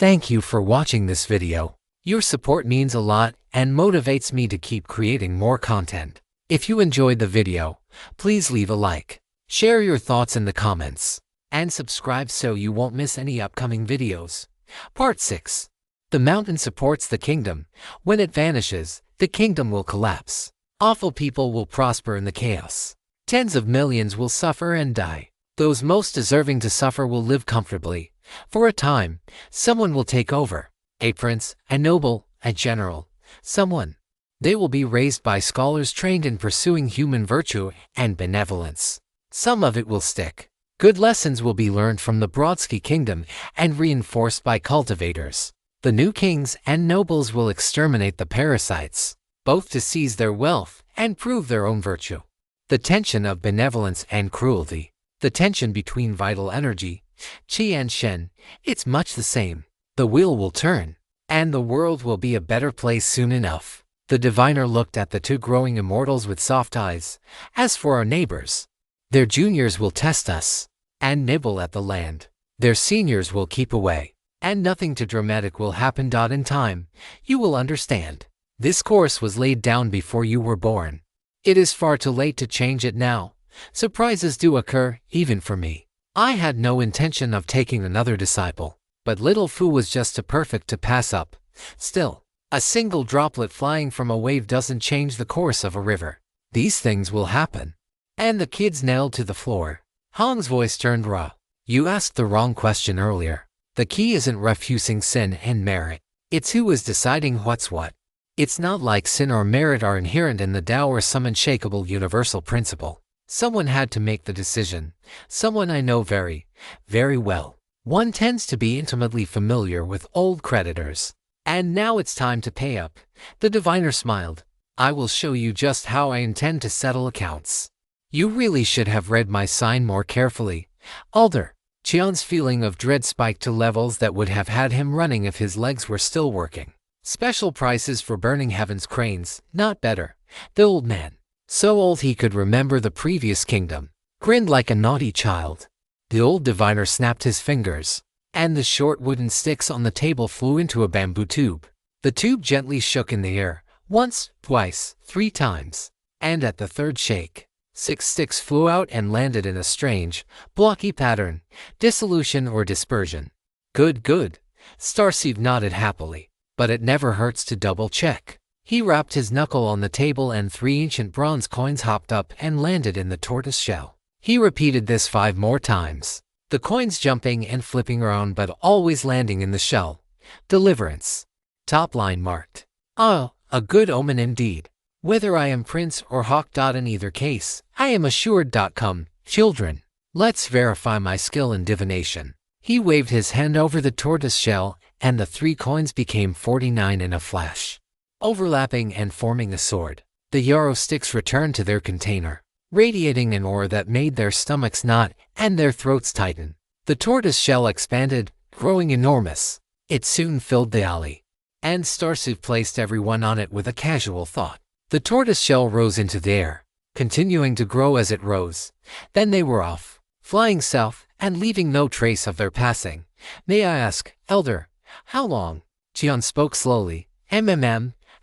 Thank you for watching this video. Your support means a lot and motivates me to keep creating more content. If you enjoyed the video, please leave a like, share your thoughts in the comments, and subscribe so you won't miss any upcoming videos. Part 6. The mountain supports the kingdom. When it vanishes, the kingdom will collapse. Awful people will prosper in the chaos. Tens of millions will suffer and die. Those most deserving to suffer will live comfortably. For a time, someone will take over. A prince, a noble, a general, someone. They will be raised by scholars trained in pursuing human virtue and benevolence. Some of it will stick. Good lessons will be learned from the Brodsky kingdom and reinforced by cultivators. The new kings and nobles will exterminate the parasites, both to seize their wealth and prove their own virtue. The tension of benevolence and cruelty. The tension between vital energy, qi and shen, it's much the same. The wheel will turn, and the world will be a better place soon enough. The diviner looked at the two growing immortals with soft eyes. As for our neighbors, their juniors will test us and nibble at the land. Their seniors will keep away, and nothing too dramatic will happen. In time, you will understand. This course was laid down before you were born. It is far too late to change it now. Surprises do occur, even for me. I had no intention of taking another disciple, but little Fu was just too perfect to pass up. Still, a single droplet flying from a wave doesn't change the course of a river. These things will happen. And the kids nailed to the floor. Hong's voice turned raw. You asked the wrong question earlier. The key isn't refusing sin and merit. It's who is deciding what's what. It's not like sin or merit are inherent in the Tao or some unshakable universal principle. Someone had to make the decision. Someone I know very, very well. One tends to be intimately familiar with old creditors. And now it's time to pay up. The diviner smiled. I will show you just how I intend to settle accounts. You really should have read my sign more carefully. Alder. Qian's feeling of dread spiked to levels that would have had him running if his legs were still working. Special prices for burning heaven's cranes, not better. The old man, so old he could remember the previous kingdom, grinned like a naughty child. The old diviner snapped his fingers, and the short wooden sticks on the table flew into a bamboo tube. The tube gently shook in the air, once, twice, 3 times, and at the third shake, 6 sticks flew out and landed in a strange, blocky pattern, dissolution or dispersion. Good, good. Starseed nodded happily, but it never hurts to double-check. He rapped his knuckle on the table and 3 ancient bronze coins hopped up and landed in the tortoise shell. He repeated this 5 more times, the coins jumping and flipping around but always landing in the shell. Deliverance. Top line marked. Oh, a good omen indeed. Whether I am Prince or Hawk. In either case, I am assured. Come, children, let's verify my skill in divination. He waved his hand over the tortoise shell and the 3 coins became 49 in a flash. Overlapping and forming a sword, the yarrow sticks returned to their container, radiating an aura that made their stomachs knot and their throats tighten. The tortoise shell expanded, growing enormous. It soon filled the alley, and Starsuit placed everyone on it with a casual thought. The tortoise shell rose into the air, continuing to grow as it rose. Then they were off, flying south and leaving no trace of their passing. May I ask, Elder, how long? Qian spoke slowly.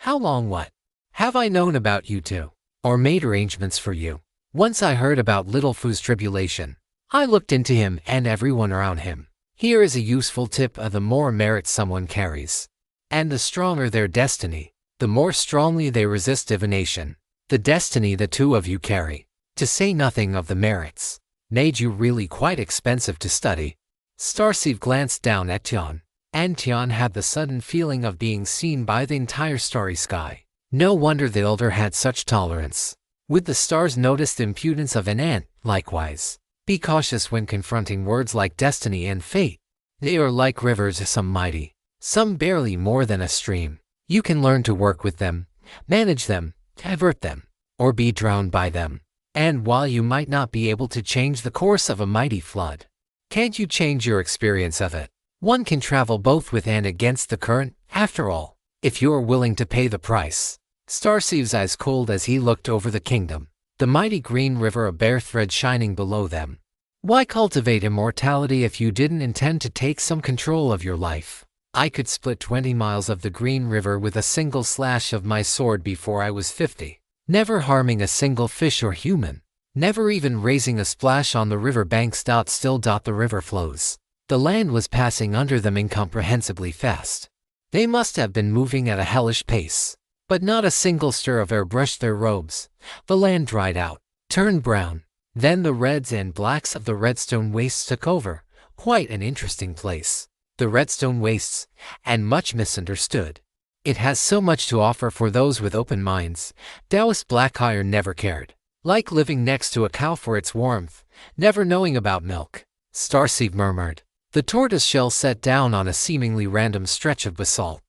How long what? Have I known about you two, or made arrangements for you? Once I heard about Little Fu's tribulation. I looked into him and everyone around him. Here is a useful tip: the more merit someone carries, and the stronger their destiny, the more strongly they resist divination. The destiny the 2 of you carry, to say nothing of the merits, made you really quite expensive to study. Starseed glanced down at Tian, and Tian had the sudden feeling of being seen by the entire starry sky. No wonder the elder had such tolerance. With the stars noticed the impudence of an ant, likewise. Be cautious when confronting words like destiny and fate. They are like rivers, some mighty, some barely more than a stream. You can learn to work with them, manage them, divert them, or be drowned by them. And while you might not be able to change the course of a mighty flood, can't you change your experience of it? One can travel both with and against the current, after all, if you are willing to pay the price. Starseed's eyes cooled as he looked over the kingdom, the mighty green river, a bare thread shining below them. Why cultivate immortality if you didn't intend to take some control of your life? I could split 20 miles of the Green River with a single slash of my sword before I was 50, never harming a single fish or human, never even raising a splash on the river banks. Still the river flows. The land was passing under them incomprehensibly fast. They must have been moving at a hellish pace, but not a single stir of air brushed their robes. The land dried out, turned brown. Then the reds and blacks of the Redstone Wastes took over. Quite an interesting place, the Redstone Wastes, and much misunderstood. It has so much to offer for those with open minds. Taoist Black Iron never cared. Like living next to a cow for its warmth, never knowing about milk. Starseed murmured. The tortoise shell sat down on a seemingly random stretch of basalt.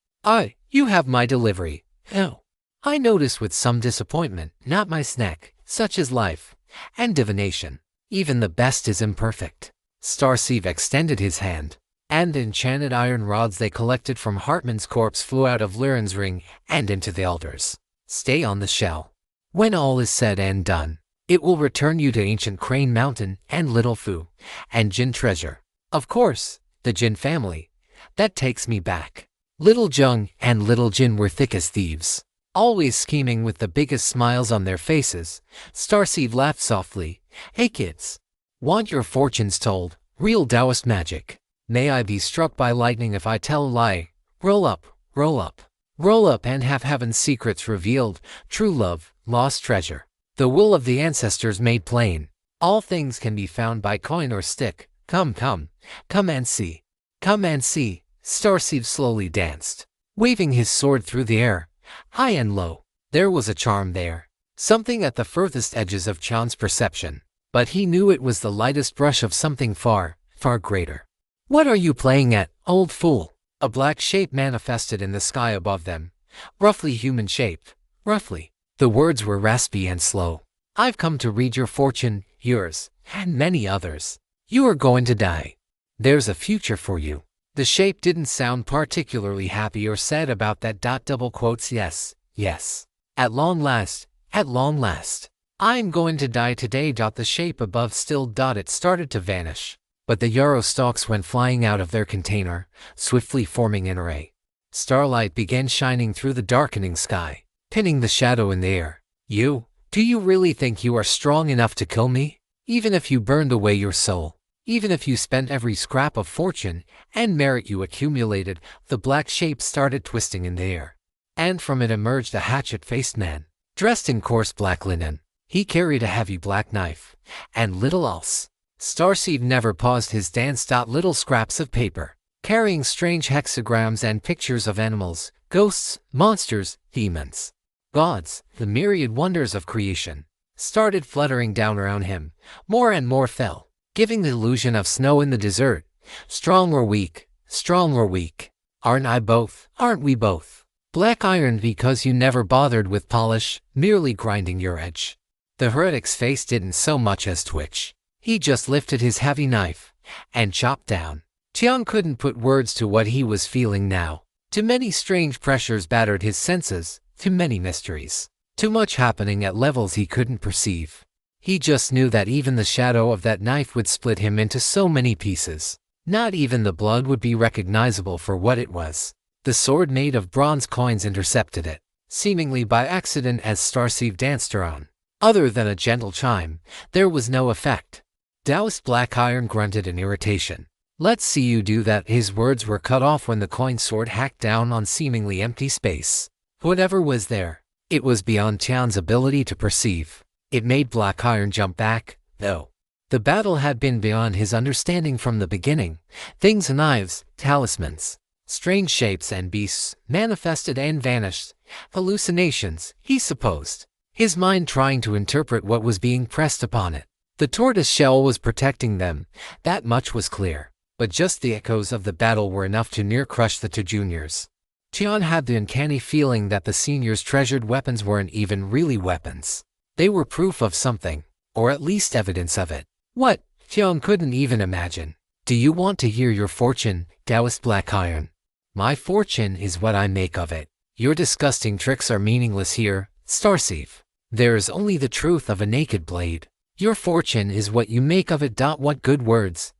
You have my delivery. Oh. I noticed with some disappointment, not my snack, such as life and divination. Even the best is imperfect. Starseed extended his hand, and the enchanted iron rods they collected from Hartman's corpse flew out of Liren's ring and into the elders. Stay on the shell. When all is said and done, it will return you to ancient Crane Mountain and Little Fu and Jin treasure. Of course, the Jin family. That takes me back. Little Jung and Little Jin were thick as thieves, always scheming with the biggest smiles on their faces. Starseed laughed softly. Hey kids, want your fortunes told? Real Taoist magic. May I be struck by lightning if I tell a lie. Roll up, roll up, roll up and have heaven's secrets revealed. True love, lost treasure. The will of the ancestors made plain. All things can be found by coin or stick. Come, come, come and see. Come and see. Starseed slowly danced, waving his sword through the air, high and low. There was a charm there, something at the furthest edges of Chan's perception, but he knew it was the lightest brush of something far, far greater. What are you playing at, old fool? A black shape manifested in the sky above them, roughly human-shaped, roughly. The words were raspy and slow. I've come to read your fortune, yours, and many others. You are going to die. There's a future for you. The shape didn't sound particularly happy or sad about that. Double quotes. Yes, yes. At long last, at long last. I'm going to die today. The shape above still. It started to vanish, but the yarrow stalks went flying out of their container, swiftly forming an array. Starlight began shining through the darkening sky, pinning the shadow in the air. Do you really think you are strong enough to kill me? Even if you burned away your soul? Even if you spent every scrap of fortune and merit you accumulated? The black shape started twisting in the air, and from it emerged a hatchet-faced man, dressed in coarse black linen. He carried a heavy black knife, and little else. Starseed never paused his dance. Little scraps of paper, carrying strange hexagrams and pictures of animals, ghosts, monsters, demons, gods, the myriad wonders of creation, started fluttering down around him. More and more fell, giving the illusion of snow in the desert. Strong or weak, strong or weak. Aren't I both? Aren't we both? Black iron because you never bothered with polish, merely grinding your edge. The heretic's face didn't so much as twitch. He just lifted his heavy knife and chopped down. Tian couldn't put words to what he was feeling now. Too many strange pressures battered his senses, too many mysteries. Too much happening at levels he couldn't perceive. He just knew that even the shadow of that knife would split him into so many pieces. Not even the blood would be recognizable for what it was. The sword made of bronze coins intercepted it, seemingly by accident as Starseed danced around. Other than a gentle chime, there was no effect. Taoist Black Iron grunted in irritation. Let's see you do that. His words were cut off when the coin sword hacked down on seemingly empty space. Whatever was there, it was beyond Tian's ability to perceive. It made Black Iron jump back, though. The battle had been beyond his understanding from the beginning. Things, knives, talismans, strange shapes and beasts, manifested and vanished. Hallucinations, he supposed, his mind trying to interpret what was being pressed upon it. The tortoise shell was protecting them, that much was clear. But just the echoes of the battle were enough to near crush the two juniors. Tian had the uncanny feeling that the seniors' treasured weapons weren't even really weapons. They were proof of something, or at least evidence of it. What? Tian couldn't even imagine. Do you want to hear your fortune, Taoist Black Iron? My fortune is what I make of it. Your disgusting tricks are meaningless here, Starseed. There is only the truth of a naked blade. Your fortune is what you make of it. What good words.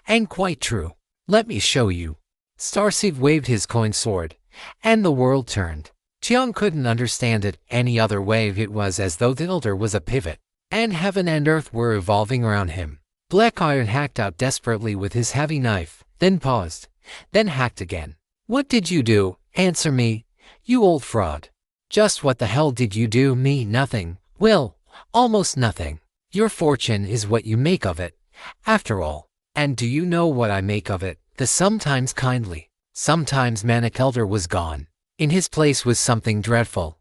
And quite true. Let me show you. Starseed waved his coin sword, and the world turned. Tian couldn't understand it any other way. It was as though the elder was a pivot, and heaven and earth were evolving around him. Black Iron hacked out desperately with his heavy knife, then paused, then hacked again. What did you do? Answer me, you old fraud. Just what the hell did you do? Me? Nothing. Well, almost nothing. Your fortune is what you make of it, after all. And do you know what I make of it? The sometimes kindly, sometimes manic elder was gone. In his place was something dreadful,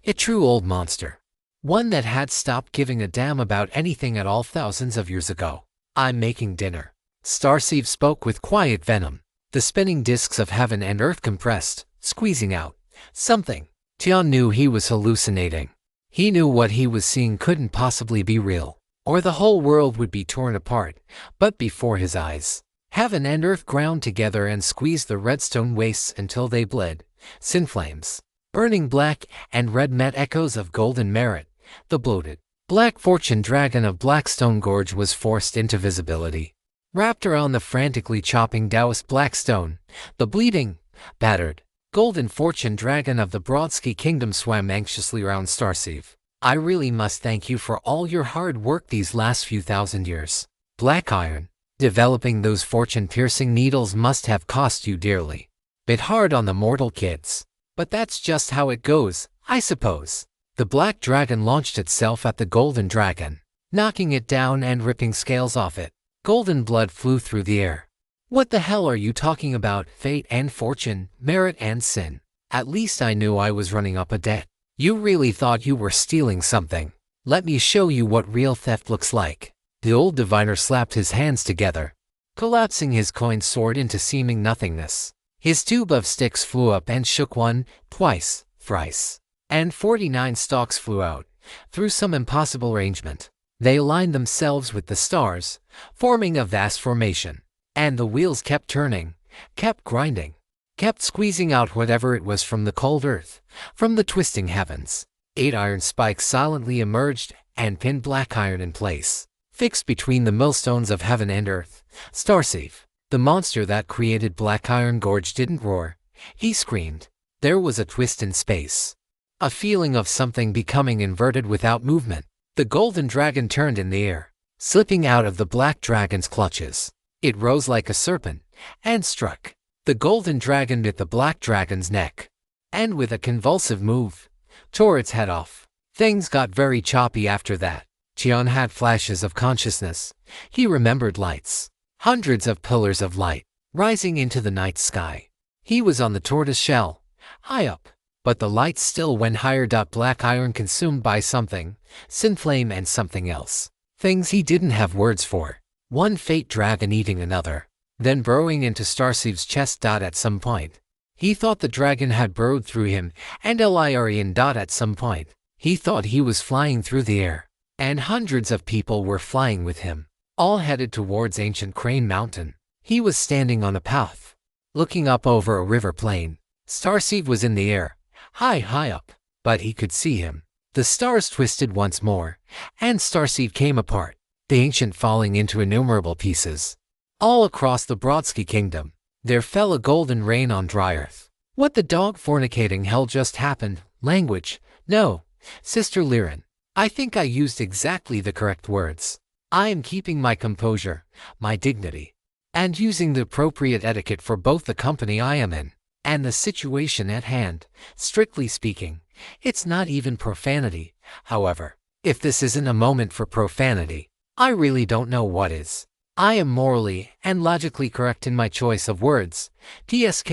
a true old monster. One that had stopped giving a damn about anything at all thousands of years ago. I'm making dinner. Starseed spoke with quiet venom. The spinning discs of heaven and earth compressed, squeezing out something. Tian knew he was hallucinating. He knew what he was seeing couldn't possibly be real, or the whole world would be torn apart. But before his eyes, heaven and earth ground together and squeezed the redstone wastes until they bled. Sin flames, burning black and red met echoes of golden merit. The bloated, black fortune dragon of Blackstone Gorge was forced into visibility. Wrapped around the frantically chopping Taoist Blackstone, the bleeding, battered, golden fortune dragon of the Brodsky Kingdom swam anxiously around Starseed. I really must thank you for all your hard work these last few thousand years. Black Iron, developing those fortune-piercing needles must have cost you dearly. Bit hard on the mortal kids. But that's just how it goes, I suppose. The black dragon launched itself at the golden dragon, knocking it down and ripping scales off it. Golden blood flew through the air. What the hell are you talking about? Fate and fortune, merit and sin. At least I knew I was running up a debt. You really thought you were stealing something. Let me show you what real theft looks like. The old diviner slapped his hands together, collapsing his coin sword into seeming nothingness. His tube of sticks flew up and shook one, twice, thrice, and 49 stalks flew out, through some impossible arrangement. They aligned themselves with the stars, forming a vast formation. And the wheels kept turning, kept grinding, kept squeezing out whatever it was from the cold earth, from the twisting heavens. 8 iron spikes silently emerged and pinned Black Iron in place, fixed between the millstones of heaven and earth. Starseed, the monster that created Black Iron Gorge, didn't roar. He screamed. There was a twist in space, a feeling of something becoming inverted without movement. The golden dragon turned in the air, slipping out of the black dragon's clutches. It rose like a serpent and struck. The golden dragon bit the black dragon's neck, and with a convulsive move, tore its head off. Things got very choppy after that. Tian had flashes of consciousness. He remembered lights, hundreds of pillars of light, rising into the night sky. He was on the tortoise shell, high up, but the lights still went higher. Black Iron consumed by something, sin flame and something else. Things he didn't have words for. One fate dragon eating another, then burrowing into Starseed's chest. At some point, he thought the dragon had burrowed through him, and Illyrian. At some point, he thought he was flying through the air, and hundreds of people were flying with him, all headed towards ancient Crane Mountain. He was standing on a path, looking up over a river plain. Starseed was in the air, high up, but he could see him. The stars twisted once more, and Starseed came apart, the ancient falling into innumerable pieces. All across the Brodsky Kingdom, there fell a golden rain on dry earth. What the dog fornicating hell just happened? Language? No, Sister Liren. I think I used exactly the correct words. I am keeping my composure, my dignity, and using the appropriate etiquette for both the company I am in and the situation at hand. Strictly speaking, it's not even profanity. However, if this isn't a moment for profanity, I really don't know what is. I am morally and logically correct in my choice of words. TSK.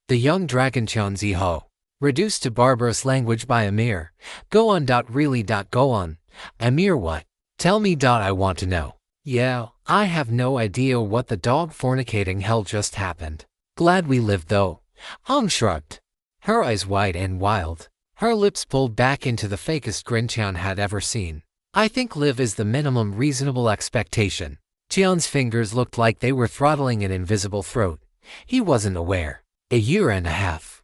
The young dragon Tian Ziho, reduced to barbarous language by Amir. Go on. Really. Go on. Amir, what? Tell me. I want to know. Yeah, I have no idea what the dog fornicating hell just happened. Glad we lived though. Shrugged, her eyes wide and wild, her lips pulled back into the fakest grin Tian had ever seen. I think live is the minimum reasonable expectation. Tian's fingers looked like they were throttling an invisible throat. He wasn't aware. A year and a half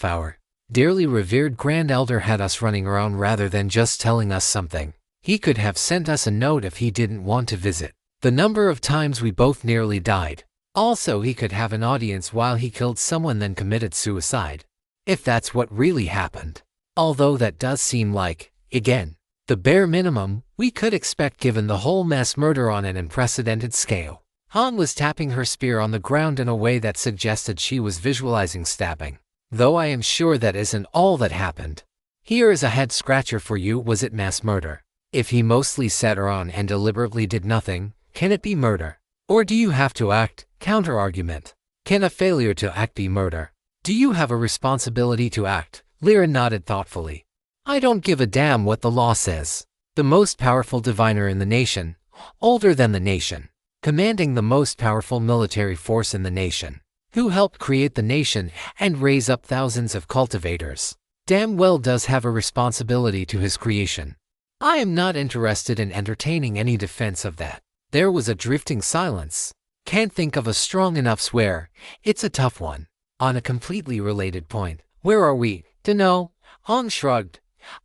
hour. Dearly revered Grand Elder had us running around rather than just telling us something. He could have sent us a note if he didn't want to visit. The number of times we both nearly died. Also, he could have an audience while he killed someone then committed suicide. If that's what really happened. Although that does seem like, again, the bare minimum we could expect given the whole mass murder on an unprecedented scale. Han was tapping her spear on the ground in a way that suggested she was visualizing stabbing. Though I am sure that isn't all that happened. Here is a head-scratcher for you. Was it mass murder? If he mostly sat around and deliberately did nothing, can it be murder? Or do you have to act? Counter-argument. Can a failure to act be murder? Do you have a responsibility to act? Lyra nodded thoughtfully. I don't give a damn what the law says. The most powerful diviner in the nation, older than the nation, commanding the most powerful military force in the nation, who helped create the nation and raise up thousands of cultivators, damn well does have a responsibility to his creation. I am not interested in entertaining any defense of that. There was a drifting silence. Can't think of a strong enough swear. It's a tough one. On a completely related point, where are we? Dunno. Han shrugged.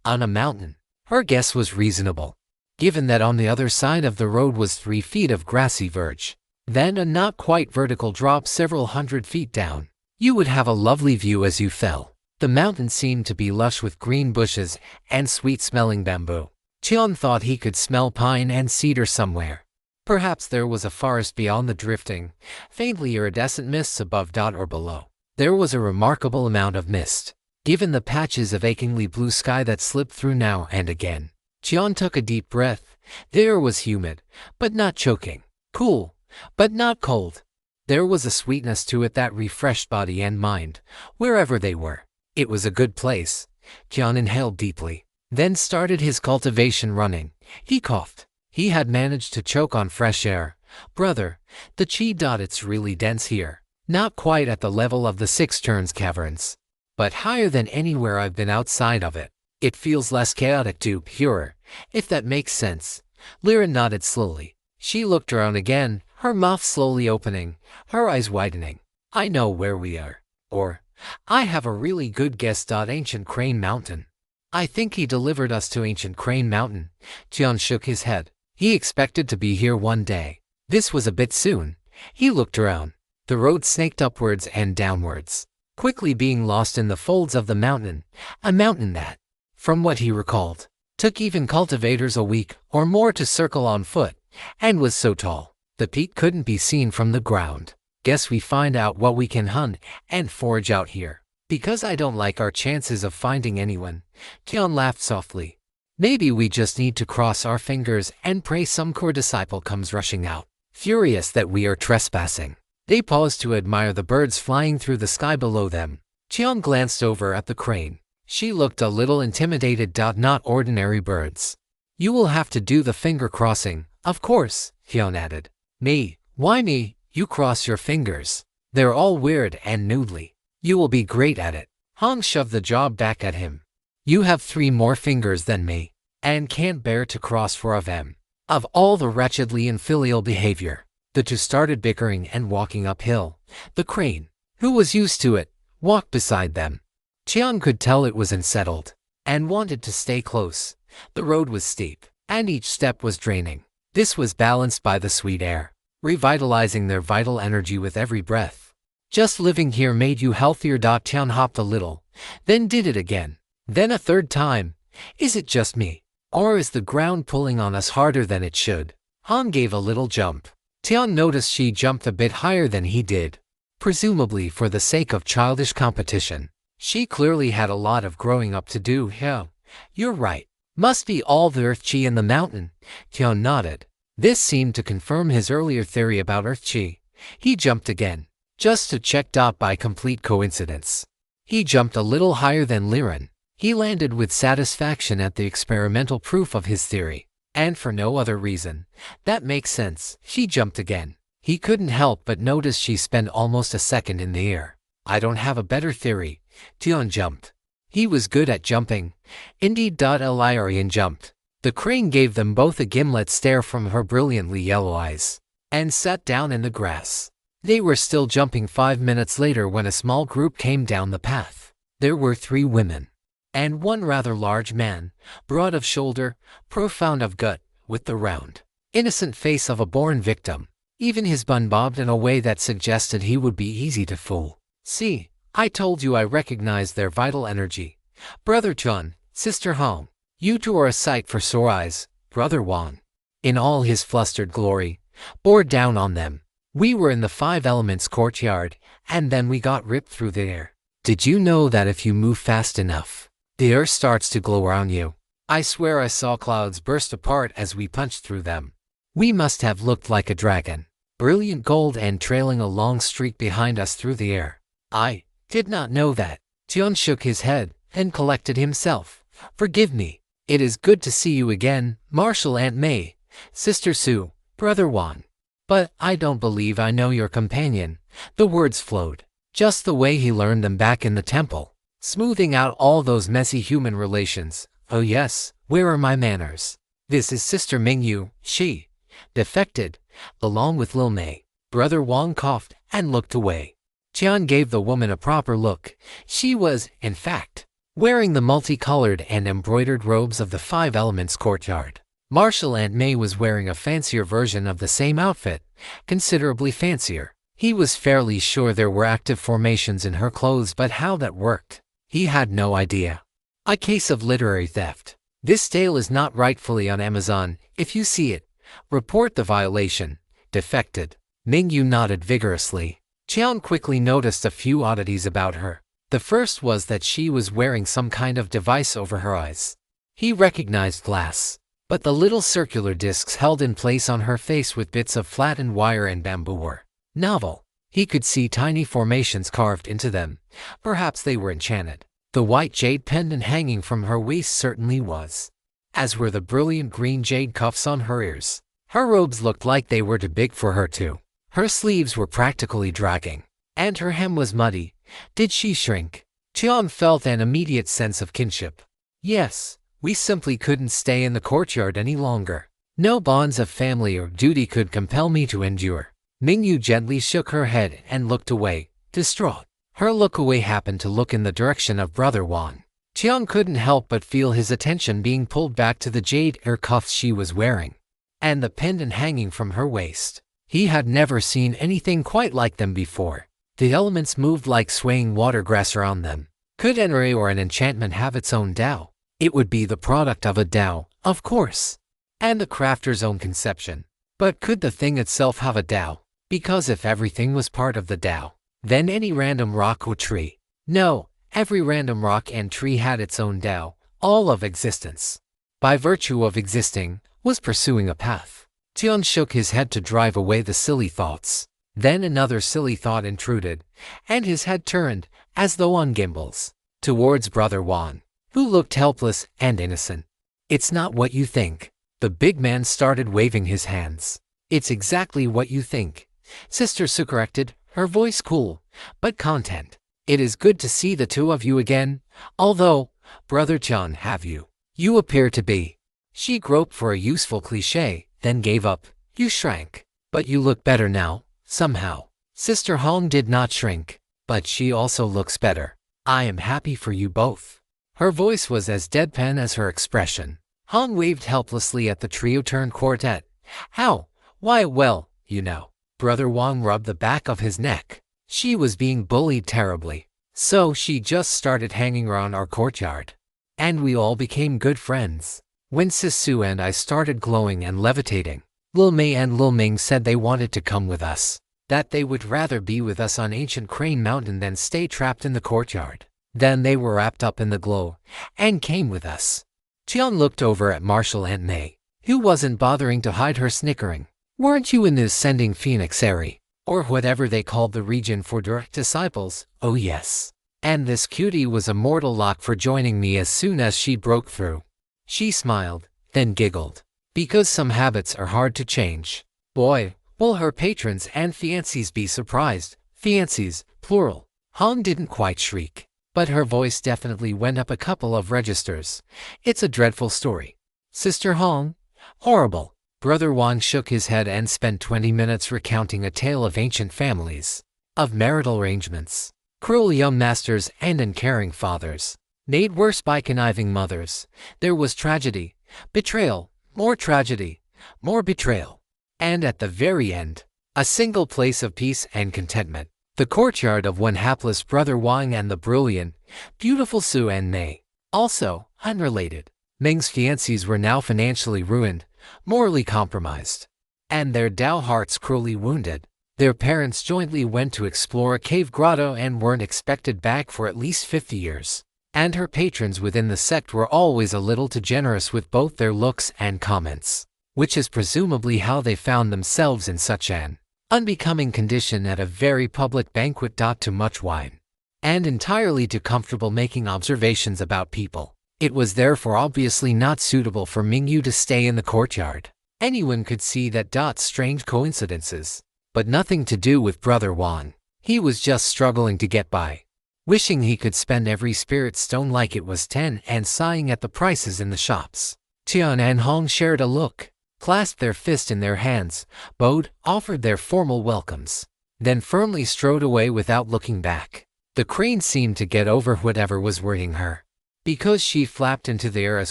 On a mountain. Her guess was reasonable, given that on the other side of the road was 3 feet of grassy verge. Then a not quite vertical drop several hundred feet down. You would have a lovely view as you fell. The mountain seemed to be lush with green bushes and sweet-smelling bamboo. Cheon thought he could smell pine and cedar somewhere. Perhaps there was a forest beyond the drifting, faintly iridescent mists above or below. There was a remarkable amount of mist, given the patches of achingly blue sky that slipped through now and again. Cheon took a deep breath. The air was humid, but not choking. Cool, but not cold. There was a sweetness to it that refreshed body and mind, wherever they were. It was a good place. Cheon inhaled deeply, then started his cultivation running. He coughed. He had managed to choke on fresh air. Brother, the chi. It's really dense here. Not quite at the level of the Six Turns caverns, but higher than anywhere I've been outside of it. It feels less chaotic too, purer, if that makes sense. Lyra nodded slowly. She looked around again, her mouth slowly opening, her eyes widening. I know where we are. Or, I have a really good guess. Ancient Crane Mountain. I think he delivered us to Ancient Crane Mountain. Cheon shook his head. He expected to be here one day. This was a bit soon. He looked around. The road snaked upwards and downwards, quickly being lost in the folds of the mountain, a mountain that, from what he recalled, took even cultivators a week or more to circle on foot, and was so tall, the peak couldn't be seen from the ground. Guess we find out what we can hunt and forage out here, because I don't like our chances of finding anyone. Cheon laughed softly. Maybe we just need to cross our fingers and pray some core disciple comes rushing out, furious that we are trespassing. They paused to admire the birds flying through the sky below them. Cheon glanced over at the crane. She looked a little intimidated. Not ordinary birds. You will have to do the finger crossing, of course, Cheon added. Me? Why me? You cross your fingers. They're all weird and noodly. You will be great at it. Han shoved the job back at him. You have 3 more fingers than me, and can't bear to cross 4 of them. Of all the wretchedly infilial behavior. The two started bickering and walking uphill. The crane, who was used to it, walked beside them. Cheon could tell it was unsettled, and wanted to stay close. The road was steep, and each step was draining. This was balanced by the sweet air, revitalizing their vital energy with every breath. Just living here made you healthier. Cheon hopped a little, then did it again. Then a third time. Is it just me? Or is the ground pulling on us harder than it should? Han gave a little jump. Cheon noticed she jumped a bit higher than he did, presumably for the sake of childish competition. She clearly had a lot of growing up to do. Yeah, you're right. Must be all the earth chi in the mountain. Cheon nodded. This seemed to confirm his earlier theory about earth chi. He jumped again, just to check. By complete coincidence, he jumped a little higher than Liren. He landed with satisfaction at the experimental proof of his theory. And for no other reason. That makes sense. She jumped again. He couldn't help but notice she spent almost a second in the air. I don't have a better theory. Cheon jumped. He was good at jumping. Indeed. Liren jumped. The crane gave them both a gimlet stare from her brilliantly yellow eyes, and sat down in the grass. They were still jumping 5 minutes later when a small group came down the path. There were 3 women, and 1 rather large man, broad of shoulder, profound of gut, with the round, innocent face of a born victim. Even his bun bobbed in a way that suggested he would be easy to fool. See, I told you I recognized their vital energy. Brother Chun, Sister Hong, you two are a sight for sore eyes. Brother Wan, in all his flustered glory, bore down on them. We were in the Five Elements courtyard, and then we got ripped through the air. Did you know that if you move fast enough, the earth starts to glow around you? I swear I saw clouds burst apart as we punched through them. We must have looked like a dragon, brilliant gold and trailing a long streak behind us through the air. I did not know that. Tian shook his head, then collected himself. Forgive me. It is good to see you again, Marshal Aunt May, Sister Sue, Brother Wan. But I don't believe I know your companion. The words flowed, just the way he learned them back in the temple, smoothing out all those messy human relations. Oh yes, where are my manners? This is Sister Mingyu, she defected, along with Lil Mei. Brother Wang coughed and looked away. Tian gave the woman a proper look. She was, in fact, wearing the multicolored and embroidered robes of the Five Elements courtyard. Marshal Aunt May was wearing a fancier version of the same outfit, considerably fancier. He was fairly sure there were active formations in her clothes, but how that worked, he had no idea. A case of literary theft. This tale is not rightfully on Amazon. If you see it, report the violation. Defected. Mingyu nodded vigorously. Tian quickly noticed a few oddities about her. The first was that she was wearing some kind of device over her eyes. He recognized glass, but the little circular discs held in place on her face with bits of flattened wire and bamboo were novel. He could see tiny formations carved into them. Perhaps they were enchanted. The white jade pendant hanging from her waist certainly was, as were the brilliant green jade cuffs on her ears. Her robes looked like they were too big for her too. Her sleeves were practically dragging, and her hem was muddy. Did she shrink? Tian felt an immediate sense of kinship. Yes, we simply couldn't stay in the courtyard any longer. No bonds of family or duty could compel me to endure. Mingyu gently shook her head and looked away, distraught. Her look away happened to look in the direction of Brother Wan. Tian couldn't help but feel his attention being pulled back to the jade ear cuffs she was wearing, and the pendant hanging from her waist. He had never seen anything quite like them before. The elements moved like swaying watergrass around them. Could an array or an enchantment have its own Tao? It would be the product of a Tao, of course, and the crafter's own conception. But could the thing itself have a Tao? Because if everything was part of the Tao, then any random rock or tree. No, every random rock and tree had its own Tao, all of existence. By virtue of existing, was pursuing a path. Tian shook his head to drive away the silly thoughts. Then another silly thought intruded, and his head turned, as though on gimbals, towards Brother Wan, who looked helpless and innocent. It's not what you think. The big man started waving his hands. It's exactly what you think. Sister Su corrected, her voice cool, but content. It is good to see the two of you again, although, Brother John, have you? You appear to be. She groped for a useful cliché, then gave up. You shrank. But you look better now, somehow. Sister Hong did not shrink, but she also looks better. I am happy for you both. Her voice was as deadpan as her expression. Hong waved helplessly at the trio-turned quartet. How? Why, well, you know. Brother Wang rubbed the back of his neck. She was being bullied terribly. So she just started hanging around our courtyard. And we all became good friends. When Sis Su and I started glowing and levitating, Lil Mei and Lil Ming said they wanted to come with us. That they would rather be with us on ancient Crane Mountain than stay trapped in the courtyard. Then they were wrapped up in the glow, and came with us. Tian looked over at Marshal Aunt May, who wasn't bothering to hide her snickering. Weren't you in the Ascending Phoenix area, or whatever they called the region for direct disciples? Oh yes. And this cutie was a mortal lock for joining me as soon as she broke through. She smiled, then giggled. Because some habits are hard to change. Boy, will her patrons and fiancés be surprised. Fiancés, plural. Hong didn't quite shriek, but her voice definitely went up a couple of registers. It's a dreadful story. Sister Hong? Horrible. Brother Wang shook his head and spent 20 minutes recounting a tale of ancient families, of marital arrangements, cruel young masters and uncaring fathers, made worse by conniving mothers. There was tragedy, betrayal, more tragedy, more betrayal, and at the very end, A single place of peace and contentment. The courtyard of one hapless brother Wang and the brilliant, beautiful Su and Mei. Also, unrelated. Ming's fiancés were now financially ruined, morally compromised, and their Dao hearts cruelly wounded. Their parents jointly went to explore a cave grotto and weren't expected back for at least 50 years. And her patrons within the sect were always a little too generous with both their looks and comments, which is presumably how they found themselves in such an unbecoming condition at a very public banquet. Too much wine, and entirely too comfortable making observations about people. It was therefore obviously not suitable for Mingyu to stay in the courtyard. Anyone could see that. Strange coincidences, but nothing to do with Brother Wang. He was just struggling to get by, wishing he could spend every spirit stone like it was 10 and sighing at the prices in the shops. Tian and Hong shared a look, clasped their fist in their hands, bowed, offered their formal welcomes, then firmly strode away without looking back. The crane seemed to get over whatever was worrying her, because she flapped into the air as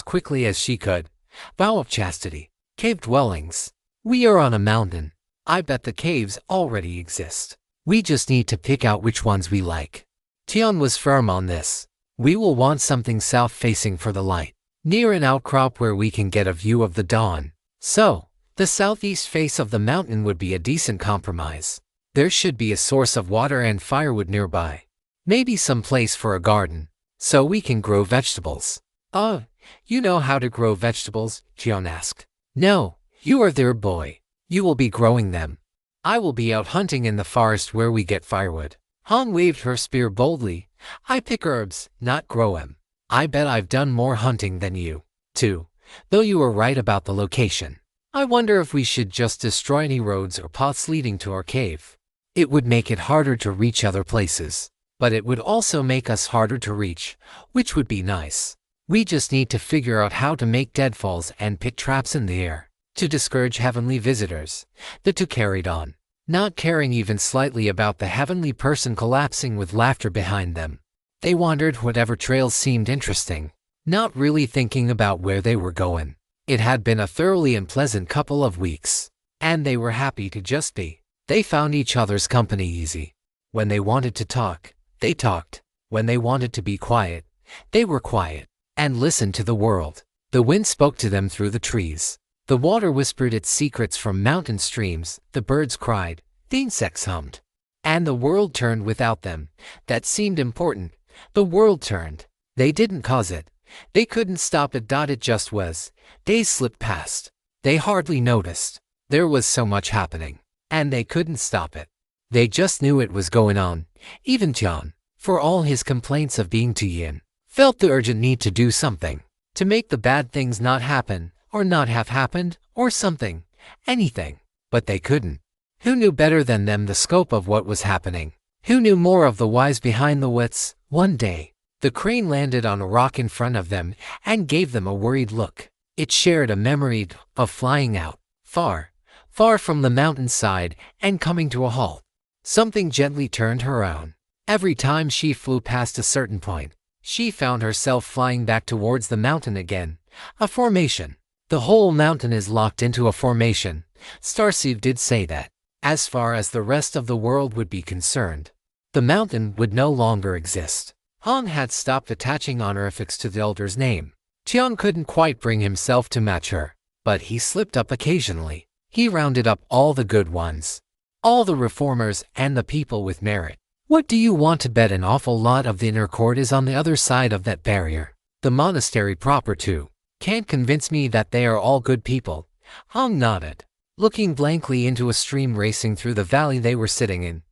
quickly as she could. Vow of chastity. Cave dwellings. We are on a mountain. I bet the caves already exist. We just need to pick out which ones we like. Tian was firm on this. We will want something south-facing for the light, near an outcrop where we can get a view of the dawn. So, the southeast face of the mountain would be a decent compromise. There should be a source of water and firewood nearby. Maybe some place for a garden, so we can grow vegetables. Oh, you know how to grow vegetables? Tian asked. No, you are their boy. You will be growing them. I will be out hunting in the forest where we get firewood. Han waved her spear boldly. I pick herbs, not grow them. I bet I've done more hunting than you, too, though you were right about the location. I wonder if we should just destroy any roads or paths leading to our cave. It would make it harder to reach other places, but it would also make us harder to reach, which would be nice. We just need to figure out how to make deadfalls and pit traps in the air, to discourage heavenly visitors. The two carried on, not caring even slightly about the heavenly person collapsing with laughter behind them. They wandered whatever trails seemed interesting, not really thinking about where they were going. It had been a thoroughly unpleasant couple of weeks, and they were happy to just be. They found each other's company easy. When they wanted to talk, they talked. When they wanted to be quiet, they were quiet, and listened to the world. The wind spoke to them through the trees. The water whispered its secrets from mountain streams. The birds cried. The insects hummed. And the world turned without them. That seemed important. The world turned. They didn't cause it. They couldn't stop it. It just was. Days slipped past. They hardly noticed. There was so much happening, and they couldn't stop it. They just knew it was going on. Even Tian, for all his complaints of being too yin, felt the urgent need to do something, to make the bad things not happen, or not have happened, or something, anything. But they couldn't. Who knew better than them the scope of what was happening? Who knew more of the whys behind the whats? One day, the crane landed on a rock in front of them and gave them a worried look. It shared a memory of flying out, far, far from the mountainside and coming to a halt. Something gently turned her around. Every time she flew past a certain point, she found herself flying back towards the mountain again. A formation. The whole mountain is locked into a formation. Starseed did say that. As far as the rest of the world would be concerned, the mountain would no longer exist. Han had stopped attaching honorifics to the elder's name. Tian couldn't quite bring himself to match her, but he slipped up occasionally. He rounded up all the good ones, all the reformers and the people with merit. What do you want to bet? An awful lot of the inner court is on the other side of that barrier. The monastery proper too. Can't convince me that they are all good people. Han nodded, looking blankly into a stream racing through the valley they were sitting in.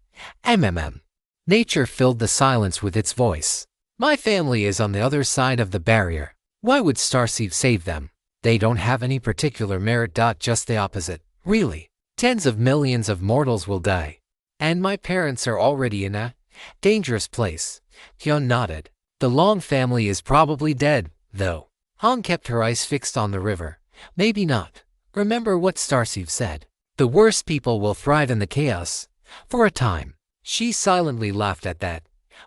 Nature filled the silence with its voice. My family is on the other side of the barrier. Why would Starseed save them? They don't have any particular merit. Just the opposite, really. Tens of millions of mortals will die. And my parents are already in a dangerous place. Tian nodded. The Long family is probably dead, though. Han kept her eyes fixed on the river. Maybe not. Remember what Starseed said. The worst people will thrive in the chaos. For a time. She silently laughed at that.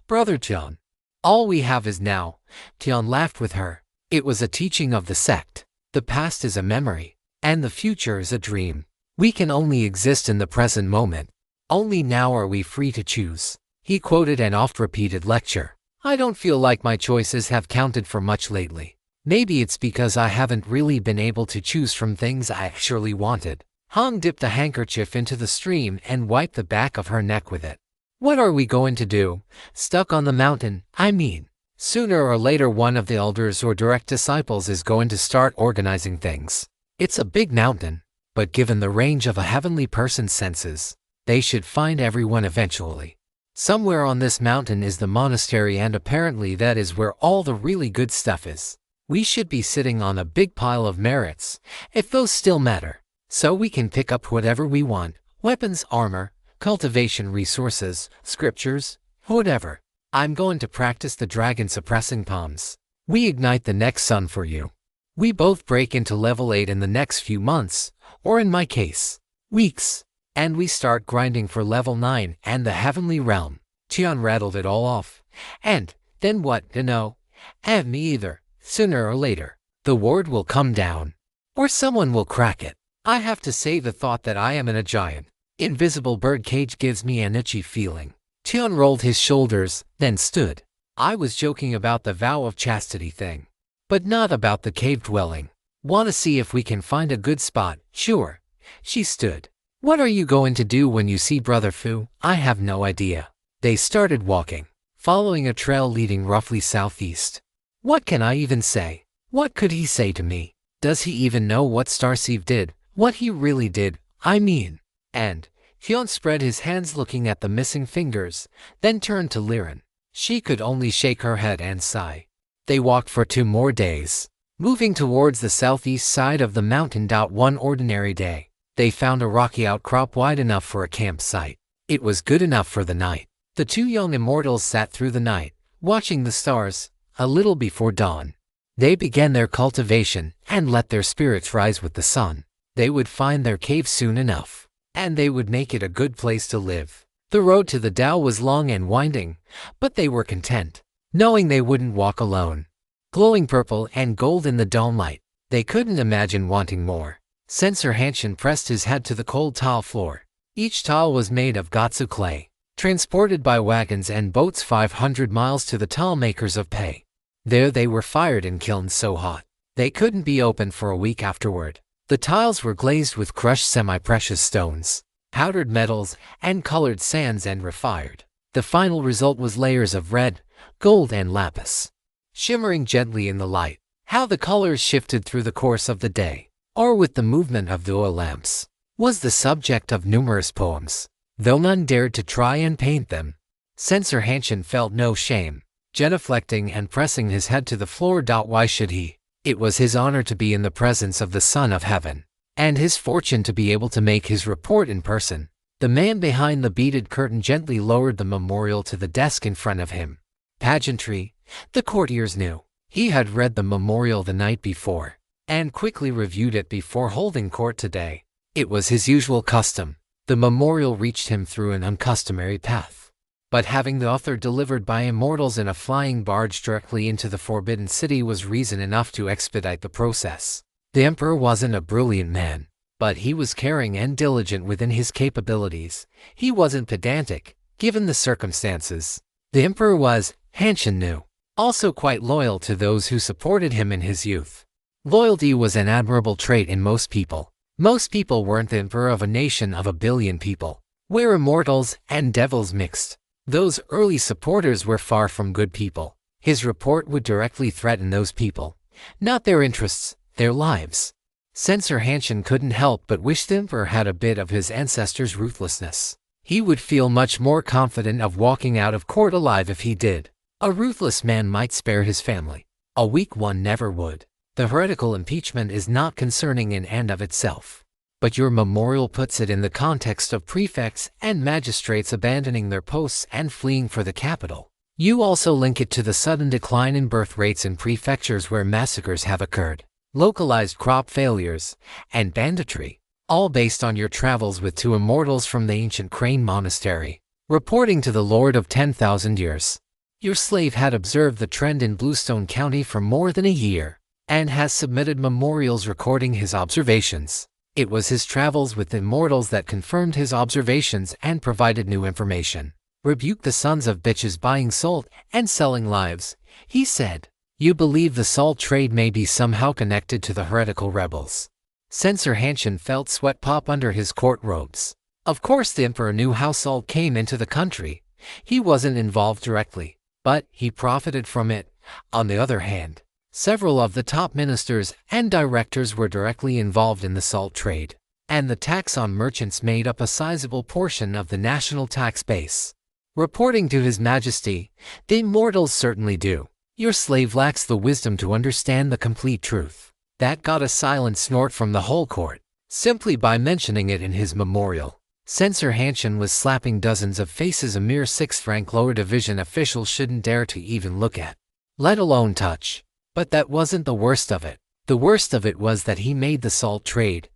Brother Tian. All we have is now. Tian laughed with her. It was a teaching of the sect. The past is a memory, and the future is a dream. We can only exist in the present moment. Only now are we free to choose. He quoted an oft-repeated lecture. I don't feel like my choices have counted for much lately. Maybe it's because I haven't really been able to choose from things I actually wanted. Han dipped a handkerchief into the stream and wiped the back of her neck with it. What are we going to do? Stuck on the mountain, I mean. Sooner or later one of the elders or direct disciples is going to start organizing things. It's a big mountain, but given the range of a heavenly person's senses, they should find everyone eventually. Somewhere on this mountain is the monastery, and apparently that is where all the really good stuff is. We should be sitting on a big pile of merits, if those still matter, so we can pick up whatever we want: weapons, armor, cultivation resources, scriptures, whatever. I'm going to practice the dragon suppressing palms. We ignite the next sun for you. We both break into level 8 in the next few months, or in my case, weeks, and we start grinding for level 9 and the heavenly realm. Tian rattled it all off. And then what? Me either. Sooner or later, the word will come down, or someone will crack it. I have to say, the thought that I am in a giant, invisible birdcage gives me an itchy feeling. Tian rolled his shoulders, then stood. I was joking about the vow of chastity thing, but not about the cave dwelling. Want to see if we can find a good spot? Sure. She stood. What are you going to do when you see Brother Fu? I have no idea. They started walking, following a trail leading roughly southeast. What can I even say? What could he say to me? Does he even know what Starseed did? What he really did, I mean. And Hyun spread his hands looking at the missing fingers, then turned to Liren. She could only shake her head and sigh. They walked for 2 more days, moving towards the southeast side of the mountain. One ordinary day, they found a rocky outcrop wide enough for a campsite. It was good enough for the night. The 2 young immortals sat through the night, watching the stars. A little before dawn, they began their cultivation and let their spirits rise with the sun. They would find their cave soon enough, and they would make it a good place to live. The road to the Tao was long and winding, but they were content, knowing they wouldn't walk alone. Glowing purple and gold in the dawn light, they couldn't imagine wanting more. Sensor Hanshin pressed his head to the cold tile floor. Each tile was made of Gatsu clay, transported by wagons and boats 500 miles to the tile makers of Pei. There they were fired in kilns so hot, they couldn't be opened for a week afterward. The tiles were glazed with crushed semi-precious stones, powdered metals, and colored sands, and refired. The final result was layers of red, gold, and lapis, shimmering gently in the light. How the colors shifted through the course of the day, or with the movement of the oil lamps, was the subject of numerous poems, though none dared to try and paint them. Sensor Hanshin felt no shame, genuflecting and pressing his head to the floor. Why should he? It was his honor to be in the presence of the Son of Heaven, and his fortune to be able to make his report in person. The man behind the beaded curtain gently lowered the memorial to the desk in front of him. Pageantry, the courtiers knew. He had read the memorial the night before, and quickly reviewed it before holding court today. It was his usual custom. The memorial reached him through an uncustomary path, but having the author delivered by immortals in a flying barge directly into the Forbidden City was reason enough to expedite the process. The Emperor wasn't a brilliant man, but he was caring and diligent within his capabilities. He wasn't pedantic, given the circumstances. The Emperor was, Hanshin knew, also quite loyal to those who supported him in his youth. Loyalty was an admirable trait in most people. Most people weren't the emperor of a nation of 1 billion people, where immortals and devils mixed. Those early supporters were far from good people. His report would directly threaten those people, not their interests, their lives. Sensor Hanshin couldn't help but wish the emperor had a bit of his ancestors' ruthlessness. He would feel much more confident of walking out of court alive if he did. A ruthless man might spare his family. A weak one never would. The heretical impeachment is not concerning in and of itself, but your memorial puts it in the context of prefects and magistrates abandoning their posts and fleeing for the capital. You also link it to the sudden decline in birth rates in prefectures where massacres have occurred, localized crop failures, and banditry, all based on your travels with 2 immortals from the ancient Crane Monastery, reporting to the Lord of 10,000 years. Your slave had observed the trend in Bluestone County for more than a year, and has submitted memorials recording his observations. It was his travels with immortals that confirmed his observations and provided new information. "Rebuke the sons of bitches buying salt and selling lives," he said. "You believe the salt trade may be somehow connected to the heretical rebels." Censor Hanshin felt sweat pop under his court robes. Of course the emperor knew how salt came into the country. He wasn't involved directly, but he profited from it. On the other hand, several of the top ministers and directors were directly involved in the salt trade, and the tax on merchants made up a sizable portion of the national tax base. Reporting to His Majesty, the immortals certainly do. Your slave lacks the wisdom to understand the complete truth. That got a silent snort from the whole court, simply by mentioning it in his memorial. Censor Hanshin was slapping dozens of faces a mere 6th rank lower division official shouldn't dare to even look at, let alone touch. But that wasn't the worst of it. The worst of it was that he made the salt trade,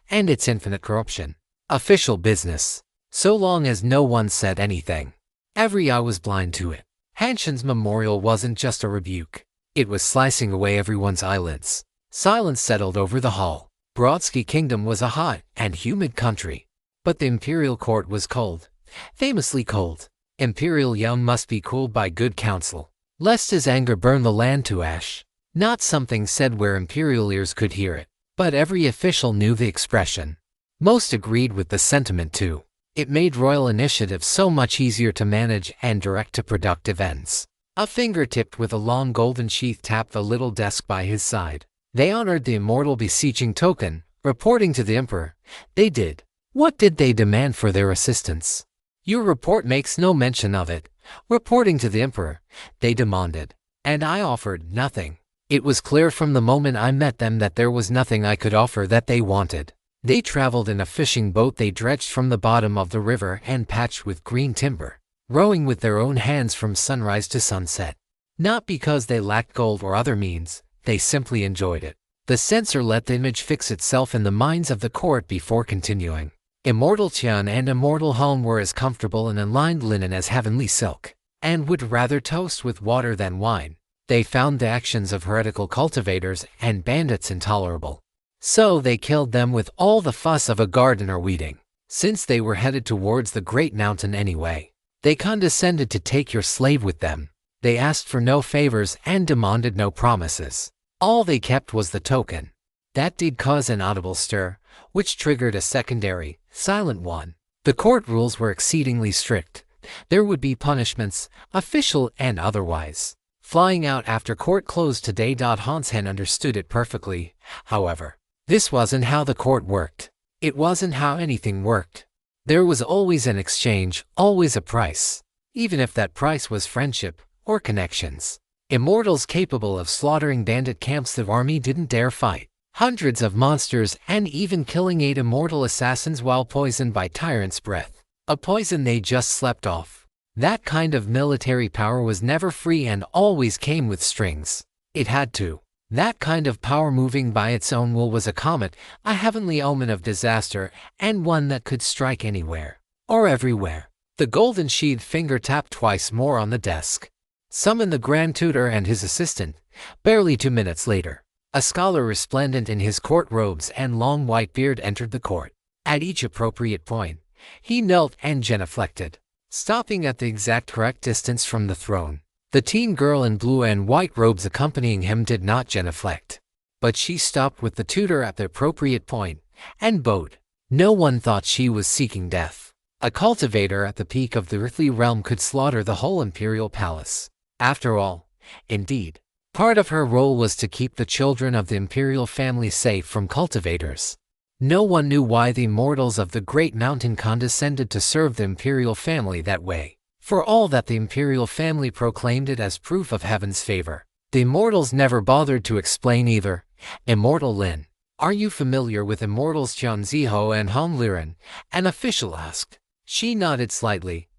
and its infinite corruption, official business. So long as no one said anything, every eye was blind to it. Hanshin's memorial wasn't just a rebuke. It was slicing away everyone's eyelids. Silence settled over the hall. Brodsky Kingdom was a hot and humid country, but the imperial court was cold, famously cold. Imperial Young must be cooled by good counsel, lest his anger burn the land to ash. Not something said where imperial ears could hear it, but every official knew the expression. Most agreed with the sentiment too. It made royal initiative so much easier to manage and direct to productive ends. A finger tipped with a long golden sheath tapped the little desk by his side. They honored the immortal beseeching token, reporting to the emperor. They did. What did they demand for their assistance? Your report makes no mention of it. Reporting to the emperor, they demanded. And I offered nothing. It was clear from the moment I met them that there was nothing I could offer that they wanted. They traveled in a fishing boat they dredged from the bottom of the river and patched with green timber, rowing with their own hands from sunrise to sunset. Not because they lacked gold or other means, they simply enjoyed it. The censor let the image fix itself in the minds of the court before continuing. Immortal Tian and Immortal Han were as comfortable in lined linen as heavenly silk, and would rather toast with water than wine. They found the actions of heretical cultivators and bandits intolerable. So they killed them with all the fuss of a gardener weeding. Since they were headed towards the great mountain anyway, they condescended to take your slave with them. They asked for no favors and demanded no promises. All they kept was the token. That did cause an audible stir, which triggered a secondary, silent one. The court rules were exceedingly strict. There would be punishments, official and otherwise. Flying out after court closed today. Hansen understood it perfectly, however. This wasn't how the court worked. It wasn't how anything worked. There was always an exchange, always a price. Even if that price was friendship or connections. Immortals capable of slaughtering bandit camps, the army didn't dare fight. Hundreds of monsters and even killing 8 immortal assassins while poisoned by tyrant's breath. A poison they just slept off. That kind of military power was never free and always came with strings. It had to. That kind of power moving by its own will was a comet, a heavenly omen of disaster, and one that could strike anywhere or everywhere. The golden sheathed finger tapped twice more on the desk. Summon the Grand Tutor and his assistant. Barely 2 minutes later, a scholar resplendent in his court robes and long white beard entered the court. At each appropriate point, he knelt and genuflected, stopping at the exact correct distance from the throne. The teen girl in blue and white robes accompanying him did not genuflect, but she stopped with the tutor at the appropriate point and bowed. No one thought she was seeking death. A cultivator at the peak of the earthly realm could slaughter the whole imperial palace. After all, indeed, part of her role was to keep the children of the imperial family safe from cultivators. No one knew why the immortals of the great mountain condescended to serve the imperial family that way. For all that the imperial family proclaimed it as proof of heaven's favor, the immortals never bothered to explain either. Immortal Lin, are you familiar with immortals Jian Ziho and Han Liren? An official asked. She nodded slightly.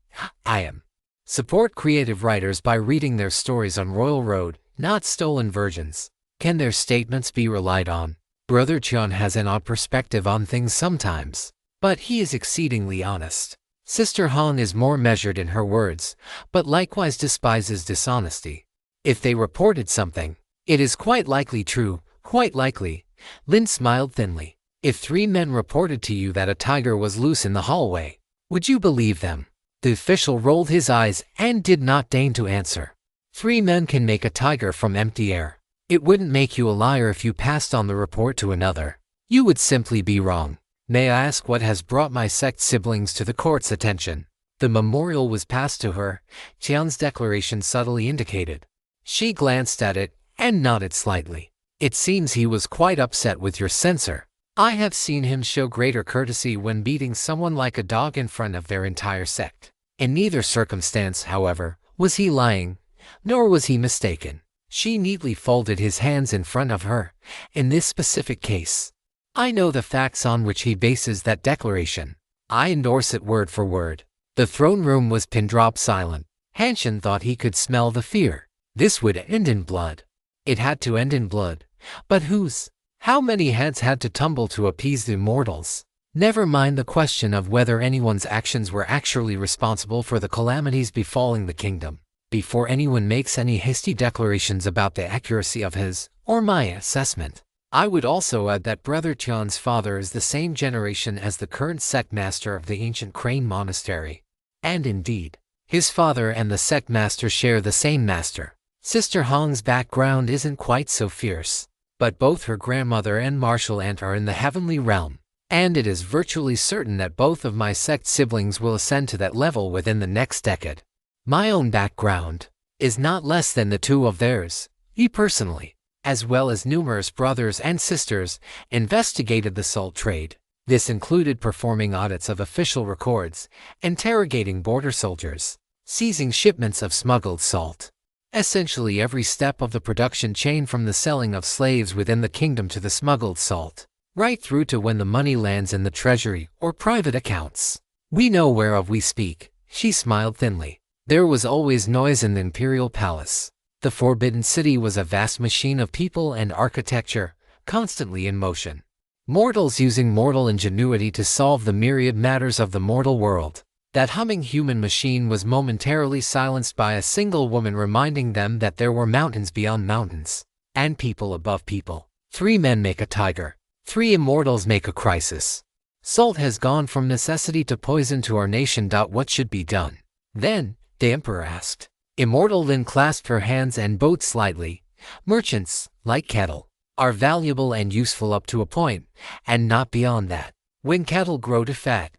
I am. Support creative writers by reading their stories on Royal Road, not stolen versions. Can their statements be relied on? Brother Qian has an odd perspective on things sometimes, but he is exceedingly honest. Sister Han is more measured in her words, but likewise despises dishonesty. If they reported something, it is quite likely true, quite likely. Lin smiled thinly. If 3 men reported to you that a tiger was loose in the hallway, would you believe them? The official rolled his eyes and did not deign to answer. 3 men can make a tiger from empty air. It wouldn't make you a liar if you passed on the report to another. You would simply be wrong. May I ask what has brought my sect siblings to the court's attention? The memorial was passed to her, Tian's declaration subtly indicated. She glanced at it and nodded slightly. It seems he was quite upset with your censor. I have seen him show greater courtesy when beating someone like a dog in front of their entire sect. In neither circumstance, however, was he lying, nor was he mistaken. She neatly folded his hands in front of her. In this specific case, I know the facts on which he bases that declaration. I endorse it word for word. The throne room was pin-drop silent. Hanshin thought he could smell the fear. This would end in blood. It had to end in blood. But whose? How many heads had to tumble to appease the immortals? Never mind the question of whether anyone's actions were actually responsible for the calamities befalling the kingdom. Before anyone makes any hasty declarations about the accuracy of his or my assessment, I would also add that Brother Tian's father is the same generation as the current sect master of the ancient Crane Monastery. And indeed, his father and the sect master share the same master. Sister Hong's background isn't quite so fierce, but both her grandmother and martial aunt are in the heavenly realm, and it is virtually certain that both of my sect siblings will ascend to that level within the next decade. My own background is not less than the two of theirs. He personally, as well as numerous brothers and sisters, investigated the salt trade. This included performing audits of official records, interrogating border soldiers, seizing shipments of smuggled salt. Essentially every step of the production chain, from the selling of slaves within the kingdom to the smuggled salt, right through to when the money lands in the treasury or private accounts. We know whereof we speak. She smiled thinly. There was always noise in the imperial palace. The Forbidden City was a vast machine of people and architecture, constantly in motion. Mortals using mortal ingenuity to solve the myriad matters of the mortal world. That humming human machine was momentarily silenced by a single woman reminding them that there were mountains beyond mountains, and people above people. 3 men make a tiger. 3 immortals make a crisis. Salt has gone from necessity to poison to our nation. What should be done? Then, the emperor asked. Immortal Lin clasped her hands and bowed slightly. Merchants, like cattle, are valuable and useful up to a point, and not beyond that. When cattle grow to fat,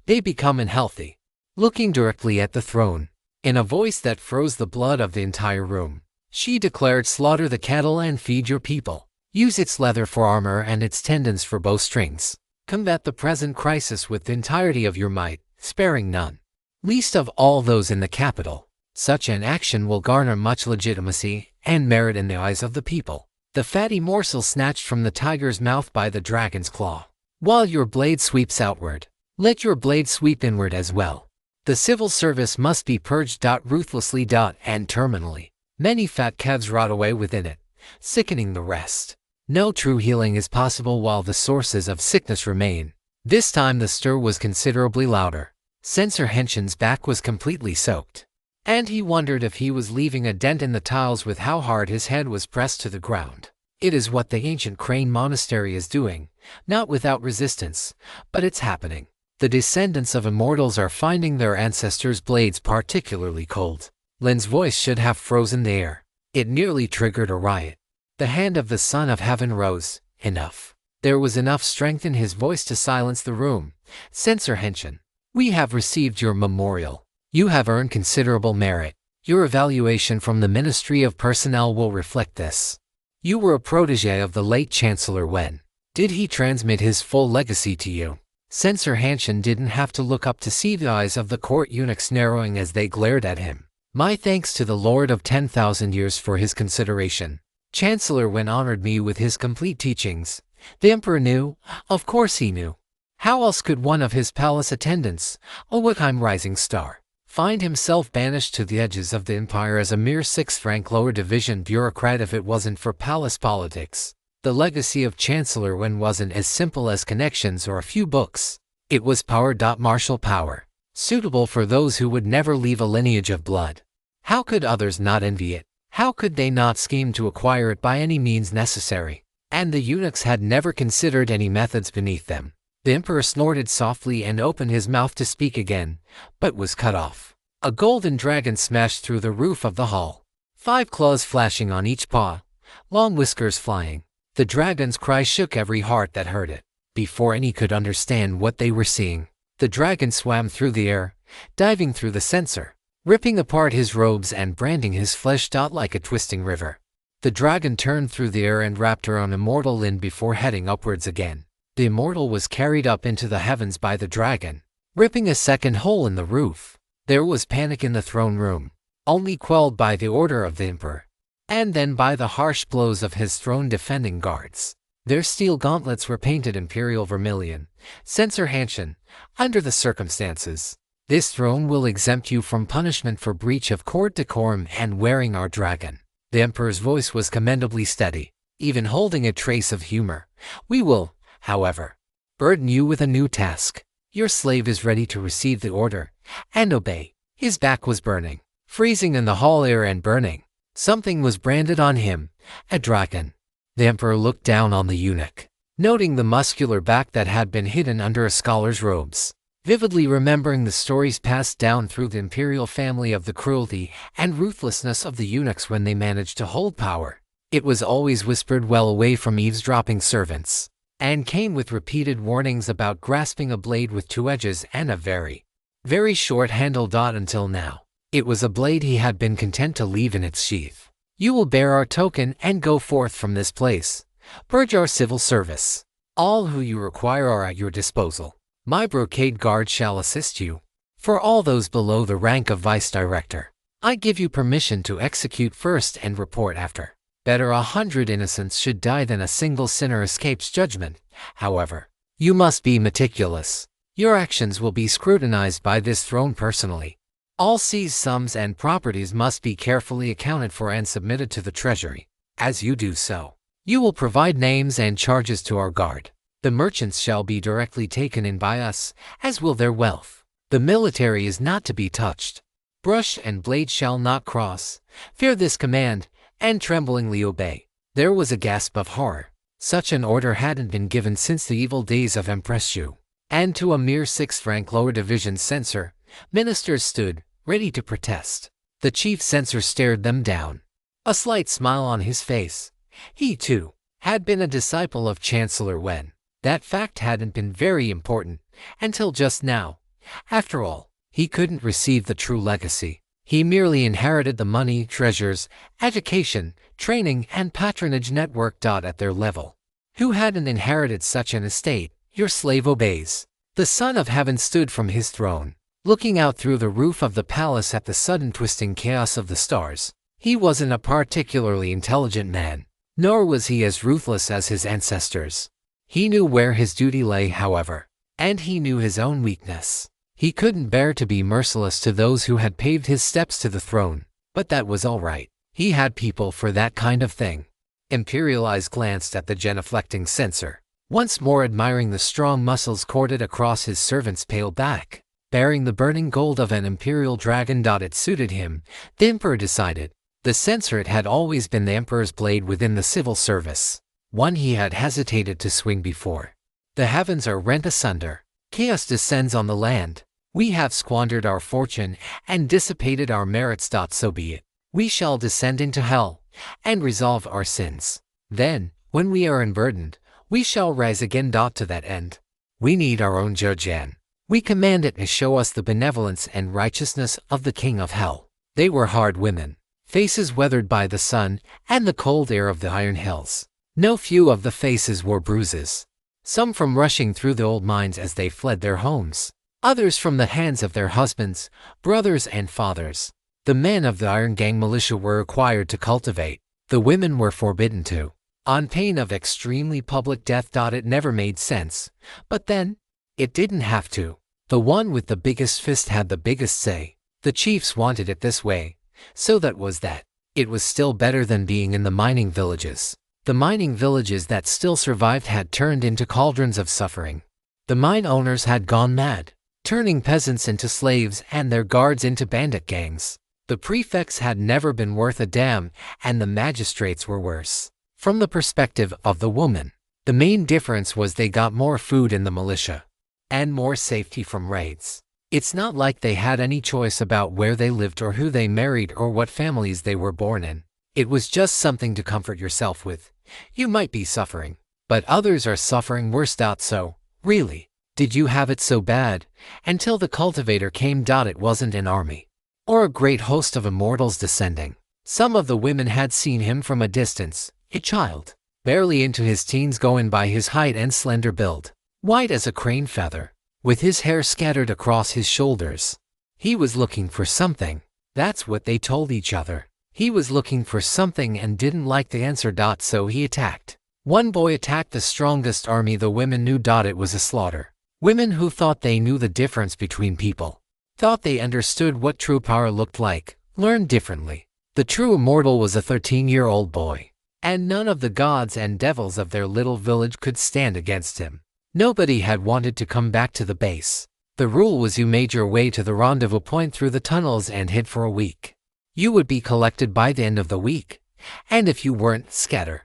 they become unhealthy. Looking directly at the throne, in a voice that froze the blood of the entire room, she declared, slaughter the cattle and feed your people. Use its leather for armor and its tendons for bowstrings. Combat the present crisis with the entirety of your might, sparing none, least of all those in the capital. Such an action will garner much legitimacy and merit in the eyes of the people. The fatty morsel snatched from the tiger's mouth by the dragon's claw. While your blade sweeps outward, let your blade sweep inward as well. The civil service must be purged ruthlessly and terminally. Many fat calves rot away within it, sickening the rest. No true healing is possible while the sources of sickness remain. This time the stir was considerably louder. Censor Henshin's back was completely soaked, and he wondered if he was leaving a dent in the tiles with how hard his head was pressed to the ground. It is what the ancient Crane Monastery is doing, not without resistance, but it's happening. The descendants of immortals are finding their ancestors' blades particularly cold. Lin's voice should have frozen the air. It nearly triggered a riot. The hand of the Son of Heaven rose. Enough. There was enough strength in his voice to silence the room. Censor Henshin, we have received your memorial. You have earned considerable merit. Your evaluation from the Ministry of Personnel will reflect this. You were a protege of the late Chancellor Wen. Did he transmit his full legacy to you? Censor Henshin didn't have to look up to see the eyes of the court eunuchs narrowing as they glared at him. My thanks to the Lord of 10,000 years for his consideration. Chancellor Wen honored me with his complete teachings. The emperor knew. Of course he knew. How else could one of his palace attendants, a Wickham rising star, find himself banished to the edges of the empire as a mere 6th-rank lower division bureaucrat if it wasn't for palace politics? The legacy of Chancellor Wen wasn't as simple as connections or a few books. It was power. Martial power, suitable for those who would never leave a lineage of blood. How could others not envy it? How could they not scheme to acquire it by any means necessary? and the eunuchs had never considered any methods beneath them. The emperor snorted softly and opened his mouth to speak again, but was cut off. A golden dragon smashed through the roof of the hall, 5 claws flashing on each paw, long whiskers flying. The dragon's cry shook every heart that heard it. Before any could understand what they were seeing, the dragon swam through the air, diving through the censer, ripping apart his robes and branding his flesh like a twisting river. The dragon turned through the air and wrapped her own immortal in before heading upwards again. The immortal was carried up into the heavens by the dragon, ripping a second hole in the roof. There was panic in the throne room, only quelled by the order of the emperor, and then by the harsh blows of his throne-defending guards. Their steel gauntlets were painted imperial vermilion. Censor Hanshin, under the circumstances, this throne will exempt you from punishment for breach of court decorum and wearing our dragon. The emperor's voice was commendably steady, even holding a trace of humor. We will, however, burden you with a new task. Your slave is ready to receive the order and obey. His back was burning, freezing in the hall air and burning. Something was branded on him, a dragon. The emperor looked down on the eunuch, noting the muscular back that had been hidden under a scholar's robes, vividly remembering the stories passed down through the imperial family of the cruelty and ruthlessness of the eunuchs when they managed to hold power. It was always whispered well away from eavesdropping servants, and came with repeated warnings about grasping a blade with 2 edges and a very, very short handle. Until now, it was a blade he had been content to leave in its sheath. You will bear our token and go forth from this place. Purge our civil service. All who you require are at your disposal. My brocade guard shall assist you. For all those below the rank of vice director, I give you permission to execute first and report after. Better 100 innocents should die than a single sinner escapes judgment. However, you must be meticulous. Your actions will be scrutinized by this throne personally. All seized sums and properties must be carefully accounted for and submitted to the treasury. As you do so, you will provide names and charges to our guard. The merchants shall be directly taken in by us, as will their wealth. The military is not to be touched. Brush and blade shall not cross. Fear this command, and tremblingly obey. There was a gasp of horror. Such an order hadn't been given since the evil days of Empress Shu. And to a mere 6th rank lower division censor, ministers stood, ready to protest. The chief censor stared them down, a slight smile on his face. He, too, had been a disciple of Chancellor Wen. That fact hadn't been very important until just now. After all, he couldn't receive the true legacy. He merely inherited the money, treasures, education, training, and patronage network. At their level, who hadn't inherited such an estate? Your slave obeys. The Son of Heaven stood from his throne, looking out through the roof of the palace at the sudden twisting chaos of the stars. He wasn't a particularly intelligent man, nor was he as ruthless as his ancestors. He knew where his duty lay, however, and he knew his own weakness. He couldn't bear to be merciless to those who had paved his steps to the throne, but that was all right. He had people for that kind of thing. Imperial eyes glanced at the genuflecting censor, once more admiring the strong muscles corded across his servant's pale back, bearing the burning gold of an imperial dragon. It suited him, the emperor decided. The censor had always been the emperor's blade within the civil service, one he had hesitated to swing before. The heavens are rent asunder. Chaos descends on the land. We have squandered our fortune and dissipated our merits. So be it. We shall descend into hell and resolve our sins. Then, when we are unburdened, we shall rise again. To that end, we need our own judge, and we command it to show us the benevolence and righteousness of the King of Hell. They were hard women, faces weathered by the sun and the cold air of the iron hills. No few of the faces wore bruises, some from rushing through the old mines as they fled their homes, others from the hands of their husbands, brothers, and fathers. The men of the Iron Gang militia were required to cultivate. The women were forbidden to, on pain of extremely public death. It never made sense, but then, it didn't have to. The one with the biggest fist had the biggest say. The chiefs wanted it this way, so that was that. It was still better than being in the mining villages. The mining villages that still survived had turned into cauldrons of suffering. The mine owners had gone mad, turning peasants into slaves and their guards into bandit gangs. The prefects had never been worth a damn, and the magistrates were worse. From the perspective of the woman, the main difference was they got more food in the militia and more safety from raids. It's not like they had any choice about where they lived or who they married or what families they were born in. It was just something to comfort yourself with. You might be suffering, but others are suffering worse. So, really, did you have it so bad? Until the cultivator came. It wasn't an army or a great host of immortals descending. Some of the women had seen him from a distance, a child, barely into his teens, going by his height and slender build, white as a crane feather, with his hair scattered across his shoulders. He was looking for something. That's what they told each other. He was looking for something and didn't like the answer. So he attacked. One boy attacked the strongest army. The women knew. It was a slaughter. Women who thought they knew the difference between people, thought they understood what true power looked like, learned differently. The true immortal was a 13-year-old boy, and none of the gods and devils of their little village could stand against him. Nobody had wanted to come back to the base. The rule was you made your way to the rendezvous point through the tunnels and hid for a week. You would be collected by the end of the week, and if you weren't, scatter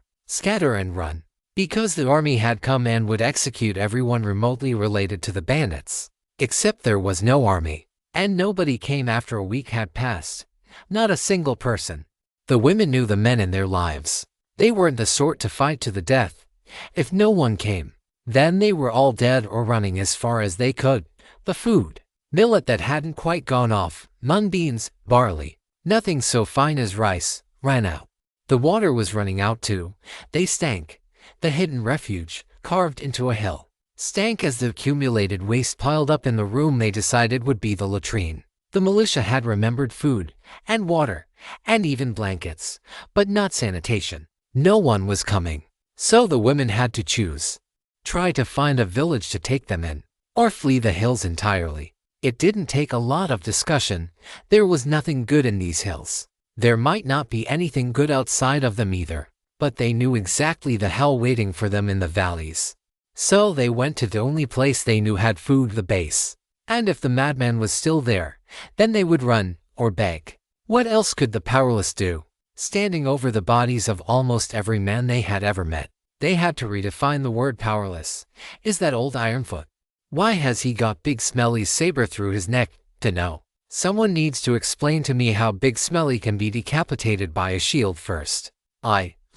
and run. Because the army had come and would execute everyone remotely related to the bandits. Except there was no army, and nobody came after a week had passed. Not a single person. The women knew the men in their lives. They weren't the sort to fight to the death. If no one came, then they were all dead or running as far as they could. The food, millet that hadn't quite gone off, mung beans, barley, nothing so fine as rice, ran out. The water was running out too. They stank. The hidden refuge, carved into a hill, stank as the accumulated waste piled up in the room they decided would be the latrine. The militia had remembered food, and water, and even blankets, but not sanitation. No one was coming, so the women had to choose. Try to find a village to take them in, or flee the hills entirely. It didn't take a lot of discussion. There was nothing good in these hills. There might not be anything good outside of them either, but they knew exactly the hell waiting for them in the valleys. So they went to the only place they knew had food, the base. And if the madman was still there, then they would run, or beg. What else could the powerless do? Standing over the bodies of almost every man they had ever met, they had to redefine the word powerless. Is that old Ironfoot? Why has he got Big Smelly's saber through his neck? To know. Someone needs to explain to me how Big Smelly can be decapitated by a shield first.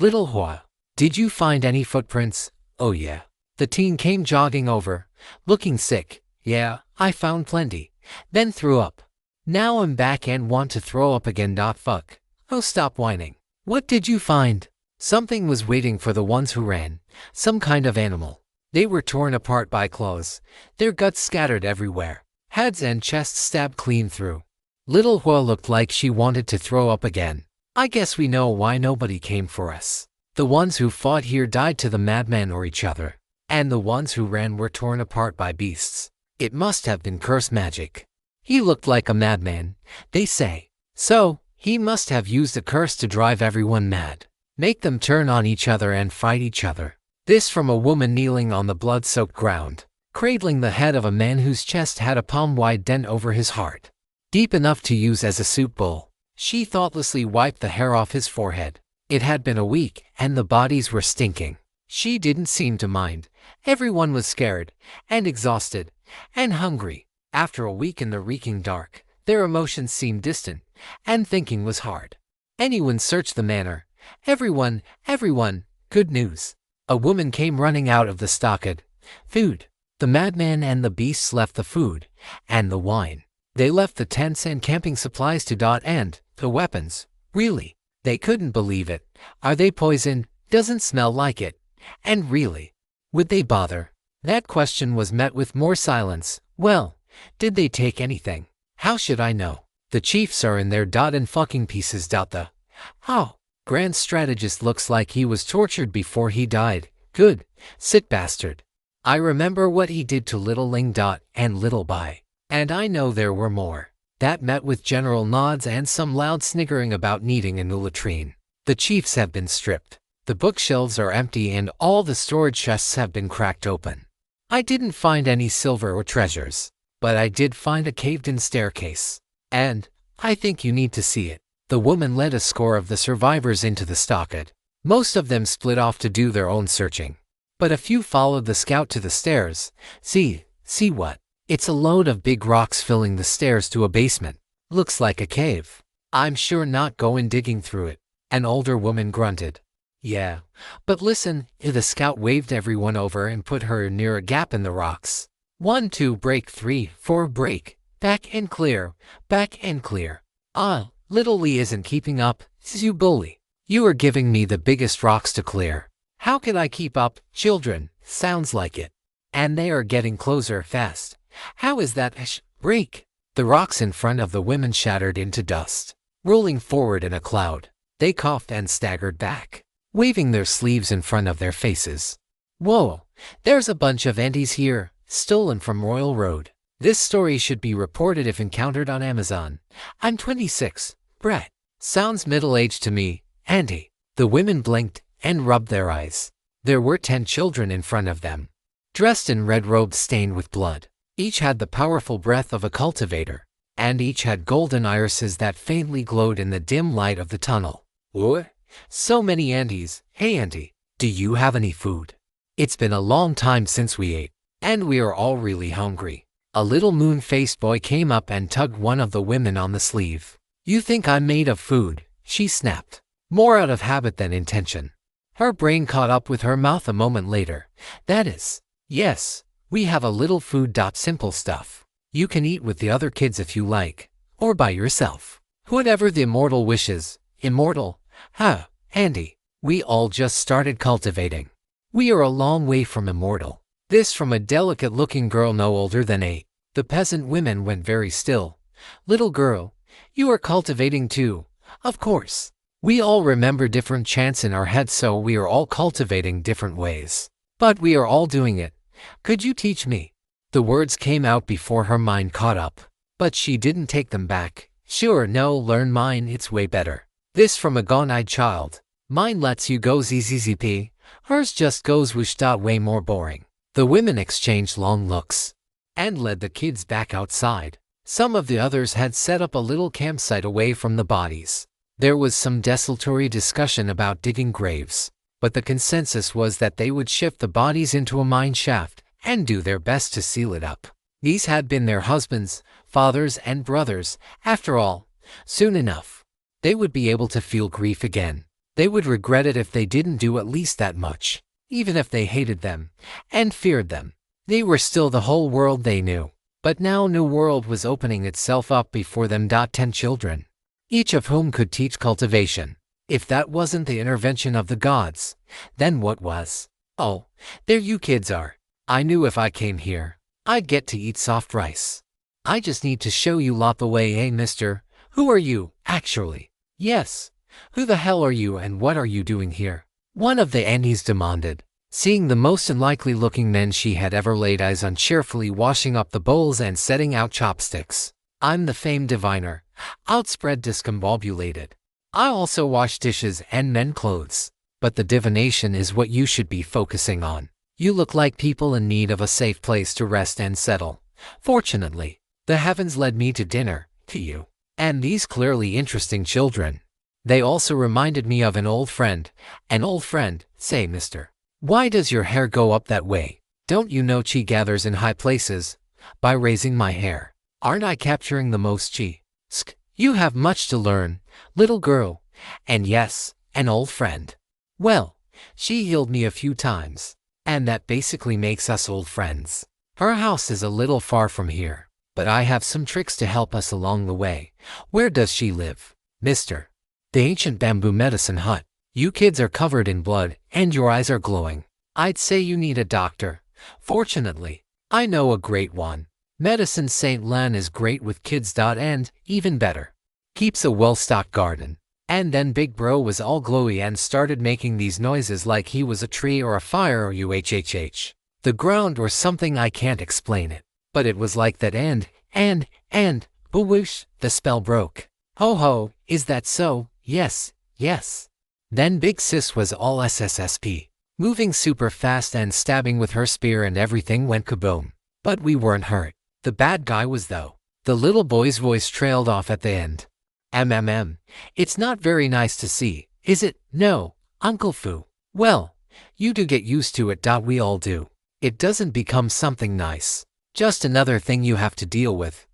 Little Hoa, did you find any footprints? Oh yeah. The teen came jogging over, looking sick. Yeah, I found plenty. Then threw up. Now I'm back and want to throw up again. Fuck. Oh, stop whining. What did you find? Something was waiting for the ones who ran. Some kind of animal. They were torn apart by claws, their guts scattered everywhere, heads and chests stabbed clean through. Little Hoa looked like she wanted to throw up again. I guess we know why nobody came for us. The ones who fought here died to the madman or each other, and the ones who ran were torn apart by beasts. It must have been curse magic. He looked like a madman, they say. So, he must have used a curse to drive everyone mad, make them turn on each other and fight each other. This from a woman kneeling on the blood-soaked ground, cradling the head of a man whose chest had a palm-wide dent over his heart, deep enough to use as a soup bowl. She thoughtlessly wiped the hair off his forehead. It had been a week, and the bodies were stinking. She didn't seem to mind. Everyone was scared, and exhausted, and hungry. After a week in the reeking dark, their emotions seemed distant, and thinking was hard. Anyone searched the manor. Everyone. Good news. A woman came running out of the stockade. Food. The madman and the beasts left the food, and the wine. They left the tents and camping supplies and the weapons. Really? They couldn't believe it. Are they poisoned? Doesn't smell like it. And really? Would they bother? That question was met with more silence. Well, did they take anything? How should I know? The chiefs are in their and fucking pieces. Grand strategist looks like he was tortured before he died. Good. Sit bastard. I remember what he did to Little Ling and Little Bai. And I know there were more. That met with general nods and some loud sniggering about needing a new latrine. The chiefs have been stripped. The bookshelves are empty and all the storage chests have been cracked open. I didn't find any silver or treasures, but I did find a caved-in staircase. And I think you need to see it. The woman led a score of the survivors into the stockade. Most of them split off to do their own searching. But a few followed the scout to the stairs. See what? It's a load of big rocks filling the stairs to a basement. Looks like a cave. I'm sure not going digging through it. An older woman grunted. Yeah, but listen, the scout waved everyone over and put her near a gap in the rocks. 1, 2, break, 3, 4, break. Back and clear, back and clear. Little Lee isn't keeping up, you bully. You are giving me the biggest rocks to clear. How can I keep up, children? Sounds like it. And they are getting closer fast. How is that? Break. The rocks in front of the women shattered into dust, rolling forward in a cloud. They coughed and staggered back, waving their sleeves in front of their faces. Whoa, there's a bunch of Andes here, stolen from Royal Road. This story should be reported if encountered on Amazon. I'm 26. Brett. Sounds middle-aged to me. Andy. The women blinked and rubbed their eyes. There were 10 children in front of them, dressed in red robes stained with blood. Each had the powerful breath of a cultivator, and each had golden irises that faintly glowed in the dim light of the tunnel. What? So many Andes. Hey Auntie, do you have any food? It's been a long time since we ate, and we are all really hungry. A little moon-faced boy came up and tugged one of the women on the sleeve. You think I'm made of food? She snapped, more out of habit than intention. Her brain caught up with her mouth a moment later. That is, yes, we have a little food. Simple stuff. You can eat with the other kids if you like, or by yourself. Whatever the immortal wishes. Immortal? Huh, Andy, we all just started cultivating. We are a long way from immortal. This from a delicate-looking girl no older than 8. The peasant women went very still. Little girl, you are cultivating too. Of course. We all remember different chants in our heads, so we are all cultivating different ways. But we are all doing it. Could you teach me? The words came out before her mind caught up, but she didn't take them back. Sure, no, learn mine, it's way better. This from a gone-eyed child. Mine lets you go zzp. Hers just goes whoosh. Way more boring. The women exchanged long looks and led the kids back outside. Some of the others had set up a little campsite away from the bodies. There was some desultory discussion about digging graves, but the consensus was that they would shift the bodies into a mine shaft and do their best to seal it up. These had been their husbands, fathers, and brothers. After all, soon enough, they would be able to feel grief again. They would regret it if they didn't do at least that much. Even if they hated them and feared them, they were still the whole world they knew. But now new world was opening itself up before them. 10 children, each of whom could teach cultivation. If that wasn't the intervention of the gods, then what was? Oh, there you kids are. I knew if I came here, I'd get to eat soft rice. I just need to show you lot the way. Hey mister, who are you, actually? Yes, who the hell are you and what are you doing here? One of the Andes demanded, seeing the most unlikely looking men she had ever laid eyes on cheerfully washing up the bowls and setting out chopsticks. I'm the famed diviner, outspread discombobulated. I also wash dishes and mend clothes. But the divination is what you should be focusing on. You look like people in need of a safe place to rest and settle. Fortunately, the heavens led me to dinner, to you, and these clearly interesting children. They also reminded me of an old friend. An old friend. Say, mister, why does your hair go up that way? Don't you know chi gathers in high places? By raising my hair. Aren't I capturing the most chi? Sk, you have much to learn, little girl. And yes, an old friend. Well, she healed me a few times, and that basically makes us old friends. Her house is a little far from here, but I have some tricks to help us along the way. Where does she live, mister? The ancient bamboo medicine hut. You kids are covered in blood, and your eyes are glowing. I'd say you need a doctor. Fortunately, I know a great one. Medicine St. Lan is great with kids. And, even better, keeps a well-stocked garden. And then Big Bro was all glowy and started making these noises like he was a tree or a fire or UHHH. The ground or something. I can't explain it. But it was like that and, bwoosh, the spell broke. Ho ho, is that so? Yes, yes. Then Big Sis was all SSSP, moving super fast and stabbing with her spear and everything went kaboom. But we weren't hurt. The bad guy was though. The little boy's voice trailed off at the end. It's not very nice to see, is it? No, Uncle Fu. Well, you do get used to it. We all do. It doesn't become something nice. Just another thing you have to deal with.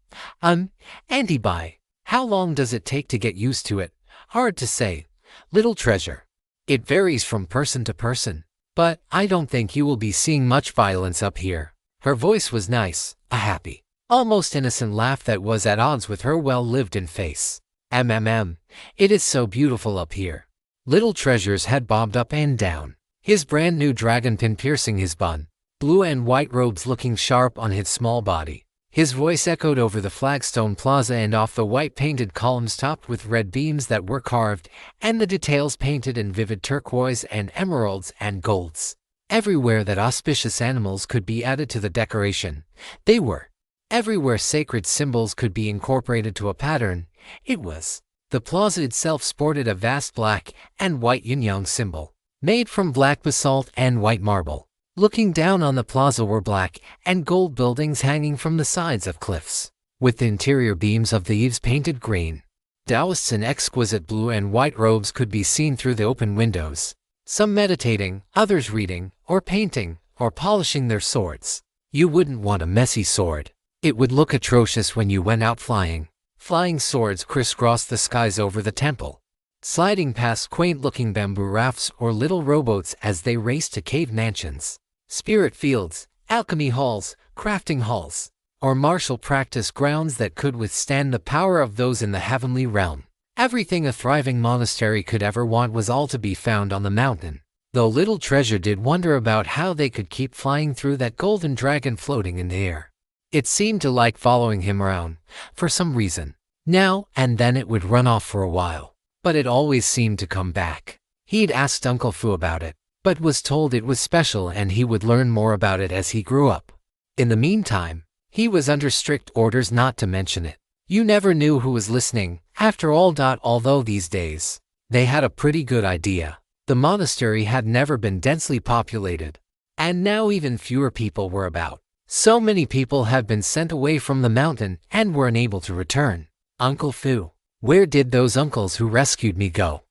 Auntie Bai, how long does it take to get used to it? Hard to say. Little treasure. It varies from person to person. But I don't think you will be seeing much violence up here. Her voice was nice, a happy, almost innocent laugh that was at odds with her well-lived-in face. It is so beautiful up here. Little Treasure's head bobbed up and down, his brand new dragon pin piercing his bun, blue and white robes looking sharp on his small body. His voice echoed over the flagstone plaza and off the white painted columns topped with red beams that were carved, and the details painted in vivid turquoise and emeralds and golds. Everywhere that auspicious animals could be added to the decoration, they were. Everywhere sacred symbols could be incorporated to a pattern, it was. The plaza itself sported a vast black and white yin-yang symbol, made from black basalt and white marble. Looking down on the plaza were black and gold buildings hanging from the sides of cliffs, with the interior beams of the eaves painted green. Taoists in exquisite blue and white robes could be seen through the open windows, some meditating, others reading, or painting, or polishing their swords. You wouldn't want a messy sword. It would look atrocious when you went out flying. Flying swords crisscrossed the skies over the temple, sliding past quaint-looking bamboo rafts or little rowboats as they raced to cave mansions, spirit fields, alchemy halls, crafting halls, or martial practice grounds that could withstand the power of those in the heavenly realm. Everything a thriving monastery could ever want was all to be found on the mountain, though Little Treasure did wonder about how they could keep flying through that golden dragon floating in the air. It seemed to like following him around, for some reason. Now and then it would run off for a while, but it always seemed to come back. He'd asked Uncle Fu about it, but was told it was special and he would learn more about it as he grew up. In the meantime, he was under strict orders not to mention it. You never knew who was listening, after all. Although these days, they had a pretty good idea. The monastery had never been densely populated, and now even fewer people were about. So many people had been sent away from the mountain and were unable to return. Uncle Fu, where did those uncles who rescued me go?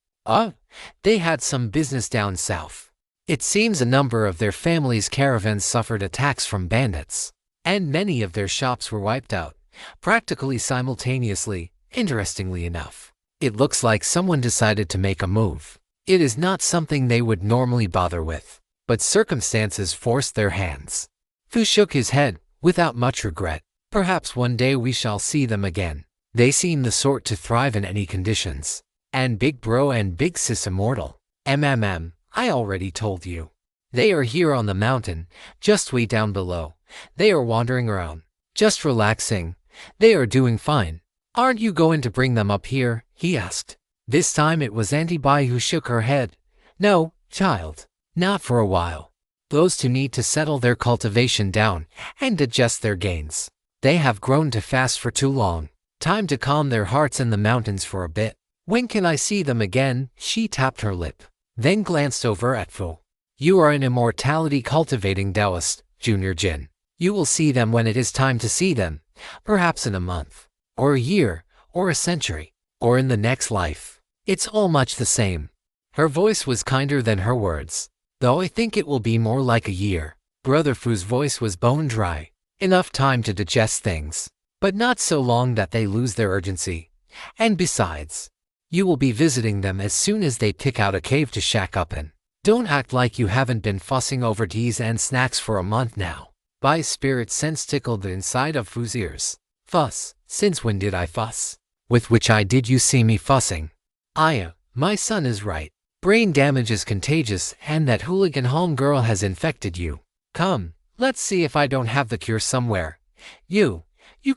They had some business down south. It seems a number of their families' caravans suffered attacks from bandits, and many of their shops were wiped out, practically simultaneously. Interestingly enough, it looks like someone decided to make a move. It is not something they would normally bother with, but circumstances forced their hands. Fu shook his head, without much regret. Perhaps one day we shall see them again. They seem the sort to thrive in any conditions. And Big Bro and Big Sis immortal. I already told you. They are here on the mountain, just way down below. They are wandering around, just relaxing. They are doing fine. Aren't you going to bring them up here? He asked. This time it was Auntie Bai who shook her head. No, child. Not for a while. Those two need to settle their cultivation down and digest their gains. They have grown too fast for too long. Time to calm their hearts in the mountains for a bit. When can I see them again? She tapped her lip, then glanced over at Fu. You are an immortality cultivating Taoist, Junior Jin. You will see them when it is time to see them, perhaps in a month, or a year, or a century, or in the next life. It's all much the same. Her voice was kinder than her words. Though I think it will be more like a year. Brother Fu's voice was bone dry. Enough time to digest things, but not so long that they lose their urgency. And besides, you will be visiting them as soon as they pick out a cave to shack up in. Don't act like you haven't been fussing over teas and snacks for a month now. Bai's spirit sense tickled the inside of Fu's ears. Fuss? Since when did I fuss? With which eye did you see me fussing? Aya, my son is right. Brain damage is contagious and that hooligan home girl has infected you. Come, let's see if I don't have the cure somewhere. You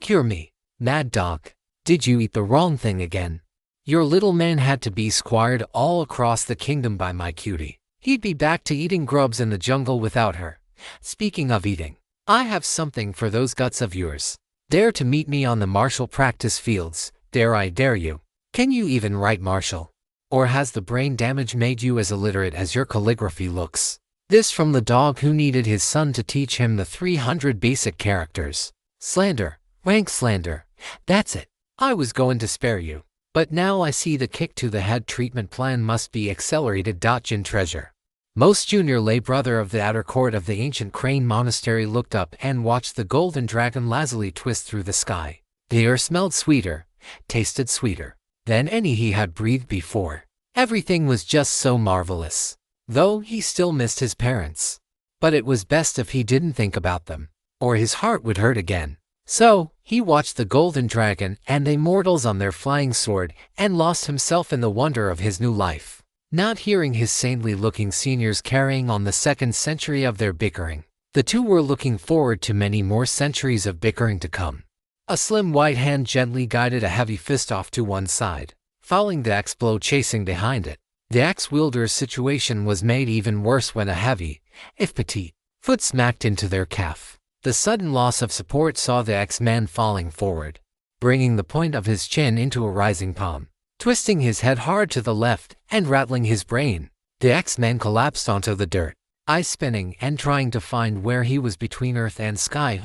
cure me. Mad dog. Did you eat the wrong thing again? Your little man had to be squired all across the kingdom by my cutie. He'd be back to eating grubs in the jungle without her. Speaking of eating, I have something for those guts of yours. Dare to meet me on the martial practice fields. Dare I dare you. Can you even write martial? Or has the brain damage made you as illiterate as your calligraphy looks? This from the dog who needed his son to teach him the 300 basic characters. Slander, rank slander. That's it. I was going to spare you. But now I see the kick to the head treatment plan must be accelerated. Jin treasure. Most junior lay brother of the outer court of the ancient Crane Monastery looked up and watched the golden dragon lazily twist through the sky. The air smelled sweeter, tasted sweeter than any he had breathed before. Everything was just so marvelous. Though he still missed his parents. But it was best if he didn't think about them, or his heart would hurt again. So, he watched the golden dragon and the immortals on their flying sword and lost himself in the wonder of his new life. Not hearing his saintly-looking seniors carrying on the second century of their bickering. The two were looking forward to many more centuries of bickering to come. A slim white hand gently guided a heavy fist off to one side, following the axe blow chasing behind it. The axe wielder's situation was made even worse when a heavy, if petite, foot smacked into their calf. The sudden loss of support saw the axe-man falling forward, bringing the point of his chin into a rising palm, twisting his head hard to the left and rattling his brain. The axe-man collapsed onto the dirt, eyes spinning and trying to find where he was between earth and sky.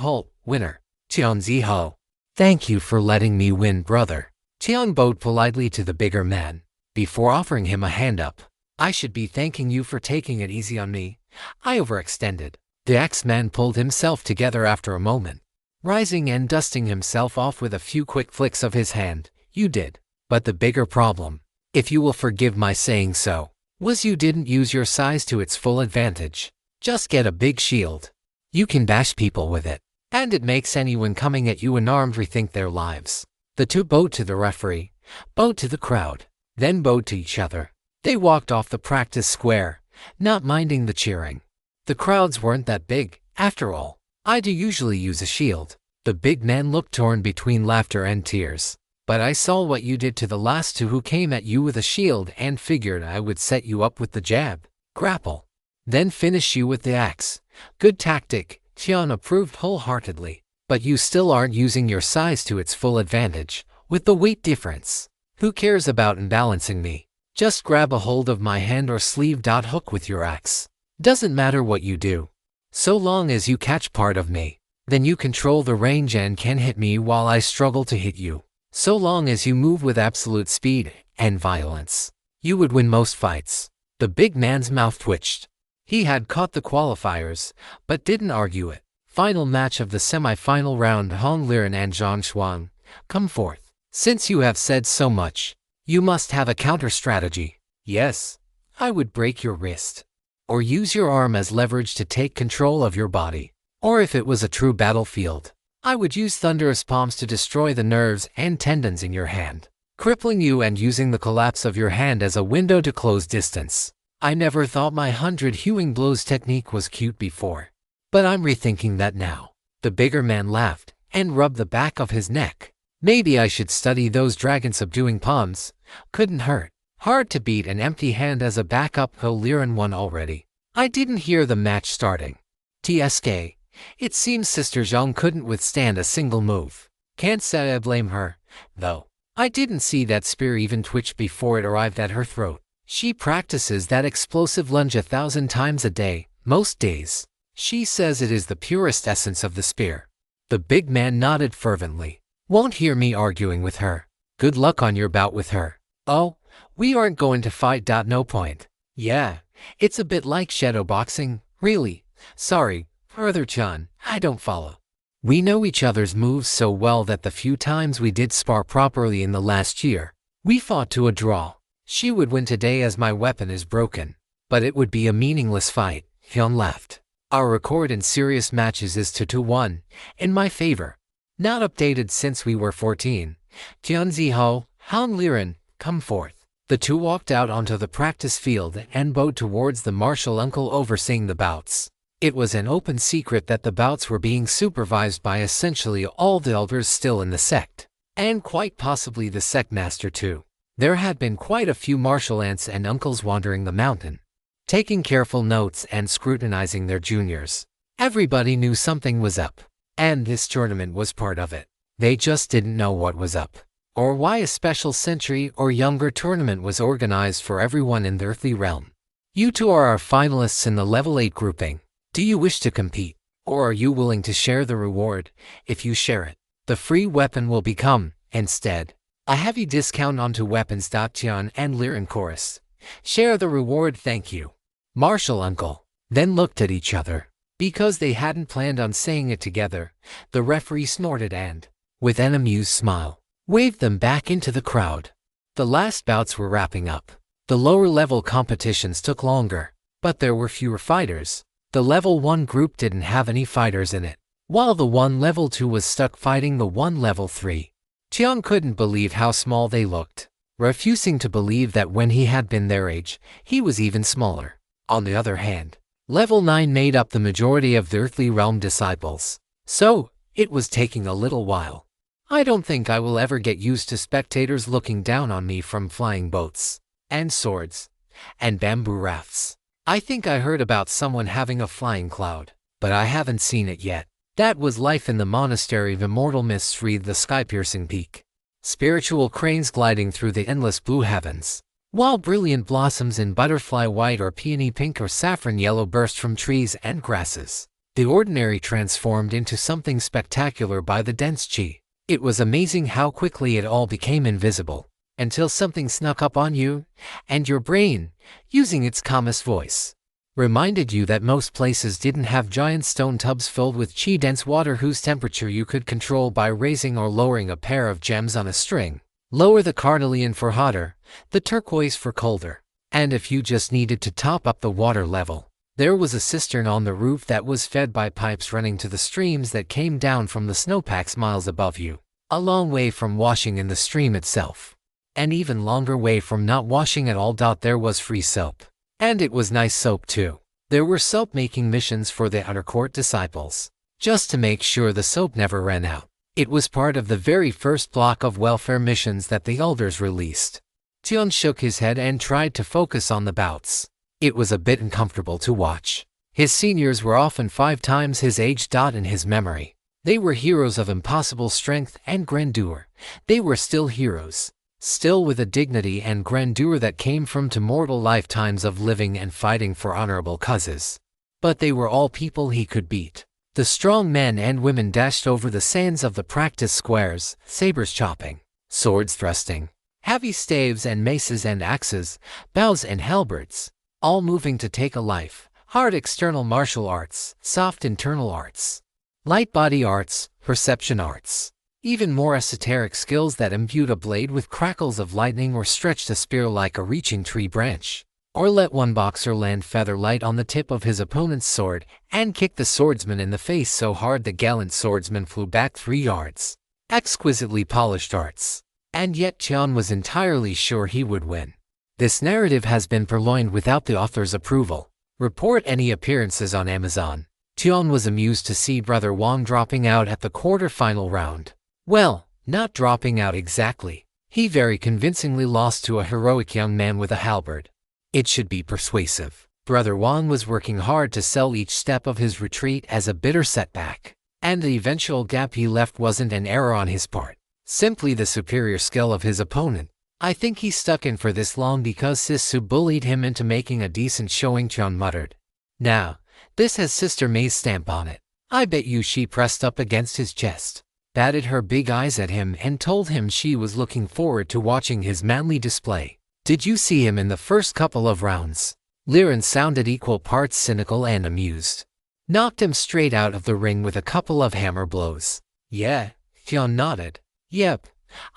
Winner. Tianzi-ho. Thank you for letting me win, brother. Tian bowed politely to the bigger man, before offering him a hand up. I should be thanking you for taking it easy on me. I overextended. The axe-man pulled himself together after a moment, rising and dusting himself off with a few quick flicks of his hand. You did. But the bigger problem, if you will forgive my saying so, was you didn't use your size to its full advantage. Just get a big shield. You can bash people with it, and it makes anyone coming at you unarmed rethink their lives. The two bowed to the referee, bowed to the crowd, then bowed to each other. They walked off the practice square, not minding the cheering. The crowds weren't that big, after all. I do usually use a shield. The big man looked torn between laughter and tears. But I saw what you did to the last two who came at you with a shield and figured I would set you up with the jab, grapple, then finish you with the axe. Good tactic, Tian approved wholeheartedly. But you still aren't using your size to its full advantage, with the weight difference. Who cares about imbalancing me? Just grab a hold of my hand or sleeve. Hook with your axe. Doesn't matter what you do. So long as you catch part of me, then you control the range and can hit me while I struggle to hit you. So long as you move with absolute speed and violence, you would win most fights. The big man's mouth twitched. He had caught the qualifiers, but didn't argue it. Final match of the semi-final round. Hong Liren and Zhang Xuan, come forth. Since you have said so much, you must have a counter-strategy. Yes, I would break your wrist, or use your arm as leverage to take control of your body. Or if it was a true battlefield, I would use thunderous palms to destroy the nerves and tendons in your hand, crippling you and using the collapse of your hand as a window to close distance. I never thought my 100 hewing blows technique was cute before, but I'm rethinking that now. The bigger man laughed and rubbed the back of his neck. Maybe I should study those dragon subduing palms. Couldn't hurt. Hard to beat an empty hand as a backup. Liren won already. I didn't hear the match starting. TSK. It seems Sister Zhang couldn't withstand a single move. Can't say I blame her, though. I didn't see that spear even twitch before it arrived at her throat. She practices that explosive lunge 1,000 times a day, most days. She says it is the purest essence of the spear. The big man nodded fervently. Won't hear me arguing with her. Good luck on your bout with her. Oh, we aren't going to fight. No point. Yeah, it's a bit like shadow boxing, really. Sorry, Brother-chan, I don't follow. We know each other's moves so well that the few times we did spar properly in the last year, we fought to a draw. She would win today as my weapon is broken. But it would be a meaningless fight. Hyun laughed. Our record in serious matches is 2-1, in my favor. Not updated since we were 14. Tianzi-ho, Hong Liren, come forth. The two walked out onto the practice field and bowed towards the martial uncle overseeing the bouts. It was an open secret that the bouts were being supervised by essentially all the elders still in the sect, and quite possibly the sect master too. There had been quite a few martial aunts and uncles wandering the mountain, taking careful notes and scrutinizing their juniors. Everybody knew something was up, and this tournament was part of it. They just didn't know what was up, or why a special century or younger tournament was organized for everyone in the earthly realm. You two are our finalists in the level 8 grouping. Do you wish to compete, or are you willing to share the reward? If you share it, the free weapon will become, instead, A heavy discount onto weapons. Tian and Liren chorus. Share the reward, thank you. Marshall uncle. Then looked at each other. Because they hadn't planned on saying it together, the referee snorted and, with an amused smile, waved them back into the crowd. The last bouts were wrapping up. The lower-level competitions took longer, but there were fewer fighters. The Level 1 group didn't have any fighters in it, while the one Level 2 was stuck fighting the one Level 3. Tian couldn't believe how small they looked, refusing to believe that when he had been their age, he was even smaller. On the other hand, Level 9 made up the majority of the Earthly Realm disciples, so it was taking a little while. I don't think I will ever get used to spectators looking down on me from flying boats, and swords, and bamboo rafts. I think I heard about someone having a flying cloud, but I haven't seen it yet. That was life in the monastery of immortal mists wreathed the sky-piercing peak. Spiritual cranes gliding through the endless blue heavens, while brilliant blossoms in butterfly white or peony pink or saffron yellow burst from trees and grasses. The ordinary transformed into something spectacular by the dense chi. It was amazing how quickly it all became invisible, until something snuck up on you, and your brain, using its calmest voice, reminded you that most places didn't have giant stone tubs filled with chi-dense water whose temperature you could control by raising or lowering a pair of gems on a string. Lower the carnelian for hotter, the turquoise for colder, and if you just needed to top up the water level, there was a cistern on the roof that was fed by pipes running to the streams that came down from the snowpacks miles above you, a long way from washing in the stream itself. An even longer way from not washing at all. There was free soap. And it was nice soap too. There were soap-making missions for the outer court disciples, just to make sure the soap never ran out. It was part of the very first block of welfare missions that the elders released. Tian shook his head and tried to focus on the bouts. It was a bit uncomfortable to watch. His seniors were often 5 times his age. In his memory, they were heroes of impossible strength and grandeur. They were still heroes. Still with a dignity and grandeur that came from mortal lifetimes of living and fighting for honorable causes. But they were all people he could beat. The strong men and women dashed over the sands of the practice squares, sabers chopping, swords thrusting, heavy staves and maces and axes, bows and halberds, all moving to take a life. Hard external martial arts, soft internal arts, light body arts, perception arts. Even more esoteric skills that imbued a blade with crackles of lightning or stretched a spear like a reaching tree branch, or let one boxer land feather light on the tip of his opponent's sword and kick the swordsman in the face so hard the gallant swordsman flew back 3 yards. Exquisitely polished arts. And yet Tian was entirely sure he would win. This narrative has been purloined without the author's approval. Report any appearances on Amazon. Tian was amused to see Brother Wang dropping out at the quarter-final round. Well, not dropping out exactly. He very convincingly lost to a heroic young man with a halberd. It should be persuasive. Brother Wang was working hard to sell each step of his retreat as a bitter setback, and the eventual gap he left wasn't an error on his part, simply the superior skill of his opponent. I think he stuck in for this long because Sisu bullied him into making a decent showing, Tian muttered. Now, this has Sister May's stamp on it. I bet you she pressed up against his chest, batted her big eyes at him and told him she was looking forward to watching his manly display. Did you see him in the first couple of rounds? Liren sounded equal parts cynical and amused. Knocked him straight out of the ring with a couple of hammer blows. Yeah, Tian nodded. Yep,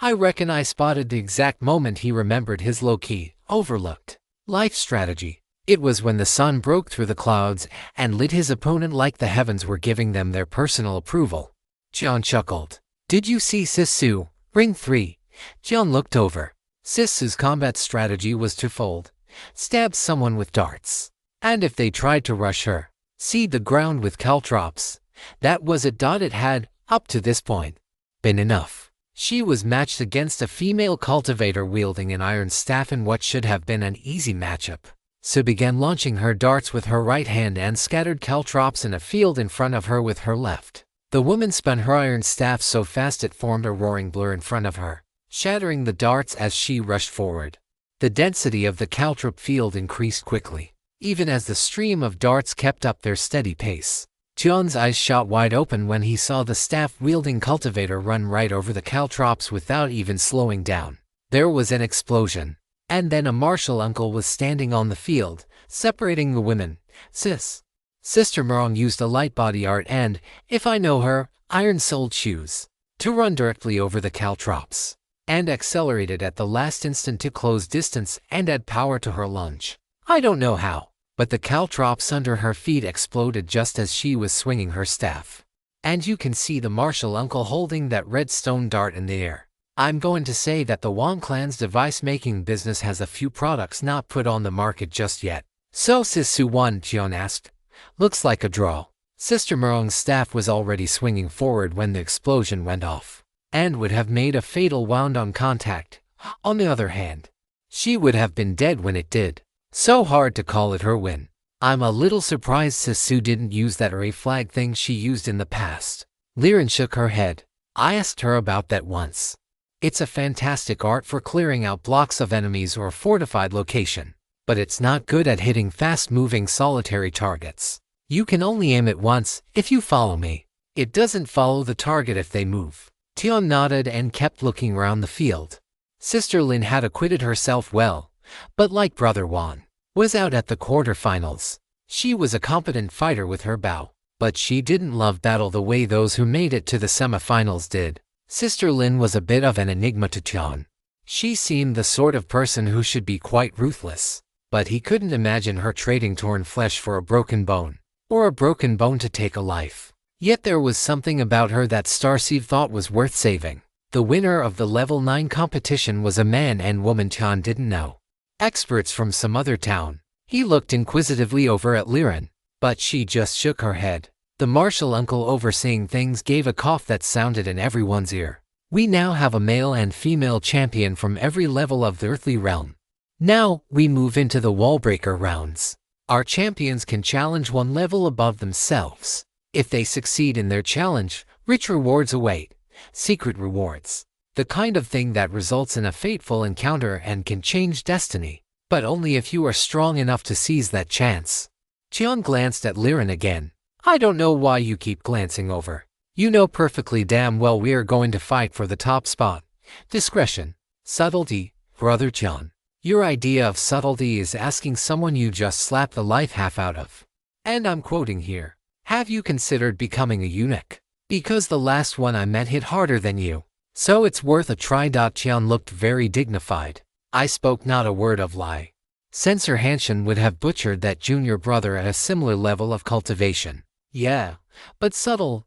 I reckon I spotted the exact moment he remembered his low-key, overlooked life strategy. It was when the sun broke through the clouds and lit his opponent like the heavens were giving them their personal approval. Tian chuckled. Did you see Sisu? Ring 3. Tian looked over. Sisu's combat strategy was twofold. Stab someone with darts, and if they tried to rush her, seed the ground with caltrops. That was it. It had, up to this point, been enough. She was matched against a female cultivator wielding an iron staff in what should have been an easy matchup. So began launching her darts with her right hand and scattered caltrops in a field in front of her with her left. The woman spun her iron staff so fast it formed a roaring blur in front of her, shattering the darts as she rushed forward. The density of the caltrop field increased quickly, even as the stream of darts kept up their steady pace. Tian's eyes shot wide open when he saw the staff-wielding cultivator run right over the caltrops without even slowing down. There was an explosion. And then a martial uncle was standing on the field, separating the women. Sister Merong used a light body art and, if I know her, iron-soled shoes, to run directly over the caltrops, and accelerated at the last instant to close distance and add power to her lunge. I don't know how, but the caltrops under her feet exploded just as she was swinging her staff. And you can see the martial uncle holding that red stone dart in the air. I'm going to say that the Wang clan's device-making business has a few products not put on the market just yet. So Sisu won, Tian asked. Looks like a draw. Sister Merong's staff was already swinging forward when the explosion went off, and would have made a fatal wound on contact. On the other hand, she would have been dead when it did. So hard to call it her win. I'm a little surprised Sisu didn't use that array flag thing she used in the past. Liren shook her head. I asked her about that once. It's a fantastic art for clearing out blocks of enemies or a fortified location, but it's not good at hitting fast-moving solitary targets. You can only aim it once, if you follow me. It doesn't follow the target if they move. Tian nodded and kept looking around the field. Sister Lin had acquitted herself well, but like Brother Wan, was out at the quarterfinals. She was a competent fighter with her bow, but she didn't love battle the way those who made it to the semifinals did. Sister Lin was a bit of an enigma to Tian. She seemed the sort of person who should be quite ruthless, but he couldn't imagine her trading torn flesh for a broken bone, or a broken bone to take a life. Yet there was something about her that Starseed thought was worth saving. The winner of the level 9 competition was a man and woman Tian didn't know. Experts from some other town. He looked inquisitively over at Liren, but she just shook her head. The martial uncle overseeing things gave a cough that sounded in everyone's ear. We now have a male and female champion from every level of the earthly realm. Now, we move into the wallbreaker rounds. Our champions can challenge one level above themselves. If they succeed in their challenge, rich rewards await. Secret rewards. The kind of thing that results in a fateful encounter and can change destiny. But only if you are strong enough to seize that chance. Tian glanced at Liren again. I don't know why you keep glancing over. You know perfectly damn well we are going to fight for the top spot. Discretion. Subtlety, Brother Tian. Your idea of subtlety is asking someone you just slapped the life half out of. And I'm quoting here. Have you considered becoming a eunuch? Because the last one I met hit harder than you. So it's worth a try. Tian looked very dignified. I spoke not a word of lie. Censor Hanshin would have butchered that junior brother at a similar level of cultivation. Yeah, but subtle,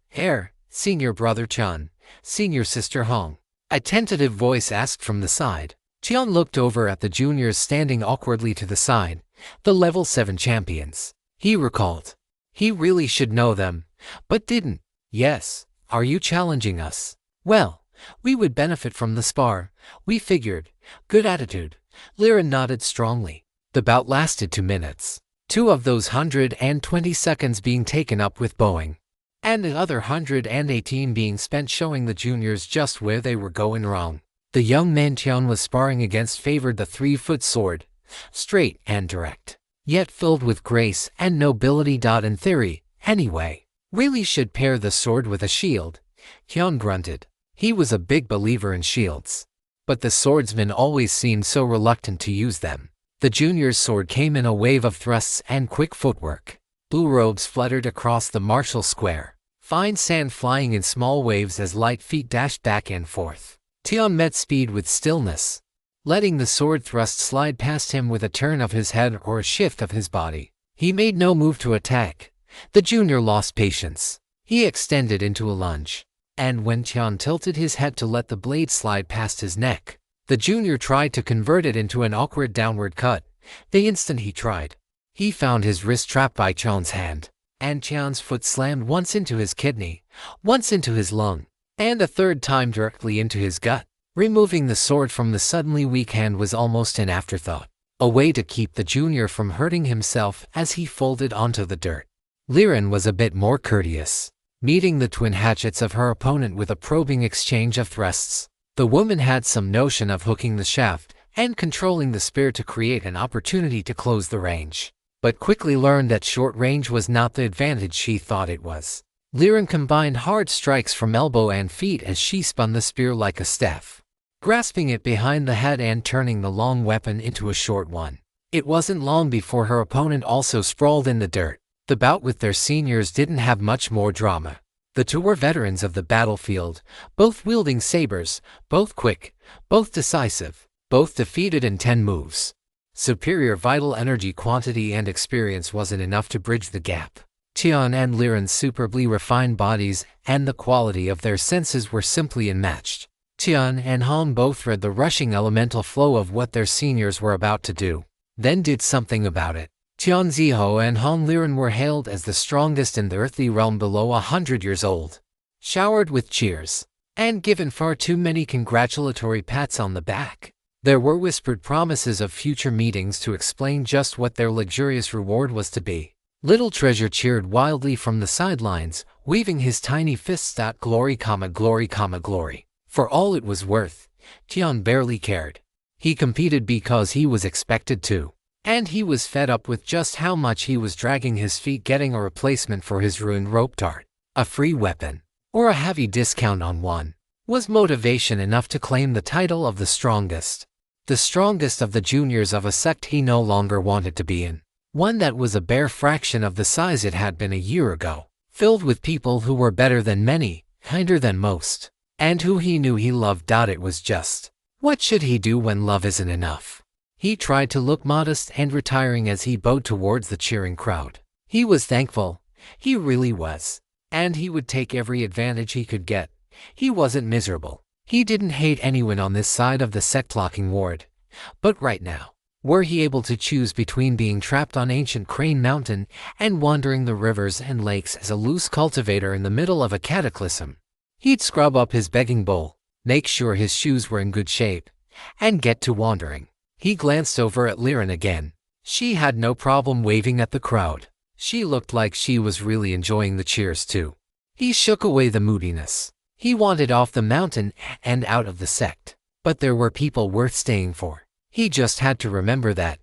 senior brother Tian, senior sister Hong. A tentative voice asked from the side. Tian looked over at the juniors standing awkwardly to the side, the level 7 champions. He recalled. He really should know them, but didn't. Yes, are you challenging us? Well, we would benefit from the spar, we figured. Good attitude. Liren nodded strongly. The bout lasted 2 minutes. 2 of those 120 seconds being taken up with bowing, and the other 118 being spent showing the juniors just where they were going wrong. The young man Tian was sparring against favored the 3-foot sword, straight and direct, yet filled with grace and nobility. In theory, anyway, really should pair the sword with a shield. Tian grunted. He was a big believer in shields, but the swordsman always seemed so reluctant to use them. The junior's sword came in a wave of thrusts and quick footwork. Blue robes fluttered across the martial square, fine sand flying in small waves as light feet dashed back and forth. Tian met speed with stillness, letting the sword thrust slide past him with a turn of his head or a shift of his body. He made no move to attack. The junior lost patience. He extended into a lunge, and when Tian tilted his head to let the blade slide past his neck, the junior tried to convert it into an awkward downward cut. The instant he tried, he found his wrist trapped by Tian's hand, and Tian's foot slammed once into his kidney, once into his lung, and a third time directly into his gut. Removing the sword from the suddenly weak hand was almost an afterthought, a way to keep the junior from hurting himself as he folded onto the dirt. Liren was a bit more courteous, meeting the twin hatchets of her opponent with a probing exchange of thrusts. The woman had some notion of hooking the shaft and controlling the spear to create an opportunity to close the range. but quickly learned that short range was not the advantage she thought it was. Liren combined hard strikes from elbow and feet as she spun the spear like a staff, grasping it behind the head and turning the long weapon into a short one. It wasn't long before her opponent also sprawled in the dirt. The bout with their seniors didn't have much more drama. The two were veterans of the battlefield, both wielding sabers, both quick, both decisive, both defeated in 10 moves. Superior vital energy quantity and experience wasn't enough to bridge the gap. Tian and Liren's superbly refined bodies and the quality of their senses were simply unmatched. Tian and Han both read the rushing elemental flow of what their seniors were about to do, then did something about it. Tian Ziho and Han Liren were hailed as the strongest in the earthly realm below 100 years old, showered with cheers, and given far too many congratulatory pats on the back. There were whispered promises of future meetings to explain just what their luxurious reward was to be. Little Treasure cheered wildly from the sidelines, waving his tiny fists at glory, glory, glory. For all it was worth, Tian barely cared. He competed because he was expected to. And he was fed up with just how much he was dragging his feet getting a replacement for his ruined rope dart. A free weapon, or a heavy discount on one, was motivation enough to claim the title of the strongest. The strongest of the juniors of a sect he no longer wanted to be in. One that was a bare fraction of the size it had been a year ago, filled with people who were better than many, kinder than most, and who he knew he loved. It was just, what should he do when love isn't enough? He tried to look modest and retiring as he bowed towards the cheering crowd. He was thankful, he really was, and he would take every advantage he could get. He wasn't miserable. He didn't hate anyone on this side of the sect-locking ward. But right now, were he able to choose between being trapped on ancient Crane Mountain and wandering the rivers and lakes as a loose cultivator in the middle of a cataclysm, he'd scrub up his begging bowl, make sure his shoes were in good shape, and get to wandering. He glanced over at Liren again. She had no problem waving at the crowd. She looked like she was really enjoying the cheers too. He shook away the moodiness. He wanted off the mountain and out of the sect. But there were people worth staying for. He just had to remember that.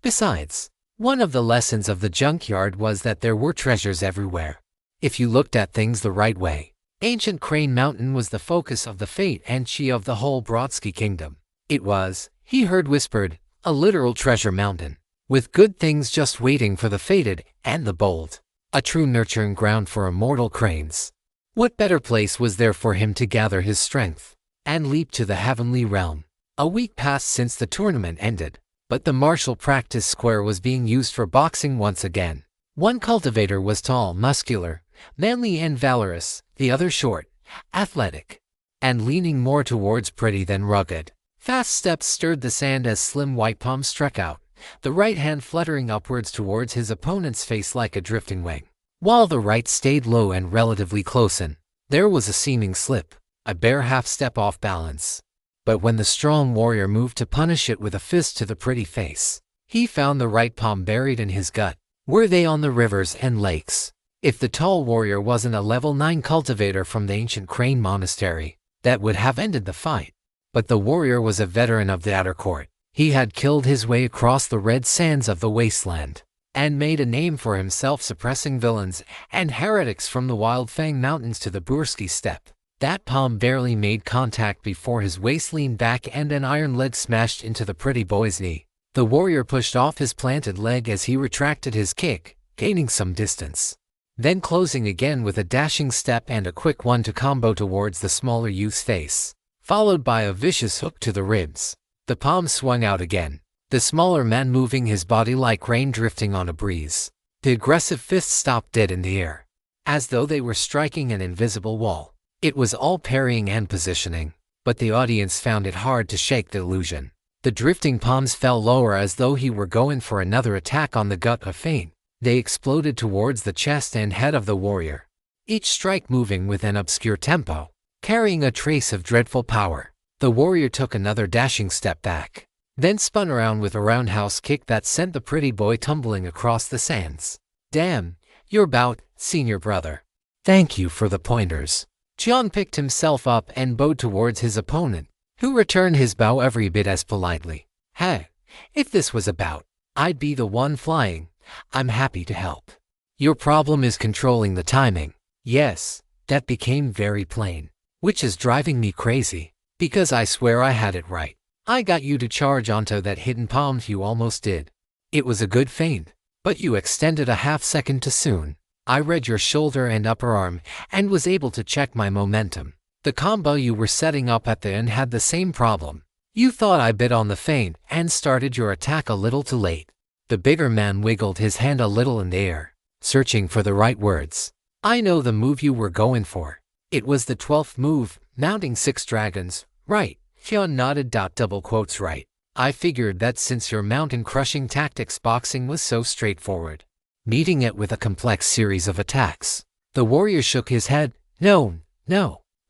Besides, one of the lessons of the junkyard was that there were treasures everywhere, if you looked at things the right way. Ancient Crane Mountain was the focus of the fate and chi of the whole Brodsky kingdom. It was, he heard whispered, a literal treasure mountain, with good things just waiting for the fated and the bold. A true nurturing ground for immortal cranes. What better place was there for him to gather his strength and leap to the heavenly realm? A week passed since the tournament ended, but the martial practice square was being used for boxing once again. One cultivator was tall, muscular, manly and valorous, the other short, athletic, and leaning more towards pretty than rugged. Fast steps stirred the sand as slim white palms struck out, the right hand fluttering upwards towards his opponent's face like a drifting wing, while the right stayed low and relatively close in. There was a seeming slip, a bare half step off balance. But when the strong warrior moved to punish it with a fist to the pretty face, he found the right palm buried in his gut. Were they on the rivers and lakes? If the tall warrior wasn't a level 9 cultivator from the ancient Crane Monastery, that would have ended the fight. But the warrior was a veteran of the outer court. He had killed his way across the red sands of the wasteland, and made a name for himself suppressing villains and heretics from the Wildfang Mountains to the Bursky Steppe. That palm barely made contact before his waist leaned back and an iron leg smashed into the pretty boy's knee. The warrior pushed off his planted leg as he retracted his kick, gaining some distance, then closing again with a dashing step and a quick one to combo towards the smaller youth's face, followed by a vicious hook to the ribs. The palm swung out again, the smaller man moving his body like rain drifting on a breeze. The aggressive fists stopped dead in the air, as though they were striking an invisible wall. It was all parrying and positioning, but the audience found it hard to shake the illusion. The drifting palms fell lower as though he were going for another attack on the gut of feint. They exploded towards the chest and head of the warrior, each strike moving with an obscure tempo, carrying a trace of dreadful power. The warrior took another dashing step back, then spun around with a roundhouse kick that sent the pretty boy tumbling across the sands. Damn, your bout, senior brother. Thank you for the pointers. Tian picked himself up and bowed towards his opponent, who returned his bow every bit as politely. Hey, if this was a bout, I'd be the one flying, I'm happy to help. Your problem is controlling the timing. Yes, that became very plain. Which is driving me crazy. Because I swear I had it right. I got you to charge onto that hidden palm. You almost did. It was a good feint, but you extended a half second too soon. I read your shoulder and upper arm and was able to check my momentum. The combo you were setting up at the end had the same problem. You thought I bit on the feint and started your attack a little too late. The bigger man wiggled his hand a little in the air, searching for the right words. I know the move you were going for. It was the 12th move, mounting 6 dragons, right? Hyun nodded. Double quotes right. I figured that since your mountain-crushing tactics boxing was so straightforward. Meeting it with a complex series of attacks. The warrior shook his head. No.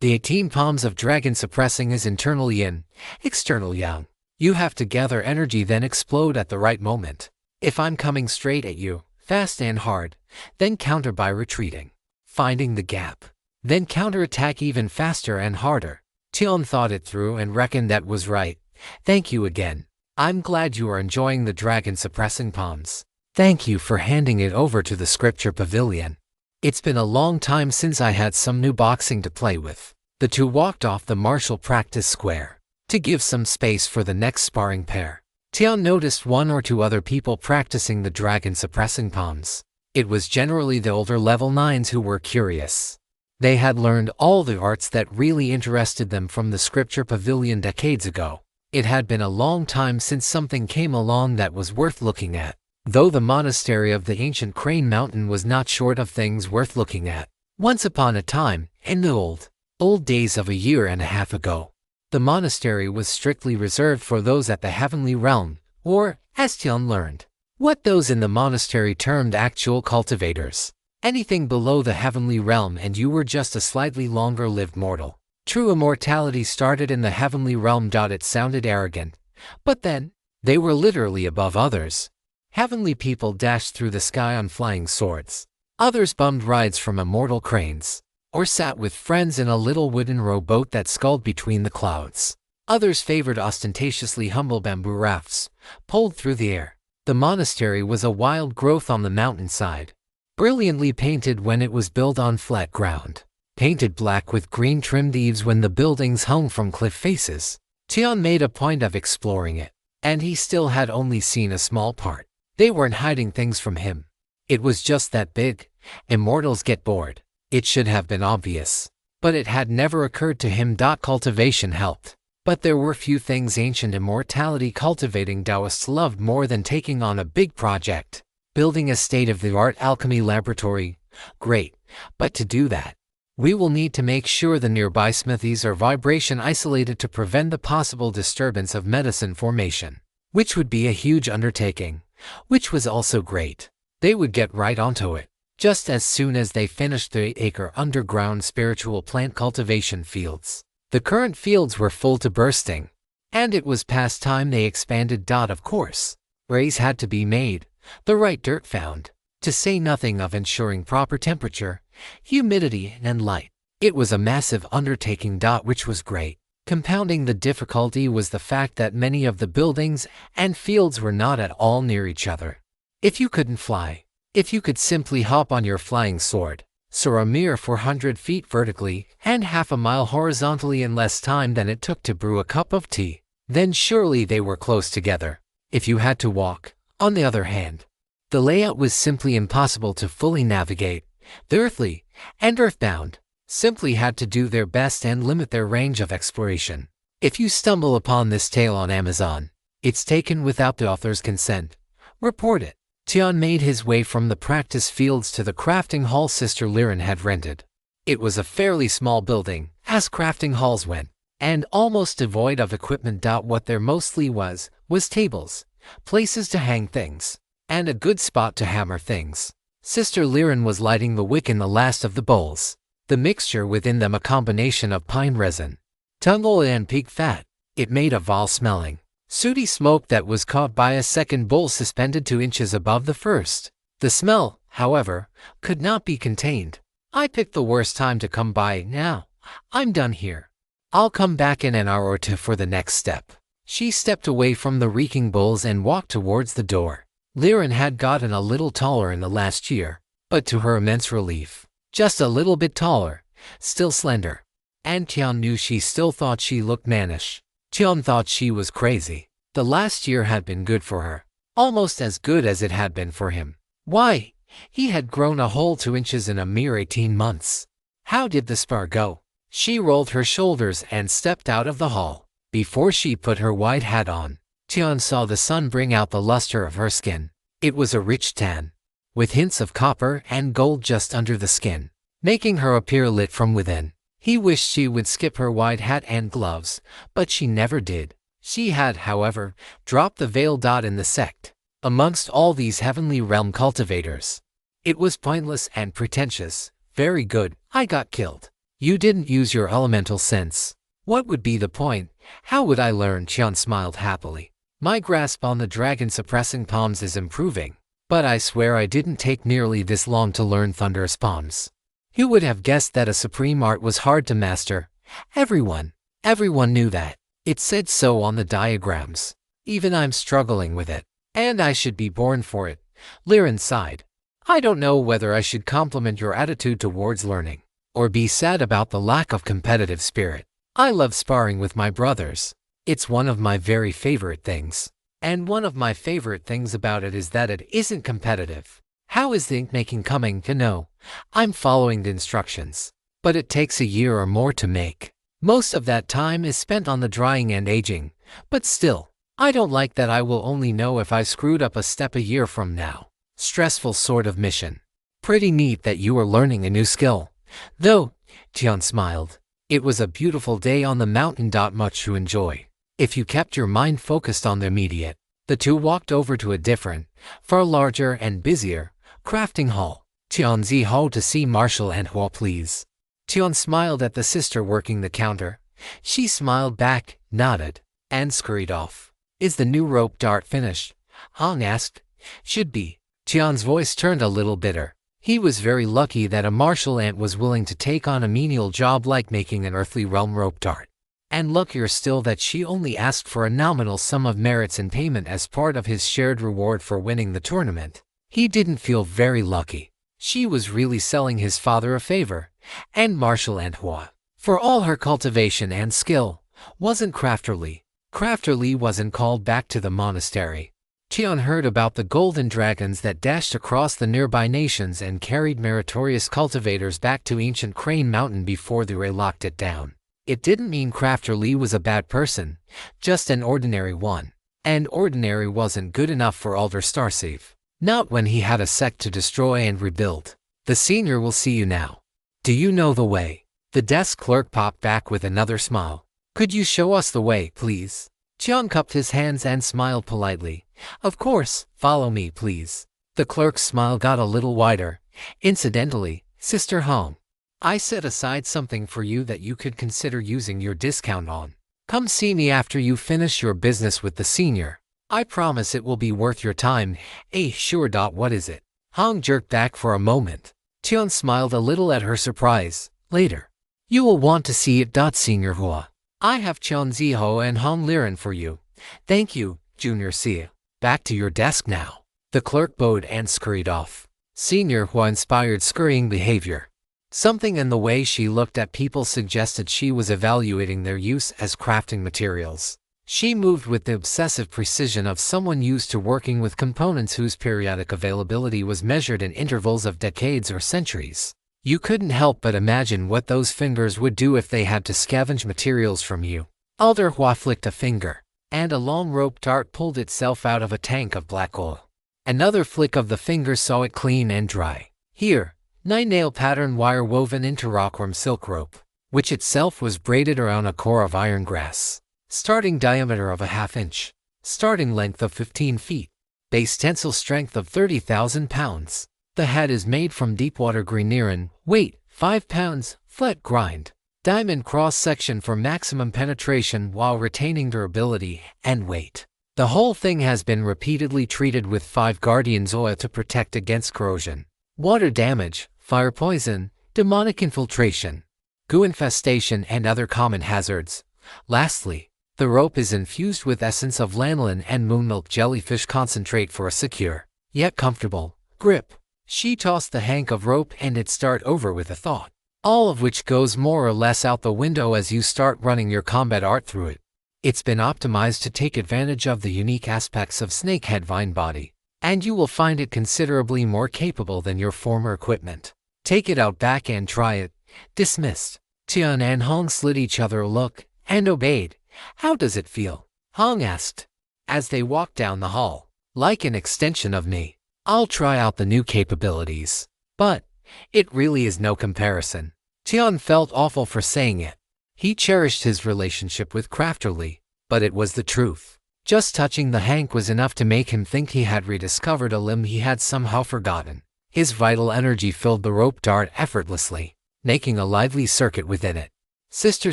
The 18 palms of dragon suppressing is internal yin, external yang. You have to gather energy then explode at the right moment. If I'm coming straight at you, fast and hard, then counter by retreating. Finding the gap. Then counterattack even faster and harder. Tion thought it through and reckoned that was right. Thank you again. I'm glad you are enjoying the dragon suppressing palms. Thank you for handing it over to the scripture pavilion. It's been a long time since I had some new boxing to play with. The two walked off the martial practice square to give some space for the next sparring pair. Tion noticed 1 or 2 other people practicing the dragon suppressing palms. It was generally the older level 9s who were curious. They had learned all the arts that really interested them from the scripture pavilion decades ago. It had been a long time since something came along that was worth looking at. Though the monastery of the ancient Crane Mountain was not short of things worth looking at. Once upon a time, in the old days of a year and a half ago, the monastery was strictly reserved for those at the heavenly realm, or, as Tion learned, what those in the monastery termed actual cultivators. Anything below the heavenly realm and you were just a slightly longer-lived mortal. True immortality started in the heavenly realm. It sounded arrogant, but then, they were literally above others. Heavenly people dashed through the sky on flying swords. Others bummed rides from immortal cranes, or sat with friends in a little wooden rowboat that sculled between the clouds. Others favored ostentatiously humble bamboo rafts, pulled through the air. The monastery was a wild growth on the mountainside, brilliantly painted when it was built on flat ground, painted black with green trimmed eaves when the buildings hung from cliff faces. Tion made a point of exploring it, and he still had only seen a small part. They weren't hiding things from him. It was just that big. Immortals get bored. It should have been obvious. But it had never occurred to him. Cultivation helped. But there were few things ancient immortality cultivating Taoists loved more than taking on a big project. Building a state-of-the-art alchemy laboratory. Great. But to do that, we will need to make sure the nearby smithies are vibration isolated to prevent the possible disturbance of medicine formation. Which would be a huge undertaking. Which was also great. They would get right onto it, just as soon as they finished the 8-acre underground spiritual plant cultivation fields. The current fields were full to bursting, and it was past time they expanded. Of course, rays had to be made, the right dirt found, to say nothing of ensuring proper temperature, humidity, and light. It was a massive undertaking. Which was great. Compounding the difficulty was the fact that many of the buildings and fields were not at all near each other. If you couldn't fly, if you could simply hop on your flying sword, soar a mere 400 feet vertically and half a mile horizontally in less time than it took to brew a cup of tea, then surely they were close together. If you had to walk, on the other hand, the layout was simply impossible to fully navigate. The earthly and earthbound simply had to do their best and limit their range of exploration. If you stumble upon this tale on Amazon, it's taken without the author's consent. Report it. Tion made his way from the practice fields to the crafting hall Sister Liren had rented. It was a fairly small building, as crafting halls went, and almost devoid of equipment. What there mostly was tables, places to hang things, and a good spot to hammer things. Sister Liren was lighting the wick in the last of the bowls. The mixture within them a combination of pine resin, tungle and pig fat. It made a vile-smelling, sooty smoke that was caught by a second bowl suspended 2 inches above the first. The smell, however, could not be contained. I picked the worst time to come by. Now, I'm done here. I'll come back in an hour or 2 for the next step. She stepped away from the reeking bowls and walked towards the door. Liren had gotten a little taller in the last year, but to her immense relief, just a little bit taller, still slender. And Tian knew she still thought she looked mannish. Tian thought she was crazy. The last year had been good for her, almost as good as it had been for him. Why, he had grown a whole 2 inches in a mere 18 months. How did the spar go? She rolled her shoulders and stepped out of the hall. Before she put her white hat on, Tian saw the sun bring out the luster of her skin. It was a rich tan, with hints of copper and gold just under the skin, making her appear lit from within. He wished she would skip her white hat and gloves, but she never did. She had, however, dropped the veil. In the sect, amongst all these heavenly realm cultivators, it was pointless and pretentious. Very good, I got killed. You didn't use your elemental sense. What would be the point? How would I learn? Tian smiled happily. My grasp on the dragon suppressing palms is improving, but I swear I didn't take nearly this long to learn thunderous palms. Who would have guessed that a supreme art was hard to master? Everyone knew that. It said so on the diagrams. Even I'm struggling with it, and I should be born for it. Liren sighed. I don't know whether I should compliment your attitude towards learning, or be sad about the lack of competitive spirit. I love sparring with my brothers. It's one of my very favorite things. And one of my favorite things about it is that it isn't competitive. How is the ink making coming? No, I'm following the instructions, but it takes a year or more to make. Most of that time is spent on the drying and aging, but still, I don't like that I will only know if I screwed up a step a year from now. Stressful sort of mission. Pretty neat that you are learning a new skill. Though, Tian smiled. It was a beautiful day on the mountain. Much to enjoy, if you kept your mind focused on the immediate. The two walked over to a different, far larger and busier, crafting hall. Tianzi ho to see Marshall and Hua please. Tian smiled at the sister working the counter. She smiled back, nodded, and scurried off. Is the new rope dart finished? Hong asked. Should be. Tian's voice turned a little bitter. He was very lucky that a martial ant was willing to take on a menial job like making an earthly realm rope dart. And luckier still that she only asked for a nominal sum of merits in payment as part of his shared reward for winning the tournament. He didn't feel very lucky. She was really selling his father a favor, and Marshall and Hua, for all her cultivation and skill, wasn't crafterly. Crafterly wasn't called back to the monastery. Tian heard about the golden dragons that dashed across the nearby nations and carried meritorious cultivators back to ancient Crane Mountain before the Ray locked it down. It didn't mean Crafterly was a bad person, just an ordinary one. And ordinary wasn't good enough for Alder Starseef. Not when he had a sect to destroy and rebuild. The senior will see you now. Do you know the way? The desk clerk popped back with another smile. Could you show us the way, please? Tian cupped his hands and smiled politely. Of course, follow me, please. The clerk's smile got a little wider. Incidentally, Sister Hong, I set aside something for you that you could consider using your discount on. Come see me after you finish your business with the senior. I promise it will be worth your time. Sure. What is it? Hong jerked back for a moment. Tian smiled a little at her surprise. Later. You will want to see it. Senior Hua. I have Chen Ziho and Hong Liren for you. Thank you, Junior Sia. Back to your desk now. The clerk bowed and scurried off. Senior Hua inspired scurrying behavior. Something in the way she looked at people suggested she was evaluating their use as crafting materials. She moved with the obsessive precision of someone used to working with components whose periodic availability was measured in intervals of decades or centuries. You couldn't help but imagine what those fingers would do if they had to scavenge materials from you. Alder Hua flicked a finger, and a long rope dart pulled itself out of a tank of black oil. Another flick of the finger saw it clean and dry. Here, 9-nail pattern wire woven interrockworm silk rope, which itself was braided around a core of iron grass. Starting diameter of a ½ inch. Starting length of 15 feet. Base tensile strength of 30,000 pounds. The head is made from deepwater green iron. Weight, 5 pounds. Flat grind. Diamond cross-section for maximum penetration while retaining durability and weight. The whole thing has been repeatedly treated with 5 Guardian's oil to protect against corrosion, water damage, fire poison, demonic infiltration, goo infestation and other common hazards. Lastly, The rope is infused with essence of lanolin and moonmilk jellyfish concentrate for a secure, yet comfortable, grip. She tossed the hank of rope and it start over with a thought, all of which goes more or less out the window as you start running your combat art through it. It's been optimized to take advantage of the unique aspects of Snakehead Vine Body, and you will find it considerably more capable than your former equipment. Take it out back and try it. Dismissed. Tian and Hong slid each other a look and obeyed. How does it feel? Hong asked, as they walked down the hall. Like an extension of me. I'll try out the new capabilities. But it really is no comparison. Tian felt awful for saying it. He cherished his relationship with Crafterly, but it was the truth. Just touching the hank was enough to make him think he had rediscovered a limb he had somehow forgotten. His vital energy filled the rope dart effortlessly, making a lively circuit within it. Sister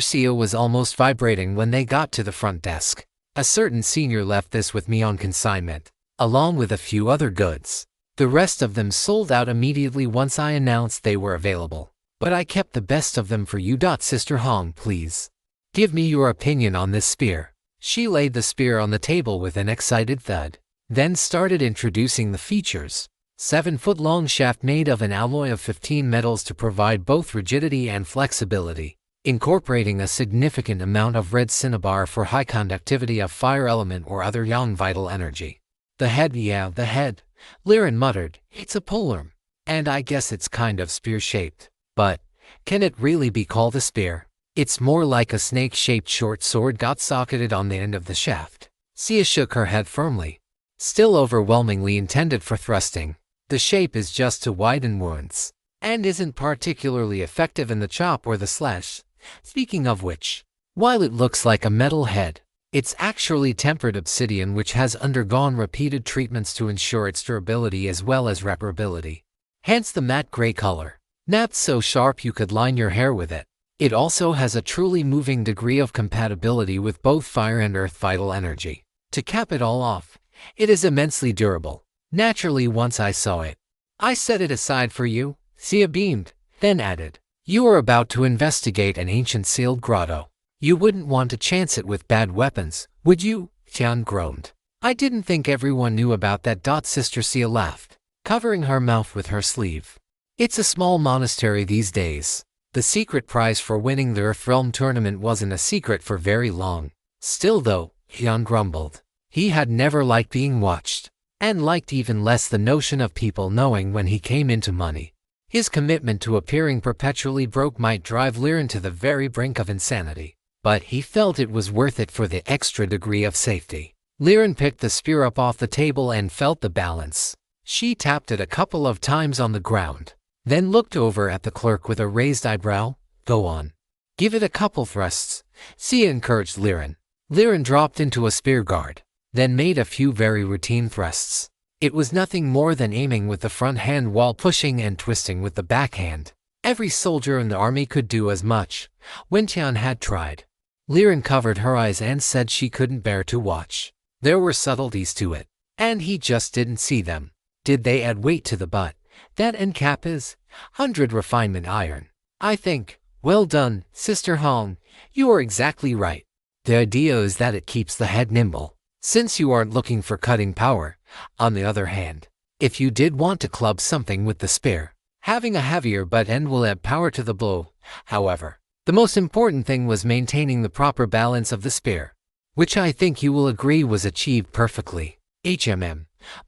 Sia was almost vibrating when they got to the front desk. A certain senior left this with me on consignment, along with a few other goods. The rest of them sold out immediately once I announced they were available. But I kept the best of them for you. Sister Hong, please. Give me your opinion on this spear. She laid the spear on the table with an excited thud, then started introducing the features. 7-foot-long shaft made of an alloy of 15 metals to provide both rigidity and flexibility, incorporating a significant amount of red cinnabar for high conductivity of fire element or other yang vital energy. The head, the head, Liren muttered. It's a polearm, and I guess it's kind of spear-shaped. But can it really be called a spear? It's more like a snake-shaped short sword got socketed on the end of the shaft. Sia shook her head firmly. Still overwhelmingly intended for thrusting. The shape is just to widen wounds, and isn't particularly effective in the chop or the slash. Speaking of which, while it looks like a metal head, it's actually tempered obsidian which has undergone repeated treatments to ensure its durability as well as reparability. Hence the matte gray color. Napped so sharp you could line your hair with it. It also has a truly moving degree of compatibility with both fire and earth vital energy. To cap it all off, it is immensely durable. Naturally, once I saw it, I set it aside for you. Sia beamed, then added, you are about to investigate an ancient sealed grotto. You wouldn't want to chance it with bad weapons, would you? Tian groaned. I didn't think everyone knew about that. Sister Sia laughed, covering her mouth with her sleeve. It's a small monastery these days. The secret prize for winning the Earth Realm tournament wasn't a secret for very long. Still though, Tian grumbled. He had never liked being watched, and liked even less the notion of people knowing when he came into money. His commitment to appearing perpetually broke might drive Liren to the very brink of insanity, but he felt it was worth it for the extra degree of safety. Liren picked the spear up off the table and felt the balance. She tapped it a couple of times on the ground, then looked over at the clerk with a raised eyebrow. Go on. Give it a couple thrusts, Sia encouraged Liren. Liren dropped into a spear guard, then made a few very routine thrusts. It was nothing more than aiming with the front hand while pushing and twisting with the back hand. Every soldier in the army could do as much. When Tian had tried, Liren covered her eyes and said she couldn't bear to watch. There were subtleties to it, and he just didn't see them. Did they add weight to the butt? That end cap is 100 refinement iron. I think. Well done, Sister Hong. You are exactly right. The idea is that it keeps the head nimble. Since you aren't looking for cutting power, on the other hand, if you did want to club something with the spear, having a heavier butt end will add power to the blow. However, the most important thing was maintaining the proper balance of the spear, which I think you will agree was achieved perfectly.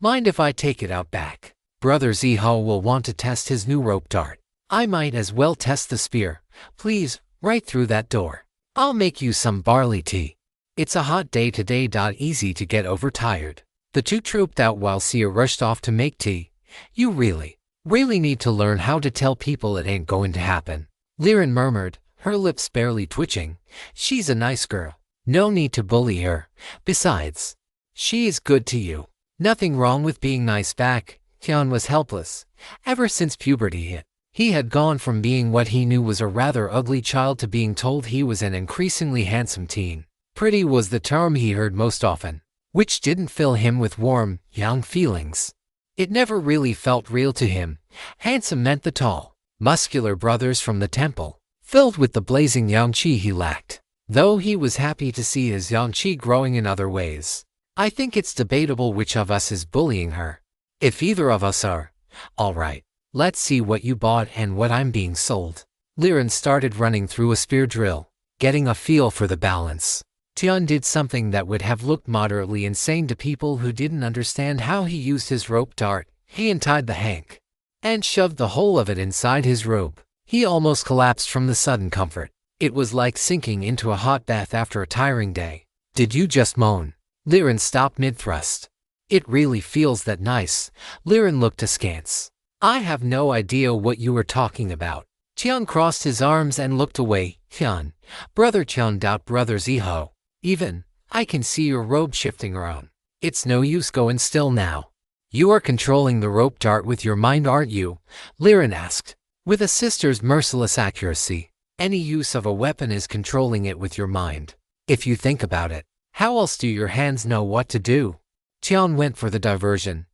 Mind if I take it out back? Brother Ziho will want to test his new rope dart. I might as well test the spear. Please, right through that door. I'll make you some barley tea. It's a hot day today. Easy to get overtired. The two trooped out while Sia rushed off to make tea. You really need to learn how to tell people it ain't going to happen. Liren murmured, her lips barely twitching. She's a nice girl. No need to bully her. Besides, she is good to you. Nothing wrong with being nice back. Tian was helpless. Ever since puberty hit, he had gone from being what he knew was a rather ugly child to being told he was an increasingly handsome teen. Pretty was the term he heard most often, which didn't fill him with warm, young feelings. It never really felt real to him. Handsome meant the tall, muscular brothers from the temple, filled with the blazing young chi he lacked. though he was happy to see his Yanqi growing in other ways. I think it's debatable which of us is bullying her. If either of us are, alright, let's see what you bought and what I'm being sold. Liren started running through a spear drill, getting a feel for the balance. Tian did something that would have looked moderately insane to people who didn't understand how he used his rope dart. He untied the hank and shoved the whole of it inside his robe. He almost collapsed from the sudden comfort. It was like sinking into a hot bath after a tiring day. Did you just moan? Liren stopped mid-thrust. It really feels that nice. Liren looked askance. I have no idea what you were talking about. Tian crossed his arms and looked away. Tian, brother Tian doubt brother Ziho. Even, I can see your robe shifting around. It's no use going still now. You are controlling the rope dart with your mind, aren't you? Liren asked. With a sister's merciless accuracy, any use of a weapon is controlling it with your mind. If you think about it, how else do your hands know what to do? Tian went for the diversion.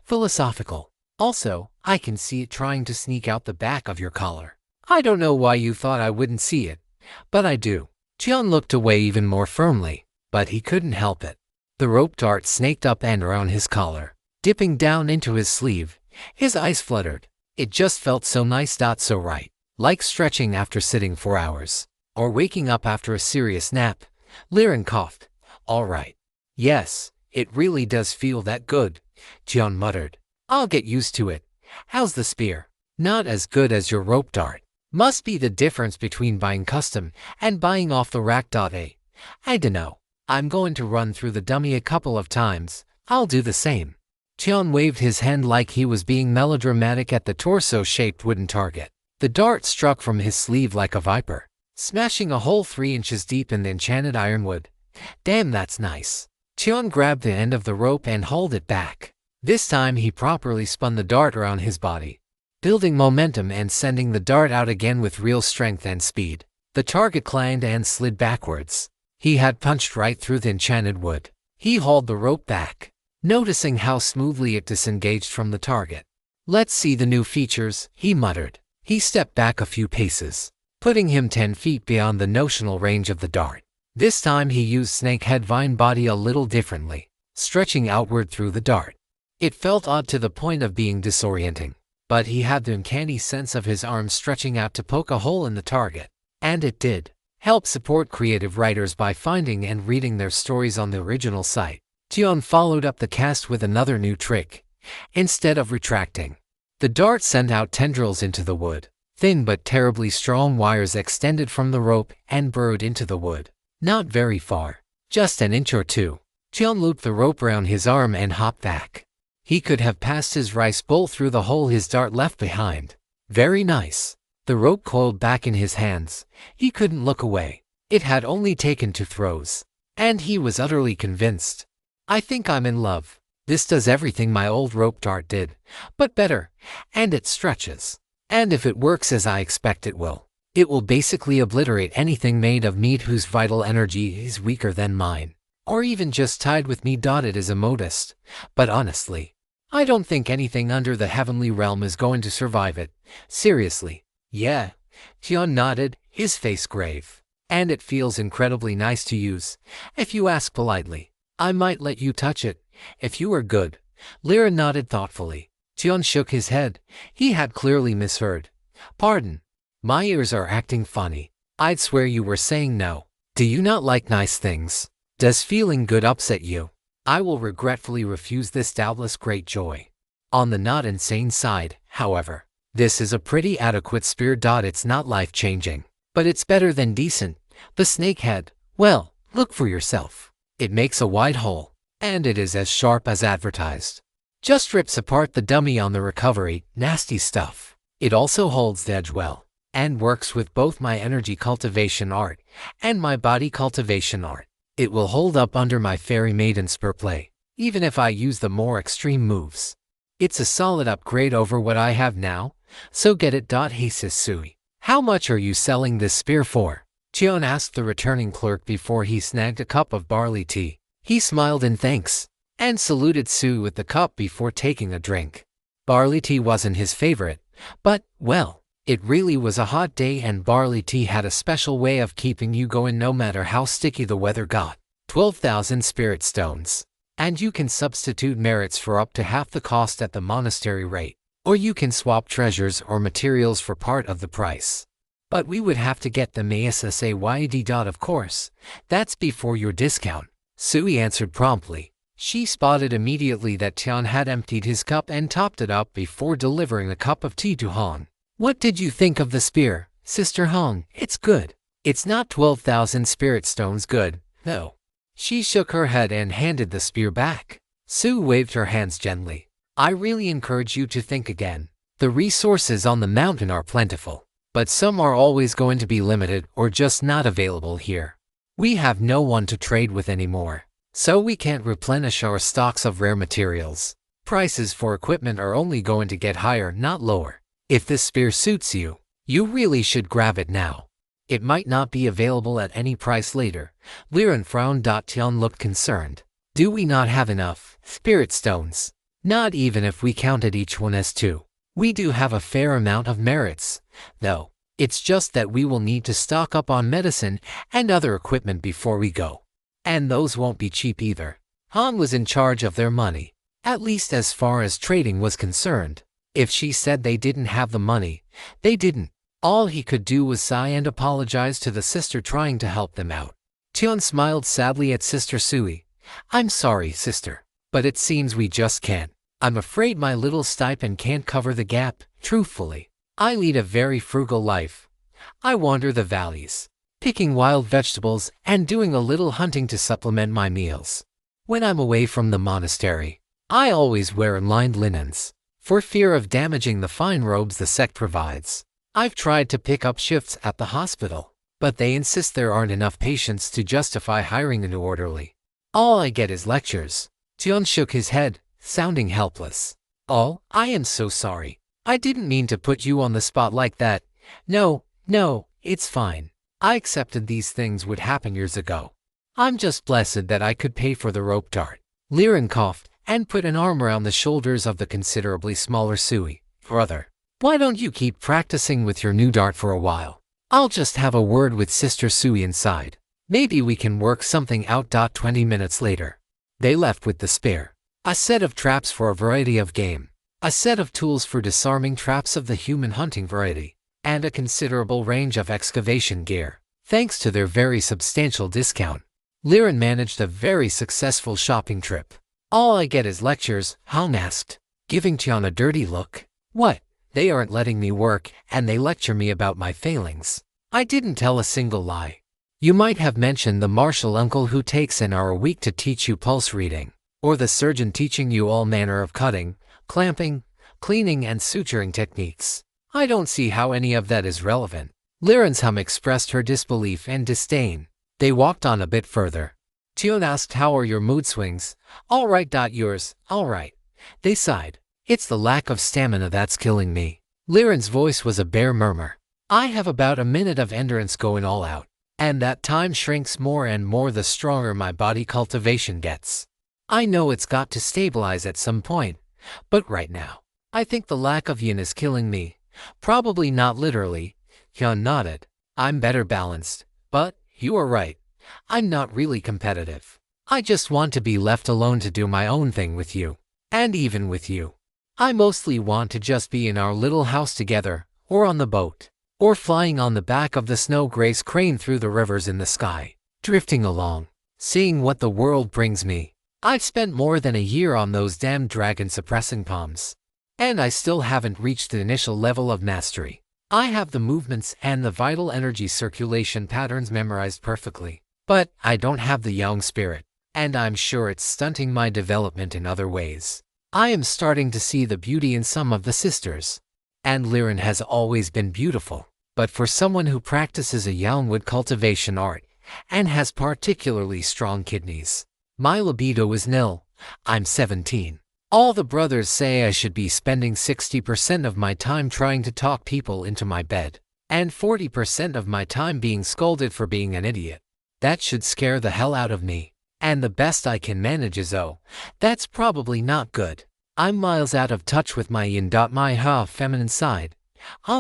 Philosophical. Also, I can see it trying to sneak out the back of your collar. I don't know why you thought I wouldn't see it, but I do. Tian looked away even more firmly, but he couldn't help it. The rope dart snaked up and around his collar, dipping down into his sleeve. His eyes fluttered. It just felt so nice, so right. Like stretching after sitting for hours, or waking up after a serious nap. Liren coughed. All right. Yes, it really does feel that good, Tian muttered. I'll get used to it. How's the spear? Not as good as your rope dart. Must be the difference between buying custom and buying off the rack. I dunno. I'm going to run through the dummy a couple of times. I'll do the same. Tian waved his hand like he was being melodramatic at the torso-shaped wooden target. The dart struck from his sleeve like a viper, smashing a hole 3 inches deep in the enchanted ironwood. Damn, that's nice. Tian grabbed the end of the rope and hauled it back. This time he properly spun the dart around his body, building momentum and sending the dart out again with real strength and speed. The target clanged and slid backwards. He had punched right through the enchanted wood. He hauled the rope back, noticing how smoothly it disengaged from the target. Let's see the new features, he muttered. He stepped back a few paces, putting him 10 feet beyond the notional range of the dart. This time he used snakehead vine body a little differently, stretching outward through the dart. It felt odd to the point of being disorienting, but he had the uncanny sense of his arm stretching out to poke a hole in the target. And it did. Help support creative writers by finding and reading their stories on the original site. Tian followed up the cast with another new trick. Instead of retracting, the dart sent out tendrils into the wood. Thin but terribly strong wires extended from the rope and burrowed into the wood. Not very far, just an inch or two. Tian looped the rope around his arm and hopped back. He could have passed his rice bowl through the hole his dart left behind. Very nice. The rope coiled back in his hands. He couldn't look away. It had only taken 2 throws, and he was utterly convinced. I think I'm in love. This does everything my old rope dart did, but better, and it stretches. And if it works as I expect it will basically obliterate anything made of meat whose vital energy is weaker than mine, or even just tied with me. It is a modest, but honestly, I don't think anything under the heavenly realm is going to survive it. Seriously. Yeah, Tian nodded, his face grave. And it feels incredibly nice to use. If you ask politely, I might let you touch it, if you are good. Liren nodded thoughtfully. Tian shook his head. He had clearly misheard. Pardon. My ears are acting funny. I'd swear you were saying no. Do you not like nice things? Does feeling good upset you? I will regretfully refuse this doubtless great joy. On the not insane side, however, this is a pretty adequate spear. It's not life-changing, but it's better than decent. The snakehead, well, look for yourself. It makes a wide hole, and it is as sharp as advertised. Just rips apart the dummy on the recovery. Nasty stuff. It also holds the edge well, and works with both my energy cultivation art and my body cultivation art. It will hold up under my fairy maiden spear play, even if I use the more extreme moves. It's a solid upgrade over what I have now, so get it. He says Sui. How much are you selling this spear for? Tian asked the returning clerk before he snagged a cup of barley tea. He smiled in thanks, and saluted Sui with the cup before taking a drink. Barley tea wasn't his favorite, but, well, It really was a hot day, and barley tea had a special way of keeping you going no matter how sticky the weather got. 12,000 spirit stones. And you can substitute merits for up to half the cost at the monastery rate. Or you can swap treasures or materials for part of the price. But we would have to get them ASAYD. Of course, that's before your discount, Sui answered promptly. She spotted immediately that Tian had emptied his cup and topped it up before delivering a cup of tea to Hong. What did you think of the spear, Sister Hong? It's good. It's not 12,000 spirit stones good, though. She shook her head and handed the spear back. Sue waved her hands gently. I really encourage you to think again. The resources on the mountain are plentiful, but some are always going to be limited or just not available here. We have no one to trade with anymore, so we can't replenish our stocks of rare materials. Prices for equipment are only going to get higher, not lower. If this spear suits you, you really should grab it now. It might not be available at any price later. Liren frowned. Tian looked concerned. Do we not have enough spirit stones? Not even if we counted each one as two. We do have a fair amount of merits, though. It's just that we will need to stock up on medicine and other equipment before we go. And those won't be cheap either. Han was in charge of their money, at least as far as trading was concerned. If she said they didn't have the money, they didn't. All he could do was sigh and apologize to the sister trying to help them out. Tian smiled sadly at Sister Sui. I'm sorry, sister, but it seems we just can't. I'm afraid my little stipend can't cover the gap. Truthfully, I lead a very frugal life. I wander the valleys, picking wild vegetables and doing a little hunting to supplement my meals. When I'm away from the monastery, I always wear lined linens, for fear of damaging the fine robes the sect provides. I've tried to pick up shifts at the hospital, but they insist there aren't enough patients to justify hiring a new orderly. All I get is lectures. Tian shook his head, sounding helpless. Oh, I am so sorry. I didn't mean to put you on the spot like that. No, it's fine. I accepted these things would happen years ago. I'm just blessed that I could pay for the rope dart. Liren coughed and put an arm around the shoulders of the considerably smaller Sui. Brother, why don't you keep practicing with your new dart for a while? I'll just have a word with Sister Sui inside. Maybe we can work something out. 20 minutes later, they left with the spear, a set of traps for a variety of game, a set of tools for disarming traps of the human hunting variety, and a considerable range of excavation gear. Thanks to their very substantial discount, Liren managed a very successful shopping trip. All I get is lectures, Han asked, giving Tian a dirty look. What? They aren't letting me work, and they lecture me about my failings. I didn't tell a single lie. You might have mentioned the martial uncle who takes an hour a week to teach you pulse reading, or the surgeon teaching you all manner of cutting, clamping, cleaning and suturing techniques. I don't see how any of that is relevant. Liren's hum expressed her disbelief and disdain. They walked on a bit further. Tian asked, how are your mood swings? All right. Yours? All right. They sighed. It's the lack of stamina that's killing me. Liren's voice was a bare murmur. I have about a minute of endurance going all out, and that time shrinks more and more the stronger my body cultivation gets. I know it's got to stabilize at some point, but right now, I think the lack of yin is killing me. Probably not literally. Hyun nodded. I'm better balanced, but you are right. I'm not really competitive. I just want to be left alone to do my own thing with you. And even with you, I mostly want to just be in our little house together, or on the boat, or flying on the back of the snow-graced crane through the rivers in the sky, drifting along, seeing what the world brings me. I've spent more than a year on those damn dragon-suppressing palms, and I still haven't reached the initial level of mastery. I have the movements and the vital energy circulation patterns memorized perfectly, but I don't have the young spirit, and I'm sure it's stunting my development in other ways. I am starting to see the beauty in some of the sisters. And Liren has always been beautiful, but for someone who practices a Yangwood cultivation art and has particularly strong kidneys, my libido is nil. I'm 17. All the brothers say I should be spending 60% of my time trying to talk people into my bed, and 40% of my time being scolded for being an idiot. That should scare the hell out of me. And the best I can manage is that's probably not good. I'm miles out of touch with my yin. My feminine side.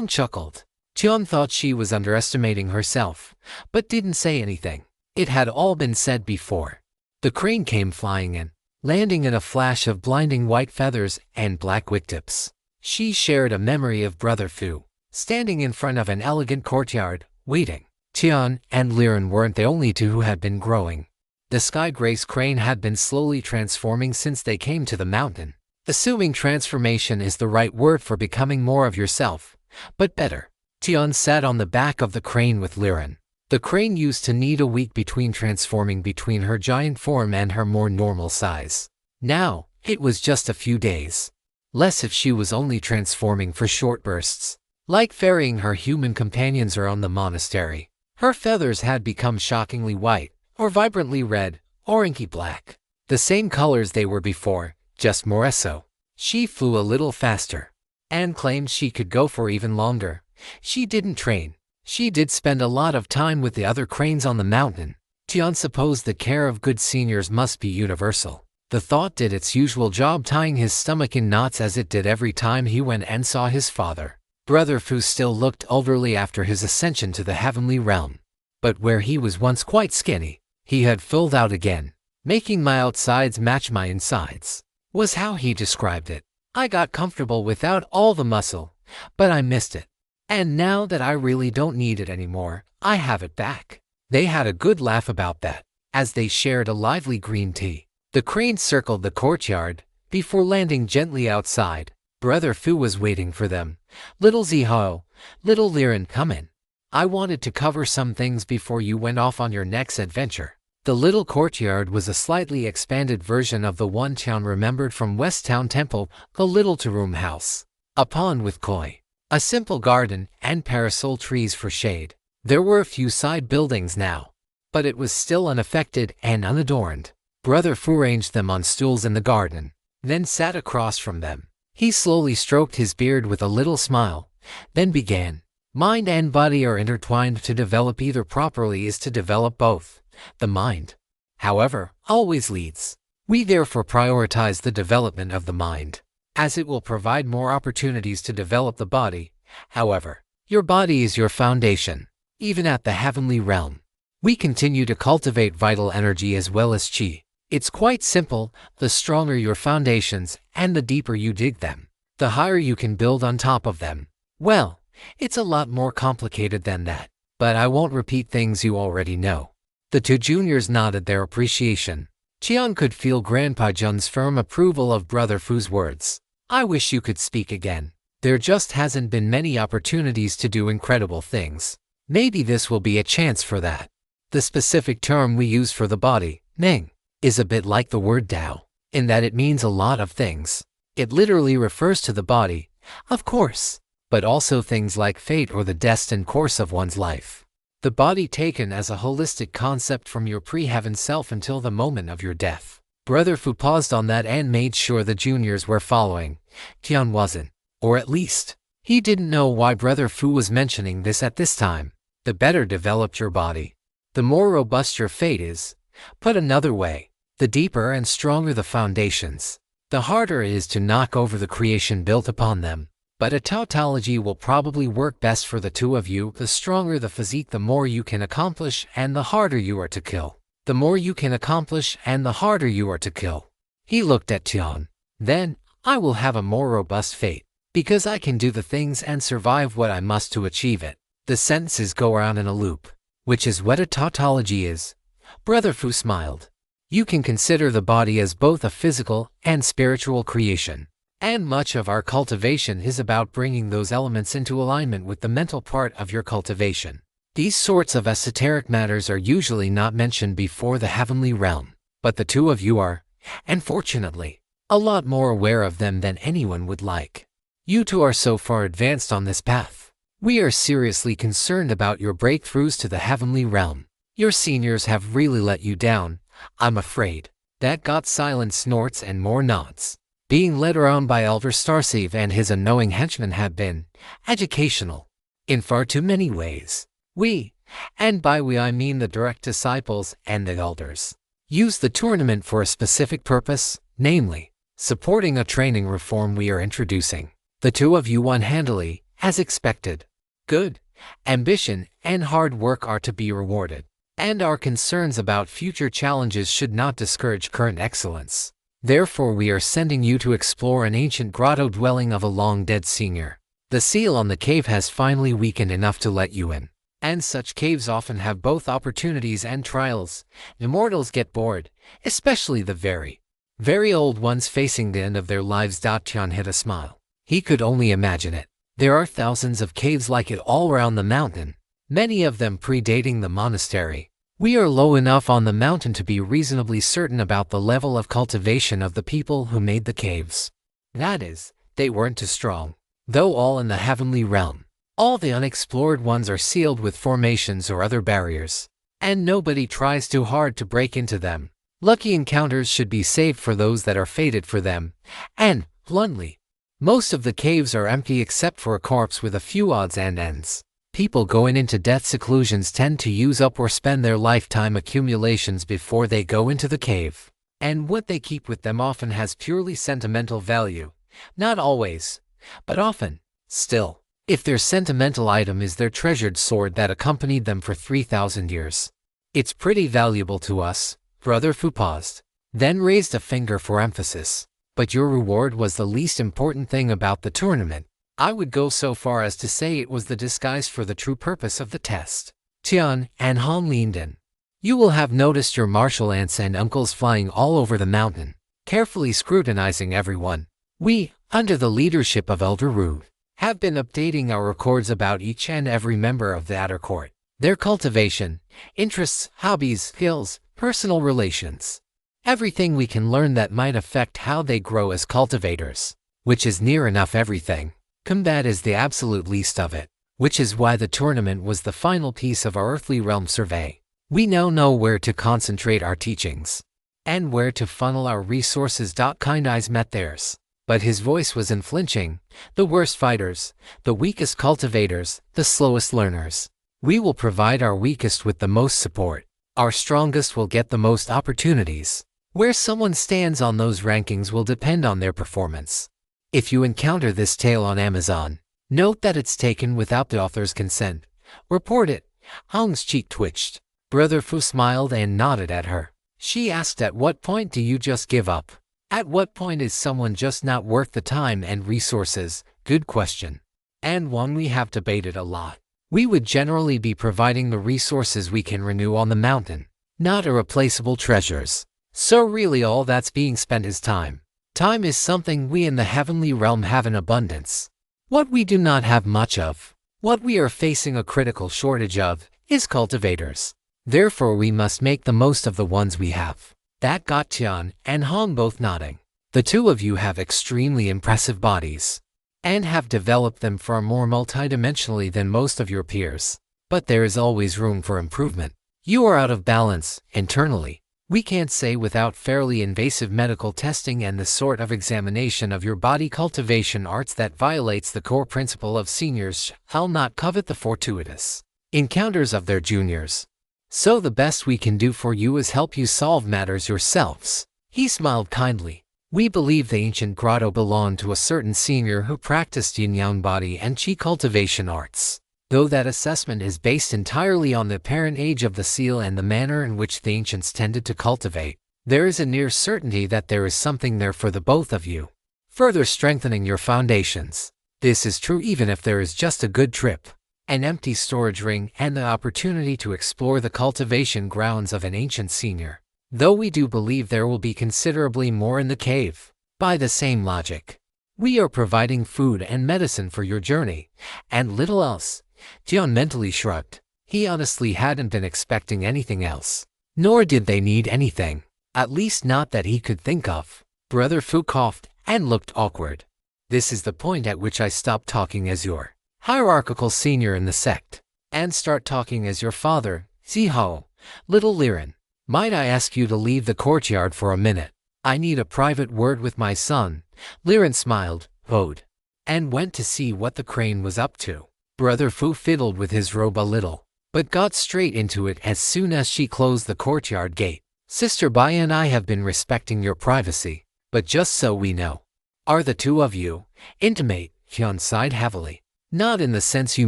chuckled. Tian thought she was underestimating herself, but didn't say anything. It had all been said before. The crane came flying in, landing in a flash of blinding white feathers and black wingtips. She shared a memory of Brother Fu, standing in front of an elegant courtyard, waiting. Tian and Liren weren't the only two who had been growing. The sky grace crane had been slowly transforming since they came to the mountain. Assuming transformation is the right word for becoming more of yourself, but better. Tian sat on the back of the crane with Liren. The crane used to need a week between transforming between her giant form and her more normal size. Now, it was just a few days. Less if she was only transforming for short bursts. Like ferrying her human companions around the monastery. Her feathers had become shockingly white, or vibrantly red, or inky black. The same colors they were before, just more so. She flew a little faster. Anne claimed she could go for even longer. She didn't train. She did spend a lot of time with the other cranes on the mountain. Tian supposed the care of good seniors must be universal. The thought did its usual job, tying his stomach in knots as it did every time he went and saw his father. Brother Fu still looked elderly after his ascension to the heavenly realm. But where he was once quite skinny, he had filled out again. Making my outsides match my insides, was how he described it. I got comfortable without all the muscle, but I missed it. And now that I really don't need it anymore, I have it back. They had a good laugh about that, as they shared a lively green tea. The crane circled the courtyard, before landing gently outside. Brother Fu was waiting for them. Little Zihao, little Liren, come in. I wanted to cover some things before you went off on your next adventure. The little courtyard was a slightly expanded version of the one Tian remembered from West Town Temple, the little two-room house. A pond with koi, a simple garden, and parasol trees for shade. There were a few side buildings now, but it was still unaffected and unadorned. Brother Fu arranged them on stools in the garden, then sat across from them. He slowly stroked his beard with a little smile, then began. Mind and body are intertwined. To develop either properly is to develop both. The mind, however, always leads. We therefore prioritize the development of the mind, as it will provide more opportunities to develop the body. However, your body is your foundation, even at the heavenly realm. We continue to cultivate vital energy as well as qi. It's quite simple. The stronger your foundations and the deeper you dig them, the higher you can build on top of them. Well, it's a lot more complicated than that, but I won't repeat things you already know. The two juniors nodded their appreciation. Tian could feel Grandpa Jun's firm approval of Brother Fu's words. I wish you could speak again. There just hasn't been many opportunities to do incredible things. Maybe this will be a chance for that. The specific term we use for the body, Ning, is a bit like the word Tao, in that it means a lot of things. It literally refers to the body, of course, but also things like fate or the destined course of one's life. The body taken as a holistic concept from your pre-heaven self until the moment of your death. Brother Fu paused on that and made sure the juniors were following. Tian wasn't, or at least, he didn't know why Brother Fu was mentioning this at this time. The better developed your body, the more robust your fate is. Put another way, the deeper and stronger the foundations, the harder it is to knock over the creation built upon them. But a tautology will probably work best for the two of you. The stronger the physique, the more you can accomplish and the harder you are to kill. The more you can accomplish and the harder you are to kill. He looked at Tian. Then, I will have a more robust fate, because I can do the things and survive what I must to achieve it. The sentences go around in a loop, which is what a tautology is. Brother Fu smiled. You can consider the body as both a physical and spiritual creation. And much of our cultivation is about bringing those elements into alignment with the mental part of your cultivation. These sorts of esoteric matters are usually not mentioned before the heavenly realm, but the two of you are, and fortunately, a lot more aware of them than anyone would like. You two are so far advanced on this path. We are seriously concerned about your breakthroughs to the heavenly realm. Your seniors have really let you down, I'm afraid. That got silent snorts and more nods. Being led around by Elder Starsieve and his unknowing henchmen had been educational in far too many ways. We, and by we I mean the direct disciples and the elders, used the tournament for a specific purpose, namely, supporting a training reform we are introducing. The two of you won handily, as expected. Good, ambition, and hard work are to be rewarded, and our concerns about future challenges should not discourage current excellence. Therefore, we are sending you to explore an ancient grotto dwelling of a long-dead senior. The seal on the cave has finally weakened enough to let you in. And such caves often have both opportunities and trials. Immortals get bored, especially the very, very old ones facing the end of their lives. Tian hid a smile. He could only imagine it. There are thousands of caves like it all around the mountain, many of them predating the monastery. We are low enough on the mountain to be reasonably certain about the level of cultivation of the people who made the caves. That is, they weren't too strong, though all in the heavenly realm. All the unexplored ones are sealed with formations or other barriers, and nobody tries too hard to break into them. Lucky encounters should be saved for those that are fated for them, and, bluntly, most of the caves are empty except for a corpse with a few odds and ends. People going into death seclusions tend to use up or spend their lifetime accumulations before they go into the cave, and what they keep with them often has purely sentimental value. Not always, but often. Still, if their sentimental item is their treasured sword that accompanied them for 3,000 years, it's pretty valuable to us. Brother Fu paused, then raised a finger for emphasis. But your reward was the least important thing about the tournament. I would go so far as to say it was the disguise for the true purpose of the test. Tian and Han leaned in. You will have noticed your martial aunts and uncles flying all over the mountain, carefully scrutinizing everyone. We, under the leadership of Elder Ru, have been updating our records about each and every member of the outer court, their cultivation, interests, hobbies, skills, personal relations. Everything we can learn that might affect how they grow as cultivators, which is near enough everything. Combat is the absolute least of it, which is why the tournament was the final piece of our earthly realm survey. We now know where to concentrate our teachings, and where to funnel our resources. Kind eyes met theirs, but his voice was unflinching. The worst fighters, the weakest cultivators, the slowest learners. We will provide our weakest with the most support. Our strongest will get the most opportunities. Where someone stands on those rankings will depend on their performance. If you encounter this tale on Amazon, note that it's taken without the author's consent. Report it. Hong's cheek twitched. Brother Fu smiled and nodded at her. She asked, at what point do you just give up? At what point is someone just not worth the time and resources? Good question. And one we have debated a lot. We would generally be providing the resources we can renew on the mountain, not irreplaceable treasures. So really all that's being spent is time. Time is something we in the heavenly realm have in abundance. What we do not have much of, what we are facing a critical shortage of, is cultivators. Therefore we must make the most of the ones we have. That got Tian and Hong both nodding. The two of you have extremely impressive bodies, and have developed them far more multidimensionally than most of your peers. But there is always room for improvement. You are out of balance, internally. We can't say without fairly invasive medical testing and the sort of examination of your body cultivation arts that violates the core principle of seniors shall not covet the fortuitous encounters of their juniors. So the best we can do for you is help you solve matters yourselves. He smiled kindly. We believe the ancient grotto belonged to a certain senior who practiced yin-yang body and qi cultivation arts. Though that assessment is based entirely on the apparent age of the seal and the manner in which the ancients tended to cultivate, there is a near certainty that there is something there for the both of you, further strengthening your foundations. This is true even if there is just a good trip, an empty storage ring, and the opportunity to explore the cultivation grounds of an ancient senior. Though we do believe there will be considerably more in the cave. By the same logic, we are providing food and medicine for your journey, and little else. Tian mentally shrugged. He honestly hadn't been expecting anything else. Nor did they need anything. At least not that he could think of. Brother Fu coughed and looked awkward. This is the point at which I stop talking as your hierarchical senior in the sect, and start talking as your father, Zihao. Little Liren, might I ask you to leave the courtyard for a minute? I need a private word with my son. Liren smiled, bowed, and went to see what the crane was up to. Brother Fu fiddled with his robe a little, but got straight into it as soon as she closed the courtyard gate. Sister Bai and I have been respecting your privacy, but just so we know, are the two of you intimate? Hyun sighed heavily. Not in the sense you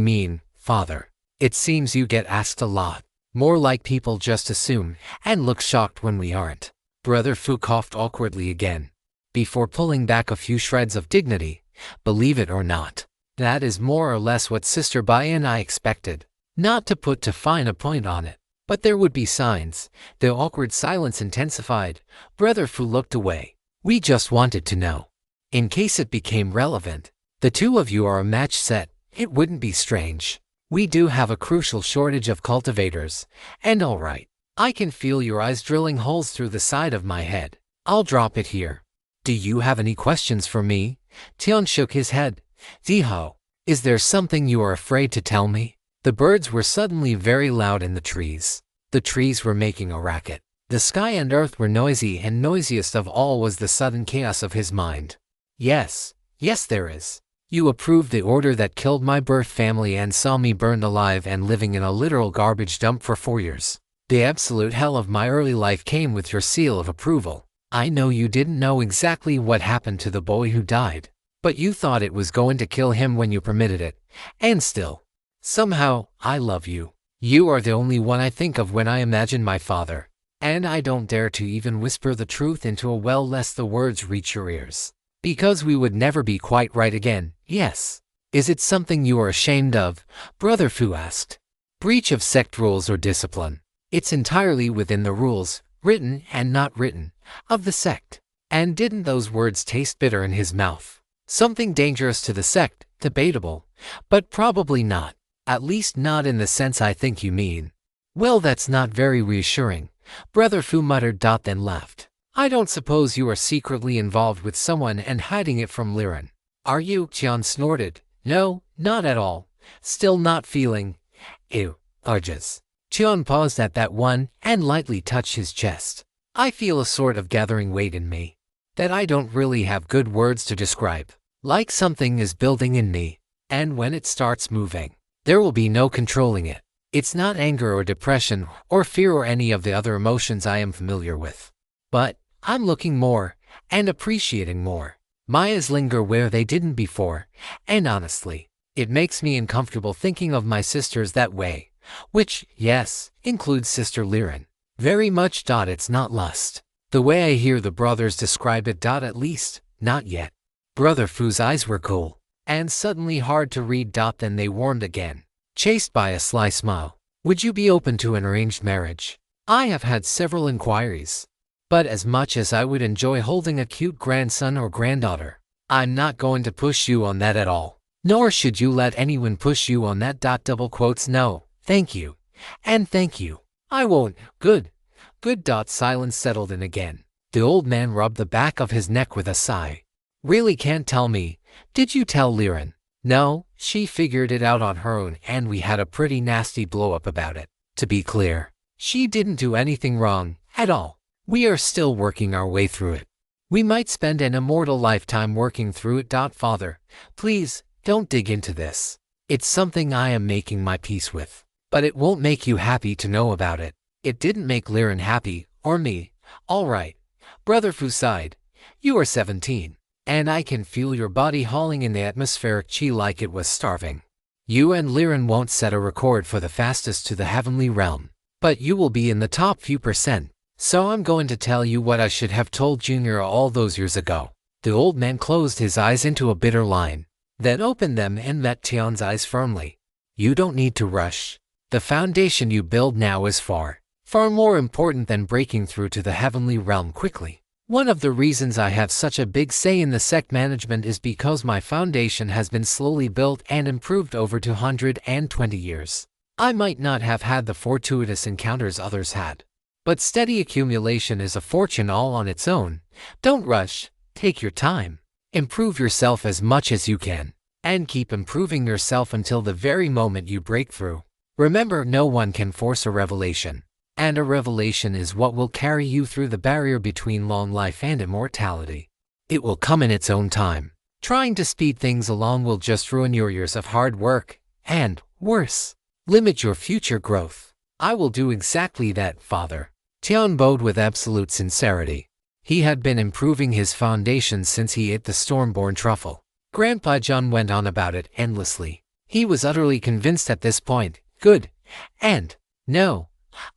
mean, father. It seems you get asked a lot. More like people just assume and look shocked when we aren't. Brother Fu coughed awkwardly again, before pulling back a few shreds of dignity. Believe it or not, that is more or less what Sister Bai and I expected. Not to put too fine a point on it, but there would be signs. The awkward silence intensified. Brother Fu looked away. We just wanted to know, in case it became relevant. The two of you are a match set. It wouldn't be strange. We do have a crucial shortage of cultivators. And all right, I can feel your eyes drilling holes through the side of my head. I'll drop it here. Do you have any questions for me? Tian shook his head. Ziho, is there something you are afraid to tell me? The birds were suddenly very loud in the trees. The trees were making a racket. The sky and earth were noisy, and noisiest of all was the sudden chaos of his mind. Yes, there is. You approved the order that killed my birth family and saw me burned alive and living in a literal garbage dump for 4 years. The absolute hell of my early life came with your seal of approval. I know you didn't know exactly what happened to the boy who died, but you thought it was going to kill him when you permitted it. And still, somehow, I love you. You are the only one I think of when I imagine my father. And I don't dare to even whisper the truth into a well lest the words reach your ears. Because we would never be quite right again, yes. Is it something you are ashamed of? Brother Fu asked. Breach of sect rules or discipline. It's entirely within the rules, written and not written, of the sect. And didn't those words taste bitter in his mouth? Something dangerous to the sect, debatable, but probably not. At least not in the sense I think you mean. Well, that's not very reassuring. Brother Fu muttered, then laughed. I don't suppose you are secretly involved with someone and hiding it from Liren. Are you? Tian snorted. No, not at all. Still not feeling. Ew, urges. Tian paused at that one and lightly touched his chest. I feel a sort of gathering weight in me that I don't really have good words to describe. Like something is building in me, and when it starts moving, there will be no controlling it. It's not anger or depression or fear or any of the other emotions I am familiar with. But I'm looking more and appreciating more. My eyes linger where they didn't before, and honestly, it makes me uncomfortable thinking of my sisters that way, which, yes, includes Sister Liren. Very much. It's not lust. The way I hear the brothers describe it. At least, not yet. Brother Fu's eyes were cool and suddenly hard to read. Then they warmed again, chased by a sly smile. Would you be open to an arranged marriage? I have had several inquiries. But as much as I would enjoy holding a cute grandson or granddaughter, I'm not going to push you on that at all. Nor should you let anyone push you on that. Double quotes. No, thank you. And thank you. I won't. Good. Silence settled in again. The old man rubbed the back of his neck with a sigh. Really can't tell me. Did you tell Liren? No, she figured it out on her own and we had a pretty nasty blow-up about it. To be clear, she didn't do anything wrong, at all. We are still working our way through it. We might spend an immortal lifetime working through it. Father, please, don't dig into this. It's something I am making my peace with. But it won't make you happy to know about it. It didn't make Liren happy, or me. All right. Brother Fu sighed. You are 17. And I can feel your body hauling in the atmospheric chi like it was starving. You and Liren won't set a record for the fastest to the heavenly realm. But you will be in the top few %. So I'm going to tell you what I should have told Junior all those years ago. The old man closed his eyes into a bitter line, then opened them and met Tian's eyes firmly. You don't need to rush. The foundation you build now is far more important than breaking through to the heavenly realm quickly. One of the reasons I have such a big say in the sect management is because my foundation has been slowly built and improved over 220 years. I might not have had the fortuitous encounters others had, but steady accumulation is a fortune all on its own. Don't rush, take your time. Improve yourself as much as you can, and keep improving yourself until the very moment you break through. Remember, no one can force a revelation, and a revelation is what will carry you through the barrier between long life and immortality. It will come in its own time. Trying to speed things along will just ruin your years of hard work, and, worse, limit your future growth. I will do exactly that, Father. Tian bowed with absolute sincerity. He had been improving his foundation since he ate the stormborn truffle. Grandpa John went on about it endlessly. He was utterly convinced at this point. Good. And, no,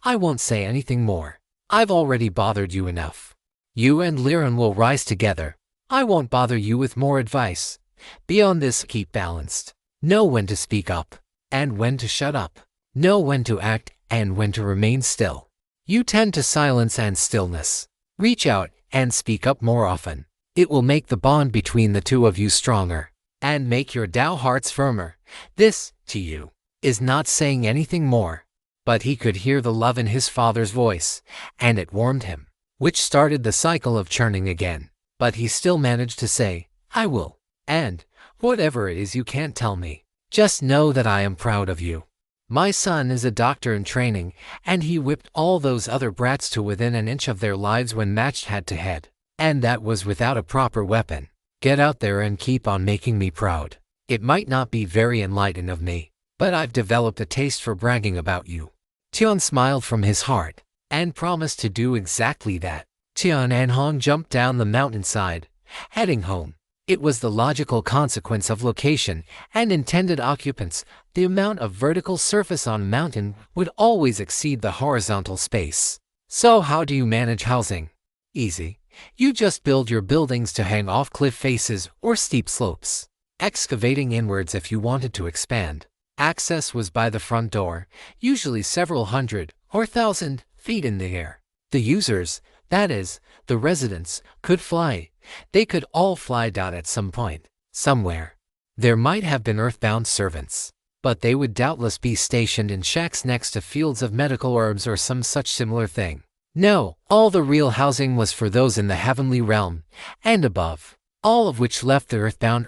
I won't say anything more. I've already bothered you enough. You and Liren will rise together. I won't bother you with more advice. Beyond this, keep balanced. Know when to speak up, and when to shut up. Know when to act, and when to remain still. You tend to silence and stillness. Reach out and speak up more often. It will make the bond between the two of you stronger, and make your Dao hearts firmer. This, to you, is not saying anything more. But he could hear the love in his father's voice, and it warmed him, which started the cycle of churning again. But he still managed to say, I will. And, whatever it is you can't tell me, just know that I am proud of you. My son is a doctor in training, and he whipped all those other brats to within an inch of their lives when matched head to head. And that was without a proper weapon. Get out there and keep on making me proud. It might not be very enlightened of me, but I've developed a taste for bragging about you. Tian smiled from his heart, and promised to do exactly that. Tian and Hong jumped down the mountainside, heading home. It was the logical consequence of location and intended occupants. The amount of vertical surface on a mountain would always exceed the horizontal space. So how do you manage housing? Easy. You just build your buildings to hang off cliff faces or steep slopes, excavating inwards if you wanted to expand. Access was by the front door, usually several hundred or thousand feet in the air. The users, that is, the residents, could fly. They could all fly down at some point, somewhere. There might have been earthbound servants, but they would doubtless be stationed in shacks next to fields of medical herbs or some such similar thing. No, all the real housing was for those in the heavenly realm and above, all of which left the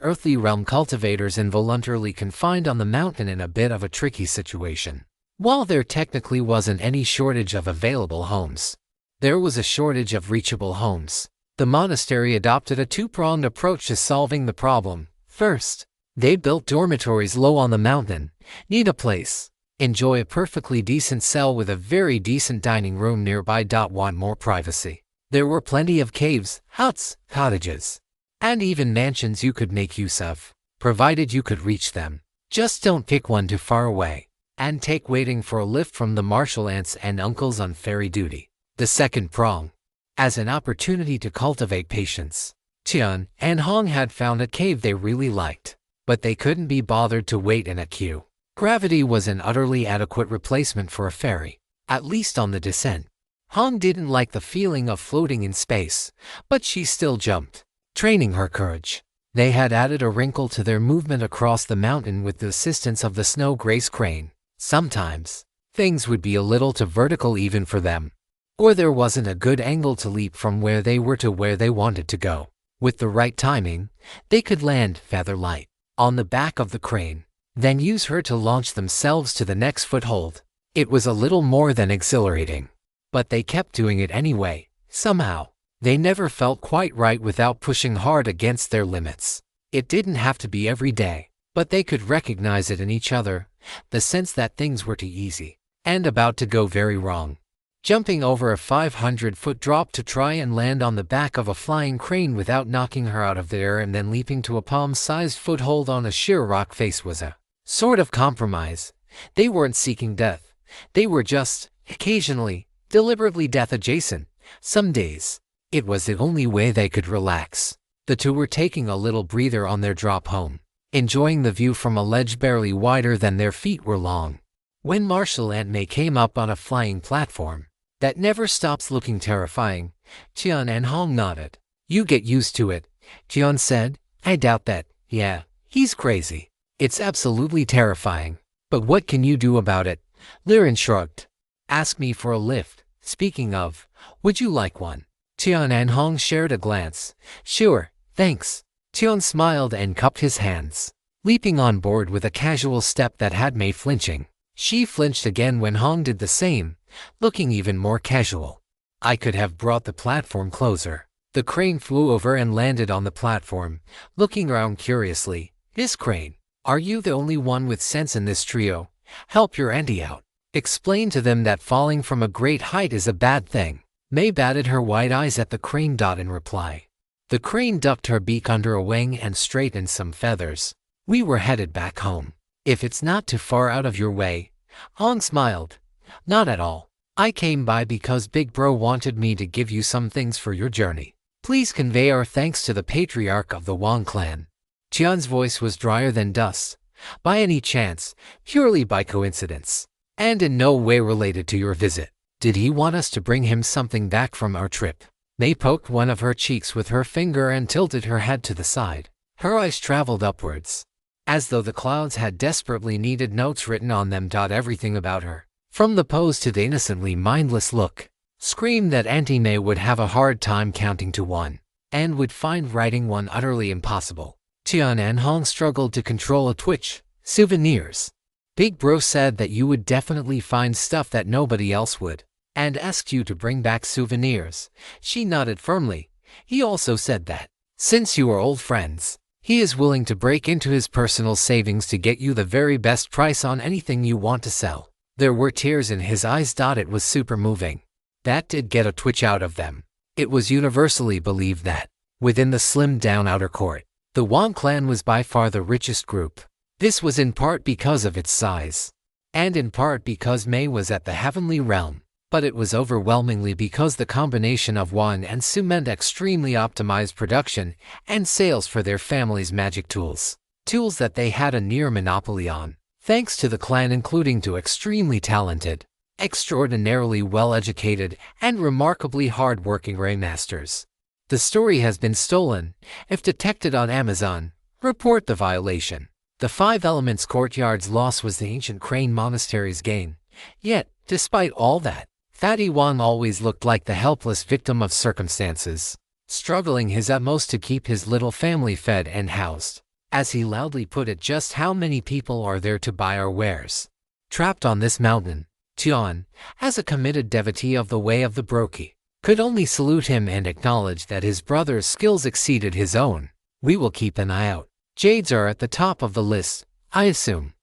earthly realm cultivators involuntarily confined on the mountain in a bit of a tricky situation. While there technically wasn't any shortage of available homes, there was a shortage of reachable homes. The monastery adopted a two-pronged approach to solving the problem. First, they built dormitories low on the mountain. Need a place. Enjoy a perfectly decent cell with a very decent dining room nearby. Want more privacy. There were plenty of caves, huts, cottages, and even mansions you could make use of, provided you could reach them. Just don't pick one too far away, and take waiting for a lift from the martial aunts and uncles on ferry duty. The second prong, as an opportunity to cultivate patience. Tian and Hong had found a cave they really liked, but they couldn't be bothered to wait in a queue. Gravity was an utterly adequate replacement for a ferry, at least on the descent. Hong didn't like the feeling of floating in space, but she still jumped, training her courage. They had added a wrinkle to their movement across the mountain with the assistance of the snow grace crane. Sometimes, things would be a little too vertical even for them, or there wasn't a good angle to leap from where they were to where they wanted to go. With the right timing, they could land feather light on the back of the crane, then use her to launch themselves to the next foothold. It was a little more than exhilarating, but they kept doing it anyway. Somehow, they never felt quite right without pushing hard against their limits. It didn't have to be every day, but they could recognize it in each other, the sense that things were too easy and about to go very wrong. Jumping over a 500-foot drop to try and land on the back of a flying crane without knocking her out of the air and then leaping to a palm-sized foothold on a sheer rock face was a sort of compromise. They weren't seeking death. They were just, occasionally, deliberately death-adjacent. Some days, it was the only way they could relax. The two were taking a little breather on their drop home, enjoying the view from a ledge barely wider than their feet were long, when Marshal Aunt May came up on a flying platform that never stops looking terrifying. Tian and Hong nodded. You get used to it, Tian said. I doubt that. Yeah, he's crazy. It's absolutely terrifying. But what can you do about it? Liren shrugged. Ask me for a lift. Speaking of, would you like one? Tian and Hong shared a glance. Sure, thanks. Tian smiled and cupped his hands, leaping on board with a casual step that had May flinching. She flinched again when Hong did the same, looking even more casual. I could have brought the platform closer. The crane flew over and landed on the platform, looking around curiously. This crane, are you the only one with sense in this trio? Help your auntie out. Explain to them that falling from a great height is a bad thing. May batted her wide eyes at the crane. In reply, the crane ducked her beak under a wing and straightened some feathers. We were headed back home. If it's not too far out of your way. Hong smiled. Not at all. I came by because Big Bro wanted me to give you some things for your journey. Please convey our thanks to the patriarch of the Wang clan. Tian's voice was drier than dust. By any chance, purely by coincidence, and in no way related to your visit, did he want us to bring him something back from our trip? Mei poked one of her cheeks with her finger and tilted her head to the side. Her eyes traveled upwards, as though the clouds had desperately needed notes written on them. Everything about her, from the pose to the innocently mindless look, screamed that Auntie Mei would have a hard time counting to 1, and would find writing 1 utterly impossible. Tian and Hong struggled to control a twitch. Souvenirs. Big Bro said that you would definitely find stuff that nobody else would, and asked you to bring back souvenirs. She nodded firmly. He also said that, since you are old friends, he is willing to break into his personal savings to get you the very best price on anything you want to sell. There were tears in his eyes. It was super moving. That did get a twitch out of them. It was universally believed that, within the slimmed-down outer court, the Wang clan was by far the richest group. This was in part because of its size, and in part because Mei was at the heavenly realm, but it was overwhelmingly because the combination of Wan and Su meant extremely optimized production and sales for their family's magic tools. Tools that they had a near monopoly on, thanks to the clan, including to extremely talented, extraordinarily well-educated, and remarkably hard-working Raymasters. The story has been stolen. If detected on Amazon, report the violation. The 5 Elements Courtyard's loss was the ancient Crane Monastery's gain. Yet, despite all that, Fatty Wang always looked like the helpless victim of circumstances, struggling his utmost to keep his little family fed and housed. As he loudly put it, just how many people are there to buy our wares? Trapped on this mountain, Tian, as a committed devotee of the way of the Broki, could only salute him and acknowledge that his brother's skills exceeded his own. We will keep an eye out. Jades are at the top of the list, I assume.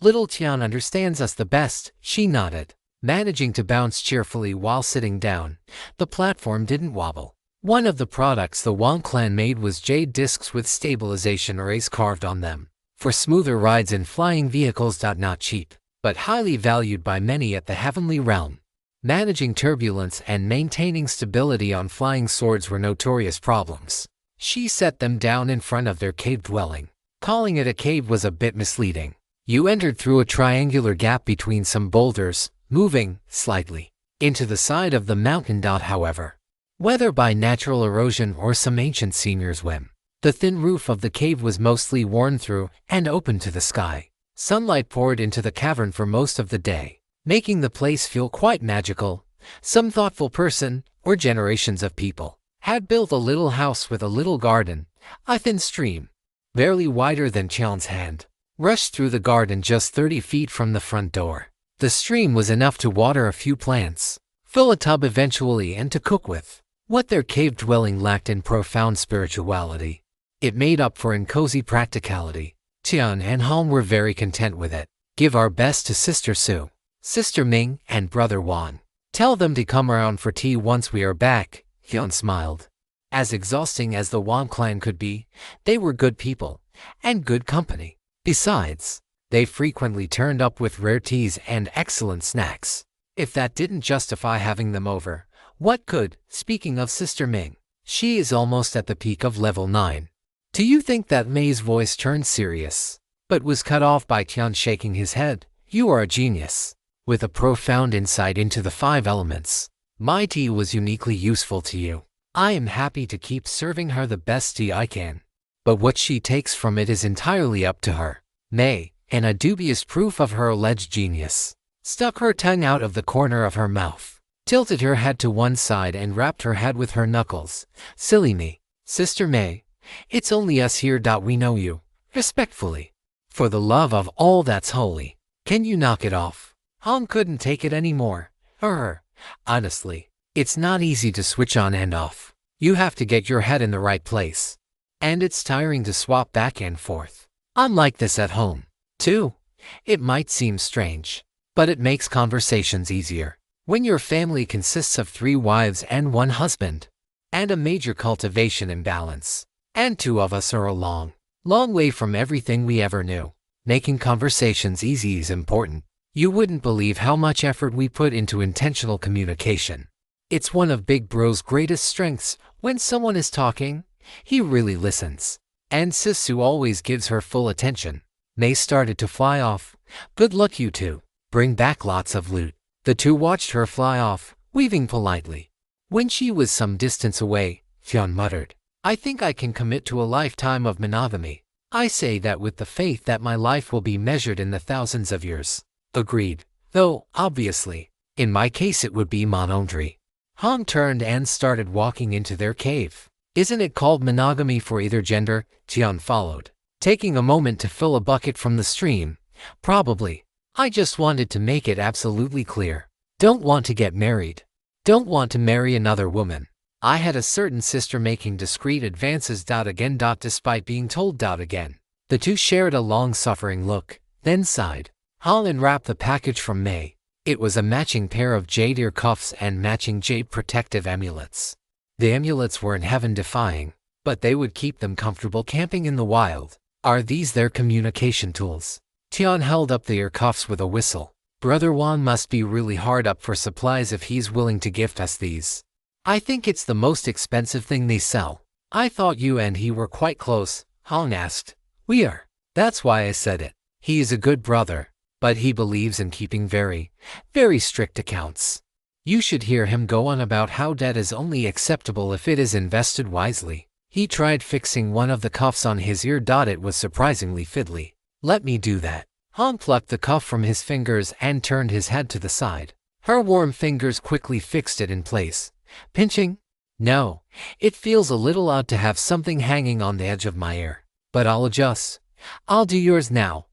Little Tian understands us the best, she nodded, managing to bounce cheerfully while sitting down. The platform didn't wobble. One of the products the Wang clan made was jade discs with stabilization arrays carved on them, for smoother rides in flying vehicles. Not cheap, but highly valued by many at the heavenly realm. Managing turbulence and maintaining stability on flying swords were notorious problems. She set them down in front of their cave dwelling. Calling it a cave was a bit misleading. You entered through a triangular gap between some boulders, moving, slightly, into the side of the mountain. However, whether by natural erosion or some ancient senior's whim, the thin roof of the cave was mostly worn through and open to the sky. Sunlight poured into the cavern for most of the day, making the place feel quite magical. Some thoughtful person, or generations of people, had built a little house with a little garden. A thin stream, barely wider than Tian's hand, rushed through the garden just 30 feet from the front door. The stream was enough to water a few plants, fill a tub eventually, and to cook with. What their cave dwelling lacked in profound spirituality, it made up for in cozy practicality. Tian and Hong were very content with it. Give our best to Sister Su, Sister Ming, and Brother Wan. Tell them to come around for tea once we are back. Hyun smiled. As exhausting as the Wang clan could be, they were good people, and good company. Besides, they frequently turned up with rare teas and excellent snacks. If that didn't justify having them over, what could? Speaking of Sister Ming, she is almost at the peak of level 9. Do you think that Mei's voice turned serious, but was cut off by Tian shaking his head? You are a genius, with a profound insight into the 5 elements. My tea was uniquely useful to you. I am happy to keep serving her the best tea I can, but what she takes from it is entirely up to her. Mei, in a dubious proof of her alleged genius, stuck her tongue out of the corner of her mouth, tilted her head to one side, and rapped her head with her knuckles. Silly me. Sister Mei, it's only us here. We know you. Respectfully. For the love of all that's holy, can you knock it off? Hong couldn't take it anymore. Honestly, it's not easy to switch on and off. You have to get your head in the right place. And it's tiring to swap back and forth. I'm like this at home, too. It might seem strange, but it makes conversations easier. When your family consists of 3 wives and 1 husband, and a major cultivation imbalance, and 2 of us are a long way from everything we ever knew. Making conversations easy is important. You wouldn't believe how much effort we put into intentional communication. It's one of Big Bro's greatest strengths. When someone is talking, he really listens. And Sisu always gives her full attention. May started to fly off. Good luck, you two. Bring back lots of loot. The two watched her fly off, weaving politely. When she was some distance away, Fionn muttered, I think I can commit to a lifetime of monogamy. I say that with the faith that my life will be measured in the thousands of years. Agreed. Though, obviously, in my case it would be monogamy. Han turned and started walking into their cave. Isn't it called monogamy for either gender? Tian followed, taking a moment to fill a bucket from the stream. Probably. I just wanted to make it absolutely clear. Don't want to get married. Don't want to marry another woman. I had a certain sister making discreet advances. Again. Despite being told. Again. The two shared a long-suffering look, then sighed. Han unwrapped the package from May. It was a matching pair of jade ear cuffs and matching jade protective amulets. The amulets weren't heaven-defying, but they would keep them comfortable camping in the wild. Are these their communication tools? Tian held up the ear cuffs with a whistle. Brother Wan must be really hard up for supplies if he's willing to gift us these. I think it's the most expensive thing they sell. I thought you and he were quite close, Han asked. We are. That's why I said it. He is a good brother, but he believes in keeping very, very strict accounts. You should hear him go on about how debt is only acceptable if it is invested wisely. He tried fixing one of the cuffs on his ear. It was surprisingly fiddly. Let me do that. Han plucked the cuff from his fingers and turned his head to the side. Her warm fingers quickly fixed it in place. Pinching? No, it feels a little odd to have something hanging on the edge of my ear. But I'll adjust. I'll do yours now.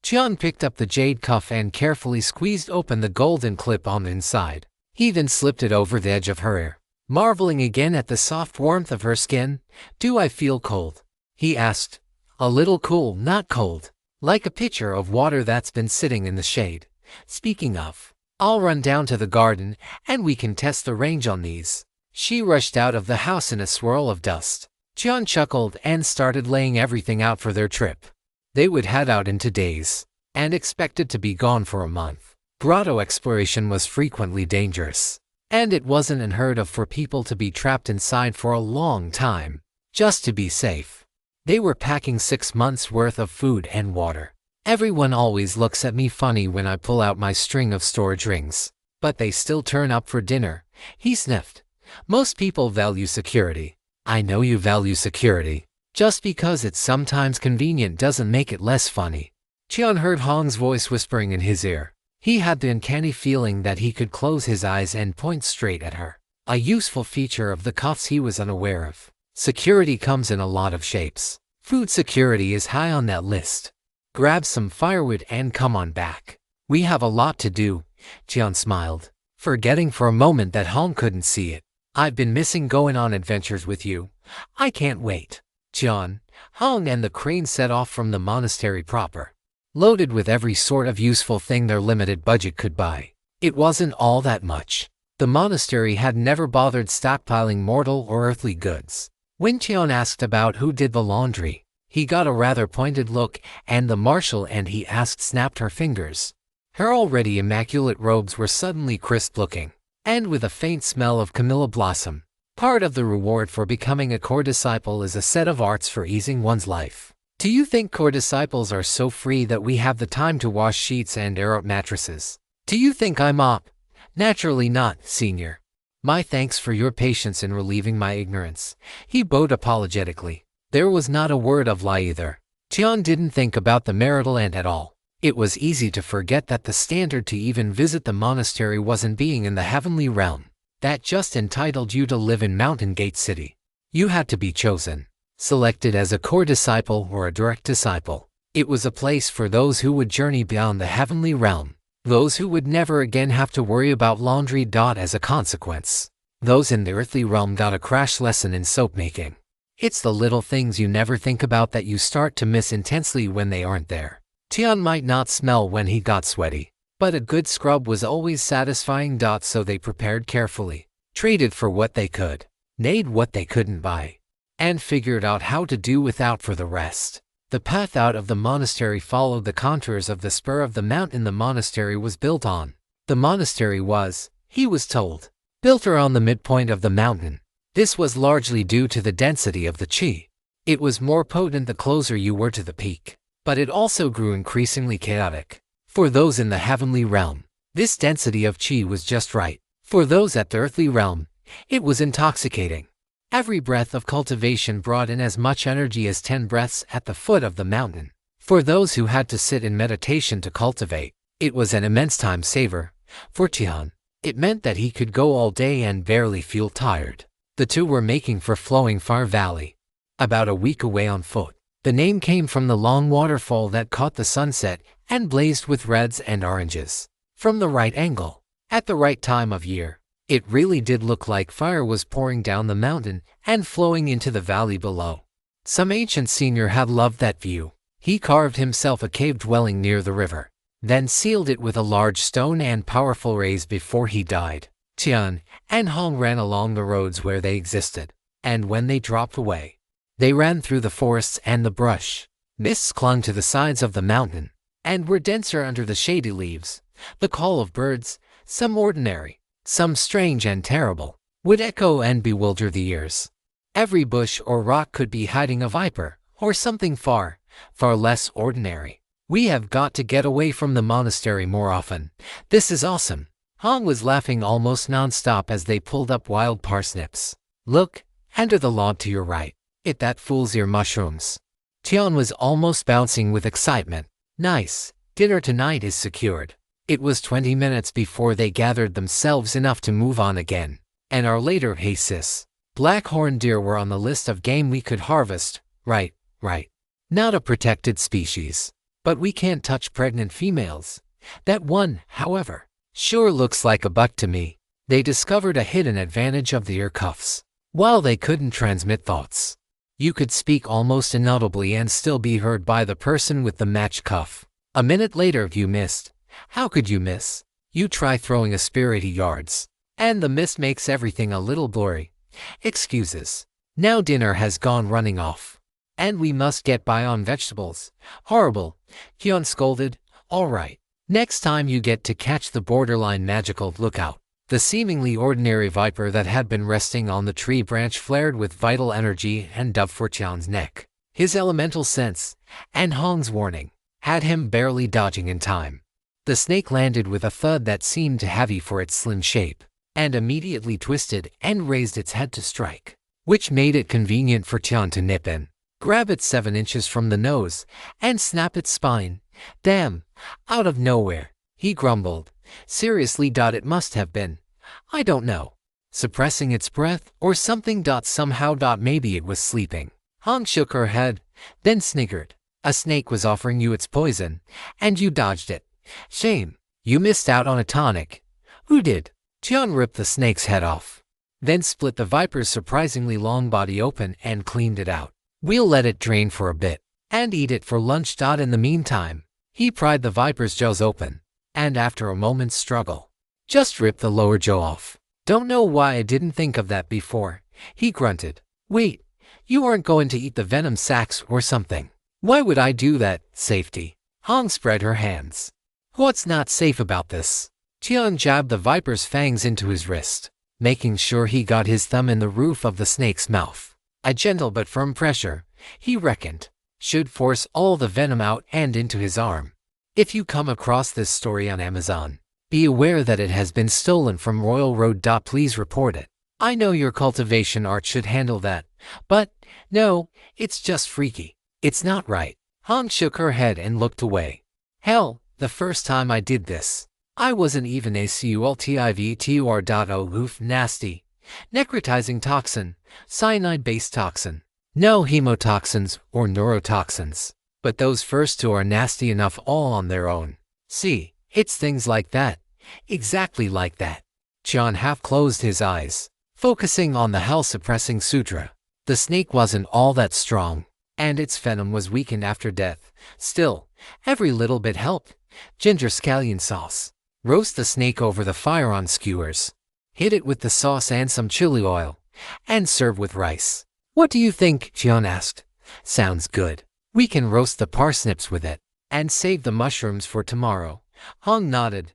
Tian picked up the jade cuff and carefully squeezed open the golden clip on the inside. He then slipped it over the edge of her ear. Marveling again at the soft warmth of her skin, Do I feel cold? He asked. A little cool, not cold. Like a pitcher of water that's been sitting in the shade. Speaking of, I'll run down to the garden and we can test the range on these. She rushed out of the house in a swirl of dust. Tian chuckled and started laying everything out for their trip. They would head out in 2 days, and expected to be gone for a month. Grotto exploration was frequently dangerous, and it wasn't unheard of for people to be trapped inside for a long time, just to be safe. They were packing 6 months' worth of food and water. Everyone always looks at me funny when I pull out my string of storage rings, but they still turn up for dinner, he sniffed. Most people value security. I know you value security. Just because it's sometimes convenient doesn't make it less funny. Tian heard Hong's voice whispering in his ear. He had the uncanny feeling that he could close his eyes and point straight at her. A useful feature of the cuffs he was unaware of. Security comes in a lot of shapes. Food security is high on that list. Grab some firewood and come on back. We have a lot to do, Tian smiled, forgetting for a moment that Hong couldn't see it. I've been missing going on adventures with you. I can't wait. Tian, Hong and the crane set off from the monastery proper, loaded with every sort of useful thing their limited budget could buy. It wasn't all that much. The monastery had never bothered stockpiling mortal or earthly goods. When Tian asked about who did the laundry, he got a rather pointed look, and the marshal and he asked snapped her fingers. Her already immaculate robes were suddenly crisp-looking, and with a faint smell of camellia blossom. Part of the reward for becoming a core disciple is a set of arts for easing one's life. Do you think core disciples are so free that we have the time to wash sheets and air out mattresses? Do you think I'm up? Naturally not, senior. My thanks for your patience in relieving my ignorance. He bowed apologetically. There was not a word of lie either. Tian didn't think about the marital end at all. It was easy to forget that the standard to even visit the monastery wasn't being in the heavenly realm. That just entitled you to live in Mountain Gate City. You had to be chosen, selected as a core disciple or a direct disciple. It was a place for those who would journey beyond the heavenly realm, those who would never again have to worry about laundry. As a consequence, those in the earthly realm got a crash lesson in soap making. It's the little things you never think about that you start to miss intensely when they aren't there. Tian might not smell when he got sweaty, but a good scrub was always satisfying. So they prepared carefully, traded for what they could, made what they couldn't buy, and figured out how to do without for the rest. The path out of the monastery followed the contours of the spur of the mountain the monastery was built on. The monastery was, he was told, built around the midpoint of the mountain. This was largely due to the density of the chi. It was more potent the closer you were to the peak, but it also grew increasingly chaotic. For those in the heavenly realm, this density of chi was just right. For those at the earthly realm, it was intoxicating. Every breath of cultivation brought in as much energy as 10 breaths at the foot of the mountain. For those who had to sit in meditation to cultivate, it was an immense time saver. For Tian, it meant that he could go all day and barely feel tired. The two were making for Flowing Fire Valley, about a week away on foot. The name came from the long waterfall that caught the sunset and blazed with reds and oranges. From the right angle, at the right time of year, it really did look like fire was pouring down the mountain and flowing into the valley below. Some ancient senior had loved that view. He carved himself a cave dwelling near the river, then sealed it with a large stone and powerful rays before he died. Tian and Hong ran along the roads where they existed, and when they dropped away, they ran through the forests and the brush. Mists clung to the sides of the mountain, and were denser under the shady leaves. The call of birds, some ordinary, some strange and terrible, would echo and bewilder the ears. Every bush or rock could be hiding a viper, or something far, far less ordinary. We have got to get away from the monastery more often. This is awesome. Hong was laughing almost non-stop as they pulled up wild parsnips. Look, under the log to your right. That fool's ear mushrooms. Tian was almost bouncing with excitement. Nice. Dinner tonight is secured. It was 20 minutes before they gathered themselves enough to move on again. An hour later, hey sis. Black-horned deer were on the list of game we could harvest. Right. Not a protected species. But we can't touch pregnant females. That one, however, sure looks like a buck to me. They discovered a hidden advantage of the ear cuffs. While they couldn't transmit thoughts, you could speak almost inaudibly and still be heard by the person with the match cuff. A minute later you missed. How could you miss? You try throwing a spear 80 yards, and the mist makes everything a little blurry. Excuses. Now dinner has gone running off, and we must get by on vegetables. Horrible. Hyun scolded. All right. Next time you get to catch the borderline magical, look out. The seemingly ordinary viper that had been resting on the tree branch flared with vital energy and dove for Tian's neck. His elemental sense, and Hong's warning, had him barely dodging in time. The snake landed with a thud that seemed heavy for its slim shape, and immediately twisted and raised its head to strike, which made it convenient for Tian to nip in, grab it 7 inches from the nose, and snap its spine. Damn, out of nowhere, he grumbled. Seriously, it must have been, I don't know, suppressing its breath or something. Somehow. Maybe it was sleeping. Hong shook her head, then sniggered. A snake was offering you its poison, and you dodged it. Shame. You missed out on a tonic. Who did? Tian ripped the snake's head off, then split the viper's surprisingly long body open and cleaned it out. We'll let it drain for a bit, and eat it for lunch. In the meantime, he pried the viper's jaws open, and after a moment's struggle, just ripped the lower jaw off. Don't know why I didn't think of that before, he grunted. Wait, you aren't going to eat the venom sacs or something? Why would I do that? Safety. Hong spread her hands. What's not safe about this? Tian jabbed the viper's fangs into his wrist, making sure he got his thumb in the roof of the snake's mouth. A gentle but firm pressure, he reckoned, should force all the venom out and into his arm. If you come across this story on Amazon, be aware that it has been stolen from Royal Road. Please report it. I know your cultivation art should handle that, but no, it's just freaky. It's not right. Hong shook her head and looked away. Hell, the first time I did this, I wasn't even a cultivtor. Oof, nasty. Necrotizing toxin, cyanide-based toxin. No hemotoxins or neurotoxins. But those first two are nasty enough all on their own. See, it's things like that. Exactly like that. Tian half closed his eyes, focusing on the hell-suppressing sutra. The snake wasn't all that strong, and its venom was weakened after death. Still, every little bit helped. Ginger scallion sauce. Roast the snake over the fire on skewers. Hit it with the sauce and some chili oil, and serve with rice. What do you think? Tian asked. Sounds good. We can roast the parsnips with it and save the mushrooms for tomorrow. Hong nodded.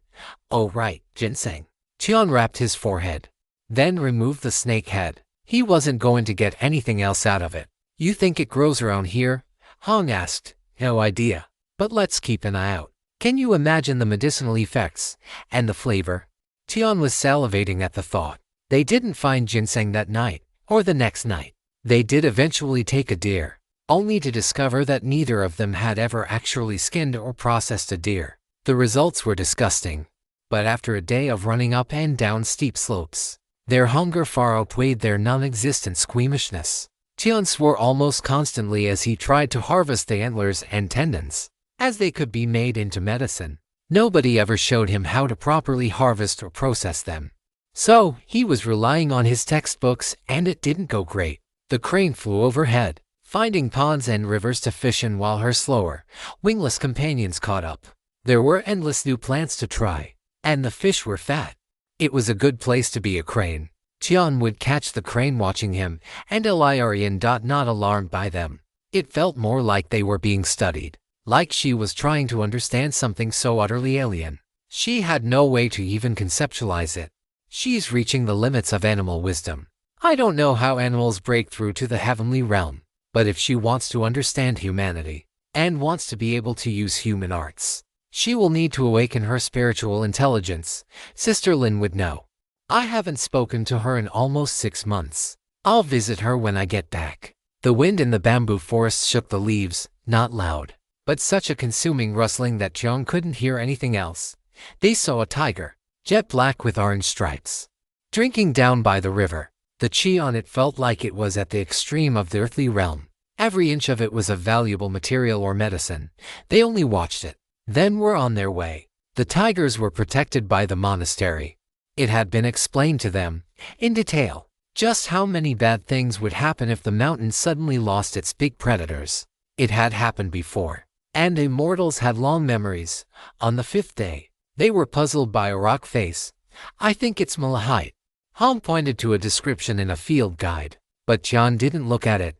Oh right, ginseng. Tian wrapped his forehead, then removed the snake head. He wasn't going to get anything else out of it. You think it grows around here? Hong asked. No idea, but let's keep an eye out. Can you imagine the medicinal effects and the flavor? Tian was salivating at the thought. They didn't find ginseng that night or the next night. They did eventually take a deer, only to discover that neither of them had ever actually skinned or processed a deer. The results were disgusting, but after a day of running up and down steep slopes, their hunger far outweighed their non-existent squeamishness. Tian swore almost constantly as he tried to harvest the antlers and tendons, as they could be made into medicine. Nobody ever showed him how to properly harvest or process them. So, he was relying on his textbooks, and it didn't go great. The crane flew overhead, finding ponds and rivers to fish in while her slower, wingless companions caught up. There were endless new plants to try, and the fish were fat. It was a good place to be a crane. Tian would catch the crane watching him, and Ilarian not alarmed by them. It felt more like they were being studied, like she was trying to understand something so utterly alien. She had no way to even conceptualize it. She's reaching the limits of animal wisdom. I don't know how animals break through to the heavenly realm, but if she wants to understand humanity, and wants to be able to use human arts, she will need to awaken her spiritual intelligence. Sister Lin would know. I haven't spoken to her in almost 6 months. I'll visit her when I get back. The wind in the bamboo forest shook the leaves, not loud, but such a consuming rustling that Tian couldn't hear anything else. They saw a tiger, jet black with orange stripes, drinking down by the river. The chi on it felt like it was at the extreme of the earthly realm. Every inch of it was of valuable material or medicine. They only watched it, then were on their way. The tigers were protected by the monastery. It had been explained to them, in detail, just how many bad things would happen if the mountain suddenly lost its big predators. It had happened before, and immortals had long memories. On the 5th day, they were puzzled by a rock face. I think it's malachite. Hong pointed to a description in a field guide, but Tian didn't look at it.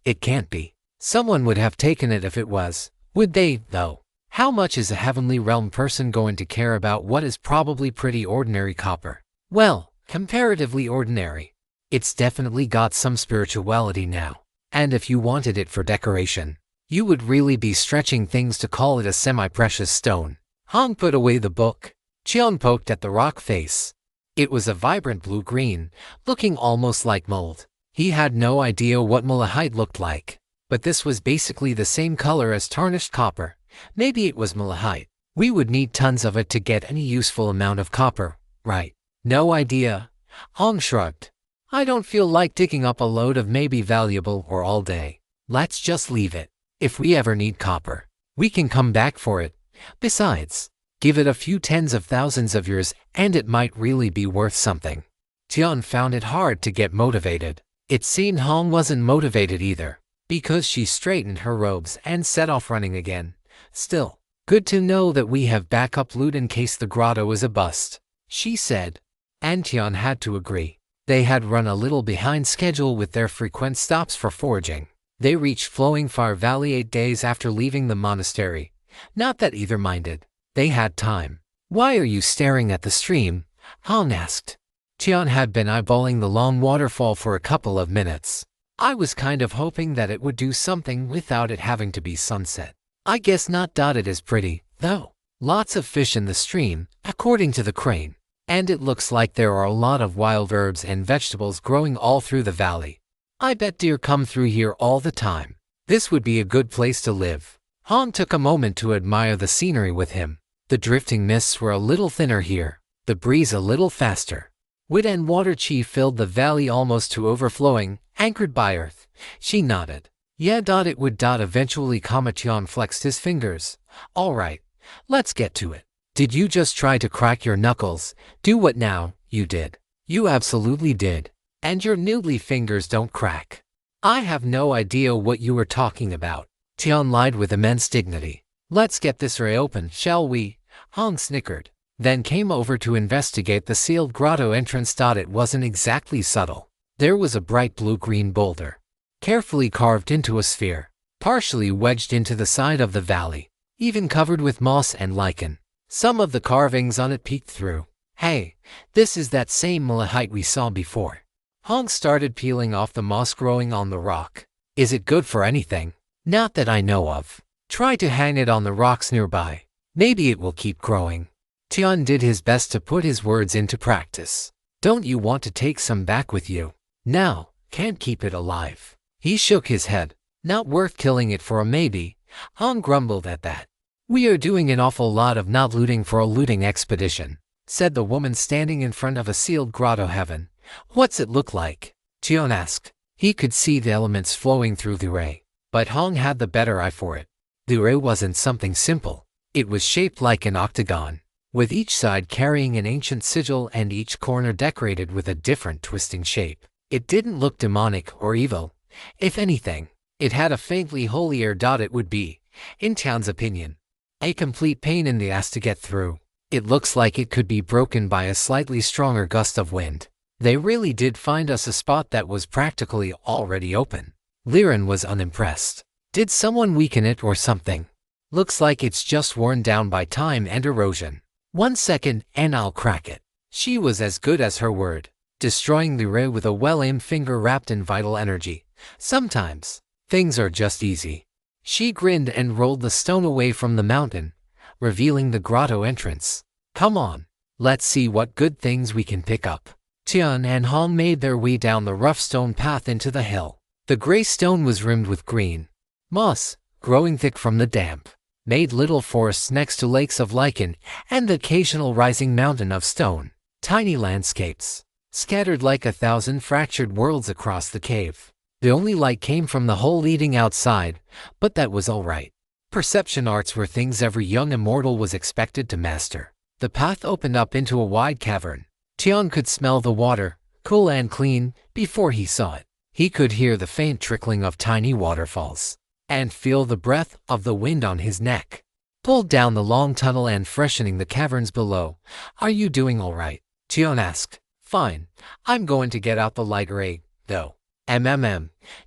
It can't be. Someone would have taken it if it was. Would they, though? How much is a heavenly realm person going to care about what is probably pretty ordinary copper? Well, comparatively ordinary. It's definitely got some spirituality now. And if you wanted it for decoration, you would really be stretching things to call it a semi-precious stone. Hong put away the book. Tian poked at the rock face. It was a vibrant blue-green, looking almost like mold. He had no idea what malachite looked like, but this was basically the same color as tarnished copper. Maybe it was malachite. We would need tons of it to get any useful amount of copper, right? No idea. Hong shrugged. I don't feel like digging up a load of maybe valuable ore all day. Let's just leave it. If we ever need copper, we can come back for it. Besides, give it a few tens of thousands of years and it might really be worth something. Tian found it hard to get motivated. It seemed Hong wasn't motivated either, because she straightened her robes and set off running again. Still, good to know that we have backup loot in case the grotto is a bust, she said. And Tian had to agree. They had run a little behind schedule with their frequent stops for foraging. They reached Flowing Fire Valley 8 days after leaving the monastery. Not that either minded. They had time. Why are you staring at the stream? Hong asked. Tian had been eyeballing the long waterfall for a couple of minutes. I was kind of hoping that it would do something without it having to be sunset. I guess not. It is pretty, though. Lots of fish in the stream, according to the crane. And it looks like there are a lot of wild herbs and vegetables growing all through the valley. I bet deer come through here all the time. This would be a good place to live. Hong took a moment to admire the scenery with him. The drifting mists were a little thinner here, the breeze a little faster. Wood and water chi filled the valley almost to overflowing, anchored by earth. She nodded. Yeah, it would. Eventually, Tian flexed his fingers. All right, let's get to it. Did you just try to crack your knuckles? Do what now? You did. You absolutely did. And your noodly fingers don't crack. I have no idea what you were talking about. Tian lied with immense dignity. Let's get this reopened, shall we? Hong snickered, then came over to investigate the sealed grotto entrance. It wasn't exactly subtle. There was a bright blue-green boulder, carefully carved into a sphere. partially wedged into the side of the valley, even covered with moss and lichen. Some of the carvings on it peeked through. Hey, this is that same malachite we saw before. Hong started peeling off the moss growing on the rock. Is it good for anything? Not that I know of. Try to hang it on the rocks nearby. Maybe it will keep growing. Tian did his best to put his words into practice. Don't you want to take some back with you? No, can't keep it alive. He shook his head. Not worth killing it for a maybe. Hong grumbled at that. We are doing an awful lot of not looting for a looting expedition, said the woman standing in front of a sealed grotto heaven. What's it look like? Tian asked. He could see the elements flowing through the ray, but Hong had the better eye for it. The ray wasn't something simple. It was shaped like an octagon, with each side carrying an ancient sigil and each corner decorated with a different twisting shape. It didn't look demonic or evil. If anything, it had a faintly holy air. It would be, in Tian's opinion, a complete pain in the ass to get through. It looks like it could be broken by a slightly stronger gust of wind. They really did find us a spot that was practically already open. Liren was unimpressed. Did someone weaken it or something? Looks like it's just worn down by time and erosion. 1 second and I'll crack it. She was as good as her word, destroying the ray with a well-aimed finger wrapped in vital energy. Sometimes, things are just easy. She grinned and rolled the stone away from the mountain, revealing the grotto entrance. Come on, let's see what good things we can pick up. Tian and Hong made their way down the rough stone path into the hill. The gray stone was rimmed with green moss, growing thick from the damp, made little forests next to lakes of lichen and the occasional rising mountain of stone. Tiny landscapes, scattered like 1,000 fractured worlds across the cave. The only light came from the hole leading outside, but that was all right. Perception arts were things every young immortal was expected to master. The path opened up into a wide cavern. Tian could smell the water, cool and clean, before he saw it. He could hear the faint trickling of tiny waterfalls, and feel the breath of the wind on his neck. Pulled down the long tunnel and freshening the caverns below. Are you doing all right? Tian asked. Fine. I'm going to get out the light ray, though.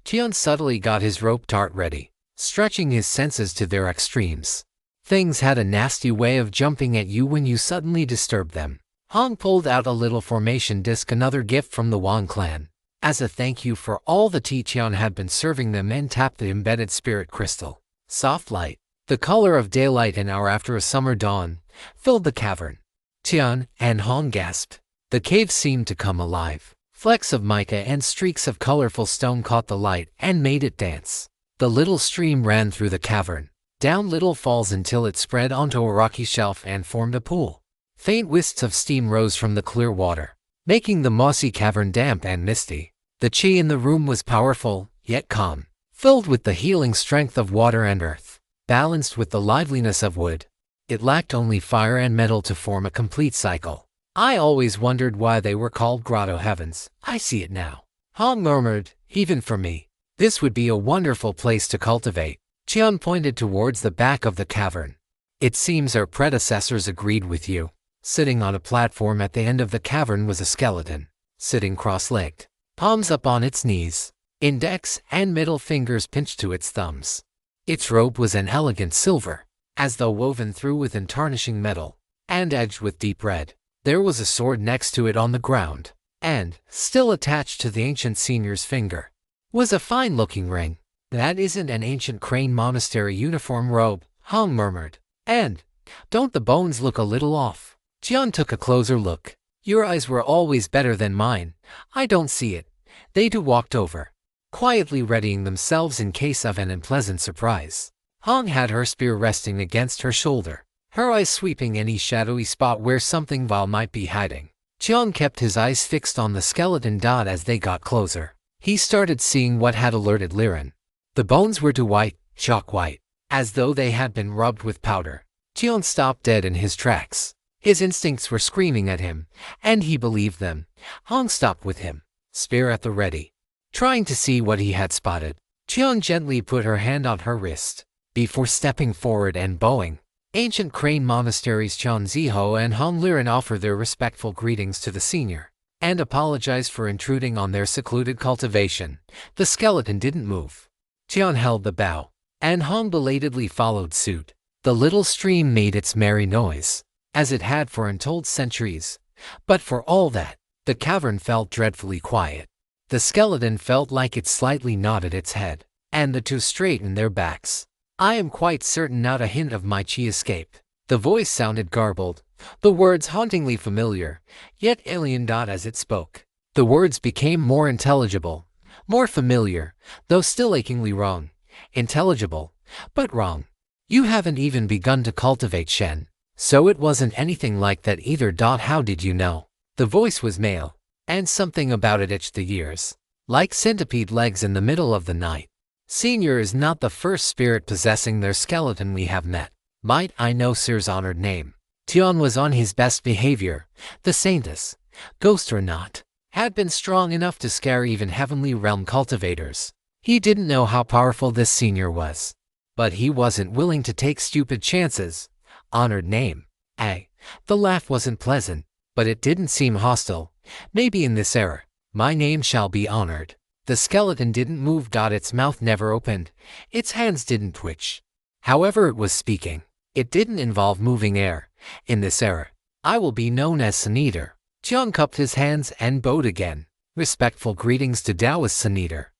Tian subtly got his rope dart ready, stretching his senses to their extremes. Things had a nasty way of jumping at you when you suddenly disturbed them. Hong pulled out a little formation disc, another gift from the Wang clan, as a thank you for all the tea Tian had been serving them, and tapped the embedded spirit crystal. Soft light, the color of daylight an hour after a summer dawn, filled the cavern. Tian and Hong gasped. The cave seemed to come alive. Flecks of mica and streaks of colorful stone caught the light and made it dance. The little stream ran through the cavern, down little falls until it spread onto a rocky shelf and formed a pool. Faint wisps of steam rose from the clear water, making the mossy cavern damp and misty. The qi in the room was powerful, yet calm, filled with the healing strength of water and earth, balanced with the liveliness of wood. It lacked only fire and metal to form a complete cycle. I always wondered why they were called grotto heavens. I see it now. Hong murmured, even for me, this would be a wonderful place to cultivate. Tian pointed towards the back of the cavern. It seems our predecessors agreed with you. Sitting on a platform at the end of the cavern was a skeleton, sitting cross-legged, palms up on its knees, index and middle fingers pinched to its thumbs. Its robe was an elegant silver, as though woven through with tarnishing metal, and edged with deep red. There was a sword next to it on the ground, and, still attached to the ancient senior's finger, was a fine-looking ring. That isn't an ancient Crane Monastery uniform robe, Hong murmured. And, don't the bones look a little off? Tian took a closer look. Your eyes were always better than mine. I don't see it. They two walked over, quietly readying themselves in case of an unpleasant surprise. Hong had her spear resting against her shoulder, her eyes sweeping any shadowy spot where something vile might be hiding. Tian kept his eyes fixed on the skeleton. As they got closer, he started seeing what had alerted Liren. The bones were too white, chalk white, as though they had been rubbed with powder. Tian stopped dead in his tracks. His instincts were screaming at him, and he believed them. Hong stopped with him, spear at the ready, trying to see what he had spotted. Tian gently put her hand on her wrist, before stepping forward and bowing. Ancient Crane Monastery's Chan Ziho and Hong Liren offered their respectful greetings to the senior, and apologized for intruding on their secluded cultivation. The skeleton didn't move. Tian held the bow, and Hong belatedly followed suit. The little stream made its merry noise, as it had for untold centuries. But for all that, the cavern felt dreadfully quiet. The skeleton felt like it slightly nodded its head, and the two straightened their backs. I am quite certain not a hint of my chi escaped. The voice sounded garbled, the words hauntingly familiar, yet alien. As it spoke, the words became more intelligible, more familiar, though still achingly wrong. Intelligible, but wrong. You haven't even begun to cultivate Shen, so it wasn't anything like that either. How did you know? The voice was male, and something about it itched the ears, like centipede legs in the middle of the night. Senior is not the first spirit possessing their skeleton we have met. Might I know Sir's honored name? Tian was on his best behavior. The saintess, ghost or not, had been strong enough to scare even heavenly realm cultivators. He didn't know how powerful this senior was, but he wasn't willing to take stupid chances. Honored name. The laugh wasn't pleasant, but it didn't seem hostile. Maybe in this era, my name shall be honored. The skeleton didn't move. Its mouth never opened. Its hands didn't twitch. However it was speaking, it didn't involve moving air. In this era, I will be known as Sun Eater. Tian cupped his hands and bowed again. Respectful greetings to Taoist Sun Eater.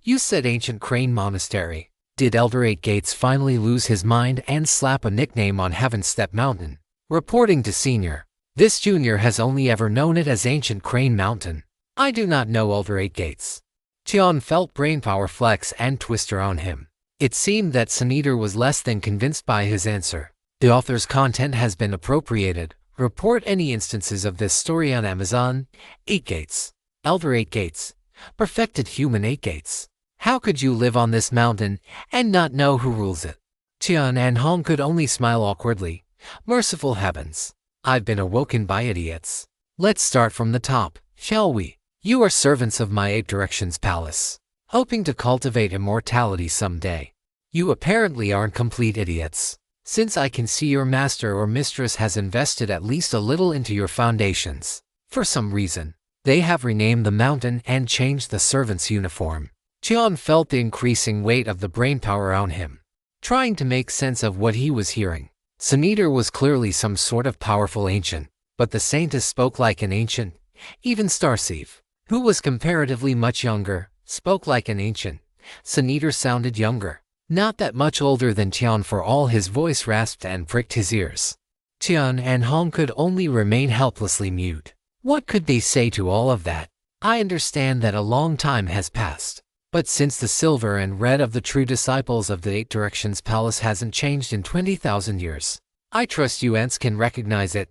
You said Ancient Crane Monastery. Did Elder Eight Gates finally lose his mind and slap a nickname on Heaven's Step Mountain? Reporting to Senior, this junior has only ever known it as Ancient Crane Mountain. I do not know Elder Eight Gates. Tian felt brainpower flex and twist around him. It seemed that Sun Eater was less than convinced by his answer. The author's content has been appropriated. Report any instances of this story on Amazon. 8 Gates. Elder 8 Gates. Perfected human 8 Gates. How could you live on this mountain and not know who rules it? Tian and Hong could only smile awkwardly. Merciful heavens. I've been awoken by idiots. Let's start from the top, shall we? You are servants of my 8 Directions Palace, hoping to cultivate immortality someday. You apparently aren't complete idiots, since I can see your master or mistress has invested at least a little into your foundations. For some reason, they have renamed the mountain and changed the servant's uniform. Tian felt the increasing weight of the brainpower on him, trying to make sense of what he was hearing. Sun Eater was clearly some sort of powerful ancient, but the saintess spoke like an ancient. Even Starseef, who was comparatively much younger, spoke like an ancient. Sun Eater sounded younger, not that much older than Tian, for all his voice rasped and pricked his ears. Tian and Hong could only remain helplessly mute. What could they say to all of that? I understand that a long time has passed, but since the silver and red of the true disciples of the 8 Directions Palace hasn't changed in 20,000 years, I trust you ants can recognize it.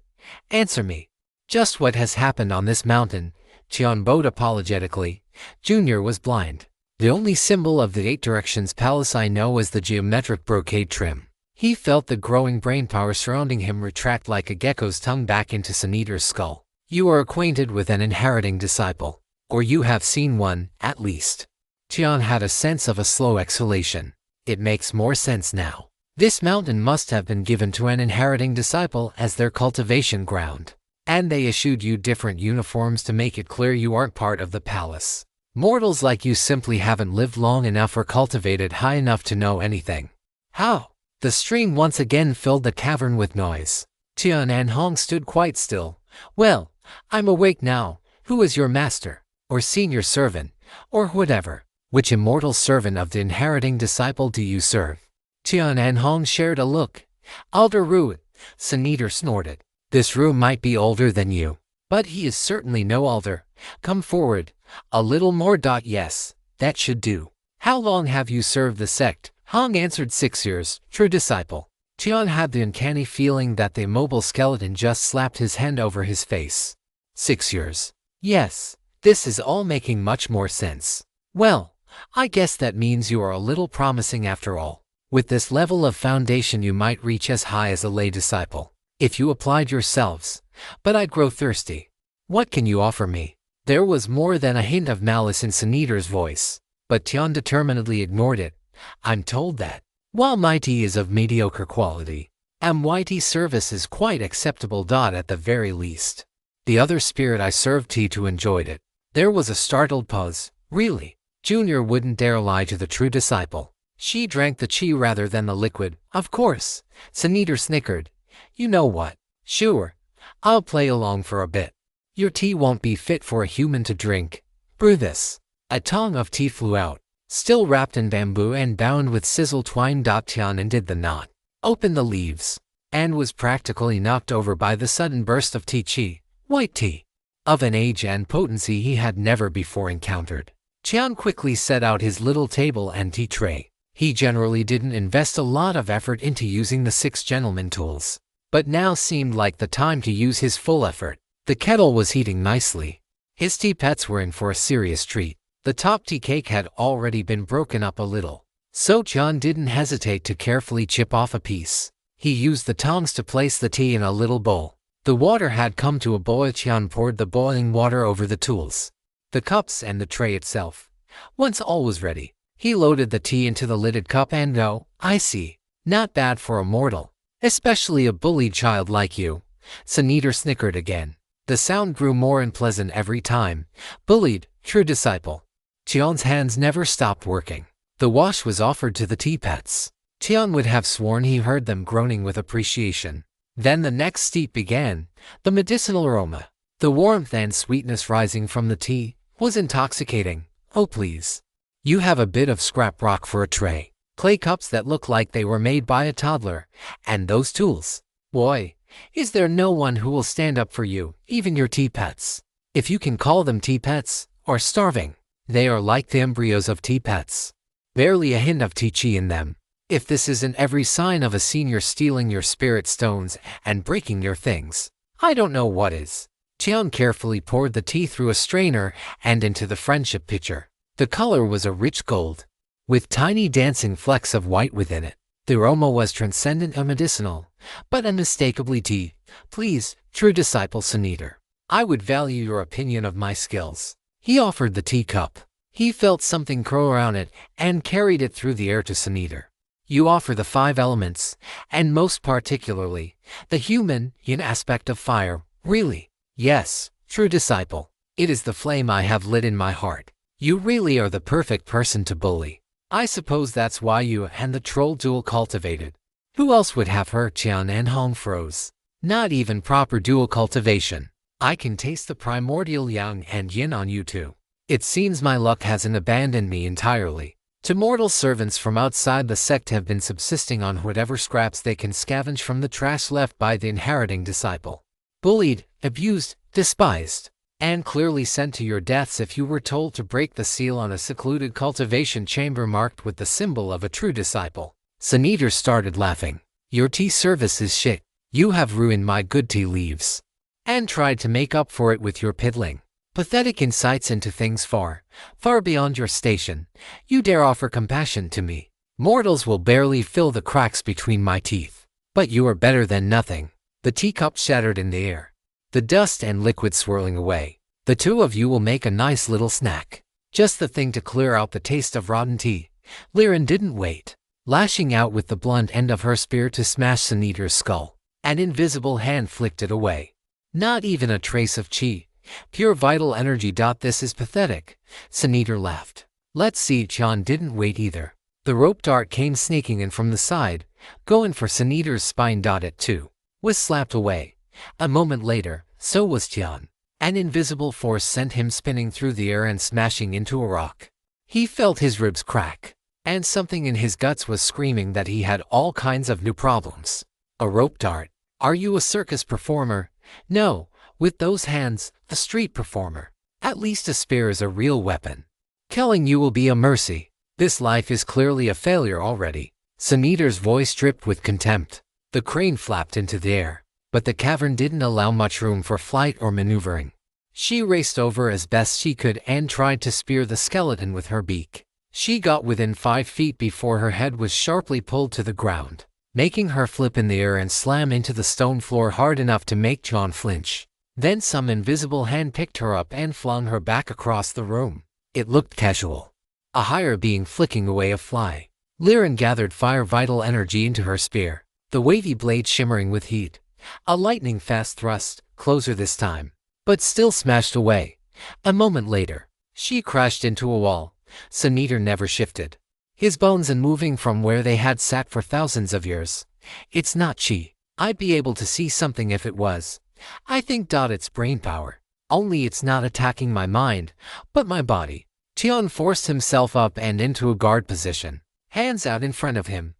Answer me. Just what has happened on this mountain? Tian bowed apologetically. Junior was blind. The only symbol of the 8 Directions Palace I know is the geometric brocade trim. He felt the growing brainpower surrounding him retract like a gecko's tongue back into Sun Eater's skull. You are acquainted with an inheriting disciple, or you have seen one, at least. Tian had a sense of a slow exhalation. It makes more sense now. This mountain must have been given to an inheriting disciple as their cultivation ground, and they issued you different uniforms to make it clear you aren't part of the palace. Mortals like you simply haven't lived long enough or cultivated high enough to know anything. How? The stream once again filled the cavern with noise. Tian and Hong stood quite still. Well, I'm awake now. Who is your master, or senior servant, or whatever? Which immortal servant of the inheriting disciple do you serve? Tian and Hong shared a look. Elder Ruit, Sun Eater snorted. This room might be older than you, but he is certainly no elder. Come forward. A little more. Yes, that should do. How long have you served the sect? Hong answered 6 years, true disciple. Tian had the uncanny feeling that the immobile skeleton just slapped his hand over his face. 6 years. Yes, this is all making much more sense. Well, I guess that means you are a little promising after all. With this level of foundation you might reach as high as a lay disciple, if you applied yourselves. But I'd grow thirsty. What can you offer me? There was more than a hint of malice in Sun Eater's voice, but Tian determinedly ignored it. I'm told that, while my tea is of mediocre quality, MYT service is quite acceptable. At the very least. The other spirit I served tea to enjoyed it. There was a startled pause. Really? Junior wouldn't dare lie to the true disciple. She drank the chi rather than the liquid, of course. Senator snickered. You know what? Sure. I'll play along for a bit. Your tea won't be fit for a human to drink. Brew this. A tongue of tea flew out, still wrapped in bamboo and bound with sizzle twine. Tian undid the knot, opened the leaves, and was practically knocked over by the sudden burst of tea chi, white tea, of an age and potency he had never before encountered. Tian quickly set out his little table and tea tray. He generally didn't invest a lot of effort into using the 6 gentleman tools, but now seemed like the time to use his full effort. The kettle was heating nicely. His tea pets were in for a serious treat. The top tea cake had already been broken up a little, so Tian didn't hesitate to carefully chip off a piece. He used the tongs to place the tea in a little bowl. The water had come to a boil. Tian poured the boiling water over the tools, the cups and the tray itself. Once all was ready, he loaded the tea into the lidded cup and oh, I see. Not bad for a mortal, especially a bullied child like you. Senator snickered again. The sound grew more unpleasant every time. Bullied, true disciple. Tian's hands never stopped working. The wash was offered to the tea pets. Tian would have sworn he heard them groaning with appreciation. Then the next steep began. The medicinal aroma, the warmth and sweetness rising from the tea, was intoxicating. Oh please. You have a bit of scrap rock for a tray, clay cups that look like they were made by a toddler, and those tools. Boy, is there no one who will stand up for you, even your tea pets. If you can call them tea pets, or starving. They are like the embryos of tea pets. Barely a hint of tea chi in them. If this isn't every sign of a senior stealing your spirit stones and breaking your things, I don't know what is. Tian carefully poured the tea through a strainer and into the friendship pitcher. The color was a rich gold, with tiny dancing flecks of white within it. The aroma was transcendent and medicinal, but unmistakably tea. Please, true disciple Senator, I would value your opinion of my skills. He offered the teacup. He felt something curl around it and carried it through the air to Senator. You offer the 5 elements, and most particularly, the human yin aspect of fire, really? Yes, true disciple. It is the flame I have lit in my heart. You really are the perfect person to bully. I suppose that's why you and the troll dual cultivated. Who else would have her? Tian and Hong froze. Not even proper dual cultivation. I can taste the primordial yang and yin on you too. It seems my luck hasn't abandoned me entirely. To mortal servants from outside the sect have been subsisting on whatever scraps they can scavenge from the trash left by the inheriting disciple. Bullied, abused, despised, and clearly sent to your deaths if you were told to break the seal on a secluded cultivation chamber marked with the symbol of a true disciple. Senator started laughing. Your tea service is shit. You have ruined my good tea leaves, and tried to make up for it with your piddling, pathetic insights into things far, far beyond your station. You dare offer compassion to me. Mortals will barely fill the cracks between my teeth. But you are better than nothing. The teacup shattered in the air, the dust and liquid swirling away. The 2 of you will make a nice little snack. Just the thing to clear out the taste of rotten tea. Liren didn't wait. Lashing out with the blunt end of her spear to smash Senator's skull, an invisible hand flicked it away. Not even a trace of chi, pure vital energy. This is pathetic. Senator laughed. Let's see. Tian didn't wait either. The rope dart came sneaking in from the side, going for Senator's spine. It too was slapped away. A moment later, so was Tian. An invisible force sent him spinning through the air and smashing into a rock. He felt his ribs crack, and something in his guts was screaming that he had all kinds of new problems. A rope dart? Are you a circus performer? No, with those hands, a street performer. At least a spear is a real weapon. Killing you will be a mercy. This life is clearly a failure already. Senator's voice dripped with contempt. The crane flapped into the air, but the cavern didn't allow much room for flight or maneuvering. She raced over as best she could and tried to spear the skeleton with her beak. She got within 5 feet before her head was sharply pulled to the ground, making her flip in the air and slam into the stone floor hard enough to make John flinch. Then some invisible hand picked her up and flung her back across the room. It looked casual. A higher being flicking away a fly. Liren gathered fire vital energy into her spear, the wavy blade shimmering with heat. A lightning-fast thrust, closer this time, but still smashed away. A moment later, she crashed into a wall. Senator never shifted. his bones unmoving from where they had sat for thousands of years. It's not chi. I'd be able to see something if it was. I think it's brain power. Only it's not attacking my mind, but my body. Tian forced himself up and into a guard position, hands out in front of him.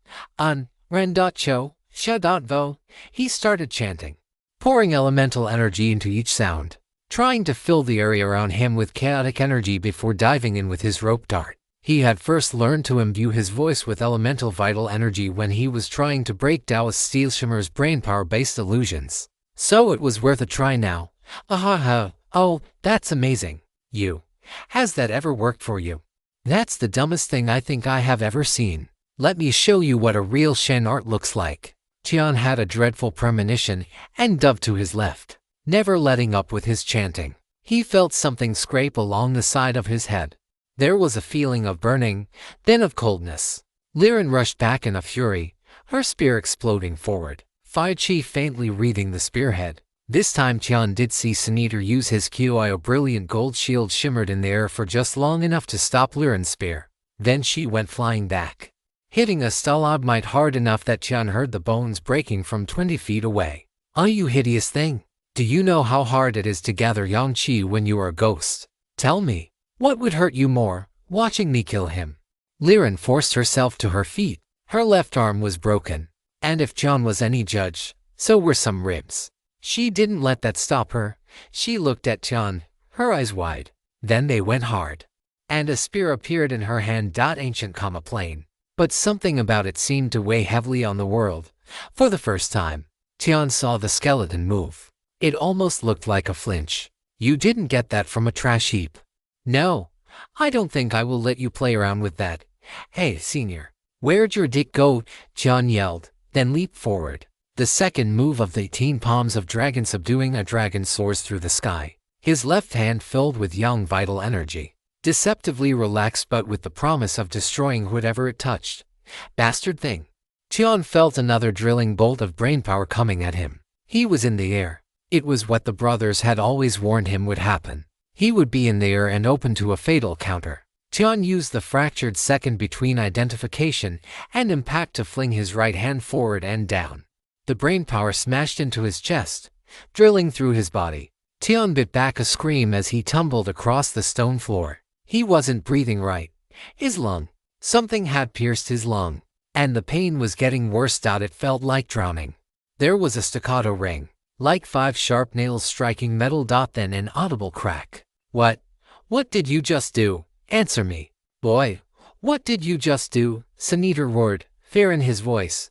Ren.cho, sha.vo, he started chanting, pouring elemental energy into each sound, trying to fill the area around him with chaotic energy before diving in with his rope dart. He had first learned to imbue his voice with elemental vital energy when he was trying to break Taoist Steel Shimmer's brainpower-based illusions. So it was worth a try now. Oh, that's amazing. Has that ever worked for you? That's the dumbest thing I think I have ever seen. Let me show you what a real Shen art looks like. Tian had a dreadful premonition and dove to his left, never letting up with his chanting. He felt something scrape along the side of his head. There was a feeling of burning, then of coldness. Liren rushed back in a fury, her spear exploding forward, Fai Chi faintly wreathing the spearhead. This time Tian did see Senator use his Qio brilliant gold shield shimmered in the air for just long enough to stop Liren's spear. Then she went flying back, hitting a stalagmite hard enough that Tian heard the bones breaking from 20 feet away. You hideous thing! Do you know how hard it is to gather yang qi when you are a ghost? Tell me, what would hurt you more, watching me kill him? Liren forced herself to her feet. Her left arm was broken, and if John was any judge, so were some ribs. She didn't let that stop her. She looked at Tian, her eyes wide. Then they went hard, and a spear appeared in her hand. Ancient plane, but something about it seemed to weigh heavily on the world. For the first time, Tian saw the skeleton move. It almost looked like a flinch. You didn't get that from a trash heap. No, I don't think I will let you play around with that. Hey, senior, where'd your dick go? Tian yelled, then leaped forward. The second move of the 18 palms of dragon subduing a dragon soars through the sky, his left hand filled with young vital energy, deceptively relaxed but with the promise of destroying whatever it touched. Bastard thing. Tian felt another drilling bolt of brainpower coming at him. He was in the air. It was what the brothers had always warned him would happen. He would be in the air and open to a fatal counter. Tian used the fractured second between identification and impact to fling his right hand forward and down. The brainpower smashed into his chest, drilling through his body. Tian bit back a scream as he tumbled across the stone floor. He wasn't breathing right. His lung. Something had pierced his lung, and the pain was getting worse. It felt like drowning. There was a staccato ring, like 5 sharp nails striking metal. Then an audible crack. What did you just do? Answer me. Boy, what did you just do? Senator roared, fear in his voice.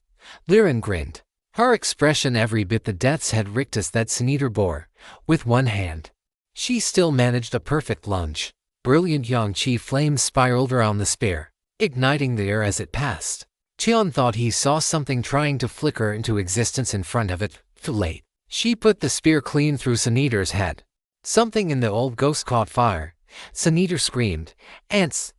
Liren grinned, her expression every bit the death's head rictus that Senator bore. With one hand, she still managed a perfect lunge. Brilliant yang qi flames spiraled around the spear, igniting the air as it passed. Tian thought he saw something trying to flicker into existence in front of it. Too late. She put the spear clean through Senator's head. Something in the old ghost caught fire. Senator screamed, Ants!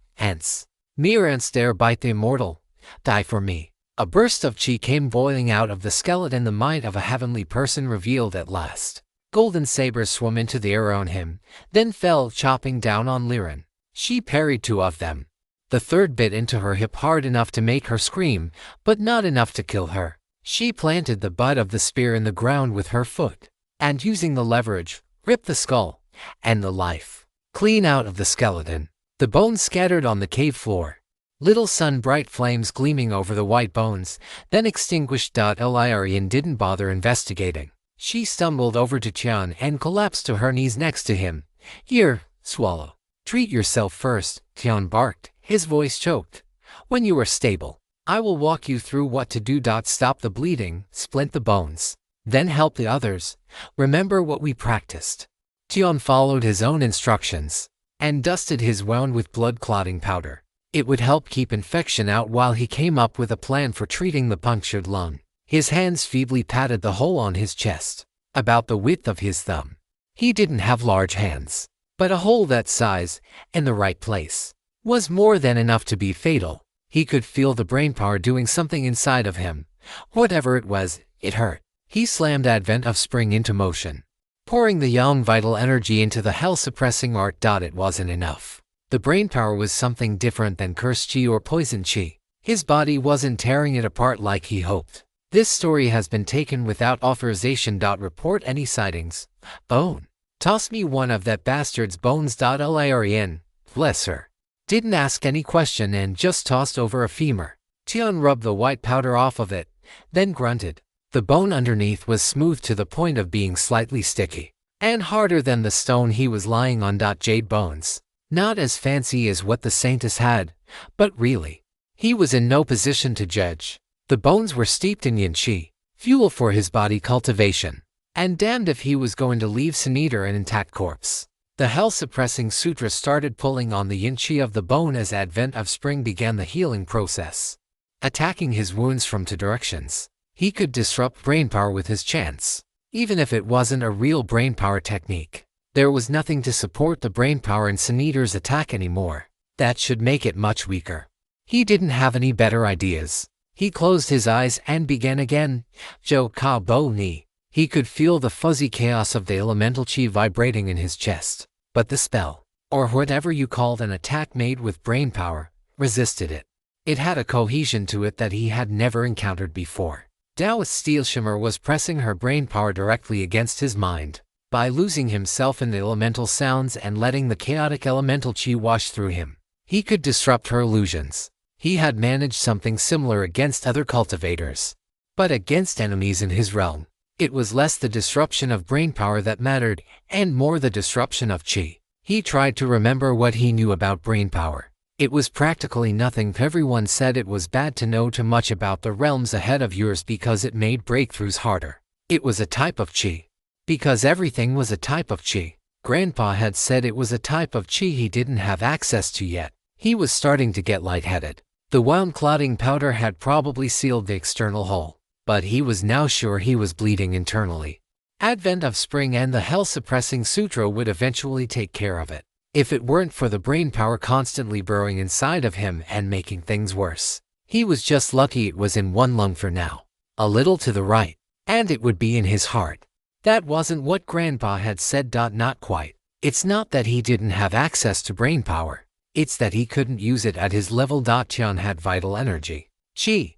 Mere ants dare bite the immortal. Die for me. A burst of chi came boiling out of the skeleton. The might of a heavenly person revealed at last. Golden sabers swam into the air around him, then fell chopping down on Liren. She parried 2 of them. The third bit into her hip hard enough to make her scream, but not enough to kill her. She planted the butt of the spear in the ground with her foot, and using the leverage, ripped the skull and the life clean out of the skeleton. The bones scattered on the cave floor. Little sun-bright flames gleaming over the white bones, then extinguished. Liren didn't bother investigating. She stumbled over to Tian and collapsed to her knees next to him. Here, swallow. Treat yourself first, Tian barked, his voice choked. When you are stable, I will walk you through what to do. Stop the bleeding, splint the bones, then help the others. Remember what we practiced. Tian followed his own instructions and dusted his wound with blood-clotting powder. It would help keep infection out while he came up with a plan for treating the punctured lung. His hands feebly patted the hole on his chest, about the width of his thumb. He didn't have large hands, but a hole that size, in the right place, was more than enough to be fatal. He could feel the brainpower doing something inside of him. Whatever it was, it hurt. He slammed Advent of Spring into motion, pouring the young vital energy into the hell-suppressing art. It wasn't enough. The brain power was something different than curse chi or poison chi. His body wasn't tearing it apart like he hoped. This story has been taken without authorization. Report any sightings. Bone. Toss me one of that bastard's bones. Laren. Bless her. Didn't ask any question and just tossed over a femur. Tian rubbed the white powder off of it, then grunted. The bone underneath was smooth to the point of being slightly sticky, and harder than the stone he was lying on. Jade bones. Not as fancy as what the Saintess had, but really, he was in no position to judge. The bones were steeped in yin qi, fuel for his body cultivation, and damned if he was going to leave Sin Eater an intact corpse. The hell-suppressing sutra started pulling on the yin qi of the bone as advent of spring began the healing process, attacking his wounds from two directions. He could disrupt brainpower with his chants, even if it wasn't a real brainpower technique. There was nothing to support the brainpower in Sin Eater's attack anymore. That should make it much weaker. He didn't have any better ideas. He closed his eyes and began again. Jo Ka Bo Ni. He could feel the fuzzy chaos of the elemental chi vibrating in his chest. But the spell, or whatever you called an attack made with brainpower, resisted it. It had a cohesion to it that he had never encountered before. Taoist Steel Shimmer was pressing her brainpower directly against his mind. By losing himself in the elemental sounds and letting the chaotic elemental chi wash through him, he could disrupt her illusions. He had managed something similar against other cultivators. But against enemies in his realm, it was less the disruption of brainpower that mattered, and more the disruption of chi. He tried to remember what he knew about brainpower. It was practically nothing. Everyone said it was bad to know too much about the realms ahead of yours because it made breakthroughs harder. It was a type of chi. Because everything was a type of chi. Grandpa had said it was a type of chi he didn't have access to yet. He was starting to get lightheaded. The wound clotting powder had probably sealed the external hole, but he was now sure he was bleeding internally. Advent of spring and the hell-suppressing sutra would eventually take care of it, if it weren't for the brainpower constantly burrowing inside of him and making things worse. He was just lucky it was in one lung for now, a little to the right, and it would be in his heart. That wasn't what Grandpa had said. Not quite. It's not that he didn't have access to brainpower. It's that he couldn't use it at his level. Tian had vital energy, chi,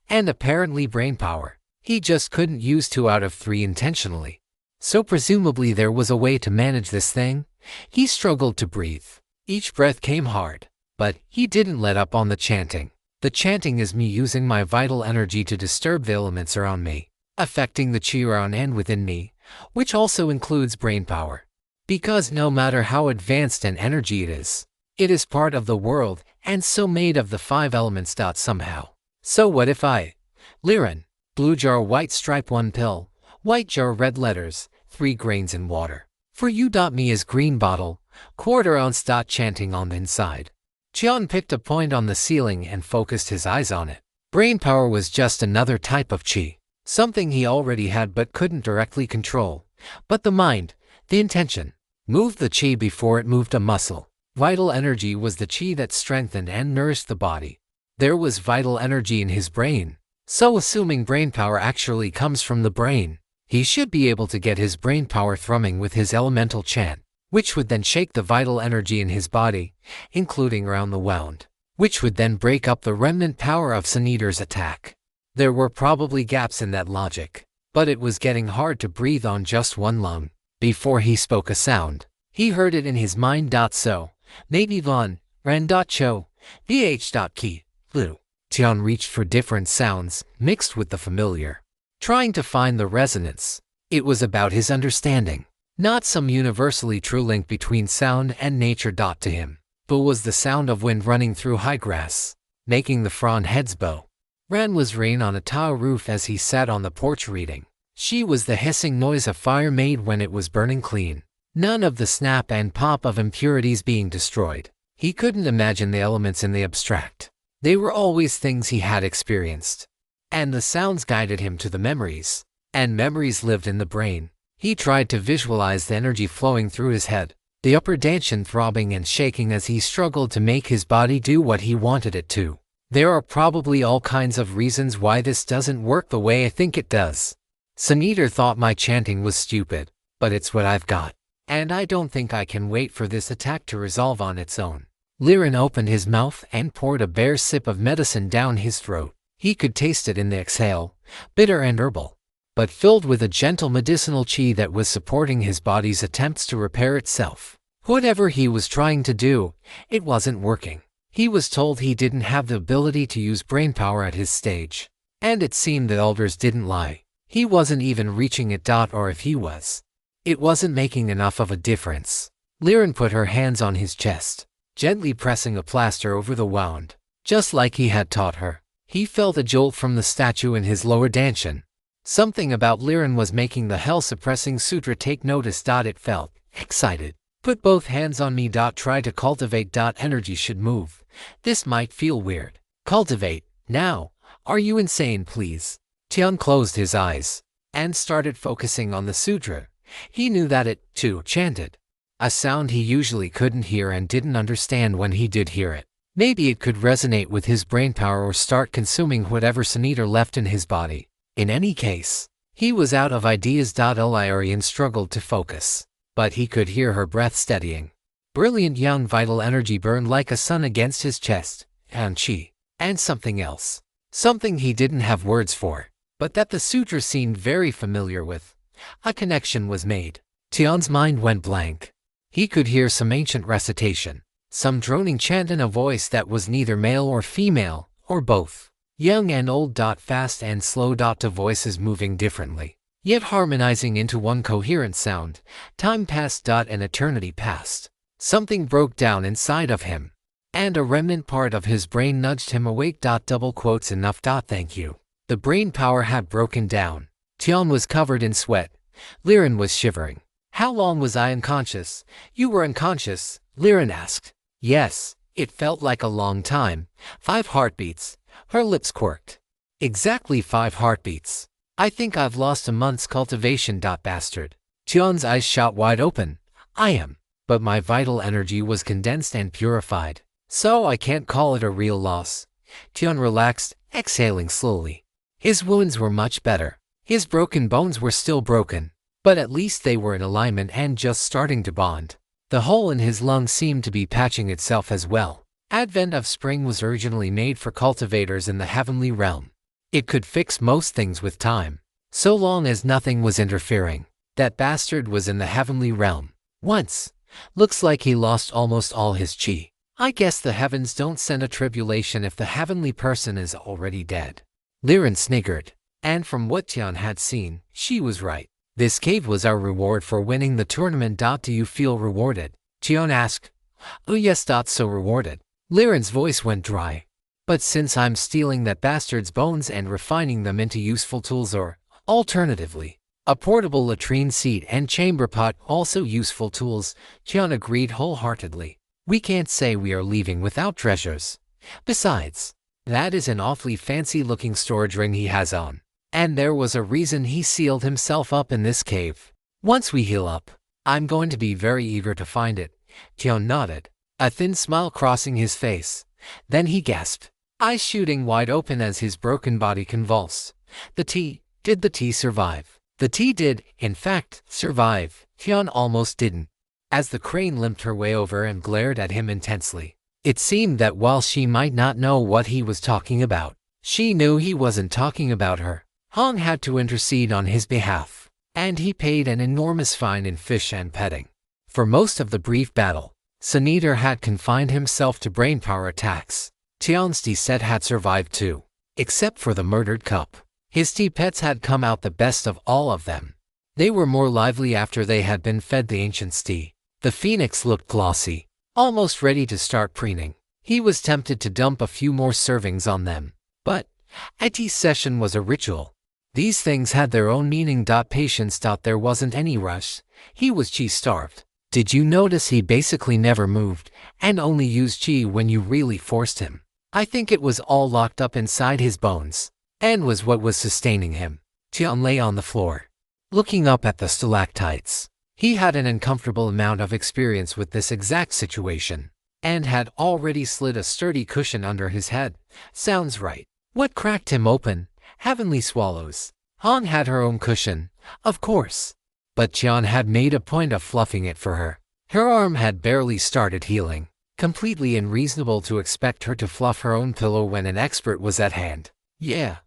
and apparently brainpower. He just couldn't use 2 out of 3 intentionally. So presumably there was a way to manage this thing. He struggled to breathe. Each breath came hard, but he didn't let up on the chanting. The chanting is me using my vital energy to disturb the elements around me, affecting the chi around and within me, which also includes brainpower. Because no matter how advanced an energy it is part of the world and so made of the 5 elements. Somehow. So what if I, Liren, blue jar white stripe 1 pill, white jar red letters, 3 grains in water. For you. Me is green bottle, 1/4 ounce. Chanting on the inside. Tian picked a point on the ceiling and focused his eyes on it. Brainpower was just another type of chi. Something he already had but couldn't directly control. But the mind, the intention, moved the chi before it moved a muscle. Vital energy was the chi that strengthened and nourished the body. There was vital energy in his brain. So assuming brainpower actually comes from the brain, he should be able to get his brainpower thrumming with his elemental chant, which would then shake the vital energy in his body, including around the wound, which would then break up the remnant power of Sin Eater's attack. There were probably gaps in that logic, but it was getting hard to breathe on just one lung. Before he spoke a sound, he heard it in his mind. So, maybe Von, Ran. Cho, Vh. Ki, Lu. Tian reached for different sounds, mixed with the familiar, trying to find the resonance. It was about his understanding, not some universally true link between sound and nature. To him, but was the sound of wind running through high grass, making the frond heads bow. Ran was rain on a tile roof as he sat on the porch reading. She was the hissing noise a fire made when it was burning clean. None of the snap and pop of impurities being destroyed. He couldn't imagine the elements in the abstract. They were always things he had experienced. And the sounds guided him to the memories. And memories lived in the brain. He tried to visualize the energy flowing through his head, the upper dantian throbbing and shaking as he struggled to make his body do what he wanted it to. There are probably all kinds of reasons why this doesn't work the way I think it does. Sin Eater thought my chanting was stupid, but it's what I've got. And I don't think I can wait for this attack to resolve on its own. Liren opened his mouth and poured a bare sip of medicine down his throat. He could taste it in the exhale, bitter and herbal, but filled with a gentle medicinal chi that was supporting his body's attempts to repair itself. Whatever he was trying to do, it wasn't working. He was told he didn't have the ability to use brainpower at his stage. And it seemed the elders didn't lie. He wasn't even reaching it. Or if he was, it wasn't making enough of a difference. Liren put her hands on his chest, gently pressing a plaster over the wound, just like he had taught her. He felt a jolt from the statue in his lower dantian. Something about Liren was making the hell-suppressing sutra take notice. It felt excited. Put both hands on me. Try to cultivate. Energy should move. This might feel weird. Cultivate. Now. Are you insane, please? Tian closed his eyes and started focusing on the sutra. He knew that it, too, chanted a sound he usually couldn't hear and didn't understand when he did hear it. Maybe it could resonate with his brainpower or start consuming whatever Saniter left in his body. In any case, he was out of ideas. Ilarion struggled to focus, but he could hear her breath steadying. Brilliant young vital energy burned like a sun against his chest, and chi, and something else. Something he didn't have words for, but that the sutra seemed very familiar with. A connection was made. Tian's mind went blank. He could hear some ancient recitation, some droning chant in a voice that was neither male or female, or both. Young and old. Fast and slow. To voices moving differently, yet harmonizing into one coherent sound. Time passed. An eternity passed. Something broke down inside of him, and a remnant part of his brain nudged him awake. Double quotes enough. Thank you. The brain power had broken down. Tian was covered in sweat. Liren was shivering. How long was I unconscious? You were unconscious? Liren asked. Yes, it felt like a long time. 5 heartbeats. Her lips quirked. Exactly 5 heartbeats. I think I've lost a month's cultivation. Bastard. Tian's eyes shot wide open. I am. But my vital energy was condensed and purified, so I can't call it a real loss. Tian relaxed, exhaling slowly. His wounds were much better. His broken bones were still broken, but at least they were in alignment and just starting to bond. The hole in his lung seemed to be patching itself as well. Advent of spring was originally made for cultivators in the heavenly realm. It could fix most things with time, so long as nothing was interfering. That bastard was in the heavenly realm once. Looks like he lost almost all his chi. I guess the heavens don't send a tribulation if the heavenly person is already dead. Liren sniggered, and from what Tian had seen, she was right. This cave was our reward for winning the tournament. Do you feel rewarded? Tian asked. Oh yes. So rewarded. Liren's voice went dry. But since I'm stealing that bastard's bones and refining them into useful tools, or, alternatively, a portable latrine seat and chamber pot, also useful tools, Tian agreed wholeheartedly. We can't say we are leaving without treasures. Besides, that is an awfully fancy-looking storage ring he has on. And there was a reason he sealed himself up in this cave. Once we heal up, I'm going to be very eager to find it. Tian nodded, a thin smile crossing his face. Then he gasped, eyes shooting wide open as his broken body convulsed. Did the tea survive? The tea did, in fact, survive. Tian almost didn't. As the crane limped her way over and glared at him intensely, it seemed that while she might not know what he was talking about, she knew he wasn't talking about her. Hong had to intercede on his behalf, and he paid an enormous fine in fish and petting. For most of the brief battle, Saniter had confined himself to brainpower attacks. Tian's tea set had survived too, except for the murdered cup. His tea pets had come out the best of all of them. They were more lively after they had been fed the ancient tea. The phoenix looked glossy, almost ready to start preening. He was tempted to dump a few more servings on them, but a tea session was a ritual. These things had their own meaning. Patience. There wasn't any rush. He was chi-starved. Did you notice he basically never moved, and only used chi when you really forced him? I think it was all locked up inside his bones, and was what was sustaining him. Tian lay on the floor, looking up at the stalactites. He had an uncomfortable amount of experience with this exact situation, and had already slid a sturdy cushion under his head. Sounds right. What cracked him open? Heavenly swallows. Han had her own cushion, of course, but Tian had made a point of fluffing it for her. Her arm had barely started healing. Completely unreasonable to expect her to fluff her own pillow when an expert was at hand. Yeah,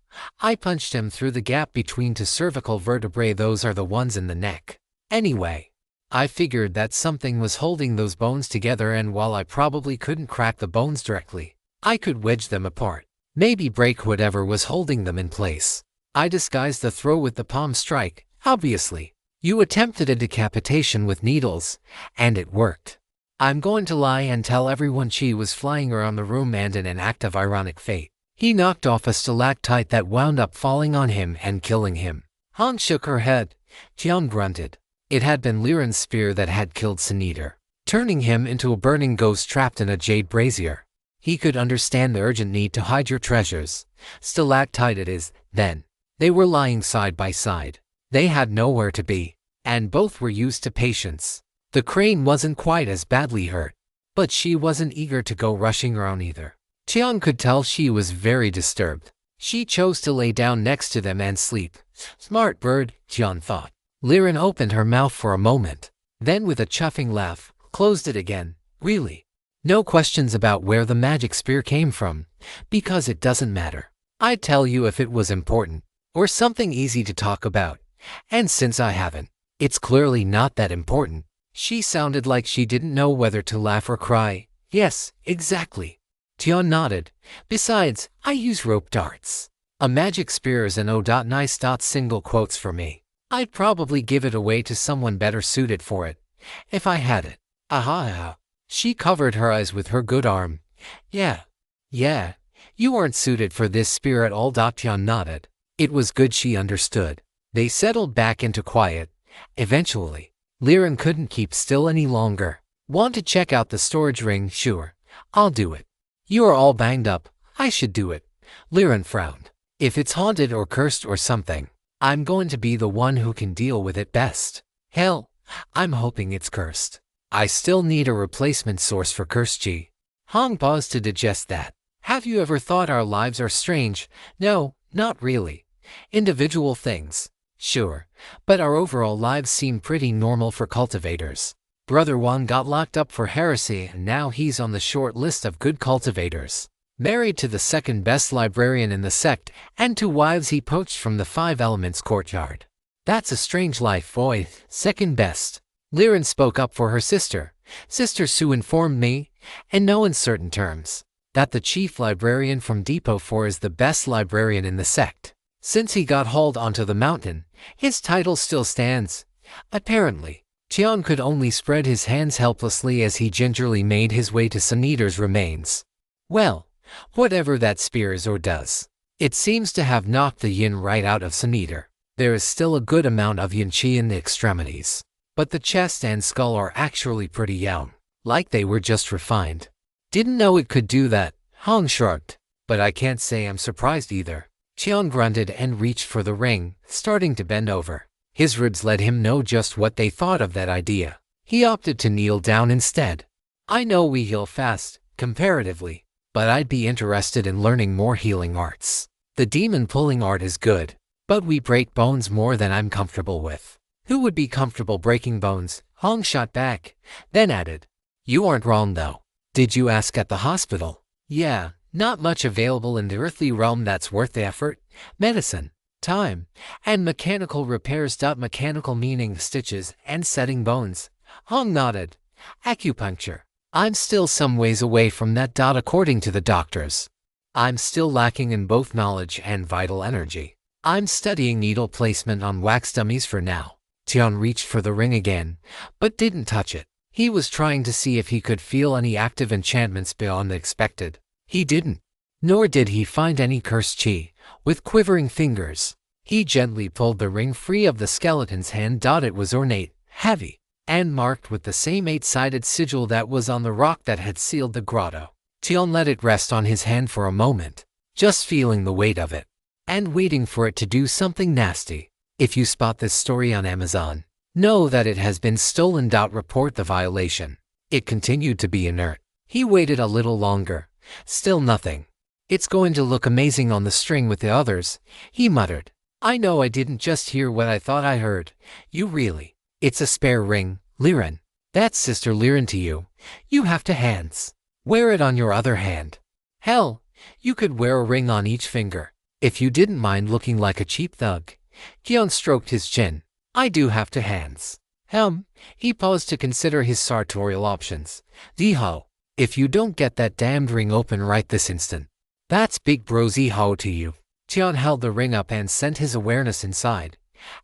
I punched him through the gap between two cervical vertebrae. Those are the ones in the neck. Anyway, I figured that something was holding those bones together, and while I probably couldn't crack the bones directly, I could wedge them apart. Maybe break whatever was holding them in place. I disguised the throw with the palm strike, obviously. You attempted a decapitation with needles, and it worked. I'm going to lie and tell everyone she was flying around the room, and in an act of ironic fate, he knocked off a stalactite that wound up falling on him and killing him. Han shook her head. Tian grunted. It had been Liren's spear that had killed Senator, turning him into a burning ghost trapped in a jade brazier. He could understand the urgent need to hide your treasures. Stalactite it is, then. They were lying side by side. They had nowhere to be, and both were used to patience. The crane wasn't quite as badly hurt, but she wasn't eager to go rushing around either. Tian could tell she was very disturbed. She chose to lay down next to them and sleep. Smart bird, Tian thought. Liren opened her mouth for a moment, then with a chuffing laugh, closed it again. Really? No questions about where the magic spear came from, because it doesn't matter. I'd tell you if it was important, or something easy to talk about, and since I haven't, it's clearly not that important. She sounded like she didn't know whether to laugh or cry. Yes, exactly. Tian nodded. Besides, I use rope darts. A magic spear is an nice single quotes for me. I'd probably give it away to someone better suited for it, if I had it. Aha. She covered her eyes with her good arm. Yeah, you aren't suited for this spear at all. Tian nodded. It was good she understood. They settled back into quiet. Eventually, Liren couldn't keep still any longer. Want to check out the storage ring? Sure, I'll do it. You are all banged up. I should do it. Liren frowned. If it's haunted or cursed or something, I'm going to be the one who can deal with it best. Hell, I'm hoping it's cursed. I still need a replacement source for cursed G. Hong paused to digest that. Have you ever thought our lives are strange? No, not really. Individual things. Sure, but our overall lives seem pretty normal for cultivators. Brother Wan got locked up for heresy, and now he's on the short list of good cultivators. Married to the second best librarian in the sect, and 2 wives he poached from the 5 Elements courtyard. That's a strange life, boy. Second best. Liren spoke up for her sister. Sister Sue informed me, in no uncertain terms, that the chief librarian from Depot 4 is the best librarian in the sect. Since he got hauled onto the mountain, his title still stands. Apparently, Tian could only spread his hands helplessly as he gingerly made his way to Senator's remains. Well, whatever that spear is or does, it seems to have knocked the yin right out of Senator. There is still a good amount of yin chi in the extremities, but the chest and skull are actually pretty young, like they were just refined. Didn't know it could do that, Hong shrugged, but I can't say I'm surprised either. Tian grunted and reached for the ring, starting to bend over. His ribs let him know just what they thought of that idea. He opted to kneel down instead. I know we heal fast, comparatively, but I'd be interested in learning more healing arts. The demon pulling art is good, but we break bones more than I'm comfortable with. Who would be comfortable breaking bones? Hong shot back, then added. You aren't wrong though. Did you ask at the hospital? Yeah. Not much available in the earthly realm that's worth the effort. Medicine, time, and mechanical repairs. Mechanical meaning stitches and setting bones. Hong nodded. Acupuncture. I'm still some ways away from that. According to the doctors, I'm still lacking in both knowledge and vital energy. I'm studying needle placement on wax dummies for now. Tian reached for the ring again, but didn't touch it. He was trying to see if he could feel any active enchantments beyond the expected. He didn't, nor did he find any cursed chi. With quivering fingers, he gently pulled the ring free of the skeleton's hand. It was ornate, heavy, and marked with the same 8-sided sigil that was on the rock that had sealed the grotto. Tian let it rest on his hand for a moment, just feeling the weight of it, and waiting for it to do something nasty. If you spot this story on Amazon, know that it has been stolen. Report the violation. It continued to be inert. He waited a little longer. Still nothing. It's going to look amazing on the string with the others, he muttered. I know I didn't just hear what I thought I heard. You really. It's a spare ring, Liren. That's Sister Liren to you. You have 2 hands. Wear it on your other hand. Hell, you could wear a ring on each finger, if you didn't mind looking like a cheap thug. Tion stroked his chin. I do have two hands. He paused to consider his sartorial options. Ziho, if you don't get that damned ring open right this instant. That's big bro Ziho to you. Tion held the ring up and sent his awareness inside.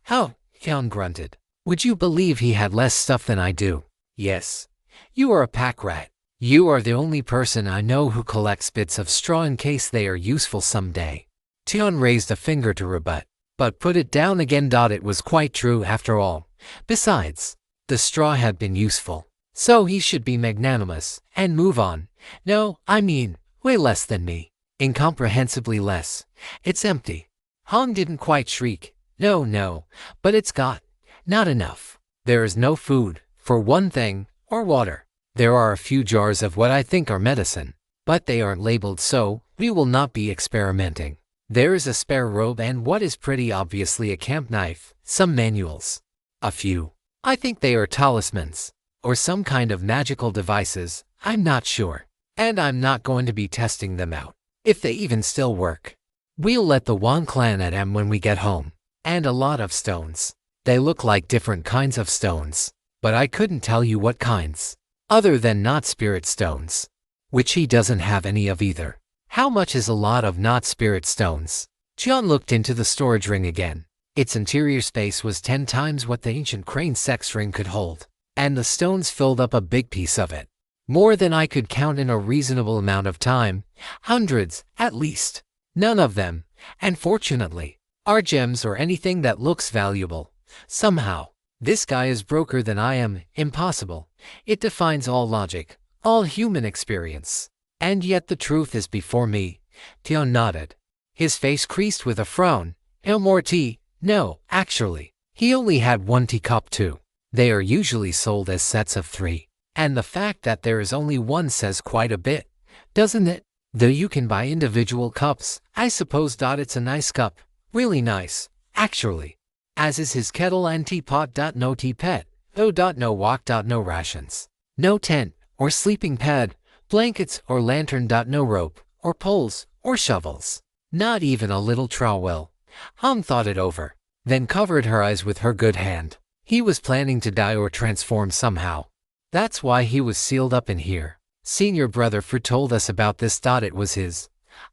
How? Tion grunted. Would you believe he had less stuff than I do? Yes. You are a pack rat. You are the only person I know who collects bits of straw in case they are useful someday. Tion raised a finger to rebut, but put it down again. It was quite true after all. Besides, the straw had been useful, so he should be magnanimous and move on. No, I mean, way less than me. Incomprehensibly less. It's empty. Hong didn't quite shriek. No, but it's not enough. There is no food, for one thing, or water. There are a few jars of what I think are medicine, but they aren't labeled, so we will not be experimenting. There is a spare robe and what is pretty obviously a camp knife, some manuals. A few. I think they are talismans, or some kind of magical devices, I'm not sure. And I'm not going to be testing them out, if they even still work. We'll let the Wan clan at them when we get home. And a lot of stones. They look like different kinds of stones, but I couldn't tell you what kinds. Other than not spirit stones. Which he doesn't have any of either. How much is a lot of not spirit stones? Tion looked into the storage ring again. Its interior space was 10 times what the ancient crane sex ring could hold, and the stones filled up a big piece of it. More than I could count in a reasonable amount of time. Hundreds, at least. None of them, and fortunately, are gems or anything that looks valuable. Somehow, this guy is broker than I am. Impossible. It defines all logic, all human experience. And yet the truth is before me. Tion nodded. His face creased with a frown. More tea? No, actually. He only had one teacup too. They are usually sold as sets of 3. And the fact that there is only one says quite a bit, doesn't it? Though you can buy individual cups, I suppose. It's a nice cup. Really nice, actually. As is his kettle and teapot. No tea pet. No wok. No rations. No tent, or sleeping pad, blankets or lantern. No rope, or poles, or shovels. Not even a little trowel. Hong thought it over, then covered her eyes with her good hand. He was planning to die or transform somehow. That's why he was sealed up in here. Senior brother Fu told us about this. It was his,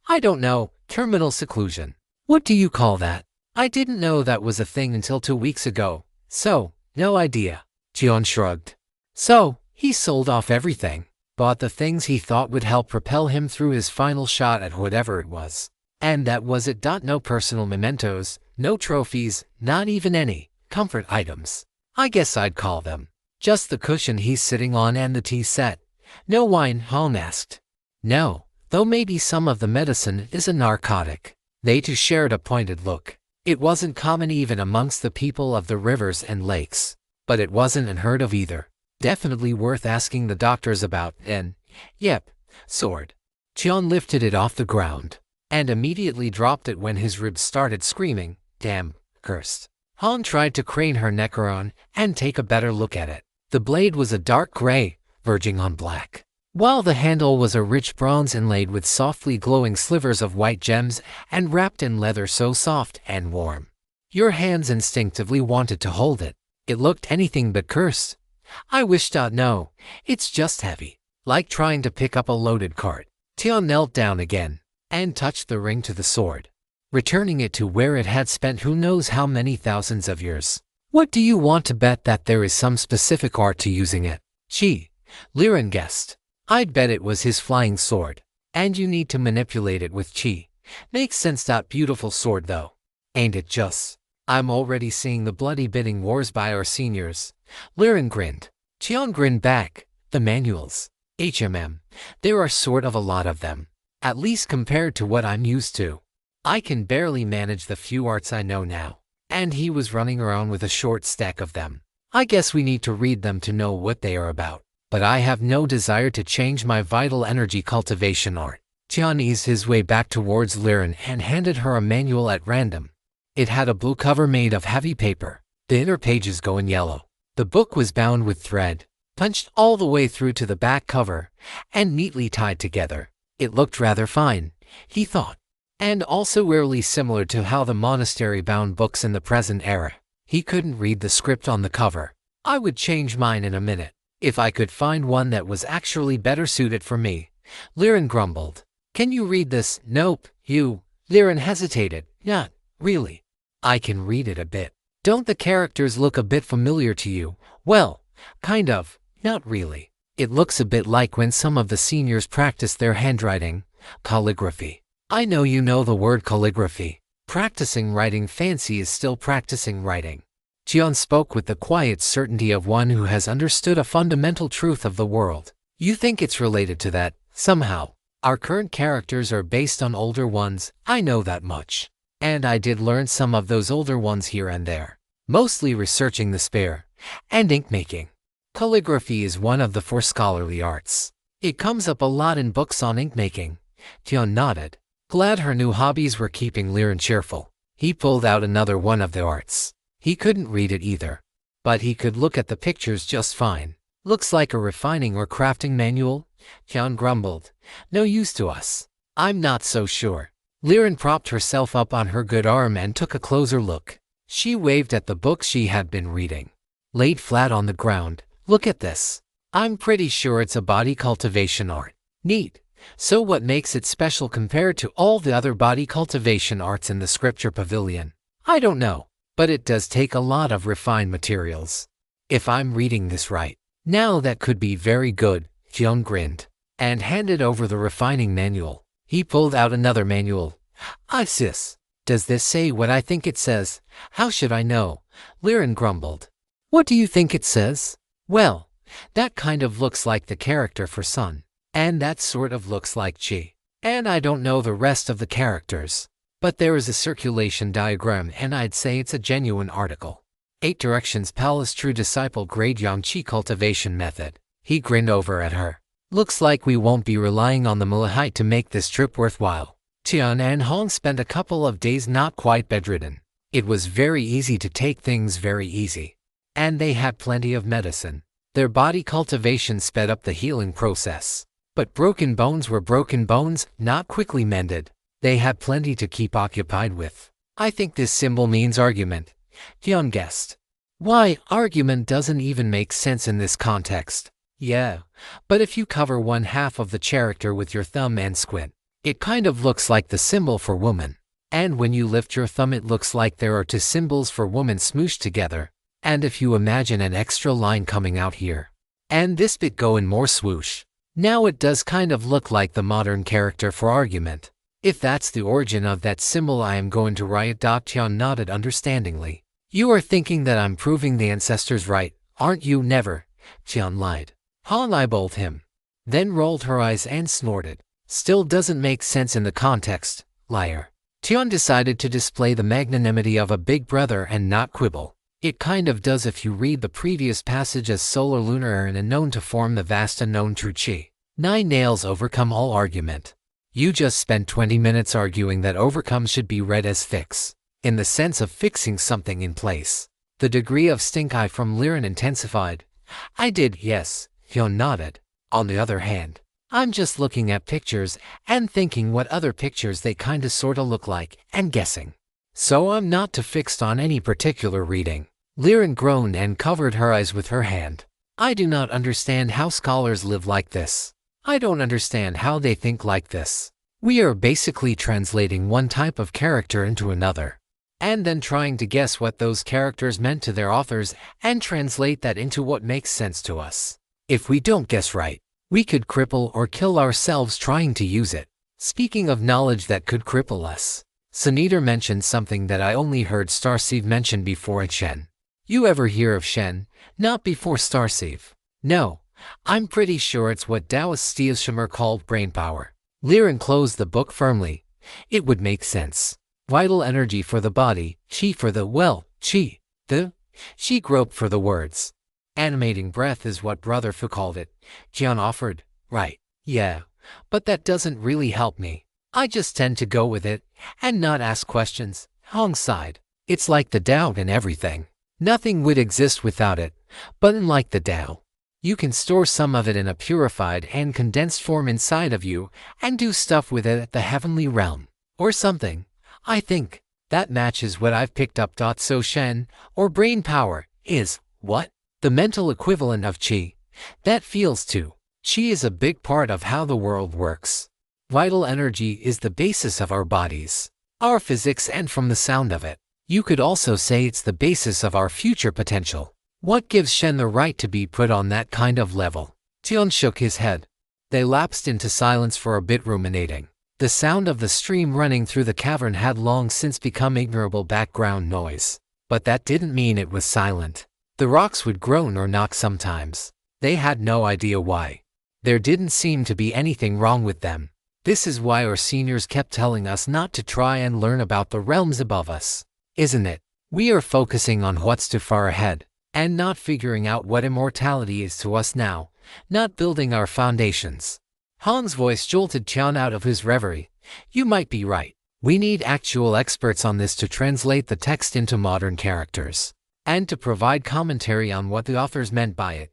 I don't know, terminal seclusion. What do you call that? I didn't know that was a thing until 2 weeks ago, so, no idea. Tion shrugged. So, he sold off everything, bought the things he thought would help propel him through his final shot at whatever it was. And that was it. No personal mementos, no trophies, not even any comfort items. I guess I'd call them. Just the cushion he's sitting on and the tea set. No wine? Hong asked. No, though maybe some of the medicine is a narcotic. They two shared a pointed look. It wasn't common even amongst the people of the rivers and lakes. But it wasn't unheard of either. Definitely worth asking the doctors about. And, yep, sword. Tion lifted it off the ground, and immediately dropped it when his ribs started screaming. Damn, cursed. Hong tried to crane her neck around and take a better look at it. The blade was a dark gray, verging on black, while the handle was a rich bronze inlaid with softly glowing slivers of white gems and wrapped in leather so soft and warm. Your hands instinctively wanted to hold it. It looked anything but cursed. I wish. No, it's just heavy, like trying to pick up a loaded cart. Tion knelt down again and touched the ring to the sword, returning it to where it had spent who knows how many thousands of years. What do you want to bet that there is some specific art to using it? Liren guessed. I'd bet it was his flying sword. And you need to manipulate it with chi. Makes sense. Beautiful sword though. Ain't it just? I'm already seeing the bloody bidding wars by our seniors. Liren grinned. Tion grinned back. The manuals. There are sort of a lot of them. At least compared to what I'm used to. I can barely manage the few arts I know now. And he was running around with a short stack of them. I guess we need to read them to know what they are about. But I have no desire to change my vital energy cultivation art. Tion eased his way back towards Liren and handed her a manual at random. It had a blue cover made of heavy paper, the inner pages going yellow. The book was bound with thread, punched all the way through to the back cover, and neatly tied together. It looked rather fine, he thought, and also eerily similar to how the monastery bound books in the present era. He couldn't read the script on the cover. I would change mine in a minute, if I could find one that was actually better suited for me, Liren grumbled. Can you read this? Nope, you. Liren hesitated. Not really. I can read it a bit. Don't the characters look a bit familiar to you? Well, kind of. Not really. It looks a bit like when some of the seniors practice their handwriting, calligraphy. I know you know the word calligraphy. Practicing writing fancy is still practicing writing. Jian spoke with the quiet certainty of one who has understood a fundamental truth of the world. You think it's related to that, somehow. Our current characters are based on older ones, I know that much. And I did learn some of those older ones here and there. Mostly researching the spare and ink making. Calligraphy is one of the 4 scholarly arts. It comes up a lot in books on ink making. Tian nodded, glad her new hobbies were keeping Liren cheerful. He pulled out another one of the arts. He couldn't read it either, but he could look at the pictures just fine. Looks like a refining or crafting manual, Tian grumbled. No use to us. I'm not so sure. Liren propped herself up on her good arm and took a closer look. She waved at the book she had been reading. Laid flat on the ground. Look at this. I'm pretty sure it's a body cultivation art. Neat. So what makes it special compared to all the other body cultivation arts in the scripture pavilion? I don't know, but it does take a lot of refined materials. If I'm reading this right. Now that could be very good, Jian grinned, and handed over the refining manual. He pulled out another manual. Sis, does this say what I think it says? How should I know? Liren grumbled. What do you think it says? Well, that kind of looks like the character for Sun, and that sort of looks like Chi. And I don't know the rest of the characters, but there is a circulation diagram and I'd say it's a genuine article. 8 Directions Palace True Disciple Grade Yang Chi Cultivation Method. He grinned over at her. Looks like we won't be relying on the Malahite to make this trip worthwhile. Tian and Hong spent a couple of days not quite bedridden. It was very easy to take things very easy. And they had plenty of medicine. Their body cultivation sped up the healing process. But broken bones were broken bones, not quickly mended. They had plenty to keep occupied with. I think this symbol means argument, Tian guessed. Why, argument doesn't even make sense in this context. Yeah, but if you cover 1/2 of the character with your thumb and squint, it kind of looks like the symbol for woman. And when you lift your thumb it looks like there are 2 symbols for woman smooshed together. And if you imagine an extra line coming out here, and this bit going more swoosh, now it does kind of look like the modern character for argument. If that's the origin of that symbol I am going to write. Tian nodded understandingly. You are thinking that I'm proving the ancestors right, aren't you? Never, Tian lied. Han eyeballed him, then rolled her eyes and snorted. Still doesn't make sense in the context, liar. Tian decided to display the magnanimity of a big brother and not quibble. It kind of does if you read the previous passage as solar lunar and known to form the vast unknown true chi. 9 nails overcome all argument. You just spent 20 minutes arguing that overcome should be read as fix, in the sense of fixing something in place. The degree of stink eye from Liren intensified. I did, yes, Hyun nodded. On the other hand, I'm just looking at pictures and thinking what other pictures they kinda sorta look like and guessing. So I'm not too fixed on any particular reading. Liren groaned and covered her eyes with her hand. I do not understand how scholars live like this. I don't understand how they think like this. We are basically translating one type of character into another, and then trying to guess what those characters meant to their authors and translate that into what makes sense to us. If we don't guess right, we could cripple or kill ourselves trying to use it. Speaking of knowledge that could cripple us, Suniter mentioned something that I only heard Starsieve mention before at Shen. You ever hear of Shen? Not before Starsieve. No, I'm pretty sure it's what Taoist Steelshammer called brain power. Liren closed the book firmly. It would make sense. Vital energy for the body, chi for the, well, chi. She groped for the words. Animating breath is what Brother Fu called it. Jian offered. Right, yeah, but that doesn't really help me. I just tend to go with it and not ask questions. Hong sighed. It's like the Tao in everything. Nothing would exist without it, but unlike the Tao, You can store some of it in a purified and condensed form inside of you and do stuff with it at the heavenly realm. Or something. I think that matches what I've picked up. So Shen, or brain power, is what? The mental equivalent of qi. That feels too. Qi is a big part of how the world works. Vital energy is the basis of our bodies, our physics, and from the sound of it, you could also say it's the basis of our future potential. What gives Shen the right to be put on that kind of level? Tian shook his head. They lapsed into silence for a bit, ruminating. The sound of the stream running through the cavern had long since become ignorable background noise. But that didn't mean it was silent. The rocks would groan or knock sometimes. They had no idea why. There didn't seem to be anything wrong with them. This is why our seniors kept telling us not to try and learn about the realms above us, isn't it? We are focusing on what's too far ahead, and not figuring out what immortality is to us now, not building our foundations. Han's voice jolted Tian out of his reverie. You might be right. We need actual experts on this to translate the text into modern characters, and to provide commentary on what the authors meant by it.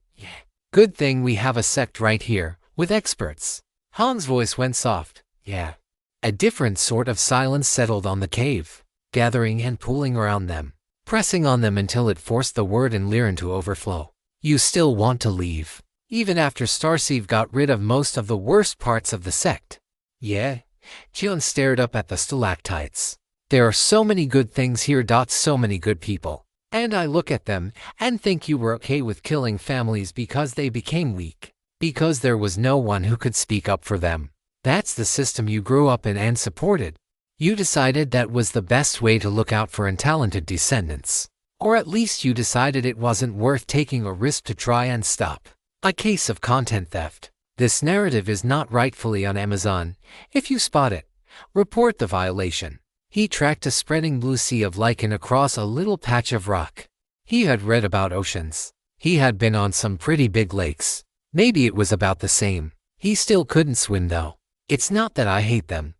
Good thing we have a sect right here, with experts. Han's voice went soft. Yeah. A different sort of silence settled on the cave, gathering and pooling around them, pressing on them until it forced the word in Liren to overflow. You still want to leave, even after Starsieve got rid of most of the worst parts of the sect? Yeah. Jian stared up at the stalactites. There are so many good things here. So many good people. And I look at them and think you were okay with killing families because they became weak. Because there was no one who could speak up for them. That's the system you grew up in and supported. You decided that was the best way to look out for untalented descendants. Or at least you decided it wasn't worth taking a risk to try and stop. A case of content theft. This narrative is not rightfully on Amazon. If you spot it, report the violation. He tracked a spreading blue sea of lichen across a little patch of rock. He had read about oceans. He had been on some pretty big lakes. Maybe it was about the same. He still couldn't swim though. It's not that I hate them.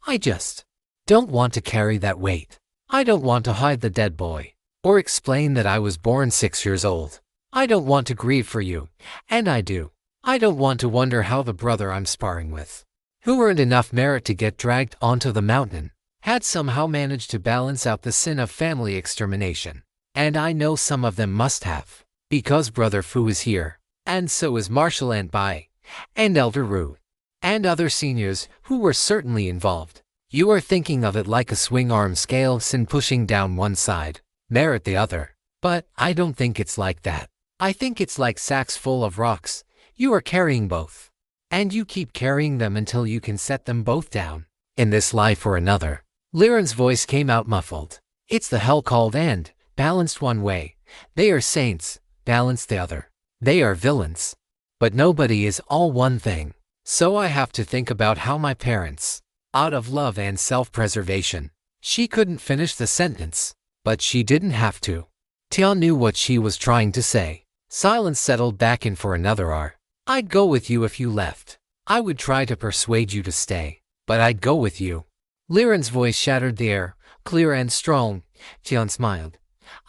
I just don't want to carry that weight. I don't want to hide the dead boy, or explain that I was born 6 years old. I don't want to grieve for you, and I do. I don't want to wonder how the brother I'm sparring with, who earned enough merit to get dragged onto the mountain, had somehow managed to balance out the sin of family extermination. And I know some of them must have, because Brother Fu is here. And so is Marshal Aunt Bai, and Elder Ru, and other seniors who were certainly involved. You are thinking of it like a swing arm scale, sin pushing down one side, merit the other. But I don't think it's like that. I think it's like sacks full of rocks. You are carrying both. And you keep carrying them until you can set them both down. In this life or another. Liren's voice came out muffled. It's the hell called and, balanced one way. They are saints, balanced the other. They are villains. But nobody is all one thing. So I have to think about how my parents, out of love and self-preservation. She couldn't finish the sentence, but she didn't have to. Tian knew what she was trying to say. Silence settled back in for another hour. I'd go with you if you left. I would try to persuade you to stay, but I'd go with you. Liren's voice shattered the air, clear and strong. Tian smiled.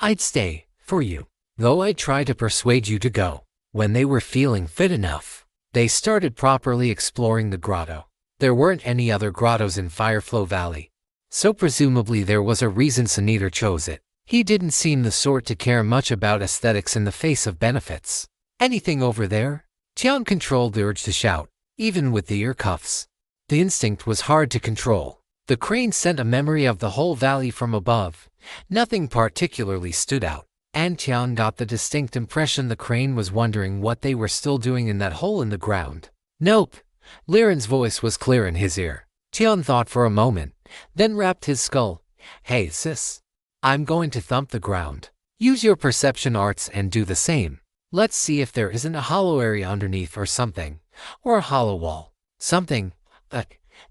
I'd stay, for you. Though I'd try to persuade you to go. When they were feeling fit enough, they started properly exploring the grotto. There weren't any other grottos in Fireflow Valley, so presumably there was a reason Senator chose it. He didn't seem the sort to care much about aesthetics in the face of benefits. Anything over there? Tian controlled the urge to shout, even with the ear cuffs. The instinct was hard to control. The crane sent a memory of the whole valley from above. Nothing particularly stood out. And Tian got the distinct impression the crane was wondering what they were still doing in that hole in the ground. Nope. Liren's voice was clear in his ear. Tian thought for a moment, then rapped his skull. Hey sis. I'm going to thump the ground. Use your perception arts and do the same. Let's see if there isn't a hollow area underneath or something. Or a hollow wall. Something.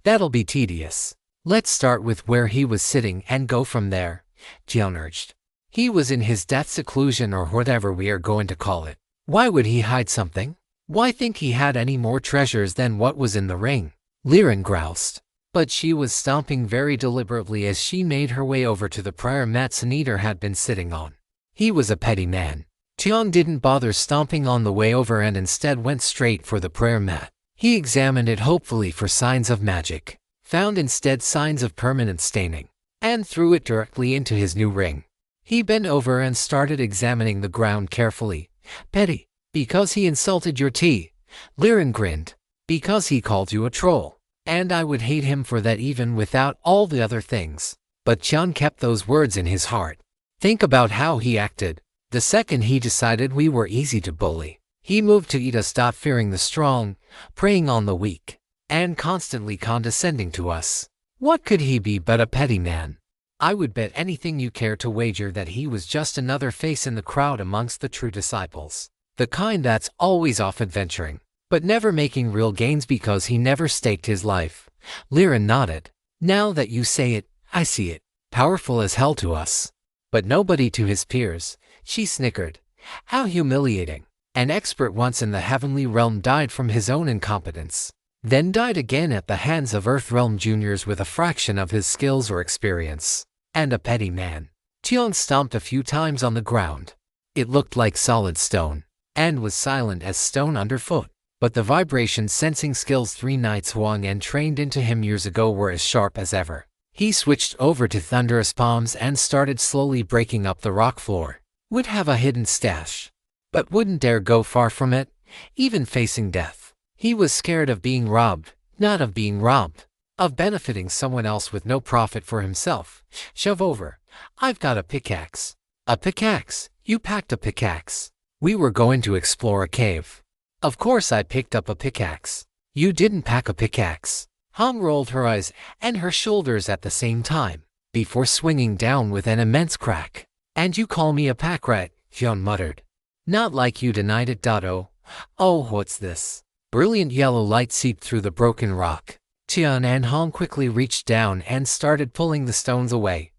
That'll be tedious. Let's start with where he was sitting and go from there, Tian urged. He was in his death seclusion or whatever we are going to call it. Why would he hide something? Why think he had any more treasures than what was in the ring? Liren groused. But she was stomping very deliberately as she made her way over to the prayer mat Senator had been sitting on. He was a petty man. Tian didn't bother stomping on the way over and instead went straight for the prayer mat. He examined it hopefully for signs of magic, found instead signs of permanent staining, and threw it directly into his new ring. He bent over and started examining the ground carefully. Petty, because he insulted your tea. Liren grinned, because he called you a troll. And I would hate him for that even without all the other things. But Tian kept those words in his heart. Think about how he acted. The second he decided we were easy to bully, he moved to eat us, fearing the strong, preying on the weak, and constantly condescending to us. What could he be but a petty man? I would bet anything you care to wager that he was just another face in the crowd amongst the true disciples. The kind that's always off adventuring, but never making real gains because he never staked his life. Liren nodded. Now that you say it, I see it. Powerful as hell to us, but nobody to his peers. She snickered. How humiliating. An expert once in the heavenly realm died from his own incompetence, then died again at the hands of Earth Realm juniors with a fraction of his skills or experience. And a petty man. Tian stomped a few times on the ground. It looked like solid stone, and was silent as stone underfoot. But the vibration-sensing skills 3 knights Huang and trained into him years ago were as sharp as ever. He switched over to thunderous palms and started slowly breaking up the rock floor. Would have a hidden stash, but wouldn't dare go far from it, even facing death. He was scared of being robbed, not of being robbed, of benefiting someone else with no profit for himself. Shove over. I've got a pickaxe. A pickaxe? You packed a pickaxe. We were going to explore a cave. Of course I picked up a pickaxe. You didn't pack a pickaxe. Hong rolled her eyes and her shoulders at the same time, before swinging down with an immense crack. And you call me a pack rat, Tian muttered. Not like you denied it, Dotto. Oh, what's this? Brilliant yellow light seeped through the broken rock. Tian and Hong quickly reached down and started pulling the stones away.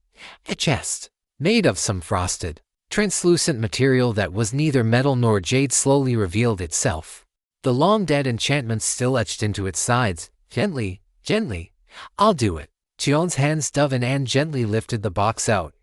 A chest, made of some frosted, translucent material that was neither metal nor jade, slowly revealed itself. The long-dead enchantments still etched into its sides. Gently, gently. I'll do it. Tian's hands dove in and gently lifted the box out.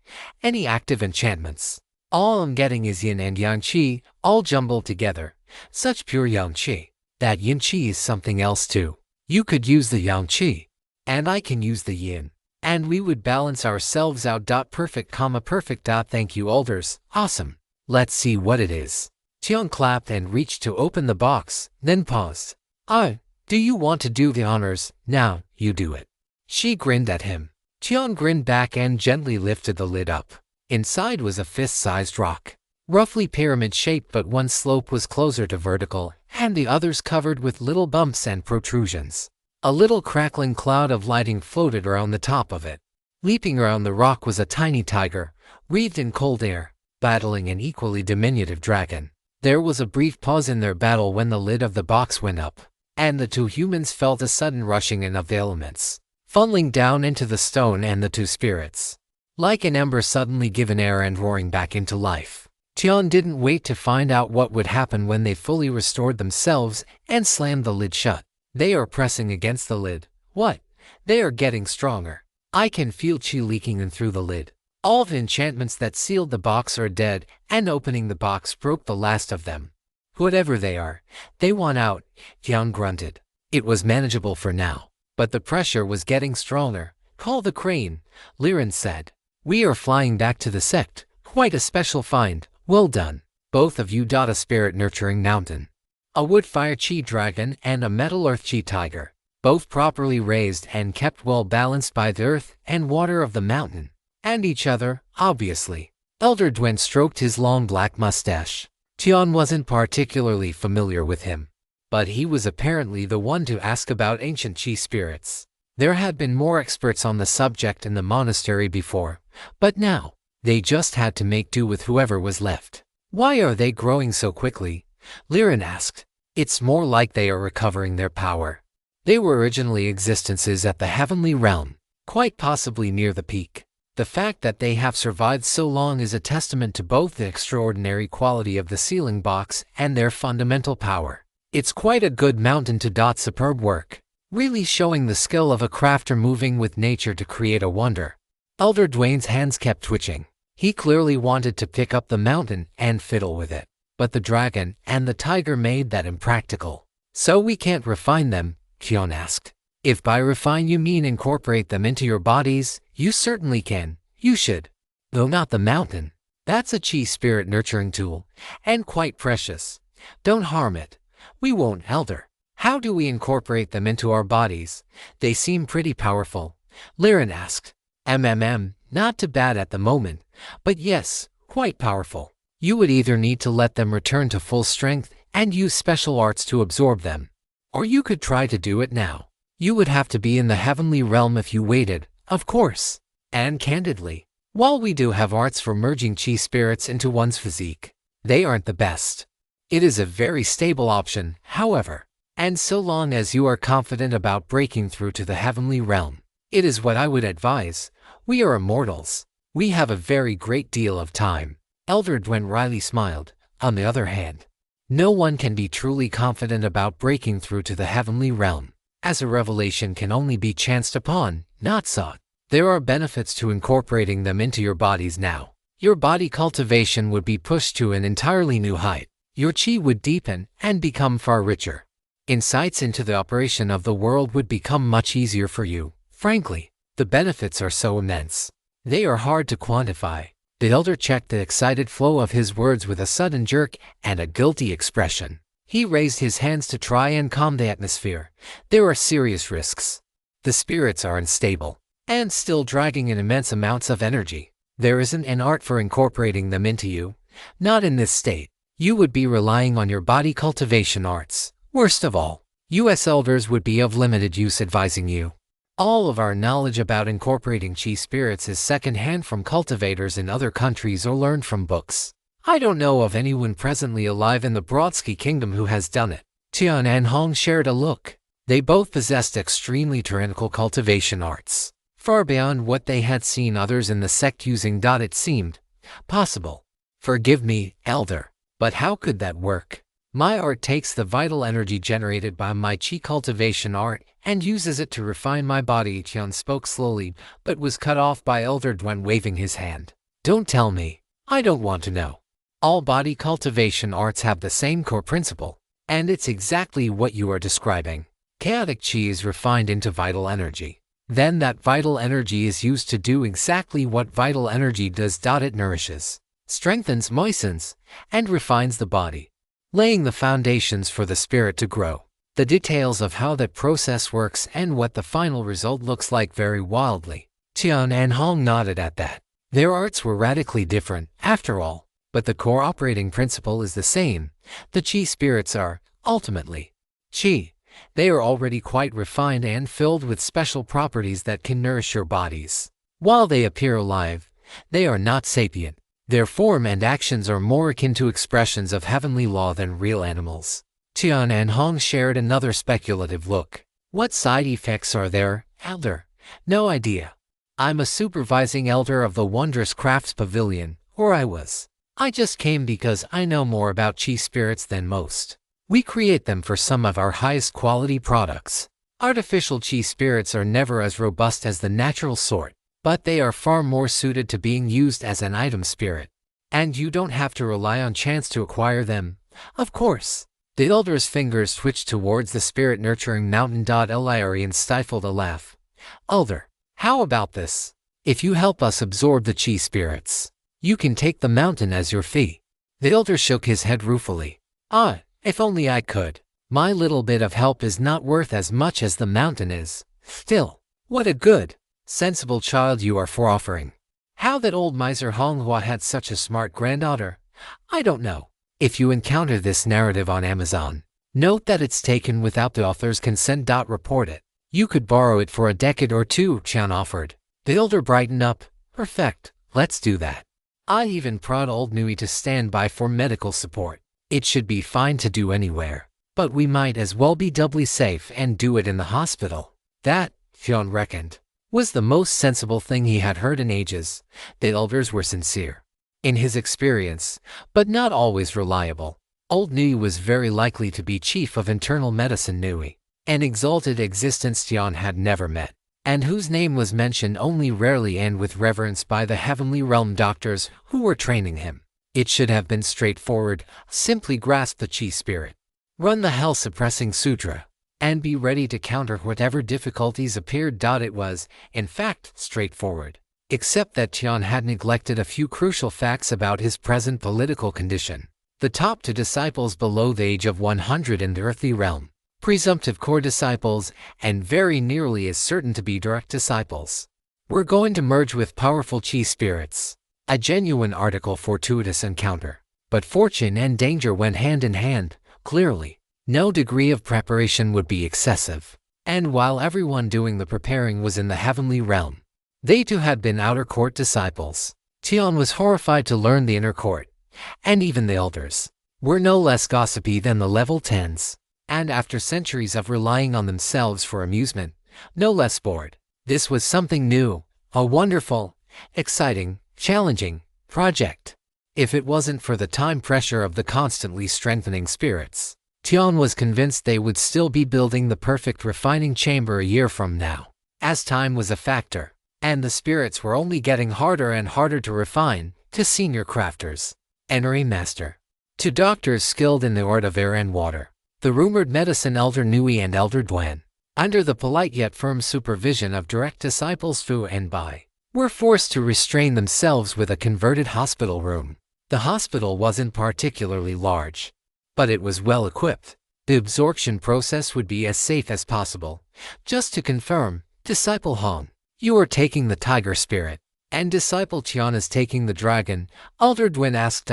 Any active enchantments? All I'm getting is yin and yang qi, all jumbled together. Such pure yang qi. That yin qi is something else too. You could use the yang qi, and I can use the yin, and we would balance ourselves out. Perfect, perfect. Thank you, elders. Awesome. Let's see what it is. Tian clapped and reached to open the box, then paused. Do you want to do the honors? Now, you do it. She grinned at him. Tian grinned back and gently lifted the lid up. Inside was a fist-sized rock, roughly pyramid-shaped, but one slope was closer to vertical, and the others covered with little bumps and protrusions. A little crackling cloud of lighting floated around the top of it. Leaping around the rock was a tiny tiger, wreathed in cold air, battling an equally diminutive dragon. There was a brief pause in their battle when the lid of the box went up, and the two humans felt a sudden rushing in of the elements, funneling down into the stone and the two spirits. Like an ember suddenly given air and roaring back into life. Tian didn't wait to find out what would happen when they fully restored themselves and slammed the lid shut. They are pressing against the lid. What? They are getting stronger. I can feel qi leaking in through the lid. All the enchantments that sealed the box are dead, and opening the box broke the last of them. Whatever they are, they want out, Tian grunted. It was manageable for now, but the pressure was getting stronger. Call the crane, Liren said. We are flying back to the sect. Quite a special find. Well done. Both of you. A spirit nurturing mountain, a wood fire chi dragon, and a metal earth chi tiger, both properly raised and kept well balanced by the earth and water of the mountain, and each other, obviously. Elder Dwen stroked his long black mustache. Tian wasn't particularly familiar with him, but he was apparently the one to ask about ancient chi spirits. There had been more experts on the subject in the monastery before, but now, they just had to make do with whoever was left. Why are they growing so quickly? Liren asked. It's more like they are recovering their power. They were originally existences at the heavenly realm, quite possibly near the peak. The fact that they have survived so long is a testament to both the extraordinary quality of the sealing box and their fundamental power. It's quite a good mountain to. Superb work. Really showing the skill of a crafter moving with nature to create a wonder. Elder Dwayne's hands kept twitching. He clearly wanted to pick up the mountain and fiddle with it, but the dragon and the tiger made that impractical. So we can't refine them, Qian asked. If by refine you mean incorporate them into your bodies, you certainly can. You should. Though not the mountain. That's a chi spirit nurturing tool, and quite precious. Don't harm it. We won't, Elder. How do we incorporate them into our bodies? They seem pretty powerful. Liren asked. Not too bad at the moment, but yes, quite powerful. You would either need to let them return to full strength and use special arts to absorb them, or you could try to do it now. You would have to be in the heavenly realm if you waited, of course. And candidly, while we do have arts for merging chi spirits into one's physique, they aren't the best. It is a very stable option, however, and so long as you are confident about breaking through to the heavenly realm, it is what I would advise. We are immortals. We have a very great deal of time. Elder Dwen wryly smiled. On the other hand, no one can be truly confident about breaking through to the heavenly realm, as a revelation can only be chanced upon, not sought. There are benefits to incorporating them into your bodies now. Your body cultivation would be pushed to an entirely new height. Your chi would deepen and become far richer. Insights into the operation of the world would become much easier for you. Frankly, the benefits are so immense. They are hard to quantify. The elder checked the excited flow of his words with a sudden jerk and a guilty expression. He raised his hands to try and calm the atmosphere. There are serious risks. The spirits are unstable and still dragging in immense amounts of energy. There isn't an art for incorporating them into you. Not in this state. You would be relying on your body cultivation arts. Worst of all, U.S. elders would be of limited use advising you. All of our knowledge about incorporating chi spirits is second-hand from cultivators in other countries or learned from books. I don't know of anyone presently alive in the Brodsky Kingdom who has done it. Tian and Hong shared a look. They both possessed extremely tyrannical cultivation arts, far beyond what they had seen others in the sect using. It seemed possible. Forgive me, Elder, but how could that work? My art takes the vital energy generated by my chi cultivation art and uses it to refine my body. Tian spoke slowly, but was cut off by Elder Dwen waving his hand. Don't tell me. I don't want to know. All body cultivation arts have the same core principle, and it's exactly what you are describing. Chaotic chi is refined into vital energy. Then that vital energy is used to do exactly what vital energy does. It nourishes, strengthens, moistens, and refines the body, laying the foundations for the spirit to grow. The details of how that process works and what the final result looks like vary wildly. Tian and Hong nodded at that. Their arts were radically different, after all, but the core operating principle is the same. The chi spirits are, ultimately, chi. They are already quite refined and filled with special properties that can nourish your bodies. While they appear alive, they are not sapient. Their form and actions are more akin to expressions of heavenly law than real animals. Tian and Hong shared another speculative look. What side effects are there, Elder? No idea. I'm a supervising elder of the Wondrous Crafts Pavilion, or I was. I just came because I know more about chi spirits than most. We create them for some of our highest quality products. Artificial chi spirits are never as robust as the natural sort, but they are far more suited to being used as an item spirit. And you don't have to rely on chance to acquire them, of course. The elder's fingers twitched towards the spirit-nurturing mountain. Lirian stifled a laugh. Elder, how about this? If you help us absorb the chi spirits, you can take the mountain as your fee. The elder shook his head ruefully. If only I could. My little bit of help is not worth as much as the mountain is. Still, what a good, sensible child you are for offering. How that old miser Honghua had such a smart granddaughter, I don't know. If you encounter this narrative on Amazon, note that it's taken without the author's consent. Report it. You could borrow it for a decade or two, Chan offered. The elder brightened up. Perfect, let's do that. I even prod old Nui to stand by for medical support. It should be fine to do anywhere, but we might as well be doubly safe and do it in the hospital. That, Hyun reckoned, was the most sensible thing he had heard in ages. The elders were sincere in his experience, but not always reliable. Old Nui was very likely to be chief of internal medicine Nui, an exalted existence Tian had never met. and whose name was mentioned only rarely and with reverence by the heavenly realm doctors who were training him. It should have been straightforward: simply grasp the chi spirit, run the hell-suppressing sutra, and be ready to counter whatever difficulties appeared. It was, in fact, straightforward, except that Tian had neglected a few crucial facts about his present political condition. The top 2 disciples below the age of 100 in the earthly realm, presumptive core disciples, and very nearly as certain to be direct disciples, were going to merge with powerful chi spirits. A genuine article fortuitous encounter. But fortune and danger went hand in hand, clearly. No degree of preparation would be excessive. And while everyone doing the preparing was in the heavenly realm, they too had been outer court disciples. Tian was horrified to learn the inner court, and even the elders, were no less gossipy than the level 10s, and after centuries of relying on themselves for amusement, no less bored. This was something new, a wonderful, exciting, challenging project. If it wasn't for the time pressure of the constantly strengthening spirits, Tian was convinced they would still be building the perfect refining chamber a year from now. As time was a factor, and the spirits were only getting harder and harder to refine, to senior crafters, entering master, to doctors skilled in the art of air and water, the rumored medicine Elder Nui and Elder Duan, under the polite yet firm supervision of direct disciples Fu and Bai, were forced to restrain themselves with a converted hospital room. The hospital wasn't particularly large, but it was well equipped. The absorption process would be as safe as possible. Just to confirm, Disciple Hong, you are taking the tiger spirit, and Disciple Tian is taking the dragon. Elder Duan asked.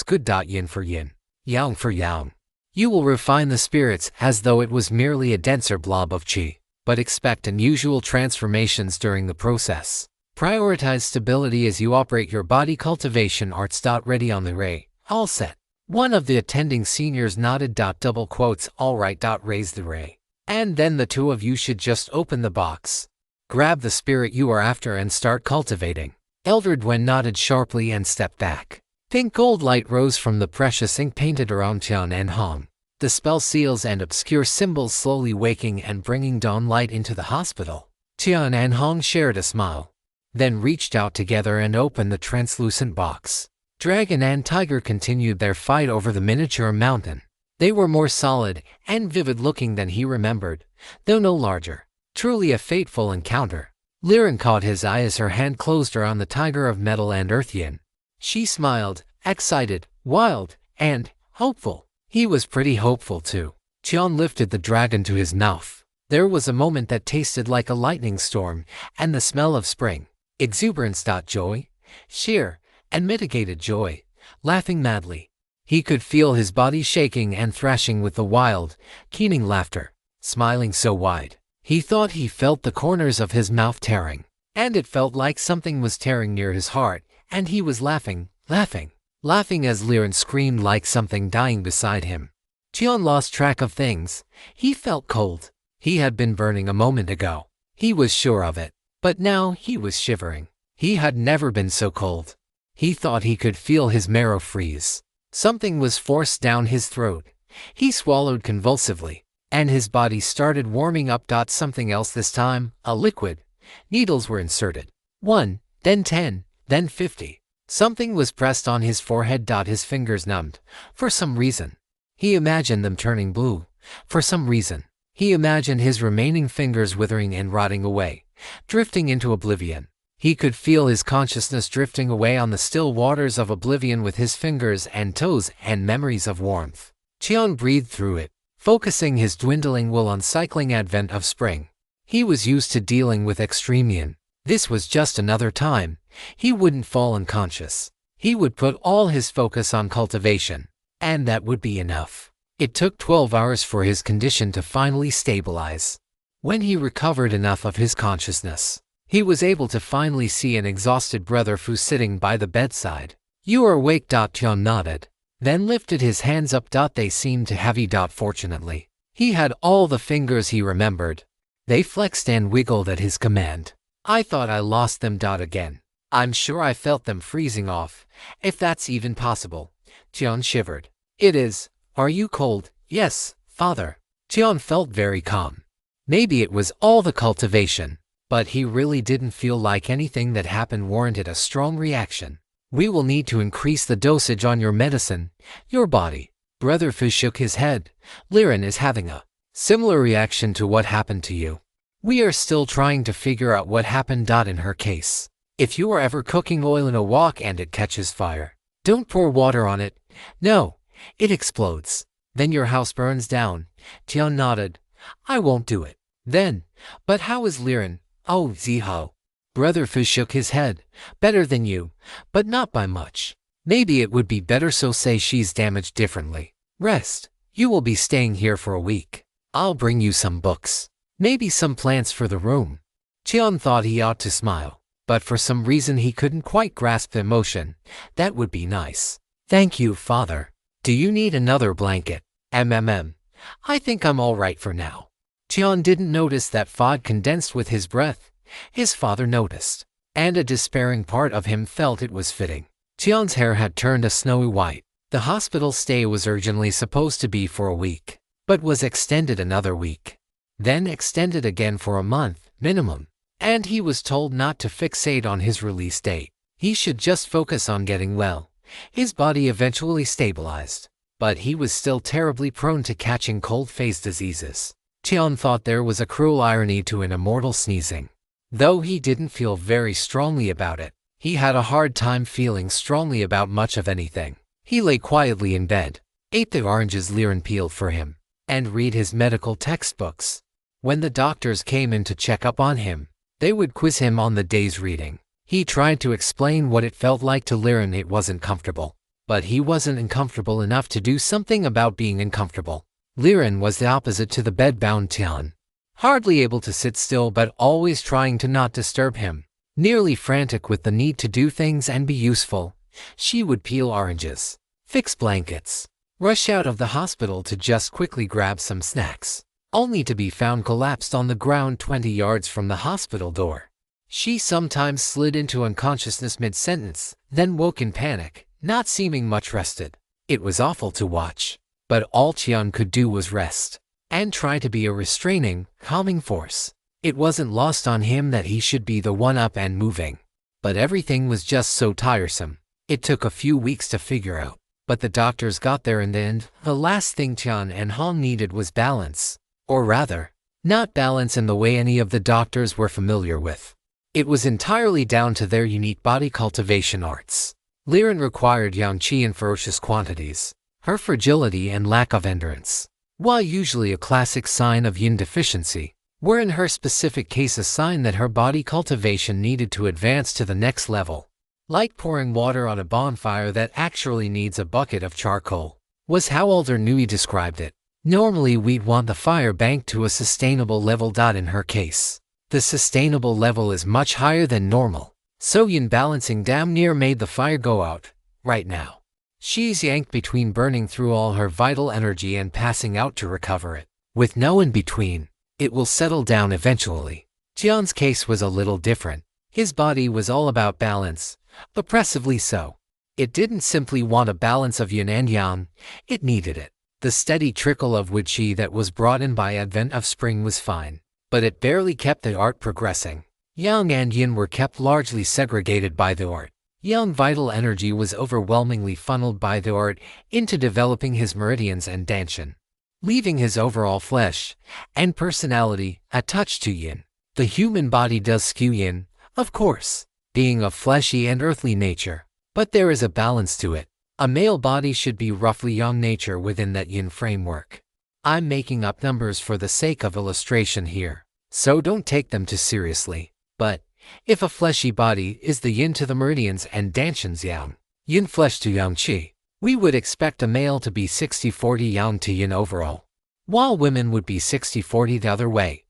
Good. Yin for yin, yang for yang. You will refine the spirits as though it was merely a denser blob of qi, but expect unusual transformations during the process. Prioritize stability as you operate your body cultivation arts. Ready on the ray. All set. One of the attending seniors nodded. All right. Raise the ray. And then the two of you should just open the box, grab the spirit you are after, and start cultivating. Elder Duan nodded sharply and stepped back. Pink gold light rose from the precious ink painted around Tian and Hong, the spell seals and obscure symbols slowly waking and bringing dawn light into the hospital. Tian and Hong shared a smile, then reached out together and opened the translucent box. Dragon and Tiger continued their fight over the miniature mountain. They were more solid and vivid looking than he remembered, though no larger. Truly a fateful encounter. Liren caught his eye as her hand closed around the tiger of metal and earthian. She smiled, excited, wild, and hopeful. He was pretty hopeful too. Tian lifted the dragon to his mouth. There was a moment that tasted like a lightning storm, and the smell of spring. Exuberance. Joy, sheer, and mitigated joy, laughing madly. He could feel his body shaking and thrashing with the wild, keening laughter, smiling so wide. He thought he felt the corners of his mouth tearing, and it felt like something was tearing near his heart, and he was laughing as Liren screamed like something dying beside him. Tian lost track of things. He felt cold. He had been burning a moment ago. He was sure of it. But now he was shivering. He had never been so cold. He thought he could feel his marrow freeze. Something was forced down his throat. He swallowed convulsively, and his body started warming up. Something else this time, a liquid. Needles were inserted. 1, then 10, then 50. Something was pressed on his forehead. His fingers numbed. For some reason, he imagined them turning blue. For some reason, he imagined his remaining fingers withering and rotting away, drifting into oblivion. He could feel his consciousness drifting away on the still waters of oblivion with his fingers and toes and memories of warmth. Tian breathed through it, focusing his dwindling will on cycling advent of spring. He was used to dealing with extreme yin. This was just another time. He wouldn't fall unconscious. He would put all his focus on cultivation, and that would be enough. It took 12 hours for his condition to finally stabilize. When he recovered enough of his consciousness, he was able to finally see an exhausted brother Fu sitting by the bedside. You are awake. Tian nodded, then lifted his hands up. They seemed to heavy. Fortunately, he had all the fingers he remembered. They flexed and wiggled at his command. I thought I lost them. Again. I'm sure I felt them freezing off, if that's even possible. Tian shivered. It is. Are you cold? Yes, father. Tian felt very calm. Maybe it was all the cultivation. But he really didn't feel like anything that happened warranted a strong reaction. We will need to increase the dosage on your medicine, your body. Brother Fu shook his head. Liren is having a similar reaction to what happened to you. We are still trying to figure out what happened. In her case, if you are ever cooking oil in a wok and it catches fire, don't pour water on it. No, it explodes. Then your house burns down. Tian nodded. I won't do it. Then, but how is Liren? Oh, Ziho. Brother Fu shook his head. Better than you, but not by much. Maybe it would be better, so say she's damaged differently. Rest. You will be staying here for a week. I'll bring you some books. Maybe some plants for the room. Tian thought he ought to smile, but for some reason he couldn't quite grasp the emotion. That would be nice. Thank you, father. Do you need another blanket? I think I'm all right for now. Tian didn't notice that Fod condensed with his breath. His father noticed, and a despairing part of him felt it was fitting. Tian's hair had turned a snowy white. The hospital stay was originally supposed to be for a week, but was extended another week. Then extended again for a month, minimum. And he was told not to fixate on his release date. He should just focus on getting well. His body eventually stabilized, but he was still terribly prone to catching cold face diseases. Tian thought there was a cruel irony to an immortal sneezing. Though he didn't feel very strongly about it, he had a hard time feeling strongly about much of anything. He lay quietly in bed, ate the oranges Liren peeled for him, and read his medical textbooks. When the doctors came in to check up on him, they would quiz him on the day's reading. He tried to explain what it felt like to Liren. It wasn't comfortable, but he wasn't uncomfortable enough to do something about being uncomfortable. Liren was the opposite to the bed-bound Tian. Hardly able to sit still but always trying to not disturb him. Nearly frantic with the need to do things and be useful, she would peel oranges, fix blankets, rush out of the hospital to just quickly grab some snacks, only to be found collapsed on the ground 20 yards from the hospital door. She sometimes slid into unconsciousness mid-sentence, then woke in panic, not seeming much rested. It was awful to watch, but all Tian could do was rest and try to be a restraining, calming force. It wasn't lost on him that he should be the one up and moving, but everything was just so tiresome. It took a few weeks to figure out, but the doctors got there in the end. The last thing Tian and Han needed was balance, or rather, not balance in the way any of the doctors were familiar with. It was entirely down to their unique body cultivation arts. Liren required yang qi in ferocious quantities. Her fragility and lack of endurance, while usually a classic sign of yin deficiency, were in her specific case a sign that her body cultivation needed to advance to the next level. Like pouring water on a bonfire that actually needs a bucket of charcoal, was how Elder Nui described it. Normally we'd want the fire banked to a sustainable level. In her case, the sustainable level is much higher than normal, so yin balancing damn near made the fire go out. Right now, she's yanked between burning through all her vital energy and passing out to recover it. With no in between, it will settle down eventually. Tian's case was a little different. His body was all about balance, oppressively so. It didn't simply want a balance of yin and yang, it needed it. The steady trickle of wood qi that was brought in by advent of spring was fine, but it barely kept the art progressing. Yang and yin were kept largely segregated by the art. Yang vital energy was overwhelmingly funneled by the art into developing his meridians and danshan, leaving his overall flesh and personality attached to yin. The human body does skew yin, of course, being of fleshy and earthly nature, but there is a balance to it. A male body should be roughly yang nature within that yin framework. I'm making up numbers for the sake of illustration here, so don't take them too seriously. But if a fleshy body is the yin to the meridians and danshan's yang, yin flesh to yang qi, we would expect a male to be 60-40 yang to yin overall, while women would be 60-40 the other way.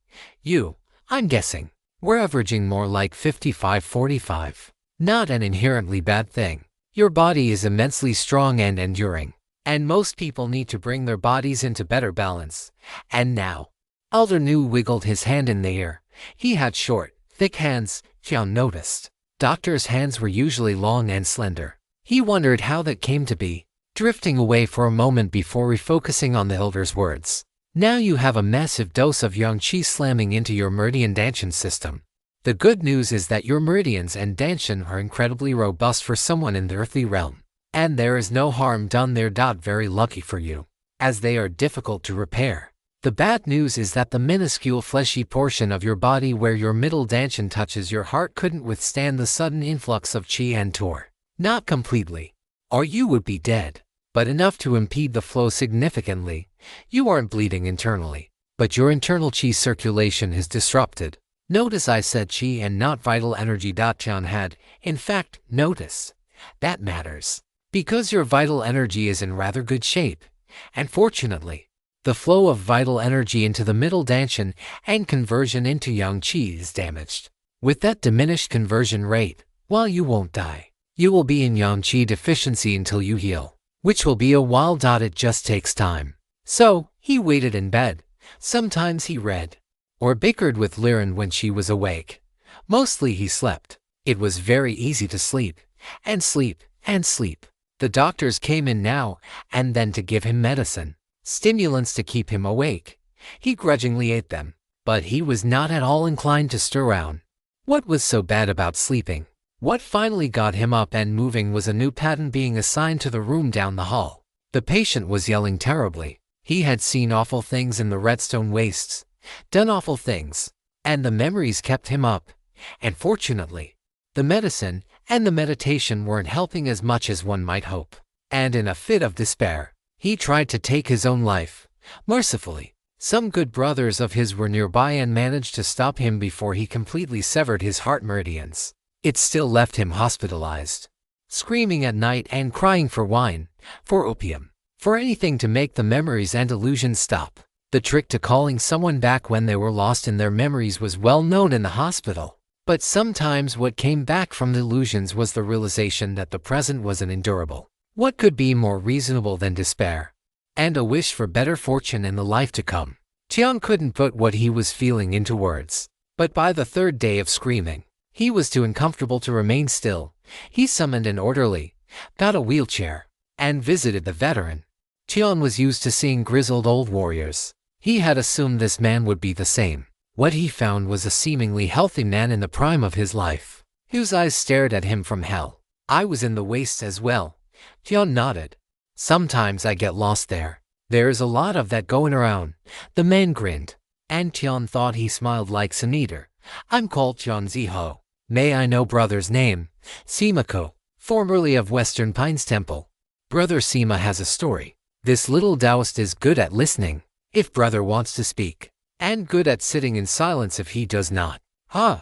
I'm guessing, we're averaging more like 55-45. Not an inherently bad thing. Your body is immensely strong and enduring, and most people need to bring their bodies into better balance. And now, Elder Nu wiggled his hand in the air. He had short, thick hands, Tian noticed. Doctors' hands were usually long and slender. He wondered how that came to be, drifting away for a moment before refocusing on the elder's words. Now you have a massive dose of yang qi slamming into your meridian danshan system. The good news is that your meridians and danshin are incredibly robust for someone in the earthly realm, and there is no harm done there. Very lucky for you, as they are difficult to repair. The bad news is that the minuscule fleshy portion of your body where your middle danshin touches your heart couldn't withstand the sudden influx of qi and tore. Not completely, or you would be dead, but enough to impede the flow significantly. You aren't bleeding internally, but your internal qi circulation is disrupted. Notice I said qi and not vital energy. Tian had, in fact, notice. That matters, because your vital energy is in rather good shape, and fortunately, the flow of vital energy into the middle danshin and conversion into yang qi is damaged. With that diminished conversion rate, while you won't die, you will be in yang qi deficiency until you heal, which will be a while. It just takes time. So, he waited in bed. Sometimes he read or bickered with Liren when she was awake. Mostly he slept. It was very easy to sleep, and sleep, and sleep. The doctors came in now and then to give him medicine, stimulants to keep him awake. He grudgingly ate them, but he was not at all inclined to stir around. What was so bad about sleeping? What finally got him up and moving was a new pattern being assigned to the room down the hall. The patient was yelling terribly. He had seen awful things in the Redstone wastes, done awful things, and the memories kept him up. And fortunately, the medicine and the meditation weren't helping as much as one might hope. And in a fit of despair, he tried to take his own life. Mercifully, some good brothers of his were nearby and managed to stop him before he completely severed his heart meridians. It still left him hospitalized, screaming at night and crying for wine, for opium, for anything to make the memories and illusions stop. The trick to calling someone back when they were lost in their memories was well known in the hospital. But sometimes what came back from the illusions was the realization that the present was unendurable. What could be more reasonable than despair and a wish for better fortune in the life to come? Tian couldn't put what he was feeling into words, but by the third day of screaming, he was too uncomfortable to remain still. He summoned an orderly, got a wheelchair, and visited the veteran. Tian was used to seeing grizzled old warriors. He had assumed this man would be the same. What he found was a seemingly healthy man in the prime of his life, whose eyes stared at him from hell. I was in the wastes as well. Tian nodded. Sometimes I get lost there. There's a lot of that going around. The man grinned, and Tian thought he smiled like Sun Eater. I'm called Tian Ziho. May I know brother's name? Simako, formerly of Western Pines Temple. Brother Sima has a story. This little Taoist is good at listening, if brother wants to speak, and good at sitting in silence if he does not. Huh.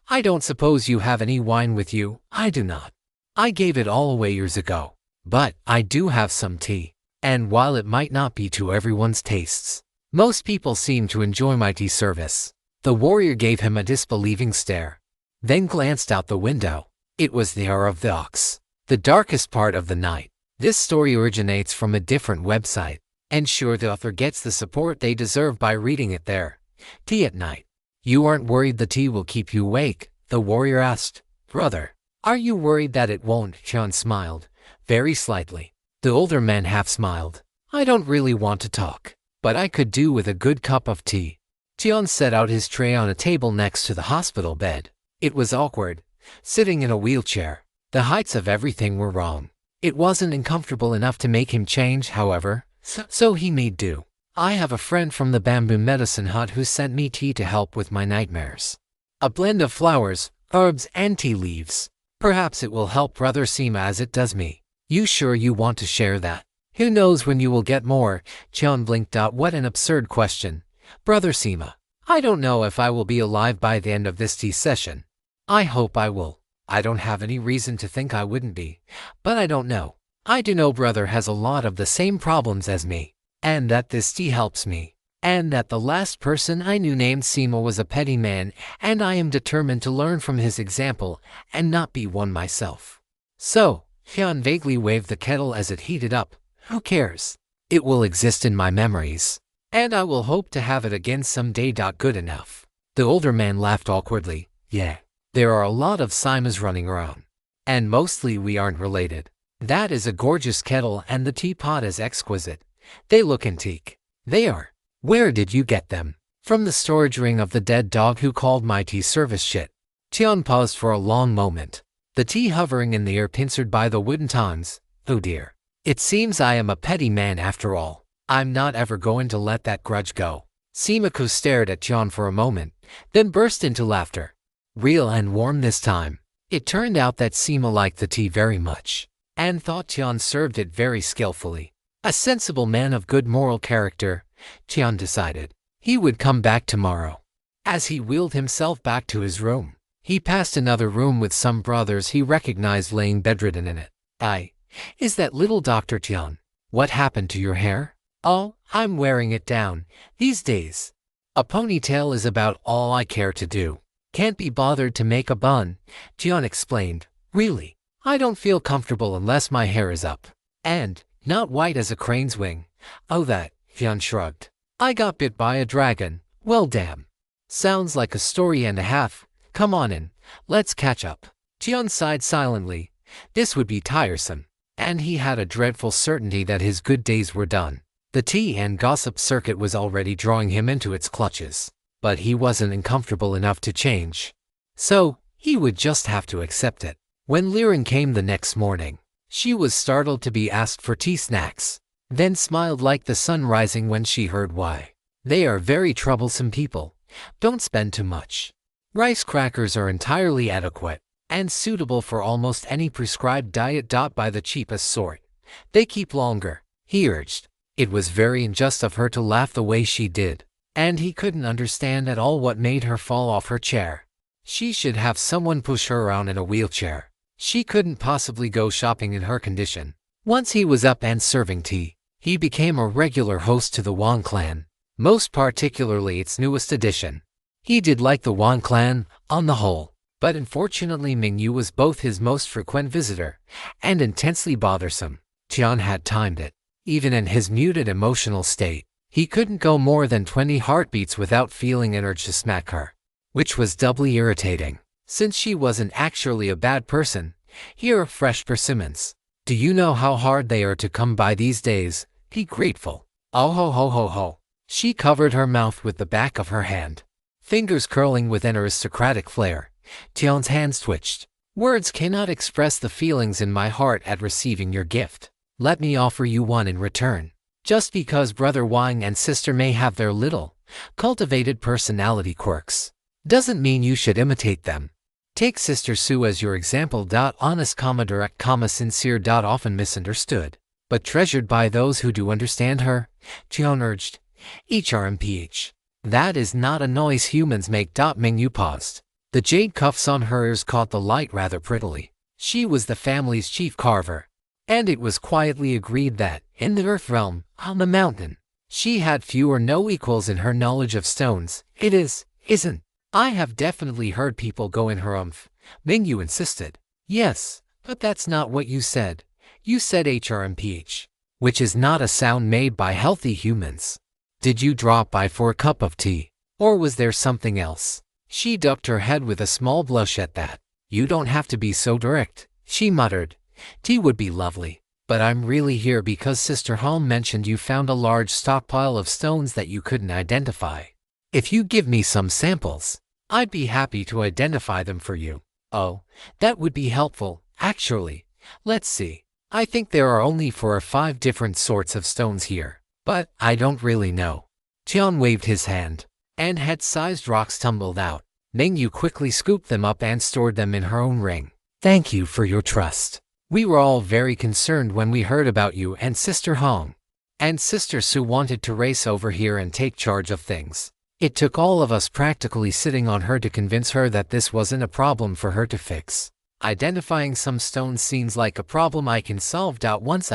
I don't suppose you have any wine with you? I do not. I gave it all away years ago. But I do have some tea. And while it might not be to everyone's tastes, most people seem to enjoy my tea service. The warrior gave him a disbelieving stare, then glanced out the window. It was the hour of the ox, the darkest part of the night. This story originates from a different website, and sure, the author gets the support they deserve by reading it there. Tea at night. You aren't worried the tea will keep you awake? The warrior asked. Brother, are you worried that it won't? Tian smiled, very slightly. The older man half smiled. I don't really want to talk, but I could do with a good cup of tea. Tian set out his tray on a table next to the hospital bed. It was awkward, sitting in a wheelchair. The heights of everything were wrong. It wasn't uncomfortable enough to make him change, however, so he made do. I have a friend from the bamboo medicine hut who sent me tea to help with my nightmares. A blend of flowers, herbs, and tea leaves. Perhaps it will help Brother Sima as it does me. You sure you want to share that? Who knows when you will get more? Tian blinked out. What an absurd question. Brother Sima, I don't know if I will be alive by the end of this tea session. I hope I will. I don't have any reason to think I wouldn't be, but I don't know. I do know brother has a lot of the same problems as me, and that this tea helps me, and that the last person I knew named Sima was a petty man, and I am determined to learn from his example and not be one myself. So, Tian vaguely waved the kettle as it heated up. Who cares? It will exist in my memories, and I will hope to have it again someday. Good enough. The older man laughed awkwardly. Yeah. There are a lot of Simas running around, and mostly we aren't related. That is a gorgeous kettle and the teapot is exquisite. They look antique. They are. Where did you get them? From the storage ring of the dead dog who called my tea service shit. Tian paused for a long moment, the tea hovering in the air pincered by the wooden tongs. Oh dear. It seems I am a petty man after all. I'm not ever going to let that grudge go. Simako stared at Tian for a moment, then burst into laughter. Real and warm this time. It turned out that Sima liked the tea very much, and thought Tian served it very skillfully. A sensible man of good moral character, Tian decided. He would come back tomorrow. As he wheeled himself back to his room, he passed another room with some brothers he recognized laying bedridden in it. Is that little Dr. Tian? What happened to your hair? Oh, I'm wearing it down these days. A ponytail is about all I care to do. Can't be bothered to make a bun, Tian explained. Really, I don't feel comfortable unless my hair is up. And not white as a crane's wing. Oh that, Tian shrugged. I got bit by a dragon. Well damn. Sounds like a story and a half. Come on in, let's catch up. Tian sighed silently. This would be tiresome, and he had a dreadful certainty that his good days were done. The tea and gossip circuit was already drawing him into its clutches, but he wasn't uncomfortable enough to change. So, he would just have to accept it. When Liren came the next morning, she was startled to be asked for tea snacks, then smiled like the sun rising when she heard why. They are very troublesome people. Don't spend too much. Rice crackers are entirely adequate and suitable for almost any prescribed diet. By the cheapest sort. They keep longer, he urged. It was very unjust of her to laugh the way she did, and he couldn't understand at all what made her fall off her chair. She should have someone push her around in a wheelchair. She couldn't possibly go shopping in her condition. Once he was up and serving tea, he became a regular host to the Wang clan, most particularly its newest addition. He did like the Wang clan, on the whole, but unfortunately Mingyu was both his most frequent visitor and intensely bothersome. Tian had timed it. Even in his muted emotional state, he couldn't go more than 20 heartbeats without feeling an urge to smack her, which was doubly irritating. Since she wasn't actually a bad person, here are fresh persimmons. Do you know how hard they are to come by these days? Be grateful. Oh ho ho ho ho. She covered her mouth with the back of her hand, fingers curling with an aristocratic flair. Tian's hands twitched. Words cannot express the feelings in my heart at receiving your gift. Let me offer you one in return. Just because Brother Wang and Sister Mei have their little, cultivated personality quirks, doesn't mean you should imitate them. Take Sister Su as your example. Honest, direct, sincere, often misunderstood, but treasured by those who do understand her, Tian urged. HRMPH. That is not a noise humans make. Mingyu paused. The jade cuffs on her ears caught the light rather prettily. She was the family's chief carver, and it was quietly agreed that, in the earth realm, on the mountain, she had few or no equals in her knowledge of stones. It isn't. I have definitely heard people go in her Mingyu insisted. Yes, but that's not what you said. You said HRMPH, which is not a sound made by healthy humans. Did you drop by for a cup of tea? Or was there something else? She ducked her head with a small blush at that. You don't have to be so direct, she muttered. Tea would be lovely, but I'm really here because Sister Hom mentioned you found a large stockpile of stones that you couldn't identify. If you give me some samples, I'd be happy to identify them for you. Oh, that would be helpful, actually. Let's see. I think there are only 4 or 5 different sorts of stones here, but I don't really know. Tian waved his hand, and head-sized rocks tumbled out. Mingyu quickly scooped them up and stored them in her own ring. Thank you for your trust. We were all very concerned when we heard about you and Sister Hong. And Sister Su wanted to race over here and take charge of things. It took all of us practically sitting on her to convince her that this wasn't a problem for her to fix. Identifying some stones seems like a problem I can solve. Once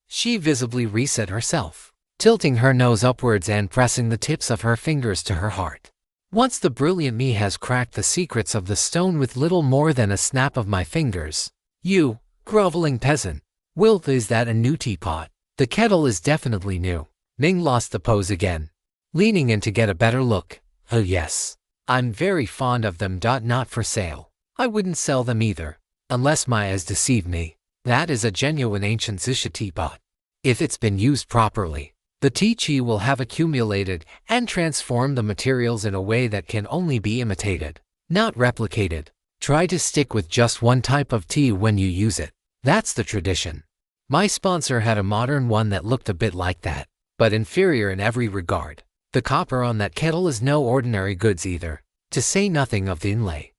she visibly reset herself, tilting her nose upwards and pressing the tips of her fingers to her heart. Once the brilliant me has cracked the secrets of the stone with little more than a snap of my fingers. You, groveling peasant. Wilt, is that a new teapot? The kettle is definitely new. Ming lost the pose again, leaning in to get a better look. Oh yes. I'm very fond of them. Not for sale. I wouldn't sell them either, unless my eyes deceive me. That is a genuine ancient Zisha teapot. If it's been used properly, the tea chi will have accumulated and transformed the materials in a way that can only be imitated. not replicated. Try to stick with just one type of tea when you use it. That's the tradition. My sponsor had a modern one that looked a bit like that, but inferior in every regard. The copper on that kettle is no ordinary goods either, to say nothing of the inlay.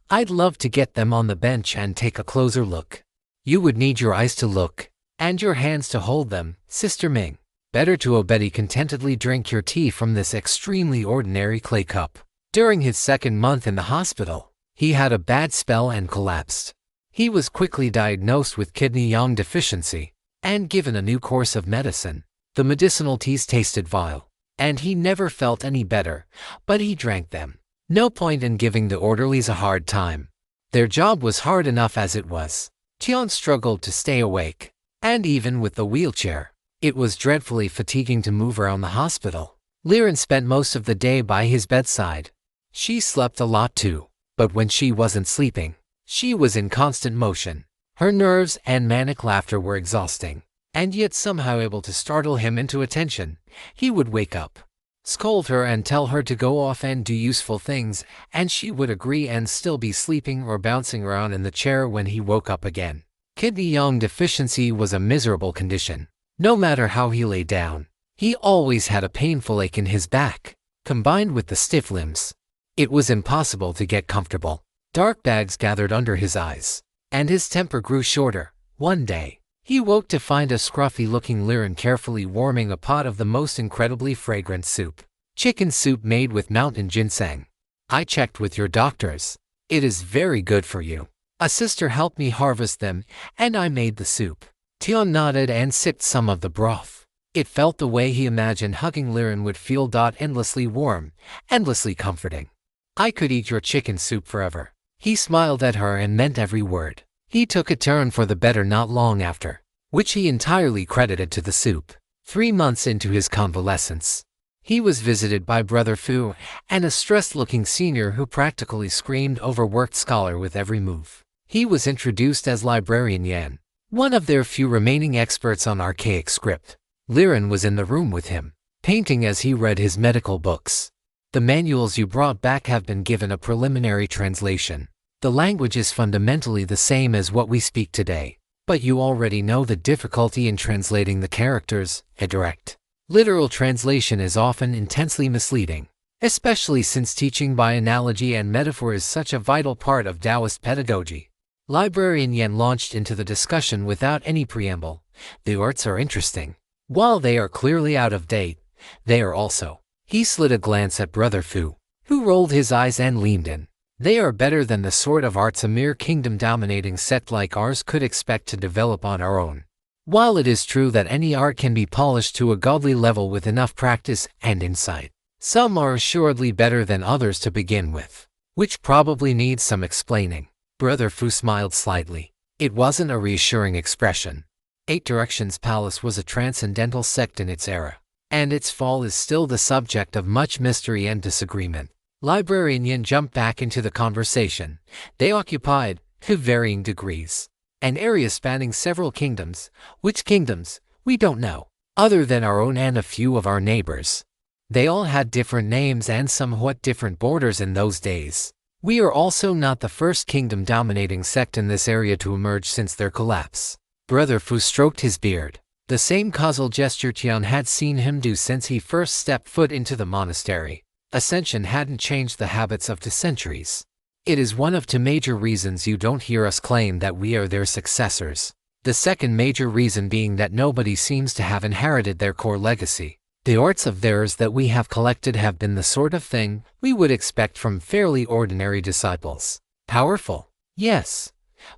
I'd love to get them on the bench and take a closer look. You would need your eyes to look, and your hands to hold them, Sister Ming. Better to obedi contentedly drink your tea from this extremely ordinary clay cup. During his second month in the hospital, he had a bad spell and collapsed. He was quickly diagnosed with kidney yang deficiency and given a new course of medicine. The medicinal teas tasted vile, and he never felt any better, but he drank them. No point in giving the orderlies a hard time. Their job was hard enough as it was. Tian struggled to stay awake, and even with the wheelchair, it was dreadfully fatiguing to move around the hospital. Liren spent most of the day by his bedside. She slept a lot too, but when she wasn't sleeping, she was in constant motion. Her nerves and manic laughter were exhausting, and yet somehow able to startle him into attention. He would wake up, scold her and tell her to go off and do useful things, and she would agree and still be sleeping or bouncing around in the chair when he woke up again. Kidney yang deficiency was a miserable condition. No matter how he lay down, he always had a painful ache in his back, combined with the stiff limbs. It was impossible to get comfortable. Dark bags gathered under his eyes, and his temper grew shorter. One day, he woke to find a scruffy-looking Liren carefully warming a pot of the most incredibly fragrant soup. Chicken soup made with mountain ginseng. I checked with your doctors. It is very good for you. A sister helped me harvest them, and I made the soup. Tian nodded and sipped some of the broth. It felt the way he imagined hugging Liren would feel. Endlessly warm, endlessly comforting. I could eat your chicken soup forever. He smiled at her and meant every word. He took a turn for the better not long after, which he entirely credited to the soup. 3 months into his convalescence, he was visited by Brother Fu, and a stressed-looking senior who practically screamed overworked scholar with every move. He was introduced as Librarian Yan, one of their few remaining experts on archaic script. Liren was in the room with him, painting as he read his medical books. The manuals you brought back have been given a preliminary translation. The language is fundamentally the same as what we speak today, but you already know the difficulty in translating the characters. A direct, literal translation is often intensely misleading, especially since teaching by analogy and metaphor is such a vital part of Taoist pedagogy. Librarian Yan launched into the discussion without any preamble. The arts are interesting. While they are clearly out of date, they are also. He slid a glance at Brother Fu, who rolled his eyes and leaned in. They are better than the sort of arts a mere kingdom-dominating sect like ours could expect to develop on our own. While it is true that any art can be polished to a godly level with enough practice and insight, some are assuredly better than others to begin with, which probably needs some explaining. Brother Fu smiled slightly. It wasn't a reassuring expression. 8 Directions Palace was a transcendental sect in its era, and its fall is still the subject of much mystery and disagreement. Librarian Yan jumped back into the conversation. They occupied, to varying degrees, an area spanning several kingdoms. Which kingdoms, we don't know, other than our own and a few of our neighbors. They all had different names and somewhat different borders in those days. We are also not the first kingdom-dominating sect in this area to emerge since their collapse. Brother Fu stroked his beard. The same causal gesture Tian had seen him do since he first stepped foot into the monastery. Ascension hadn't changed the habits of 2 centuries. It is one of 2 major reasons you don't hear us claim that we are their successors. The second major reason being that nobody seems to have inherited their core legacy. The arts of theirs that we have collected have been the sort of thing we would expect from fairly ordinary disciples. Powerful, yes,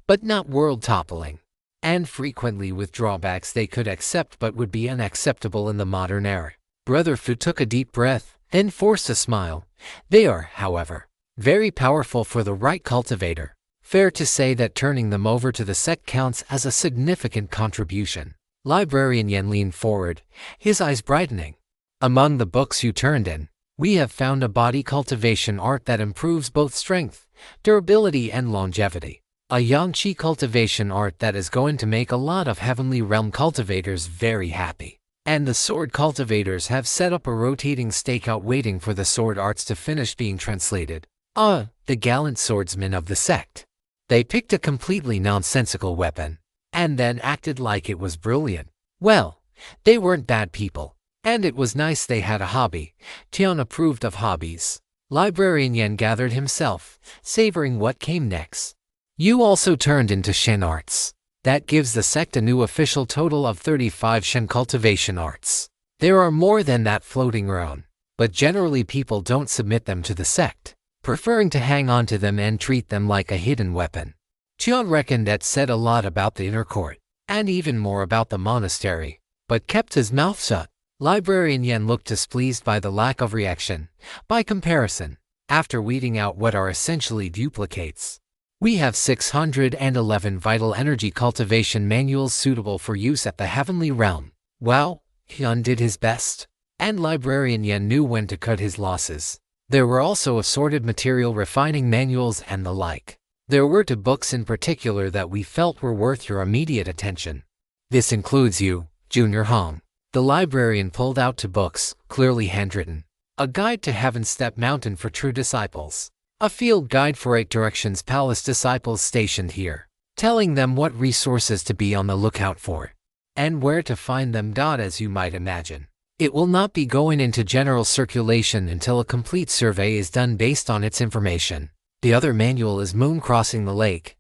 but not world-toppling, and frequently with drawbacks they could accept but would be unacceptable in the modern era. Brother Fu took a deep breath, then forced a smile. They are, however, very powerful for the right cultivator. Fair to say that turning them over to the sect counts as a significant contribution. Librarian Yan leaned forward, his eyes brightening. Among the books you turned in, we have found a body cultivation art that improves both strength, durability, and longevity. A yang qi cultivation art that is going to make a lot of heavenly realm cultivators very happy. And the sword cultivators have set up a rotating stakeout waiting for the sword arts to finish being translated. The gallant swordsmen of the sect. They picked a completely nonsensical weapon, and then acted like it was brilliant. Well, they weren't bad people, and it was nice they had a hobby. Tian approved of hobbies. Librarian Yen gathered himself, savoring what came next. You also turned into Shen arts. That gives the sect a new official total of 35 Shen cultivation arts. There are more than that floating around, but generally people don't submit them to the sect, preferring to hang on to them and treat them like a hidden weapon. Tian reckoned that said a lot about the inner court, and even more about the monastery, but kept his mouth shut. Librarian Yen looked displeased by the lack of reaction. By comparison, after weeding out what are essentially duplicates, we have 611 vital energy cultivation manuals suitable for use at the heavenly realm. Wow, Hyun did his best, and Librarian Yen knew when to cut his losses. There were also assorted material refining manuals and the like. There were 2 books in particular that we felt were worth your immediate attention. This includes you, Junior Hong. The librarian pulled out 2 books, clearly handwritten. A Guide to Heaven Step Mountain for True Disciples. A field guide for 8 Directions Palace disciples stationed here, telling them what resources to be on the lookout for, and where to find them. As you might imagine, it will not be going into general circulation until a complete survey is done based on its information. The other manual is Moon Crossing the Lake,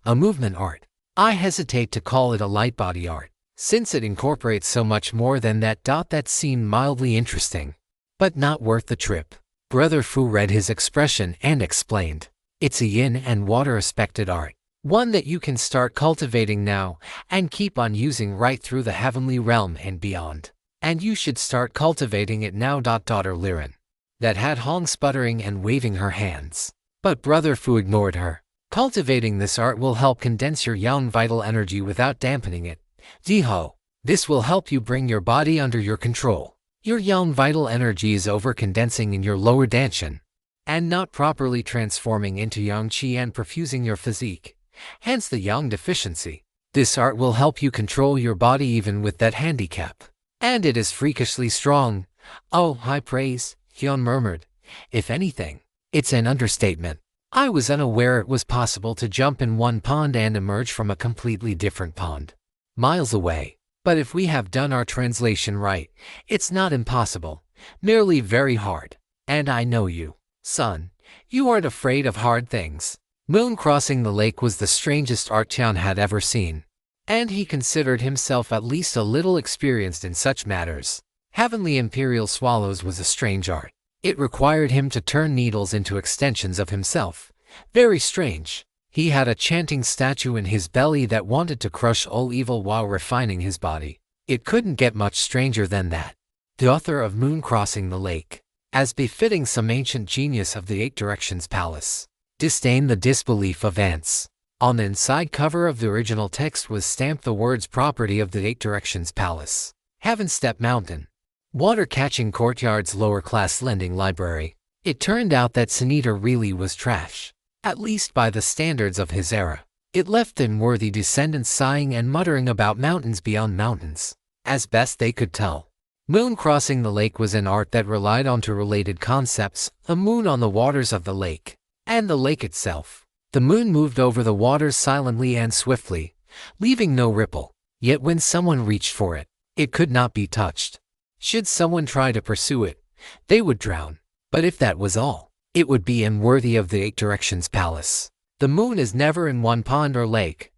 a movement art. I hesitate to call it a light body art, since it incorporates so much more than that. That seemed mildly interesting, but not worth the trip. Brother Fu read his expression and explained, it's a yin and water aspected art, one that you can start cultivating now and keep on using right through the heavenly realm and beyond. And you should start cultivating it now. Daughter Liren. That had Hong sputtering and waving her hands. But Brother Fu ignored her. Cultivating this art will help condense your yang vital energy without dampening it. Jiho, this will help you bring your body under your control. Your yang vital energy is over-condensing in your lower danshan, and not properly transforming into yang qi and perfusing your physique, hence the yang deficiency. This art will help you control your body even with that handicap. And it is freakishly strong. Oh, high praise, Hyun murmured. If anything, it's an understatement. I was unaware it was possible to jump in one pond and emerge from a completely different pond, miles away. But if we have done our translation right, it's not impossible, merely very hard. And I know you, son. You aren't afraid of hard things. Moon Crossing the Lake was the strangest art Tian had ever seen, and he considered himself at least a little experienced in such matters. Heavenly Imperial Swallows was a strange art. It required him to turn needles into extensions of himself. Very strange. He had a chanting statue in his belly that wanted to crush all evil while refining his body. It couldn't get much stranger than that. The author of Moon Crossing the Lake, as befitting some ancient genius of the 8 Directions Palace, disdained the disbelief of ants. On the inside cover of the original text was stamped the words property of the 8 Directions Palace, Heaven Step Mountain, Water Catching Courtyard's lower class lending library. It turned out that Sunita really was trash, at least by the standards of his era. It left unworthy descendants sighing and muttering about mountains beyond mountains, as best they could tell. Moon Crossing the Lake was an art that relied on 2 related concepts, a moon on the waters of the lake, and the lake itself. The moon moved over the waters silently and swiftly, leaving no ripple. Yet when someone reached for it, it could not be touched. Should someone try to pursue it, they would drown. But if that was all, it would be unworthy of the 8 Directions Palace. The moon is never in one pond or lake,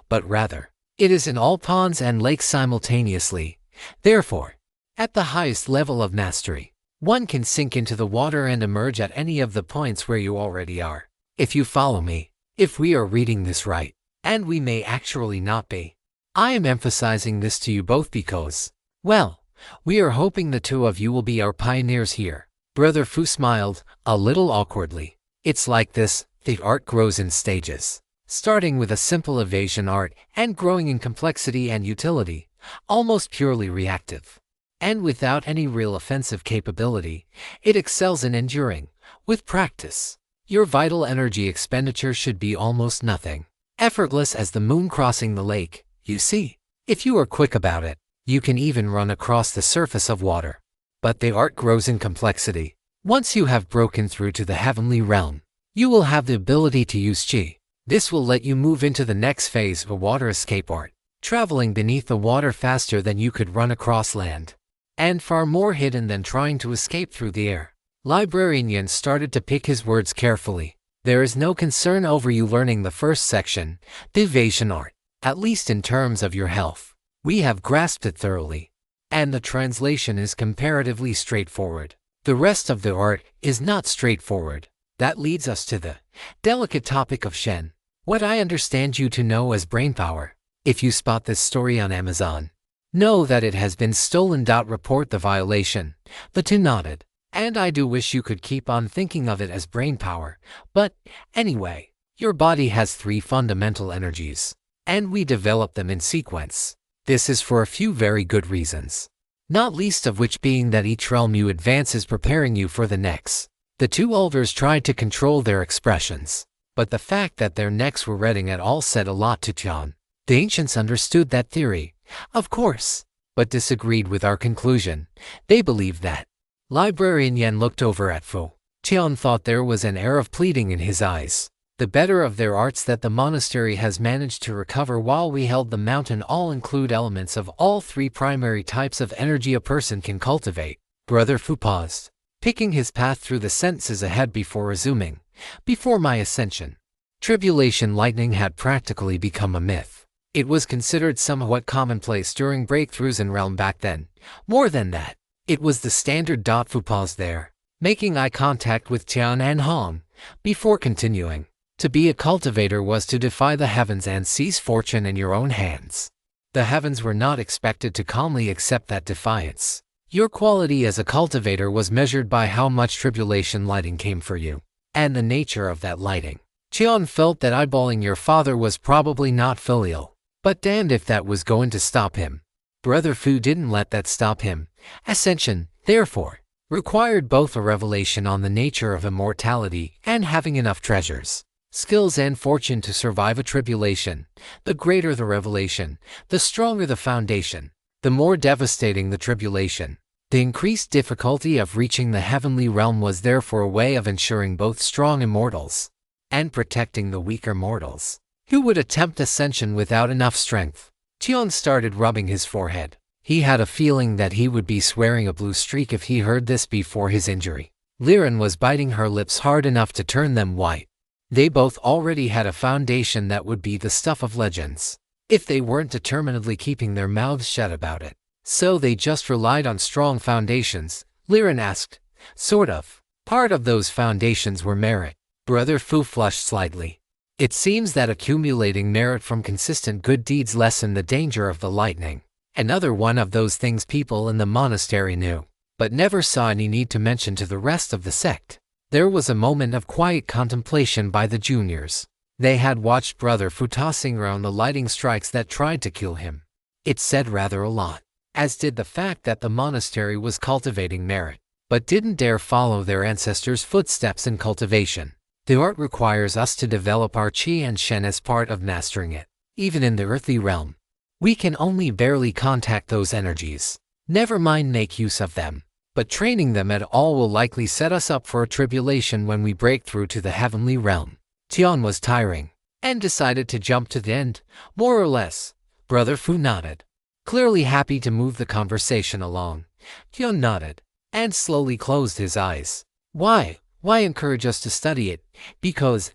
but rather, it is in all ponds and lakes simultaneously. Therefore, at the highest level of mastery, one can sink into the water and emerge at any of the points where you already are. If you follow me, if we are reading this right, and we may actually not be. I am emphasizing this to you both because, well, we are hoping the 2 of you will be our pioneers here. Brother Fu smiled, a little awkwardly. It's like this, the art grows in stages, starting with a simple evasion art and growing in complexity and utility, almost purely reactive. And without any real offensive capability, it excels in enduring. With practice, your vital energy expenditure should be almost nothing. Effortless as the moon crossing the lake, you see. If you are quick about it, you can even run across the surface of water. But the art grows in complexity. Once you have broken through to the heavenly realm, You will have the ability to use Qi. This will let you move into the next phase of a water escape art, traveling beneath the water faster than you could run across land, and far more hidden than trying to escape through the air. Librarian Yan started to pick his words carefully. There is no concern over you learning the first section, the evasion art, at least in terms of your health. We have grasped it thoroughly, and the translation is comparatively straightforward. The rest of the art is not straightforward. That leads us to the delicate topic of Shen, what I understand you to know as brainpower. If you spot this story on Amazon, know that it has been stolen. Report the violation. The two nodded. And I do wish you could keep on thinking of it as brainpower. But anyway, your body has 3 fundamental energies, and we develop them in sequence. This is for a few very good reasons, not least of which being that each realm you advance is preparing you for the next. The 2 elders tried to control their expressions, but the fact that their necks were redding at all said a lot to Tian. The ancients understood that theory, of course, but disagreed with our conclusion. They believed that. Librarian Yan looked over at Fu. Tian thought there was an air of pleading in his eyes. The better of their arts that the monastery has managed to recover while we held the mountain all include elements of all 3 primary types of energy a person can cultivate. Brother Fu paused, picking his path through the sentences ahead before resuming. Before my ascension, tribulation lightning had practically become a myth. It was considered somewhat commonplace during breakthroughs in realm back then. More than that, it was the standard. Fu paused there, making eye contact with Tian and Hong, before continuing. To be a cultivator was to defy the heavens and seize fortune in your own hands. The heavens were not expected to calmly accept that defiance. Your quality as a cultivator was measured by how much tribulation lighting came for you, and the nature of that lighting. Tian felt that eyeballing your father was probably not filial, but damned if that was going to stop him. Brother Fu didn't let that stop him. Ascension, therefore, required both a revelation on the nature of immortality and having enough treasures, skills and fortune to survive a tribulation. The greater the revelation, the stronger the foundation. The more devastating the tribulation, the increased difficulty of reaching the heavenly realm was therefore a way of ensuring both strong immortals and protecting the weaker mortals who would attempt ascension without enough strength. Tian started rubbing his forehead. He had a feeling that he would be swearing a blue streak if he heard this before his injury. Liren was biting her lips hard enough to turn them white. They both already had a foundation that would be the stuff of legends, if they weren't determinedly keeping their mouths shut about it. So they just relied on strong foundations. Liren asked. Sort of. Part of those foundations were merit. Brother Fu flushed slightly. It seems that accumulating merit from consistent good deeds lessened the danger of the lightning. Another one of those things people in the monastery knew, but never saw any need to mention to the rest of the sect. There was a moment of quiet contemplation by the juniors. They had watched Brother Fu tossing around the lightning strikes that tried to kill him. It said rather a lot, as did the fact that the monastery was cultivating merit, but didn't dare follow their ancestors' footsteps in cultivation. The art requires us to develop our Qi and Shen as part of mastering it. Even in the earthly realm, we can only barely contact those energies. Never mind make use of them. But training them at all will likely set us up for a tribulation when we break through to the heavenly realm. Tian was tiring, and decided to jump to the end, more or less. Brother Fu nodded, clearly happy to move the conversation along. Tian nodded, and slowly closed his eyes. Why encourage us to study it? Because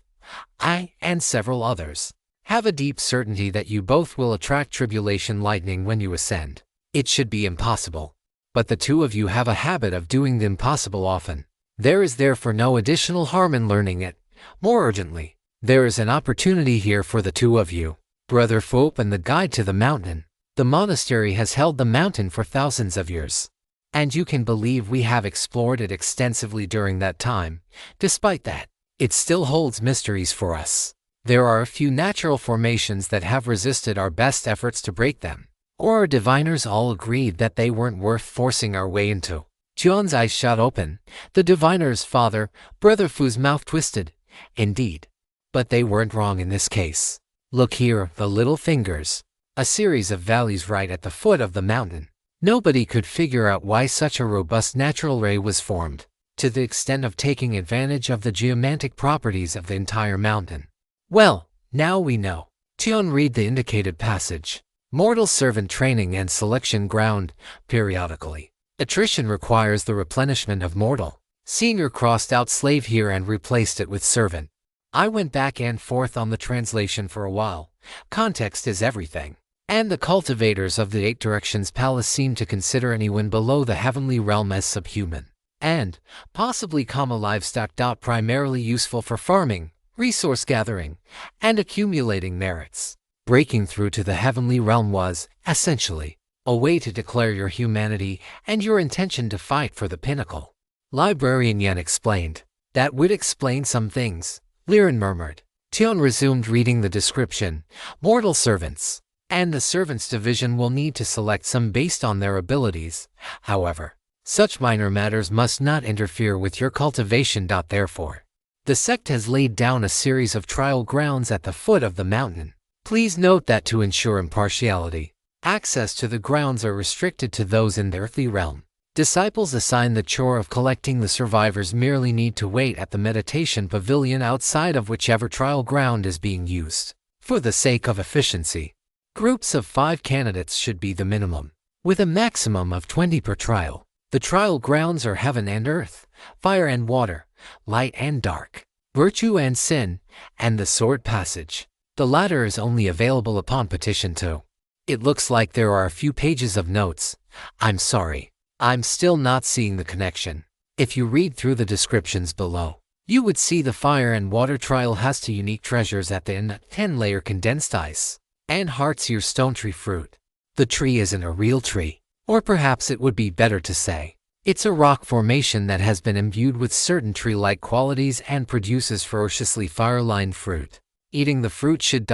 I, and several others, have a deep certainty that you both will attract tribulation lightning when you ascend. It should be impossible. But the 2 of you have a habit of doing the impossible often. There is therefore no additional harm in learning it. More urgently, there is an opportunity here for the 2 of you. Brother Fu opened the guide to the mountain. The monastery has held the mountain for thousands of years, and you can believe we have explored it extensively during that time. Despite that, it still holds mysteries for us. There are a few natural formations that have resisted our best efforts to break them, or our diviners all agreed that they weren't worth forcing our way into. Tian's eyes shot open. The diviner's father, Brother Fu's mouth twisted. Indeed. But they weren't wrong in this case. Look here, the little fingers. A series of valleys right at the foot of the mountain. Nobody could figure out why such a robust natural ray was formed. to the extent of taking advantage of the geomantic properties of the entire mountain. Well, now we know. Tion read the indicated passage. Mortal servant training and selection ground, periodically. Attrition requires the replenishment of mortal. Senior crossed out slave here and replaced it with servant. I went back and forth on the translation for a while. Context is everything. And the cultivators of the Eight Directions Palace seem to consider anyone below the heavenly realm as subhuman. And, possibly common livestock. Primarily useful for farming, resource gathering, and accumulating merits. Breaking through to the heavenly realm was, essentially, a way to declare your humanity and your intention to fight for the pinnacle. Librarian Yen explained. That would explain some things, Liren murmured. Tion resumed reading the description. Mortal servants. And the servants division will need to select some based on their abilities. However, such minor matters must not interfere with your cultivation. Therefore, the sect has laid down a series of trial grounds at the foot of the mountain. Please note that to ensure impartiality, access to the grounds are restricted to those in the earthly realm. Disciples assigned the chore of collecting the survivors merely need to wait at the meditation pavilion outside of whichever trial ground is being used. For the sake of efficiency, groups of 5 candidates should be the minimum, with a maximum of 20 per trial. The trial grounds are heaven and earth, fire and water, light and dark, virtue and sin, and the sword passage. The latter is only available upon petition too. It looks like there are a few pages of notes. I'm sorry. I'm still not seeing the connection. If you read through the descriptions below, you would see the fire and water trial has 2 unique treasures at the end, 10-layer condensed ice, and heartsear stone tree fruit. The tree isn't a real tree, or perhaps it would be better to say, it's a rock formation that has been imbued with certain tree-like qualities and produces ferociously fire-lined fruit. Eating the fruit should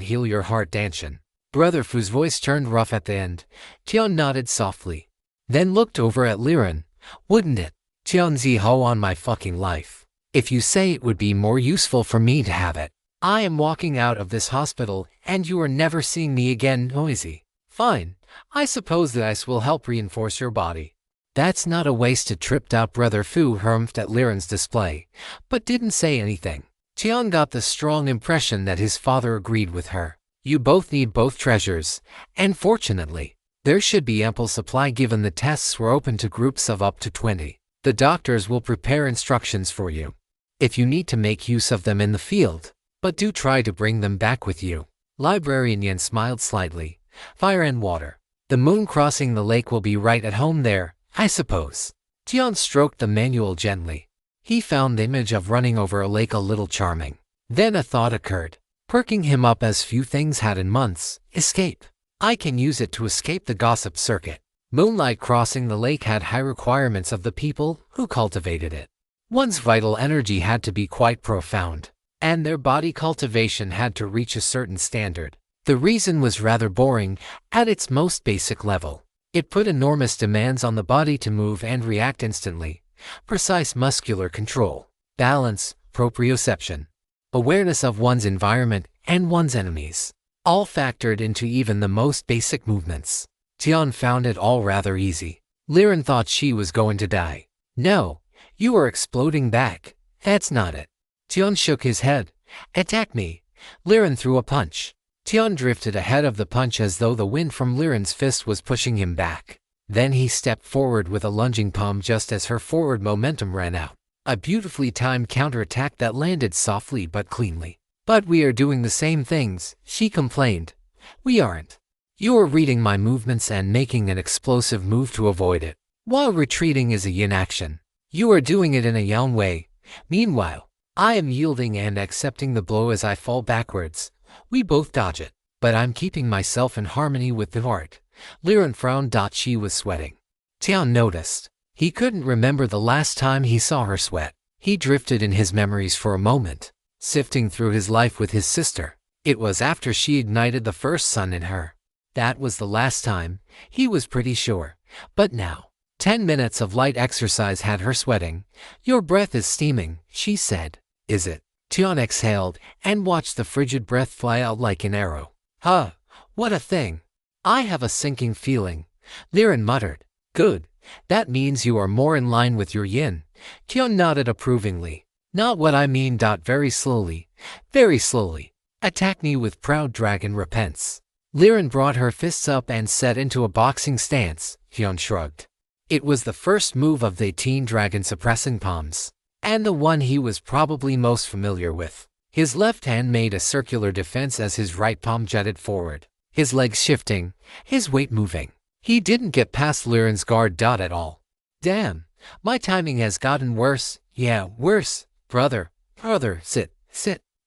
heal your heart. Danshan. Brother Fu's voice turned rough at the end. Tion nodded softly, then looked over at Liren. Wouldn't it? Tion Ziho on my fucking life. If you say it would be more useful for me to have it. I am walking out of this hospital, and you are never seeing me again. Noisy. Fine. I suppose the ice will help reinforce your body. That's not a wasted trip. Brother Fu humphed at Liren's display, but didn't say anything. Tion got the strong impression that his father agreed with her. You both need both treasures, and fortunately, there should be ample supply given the tests were open to groups of up to 20. The doctors will prepare instructions for you, if you need to make use of them in the field, but do try to bring them back with you. Librarian Yen smiled slightly. Fire and water. The moon crossing the lake will be right at home there, I suppose. Tion stroked the manual gently. He found the image of running over a lake a little charming. Then a thought occurred, perking him up as few things had in months. Escape. I can use it to escape the gossip circuit. Moonlight crossing the lake had high requirements of the people who cultivated it. One's vital energy had to be quite profound, and their body cultivation had to reach a certain standard. The reason was rather boring at its most basic level. It put enormous demands on the body to move and react instantly. Precise muscular control, balance, proprioception, awareness of one's environment and one's enemies, all factored into even the most basic movements. Tion found it all rather easy. Liren thought she was going to die. No, you are exploding back. That's not it. Tion shook his head. Attack me. Liren threw a punch. Tion drifted ahead of the punch as though the wind from Liren's fist was pushing him back. Then he stepped forward with a lunging palm just as her forward momentum ran out. A beautifully timed counterattack that landed softly but cleanly. But we are doing the same things, she complained. We aren't. You are reading my movements and making an explosive move to avoid it, while retreating is a yin action. You are doing it in a yang way. Meanwhile, I am yielding and accepting the blow as I fall backwards. We both dodge it, but I'm keeping myself in harmony with the art. Liren frowned. She was sweating. Tion noticed. He couldn't remember the last time he saw her sweat. He drifted in his memories for a moment, sifting through his life with his sister. It was after she ignited the first sun in her. That was the last time, he was pretty sure. But now, 10 minutes of light exercise had her sweating. Your breath is steaming, she said. Is it? Tion exhaled and watched the frigid breath fly out like an arrow. Huh, what a thing. I have a sinking feeling. Liren muttered. Good. That means you are more in line with your yin. Tian nodded approvingly. Not what I mean. Very slowly. Very slowly. Attack me with proud dragon repents. Liren brought her fists up and set into a boxing stance. Tian shrugged. It was the first move of the teen dragon suppressing palms, and the one he was probably most familiar with. His left hand made a circular defense as his right palm jutted forward, his legs shifting, his weight moving. He didn't get past Liren's guard. At all. Damn, my timing has gotten worse. Yeah, worse. Brother, sit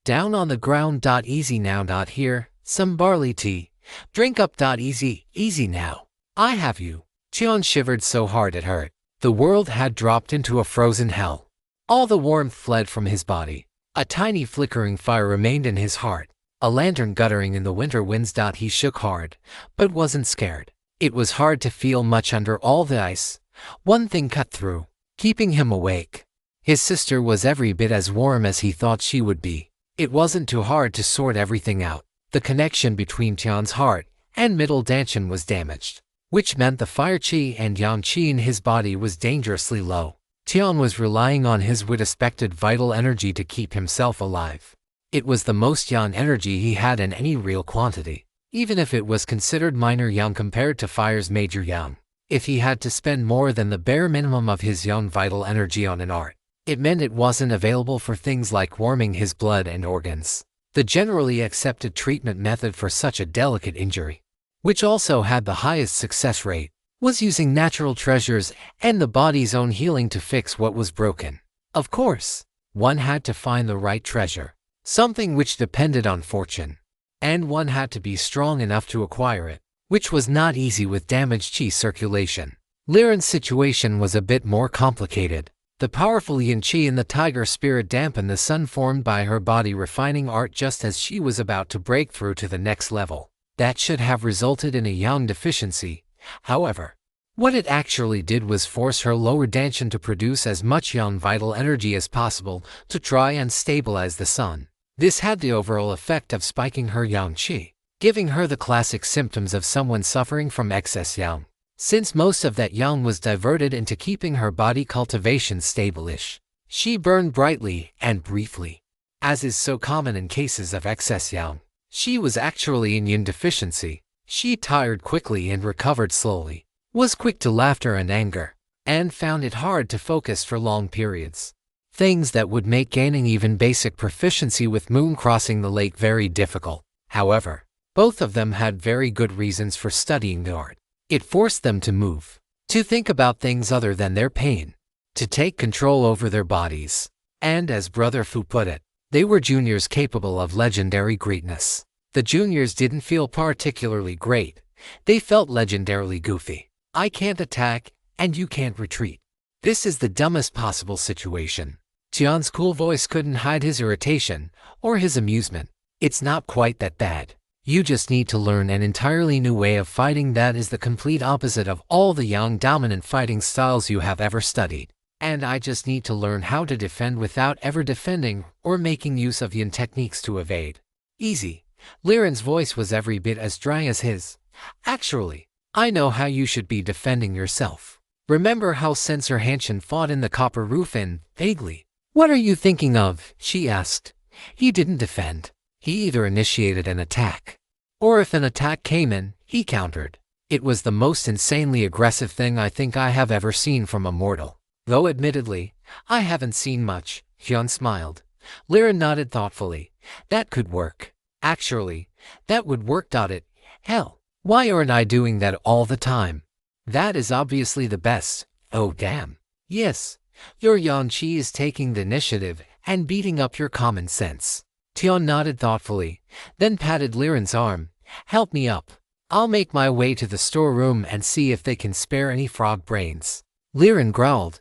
down on the ground. Easy now. Here, some barley tea. Drink up. Easy now. I have you. Tian shivered so hard it hurt. The world had dropped into a frozen hell. All the warmth fled from his body. A tiny flickering fire remained in his heart, a lantern guttering in the winter winds. He shook hard, but wasn't scared. It was hard to feel much under all the ice. One thing cut through, keeping him awake. His sister was every bit as warm as he thought she would be. It wasn't too hard to sort everything out. The connection between Tian's heart and middle dantian was damaged, which meant the fire qi and yang qi in his body was dangerously low. Tian was relying on his expected vital energy to keep himself alive. It was the most yang energy he had in any real quantity, even if it was considered minor yang compared to fire's major yang. If he had to spend more than the bare minimum of his yang vital energy on an art, it meant it wasn't available for things like warming his blood and organs, the generally accepted treatment method for such a delicate injury, which also had the highest success rate, was using natural treasures and the body's own healing to fix what was broken. Of course, one had to find the right treasure, something which depended on fortune, and one had to be strong enough to acquire it, which was not easy with damaged qi circulation. Liren's situation was a bit more complicated. The powerful yin qi in the tiger spirit dampened the sun formed by her body refining art just as she was about to break through to the next level. That should have resulted in a yang deficiency. However, what it actually did was force her lower dantian to produce as much yang vital energy as possible to try and stabilize the sun. This had the overall effect of spiking her yang qi, giving her the classic symptoms of someone suffering from excess yang, since most of that yang was diverted into keeping her body cultivation stable-ish. She burned brightly and briefly. As is so common in cases of excess yang, she was actually in yin deficiency. She tired quickly and recovered slowly, was quick to laughter and anger, and found it hard to focus for long periods. Things that would make gaining even basic proficiency with moon crossing the lake very difficult. However, both of them had very good reasons for studying the art. It forced them to move, to think about things other than their pain, to take control over their bodies. And as Brother Fu put it, they were juniors capable of legendary greatness. The juniors didn't feel particularly great. They felt legendarily goofy. I can't attack, and you can't retreat. This is the dumbest possible situation. Tian's cool voice couldn't hide his irritation or his amusement. It's not quite that bad. You just need to learn an entirely new way of fighting that is the complete opposite of all the yang dominant fighting styles you have ever studied. And I just need to learn how to defend without ever defending or making use of yin techniques to evade. Easy. Liren's voice was every bit as dry as his. Actually, I know how you should be defending yourself. Remember how Sensor Hanshin fought in the Copper Roof Inn? Vaguely. What are you thinking of? She asked. He didn't defend. He either initiated an attack, or if an attack came in, he countered. It was the most insanely aggressive thing I think I have ever seen from a mortal. Though admittedly, I haven't seen much. Hyun smiled. Liren nodded thoughtfully. That could work. Actually, that would work. It. Hell, why aren't I doing that all the time? That is obviously the best. Oh damn. Yes, your yang qi is taking the initiative and beating up your common sense. Tian nodded thoughtfully, then patted Liren's arm. Help me up. I'll make my way to the storeroom and see if they can spare any frog brains. Liren growled,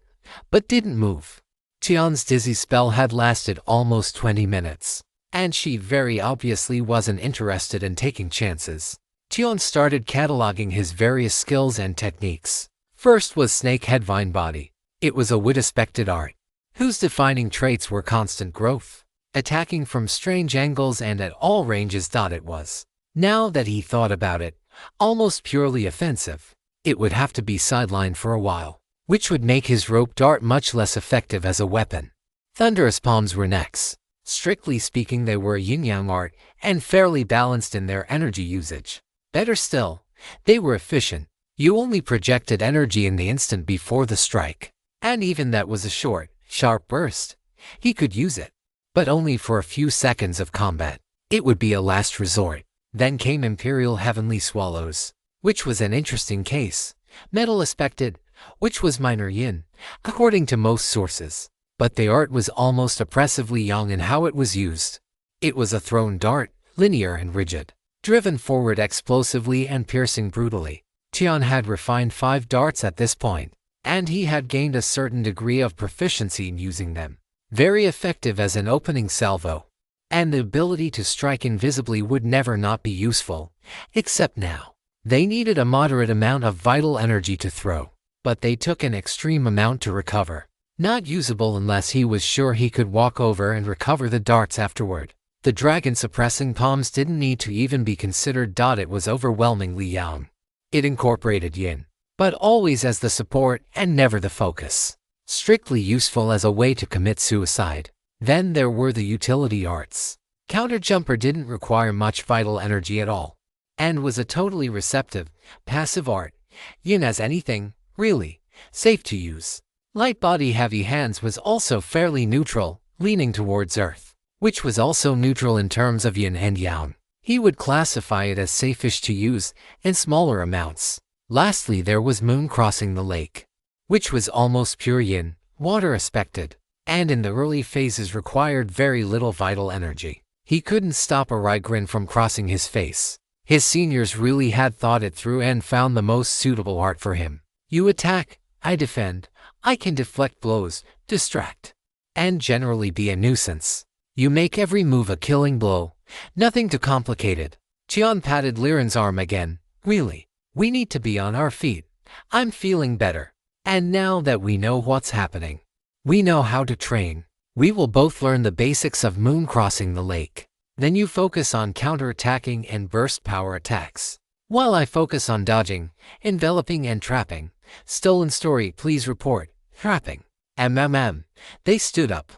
but didn't move. Tian's dizzy spell had lasted almost 20 minutes, and she very obviously wasn't interested in taking chances. Tian started cataloging his various skills and techniques. First was Snake Head Vine Body. It was a wit-expected art, whose defining traits were constant growth, attacking from strange angles and at all ranges. It was, now that he thought about it, almost purely offensive. It would have to be sidelined for a while. which would make his rope dart much less effective as a weapon. Thunderous palms were next. Strictly speaking, they were a yin-yang art and fairly balanced in their energy usage. Better still, they were efficient. You only projected energy in the instant before the strike, and even that was a short, sharp burst. He could use it, but only for a few seconds of combat. It would be a last resort. Then came Imperial Heavenly Swallows, which was an interesting case. Metal aspected, which was minor yin, according to most sources. But the art was almost oppressively young in how it was used. It was a thrown dart, linear and rigid, driven forward explosively and piercing brutally. Tian had refined 5 darts at this point, and he had gained a certain degree of proficiency in using them. Very effective as an opening salvo. And the ability to strike invisibly would never not be useful, except now. They needed a moderate amount of vital energy to throw, but they took an extreme amount to recover. Not usable unless he was sure he could walk over and recover the darts afterward. The dragon-suppressing palms didn't need to even be considered. It was overwhelmingly yang. It incorporated yin, but always as the support and never the focus. Strictly useful as a way to commit suicide. Then there were the utility arts. Counterjumper didn't require much vital energy at all, and was a totally receptive, passive art. Yin as anything, really, safe to use. Light body heavy hands was also fairly neutral, leaning towards earth, which was also neutral in terms of yin and yang. He would classify it as safe-ish to use in smaller amounts. Lastly, there was moon crossing the lake, which was almost pure yin, water aspected, and in the early phases required very little vital energy. He couldn't stop a wry grin from crossing his face. His seniors really had thought it through and found the most suitable art for him. You attack, I defend, I can deflect blows, distract, and generally be a nuisance. You make every move a killing blow, nothing too complicated. Tian patted Liren's arm again. Really, we need to be on our feet. I'm feeling better. And now that we know what's happening, we know how to train. We will both learn the basics of moon crossing the lake. Then you focus on counterattacking and burst power attacks, while I focus on dodging, enveloping and trapping. Stolen story, please report. Trapping. They stood up.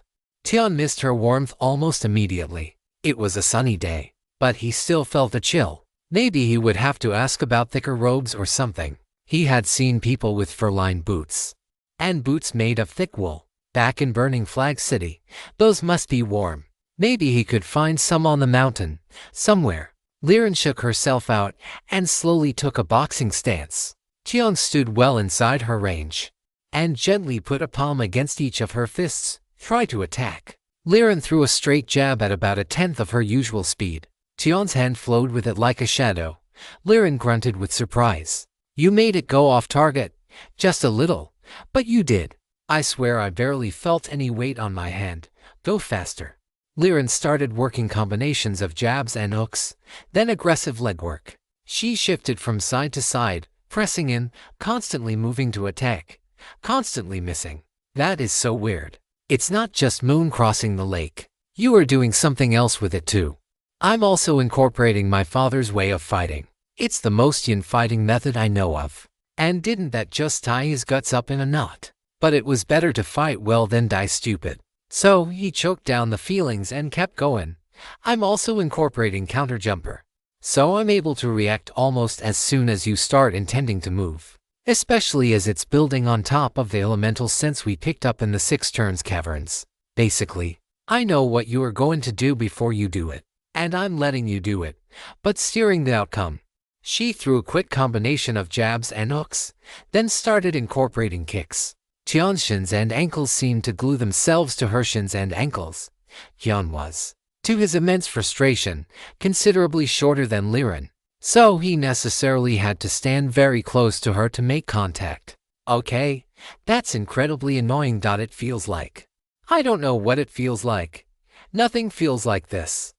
Tian missed her warmth almost immediately. It was a sunny day, but he still felt a chill. Maybe he would have to ask about thicker robes or something. He had seen people with fur-lined boots, and boots made of thick wool, back in Burning Flag City. Those must be warm. Maybe he could find some on the mountain, somewhere. Liren shook herself out and slowly took a boxing stance. Tian stood well inside her range, and gently put a palm against each of her fists. Try to attack. Liren threw a straight jab at about 1/10 of her usual speed. Tian's hand flowed with it like a shadow. Liren grunted with surprise. You made it go off target. Just a little, but you did. I swear I barely felt any weight on my hand. Go faster. Liren started working combinations of jabs and hooks, then aggressive legwork. She shifted from side to side, pressing in, constantly moving to attack, constantly missing. That is so weird. It's not just moon crossing the lake. You are doing something else with it too. I'm also incorporating my father's way of fighting. It's the most yin fighting method I know of. And didn't that just tie his guts up in a knot? But it was better to fight well than die stupid. So he choked down the feelings and kept going. I'm also incorporating counterjumper, so I'm able to react almost as soon as you start intending to move. Especially as it's building on top of the elemental sense we picked up in the 6 turns caverns. Basically, I know what you are going to do before you do it, and I'm letting you do it, but steering the outcome. She threw a quick combination of jabs and hooks, then started incorporating kicks. Tian's shins and ankles seemed to glue themselves to her shins and ankles. Tian was, to his immense frustration, considerably shorter than Liren, so he necessarily had to stand very close to her to make contact. Okay, that's incredibly annoying. It feels like. I don't know what it feels like. Nothing feels like this.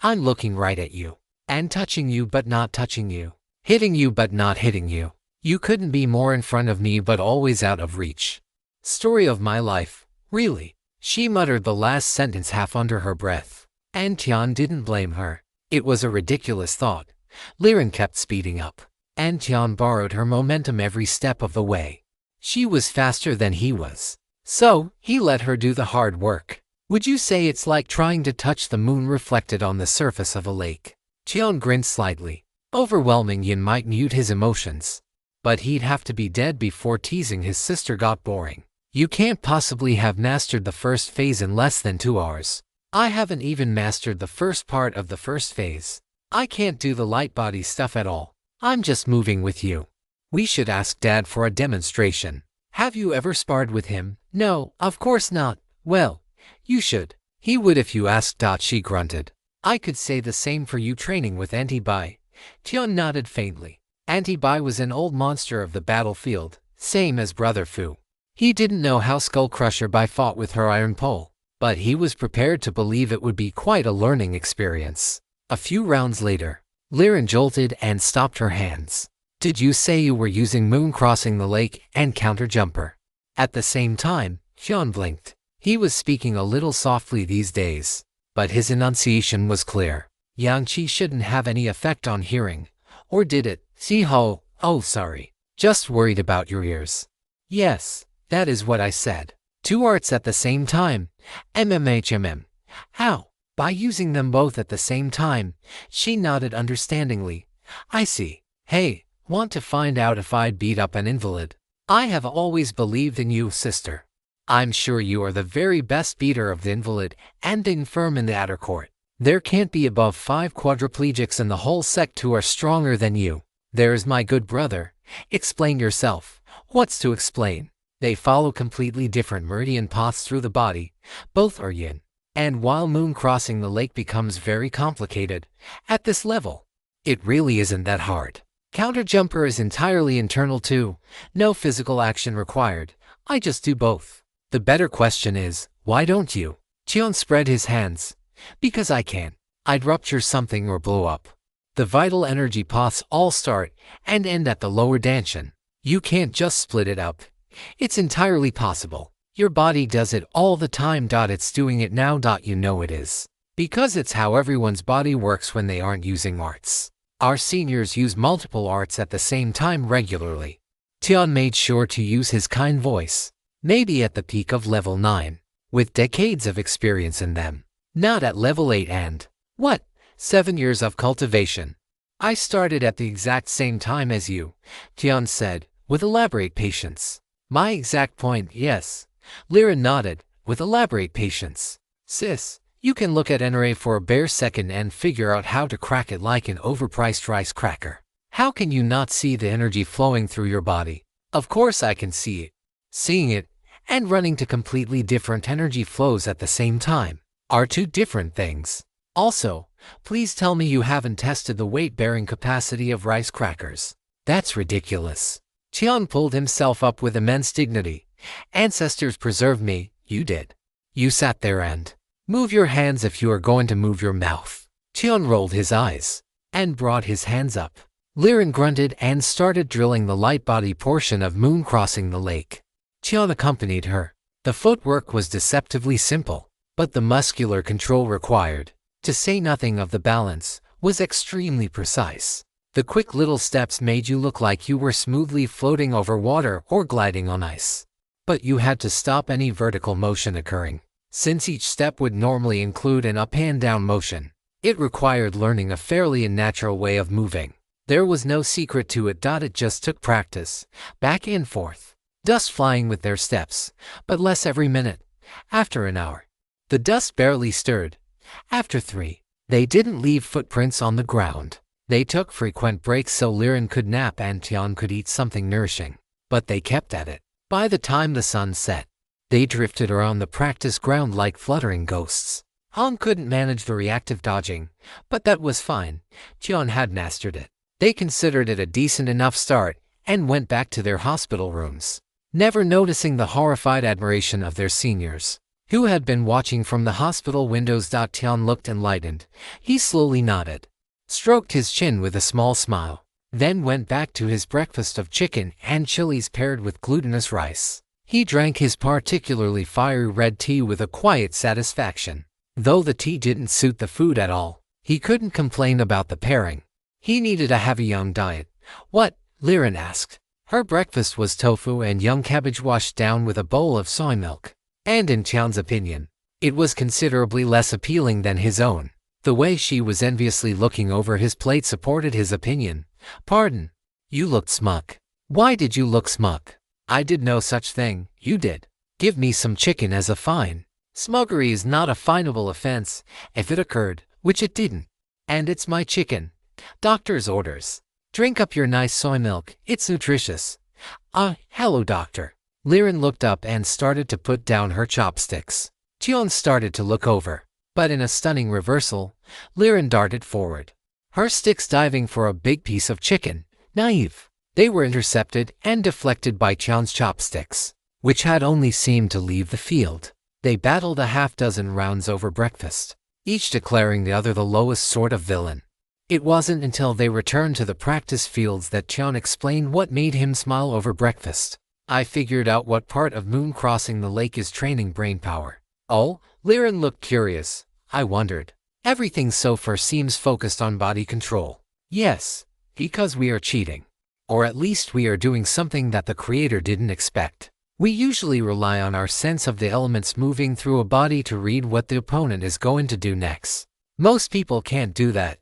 I'm looking right at you, and touching you but not touching you, hitting you but not hitting you. You couldn't be more in front of me but always out of reach. Story of my life, really. She muttered the last sentence half under her breath, and Tian didn't blame her. It was a ridiculous thought. Liren kept speeding up, and Tian borrowed her momentum every step of the way. She was faster than he was. So, he let her do the hard work. Would you say it's like trying to touch the moon reflected on the surface of a lake? Cheon grinned slightly. Overwhelming Yin might mute his emotions, but he'd have to be dead before teasing his sister got boring. You can't possibly have mastered the first phase in less than 2 hours. I haven't even mastered the first part of the first phase. I can't do the light body stuff at all. I'm just moving with you. We should ask Dad for a demonstration. Have you ever sparred with him? No, of course not. Well, you should. He would if you asked. She grunted. I could say the same for you training with Anti-Bai. Tian nodded faintly. Anti-Bai was an old monster of the battlefield, same as Brother Fu. He didn't know how Skull Crusher Bai fought with her iron pole, but he was prepared to believe it would be quite a learning experience. A few rounds later, Liren jolted and stopped her hands. Did you say you were using moon crossing the lake and counter jumper? At the same time, Hyun blinked. He was speaking a little softly these days, but his enunciation was clear. Yangqi shouldn't have any effect on hearing. Or did it? Siho, oh sorry. Just worried about your ears. Yes, that is what I said. 2 arts at the same time. MMHMM. How? By using them both at the same time. She nodded understandingly. I see. Hey, want to find out if I'd beat up an invalid? I have always believed in you, sister. I'm sure you are the very best beater of the invalid and infirm in the outer court. There can't be above 5 quadriplegics in the whole sect who are stronger than you. There's my good brother. Explain yourself. What's to explain? They follow completely different meridian paths through the body. Both are yin. And while moon crossing the lake becomes very complicated, at this level, it really isn't that hard. Counter jumper is entirely internal too. No physical action required. I just do both. The better question is, why don't you? Cheon spread his hands. Because I can. I'd rupture something or blow up. The vital energy paths all start and end at the lower danshan. You can't just split it up. It's entirely possible. Your body does it all the time. It's doing it now. You know it is. Because it's how everyone's body works when they aren't using arts. Our seniors use multiple arts at the same time regularly. Tian made sure to use his kind voice. Maybe at the peak of level 9. With decades of experience in them. Not at level 8 and, 7 years of cultivation. I started at the exact same time as you, Tian said, with elaborate patience. My exact point, yes. Liren nodded, with elaborate patience. Sis, you can look at NRA for a bare second and figure out how to crack it like an overpriced rice cracker. How can you not see the energy flowing through your body? Of course I can see it. Seeing it, and running to completely different energy flows at the same time, are 2 different things. Also, please tell me you haven't tested the weight-bearing capacity of rice crackers. That's ridiculous. Tian pulled himself up with immense dignity. Ancestors preserved me, you did. You sat there and move your hands if you are going to move your mouth. Tian rolled his eyes and brought his hands up. Liren grunted and started drilling the light body portion of moon crossing the lake. Tian accompanied her. The footwork was deceptively simple, but the muscular control required, to say nothing of the balance, was extremely precise. The quick little steps made you look like you were smoothly floating over water or gliding on ice. But you had to stop any vertical motion occurring. Since each step would normally include an up and down motion, it required learning a fairly unnatural way of moving. There was no secret to it. It just took practice, back and forth. Dust flying with their steps, but less every minute. After an hour, the dust barely stirred. After 3, they didn't leave footprints on the ground. They took frequent breaks so Liren could nap and Tian could eat something nourishing. But they kept at it. By the time the sun set, they drifted around the practice ground like fluttering ghosts. Han couldn't manage the reactive dodging, but that was fine. Tian had mastered it. They considered it a decent enough start and went back to their hospital rooms, never noticing the horrified admiration of their seniors, who had been watching from the hospital windows. Tian looked enlightened. He slowly nodded, stroked his chin with a small smile, then went back to his breakfast of chicken and chilies paired with glutinous rice. He drank his particularly fiery red tea with a quiet satisfaction. Though the tea didn't suit the food at all, he couldn't complain about the pairing. He needed a heavy young diet. What? Liren asked. Her breakfast was tofu and young cabbage washed down with a bowl of soy milk. And in Tian's opinion, it was considerably less appealing than his own. The way she was enviously looking over his plate supported his opinion. Pardon. You looked smug. Why did you look smug? I did no such thing. You did. Give me some chicken as a fine. Smuggery is not a finable offense if it occurred, which it didn't. And it's my chicken. Doctor's orders. Drink up your nice soy milk. It's nutritious. Hello, doctor. Liren looked up and started to put down her chopsticks. Tian started to look over, but in a stunning reversal, Liren darted forward. Her sticks diving for a big piece of chicken. Naive. They were intercepted and deflected by Tian's chopsticks, which had only seemed to leave the field. They battled a half-dozen rounds over breakfast, each declaring the other the lowest sort of villain. It wasn't until they returned to the practice fields that Tian explained what made him smile over breakfast. I figured out what part of moon crossing the lake is training brain power. Oh, Liren looked curious. I wondered. Everything so far seems focused on body control. Yes, because we are cheating. Or at least we are doing something that the creator didn't expect. We usually rely on our sense of the elements moving through a body to read what the opponent is going to do next. Most people can't do that.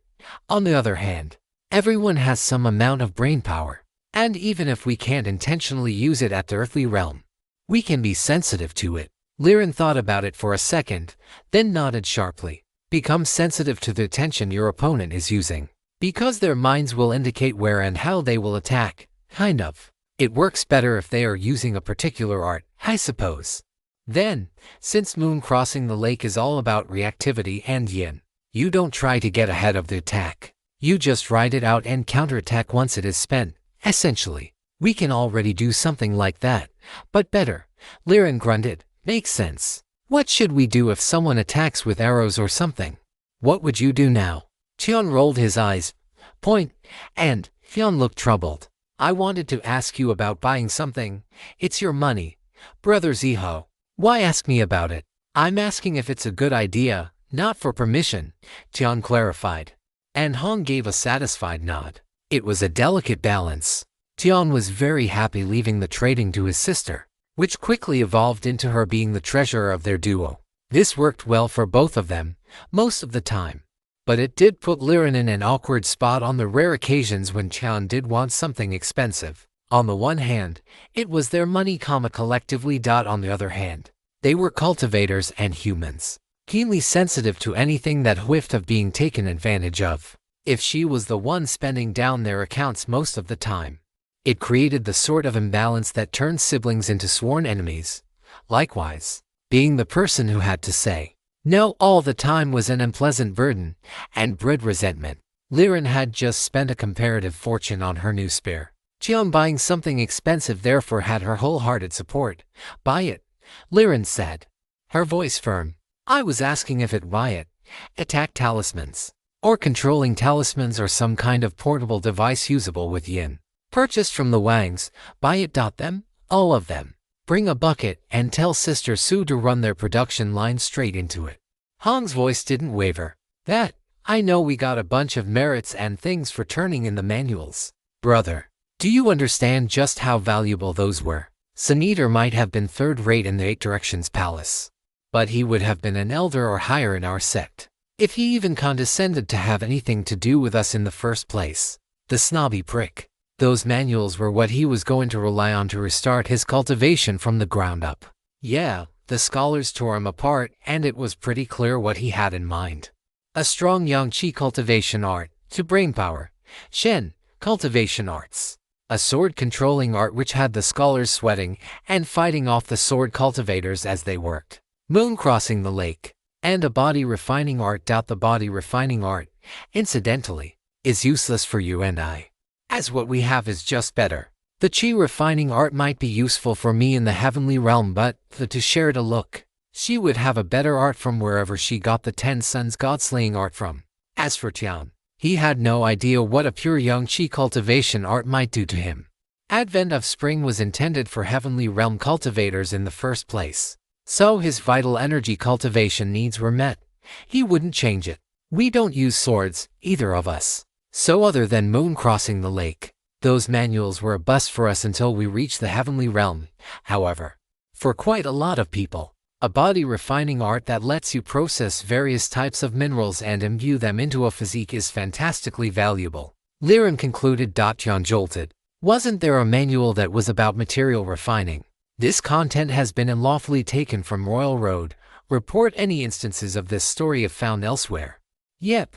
On the other hand, everyone has some amount of brain power. And even if we can't intentionally use it at the earthly realm, we can be sensitive to it. Liren thought about it for a second, then nodded sharply. Become sensitive to the attention your opponent is using, because their minds will indicate where and how they will attack, kind of. It works better if they are using a particular art, I suppose. Then, since moon crossing the lake is all about reactivity and yin, you don't try to get ahead of the attack. You just ride it out and counterattack once it is spent, essentially. We can already do something like that, but better. Liren grunted. Makes sense. What should we do if someone attacks with arrows or something? What would you do now? Tian rolled his eyes. Point. And Tian looked troubled. I wanted to ask you about buying something. It's your money. Brother Ziho. Why ask me about it? I'm asking if it's a good idea, not for permission, Tian clarified. And Hong gave a satisfied nod. It was a delicate balance. Tian was very happy leaving the trading to his sister, which quickly evolved into her being the treasurer of their duo. This worked well for both of them, most of the time. But it did put Liren in an awkward spot on the rare occasions when Tian did want something expensive. On the one hand, it was their money, collectively. On the other hand, they were cultivators and humans, keenly sensitive to anything that whiffed of being taken advantage of. If she was the one spending down their accounts most of the time, it created the sort of imbalance that turned siblings into sworn enemies. Likewise, being the person who had to say no all the time was an unpleasant burden and bred resentment. Liren had just spent a comparative fortune on her new spear. Tian buying something expensive therefore had her wholehearted support. Buy it, Liren said, her voice firm. I was asking if it buy it. Attack talismans, or controlling talismans, or some kind of portable device usable with yin. Purchased from the Wangs. Buy it. Them, all of them. Bring a bucket and tell Sister Su to run their production line straight into it. Hong's voice didn't waver. That, I know we got a bunch of merits and things for turning in the manuals. Brother, do you understand just how valuable those were? Senator might have been third-rate in the Eight Directions Palace, but he would have been an elder or higher in our sect, if he even condescended to have anything to do with us in the first place. The snobby prick. Those manuals were what he was going to rely on to restart his cultivation from the ground up. Yeah, the scholars tore him apart, and it was pretty clear what he had in mind. A strong yang qi cultivation art, to brain power. Shen, cultivation arts. A sword-controlling art which had the scholars sweating and fighting off the sword cultivators as they worked. Moon crossing the lake. And a body-refining art. The body-refining art, incidentally, is useless for you and I, as what we have is just better. The chi-refining art might be useful for me in the heavenly realm, but to share it a look, she would have a better art from wherever she got the 10 Sons God-slaying art from. As for Tian, he had no idea what a pure yang qi cultivation art might do to him. Advent of spring was intended for heavenly realm cultivators in the first place, so his vital energy cultivation needs were met. He wouldn't change it. We don't use swords, either of us. So other than moon crossing the lake, Those manuals were a bust for us until we reached the heavenly realm, however. For quite a lot of people, a body refining art that lets you process various types of minerals and imbue them into a physique is fantastically valuable. Liren concluded. Tian jolted. Wasn't there a manual that was about material refining? This content has been unlawfully taken from Royal Road. Report any instances of this story if found elsewhere. Yep.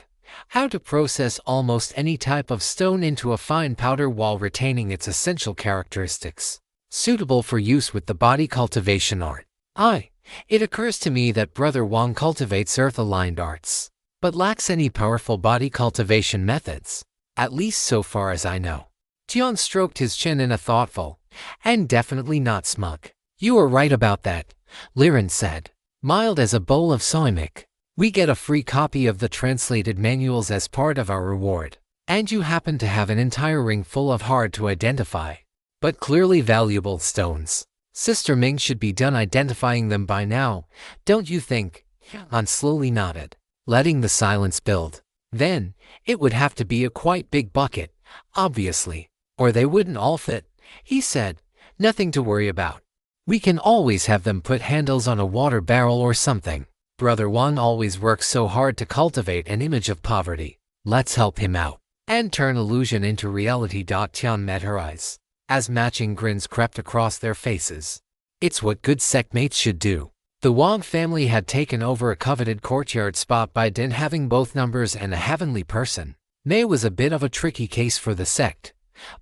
How to process almost any type of stone into a fine powder while retaining its essential characteristics, suitable for use with the body cultivation art. It occurs to me that Brother Wang cultivates earth-aligned arts, but lacks any powerful body cultivation methods, at least so far as I know. Tian stroked his chin in a thoughtful, and definitely not smug. You are right about that, Liren said, mild as a bowl of soymic. We get a free copy of the translated manuals as part of our reward, and you happen to have an entire ring full of hard-to-identify, but clearly valuable stones. Sister Ming should be done identifying them by now, don't you think? Han slowly nodded, letting the silence build. Then, it would have to be a quite big bucket, obviously, or they wouldn't all fit, he said. Nothing to worry about. We can always have them put handles on a water barrel or something. Brother Wang always works so hard to cultivate an image of poverty. Let's help him out and turn illusion into reality. Tian met her eyes, as matching grins crept across their faces. It's what good sektmates should do. The Wang family had taken over a coveted courtyard spot by dint having both numbers and a heavenly person. Mei was a bit of a tricky case for the sect,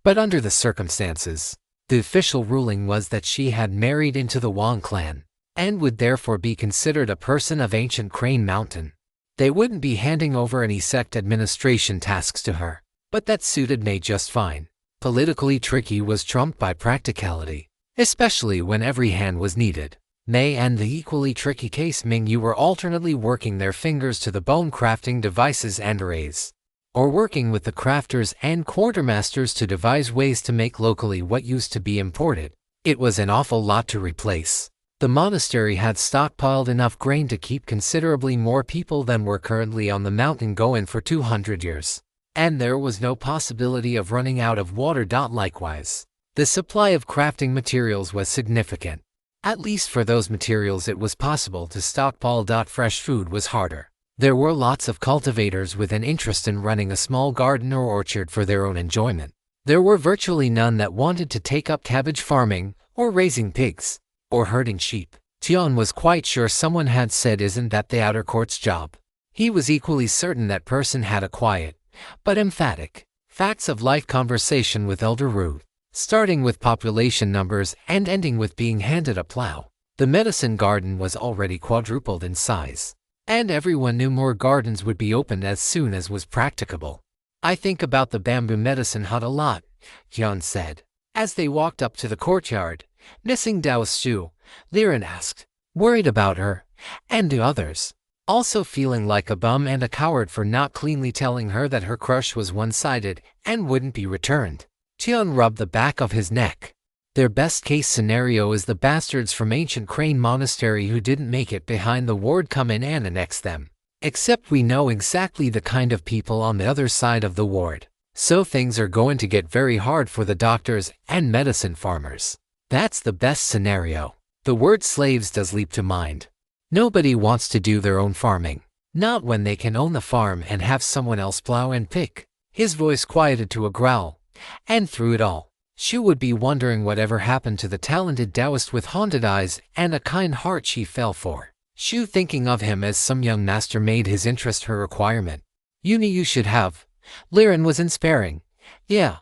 but under the circumstances, the official ruling was that she had married into the Wang clan, and would therefore be considered a person of ancient Crane Mountain. They wouldn't be handing over any sect administration tasks to her, but that suited Mei just fine. Politically tricky was trumped by practicality, especially when every hand was needed. Mei and the equally tricky case Mingyu were alternately working their fingers to the bone crafting devices and arrays, or working with the crafters and quartermasters to devise ways to make locally what used to be imported. It was an awful lot to replace. The monastery had stockpiled enough grain to keep considerably more people than were currently on the mountain going for 200 years. And there was no possibility of running out of water. Likewise, the supply of crafting materials was significant. At least for those materials it was possible to stockpile. Fresh food was harder. There were lots of cultivators with an interest in running a small garden or orchard for their own enjoyment. There were virtually none that wanted to take up cabbage farming, or raising pigs, or herding sheep. Tian was quite sure someone had said, "Isn't that the outer court's job?" He was equally certain that person had a quiet, but emphatic, facts of life conversation with Elder Ru, starting with population numbers and ending with being handed a plow. The medicine garden was already quadrupled in size, and everyone knew more gardens would be opened as soon as was practicable. I think about the bamboo medicine hut a lot, Tian said, as they walked up to the courtyard. Missing Dao's shoe, Liren asked, worried about her, and the others, also feeling like a bum and a coward for not cleanly telling her that her crush was one-sided and wouldn't be returned. Tian rubbed the back of his neck. Their best-case scenario is the bastards from ancient Crane Monastery who didn't make it behind the ward come in and annex them. Except we know exactly the kind of people on the other side of the ward, so things are going to get very hard for the doctors and medicine farmers. That's the best scenario. The word slaves does leap to mind. Nobody wants to do their own farming, not when they can own the farm and have someone else plow and pick. His voice quieted to a growl, and through it all, Shu would be wondering whatever happened to the talented Taoist with haunted eyes and a kind heart she fell for. Shu, thinking of him as some young master, made his interest her requirement. You should have. Liren was unsparing. Yeah,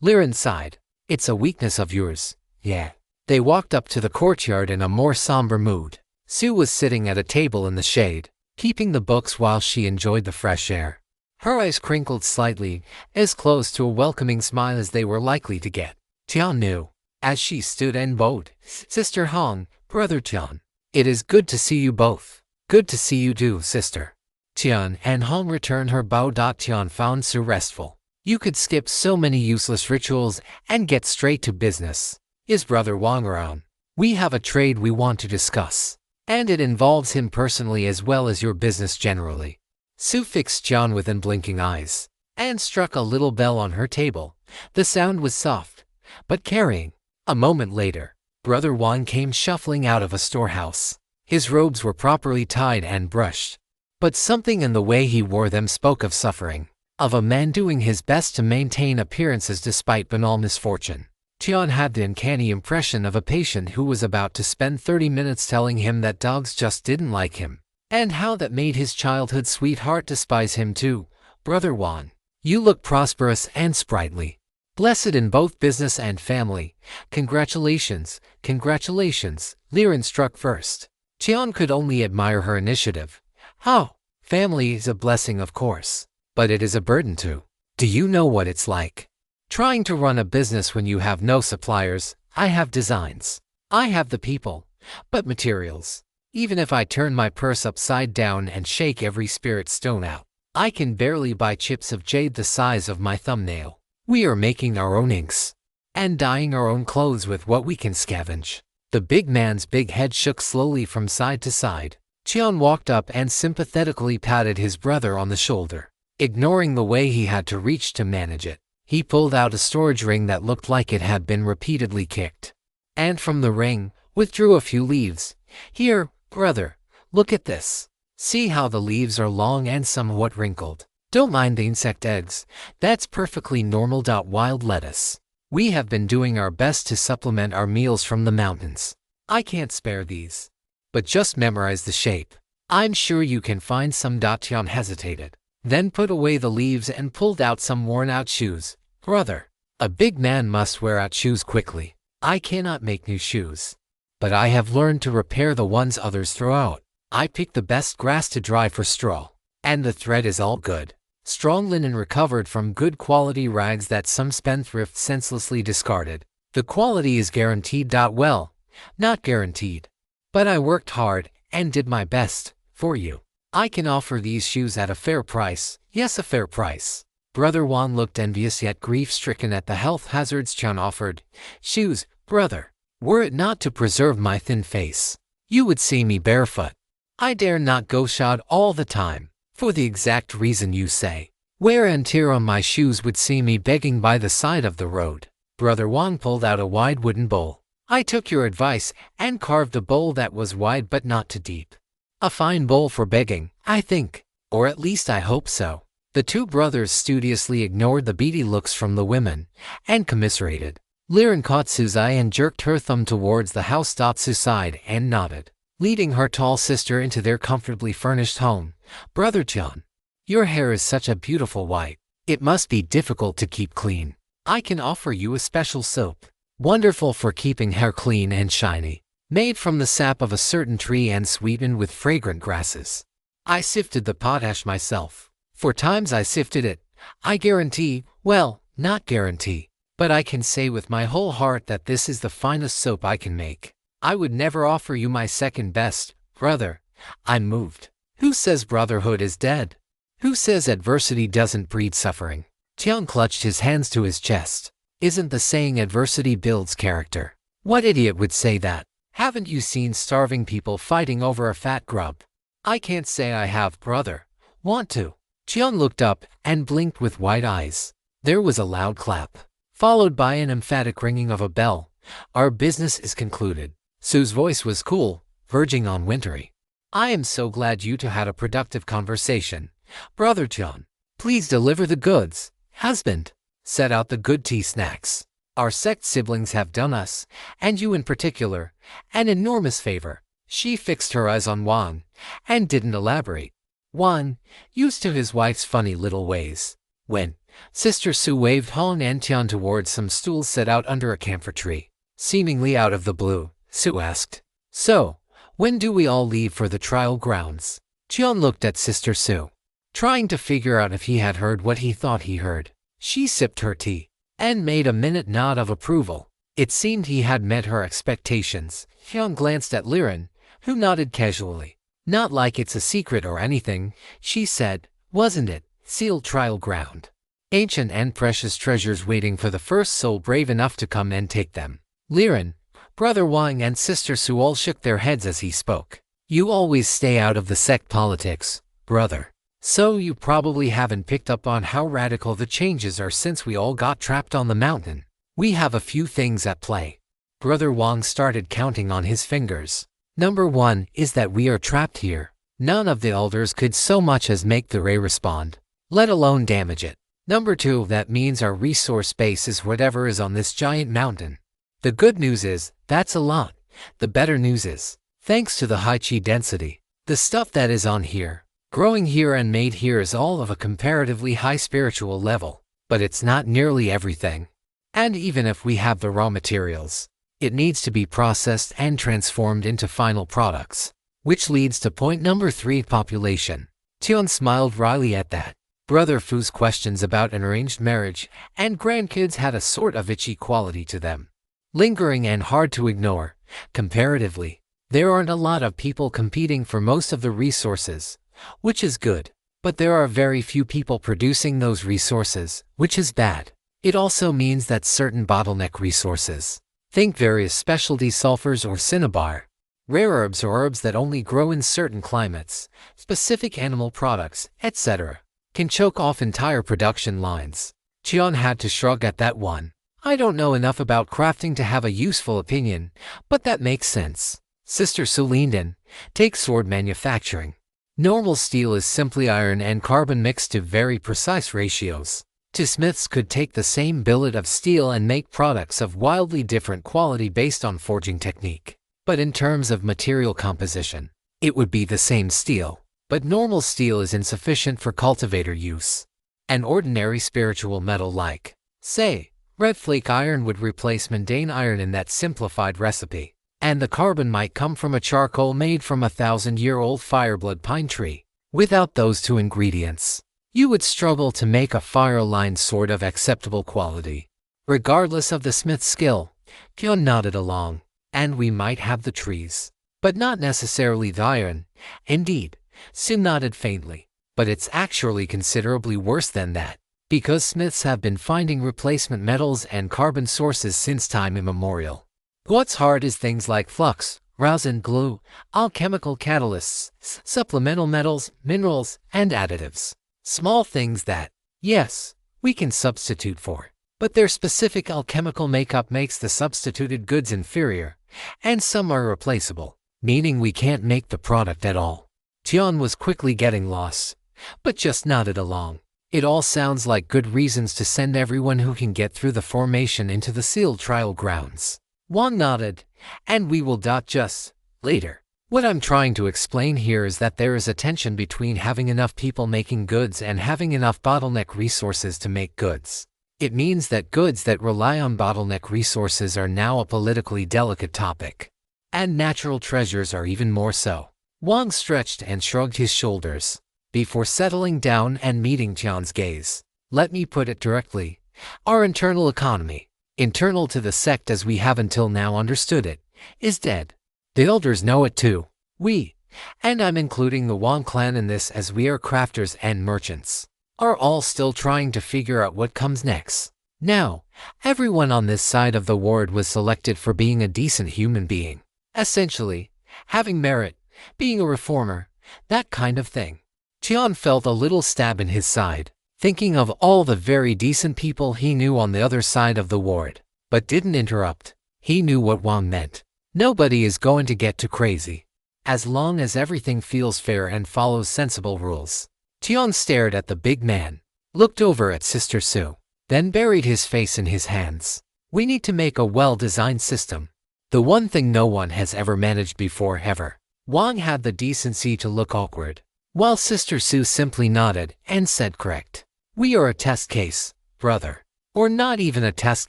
Liren sighed. It's a weakness of yours. Yeah. They walked up to the courtyard in a more somber mood. Sue was sitting at a table in the shade, keeping the books while she enjoyed the fresh air. Her eyes crinkled slightly, as close to a welcoming smile as they were likely to get. Tian knew, as she stood and bowed. Sister Hong, Brother Tian. It is good to see you both. Good to see you too, sister. Tian and Hong returned her bow. Tian found Sue restful. You could skip so many useless rituals and get straight to business. Is Brother Wang around? We have a trade we want to discuss, and it involves him personally as well as your business generally. Sue fixed Tian with unblinking eyes, and struck a little bell on her table. The sound was soft, but carrying. A moment later, Brother Wang came shuffling out of a storehouse. His robes were properly tied and brushed, but something in the way he wore them spoke of suffering, of a man doing his best to maintain appearances despite banal misfortune. Tian had the uncanny impression of a patient who was about to spend 30 minutes telling him that dogs just didn't like him, and how that made his childhood sweetheart despise him too. Brother Wang, you look prosperous and sprightly, blessed in both business and family. Congratulations, congratulations. Liren struck first. Tian could only admire her initiative. How? Family is a blessing, of course, but it is a burden too. Do you know what it's like trying to run a business when you have no suppliers? I have designs, I have the people, but materials. Even if I turn my purse upside down and shake every spirit stone out, I can barely buy chips of jade the size of my thumbnail. We are making our own inks and dyeing our own clothes with what we can scavenge. The big man's big head shook slowly from side to side. Tian walked up and sympathetically patted his brother on the shoulder, ignoring the way he had to reach to manage it. He pulled out a storage ring that looked like it had been repeatedly kicked, and from the ring withdrew a few leaves. Here, brother, look at this. See how the leaves are long and somewhat wrinkled. Don't mind the insect eggs, that's perfectly normal. Wild lettuce. We have been doing our best to supplement our meals from the mountains. I can't spare these, but just memorize the shape. I'm sure you can find some. Tian hesitated, then put away the leaves and pulled out some worn-out shoes. Brother, a big man must wear out shoes quickly. I cannot make new shoes, but I have learned to repair the ones others throw out. I pick the best grass to dry for straw, and the thread is all good. Strong linen recovered from good quality rags that some spendthrift senselessly discarded. The quality is guaranteed. Well, not guaranteed, but I worked hard and did my best for you. I can offer these shoes at a fair price. Yes, a fair price. Brother Wang looked envious yet grief-stricken at the health hazards Tian offered. Shoes, brother. Were it not to preserve my thin face, you would see me barefoot. I dare not go shod all the time, for the exact reason you say. Wear and tear on my shoes would see me begging by the side of the road. Brother Wang pulled out a wide wooden bowl. I took your advice and carved a bowl that was wide but not too deep. A fine bowl for begging, I think, or at least I hope so. The two brothers studiously ignored the beady looks from the women and commiserated. Liren caught Su's eye and jerked her thumb towards the house. Su sighed and nodded, leading her tall sister into their comfortably furnished home. Brother Tian, your hair is such a beautiful white. It must be difficult to keep clean. I can offer you a special soap, wonderful for keeping hair clean and shiny, made from the sap of a certain tree and sweetened with fragrant grasses. I sifted the potash myself. 4 times I sifted it. I guarantee, well, not guarantee, but I can say with my whole heart that this is the finest soap I can make. I would never offer you my second best, brother. I'm moved. Who says brotherhood is dead? Who says adversity doesn't breed suffering? Tian clutched his hands to his chest. Isn't the saying adversity builds character? What idiot would say that? Haven't you seen starving people fighting over a fat grub? I can't say I have, brother. Want to? Tian looked up and blinked with wide eyes. There was a loud clap, followed by an emphatic ringing of a bell. Our business is concluded. Su's voice was cool, verging on wintry. I am so glad you two had a productive conversation. Brother Tian, please deliver the goods. Husband, set out the good tea snacks. Our sect siblings have done us, and you in particular, an enormous favor. She fixed her eyes on Wang and didn't elaborate. Wang, used to his wife's funny little ways. When Sister Su waved Han and Tian towards some stools set out under a camphor tree. Seemingly out of the blue, Su asked, So, when do we all leave for the trial grounds? Tian looked at Sister Su, trying to figure out if he had heard what he thought he heard. She sipped her tea and made a minute nod of approval. It seemed he had met her expectations. Tian glanced at Liren, who nodded casually. Not like it's a secret or anything, she said, wasn't it? Sealed trial ground. Ancient and precious treasures waiting for the first soul brave enough to come and take them. Liren, Brother Wang and Sister Su all shook their heads as he spoke. You always stay out of the sect politics, brother. So you probably haven't picked up on how radical the changes are since we all got trapped on the mountain. We have a few things at play. Brother Wang started counting on his fingers. Number 1 is that we are trapped here. None of the elders could so much as make the ray respond, let alone damage it. Number 2, that means our resource base is whatever is on this giant mountain. The good news is, that's a lot. The better news is, thanks to the high chi density, the stuff that is on here, growing here and made here is all of a comparatively high spiritual level, but it's not nearly everything. And even if we have the raw materials, it needs to be processed and transformed into final products. Which leads to point number 3, population. Tian smiled wryly at that. Brother Fu's questions about an arranged marriage and grandkids had a sort of itchy quality to them. Lingering and hard to ignore. Comparatively, there aren't a lot of people competing for most of the resources, which is good. But there are very few people producing those resources, which is bad. It also means that certain bottleneck resources, think various specialty sulfurs or cinnabar, rare herbs or herbs that only grow in certain climates, specific animal products, etc., can choke off entire production lines. Tian had to shrug at that one. I don't know enough about crafting to have a useful opinion, but that makes sense. Sister Su leaned in. Take sword manufacturing. Normal steel is simply iron and carbon mixed to very precise ratios. Two smiths could take the same billet of steel and make products of wildly different quality based on forging technique. But in terms of material composition, it would be the same steel. But normal steel is insufficient for cultivator use. An ordinary spiritual metal like, say, red flake iron would replace mundane iron in that simplified recipe. And the carbon might come from a charcoal made from a 1,000-year-old fireblood pine tree. Without those two ingredients, you would struggle to make a fire-aligned sword of acceptable quality. Regardless of the smith's skill, Kyun nodded along. And we might have the trees, but not necessarily the iron. Indeed, Sin nodded faintly, but it's actually considerably worse than that, because smiths have been finding replacement metals and carbon sources since time immemorial. What's hard is things like flux, resin, glue, alchemical catalysts, supplemental metals, minerals, and additives. Small things that, yes, we can substitute for, but their specific alchemical makeup makes the substituted goods inferior, and some are replaceable, meaning we can't make the product at all. Tian was quickly getting lost, but just nodded along. It all sounds like good reasons to send everyone who can get through the formation into the sealed trial grounds. Wang nodded, and we will just later. What I'm trying to explain here is that there is a tension between having enough people making goods and having enough bottleneck resources to make goods. It means that goods that rely on bottleneck resources are now a politically delicate topic. And natural treasures are even more so. Wang stretched and shrugged his shoulders before settling down and meeting Tian's gaze. Let me put it directly. Our internal economy, internal to the sect as we have until now understood it, is dead. The elders know it too. We, and I'm including the Wang clan in this as we are crafters and merchants, are all still trying to figure out what comes next. Now, everyone on this side of the ward was selected for being a decent human being. Essentially, having merit, being a reformer, that kind of thing. Tian felt a little stab in his side, thinking of all the very decent people he knew on the other side of the ward, but didn't interrupt. He knew what Wang meant. Nobody is going to get too crazy, as long as everything feels fair and follows sensible rules. Tian stared at the big man, looked over at Sister Su, then buried his face in his hands. We need to make a well-designed system. The one thing no one has ever managed before ever. Wang had the decency to look awkward, while Sister Su simply nodded and said correct. We are a test case, brother. Or not even a test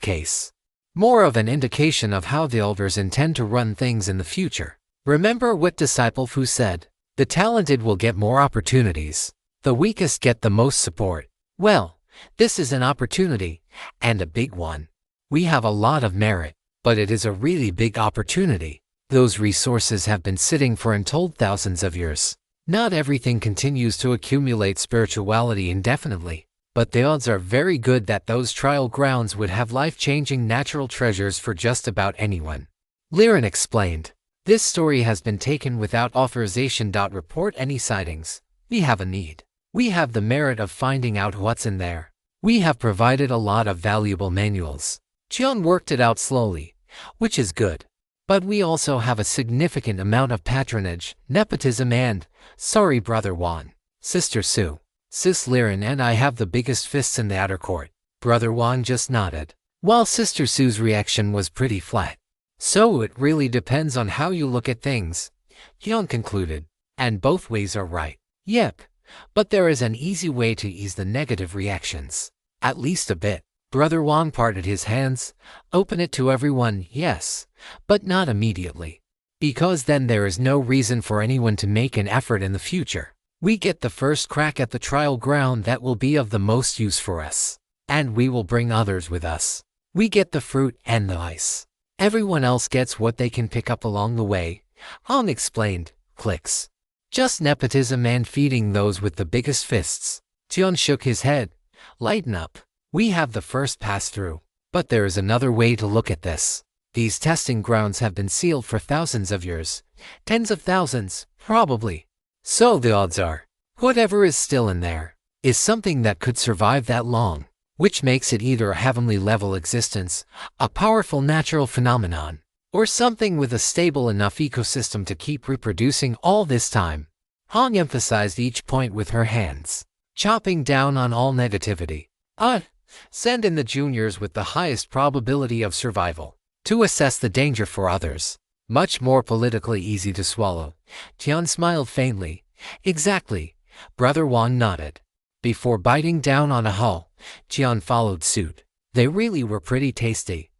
case. More of an indication of how the elders intend to run things in the future. Remember what Disciple Fu said? The talented will get more opportunities. The weakest get the most support. Well, this is an opportunity, and a big one. We have a lot of merit, but it is a really big opportunity. Those resources have been sitting for untold thousands of years. Not everything continues to accumulate spirituality indefinitely, but the odds are very good that those trial grounds would have life-changing natural treasures for just about anyone. Liren explained. This story has been taken without authorization. Report any sightings. We have a need. We have the merit of finding out what's in there. We have provided a lot of valuable manuals. Jian worked it out slowly, which is good. But we also have a significant amount of patronage, nepotism and, sorry Brother Wan, Sister Su, Sis Liren and I have the biggest fists in the outer court. Brother Wan just nodded, while Sister Su's reaction was pretty flat. So it really depends on how you look at things, Jian concluded. And both ways are right. Yep, but there is an easy way to ease the negative reactions. At least a bit. Brother Wan parted his hands. Open it to everyone, yes, but not immediately. Because then there is no reason for anyone to make an effort in the future. We get the first crack at the trial ground that will be of the most use for us. And we will bring others with us. We get the fruit and the ice. Everyone else gets what they can pick up along the way. Han explained, clicks. Just nepotism and feeding those with the biggest fists. Jian shook his head. Lighten up. We have the first pass-through. But there is another way to look at this. These testing grounds have been sealed for thousands of years. Tens of thousands, probably. So the odds are, whatever is still in there, is something that could survive that long. Which makes it either a heavenly level existence, a powerful natural phenomenon, or something with a stable enough ecosystem to keep reproducing all this time. Han emphasized each point with her hands, chopping down on all negativity. Send in the juniors with the highest probability of survival, to assess the danger for others. Much more politically easy to swallow. Jian smiled faintly. Exactly. Brother Wan nodded. Before biting down on a hull, Jian followed suit. They really were pretty tasty.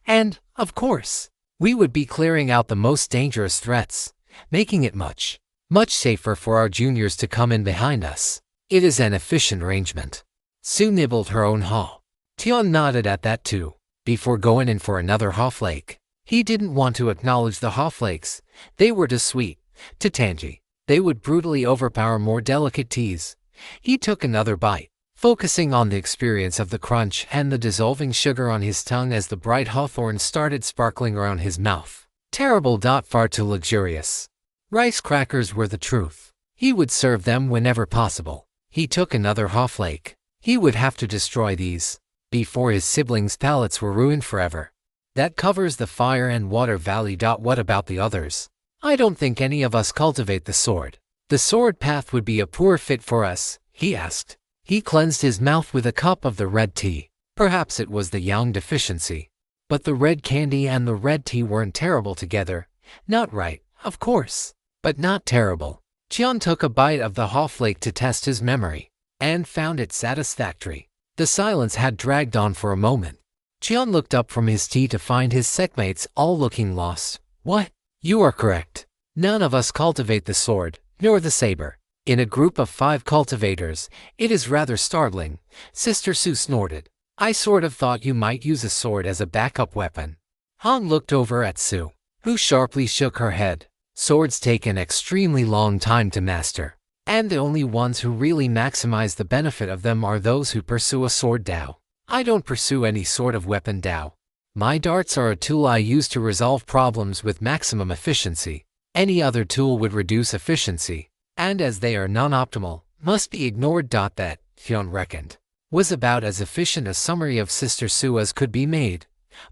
And, of course, we would be clearing out the most dangerous threats, making it much safer for our juniors to come in behind us. It is an efficient arrangement. Su nibbled her own haw. Jian nodded at that too, before going in for another haw flake. He didn't want to acknowledge the haw flakes. They were too sweet, too tangy. They would brutally overpower more delicate teas. He took another bite, focusing on the experience of the crunch and the dissolving sugar on his tongue as the bright hawthorn started sparkling around his mouth. Terrible. Far too luxurious. Rice crackers were the truth. He would serve them whenever possible. He took another haw flake. He would have to destroy these before his siblings' palates were ruined forever. That covers the fire and water valley. What about the others? I don't think any of us cultivate the sword. The sword path would be a poor fit for us, he asked. He cleansed his mouth with a cup of the red tea. Perhaps it was the yang deficiency. But the red candy and the red tea weren't terrible together. Not right, of course, but not terrible. Jian took a bite of the haw flake to test his memory, and found it satisfactory. The silence had dragged on for a moment. Jian looked up from his tea to find his sekmates all looking lost. What? You are correct. None of us cultivate the sword, nor the saber. In a group of 5 cultivators, it is rather startling. Sister Su snorted. I sort of thought you might use a sword as a backup weapon. Han looked over at Su, who sharply shook her head. Swords take an extremely long time to master, and the only ones who really maximize the benefit of them are those who pursue a sword Dao. I don't pursue any sort of weapon Dao. My darts are a tool I use to resolve problems with maximum efficiency. Any other tool would reduce efficiency, and as they are non-optimal, must be ignored. That, Hyun reckoned, was about as efficient a summary of Sister Su as could be made.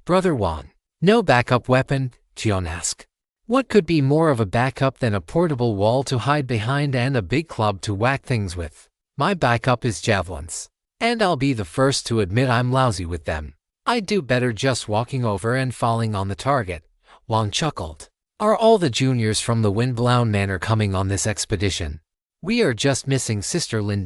Brother Wan, no backup weapon? Hyun asked. What could be more of a backup than a portable wall to hide behind and a big club to whack things with? My backup is javelins, and I'll be the first to admit I'm lousy with them. I'd do better just walking over and falling on the target. Wang chuckled. Are all the juniors from the Windblown Manor coming on this expedition? We are just missing Sister Lin.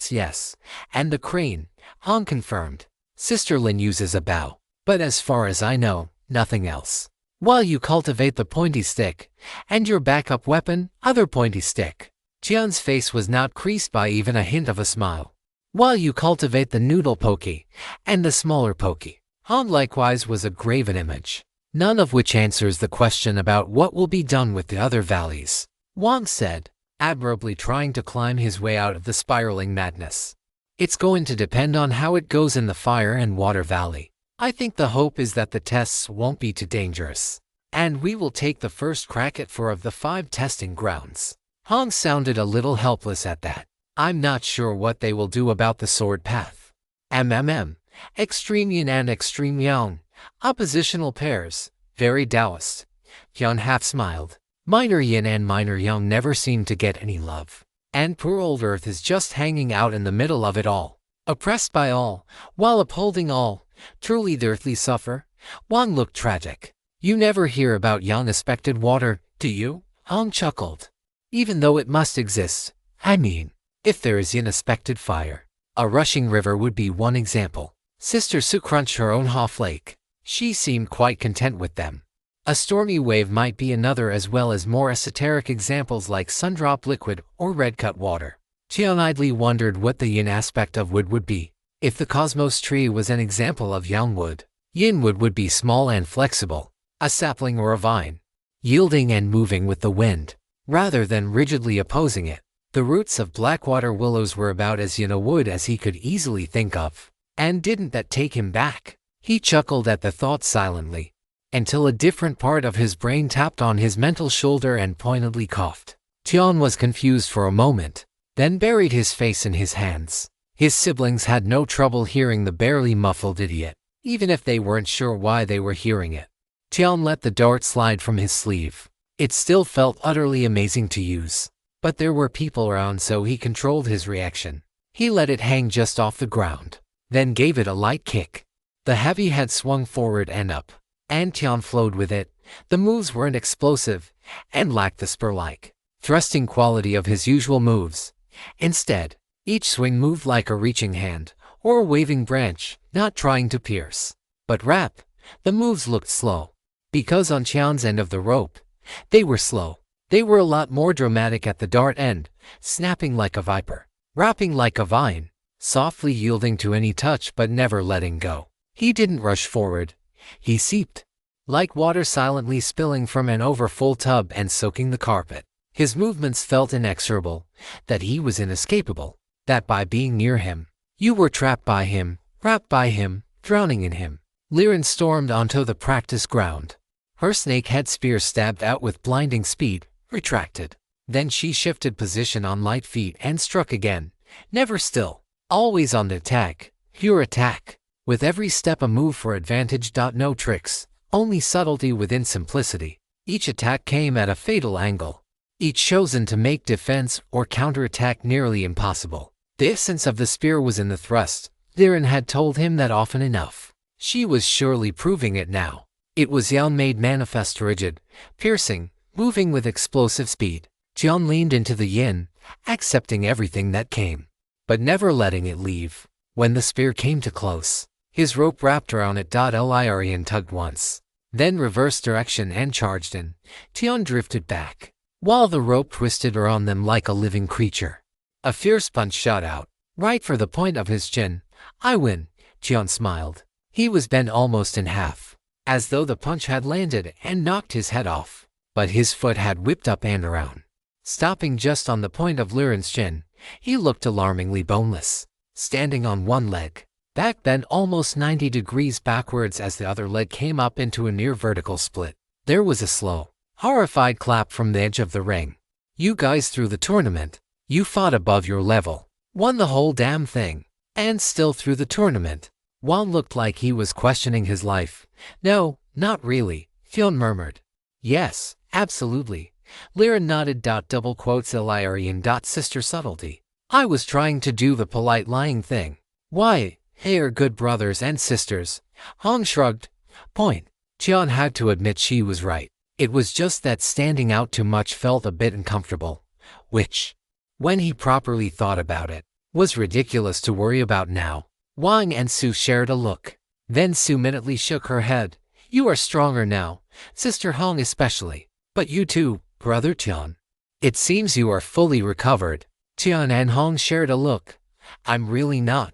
Yes, and the crane, Han confirmed. Sister Lin uses a bow, but as far as I know, nothing else. While you cultivate the pointy stick, and your backup weapon, other pointy stick. Jian's face was not creased by even a hint of a smile. While you cultivate the noodle pokey, and the smaller pokey. Han likewise was a graven image, none of which answers the question about what will be done with the other valleys. Wang said, admirably trying to climb his way out of the spiraling madness. It's going to depend on how it goes in the fire and water valley. I think the hope is that the tests won't be too dangerous, and we will take the first crack at 4 of the 5 testing grounds. Han sounded a little helpless at that. I'm not sure what they will do about the sword path. Extreme yin and extreme yang. Oppositional pairs. Very Taoist. Hyun half smiled. Minor yin and minor yang never seem to get any love. And poor old Earth is just hanging out in the middle of it all. Oppressed by all, while upholding all. Truly the earthly suffer. Wang looked tragic. You never hear about unexpected water, do you? Hong chuckled. Even though it must exist. I mean, if there is unexpected fire. A rushing river would be one example. Sister Su crunched her own half lake. She seemed quite content with them. A stormy wave might be another, as well as more esoteric examples like sundrop liquid or red-cut water. Tian idly wondered what the yin aspect of wood would be. If the cosmos tree was an example of yang wood, yin wood would be small and flexible, a sapling or a vine, yielding and moving with the wind, rather than rigidly opposing it. The roots of blackwater willows were about as yin a wood as he could easily think of. And didn't that take him back? He chuckled at the thought silently, until a different part of his brain tapped on his mental shoulder and pointedly coughed. Tian was confused for a moment, then buried his face in his hands. His siblings had no trouble hearing the barely muffled idiot, even if they weren't sure why they were hearing it. Tian let the dart slide from his sleeve. It still felt utterly amazing to use, but there were people around, so he controlled his reaction. He let it hang just off the ground, then gave it a light kick. The heavy head swung forward and up, and Tian flowed with it. The moves weren't explosive and lacked the spur-like, thrusting quality of his usual moves. Instead, each swing moved like a reaching hand or a waving branch, not trying to pierce, but wrap. The moves looked slow, because on Tian's end of the rope, they were slow. They were a lot more dramatic at the dart end, snapping like a viper, wrapping like a vine, softly yielding to any touch but never letting go. He didn't rush forward. He seeped, like water silently spilling from an overfull tub and soaking the carpet. His movements felt inexorable, that he was inescapable, that by being near him, you were trapped by him, wrapped by him, drowning in him. Liren stormed onto the practice ground. Her snake-head spear stabbed out with blinding speed, retracted. Then she shifted position on light feet and struck again, never still, always on the attack, pure attack. With every step a move for advantage. No tricks, only subtlety within simplicity. Each attack came at a fatal angle, each chosen to make defense or counterattack nearly impossible. The essence of the spear was in the thrust. Liren had told him that often enough. She was surely proving it now. It was yang made manifest, rigid, piercing, moving with explosive speed. Tian leaned into the yin, accepting everything that came, but never letting it leave. When the spear came too close, his rope wrapped around it. Liren tugged once, then reversed direction and charged in. Tian drifted back, while the rope twisted around them like a living creature. A fierce punch shot out, right for the point of his chin. I win, Tian smiled. He was bent almost in half, as though the punch had landed and knocked his head off. But his foot had whipped up and around, stopping just on the point of Liren's chin. He looked alarmingly boneless, standing on one leg, back bent almost 90 degrees backwards as the other leg came up into a near vertical split. There was a slow, horrified clap from the edge of the ring. You guys threw the tournament. You fought above your level, won the whole damn thing, and still threw the tournament. Wang looked like he was questioning his life. No, not really, Hyun murmured. Yes, absolutely. Liren nodded. Double quotes Liren. Sister subtlety. I was trying to do the polite lying thing. Why, hey are good brothers and sisters. Hong shrugged. Point. Tian had to admit she was right. It was just that standing out too much felt a bit uncomfortable, which, when he properly thought about it, was ridiculous to worry about now. Wang and Su shared a look. Then Su immediately shook her head. You are stronger now, Sister Hong especially. But you too, Brother Tian. It seems you are fully recovered. Tian and Hong shared a look. I'm really not.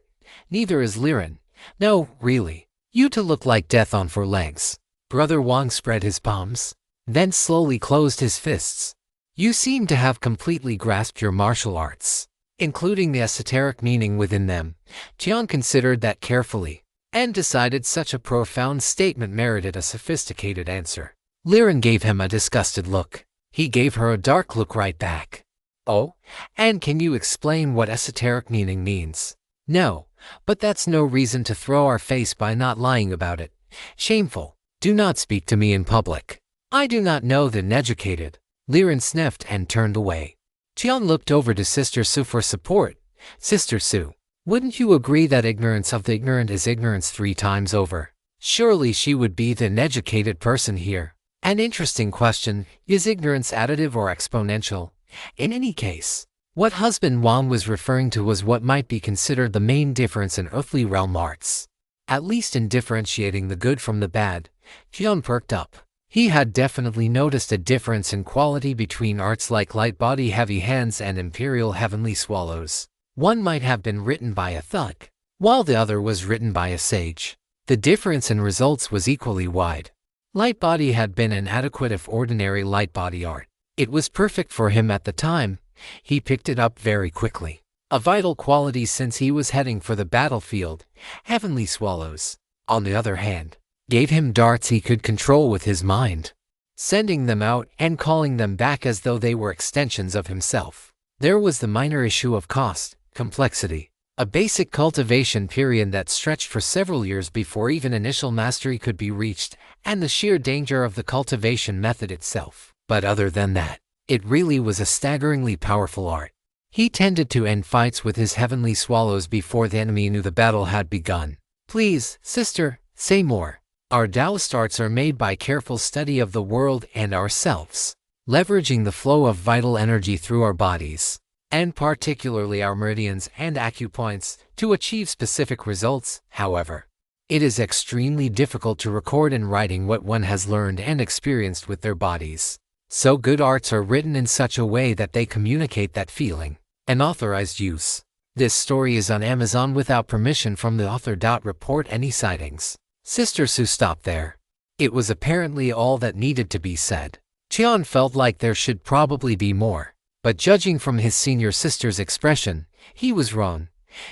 Neither is Liren. No, really. You two look like death on four legs. Brother Wang spread his palms, then slowly closed his fists. You seem to have completely grasped your martial arts, including the esoteric meaning within them. Tian considered that carefully, and decided such a profound statement merited a sophisticated answer. Liren gave him a disgusted look. He gave her a dark look right back. Oh, and can you explain what esoteric meaning means? No, but that's no reason to throw our face by not lying about it. Shameful. Do not speak to me in public. I do not know the uneducated. Liren sniffed and turned away. Tian looked over to Sister Su for support. Sister Su, wouldn't you agree that ignorance of the ignorant is ignorance 3 times over? Surely she would be the uneducated person here. An interesting question, is ignorance additive or exponential? In any case, what husband Wang was referring to was what might be considered the main difference in earthly realm arts. At least in differentiating the good from the bad. Tian perked up. He had definitely noticed a difference in quality between arts like Light Body Heavy Hands and Imperial Heavenly Swallows. One might have been written by a thug, while the other was written by a sage. The difference in results was equally wide. Light Body had been inadequate if ordinary light body art. It was perfect for him at the time. He picked it up very quickly. A vital quality since he was heading for the battlefield. Heavenly Swallows, on the other hand, gave him darts he could control with his mind, sending them out and calling them back as though they were extensions of himself. There was the minor issue of cost, complexity, a basic cultivation period that stretched for several years before even initial mastery could be reached, and the sheer danger of the cultivation method itself. But other than that, it really was a staggeringly powerful art. He tended to end fights with his Heavenly Swallows before the enemy knew the battle had begun. Please, sister, say more. Our Taoist arts are made by careful study of the world and ourselves, leveraging the flow of vital energy through our bodies, and particularly our meridians and acupoints, to achieve specific results. However, it is extremely difficult to record in writing what one has learned and experienced with their bodies. So good arts are written in such a way that they communicate that feeling. An authorized use. This story is on Amazon without permission from the author. Report any sightings. Sister Su stopped there. It was apparently all that needed to be said. Tian felt like there should probably be more, but judging from his senior sister's expression, he was wrong.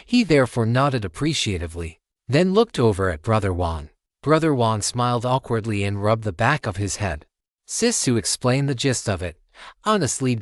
He therefore nodded appreciatively, then looked over at Brother Wang. Brother Wang smiled awkwardly and rubbed the back of his head. Sis Su explained the gist of it. Honestly,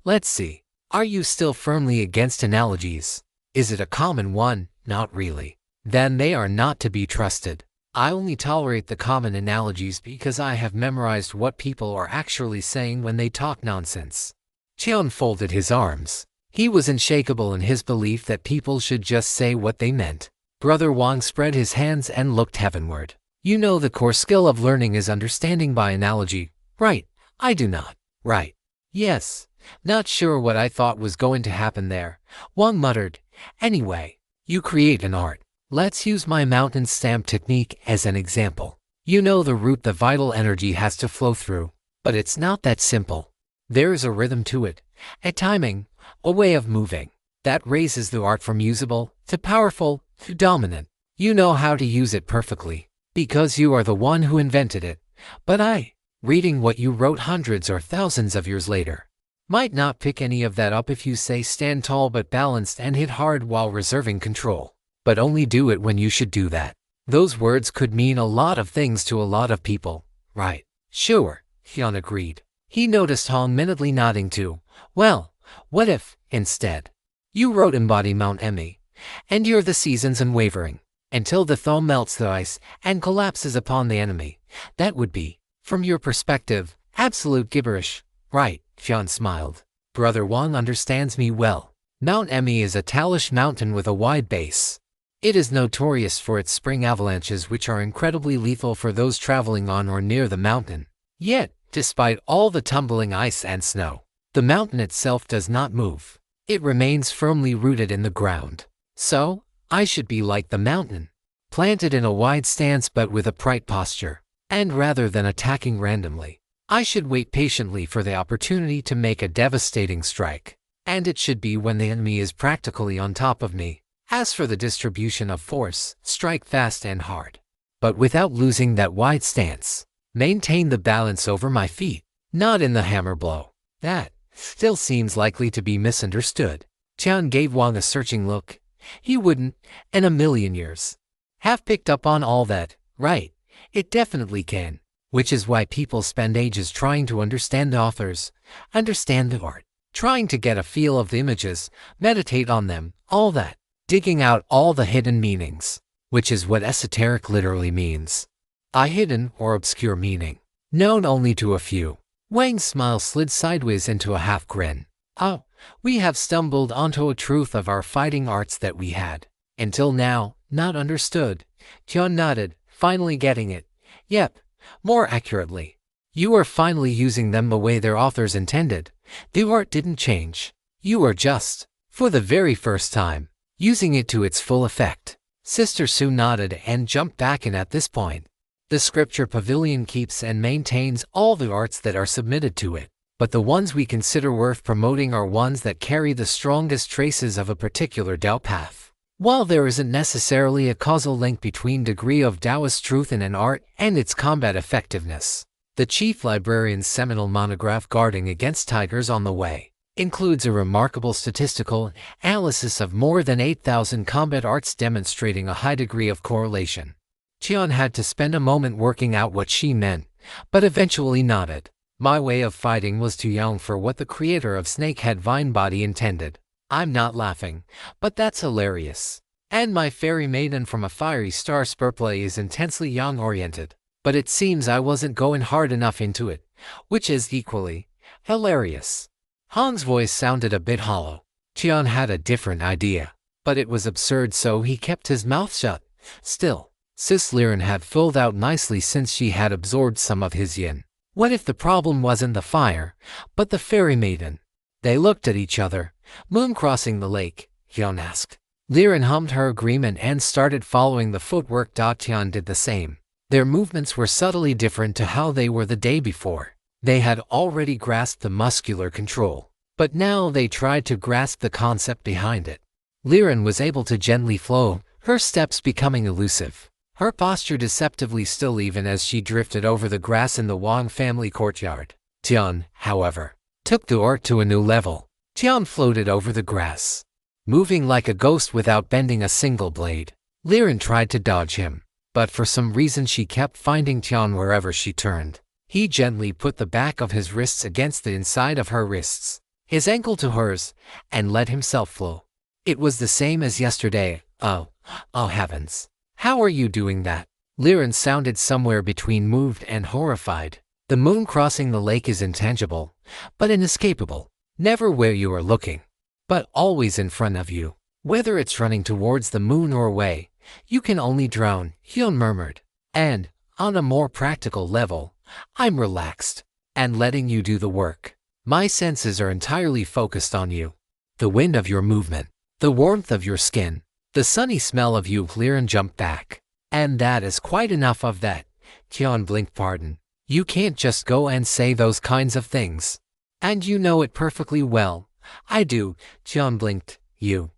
let's see. Are you still firmly against analogies? Is it a common one? Not really. Then they are not to be trusted. I only tolerate the common analogies because I have memorized what people are actually saying when they talk nonsense. Tian folded his arms. He was unshakable in his belief that people should just say what they meant. Brother Wang spread his hands and looked heavenward. You know the core skill of learning is understanding by analogy, right? I do not. Right. Yes. Not sure what I thought was going to happen there. Wang muttered. Anyway, you create an art. Let's use my mountain stamp technique as an example. You know the route the vital energy has to flow through, but it's not that simple. There is a rhythm to it, a timing, a way of moving. That raises the art from usable to powerful to dominant. You know how to use it perfectly, because you are the one who invented it. But I, reading what you wrote hundreds or thousands of years later, might not pick any of that up if you say stand tall but balanced and hit hard while reserving control. But only do it when you should do that. Those words could mean a lot of things to a lot of people, right? Sure, Hyun agreed. He noticed Hong minutely nodding too. Well, what if, instead, you wrote embody Mount Emmy, and you're the seasons unwavering, until the thaw melts the ice and collapses upon the enemy? That would be, from your perspective, absolute gibberish, right? Hyun smiled. Brother Wang understands me well. Mount Emmy is a talus mountain with a wide base. It is notorious for its spring avalanches, which are incredibly lethal for those traveling on or near the mountain. Yet, despite all the tumbling ice and snow, the mountain itself does not move. It remains firmly rooted in the ground. So, I should be like the mountain, planted in a wide stance but with upright posture, and rather than attacking randomly, I should wait patiently for the opportunity to make a devastating strike, and it should be when the enemy is practically on top of me. As for the distribution of force, strike fast and hard, but without losing that wide stance. Maintain the balance over my feet, not in the hammer blow. That still seems likely to be misunderstood. Tian gave Wang a searching look. He wouldn't, in a million years, have picked up on all that, right? It definitely can, which is why people spend ages trying to understand the authors, understand the art. trying to get a feel of the images, meditate on them, all that, digging out all the hidden meanings, which is what esoteric literally means. A hidden or obscure meaning, known only to a few. Wang's smile slid sideways into a half grin. Oh, we have stumbled onto a truth of our fighting arts that we had, until now, not understood. Tian nodded, finally getting it. Yep, more accurately. You are finally using them the way their authors intended. The art didn't change. You are just, for the very first time, using it to its full effect. Sister Sue nodded and jumped back in at this point. The scripture pavilion keeps and maintains all the arts that are submitted to it, but the ones we consider worth promoting are ones that carry the strongest traces of a particular Tao path. While there isn't necessarily a causal link between degree of Taoist truth in an art and its combat effectiveness, the chief librarian's seminal monograph Guarding Against Tigers on the Way includes a remarkable statistical analysis of more than 8,000 combat arts demonstrating a high degree of correlation. Tian had to spend a moment working out what she meant, but eventually nodded. My way of fighting was too young for what the creator of Snakehead Vinebody intended. I'm not laughing, but that's hilarious. And my fairy maiden from a fiery star Spurplay is intensely young-oriented, but it seems I wasn't going hard enough into it, which is equally hilarious. Han's voice sounded a bit hollow. Tian had a different idea, but it was absurd, so he kept his mouth shut. Still, Sis Liren had filled out nicely since she had absorbed some of his yin. What if the problem wasn't the fire, but the fairy maiden? They looked at each other. Moon crossing the lake, Tian asked. Liren hummed her agreement and started following the footwork. Tian did the same. Their movements were subtly different to how they were the day before. They had already grasped the muscular control, but now they tried to grasp the concept behind it. Liren was able to gently flow, her steps becoming elusive, her posture deceptively still even as she drifted over the grass in the Wang family courtyard. Tian, however, took the art to a new level. Tian floated over the grass, moving like a ghost without bending a single blade. Liren tried to dodge him, but for some reason she kept finding Tian wherever she turned. He gently put the back of his wrists against the inside of her wrists, his ankle to hers, and let himself flow. It was the same as yesterday. Oh heavens. How are you doing that? Liren sounded somewhere between moved and horrified. The moon crossing the lake is intangible, but inescapable. Never where you are looking, but always in front of you. Whether it's running towards the moon or away, you can only drown, Hyun murmured. And, on a more practical level, I'm relaxed and letting you do the work. My senses are entirely focused on you. The wind of your movement, the warmth of your skin, the sunny smell of you. Liren jumped back. And that is quite enough of that. Tian blinked. Pardon. You can't just go and say those kinds of things. And you know it perfectly well. I do. Tian blinked. You.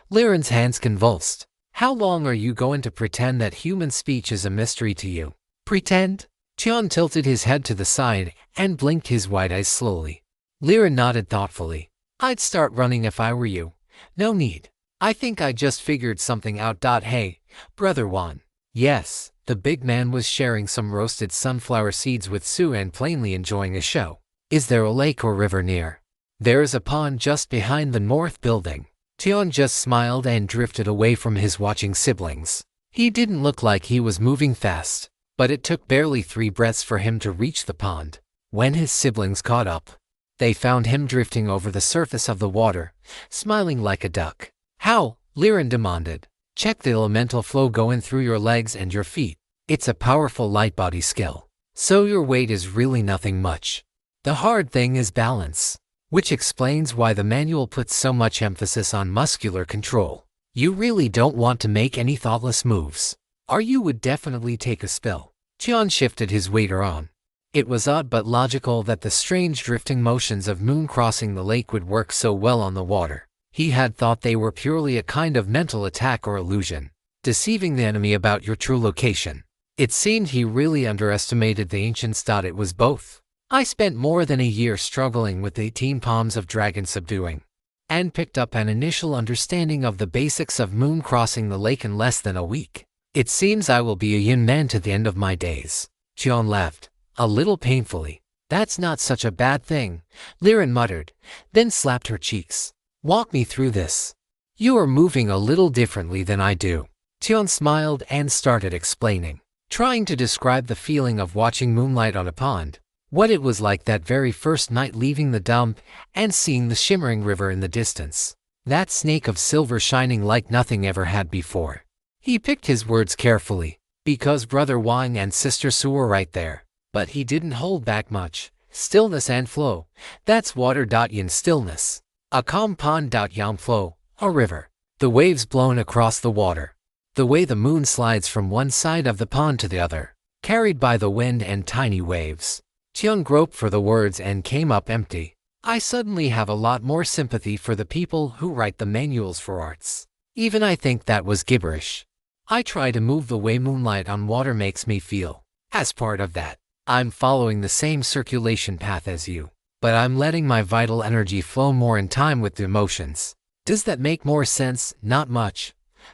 Liren's hands convulsed. How long are you going to pretend that human speech is a mystery to you? Pretend? Tian tilted his head to the side and blinked his wide eyes slowly. Liren nodded thoughtfully. I'd start running if I were you. No need. I think I just figured something out. Hey, Brother Wan. Yes, the big man was sharing some roasted sunflower seeds with Sue and plainly enjoying a show. Is there a lake or river near? There is a pond just behind the north building. Tian just smiled and drifted away from his watching siblings. He didn't look like he was moving fast, but it took barely 3 breaths for him to reach the pond. When his siblings caught up, they found him drifting over the surface of the water, smiling like a duck. How? Liren demanded. Check the elemental flow going through your legs and your feet. It's a powerful light body skill, so your weight is really nothing much. The hard thing is balance, which explains why the manual puts so much emphasis on muscular control. You really don't want to make any thoughtless moves, or you would definitely take a spill. Tian shifted his weight around. It was odd but logical that the strange drifting motions of moon crossing the lake would work so well on the water. He had thought they were purely a kind of mental attack or illusion, deceiving the enemy about your true location. It seemed he really underestimated the ancients. It was both. I spent more than a year struggling with 18 palms of dragon subduing, and picked up an initial understanding of the basics of moon crossing the lake in less than a week. It seems I will be a yin man to the end of my days. Tian laughed, a little painfully. That's not such a bad thing, Liren muttered, then slapped her cheeks. Walk me through this. You are moving a little differently than I do. Tion smiled and started explaining, trying to describe the feeling of watching moonlight on a pond, what it was like that very first night leaving the dump and seeing the shimmering river in the distance. That snake of silver shining like nothing ever had before. He picked his words carefully, because Brother Wang and Sister Su were right there. But he didn't hold back much. Stillness and flow. That's water. Yin stillness. A calm pond. Yang flow. A river. The waves blown across the water. The way the moon slides from one side of the pond to the other, carried by the wind and tiny waves. Tian groped for the words and came up empty. I suddenly have a lot more sympathy for the people who write the manuals for arts. Even I think that was gibberish. I try to move the way moonlight on water makes me feel. As part of that, I'm following the same circulation path as you, but I'm letting my vital energy flow more in time with the emotions. Does that make more sense? Not much.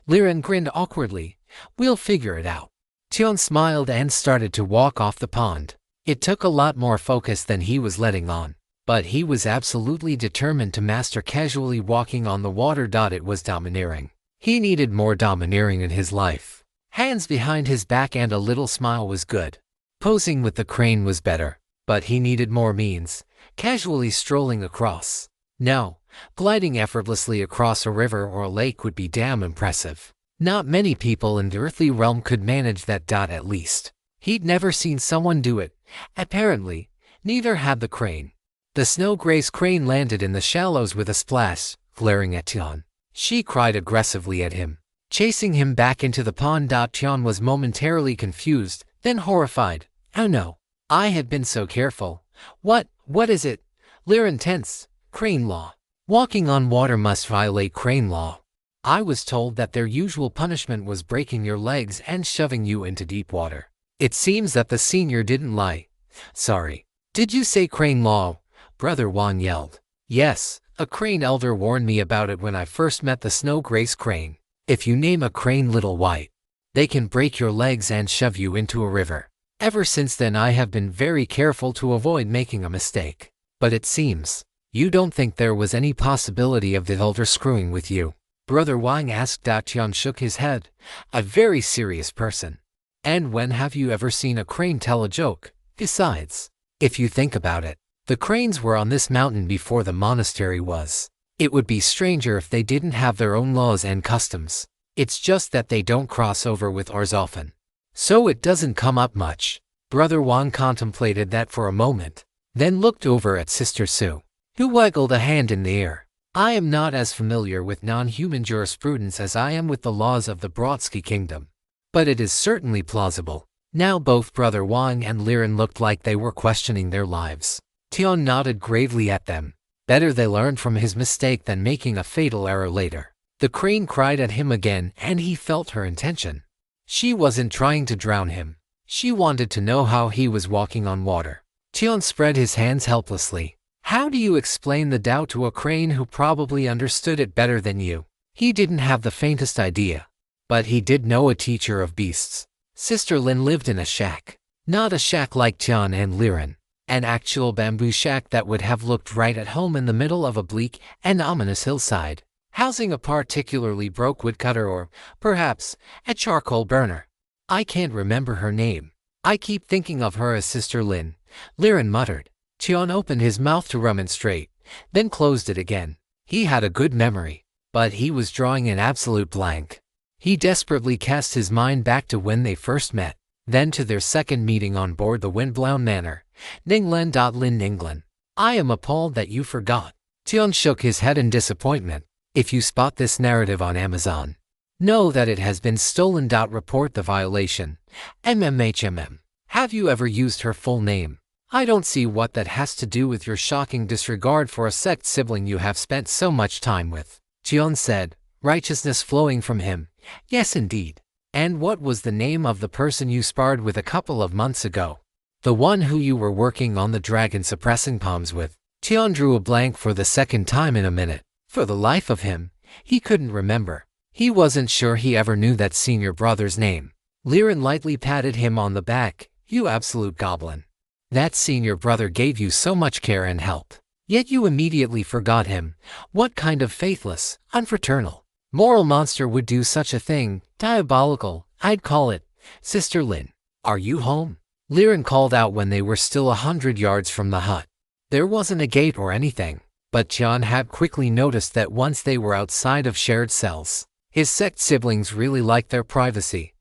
Liren grinned awkwardly. We'll figure it out. Tian smiled and started to walk off the pond. It took a lot more focus than he was letting on, but he was absolutely determined to master casually walking on the water. It was domineering. He needed more domineering in his life. Hands behind his back and a little smile was good. Posing with the crane was better, but he needed more means. Casually strolling across. No, gliding effortlessly across a river or a lake would be damn impressive. Not many people in the earthly realm could manage that. At least, he'd never seen someone do it. Apparently, neither had the crane. The snow-grazed crane landed in the shallows with a splash, glaring at Tian. She cried aggressively at him, chasing him back into the pond. Tian was momentarily confused, then horrified. Oh no, I had been so careful. What is it? Liren tense. Crane law. Walking on water must violate crane law. I was told that their usual punishment was breaking your legs and shoving you into deep water. It seems that the senior didn't lie. Sorry. Did you say crane law? Brother Wang yelled. Yes, a crane elder warned me about it when I first met the snow-grazed crane. If you name a crane Little White, they can break your legs and shove you into a river. Ever since then I have been very careful to avoid making a mistake. But it seems you don't think there was any possibility of the elder screwing with you? Brother Wang asked. Tian shook his head. A very serious person. And when have you ever seen a crane tell a joke? Besides, if you think about it, the cranes were on this mountain before the monastery was. It would be stranger if they didn't have their own laws and customs. It's just that they don't cross over with ours often. So it doesn't come up much. Brother Wang contemplated that for a moment, then looked over at Sister Su, who waggled a hand in the air. I am not as familiar with non-human jurisprudence as I am with the laws of the Brodsky Kingdom. But it is certainly plausible. Now both Brother Wang and Liren looked like they were questioning their lives. Tian nodded gravely at them. Better they learned from his mistake than making a fatal error later. The crane cried at him again and he felt her intention. She wasn't trying to drown him. She wanted to know how he was walking on water. Tian spread his hands helplessly. How do you explain the Tao to a crane who probably understood it better than you? He didn't have the faintest idea. But he did know a teacher of beasts. Sister Lin lived in a shack. Not a shack like Tian and Liren. An actual bamboo shack that would have looked right at home in the middle of a bleak and ominous hillside, housing a particularly broke woodcutter or, perhaps, a charcoal burner. I can't remember her name. I keep thinking of her as Sister Lin, Liren muttered. Tian opened his mouth to remonstrate, then closed it again. He had a good memory, but he was drawing an absolute blank. He desperately cast his mind back to when they first met, then to their second meeting on board the Windblown Manor, Ninglen. Lin Ninglen. I am appalled that you forgot. Tian shook his head in disappointment. If you spot this narrative on Amazon, know that it has been stolen. Report the violation. MMHMM. Have you ever used her full name? I don't see what that has to do with your shocking disregard for a sect sibling you have spent so much time with. Tian said, righteousness flowing from him. Yes, indeed. And what was the name of the person you sparred with a couple of months ago? The one who you were working on the dragon suppressing palms with. Tian drew a blank for the second time in a minute. For the life of him, he couldn't remember. He wasn't sure he ever knew that senior brother's name. Liren lightly patted him on the back. You absolute goblin. That senior brother gave you so much care and help. Yet you immediately forgot him. What kind of faithless, unfraternal, moral monster would do such a thing? Diabolical, I'd call it. Sister Lin, are you home? Liren called out when they were still 100 yards from the hut. There wasn't a gate or anything, but Tian had quickly noticed that once they were outside of shared cells, his sect siblings really liked their privacy.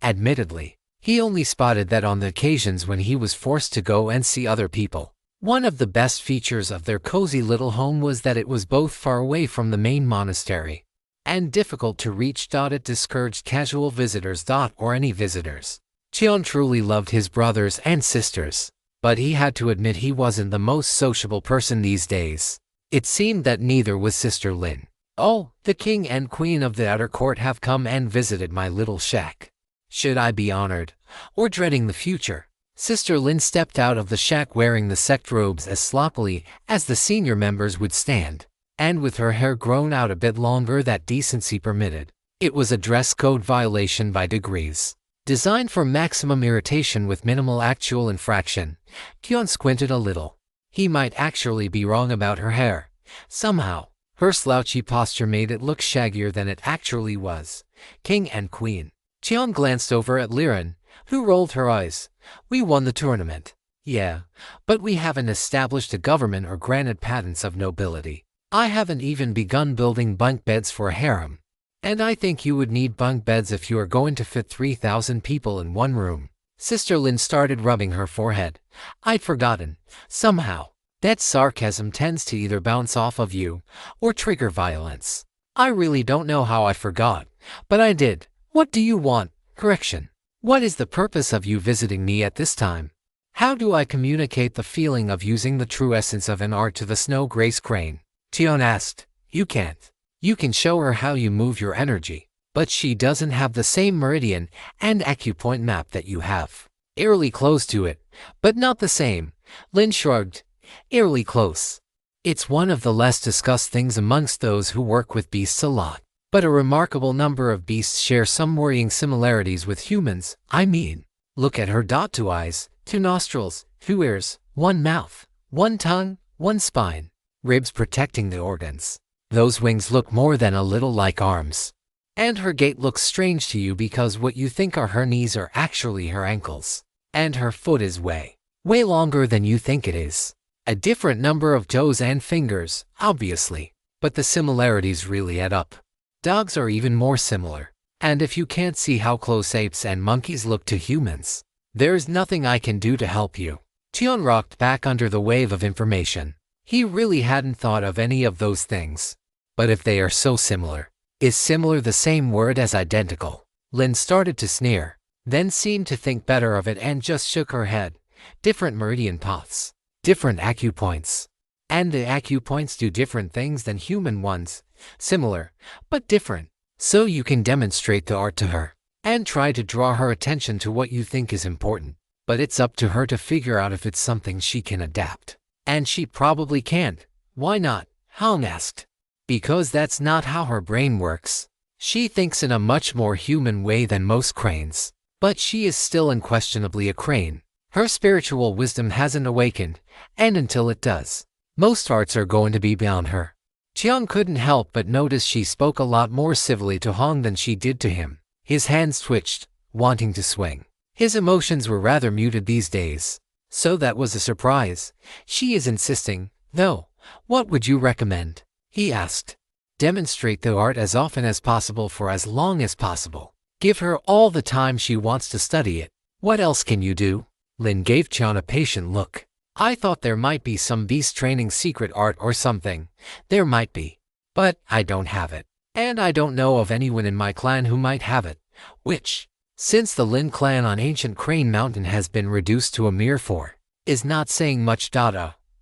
Admittedly, he only spotted that on the occasions when he was forced to go and see other people. One of the best features of their cozy little home was that it was both far away from the main monastery and difficult to reach. It discouraged casual visitors or any visitors. Tian truly loved his brothers and sisters, but he had to admit he wasn't the most sociable person these days. It seemed that neither was Sister Lin. Oh, the king and queen of the outer court have come and visited my little shack. Should I be honored or dreading the future? Sister Lin stepped out of the shack wearing the sect robes as sloppily as the senior members would stand, and with her hair grown out a bit longer that decency permitted. It was a dress code violation by degrees, designed for maximum irritation with minimal actual infraction. Tian squinted a little. He might actually be wrong about her hair. Somehow, her slouchy posture made it look shaggier than it actually was. King and queen. Tian glanced over at Liren, who rolled her eyes. We won the tournament. Yeah, but we haven't established a government or granted patents of nobility. I haven't even begun building bunk beds for a harem. And I think you would need bunk beds if you are going to fit 3,000 people in one room. Sister Lin started rubbing her forehead. I'd forgotten. Somehow, that sarcasm tends to either bounce off of you or trigger violence. I really don't know how I forgot, but I did. What do you want? Correction. What is the purpose of you visiting me at this time? How do I communicate the feeling of using the true essence of an art to the snow grace crane? Tian asked. You can't. You can show her how you move your energy, but she doesn't have the same meridian and acupoint map that you have. Eerily close to it, but not the same. Lin shrugged. Eerily close. It's one of the less discussed things amongst those who work with beasts a lot. But a remarkable number of beasts share some worrying similarities with humans. I mean, look at her. 2 eyes, 2 nostrils, 2 ears, 1 mouth, 1 tongue, 1 spine, ribs protecting the organs. Those wings look more than a little like arms. And her gait looks strange to you because what you think are her knees are actually her ankles. And her foot is way longer than you think it is. A different number of toes and fingers, obviously, but the similarities really add up. Dogs are even more similar. And if you can't see how close apes and monkeys look to humans, there's nothing I can do to help you. Tian rocked back under the wave of information. He really hadn't thought of any of those things. But if they are so similar, is similar the same word as identical? Lin started to sneer, then seemed to think better of it and just shook her head. Different meridian paths, different acupoints. And the acupoints do different things than human ones. Similar, but different. So you can demonstrate the art to her and try to draw her attention to what you think is important. But it's up to her to figure out if it's something she can adapt. And she probably can't. Why not? Han asked. Because that's not how her brain works. She thinks in a much more human way than most cranes. But she is still unquestionably a crane. Her spiritual wisdom hasn't awakened, and until it does, most arts are going to be beyond her. Tian couldn't help but notice she spoke a lot more civilly to Hong than she did to him. His hands twitched, wanting to swing. His emotions were rather muted these days, so that was a surprise. She is insisting, though. What would you recommend? He asked. Demonstrate the art as often as possible for as long as possible. Give her all the time she wants to study it. What else can you do? Lin gave Tian a patient look. I thought there might be some beast training secret art or something. There might be. But I don't have it. And I don't know of anyone in my clan who might have it. Which, since the Lin clan on ancient Crane Mountain has been reduced to a mere 4, is not saying much.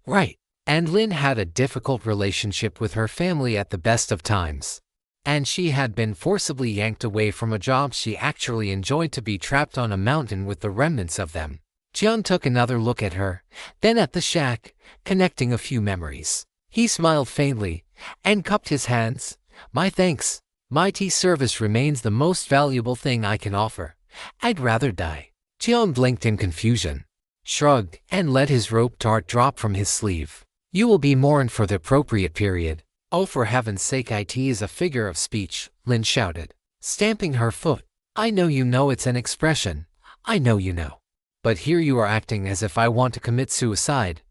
Right. And Lin had a difficult relationship with her family at the best of times. And she had been forcibly yanked away from a job she actually enjoyed to be trapped on a mountain with the remnants of them. Tian took another look at her, then at the shack, connecting a few memories. He smiled faintly and cupped his hands. My thanks. My tea service remains the most valuable thing I can offer. I'd rather die. Tian blinked in confusion. shrugged, and let his rope dart drop from his sleeve. You will be mourned for the appropriate period. Oh, for heaven's sake, it is a figure of speech, Lynn shouted, stamping her foot. I know you know it's an expression. I know you know. But here you are acting as if I want to commit suicide.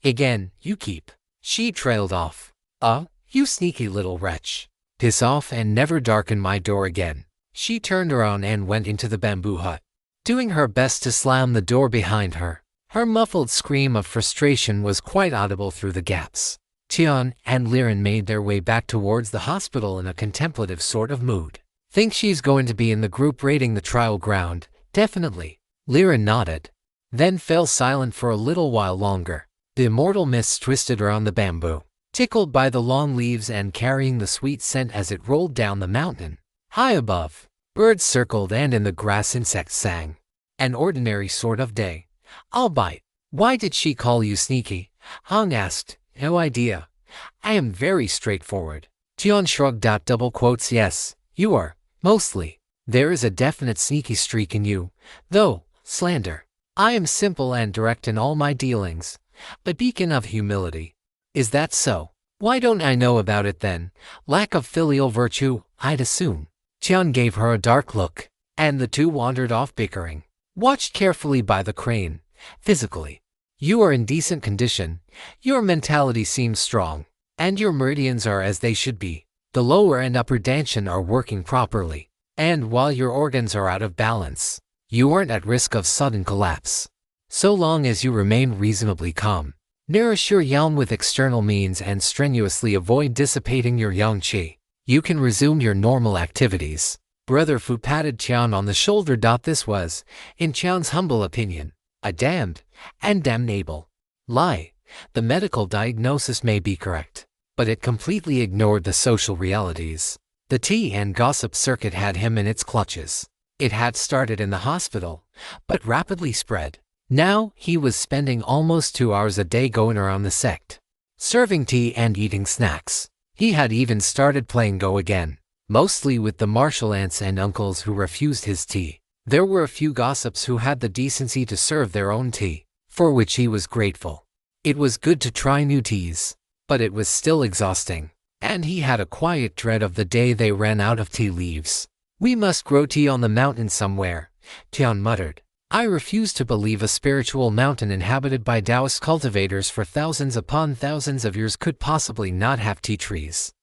Again, you keep. She trailed off. You sneaky little wretch. Piss off and never darken my door again. She turned around and went into the bamboo hut, doing her best to slam the door behind her. Her muffled scream of frustration was quite audible through the gaps. Tian and Liren made their way back towards the hospital in a contemplative sort of mood. Think she's going to be in the group raiding the trial ground? Definitely. Liren nodded, then fell silent for a little while longer. The immortal mist twisted around the bamboo, tickled by the long leaves and carrying the sweet scent as it rolled down the mountain. High above, birds circled and in the grass insects sang. An ordinary sort of day. I'll bite. Why did she call you sneaky? Hong asked. No idea. I am very straightforward. Tian shrugged out double quotes. Yes, you are, mostly. There is a definite sneaky streak in you, though, slander. I am simple and direct in all my dealings. A beacon of humility. Is that so? Why don't I know about it then? Lack of filial virtue, I'd assume. Tian gave her a dark look, and the two wandered off bickering, watched carefully by the crane. Physically, you are in decent condition, your mentality seems strong, and your meridians are as they should be. The lower and upper dantian are working properly, and while your organs are out of balance, you aren't at risk of sudden collapse. So long as you remain reasonably calm, nourish your yang with external means and strenuously avoid dissipating your yang qi, you can resume your normal activities. Brother Fu patted Tian on the shoulder. This was, in Tian's humble opinion, a damned and damnable lie. The medical diagnosis may be correct, but it completely ignored the social realities. The tea and gossip circuit had him in its clutches. It had started in the hospital, but rapidly spread. Now he was spending almost 2 hours a day going around the sect, serving tea and eating snacks. He had even started playing Go again, mostly with the martial aunts and uncles who refused his tea. There were a few gossips who had the decency to serve their own tea, for which he was grateful. It was good to try new teas, but it was still exhausting, and he had a quiet dread of the day they ran out of tea leaves. We must grow tea on the mountain somewhere, Tian muttered. I refuse to believe a spiritual mountain inhabited by Taoist cultivators for thousands upon thousands of years could possibly not have tea trees.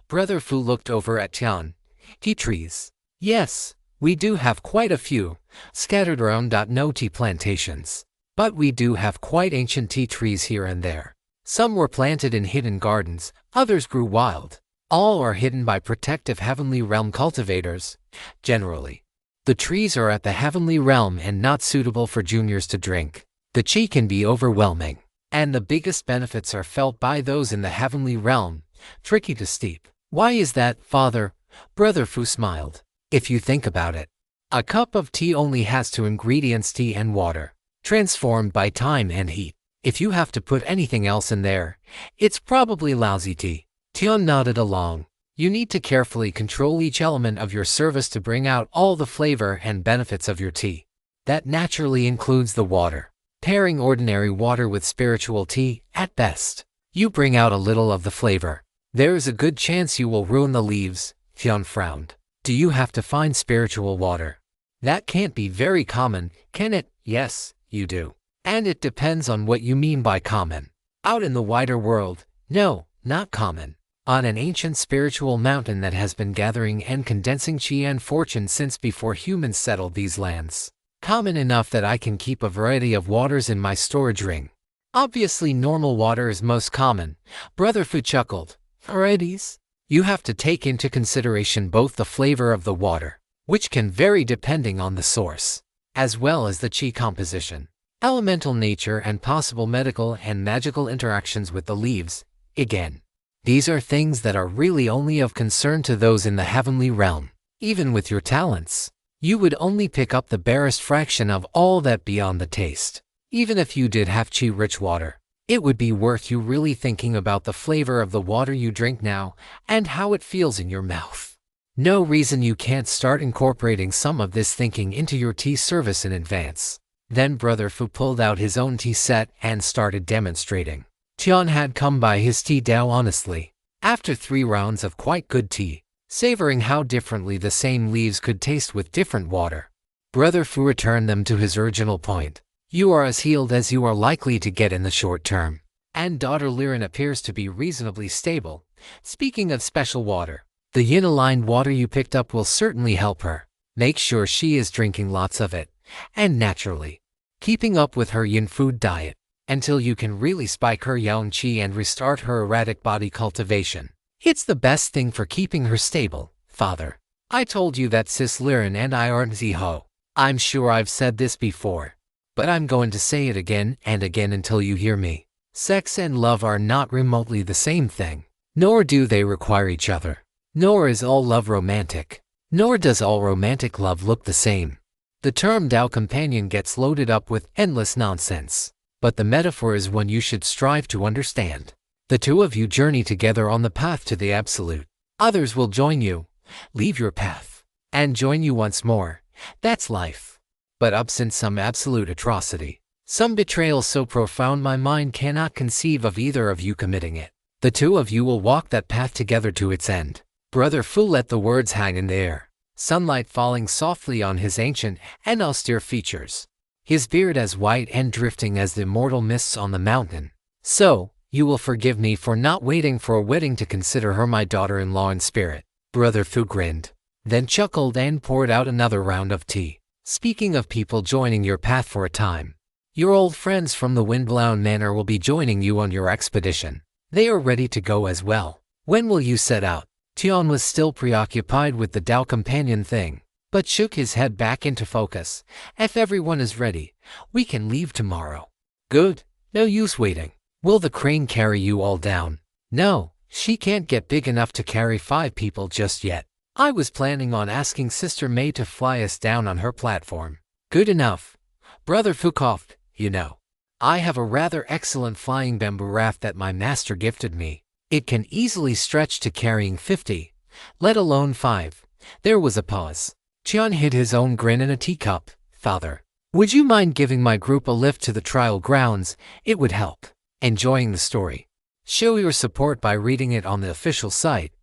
Brother Fu looked over at Tian. Tea trees? Yes, we do have quite a few, scattered around. No tea plantations. But we do have quite ancient tea trees here and there. Some were planted in hidden gardens, others grew wild. All are hidden by protective heavenly realm cultivators, generally. The trees are at the heavenly realm and not suitable for juniors to drink. The qi can be overwhelming, and the biggest benefits are felt by those in the heavenly realm, tricky to steep. Why is that, Father? Brother Fu smiled. If you think about it, a cup of tea only has 2 ingredients: tea and water, transformed by time and heat. If you have to put anything else in there, it's probably lousy tea. Tian nodded along. You need to carefully control each element of your service to bring out all the flavor and benefits of your tea. That naturally includes the water. Pairing ordinary water with spiritual tea, at best, you bring out a little of the flavor. There is a good chance you will ruin the leaves. Tian frowned. Do you have to find spiritual water? That can't be very common, can it? Yes, you do. And it depends on what you mean by common. Out in the wider world, no, not common. On an ancient spiritual mountain that has been gathering and condensing qi and fortune since before humans settled these lands. Common enough that I can keep a variety of waters in my storage ring. Obviously normal water is most common. Brother Fu chuckled. Varieties? You have to take into consideration both the flavor of the water, which can vary depending on the source, as well as the qi composition, elemental nature, and possible medical and magical interactions with the leaves. Again, these are things that are really only of concern to those in the heavenly realm. Even with your talents, you would only pick up the barest fraction of all that beyond the taste. Even if you did have qi-rich water, it would be worth you really thinking about the flavor of the water you drink now and how it feels in your mouth. No reason you can't start incorporating some of this thinking into your tea service in advance. Then Brother Fu pulled out his own tea set and started demonstrating. Tian had come by his tea dao honestly. After 3 rounds of quite good tea, savoring how differently the same leaves could taste with different water, Brother Fu returned them to his original point. You are as healed as you are likely to get in the short term. And daughter Liren appears to be reasonably stable. Speaking of special water, the yin-aligned water you picked up will certainly help her. Make sure she is drinking lots of it, and naturally, keeping up with her yin food diet, until you can really spike her yang qi and restart her erratic body cultivation. It's the best thing for keeping her stable, father. I told you that Sis Liren and I aren't Ziho. I'm sure I've said this before, but I'm going to say it again and again until you hear me. Sex and love are not remotely the same thing, nor do they require each other. Nor is all love romantic. Nor does all romantic love look the same. The term Tao companion gets loaded up with endless nonsense, but the metaphor is one you should strive to understand. The two of you journey together on the path to the absolute. Others will join you, leave your path, and join you once more. That's life. But absent some absolute atrocity, some betrayal so profound my mind cannot conceive of either of you committing it, the two of you will walk that path together to its end. Brother Fu let the words hang in the air, sunlight falling softly on his ancient and austere features, his beard as white and drifting as the immortal mists on the mountain. So, you will forgive me for not waiting for a wedding to consider her my daughter-in-law in spirit. Brother Fu grinned, then chuckled and poured out another round of tea. Speaking of people joining your path for a time, your old friends from the Windblown Manor will be joining you on your expedition. They are ready to go as well. When will you set out? Tian was still preoccupied with the Tao companion thing, but shook his head back into focus. If everyone is ready, we can leave tomorrow. Good. No use waiting. Will the crane carry you all down? No, she can't get big enough to carry 5 people just yet. I was planning on asking Sister May to fly us down on her platform. Good enough. Brother Fu coughed. You know, I have a rather excellent flying bamboo raft that my master gifted me. It can easily stretch to carrying 50, let alone 5. There was a pause. Tian hid his own grin in a teacup. Father, would you mind giving my group a lift to the trial grounds? It would help. Enjoying the story? Show your support by reading it on the official site.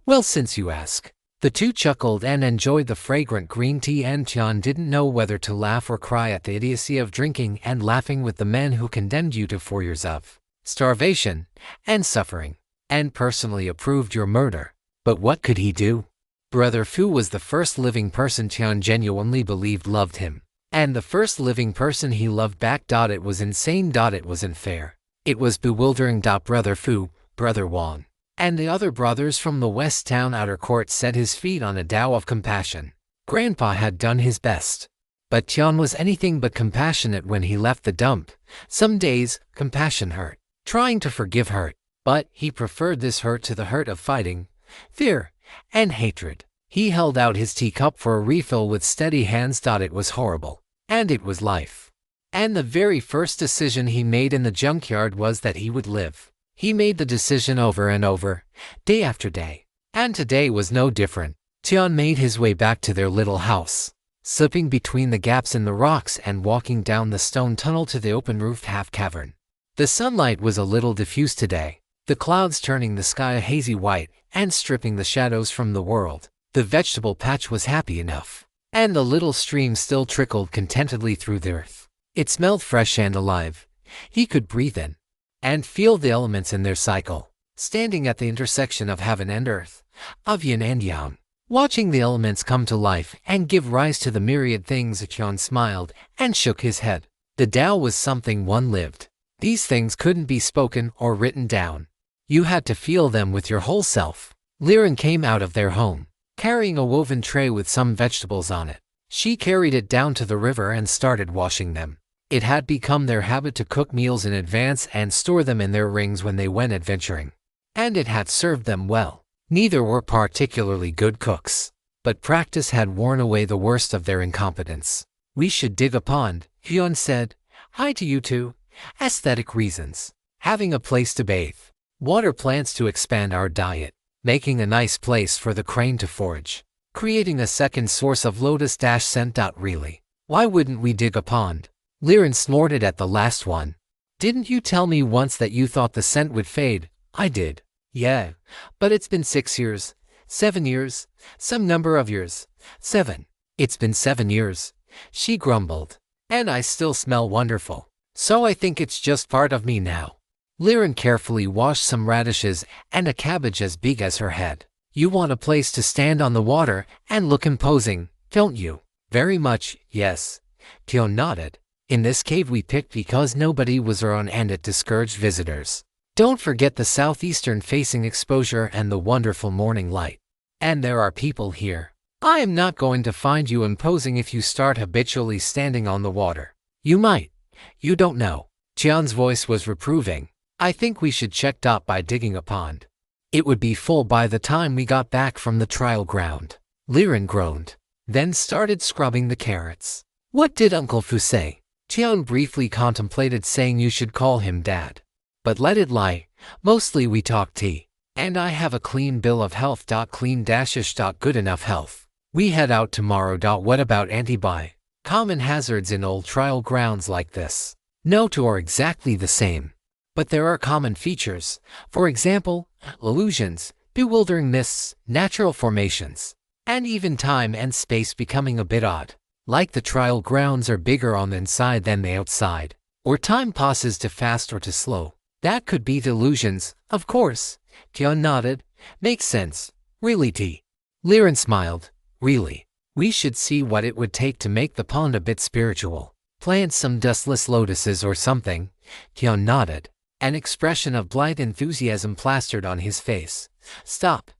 Well, since you ask. The two chuckled and enjoyed the fragrant green tea, and Tian didn't know whether to laugh or cry at the idiocy of drinking and laughing with the men who condemned you to 4 years of starvation and suffering, and personally approved your murder. But what could he do? Brother Fu was the first living person Tian genuinely believed loved him, and the first living person he loved back. It was insane. It was unfair. It was bewildering. Brother Fu, Brother Wang, and the other brothers from the West Town outer court set his feet on a Tao of compassion. Grandpa had done his best, but Tian was anything but compassionate when he left the dump. Some days, compassion hurt. Trying to forgive hurt, but he preferred this hurt to the hurt of fighting, fear, and hatred. He held out his teacup for a refill with steady hands. It was horrible, and it was life. And the very first decision he made in the junkyard was that he would live. He made the decision over and over, day after day. And today was no different. Tian made his way back to their little house, slipping between the gaps in the rocks and walking down the stone tunnel to the open-roofed half-cavern. The sunlight was a little diffuse today, the clouds turning the sky a hazy white and stripping the shadows from the world. The vegetable patch was happy enough, and the little stream still trickled contentedly through the earth. It smelled fresh and alive. He could breathe in and feel the elements in their cycle, standing at the intersection of heaven and earth, of yin and yang, watching the elements come to life and give rise to the myriad things. Tian smiled and shook his head. The Tao was something one lived. These things couldn't be spoken or written down. You had to feel them with your whole self. Liren came out of their home, carrying a woven tray with some vegetables on it. She carried it down to the river and started washing them. It had become their habit to cook meals in advance and store them in their rings when they went adventuring. And it had served them well. Neither were particularly good cooks, but practice had worn away the worst of their incompetence. We should dig a pond, Hyun said. Hi to you too. Aesthetic reasons. Having a place to bathe. Water plants to expand our diet. Making a nice place for the crane to forage. Creating a second source of lotus scent. Really. Why wouldn't we dig a pond? Liren snorted at the last one. Didn't you tell me once that you thought the scent would fade? I did. Yeah, but it's been 6 years, 7 years, some number of years. 7. It's been 7 years, she grumbled. And I still smell wonderful. So I think it's just part of me now. Liren carefully washed some radishes and a cabbage as big as her head. You want a place to stand on the water and look imposing, don't you? Very much, yes. Tion nodded. In this cave we picked because nobody was around and it discouraged visitors. Don't forget the southeastern facing exposure and the wonderful morning light. And there are people here. I am not going to find you imposing if you start habitually standing on the water. You might. You don't know. Tion's voice was reproving. I think we should check by digging a pond. It would be full by the time we got back from the trial ground. Liren groaned, then started scrubbing the carrots. What did Uncle Fu say? Tion briefly contemplated saying you should call him Dad. But let it lie, mostly we talked tea. And I have a clean bill of health. Clean-ish. Good enough health. We head out tomorrow. What about anti-buy? Common hazards in old trial grounds like this. No two are exactly the same. But there are common features. For example, illusions, bewildering mists, natural formations, and even time and space becoming a bit odd. Like the trial grounds are bigger on the inside than the outside. Or time passes too fast or too slow. That could be delusions, of course. Tion nodded. Makes sense. Really, T. Liren smiled. Really. We should see what it would take to make the pond a bit spiritual. Plant some dustless lotuses or something. Tion nodded. An expression of blithe enthusiasm plastered on his face. Stop.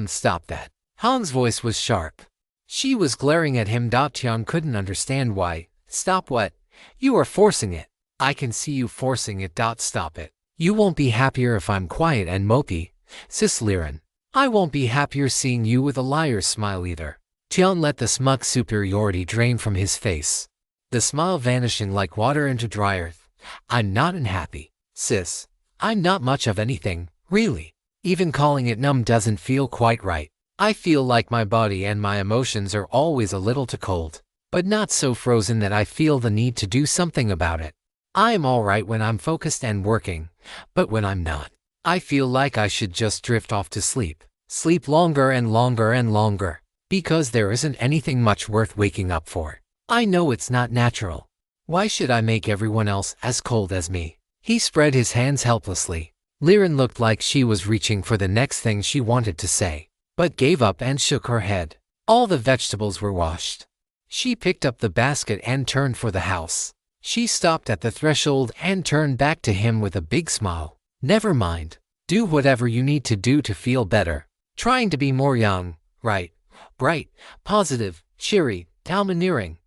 Stop that. Han's voice was sharp. She was glaring at him. Tion couldn't understand why. Stop what? You are forcing it. I can see you forcing it. Stop it. You won't be happier if I'm quiet and mopey, sis Liren. I won't be happier seeing you with a liar's smile either. Tion let the smug superiority drain from his face. The smile vanishing like water into dry earth. I'm not unhappy, sis. I'm not much of anything, really. Even calling it numb doesn't feel quite right. I feel like my body and my emotions are always a little too cold, but not so frozen that I feel the need to do something about it. I am all right when I'm focused and working, but when I'm not, I feel like I should just drift off to sleep. Sleep longer and longer and longer, because there isn't anything much worth waking up for. I know it's not natural. Why should I make everyone else as cold as me? He spread his hands helplessly. Liren looked like she was reaching for the next thing she wanted to say, but gave up and shook her head. All the vegetables were washed. She picked up the basket and turned for the house. She stopped at the threshold and turned back to him with a big smile. Never mind. Do whatever you need to do to feel better. Trying to be more young, right? Bright, positive, cheery, domineering.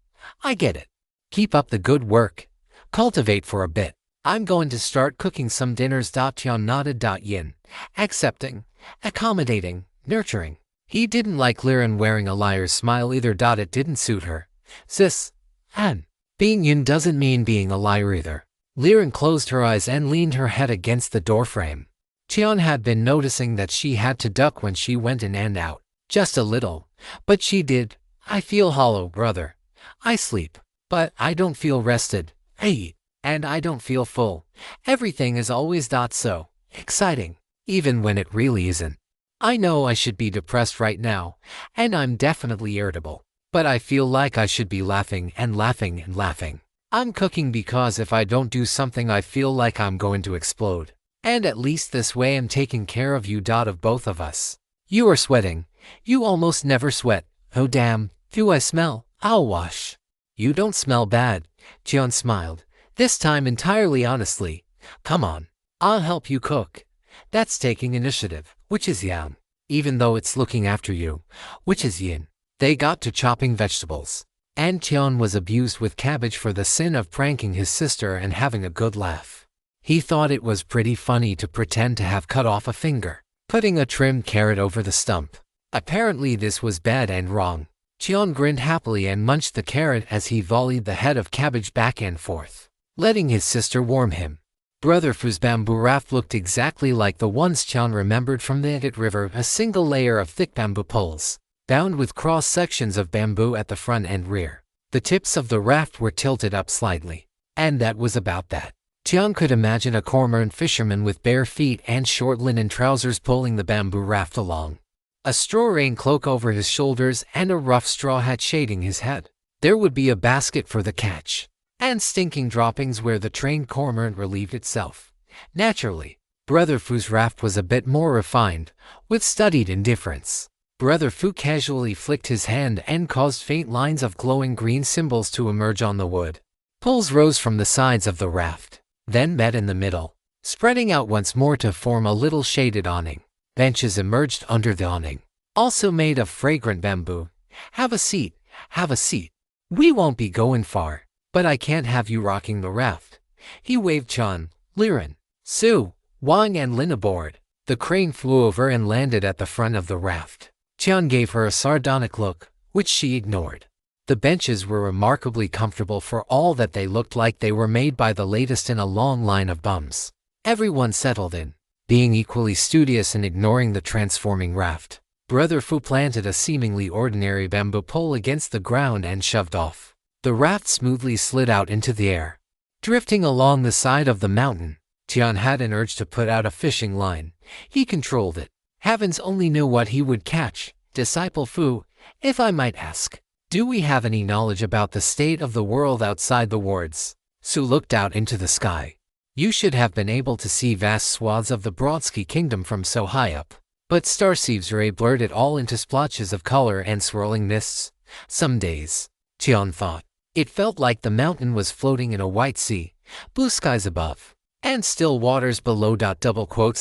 I get it. Keep up the good work. Cultivate for a bit. I'm going to start cooking some dinners. Tion nodded. Yin. Accepting, accommodating, nurturing. He didn't like Liren wearing a liar's smile either. It didn't suit her. Sis. Han. Being yin doesn't mean being a liar either. Liren closed her eyes and leaned her head against the doorframe. Tion had been noticing that she had to duck when she went in and out. Just a little. But she did. I feel hollow, brother. I sleep. But I don't feel rested. I eat. And I don't feel full. Everything is always so exciting, even when it really isn't. I know I should be depressed right now, and I'm definitely irritable. But I feel like I should be laughing and laughing and laughing. I'm cooking because if I don't do something I feel like I'm going to explode. And at least this way I'm taking care of you. Of both of us. You are sweating. You almost never sweat. Oh damn, do I smell? I'll wash. You don't smell bad. Tion smiled, this time entirely honestly. Come on. I'll help you cook. That's taking initiative, which is yang. Even though it's looking after you, which is yin. They got to chopping vegetables. And Tion was abused with cabbage for the sin of pranking his sister and having a good laugh. He thought it was pretty funny to pretend to have cut off a finger, putting a trimmed carrot over the stump. Apparently this was bad and wrong. Tion grinned happily and munched the carrot as he volleyed the head of cabbage back and forth, letting his sister warm him. Brother Fu's bamboo raft looked exactly like the ones Tion remembered from the Edit River, a single layer of thick bamboo poles, bound with cross sections of bamboo at the front and rear. The tips of the raft were tilted up slightly. And that was about that. Tian could imagine a cormorant fisherman with bare feet and short linen trousers pulling the bamboo raft along. A straw rain cloak over his shoulders and a rough straw hat shading his head. There would be a basket for the catch, and stinking droppings where the trained cormorant relieved itself. Naturally, Brother Fu's raft was a bit more refined, with studied indifference. Brother Fu casually flicked his hand and caused faint lines of glowing green symbols to emerge on the wood. Poles rose from the sides of the raft, then met in the middle, spreading out once more to form a little shaded awning. Benches emerged under the awning, also made of fragrant bamboo. Have a seat, have a seat. We won't be going far, but I can't have you rocking the raft. He waved Chan, Liren, Su, Wang and Lin aboard. The crane flew over and landed at the front of the raft. Tian gave her a sardonic look, which she ignored. The benches were remarkably comfortable for all that they looked like they were made by the latest in a long line of bums. Everyone settled in, being equally studious in ignoring the transforming raft. Brother Fu planted a seemingly ordinary bamboo pole against the ground and shoved off. The raft smoothly slid out into the air. Drifting along the side of the mountain, Tian had an urge to put out a fishing line. He controlled it. Heavens only knew what he would catch. Disciple Fu, if I might ask, do we have any knowledge about the state of the world outside the wards? Su looked out into the sky. You should have been able to see vast swaths of the Brodsky kingdom from so high up. But Starsieve's ray blurred it all into splotches of color and swirling mists. Some days, Tian thought, it felt like the mountain was floating in a white sea, blue skies above, and still waters below.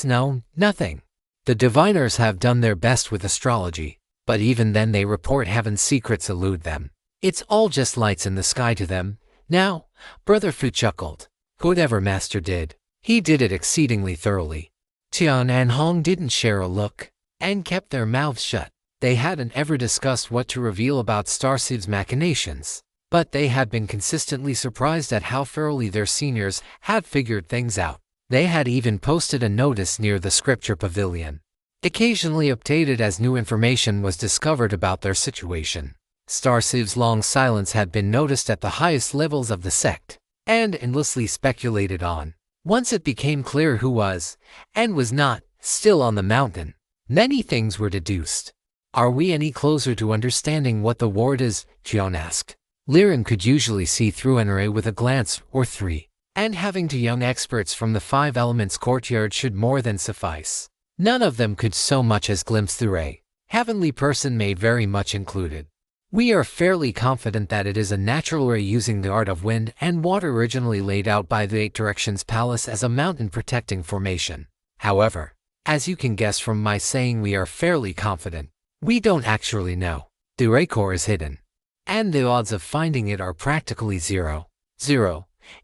No, nothing. The diviners have done their best with astrology, but even then they report heaven's secrets elude them. It's all just lights in the sky to them. Now, Brother Fu chuckled. Whatever Master did, he did it exceedingly thoroughly. Tian and Hong didn't share a look, and kept their mouths shut. They hadn't ever discussed what to reveal about Starsieve's machinations, but they had been consistently surprised at how thoroughly their seniors had figured things out. They had even posted a notice near the scripture pavilion, occasionally updated as new information was discovered about their situation. Starsieve's long silence had been noticed at the highest levels of the sect, and endlessly speculated on. Once it became clear who was, and was not, still on the mountain, many things were deduced. Are we any closer to understanding what the ward is? Jian asked. Liren could usually see through an array with a glance or three, and having two young experts from the Five Elements courtyard should more than suffice. None of them could so much as glimpse the ray. Heavenly person made very much included. We are fairly confident that it is a natural ray using the art of wind and water originally laid out by the Eight Directions Palace as a mountain protecting formation. However, as you can guess from my saying we are fairly confident, we don't actually know. The ray core is hidden, and the odds of finding it are practically zero.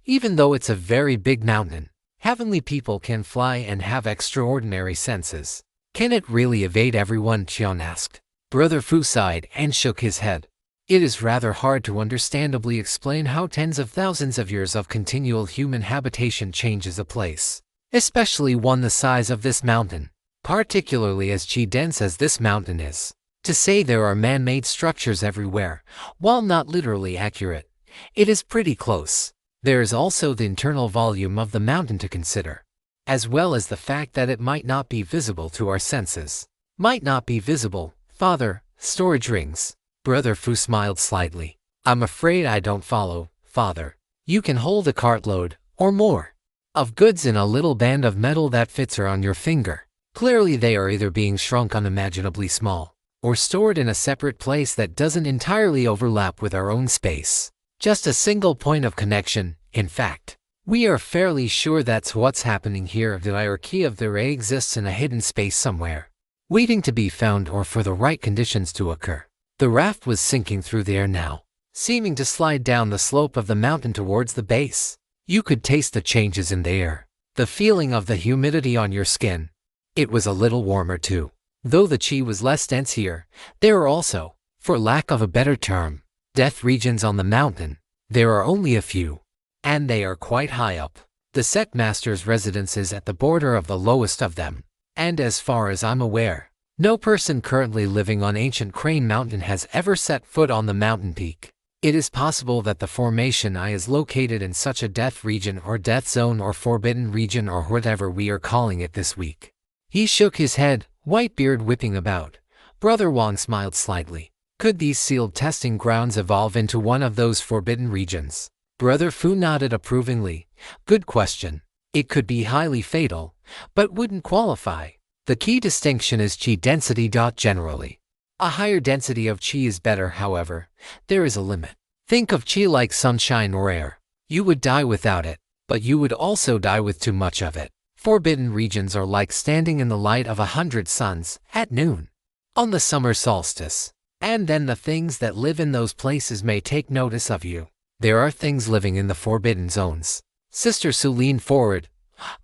Even though it's a very big mountain, heavenly people can fly and have extraordinary senses. Can it really evade everyone? Qian asked. Brother Fu sighed and shook his head. It is rather hard to understandably explain how tens of thousands of years of continual human habitation changes a place, especially one the size of this mountain, particularly as dense as this mountain is. To say there are man-made structures everywhere, while not literally accurate, it is pretty close. There is also the internal volume of the mountain to consider, as well as the fact that it might not be visible to our senses. Might not be visible, Father. Storage rings. Brother Fu smiled slightly. I'm afraid I don't follow, Father. You can hold a cartload, or more, of goods in a little band of metal that fits around your finger. Clearly they are either being shrunk unimaginably small, or stored in a separate place that doesn't entirely overlap with our own space. Just a single point of connection, in fact. We are fairly sure that's what's happening here. The hierarchy of the ray exists in a hidden space somewhere, waiting to be found or for the right conditions to occur. The raft was sinking through the air now, seeming to slide down the slope of the mountain towards the base. You could taste the changes in the air, the feeling of the humidity on your skin. It was a little warmer too. Though the qi was less dense here, there are also, for lack of a better term, death regions on the mountain. There are only a few, and they are quite high up. The sect master's residence is at the border of the lowest of them, and as far as I'm aware, no person currently living on ancient Crane Mountain has ever set foot on the mountain peak. It is possible that the formation I is located in such a death region or death zone or forbidden region or whatever we are calling it this week. He shook his head, white beard whipping about. Brother Wang smiled slightly. Could these sealed testing grounds evolve into one of those forbidden regions? Brother Fu nodded approvingly. Good question. It could be highly fatal, but wouldn't qualify. The key distinction is qi density. Generally, a higher density of qi is better. However, there is a limit. Think of qi like sunshine or air. You would die without it, but you would also die with too much of it. Forbidden regions are like standing in the light of 100 suns at noon on the summer solstice. And then the things that live in those places may take notice of you. There are things living in the forbidden zones. Sister Su leaned forward.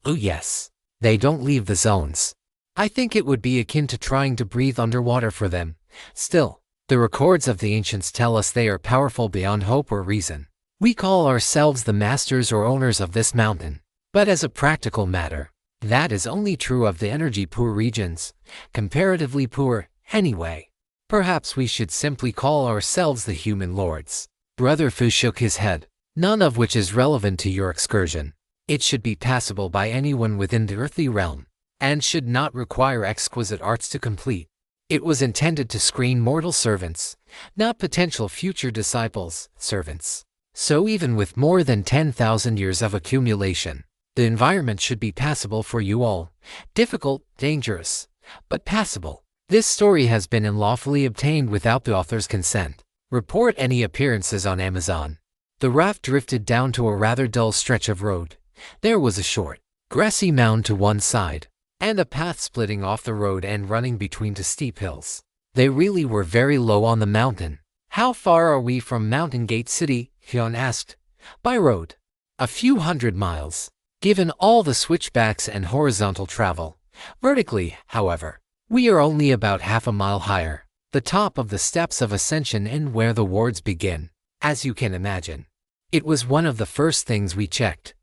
Oh yes. They don't leave the zones. I think it would be akin to trying to breathe underwater for them. Still, the records of the ancients tell us they are powerful beyond hope or reason. We call ourselves the masters or owners of this mountain. But as a practical matter, that is only true of the energy-poor regions. Comparatively poor, anyway. Perhaps we should simply call ourselves the human lords. Brother Fu shook his head. None of which is relevant to your excursion. It should be passable by anyone within the earthly realm, and should not require exquisite arts to complete. It was intended to screen mortal servants, not potential future disciples, servants. So even with more than 10,000 years of accumulation, the environment should be passable for you all. Difficult, dangerous, but passable. This story has been unlawfully obtained without the author's consent. Report any appearances on Amazon. The raft drifted down to a rather dull stretch of road. There was a short, grassy mound to one side, and a path splitting off the road and running between two steep hills. They really were very low on the mountain. How far are we from Mountain Gate City? Hyun asked. By road. A few hundred miles, given all the switchbacks and horizontal travel. Vertically, however, we are only about half a mile higher. The top of the steps of ascension and where the wards begin, as you can imagine. It was one of the first things we checked.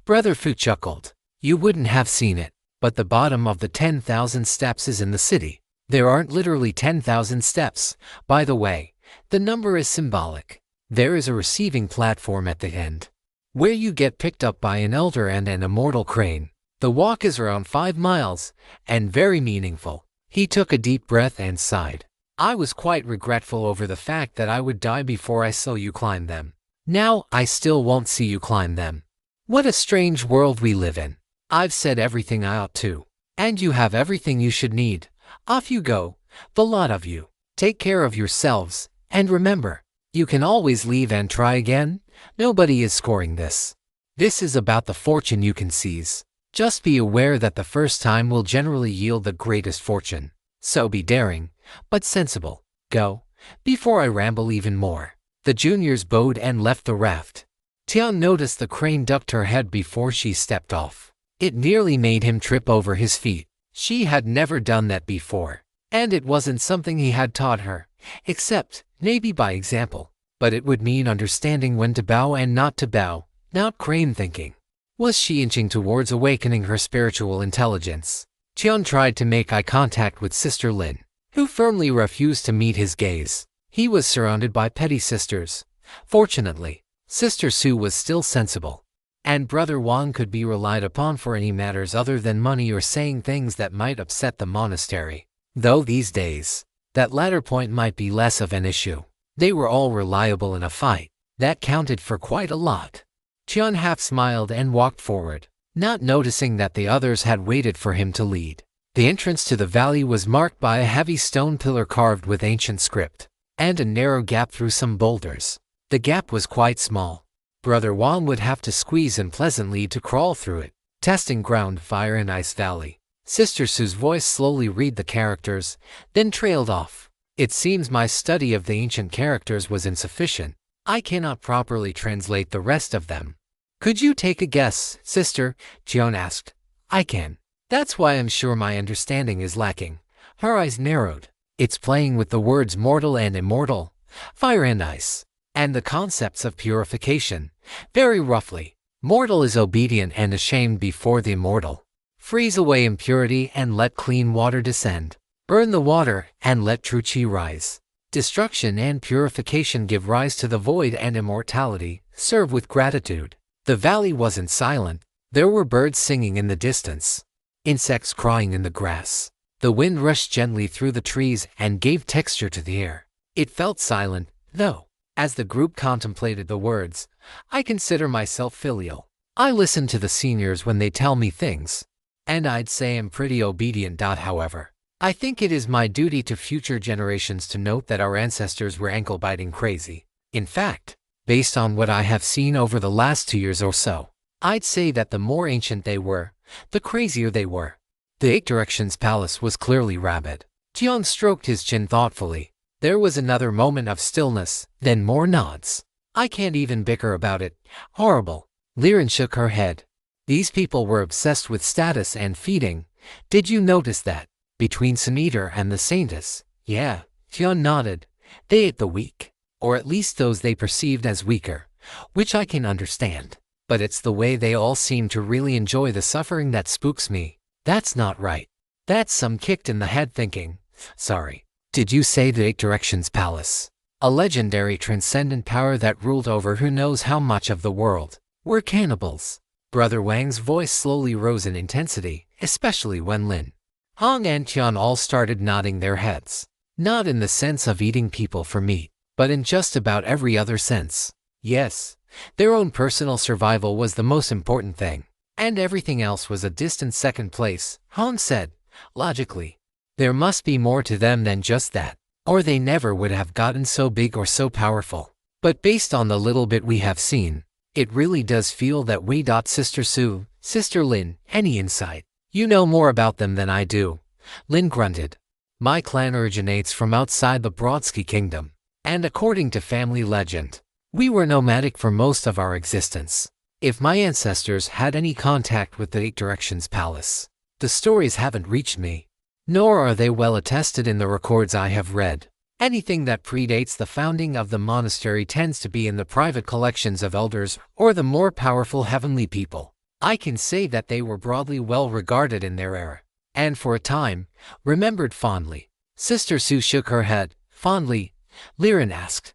Brother Fu chuckled. You wouldn't have seen it, but the bottom of the 10,000 steps is in the city. There aren't literally 10,000 steps, by the way. The number is symbolic. There is a receiving platform at the end, where you get picked up by an elder and an immortal crane. The walk is around 5 miles, and very meaningful. He took a deep breath and sighed. I was quite regretful over the fact that I would die before I saw you climb them. Now, I still won't see you climb them. What a strange world we live in. I've said everything I ought to. And you have everything you should need. Off you go, the lot of you. Take care of yourselves, and remember, you can always leave and try again. Nobody is scoring this. This is about the fortune you can seize. Just be aware that the first time will generally yield the greatest fortune. So be daring, but sensible. Go, before I ramble even more. The juniors bowed and left the raft. Tian noticed the crane ducked her head before she stepped off. It nearly made him trip over his feet. She had never done that before, and it wasn't something he had taught her, except, maybe by example. But it would mean understanding when to bow and not to bow, not crane thinking. Was she inching towards awakening her spiritual intelligence? Tian tried to make eye contact with Sister Lin, who firmly refused to meet his gaze. He was surrounded by petty sisters. Fortunately, Sister Su was still sensible, and Brother Wang could be relied upon for any matters other than money or saying things that might upset the monastery. Though these days, that latter point might be less of an issue. They were all reliable in a fight. That counted for quite a lot. Tian half smiled and walked forward, not noticing that the others had waited for him to lead. The entrance to the valley was marked by a heavy stone pillar carved with ancient script, and a narrow gap through some boulders. The gap was quite small. Brother Wang would have to squeeze unpleasantly to crawl through it. Testing ground, fire and ice valley. Sister Su's voice slowly read the characters, then trailed off. It seems my study of the ancient characters was insufficient. I cannot properly translate the rest of them. Could you take a guess, sister? Jian asked. I can. That's why I'm sure my understanding is lacking. Her eyes narrowed. It's playing with the words mortal and immortal, fire and ice, and the concepts of purification. Very roughly, mortal is obedient and ashamed before the immortal. Freeze away impurity and let clean water descend. Burn the water and let true chi rise. Destruction and purification give rise to the void and immortality. Serve with gratitude. The valley wasn't silent. There were birds singing in the distance, insects crying in the grass. The wind rushed gently through the trees and gave texture to the air. It felt silent, though. As the group contemplated the words, I consider myself filial. I listen to the seniors when they tell me things, and I'd say I'm pretty obedient. However, I think it is my duty to future generations to note that our ancestors were ankle-biting crazy. In fact, based on what I have seen over the last 2 years or so, I'd say that the more ancient they were, the crazier they were. The Eight Directions Palace was clearly rabid. Tian stroked his chin thoughtfully. There was another moment of stillness, then more nods. I can't even bicker about it. Horrible. Liren shook her head. These people were obsessed with status and feeding. Did you notice that? Between Senator and the Saintess? Yeah, Tian nodded. They ate the weak, or at least those they perceived as weaker, which I can understand. But it's the way they all seem to really enjoy the suffering that spooks me. That's not right. That's some kicked in the head thinking. Sorry. Did you say the Eight Directions Palace? A legendary transcendent power that ruled over who knows how much of the world. We're cannibals. Brother Wang's voice slowly rose in intensity, especially when Lin, Hong and Tian all started nodding their heads. Not in the sense of eating people for meat, but in just about every other sense. Yes, their own personal survival was the most important thing, and everything else was a distant second place, Hong said, logically. There must be more to them than just that, or they never would have gotten so big or so powerful. But based on the little bit we have seen, it really does feel that way. Sister Sue, Sister Lin, any insight? You know more about them than I do. Lin grunted. My clan originates from outside the Brodsky Kingdom, and according to family legend, we were nomadic for most of our existence. If my ancestors had any contact with the Eight Directions Palace, the stories haven't reached me, nor are they well attested in the records I have read. Anything that predates the founding of the monastery tends to be in the private collections of elders or the more powerful heavenly people. I can say that they were broadly well regarded in their era, and for a time, remembered fondly. Sister Sue shook her head. Fondly? Liren asked.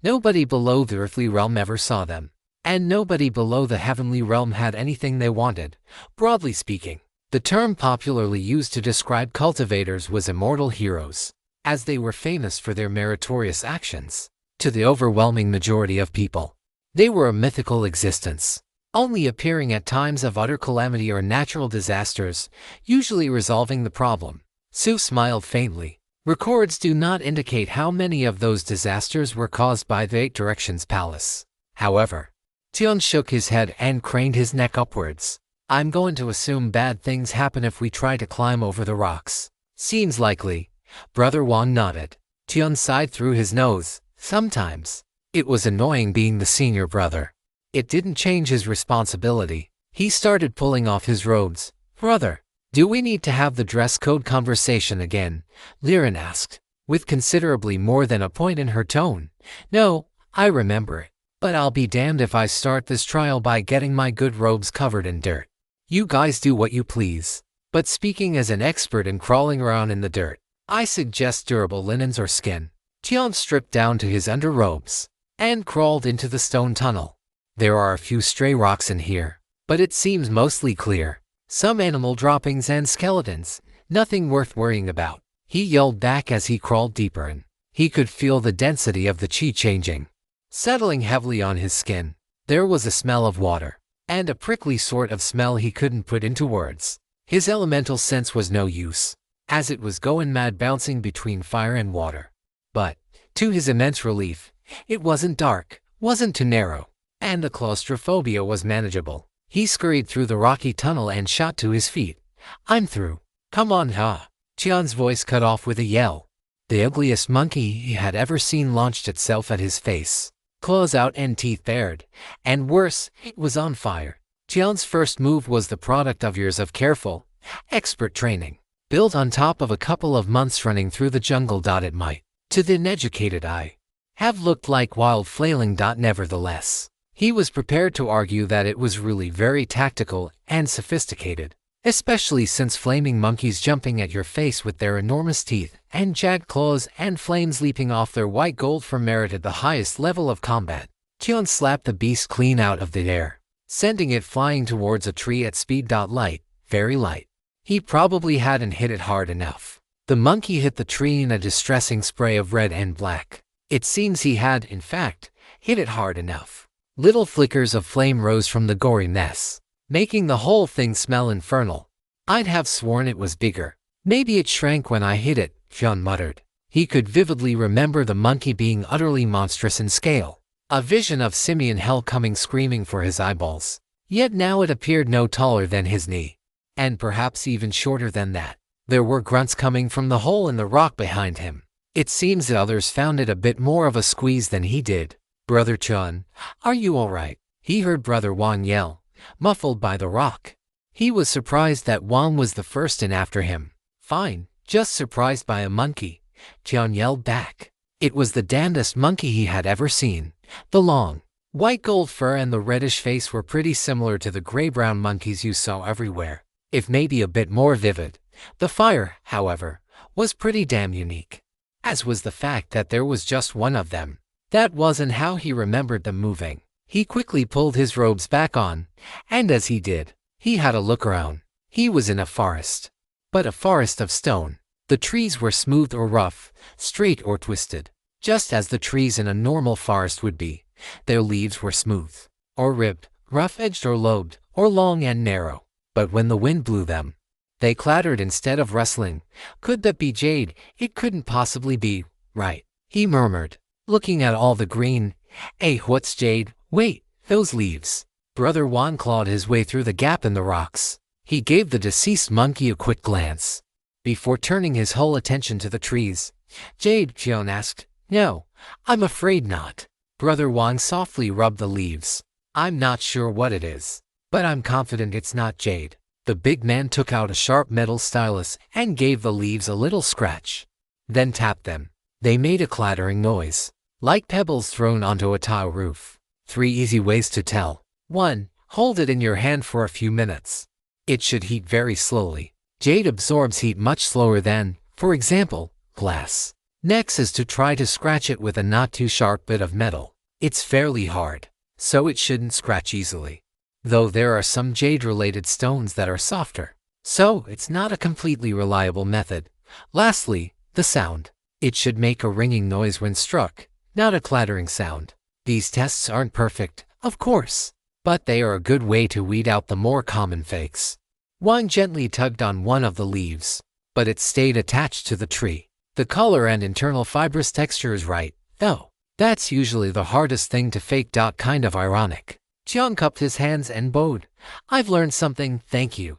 Nobody below the earthly realm ever saw them, and nobody below the heavenly realm had anything they wanted, broadly speaking. The term popularly used to describe cultivators was immortal heroes, as they were famous for their meritorious actions. To the overwhelming majority of people, they were a mythical existence, only appearing at times of utter calamity or natural disasters, usually resolving the problem. Sue smiled faintly. Records do not indicate how many of those disasters were caused by the Eight Directions Palace. However, Tian shook his head and craned his neck upwards. I'm going to assume bad things happen if we try to climb over the rocks. Seems likely. Brother Wang nodded. Tian sighed through his nose. Sometimes. It was annoying being the senior brother. It didn't change his responsibility. He started pulling off his robes. Brother, do we need to have the dress code conversation again? Liren asked, with considerably more than a point in her tone. No, I remember it. But I'll be damned if I start this trial by getting my good robes covered in dirt. You guys do what you please. But speaking as an expert in crawling around in the dirt, I suggest durable linens or skin. Tian stripped down to his underrobes and crawled into the stone tunnel. There are a few stray rocks in here, but it seems mostly clear. Some animal droppings and skeletons, nothing worth worrying about. He yelled back as he crawled deeper in. He could feel the density of the chi changing, settling heavily on his skin. There was a smell of water, and a prickly sort of smell he couldn't put into words. His elemental sense was no use, as it was going mad bouncing between fire and water. But, to his immense relief, it wasn't dark, wasn't too narrow, and the claustrophobia was manageable. He scurried through the rocky tunnel and shot to his feet. I'm through. Come on, ha! Tian's voice cut off with a yell. The ugliest monkey he had ever seen launched itself at his face, claws out and teeth bared, and worse, it was on fire. Tian's first move was the product of years of careful, expert training, built on top of a couple of months running through the jungle. It might, to the uneducated eye, have looked like wild flailing. Nevertheless, he was prepared to argue that it was really very tactical and sophisticated, especially since flaming monkeys jumping at your face with their enormous teeth and jagged claws and flames leaping off their white gold fur merited the highest level of combat. Tion slapped the beast clean out of the air, sending it flying towards a tree at speed. Light, very light. He probably hadn't hit it hard enough. The monkey hit the tree in a distressing spray of red and black. It seems he had, in fact, hit it hard enough. Little flickers of flame rose from the gory mess, making the whole thing smell infernal. I'd have sworn it was bigger. Maybe it shrank when I hit it, Tion muttered. He could vividly remember the monkey being utterly monstrous in scale, a vision of simian hell coming screaming for his eyeballs. Yet now it appeared no taller than his knee, and perhaps even shorter than that. There were grunts coming from the hole in the rock behind him. It seems that others found it a bit more of a squeeze than he did. Brother Chen, are you all right? He heard Brother Wang yell, muffled by the rock. He was surprised that Wang was the first in after him. Fine, just surprised by a monkey, Chen yelled back. It was the damnedest monkey he had ever seen. The long, white gold fur and the reddish face were pretty similar to the gray-brown monkeys you saw everywhere, if maybe a bit more vivid. The fire, however, was pretty damn unique, as was the fact that there was just one of them. That wasn't how he remembered them moving. He quickly pulled his robes back on, and as he did, he had a look around. He was in a forest, but a forest of stone. The trees were smooth or rough, straight or twisted, just as the trees in a normal forest would be. Their leaves were smooth, or ribbed, rough-edged or lobed, or long and narrow. But when the wind blew them, they clattered instead of rustling. Could that be jade? It couldn't possibly be, right? He murmured, looking at all the green. Hey, what's jade? Wait, those leaves. Brother Wan clawed his way through the gap in the rocks. He gave the deceased monkey a quick glance before turning his whole attention to the trees. Jade? Qion asked. No, I'm afraid not. Brother Wang softly rubbed the leaves. I'm not sure what it is, but I'm confident it's not jade. The big man took out a sharp metal stylus and gave the leaves a little scratch, then tapped them. They made a clattering noise, like pebbles thrown onto a tile roof. 3 easy ways to tell. 1. Hold it in your hand for a few minutes. It should heat very slowly. Jade absorbs heat much slower than, for example, glass. Next is to try to scratch it with a not too sharp bit of metal. It's fairly hard, so it shouldn't scratch easily, though there are some jade-related stones that are softer, so it's not a completely reliable method. Lastly, the sound. It should make a ringing noise when struck, not a clattering sound. These tests aren't perfect, of course, but they are a good way to weed out the more common fakes. Wang gently tugged on one of the leaves, but it stayed attached to the tree. The color and internal fibrous texture is right, though. That's usually the hardest thing to fake. Kind of ironic. Jiang cupped his hands and bowed. I've learned something, thank you.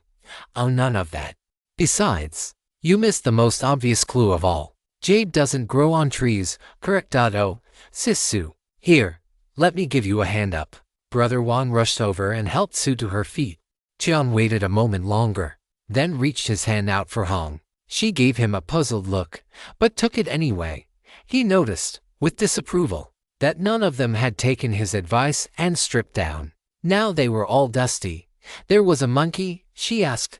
Oh, none of that. Besides, you missed the most obvious clue of all. Jade doesn't grow on trees, correct? Oh, sis Su. Here, let me give you a hand up. Brother Wang rushed over and helped Su to her feet. Jiang waited a moment longer, then reached his hand out for Hong. She gave him a puzzled look, but took it anyway. He noticed, with disapproval, that none of them had taken his advice and stripped down. Now they were all dusty. There was a monkey, she asked.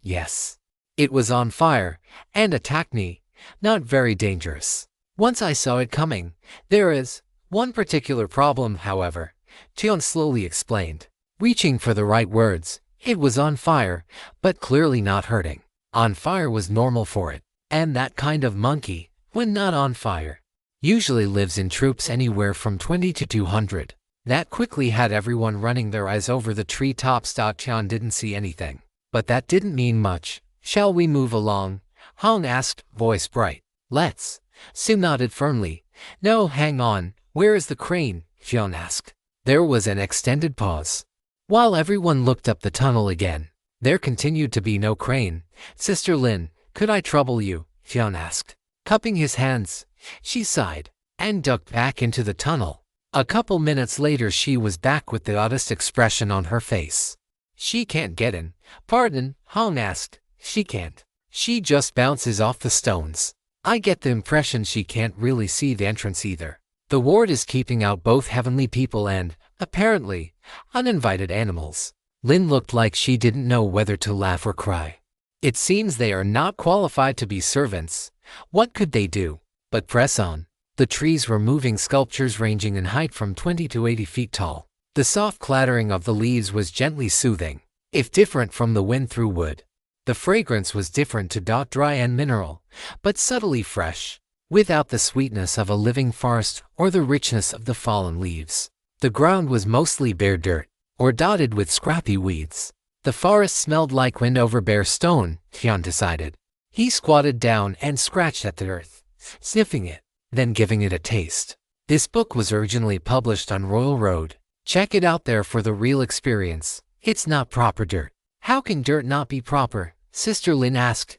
Yes. It was on fire, and attacked me. Not very dangerous. Once I saw it coming. There is one particular problem, however, Tion slowly explained, reaching for the right words. It was on fire, but clearly not hurting. On fire was normal for it, and that kind of monkey, when not on fire, usually lives in troops anywhere from 20 to 200. That quickly had everyone running their eyes over the treetops. Qian didn't see anything, but that didn't mean much. Shall we move along? Hong asked, voice bright. Let's. Su nodded firmly. No, hang on. Where is the crane? Qian asked. There was an extended pause, while everyone looked up the tunnel again. There continued to be no crane. Sister Lin, could I trouble you? Qian asked. Cupping his hands, she sighed, and ducked back into the tunnel. A couple minutes later she was back with the oddest expression on her face. She can't get in. Pardon? Hong asked. She can't. She just bounces off the stones. I get the impression she can't really see the entrance either. The ward is keeping out both heavenly people and, apparently, uninvited animals. Lin looked like she didn't know whether to laugh or cry. It seems they are not qualified to be servants. What could they do but press on? The trees were moving sculptures ranging in height from 20 to 80 feet tall. The soft clattering of the leaves was gently soothing, if different from the wind through wood. The fragrance was different to dry and mineral, but subtly fresh, without the sweetness of a living forest or the richness of the fallen leaves. The ground was mostly bare dirt, or dotted with scrappy weeds. The forest smelled like wind over bare stone, Tian decided. He squatted down and scratched at the earth, sniffing it, then giving it a taste. This book was originally published on Royal Road. Check it out there for the real experience. It's not proper dirt. How can dirt not be proper? Sister Lin asked.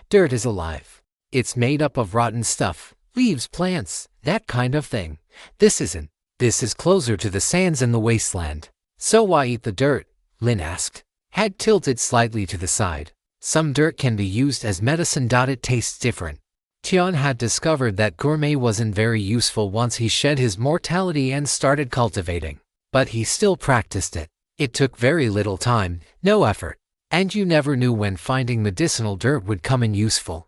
Dirt is alive. It's made up of rotten stuff, leaves, plants, that kind of thing. This isn't. This is closer to the sands and the wasteland. So why eat the dirt? Lin asked. Head tilted slightly to the side. Some dirt can be used as medicine. It tastes different. Tian had discovered that gourmet wasn't very useful once he shed his mortality and started cultivating. But he still practiced it. It took very little time, no effort. And you never knew when finding medicinal dirt would come in useful.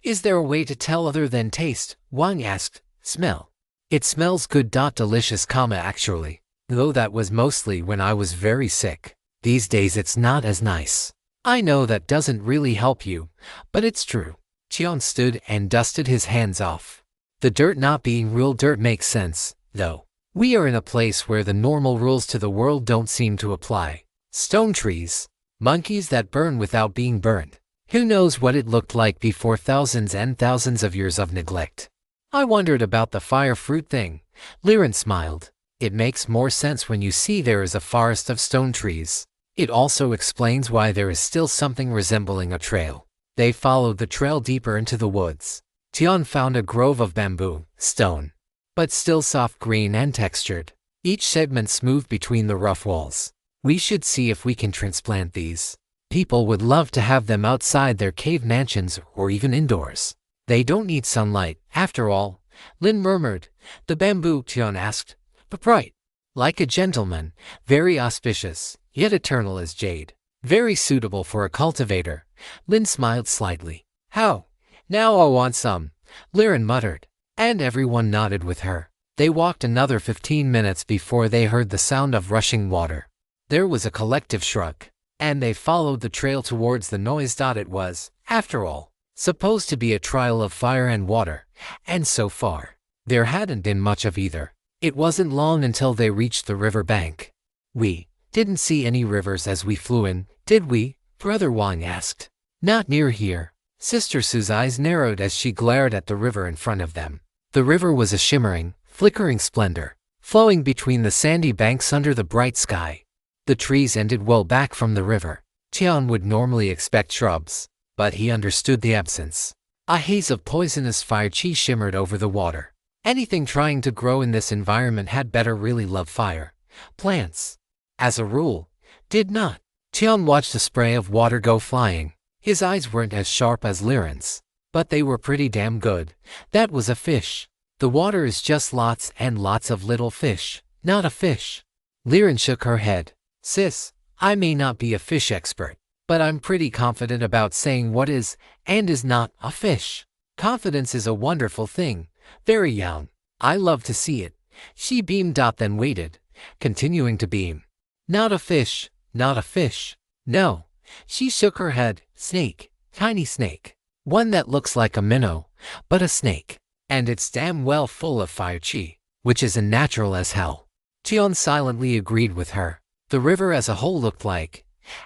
Is there a way to tell other than taste? Wang asked. Smell. It smells good. Delicious, actually. Though that was mostly when I was very sick. These days it's not as nice. I know that doesn't really help you, but it's true. Tian stood and dusted his hands off. The dirt not being real dirt makes sense, though. We are in a place where the normal rules to the world don't seem to apply. Stone trees, monkeys that burn without being burned. Who knows what it looked like before thousands and thousands of years of neglect. I wondered about the fire fruit thing. Liren smiled. It makes more sense when you see there is a forest of stone trees. It also explains why there is still something resembling a trail. They followed the trail deeper into the woods. Tian found a grove of bamboo, stone, but still soft green and textured. Each segment smooth between the rough walls. We should see if we can transplant these. People would love to have them outside their cave mansions or even indoors. They don't need sunlight, after all, Lin murmured. The bamboo, Tian asked. But bright. Like a gentleman, very auspicious, yet eternal as jade. Very suitable for a cultivator. Lin smiled slightly. How? Now I want some, Liren muttered. And everyone nodded with her. They walked another 15 minutes before they heard the sound of rushing water. There was a collective shrug, and they followed the trail towards the noise. It was, after all, supposed to be a trial of fire and water, and so far, there hadn't been much of either. It wasn't long until they reached the river bank. We didn't see any rivers as we flew in, did we? Brother Wang asked. Not near here. Sister Su's eyes narrowed as she glared at the river in front of them. The river was a shimmering, flickering splendor, flowing between the sandy banks under the bright sky. The trees ended well back from the river. Tian would normally expect shrubs, but he understood the absence. A haze of poisonous fire chi shimmered over the water. Anything trying to grow in this environment had better really love fire. Plants, as a rule, did not. Tian watched a spray of water go flying. His eyes weren't as sharp as Liren's, but they were pretty damn good. That was a fish. The water is just lots and lots of little fish, not a fish. Liren shook her head. Sis, I may not be a fish expert, but I'm pretty confident about saying what is and is not a fish. Confidence is a wonderful thing. Very young. I love to see it. She beamed, then waited, continuing to beam. Not a fish, not a fish. No. She shook her head. Snake. Tiny snake. One that looks like a minnow, but a snake. And it's damn well full of fire chi, which is unnatural as hell. Tian silently agreed with her. The river as a whole looked like,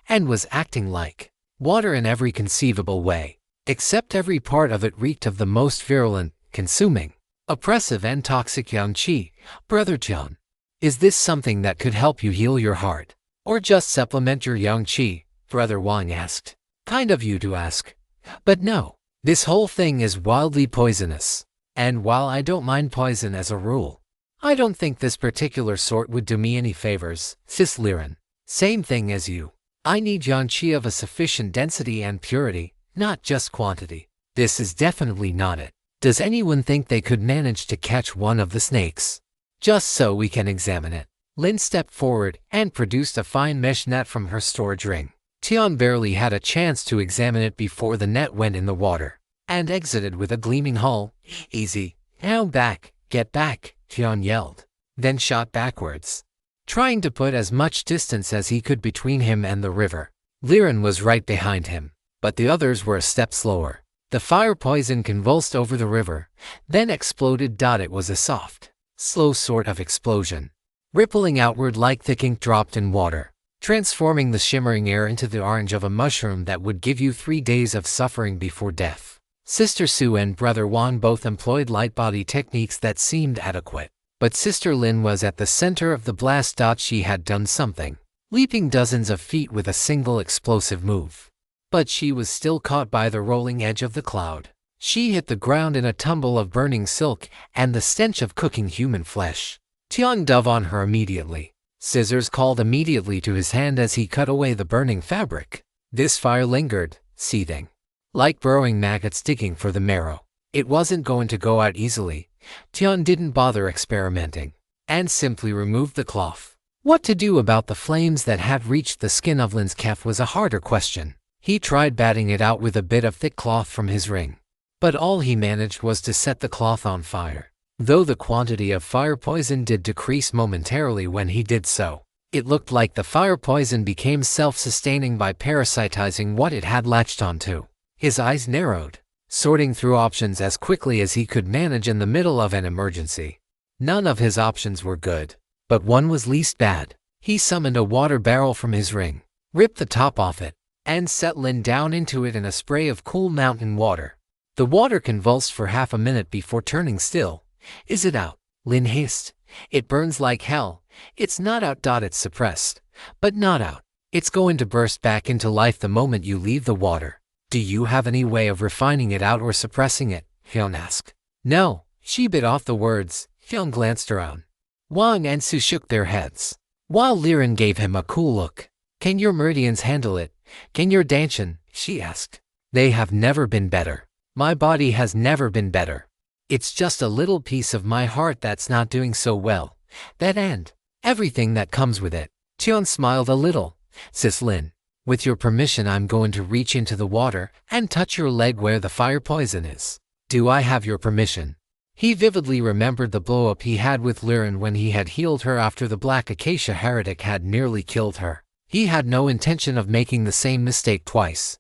and was acting like, water in every conceivable way, except every part of it reeked of the most virulent, consuming, oppressive and toxic yang qi. Brother Tian, is this something that could help you heal your heart, or just supplement your yang qi? Brother Wang asked. Kind of you to ask. But no, this whole thing is wildly poisonous. And while I don't mind poison as a rule, I don't think this particular sort would do me any favors, sis Liren. Same thing as you. I need yang qi of a sufficient density and purity, not just quantity. This is definitely not it. Does anyone think they could manage to catch one of the snakes? Just so we can examine it. Lin stepped forward and produced a fine mesh net from her storage ring. Tian barely had a chance to examine it before the net went in the water and exited with a gleaming hull. Easy. Now back, get back, Tian yelled, then shot backwards, trying to put as much distance as he could between him and the river. Liren was right behind him, but the others were a step slower. The fire poison convulsed over the river, then exploded. It was a soft, slow sort of explosion, rippling outward like thick ink dropped in water, transforming the shimmering air into the orange of a mushroom that would give you 3 days of suffering before death. Sister Su and Brother Wan both employed light body techniques that seemed adequate, but Sister Lin was at the center of the blast. She had done something, leaping dozens of feet with a single explosive move. But she was still caught by the rolling edge of the cloud. She hit the ground in a tumble of burning silk and the stench of cooking human flesh. Tian dove on her immediately. Scissors called immediately to his hand as he cut away the burning fabric. This fire lingered, seething, like burrowing maggots digging for the marrow. It wasn't going to go out easily. Tian didn't bother experimenting, and simply removed the cloth. What to do about the flames that had reached the skin of Lin's calf was a harder question. He tried batting it out with a bit of thick cloth from his ring, but all he managed was to set the cloth on fire. Though the quantity of fire poison did decrease momentarily when he did so, it looked like the fire poison became self-sustaining by parasitizing what it had latched onto. His eyes narrowed, sorting through options as quickly as he could manage in the middle of an emergency. None of his options were good, but one was least bad. He summoned a water barrel from his ring, ripped the top off it, and set Lin down into it in a spray of cool mountain water. The water convulsed for half a minute before turning still. Is it out? Lin hissed. It burns like hell. It's not out. It's suppressed, but not out. It's going to burst back into life the moment you leave the water. Do you have any way of refining it out or suppressing it? Hyun asked. No. She bit off the words. Hyun glanced around. Wang and Su shook their heads, while Liren gave him a cool look. Can your meridians handle it? Can your Danshan? She asked. They have never been better. My body has never been better. It's just a little piece of my heart that's not doing so well. That and everything that comes with it. Tian smiled a little. Sis Lin, with your permission I'm going to reach into the water and touch your leg where the fire poison is. Do I have your permission? He vividly remembered the blow-up he had with Liren when he had healed her after the Black Acacia heretic had nearly killed her. He had no intention of making the same mistake twice.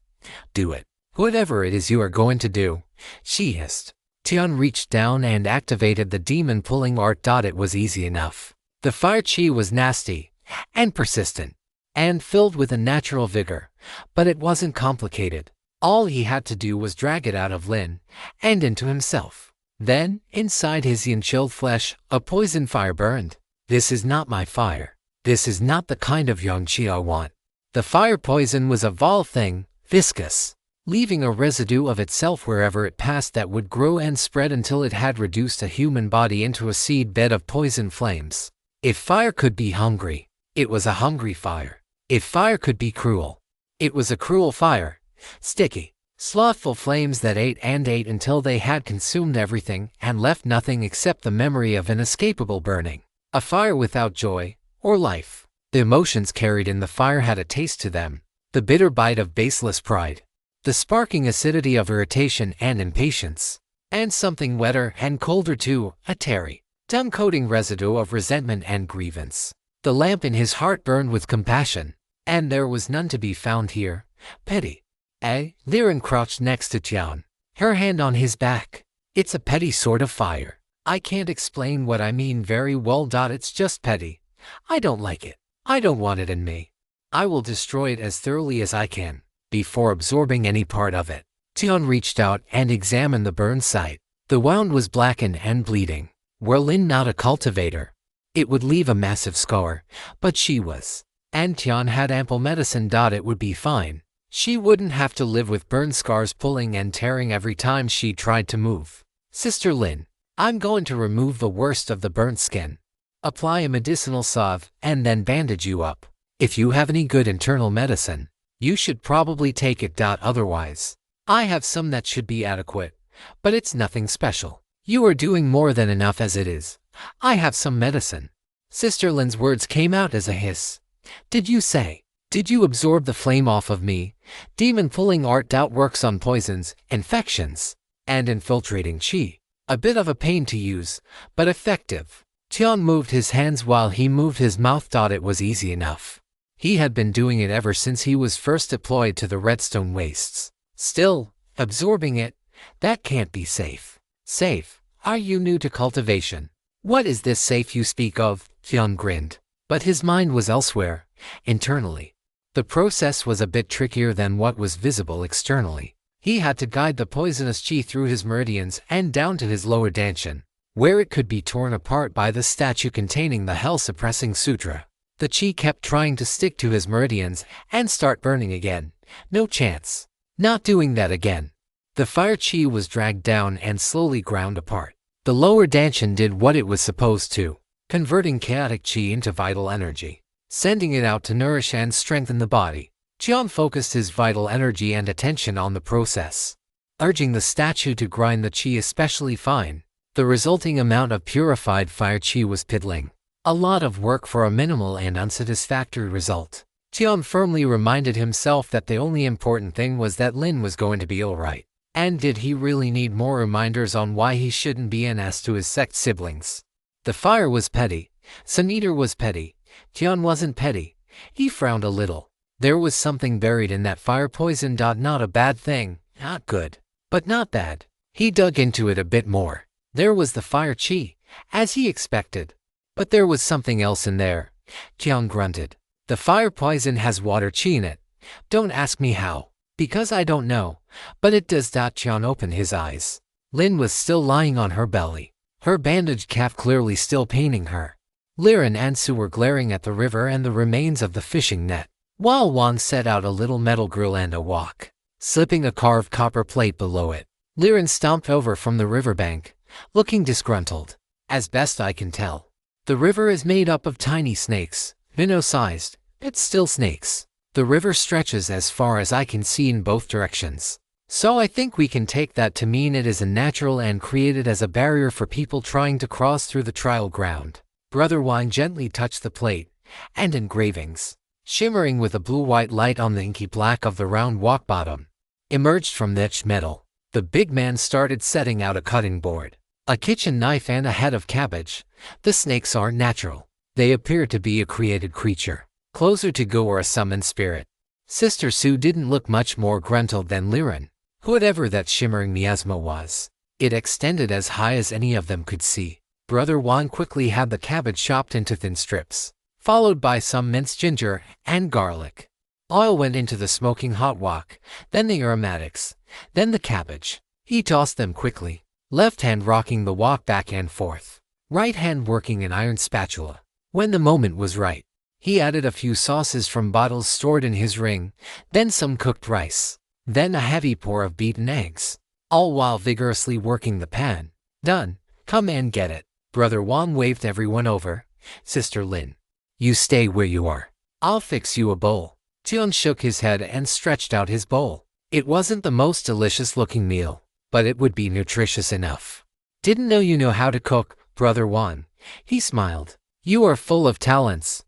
Do it. Whatever it is you are going to do, she hissed. Tian reached down and activated the demon pulling art. It was easy enough. The fire chi was nasty and persistent and filled with a natural vigor, but it wasn't complicated. All he had to do was drag it out of Lin and into himself. Then, inside his yin-chilled flesh, a poison fire burned. This is not my fire. This is not the kind of Yangqi I want. The fire poison was a vol thing, viscous, leaving a residue of itself wherever it passed that would grow and spread until it had reduced a human body into a seed bed of poison flames. If fire could be hungry, it was a hungry fire. If fire could be cruel, it was a cruel fire. Sticky, slothful flames that ate and ate until they had consumed everything and left nothing except the memory of inescapable burning. A fire without joy or life. The emotions carried in the fire had a taste to them, the bitter bite of baseless pride, the sparking acidity of irritation and impatience, and something wetter and colder too, a tarry, tongue-coating residue of resentment and grievance. The lamp in his heart burned with compassion, and there was none to be found here. Petty. Liren crouched next to Tian, her hand on his back. It's a petty sort of fire. I can't explain what I mean very well. It's just petty. I don't like it. I don't want it in me. I will destroy it as thoroughly as I can, before absorbing any part of it. Tian reached out and examined the burned site. The wound was blackened and bleeding. Were Lin not a cultivator, it would leave a massive scar, but she was. And Tian had ample medicine. It would be fine. She wouldn't have to live with burn scars pulling and tearing every time she tried to move. Sister Lin, I'm going to remove the worst of the burnt skin, apply a medicinal salve, and then bandage you up. If you have any good internal medicine, you should probably take it. Otherwise, I have some that should be adequate, but it's nothing special. You are doing more than enough as it is. I have some medicine. Sister Lin's words came out as a hiss. Did you say? Did you absorb the flame off of me? Demon pulling art doubt works on poisons, infections, and infiltrating chi. A bit of a pain to use, but effective. Tian moved his hands while he moved his mouth. It was easy enough. He had been doing it ever since he was first deployed to the Redstone Wastes. Still, absorbing it, that can't be safe. Safe? Are you new to cultivation? What is this safe you speak of? Tian grinned. But his mind was elsewhere, internally. The process was a bit trickier than what was visible externally. He had to guide the poisonous chi through his meridians and down to his lower dantian, where it could be torn apart by the statue containing the hell-suppressing sutra. The chi kept trying to stick to his meridians and start burning again. No chance. Not doing that again. The fire chi was dragged down and slowly ground apart. The lower dantian did what it was supposed to, converting chaotic chi into vital energy, sending it out to nourish and strengthen the body. Tian focused his vital energy and attention on the process, urging the statue to grind the chi especially fine. The resulting amount of purified fire chi was piddling. A lot of work for a minimal and unsatisfactory result. Tian firmly reminded himself that the only important thing was that Lin was going to be alright. And did he really need more reminders on why he shouldn't be an ass to his sect siblings? The fire was petty. Sun Eater was petty. Tian wasn't petty. He frowned a little. There was something buried in that fire poison. Not a bad thing. Not good. But not bad. He dug into it a bit more. There was the fire chi, as he expected. But there was something else in there. Tian grunted. The fire poison has water chi in it. Don't ask me how. Because I don't know. But it does. Tian opened his eyes. Lin was still lying on her belly, her bandaged calf clearly still paining her. Liren and Su were glaring at the river and the remains of the fishing net, while Wan set out a little metal grill and a wok, slipping a carved copper plate below it. Liren stomped over from the riverbank, looking disgruntled. As best I can tell, the river is made up of tiny snakes, minnow-sized. It's still snakes. The river stretches as far as I can see in both directions. So I think we can take that to mean it is unnatural and created as a barrier for people trying to cross through the trial ground. Brother Wang gently touched the plate, and engravings, shimmering with a blue-white light on the inky black of the round wok bottom, emerged from the etched metal. The big man started setting out a cutting board, a kitchen knife and a head of cabbage. The snakes aren't natural. They appear to be a created creature, closer to Go or a summoned spirit. Sister Su didn't look much more gruntled than Liren, whatever that shimmering miasma was. It extended as high as any of them could see. Brother Wan quickly had the cabbage chopped into thin strips, followed by some minced ginger and garlic. Oil went into the smoking hot wok, then the aromatics, then the cabbage. He tossed them quickly, left hand rocking the wok back and forth, right hand working an iron spatula. When the moment was right, he added a few sauces from bottles stored in his ring, then some cooked rice, then a heavy pour of beaten eggs, all while vigorously working the pan. Done. Come and get it. Brother Wan waved everyone over. Sister Lin, you stay where you are. I'll fix you a bowl. Tian shook his head and stretched out his bowl. It wasn't the most delicious-looking meal, but it would be nutritious enough. Didn't know you know how to cook, Brother Wan. He smiled. You are full of talents.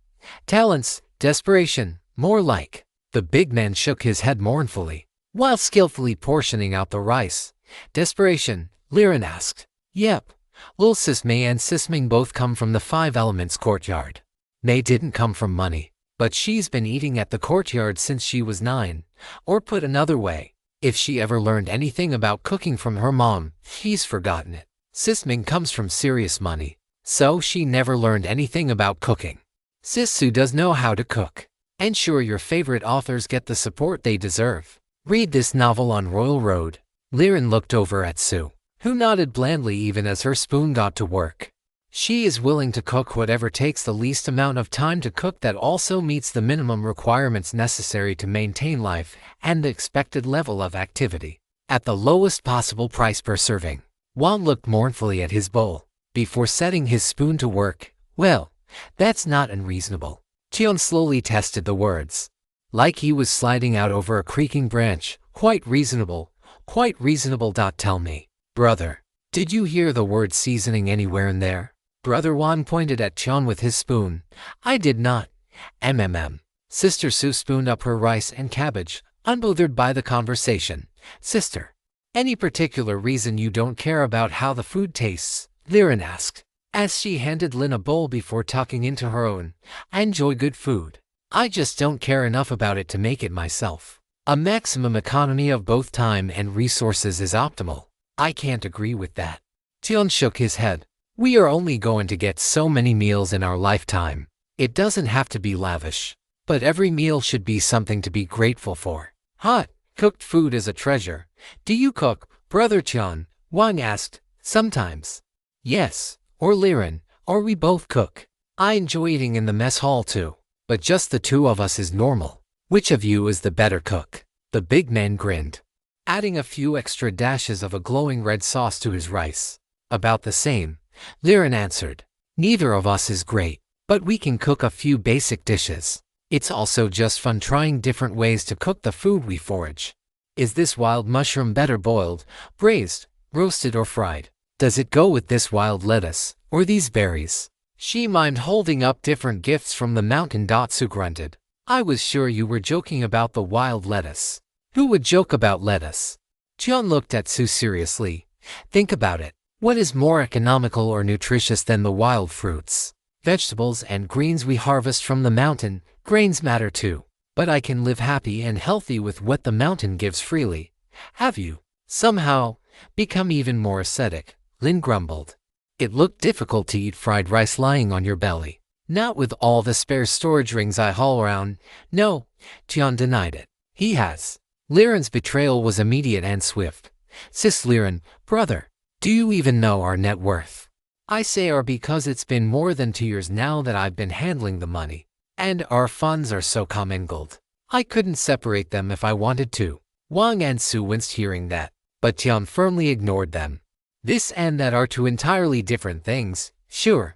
Talents, desperation, more like. The big man shook his head mournfully, while skillfully portioning out the rice. Desperation, Liren asked. Yep. Lil Sis Mei and Sis Ming both come from the Five Elements courtyard. Mei didn't come from money, but she's been eating at the courtyard since she was 9. Or put another way, if she ever learned anything about cooking from her mom, she's forgotten it. Sis Ming comes from serious money, so she never learned anything about cooking. Sis Su does know how to cook. Ensure your favorite authors get the support they deserve. Read this novel on Royal Road. Liren looked over at Su, who nodded blandly even as her spoon got to work. She is willing to cook whatever takes the least amount of time to cook that also meets the minimum requirements necessary to maintain life and the expected level of activity, at the lowest possible price per serving. Wan looked mournfully at his bowl, before setting his spoon to work. Well, that's not unreasonable. Tian slowly tested the words, like he was sliding out over a creaking branch. Quite reasonable, quite reasonable. Tell me, brother, did you hear the word seasoning anywhere in there? Brother Juan pointed at Tian with his spoon. I did not. Sister Sue spooned up her rice and cabbage, unbothered by the conversation. Sister, any particular reason you don't care about how the food tastes? Liren asked, as she handed Lin a bowl before tucking into her own. I enjoy good food. I just don't care enough about it to make it myself. A maximum economy of both time and resources is optimal. I can't agree with that. Tian shook his head. We are only going to get so many meals in our lifetime. It doesn't have to be lavish, but every meal should be something to be grateful for. Hot, cooked food is a treasure. Do you cook, Brother Tian? Wang asked. Sometimes. Yes, or Liren, or we both cook. I enjoy eating in the mess hall too, but just the two of us is normal. Which of you is the better cook? The big man grinned, adding a few extra dashes of a glowing red sauce to his rice. About the same, Liren answered. Neither of us is great, but we can cook a few basic dishes. It's also just fun trying different ways to cook the food we forage. Is this wild mushroom better boiled, braised, roasted or fried? Does it go with this wild lettuce, or these berries? She mimed holding up different gifts from the mountain. Su grunted. I was sure you were joking about the wild lettuce. Who would joke about lettuce? Tian looked at Su seriously. Think about it. What is more economical or nutritious than the wild fruits, vegetables and greens we harvest from the mountain? Grains matter too, but I can live happy and healthy with what the mountain gives freely. Have you, somehow, become even more ascetic? Lin grumbled. It looked difficult to eat fried rice lying on your belly. Not with all the spare storage rings I haul around. No, Tian denied it. He has. Liren's betrayal was immediate and swift. Sis Liren, brother, do you even know our net worth? I say our because it's been more than 2 years now that I've been handling the money, and our funds are so commingled. I couldn't separate them if I wanted to. Wang and Su winced hearing that, but Tian firmly ignored them. This and that are two entirely different things. Sure.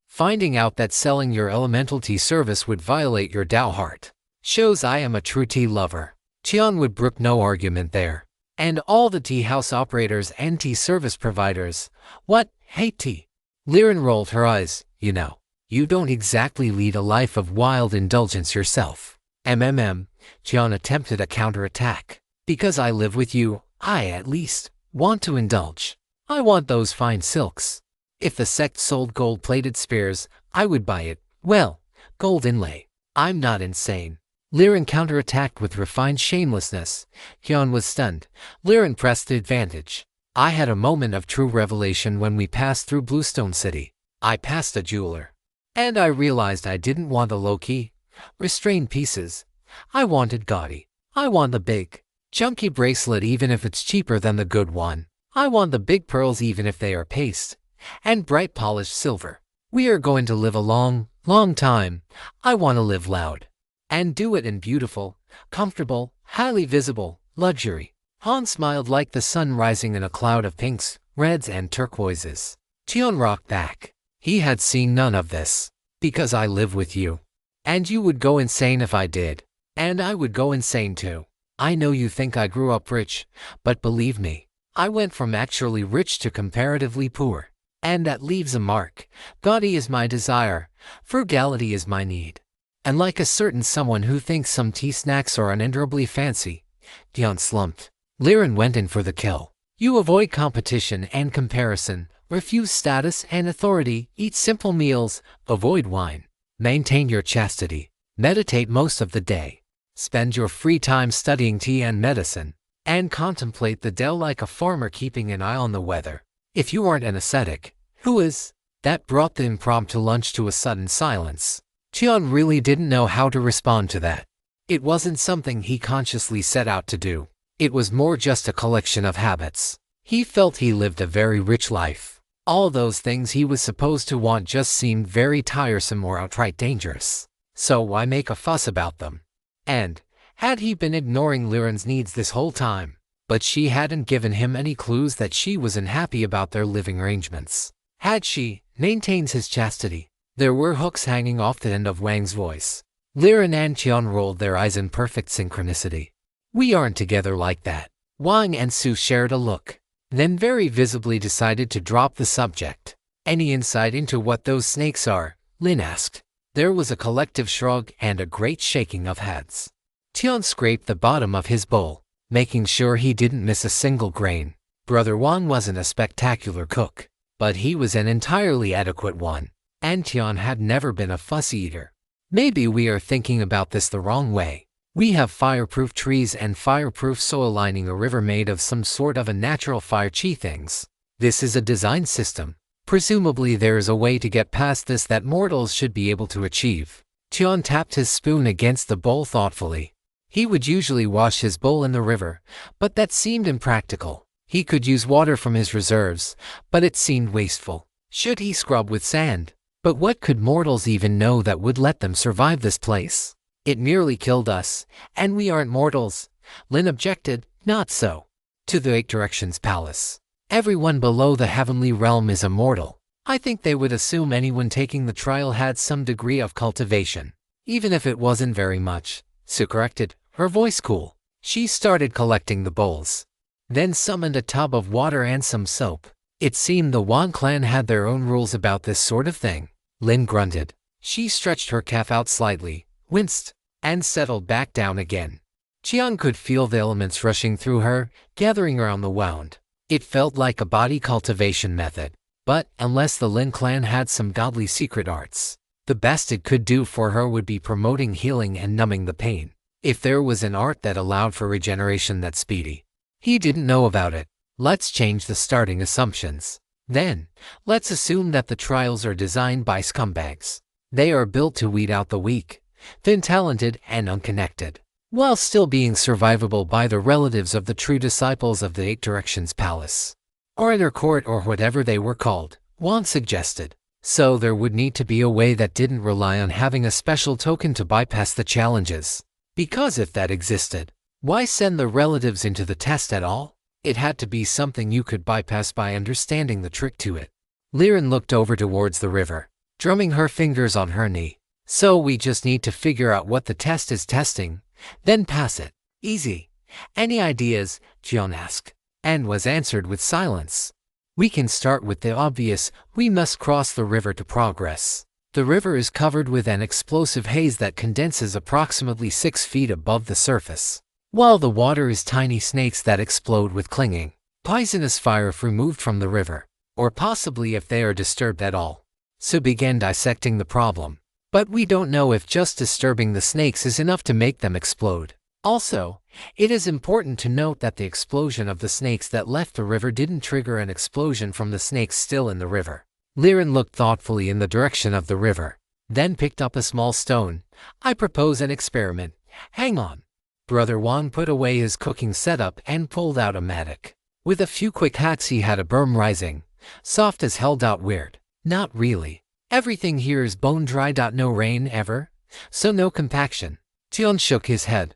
Finding out that selling your elemental tea service would violate your Tao heart shows I am a true tea lover. Tian would brook no argument there. And all the tea house operators and tea service providers, what, hate tea? Liren rolled her eyes. You know, you don't exactly lead a life of wild indulgence yourself. Tian attempted a counterattack. Because I live with you, I at least want to indulge. I want those fine silks. If the sect sold gold-plated spears, I would buy it. Well, gold inlay. I'm not insane. Liren counterattacked with refined shamelessness. Tian was stunned. Liren pressed the advantage. I had a moment of true revelation when we passed through Bluestone City. I passed a jeweler, and I realized I didn't want the low-key, restrained pieces. I wanted gaudy. I want the big, chunky bracelet even if it's cheaper than the good one. I want the big pearls even if they are paste and bright polished silver. We are going to live a long time. I want to live loud and do it in beautiful, comfortable, highly visible luxury. Han smiled like the sun rising in a cloud of pinks, reds and turquoises. Tian rocked back. He had seen none of this. Because I live with you. And you would go insane if I did. And I would go insane too. I know you think I grew up rich, but believe me, I went from actually rich to comparatively poor. And that leaves a mark. Gaudy is my desire. Frugality is my need. And like a certain someone who thinks some tea snacks are unendurably fancy, Tian slumped. Liren went in for the kill. You avoid competition and comparison, refuse status and authority, eat simple meals, avoid wine, maintain your chastity, meditate most of the day, spend your free time studying tea and medicine, and contemplate the Tao like a farmer keeping an eye on the weather. If you aren't an ascetic, who is? That brought the impromptu lunch to a sudden silence. Tian really didn't know how to respond to that. It wasn't something he consciously set out to do. It was more just a collection of habits. He felt he lived a very rich life. All those things he was supposed to want just seemed very tiresome or outright dangerous. So why make a fuss about them? And had he been ignoring Liren's needs this whole time? But she hadn't given him any clues that she was unhappy about their living arrangements. Had she maintained his chastity? There were hooks hanging off the end of Wang's voice. Liren and Tian rolled their eyes in perfect synchronicity. We aren't together like that. Wang and Su shared a look, then very visibly decided to drop the subject. Any insight into what those snakes are? Lin asked. There was a collective shrug and a great shaking of heads. Tian scraped the bottom of his bowl, making sure he didn't miss a single grain. Brother Wan wasn't a spectacular cook, but he was an entirely adequate one, and Tian had never been a fussy eater. Maybe we are thinking about this the wrong way. We have fireproof trees and fireproof soil lining a river made of some sort of a natural fire chi things. This is a design system. Presumably there is a way to get past this that mortals should be able to achieve. Tian tapped his spoon against the bowl thoughtfully. He would usually wash his bowl in the river, but that seemed impractical. He could use water from his reserves, but it seemed wasteful. Should he scrub with sand? But what could mortals even know that would let them survive this place? It nearly killed us, and we aren't mortals. Lin objected. Not so. To the Eight Directions Palace. Everyone below the heavenly realm is immortal. I think they would assume anyone taking the trial had some degree of cultivation, even if it wasn't very much. Sue corrected, her voice cool. She started collecting the bowls, then summoned a tub of water and some soap. It seemed the Wan clan had their own rules about this sort of thing. Lin grunted. She stretched her calf out slightly, winced, and settled back down again. Tian could feel the elements rushing through her, gathering around the wound. It felt like a body cultivation method. But, unless the Lin clan had some godly secret arts, the best it could do for her would be promoting healing and numbing the pain. If there was an art that allowed for regeneration that speedy, he didn't know about it. Let's change the starting assumptions. Then, let's assume that the trials are designed by scumbags. They are built to weed out the weak, thin-talented, and unconnected, while still being survivable by the relatives of the true disciples of the Eight Directions Palace. Or Inner Court or whatever they were called, Wan suggested. So there would need to be a way that didn't rely on having a special token to bypass the challenges. Because if that existed, why send the relatives into the test at all? It had to be something you could bypass by understanding the trick to it. Liren looked over towards the river, drumming her fingers on her knee. So we just need to figure out what the test is testing, then pass it. Easy. Any ideas? Jian asked, and was answered with silence. We can start with the obvious. We must cross the river to progress. The river is covered with an explosive haze that condenses approximately 6 feet above the surface, while the water is tiny snakes that explode with clinging, poisonous fire if removed from the river, or possibly if they are disturbed at all. So began dissecting the problem. But we don't know if just disturbing the snakes is enough to make them explode. Also, it is important to note that the explosion of the snakes that left the river didn't trigger an explosion from the snakes still in the river. Liren looked thoughtfully in the direction of the river, then picked up a small stone. I propose an experiment. Hang on. Brother Wan put away his cooking setup and pulled out a mattock. With a few quick hacks he had a berm rising, soft as held out weird. Not really. Everything here is bone dry. No rain ever, so no compaction. Tian shook his head.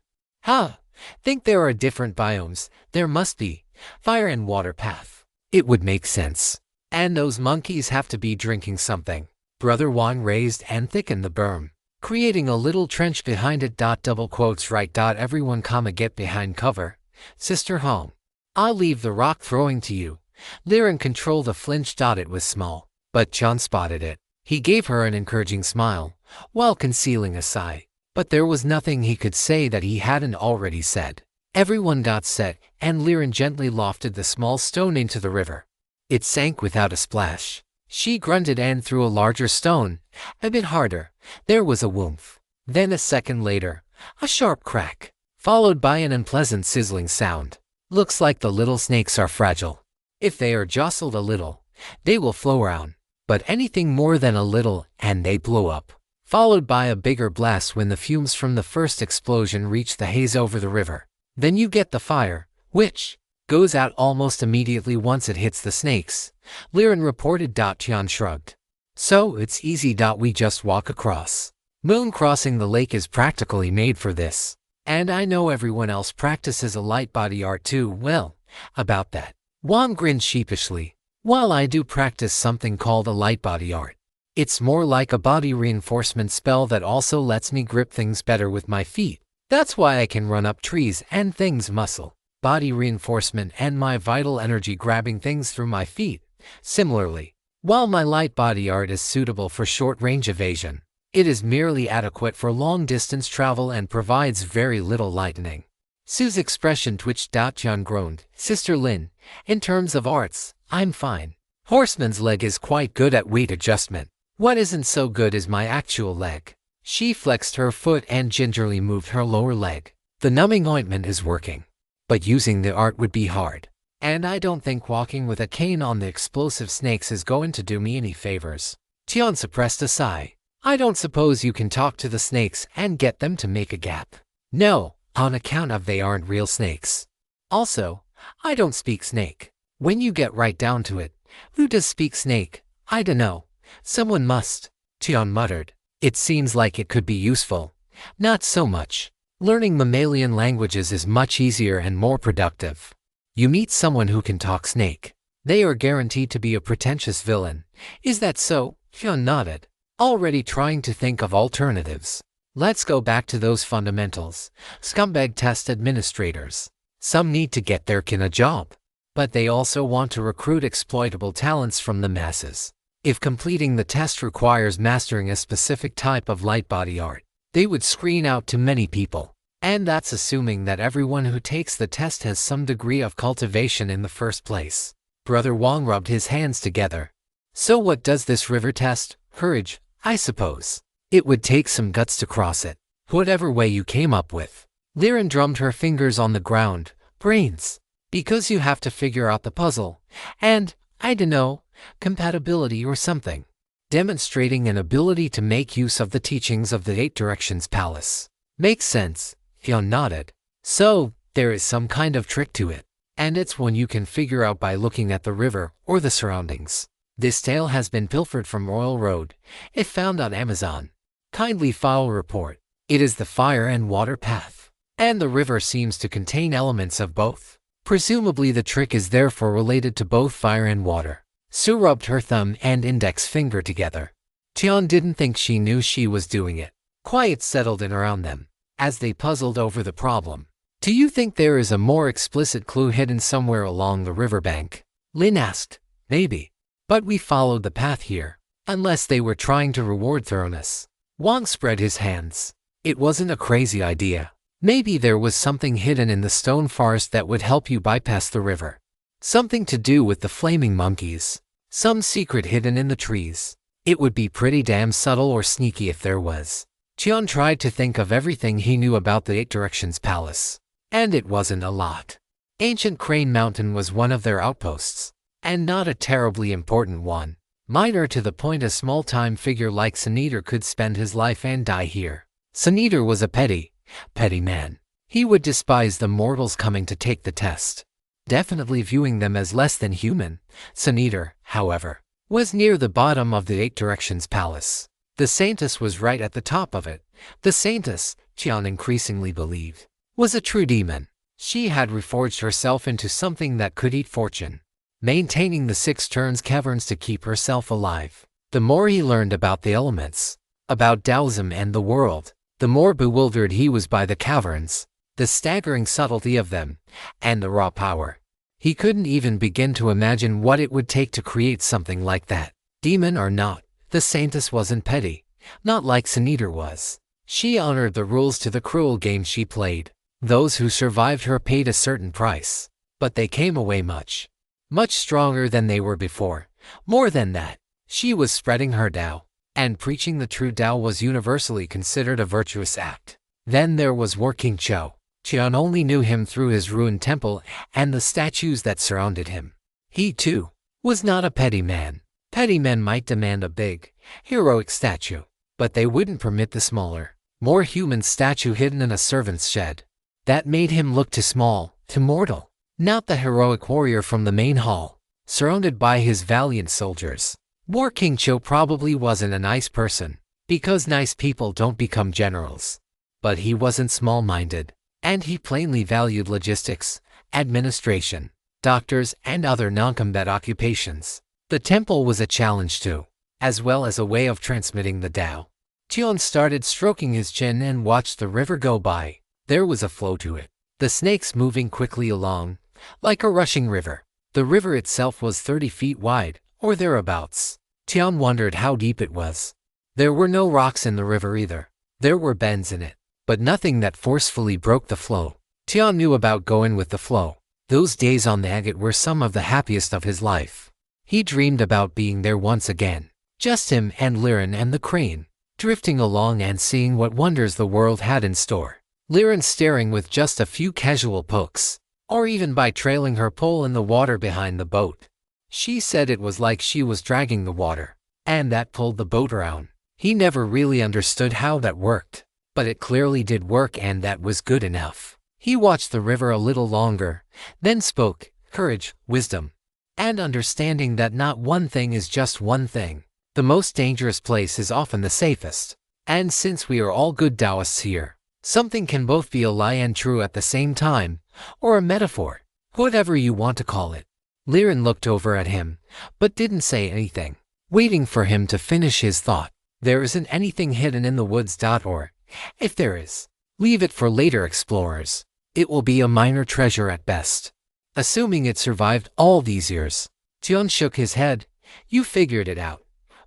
Think there are different biomes. There must be. Fire and water path. It would make sense. And those monkeys have to be drinking something. Brother Wan raised and thickened the berm, creating a little trench behind it. Double quotes right. Everyone get behind cover. Sister Hong. I'll leave the rock throwing to you. Liren controlled the flinch. It was small, but Chan spotted it. He gave her an encouraging smile, while concealing a sigh. But there was nothing he could say that he hadn't already said. Everyone got set, and Liren gently lofted the small stone into the river. It sank without a splash. She grunted and threw a larger stone, a bit harder. There was a whoomph. Then a second later, a sharp crack, followed by an unpleasant sizzling sound. Looks like the little snakes are fragile. If they are jostled a little, they will flow around. But anything more than a little, and they blow up, followed by a bigger blast when the fumes from the first explosion reach the haze over the river. Then you get the fire, which goes out almost immediately once it hits the snakes. Liren reported. Tian shrugged. So it's easy. We just walk across. Moon crossing the lake is practically made for this. And I know everyone else practices a light body art too. Well, about that. Wan grinned sheepishly. While I do practice something called a light body art, it's more like a body reinforcement spell that also lets me grip things better with my feet. That's why I can run up trees and things. Muscle, body reinforcement, and my vital energy grabbing things through my feet. Similarly, While my light body art is suitable for short-range evasion, it is merely adequate for long-distance travel and provides very little lightning. Sue's expression twitched. Tian groaned. Sister Lin, in terms of arts, I'm fine. Horseman's leg is quite good at weight adjustment. What isn't so good is my actual leg. She flexed her foot and gingerly moved her lower leg. The numbing ointment is working. But using the art would be hard. And I don't think walking with a cane on the explosive snakes is going to do me any favors. Tian suppressed a sigh. I don't suppose you can talk to the snakes and get them to make a gap. No, on account of they aren't real snakes. Also, I don't speak snake. When you get right down to it, who does speak snake? I dunno. Someone must. Tian muttered. It seems like it could be useful. Not so much. Learning mammalian languages is much easier and more productive. You meet someone who can talk snake. They are guaranteed to be a pretentious villain. Is that so? Tian nodded, already trying to think of alternatives. Let's go back to those fundamentals. Scumbag test administrators. Some need to get their kin a job. But they also want to recruit exploitable talents from the masses. If completing the test requires mastering a specific type of light body art, they would screen out too many people. And that's assuming that everyone who takes the test has some degree of cultivation in the first place. Brother Wang rubbed his hands together. So what does this river test? Courage, I suppose. It would take some guts to cross it. Whatever way you came up with. Liren drummed her fingers on the ground. Brains. Because you have to figure out the puzzle. And, I dunno, compatibility or something. Demonstrating an ability to make use of the teachings of the Eight Directions Palace. Makes sense. Tian nodded. So, there is some kind of trick to it. And it's one you can figure out by looking at the river or the surroundings. This tale has been pilfered from Royal Road. If found on Amazon. Kindly file report. It is the fire and water path. And the river seems to contain elements of both. Presumably the trick is therefore related to both fire and water. Sue rubbed her thumb and index finger together. Tian didn't think she knew she was doing it. Quiet settled in around them as they puzzled over the problem. Do you think there is a more explicit clue hidden somewhere along the riverbank? Lin asked. Maybe. But we followed the path here. Unless they were trying to reward thoroughness. Wang spread his hands. It wasn't a crazy idea. Maybe there was something hidden in the stone forest that would help you bypass the river. Something to do with the flaming monkeys. Some secret hidden in the trees. It would be pretty damn subtle or sneaky if there was. Tian tried to think of everything he knew about the Eight Directions Palace. And it wasn't a lot. Ancient Crane Mountain was one of their outposts. And not a terribly important one. Minor to the point a small-time figure like Senator could spend his life and die here. Senator was a petty man. He would despise the mortals coming to take the test. Definitely viewing them as less than human. Senator, however, was near the bottom of the Eight Directions Palace. The Saintess was right at the top of it. The Saintess, Tian increasingly believed, was a true demon. She had reforged herself into something that could eat fortune, maintaining the 6 turns caverns to keep herself alive. The more he learned about the elements, about Taoism and the world, the more bewildered he was by the caverns, the staggering subtlety of them, and the raw power. He couldn't even begin to imagine what it would take to create something like that. Demon or not, the Saintess wasn't petty, not like Senator was. She honored the rules to the cruel game she played. Those who survived her paid a certain price, but they came away much stronger than they were before. More than that, she was spreading her Tao, and preaching the true Tao was universally considered a virtuous act. Then there was King Chou. Tian only knew him through his ruined temple and the statues that surrounded him. He, too, was not a petty man. Petty men might demand a big, heroic statue, but they wouldn't permit the smaller, more human statue hidden in a servant's shed. That made him look too small, too mortal. Not the heroic warrior from the main hall, surrounded by his valiant soldiers. King Chou probably wasn't a nice person, because nice people don't become generals. But he wasn't small-minded, and he plainly valued logistics, administration, doctors, and other non-combat occupations. The temple was a challenge too, as well as a way of transmitting the Tao. Tian started stroking his chin and watched the river go by. There was a flow to it, the snakes moving quickly along, like a rushing river. The river itself was 30 feet wide, or thereabouts. Tian wondered how deep it was. There were no rocks in the river either. There were bends in it, but nothing that forcefully broke the flow. Tian knew about going with the flow. Those days on the agate were some of the happiest of his life. He dreamed about being there once again. Just him and Liren and the crane, drifting along and seeing what wonders the world had in store. Liren staring with just a few casual pokes, or even by trailing her pole in the water behind the boat. She said it was like she was dragging the water, and that pulled the boat around. He never really understood how that worked, but it clearly did work, and that was good enough. He watched the river a little longer, then spoke, courage, wisdom, and understanding that not one thing is just one thing. The most dangerous place is often the safest. And since we are all good Taoists here, something can both be a lie and true at the same time, or a metaphor, whatever you want to call it. Liren looked over at him, but didn't say anything, waiting for him to finish his thought. There isn't anything hidden in the woods. Or, if there is, leave it for later explorers. It will be a minor treasure at best. Assuming it survived all these years. Tian shook his head. You figured it out?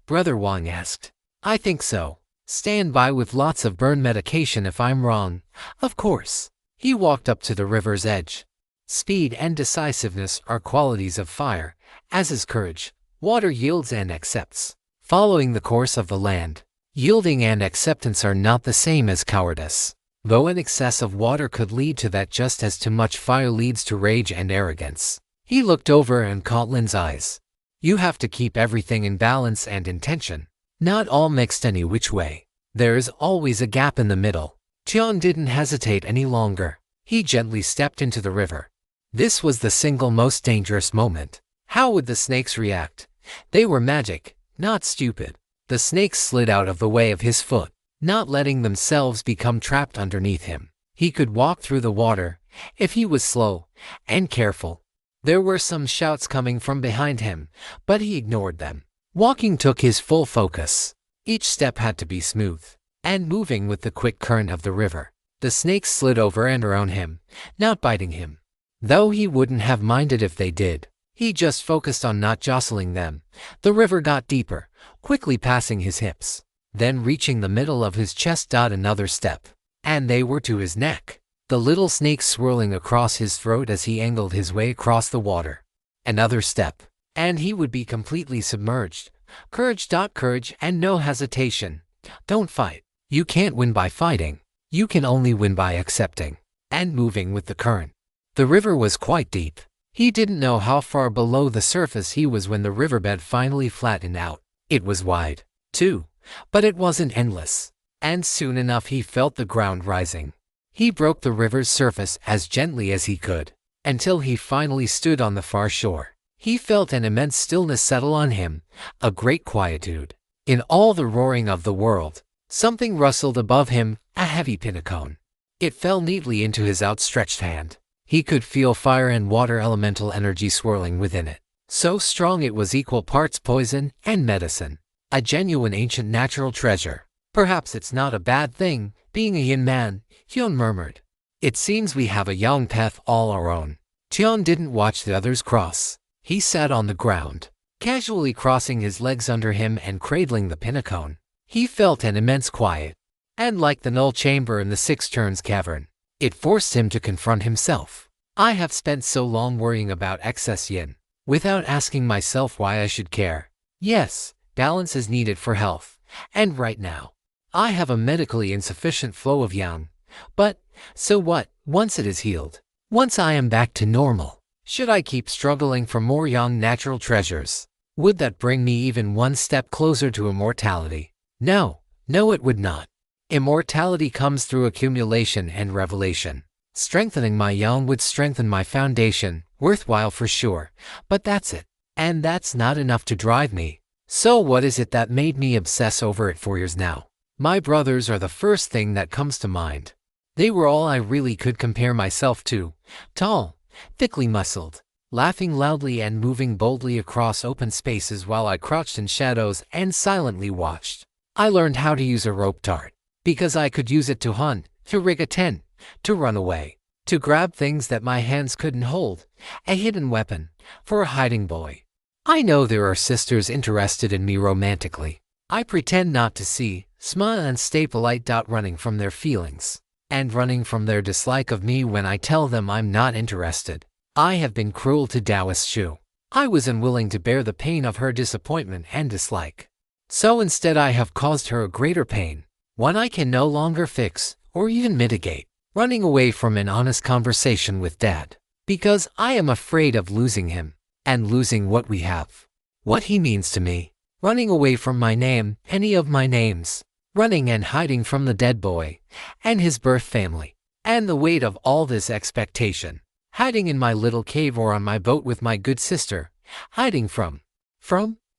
Brother Wang asked. I think so. Stand by with lots of burn medication if I'm wrong. Of course. He walked up to the river's edge. Speed and decisiveness are qualities of fire, as is courage. Water yields and accepts, following the course of the land. Yielding and acceptance are not the same as cowardice, though an excess of water could lead to that just as too much fire leads to rage and arrogance. He looked over and caught Lin's eyes. You have to keep everything in balance and intention, not all mixed any which way. There is always a gap in the middle. Tian didn't hesitate any longer. He gently stepped into the river. This was the single most dangerous moment. How would the snakes react? They were magic, not stupid. The snakes slid out of the way of his foot, not letting themselves become trapped underneath him. He could walk through the water, if he was slow and careful. There were some shouts coming from behind him, but he ignored them. Walking took his full focus. Each step had to be smooth and moving with the quick current of the river. The snakes slid over and around him, not biting him, though he wouldn't have minded if they did. He just focused on not jostling them. The river got deeper, quickly passing his hips, then reaching the middle of his chest. Another step, and they were to his neck. The little snakes swirling across his throat as he angled his way across the water. Another step, and he would be completely submerged. Courage. Courage and no hesitation. Don't fight. You can't win by fighting. You can only win by accepting and moving with the current. The river was quite deep. He didn't know how far below the surface he was when the riverbed finally flattened out. It was wide, too, but it wasn't endless. And soon enough he felt the ground rising. He broke the river's surface as gently as he could, until he finally stood on the far shore. He felt an immense stillness settle on him, a great quietude. In all the roaring of the world, something rustled above him, a heavy pinnacone. It fell neatly into his outstretched hand. He could feel fire and water elemental energy swirling within it. So strong it was equal parts poison and medicine. A genuine ancient natural treasure. Perhaps it's not a bad thing, being a yin man, Tian murmured. It seems we have a yang path all our own. Tian didn't watch the others cross. He sat on the ground, casually crossing his legs under him and cradling the pinnacone. He felt an immense quiet. And like the null chamber in the Six Turns cavern, it forced him to confront himself. I have spent so long worrying about excess yin, without asking myself why I should care. Yes, balance is needed for health, and right now, I have a medically insufficient flow of yang. But, so what, once it is healed? Once I am back to normal, should I keep struggling for more yang natural treasures? Would that bring me even one step closer to immortality? No, it would not. Immortality comes through accumulation and revelation. Strengthening my yang would strengthen my foundation, worthwhile for sure, but that's it. And that's not enough to drive me. So what is it that made me obsess over it for years now? My brothers are the first thing that comes to mind. They were all I really could compare myself to. Tall, thickly muscled, laughing loudly and moving boldly across open spaces while I crouched in shadows and silently watched. I learned how to use a rope dart, because I could use it to hunt, to rig a tent, to run away, to grab things that my hands couldn't hold, a hidden weapon, for a hiding boy. I know there are sisters interested in me romantically. I pretend not to see, smile and stay polite. Running from their feelings and running from their dislike of me when I tell them I'm not interested. I have been cruel to Taoist Shu. I was unwilling to bear the pain of her disappointment and dislike. So instead I have caused her a greater pain, one I can no longer fix or even mitigate, running away from an honest conversation with Dad, because I am afraid of losing him and losing what we have, what he means to me, running away from my name, any of my names, running and hiding from the dead boy and his birth family, and the weight of all this expectation, hiding in my little cave or on my boat with my good sister, hiding from.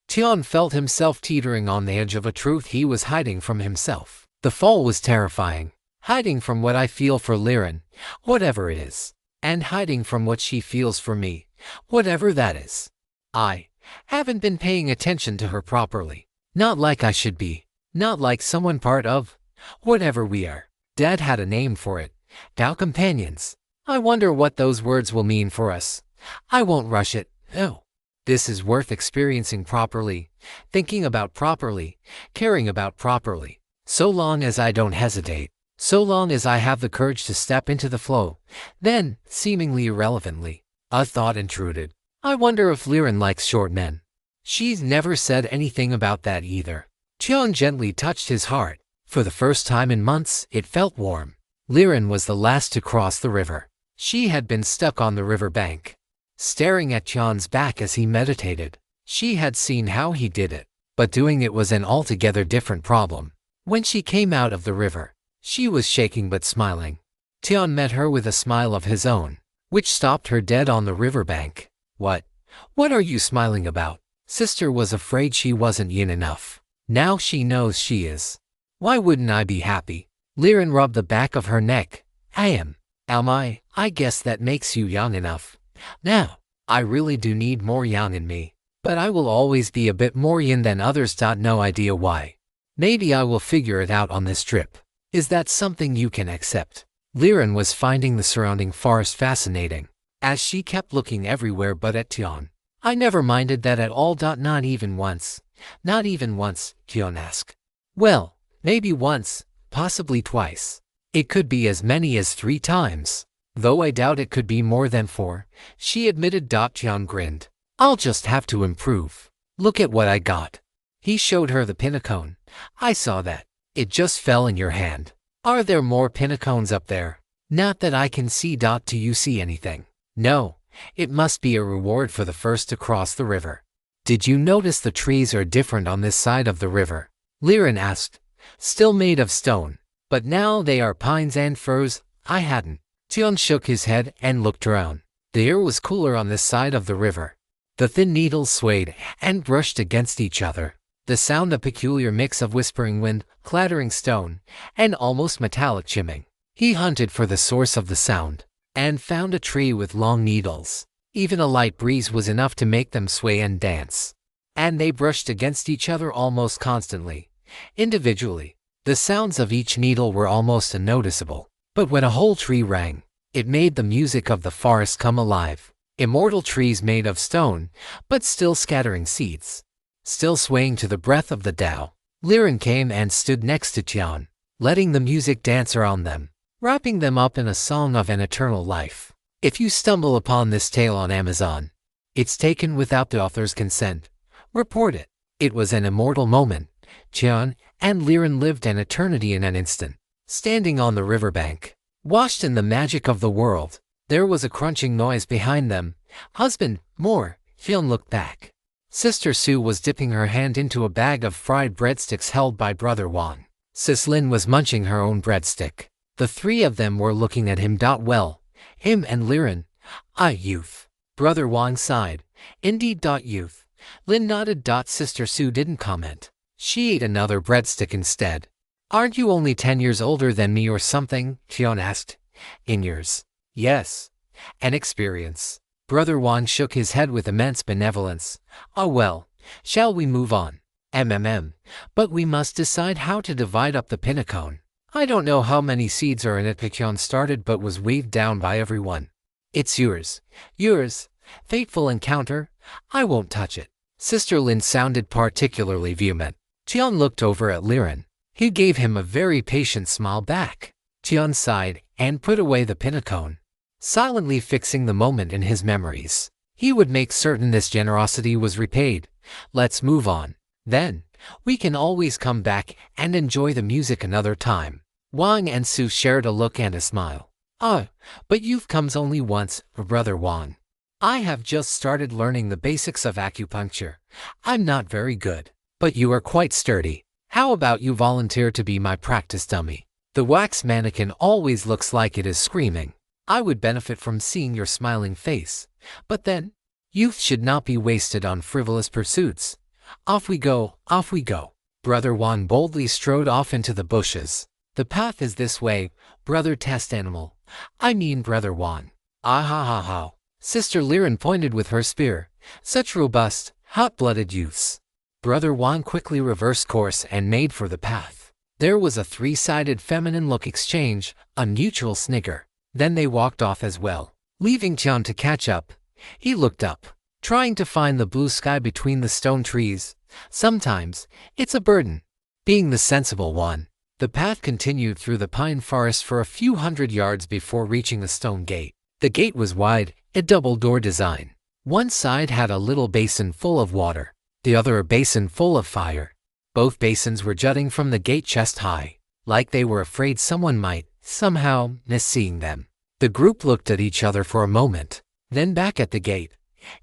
Tian felt himself teetering on the edge of a truth he was hiding from himself. The fall was terrifying, hiding from what I feel for Liren, whatever it is, and hiding from what she feels for me, whatever that is. I haven't been paying attention to her properly, not like I should be, not like someone part of, whatever we are. Dad had a name for it, Tao companions. I wonder what those words will mean for us. I won't rush it, no. This is worth experiencing properly, thinking about properly, caring about properly. So long as I don't hesitate, so long as I have the courage to step into the flow, then, seemingly irrelevantly, a thought intruded. I wonder if Liren likes short men. She's never said anything about that either. Tian gently touched his heart. For the first time in months, it felt warm. Liren was the last to cross the river. She had been stuck on the river bank, staring at Tian's back as he meditated. She had seen how he did it, but doing it was an altogether different problem. When she came out of the river, she was shaking but smiling. Tian met her with a smile of his own, which stopped her dead on the riverbank. What are you smiling about? Sister was afraid she wasn't yin enough. Now she knows she is. Why wouldn't I be happy? Liren rubbed the back of her neck. Am I? I guess that makes you young enough. Now, I really do need more yang in me, but I will always be a bit more yin than others. No idea why. Maybe I will figure it out on this trip. Is that something you can accept? Liren was finding the surrounding forest fascinating, as she kept looking everywhere but at Tian. I never minded that at all. Not even once. Not even once, Tian asked. Well, maybe once, possibly twice. It could be as many as 3 times. Though I doubt it could be more than 4, she admitted. Tian grinned. I'll just have to improve. Look at what I got. He showed her the pinnacone. I saw that. It just fell in your hand. Are there more pinnacones up there? Not that I can see. Do you see anything? No. It must be a reward for the first to cross the river. Did you notice the trees are different on this side of the river? Liren asked. Still made of stone, but now they are pines and firs. I hadn't. Tian shook his head and looked around. The air was cooler on this side of the river. The thin needles swayed and brushed against each other. The sound a peculiar mix of whispering wind, clattering stone, and almost metallic chimming. He hunted for the source of the sound, and found a tree with long needles. Even a light breeze was enough to make them sway and dance. And they brushed against each other almost constantly. Individually, the sounds of each needle were almost unnoticeable. But when a whole tree rang, it made the music of the forest come alive. Immortal trees made of stone, but still scattering seeds. Still swaying to the breath of the Tao. Liren came and stood next to Tian, letting the music dance around them, wrapping them up in a song of an eternal life. If you stumble upon this tale on Amazon, it's taken without the author's consent. Report it. It was an immortal moment. Tian and Liren lived an eternity in an instant. Standing on the riverbank, washed in the magic of the world, there was a crunching noise behind them. Husband, more. Tian looked back. Sister Sue was dipping her hand into a bag of fried breadsticks held by Brother Wang. Sis Lin was munching her own breadstick. The 3 of them were looking at him. Well, him and Liren. Youth. Brother Wang sighed. Indeed. Youth. Lin nodded. Sister Sue didn't comment. She ate another breadstick instead. Aren't you only 10 years older than me or something? Tian asked. In years. Yes. And experience. Brother Wang shook his head with immense benevolence. Oh well, shall we move on? But we must decide how to divide up the pinnacone. I don't know how many seeds are in it. Tian started but was waved down by everyone. It's yours. Yours. Fateful encounter. I won't touch it. Sister Lin sounded particularly vehement. Tian looked over at Liren. He gave him a very patient smile back. Tian sighed and put away the pinacone, silently fixing the moment in his memories. He would make certain this generosity was repaid. Let's move on. Then, we can always come back and enjoy the music another time. Wang and Su shared a look and a smile. Oh, but youth comes only once, Brother Wang. I have just started learning the basics of acupuncture. I'm not very good, but you are quite sturdy. How about you volunteer to be my practice dummy? The wax mannequin always looks like it is screaming. I would benefit from seeing your smiling face. But then, youth should not be wasted on frivolous pursuits. Off we go, off we go. Brother Wang boldly strode off into the bushes. The path is this way, brother test animal. I mean Brother Wang. Ah ha ha ha. Sister Liren pointed with her spear. Such robust, hot-blooded youths. Brother Wang quickly reversed course and made for the path. There was a three-sided feminine look exchange, a mutual snigger. Then they walked off as well, leaving Tian to catch up. He looked up, trying to find the blue sky between the stone trees. Sometimes, it's a burden. Being the sensible one, the path continued through the pine forest for a few hundred yards before reaching the stone gate. The gate was wide, a double-door design. One side had a little basin full of water, the other a basin full of fire. Both basins were jutting from the gate chest high, like they were afraid someone might, somehow, miss seeing them. The group looked at each other for a moment, then back at the gate.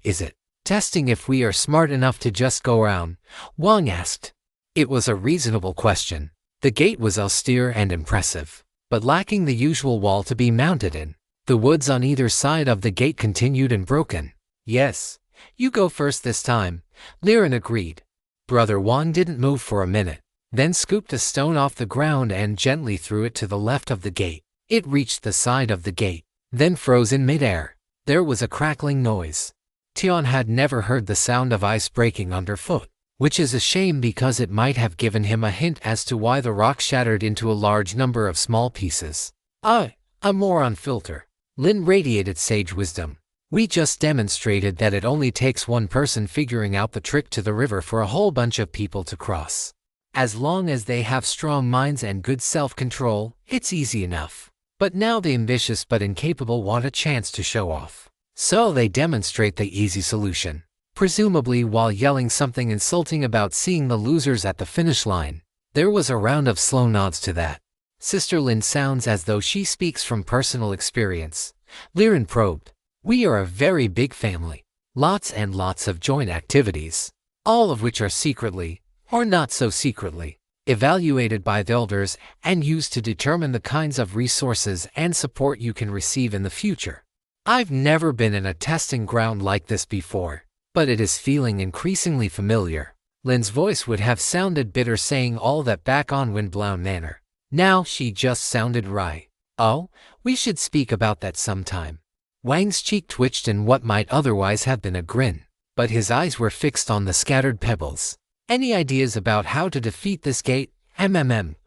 Is it testing if we are smart enough to just go around? Wang asked. It was a reasonable question. The gate was austere and impressive, but lacking the usual wall to be mounted in. The woods on either side of the gate continued unbroken. Yes, you go first this time, Liren agreed. Brother Wang didn't move for a minute, then scooped a stone off the ground and gently threw it to the left of the gate. It reached the side of the gate, then froze in midair. There was a crackling noise. Tian had never heard the sound of ice breaking underfoot, which is a shame because it might have given him a hint as to why the rock shattered into a large number of small pieces. I'm more on filter. Lin radiated sage wisdom. We just demonstrated that it only takes one person figuring out the trick to the river for a whole bunch of people to cross. As long as they have strong minds and good self-control, it's easy enough. But now the ambitious but incapable want a chance to show off. So they demonstrate the easy solution, presumably while yelling something insulting about seeing the losers at the finish line. There was a round of slow nods to that. Sister Lin sounds as though she speaks from personal experience. Liren probed. We are a very big family. Lots and lots of joint activities, all of which are secretly, or not so secretly, evaluated by the elders and used to determine the kinds of resources and support you can receive in the future. I've never been in a testing ground like this before, but it is feeling increasingly familiar. Lin's voice would have sounded bitter saying all that back on Windblown Manor. Now she just sounded wry. Oh, we should speak about that sometime. Wang's cheek twitched in what might otherwise have been a grin, but his eyes were fixed on the scattered pebbles. Any ideas about how to defeat this gate?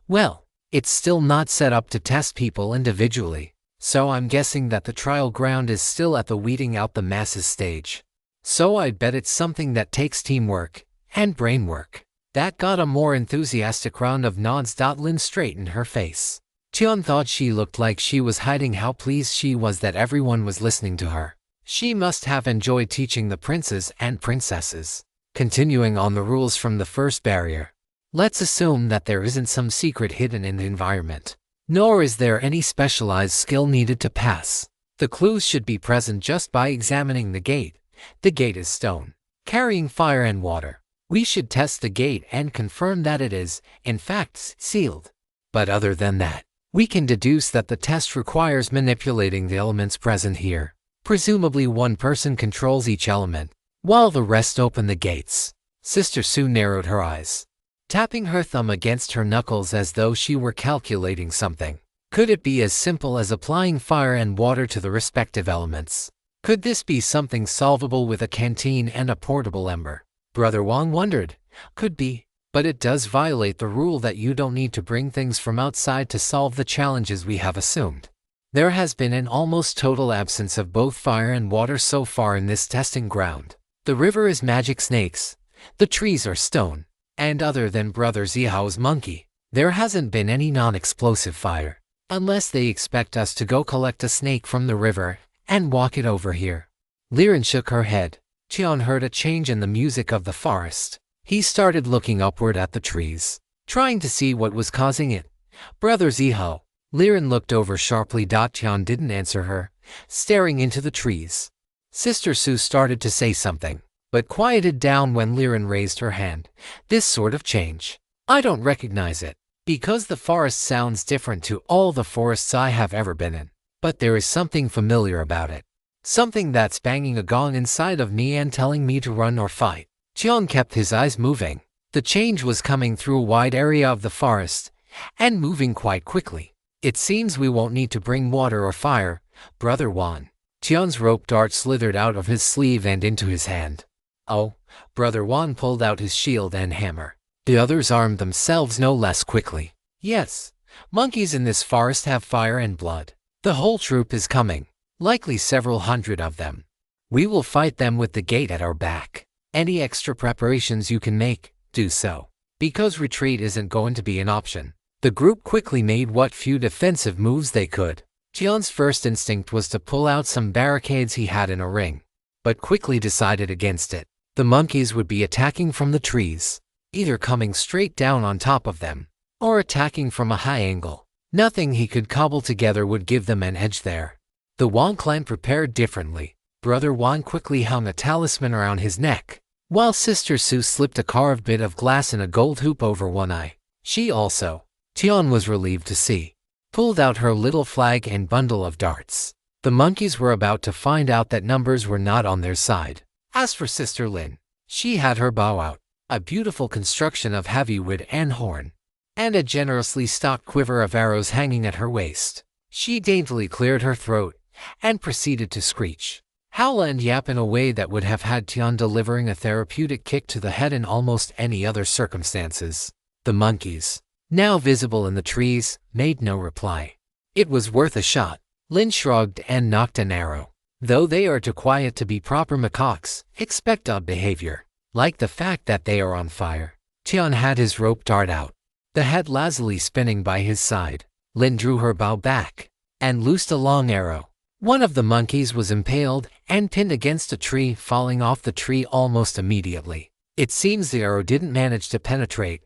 Well, it's still not set up to test people individually, so I'm guessing that the trial ground is still at the weeding out the masses stage. So I'd bet it's something that takes teamwork and brainwork. That got a more enthusiastic round of nods. Lin straightened her face. Tian thought she looked like she was hiding how pleased she was that everyone was listening to her. She must have enjoyed teaching the princes and princesses. Continuing on the rules from the first barrier. Let's assume that there isn't some secret hidden in the environment. Nor is there any specialized skill needed to pass. The clues should be present just by examining the gate. The gate is stone, carrying fire and water. We should test the gate and confirm that it is, in fact, sealed. But other than that, we can deduce that the test requires manipulating the elements present here. Presumably one person controls each element, while the rest open the gates. Sister Sue narrowed her eyes, tapping her thumb against her knuckles as though she were calculating something. Could it be as simple as applying fire and water to the respective elements? Could this be something solvable with a canteen and a portable ember? Brother Wang wondered. Could be, but it does violate the rule that you don't need to bring things from outside to solve the challenges we have assumed. There has been an almost total absence of both fire and water so far in this testing ground. The river is magic snakes. The trees are stone. And other than Brother Zihao's monkey, there hasn't been any non-explosive fire. Unless they expect us to go collect a snake from the river and walk it over here. Liren shook her head. Tian heard a change in the music of the forest. He started looking upward at the trees, trying to see what was causing it. Brother Zihao. Liren looked over sharply. Tian didn't answer her, staring into the trees. Sister Su started to say something, but quieted down when Liren raised her hand. This sort of change, I don't recognize it, because the forest sounds different to all the forests I have ever been in. But there is something familiar about it. Something that's banging a gong inside of me and telling me to run or fight. Tian kept his eyes moving. The change was coming through a wide area of the forest, and moving quite quickly. It seems we won't need to bring water or fire, Brother Wan. Tian's rope dart slithered out of his sleeve and into his hand. Oh, Brother Wan pulled out his shield and hammer. The others armed themselves no less quickly. Yes, monkeys in this forest have fire and blood. The whole troop is coming, likely several hundred of them. We will fight them with the gate at our back. Any extra preparations you can make, do so, because retreat isn't going to be an option. The group quickly made what few defensive moves they could. Tian's first instinct was to pull out some barricades he had in a ring, but quickly decided against it. The monkeys would be attacking from the trees, either coming straight down on top of them, or attacking from a high angle. Nothing he could cobble together would give them an edge there. The Wang clan prepared differently. Brother Wan quickly hung a talisman around his neck, while Sister Su slipped a carved bit of glass in a gold hoop over one eye. She also, Tian was relieved to see, pulled out her little flag and bundle of darts. The monkeys were about to find out that numbers were not on their side. As for Sister Lin, she had her bow out, a beautiful construction of heavy wood and horn, and a generously stocked quiver of arrows hanging at her waist. She daintily cleared her throat and proceeded to screech, howl and yap in a way that would have had Tian delivering a therapeutic kick to the head in almost any other circumstances. The monkeys, now visible in the trees, made no reply. It was worth a shot. Lin shrugged and knocked an arrow. Though they are too quiet to be proper macaques, expect odd behavior, like the fact that they are on fire. Tian had his rope dart out, the head lazily spinning by his side. Lin drew her bow back and loosed a long arrow. One of the monkeys was impaled and pinned against a tree, falling off the tree almost immediately. It seems the arrow didn't manage to penetrate.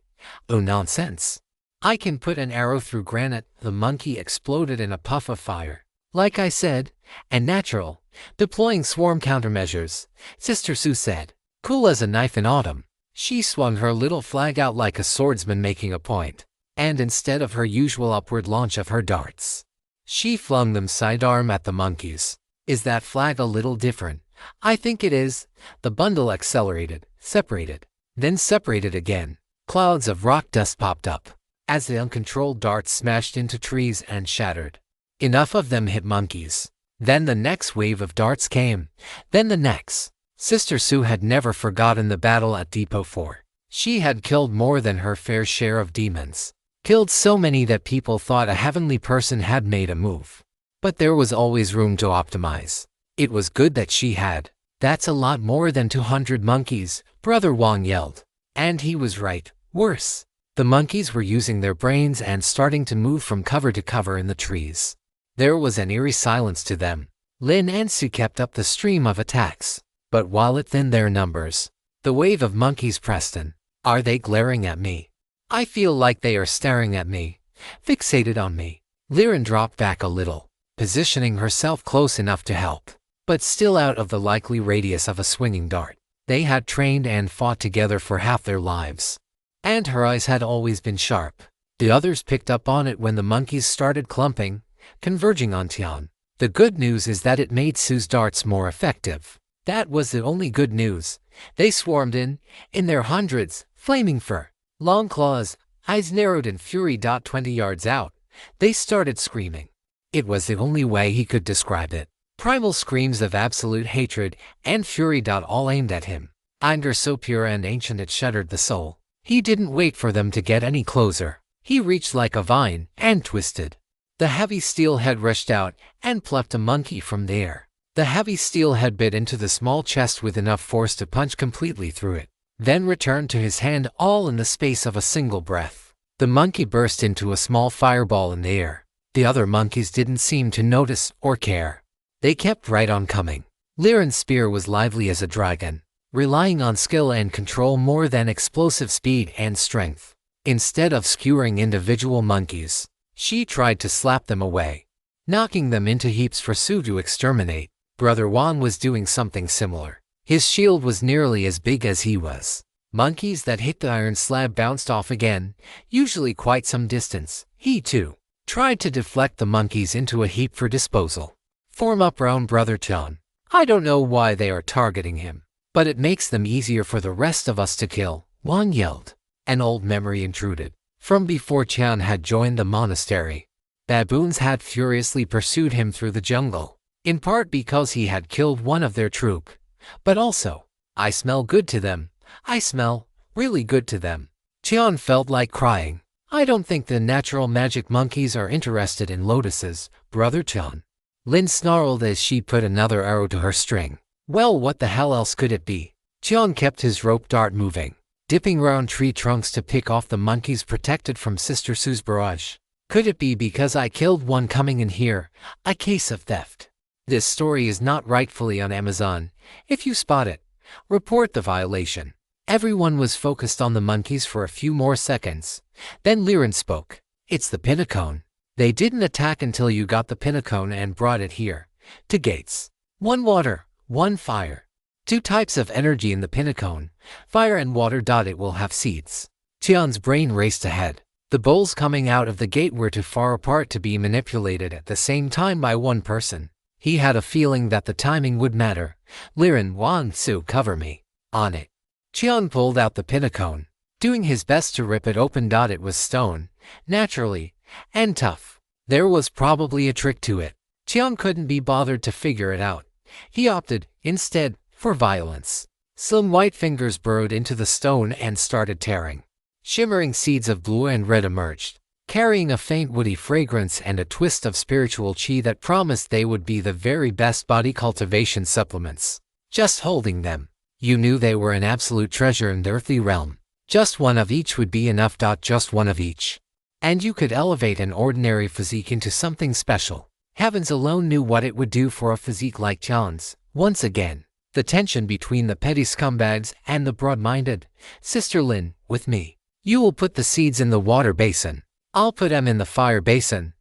Oh, nonsense. I can put an arrow through granite. The monkey exploded in a puff of fire. Like I said, and natural, deploying swarm countermeasures, Sister Su said. Cool as a knife in autumn. She swung her little flag out like a swordsman making a point, and instead of her usual upward launch of her darts, she flung them sidearm at the monkeys. Is that flag a little different? I think it is. The bundle accelerated, separated, then separated again. Clouds of rock dust popped up as the uncontrolled darts smashed into trees and shattered. Enough of them hit monkeys. Then the next wave of darts came, then the next. Sister Su had never forgotten the battle at Depot 4. She had killed more than her fair share of demons. Killed so many that people thought a heavenly person had made a move. But there was always room to optimize. It was good that she had. That's a lot more than 200 monkeys, Brother Wang yelled. And he was right. Worse. The monkeys were using their brains and starting to move from cover to cover in the trees. There was an eerie silence to them. Lin and Su kept up the stream of attacks. But while it thinned their numbers, the wave of monkeys pressed in. Are they glaring at me? I feel like they are staring at me, fixated on me. Liren dropped back a little, positioning herself close enough to help, but still out of the likely radius of a swinging dart. They had trained and fought together for half their lives, and her eyes had always been sharp. The others picked up on it when the monkeys started clumping, converging on Tian. The good news is that it made Su's darts more effective. That was the only good news. They swarmed in their hundreds, flaming fur, long claws, eyes narrowed in fury. 20 yards out, they started screaming. It was the only way he could describe it. Primal screams of absolute hatred and fury. All aimed at him. Anger so pure and ancient it shuddered the soul. He didn't wait for them to get any closer. He reached like a vine and twisted. The heavy steel head rushed out and plucked a monkey from the air. The heavy steel had bit into the small chest with enough force to punch completely through it, then returned to his hand all in the space of a single breath. The monkey burst into a small fireball in the air. The other monkeys didn't seem to notice or care. They kept right on coming. Liren's spear was lively as a dragon, relying on skill and control more than explosive speed and strength. Instead of skewering individual monkeys, she tried to slap them away, knocking them into heaps for Sue to exterminate. Brother Juan was doing something similar. His shield was nearly as big as he was. Monkeys that hit the iron slab bounced off again, usually quite some distance. He, too, tried to deflect the monkeys into a heap for disposal. Form up round Brother John. I don't know why they are targeting him, but it makes them easier for the rest of us to kill, Juan yelled. An old memory intruded. From before Tian had joined the monastery, baboons had furiously pursued him through the jungle, in part because he had killed one of their troop, but also, I smell good to them. I smell really good to them. Tian felt like crying. I don't think the natural magic monkeys are interested in lotuses, Brother Tian. Lin snarled as she put another arrow to her string. Well, what the hell else could it be? Tian kept his rope dart moving, dipping round tree trunks to pick off the monkeys protected from Sister Sue's barrage. Could it be because I killed one coming in here? A case of theft. This story is not rightfully on Amazon. If you spot it, report the violation. Everyone was focused on the monkeys for a few more seconds. Then Liren spoke. It's the Pinnacone. They didn't attack until you got the Pinnacone and brought it here. To gates. 1 water, 1 fire. 2 types of energy in the Pinnacone. Fire and water. It will have seeds. Tian's brain raced ahead. The bowls coming out of the gate were too far apart to be manipulated at the same time by one person. He had a feeling that the timing would matter. Liren, Juan, Su, cover me. On it. Tian pulled out the Pinnacone, doing his best to rip it open. It was stone, naturally, and tough. There was probably a trick to it. Tian couldn't be bothered to figure it out. He opted, instead, for violence. Some white fingers burrowed into the stone and started tearing. Shimmering seeds of blue and red emerged, carrying a faint woody fragrance and a twist of spiritual chi that promised they would be the very best body cultivation supplements. Just holding them, you knew they were an absolute treasure in the earthly realm. Just one of each would be enough. Just one of each. And you could elevate an ordinary physique into something special. Heavens alone knew what it would do for a physique like Tian's. Once again, the tension between the petty scumbags and the broad-minded. Sister Lin, with me. You will put the seeds in the water basin. I'll put them in the fire basin.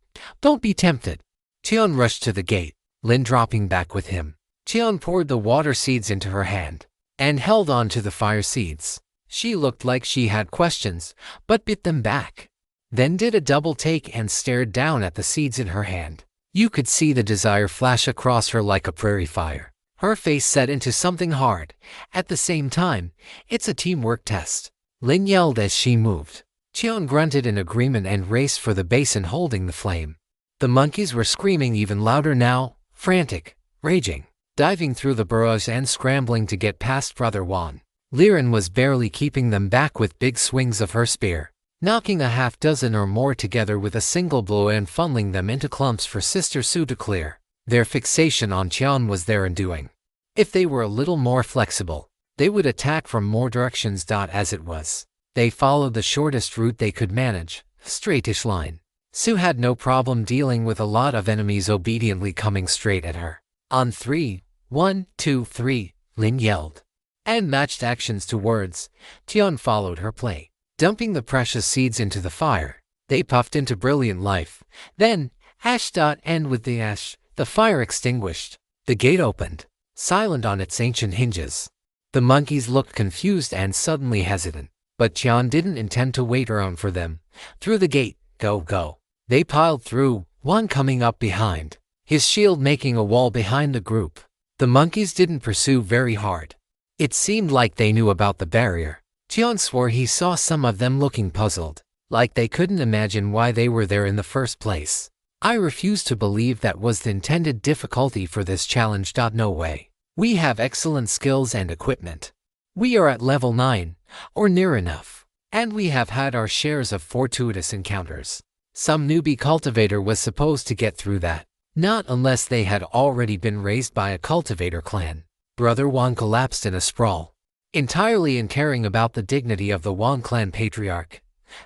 Don't be tempted. Tian rushed to the gate, Lin dropping back with him. Tian poured the water seeds into her hand and held on to the fire seeds. She looked like she had questions, but bit them back. Then did a double take and stared down at the seeds in her hand. You could see the desire flash across her like a prairie fire. Her face set into something hard. At the same time, it's a teamwork test. Lin yelled as she moved. Tian grunted in agreement and raced for the basin holding the flame. The monkeys were screaming even louder now, frantic, raging, diving through the burrows and scrambling to get past Brother Juan. Liren was barely keeping them back with big swings of her spear, knocking a half dozen or more together with a single blow and funneling them into clumps for Sister Sue to clear. Their fixation on Tian was their undoing. If they were a little more flexible, they would attack from more directions. As it was, they followed the shortest route they could manage, a straightish line. Sue had no problem dealing with a lot of enemies obediently coming straight at her. On 3, 1, 2, 3, Lin yelled, and matched actions to words. Tian followed her play. Dumping the precious seeds into the fire, they puffed into brilliant life. Then, ash. And with the ash, the fire extinguished. The gate opened, silent on its ancient hinges. The monkeys looked confused and suddenly hesitant, but Tian didn't intend to wait around for them. Through the gate, go. They piled through, one coming up behind, his shield making a wall behind the group. The monkeys didn't pursue very hard. It seemed like they knew about the barrier. Tian swore he saw some of them looking puzzled, like they couldn't imagine why they were there in the first place. I refuse to believe that was the intended difficulty for this challenge. No way. We have excellent skills and equipment. We are at level 9, or near enough, and we have had our shares of fortuitous encounters. Some newbie cultivator was supposed to get through that. Not unless they had already been raised by a cultivator clan. Brother Wang collapsed in a sprawl, entirely uncaring about the dignity of the Wang clan patriarch.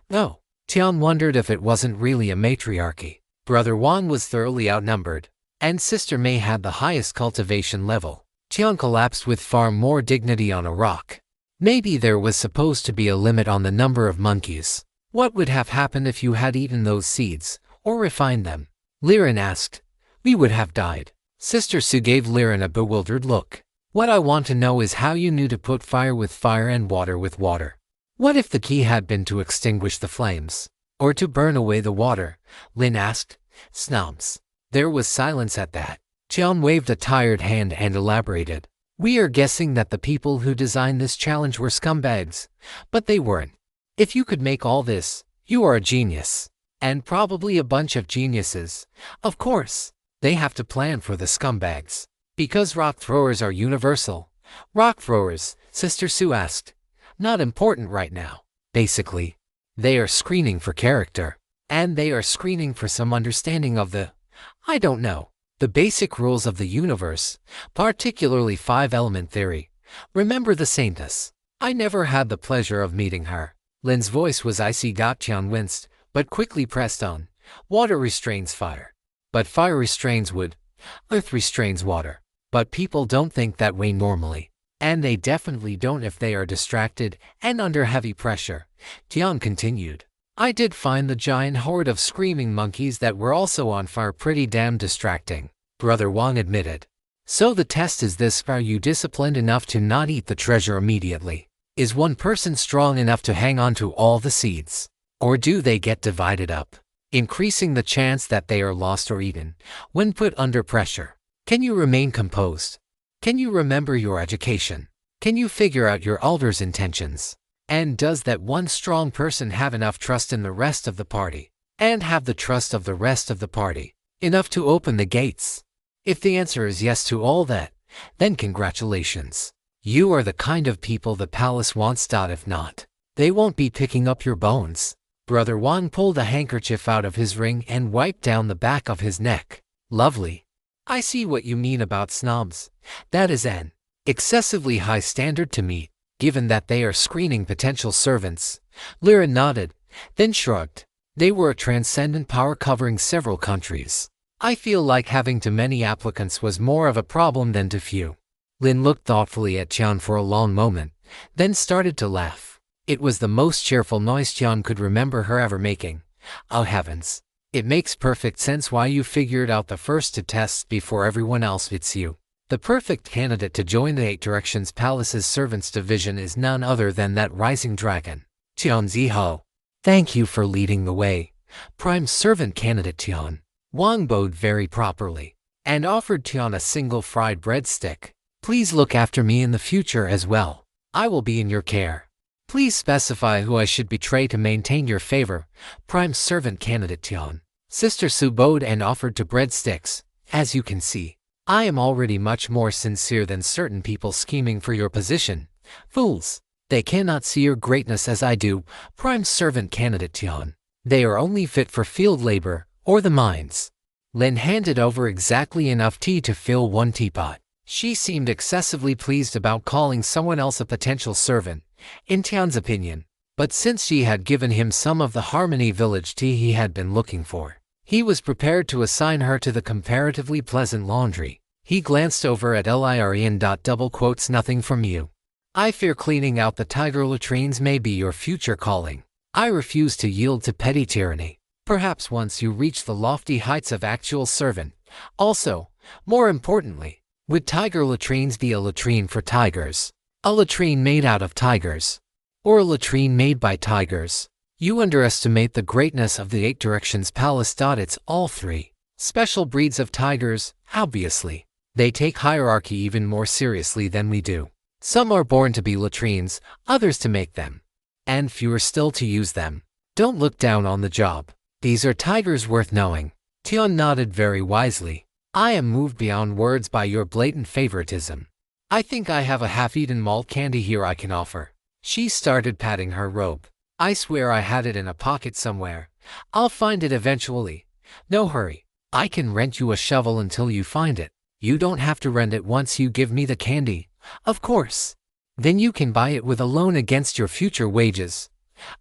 No, Tian wondered if it wasn't really a matriarchy. Brother Wang was thoroughly outnumbered, and Sister Mei had the highest cultivation level. Tian collapsed with far more dignity on a rock. Maybe there was supposed to be a limit on the number of monkeys. What would have happened if you had eaten those seeds, or refined them? Liren asked. We would have died. Sister Su gave Liren a bewildered look. What I want to know is how you knew to put fire with fire and water with water. What if the key had been to extinguish the flames, or to burn away the water? Lin asked. Snobs. There was silence at that. Tian waved a tired hand and elaborated. We are guessing that the people who designed this challenge were scumbags, but they weren't. If you could make all this, you are a genius. And probably a bunch of geniuses. Of course, they have to plan for the scumbags. Because rock throwers are universal. Rock throwers, Sister Su asked. Not important right now. Basically, they are screening for character. And they are screening for some understanding of the, I don't know, the basic rules of the universe, particularly five-element theory. Remember the Saintess. I never had the pleasure of meeting her. Lin's voice was icy. Tian winced, but quickly pressed on. Water restrains fire. But fire restrains wood. Earth restrains water. But people don't think that way normally. And they definitely don't if they are distracted and under heavy pressure. Tian continued. I did find the giant horde of screaming monkeys that were also on fire pretty damn distracting, Brother Wang admitted. So the test is this: are you disciplined enough to not eat the treasure immediately? Is one person strong enough to hang on to all the seeds? Or do they get divided up, increasing the chance that they are lost or eaten when put under pressure? Can you remain composed? Can you remember your education? Can you figure out your elder's intentions? And does that one strong person have enough trust in the rest of the party? And have the trust of the rest of the party enough to open the gates? If the answer is yes to all that, then congratulations. You are the kind of people the palace wants. If not, they won't be picking up your bones. Brother Wang pulled a handkerchief out of his ring and wiped down the back of his neck. Lovely. I see what you mean about snobs. That is an excessively high standard to meet, given that they are screening potential servants. Liren nodded, then shrugged. They were a transcendent power covering several countries. I feel like having too many applicants was more of a problem than too few. Lin looked thoughtfully at Tian for a long moment, then started to laugh. It was the most cheerful noise Tian could remember her ever making. Oh heavens. It makes perfect sense why you figured out the first to test before everyone else. It's you. The perfect candidate to join the Eight Directions Palace's Servants Division is none other than that rising dragon, Tian Ziho. Thank you for leading the way, Prime Servant Candidate Tian. Wang bowed very properly, and offered Tian a single fried breadstick. Please look after me in the future as well. I will be in your care. Please specify who I should betray to maintain your favor, Prime Servant Candidate Tian. Sister Su bowed and offered to breadsticks. As you can see, I am already much more sincere than certain people scheming for your position. Fools! They cannot see your greatness as I do, Prime Servant Candidate Tian. They are only fit for field labor, or the mines. Lin handed over exactly enough tea to fill one teapot. She seemed excessively pleased about calling someone else a potential servant, in Tian's opinion. But since she had given him some of the Harmony Village tea he had been looking for, he was prepared to assign her to the comparatively pleasant laundry. He glanced over at Liren. Double quotes, nothing from you. I fear cleaning out the tiger latrines may be your future calling. I refuse to yield to petty tyranny. Perhaps once you reach the lofty heights of actual servant. Also, more importantly, would tiger latrines be a latrine for tigers? A latrine made out of tigers? Or a latrine made by tigers? You underestimate the greatness of the Eight Directions Palace. It's all three special breeds of tigers, obviously. They take hierarchy even more seriously than we do. Some are born to be latrines, others to make them, and fewer still to use them. Don't look down on the job. These are tigers worth knowing. Tian nodded very wisely. I am moved beyond words by your blatant favoritism. I think I have a half-eaten malt candy here I can offer. She started patting her robe. I swear I had it in a pocket somewhere. I'll find it eventually. No hurry. I can rent you a shovel until you find it. You don't have to rent it once you give me the candy, of course. Then you can buy it with a loan against your future wages.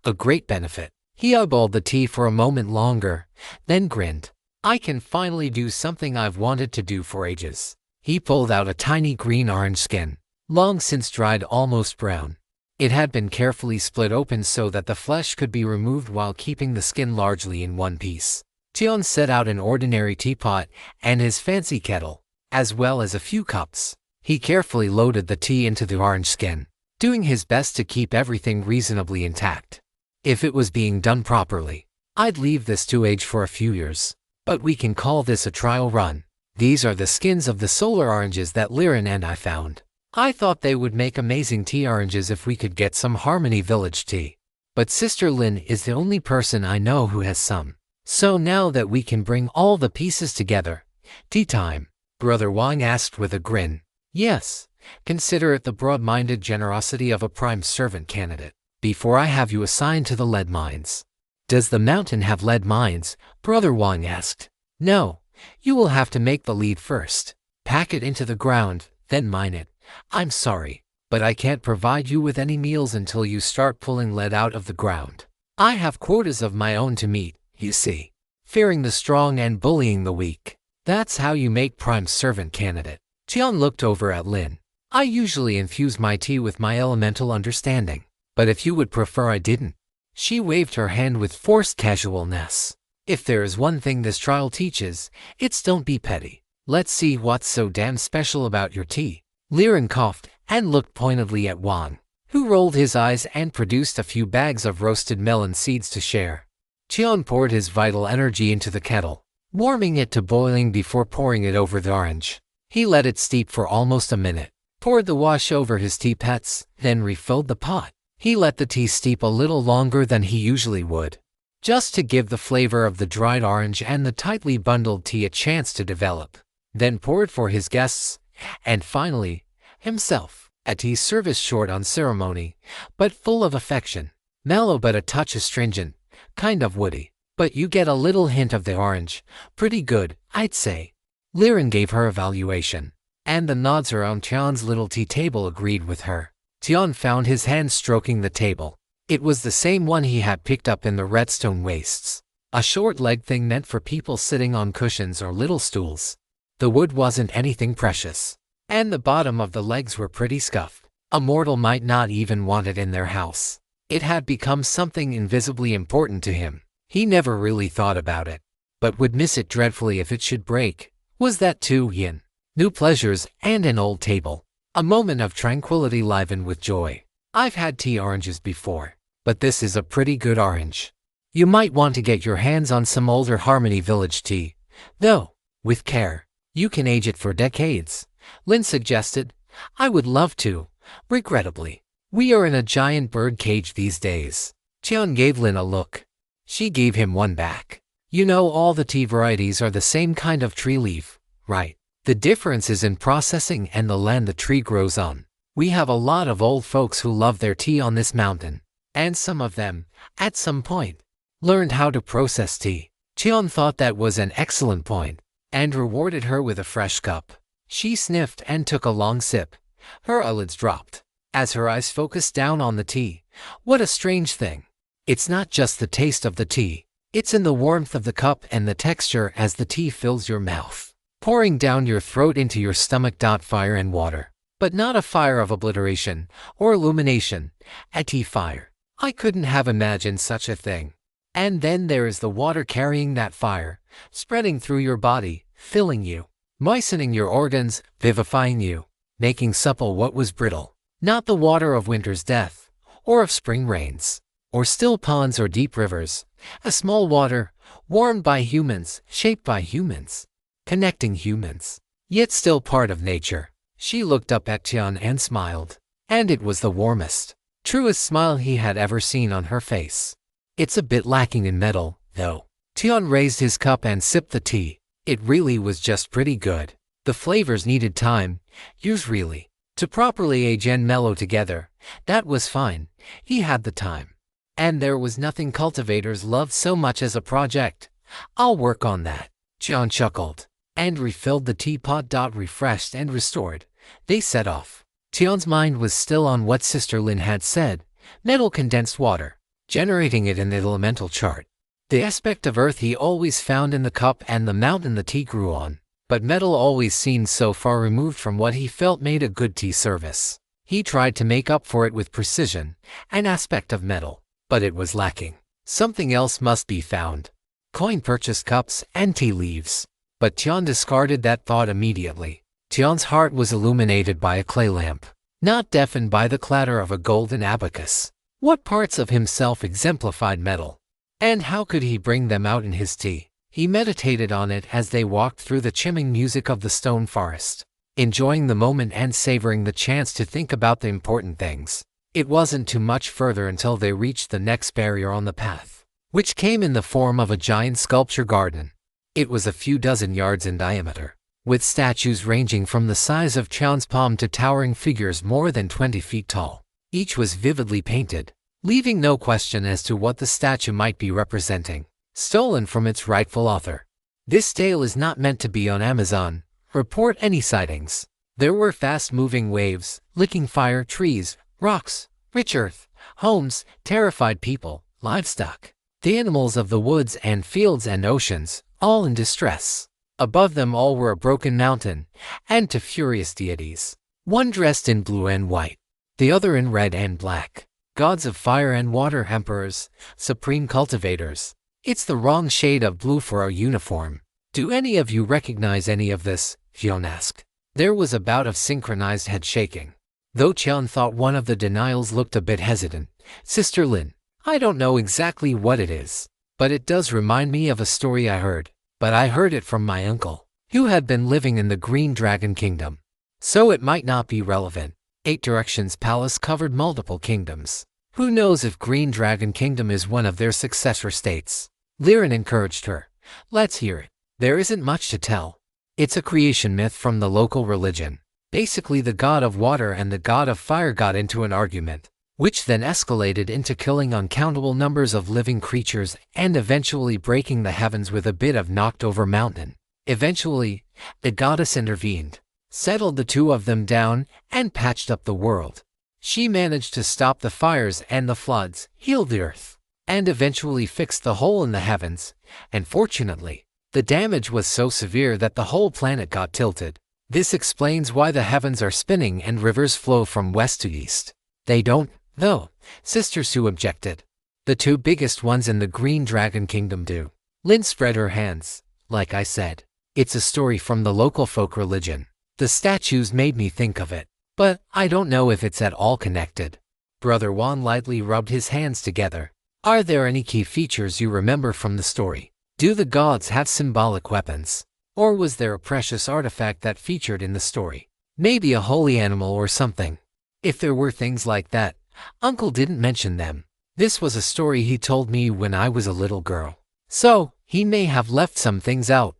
A great benefit. He eyeballed the tea for a moment longer, then grinned. I can finally do something I've wanted to do for ages. He pulled out a tiny green-orange skin, long since dried almost brown. It had been carefully split open so that the flesh could be removed while keeping the skin largely in one piece. Tian set out an ordinary teapot and his fancy kettle, as well as a few cups. He carefully loaded the tea into the orange skin, doing his best to keep everything reasonably intact. If it was being done properly, I'd leave this to age for a few years. But we can call this a trial run. These are the skins of the solar oranges that Liren and I found. I thought they would make amazing tea oranges if we could get some Harmony Village tea. But Sister Lin is the only person I know who has some. So now that we can bring all the pieces together, tea time, Brother Wang asked with a grin. Yes, consider it the broad-minded generosity of a prime servant candidate. Before I have you assigned to the lead mines. Does the mountain have lead mines? Brother Wang asked. No, you will have to make the lead first. Pack it into the ground, then mine it. I'm sorry, but I can't provide you with any meals until you start pulling lead out of the ground. I have quotas of my own to meet, you see. Fearing the strong and bullying the weak. That's how you make prime servant candidate. Tian looked over at Lin. I usually infuse my tea with my elemental understanding, but if you would prefer I didn't. She waved her hand with forced casualness. If there is one thing this trial teaches, it's don't be petty. Let's see what's so damn special about your tea. Liren coughed and looked pointedly at Wang, who rolled his eyes and produced a few bags of roasted melon seeds to share. Tian poured his vital energy into the kettle, warming it to boiling before pouring it over the orange. He let it steep for almost a minute, poured the wash over his tea pets, then refilled the pot. He let the tea steep a little longer than he usually would, just to give the flavor of the dried orange and the tightly bundled tea a chance to develop. Then poured for his guests, and finally, himself. A tea service short on ceremony, but full of affection. Mellow but a touch astringent, kind of woody. But you get a little hint of the orange. Pretty good, I'd say. Liren gave her evaluation, and the nods around Tian's little tea table agreed with her. Tian found his hand stroking the table. It was the same one he had picked up in the redstone wastes. A short leg thing meant for people sitting on cushions or little stools. The wood wasn't anything precious, and the bottom of the legs were pretty scuffed. A mortal might not even want it in their house. It had become something invisibly important to him. He never really thought about it, but would miss it dreadfully if it should break. Was that too yin? New pleasures and an old table. A moment of tranquility livened with joy. I've had tea oranges before, but this is a pretty good orange. You might want to get your hands on some older Harmony Village tea, though, with care. You can age it for decades, Lin suggested. I would love to, regrettably. We are in a giant bird cage these days. Tian gave Lin a look. She gave him one back. You know all the tea varieties are the same kind of tree leaf, right? The difference is in processing and the land the tree grows on. We have a lot of old folks who love their tea on this mountain, and some of them, at some point, learned how to process tea. Tian thought that was an excellent point, and rewarded her with a fresh cup. She sniffed and took a long sip. Her eyelids dropped, as her eyes focused down on the tea. What a strange thing. It's not just the taste of the tea. It's in the warmth of the cup and the texture as the tea fills your mouth, pouring down your throat into your stomach. Fire and water. But not a fire of obliteration or illumination, a tea fire. I couldn't have imagined such a thing. And then there is the water carrying that fire, spreading through your body, filling you, moistening your organs, vivifying you, making supple what was brittle. Not the water of winter's death, or of spring rains, or still ponds or deep rivers. A small water, warmed by humans, shaped by humans, connecting humans, yet still part of nature. She looked up at Tian and smiled, and it was the warmest, truest smile he had ever seen on her face. It's a bit lacking in metal, though. Tian raised his cup and sipped the tea. It really was just pretty good. The flavors needed time, years really, to properly age and mellow together. That was fine. He had the time. And there was nothing cultivators loved so much as a project. I'll work on that. John chuckled and refilled the teapot. Refreshed and restored, they set off. Tion's mind was still on what Sister Lin had said: metal condensed water, generating it in the elemental chart. The aspect of earth he always found in the cup and the mountain the tea grew on, but metal always seemed so far removed from what he felt made a good tea service. He tried to make up for it with precision, an aspect of metal, but it was lacking. Something else must be found. Coin-purchased cups and tea leaves. But Tian discarded that thought immediately. Tian's heart was illuminated by a clay lamp, not deafened by the clatter of a golden abacus. What parts of himself exemplified metal? And how could he bring them out in his tea? He meditated on it as they walked through the chiming music of the stone forest, enjoying the moment and savoring the chance to think about the important things. It wasn't too much further until they reached the next barrier on the path, which came in the form of a giant sculpture garden. It was a few dozen yards in diameter, with statues ranging from the size of Tian's palm to towering figures more than 20 feet tall. Each was vividly painted, leaving no question as to what the statue might be representing, stolen from its rightful author. This tale is not meant to be on Amazon. Report any sightings. There were fast-moving waves, licking fire, trees, rocks, rich earth, homes, terrified people, livestock, the animals of the woods and fields and oceans, all in distress. Above them all were a broken mountain, and two furious deities, one dressed in blue and white, the other in red and black. Gods of fire and water, emperors, supreme cultivators. It's the wrong shade of blue for our uniform. Do any of you recognize any of this? Qian asked. There was a bout of synchronized head shaking, though Qian thought one of the denials looked a bit hesitant. Sister Lin, I don't know exactly what it is, but it does remind me of a story I heard. But I heard it from my uncle, who had been living in the Green Dragon Kingdom. So it might not be relevant. 8 Directions Palace covered multiple kingdoms. Who knows if Green Dragon Kingdom is one of their successor states? Liren encouraged her. Let's hear it. There isn't much to tell. It's a creation myth from the local religion. Basically, the god of water and the god of fire got into an argument, which then escalated into killing uncountable numbers of living creatures and eventually breaking the heavens with a bit of knocked-over mountain. Eventually, the goddess intervened, settled the two of them down, and patched up the world. She managed to stop the fires and the floods, healed the earth, and eventually fixed the hole in the heavens. And fortunately, the damage was so severe that the whole planet got tilted. This explains why the heavens are spinning and rivers flow from west to east. They don't, though, Sister Sue objected. The two biggest ones in the Green Dragon Kingdom do. Lin spread her hands. Like I said, it's a story from the local folk religion. The statues made me think of it, but I don't know if it's at all connected. Brother Wan lightly rubbed his hands together. Are there any key features you remember from the story? Do the gods have symbolic weapons? Or was there a precious artifact that featured in the story? Maybe a holy animal or something. If there were things like that, Uncle didn't mention them. This was a story he told me when I was a little girl. So, he may have left some things out.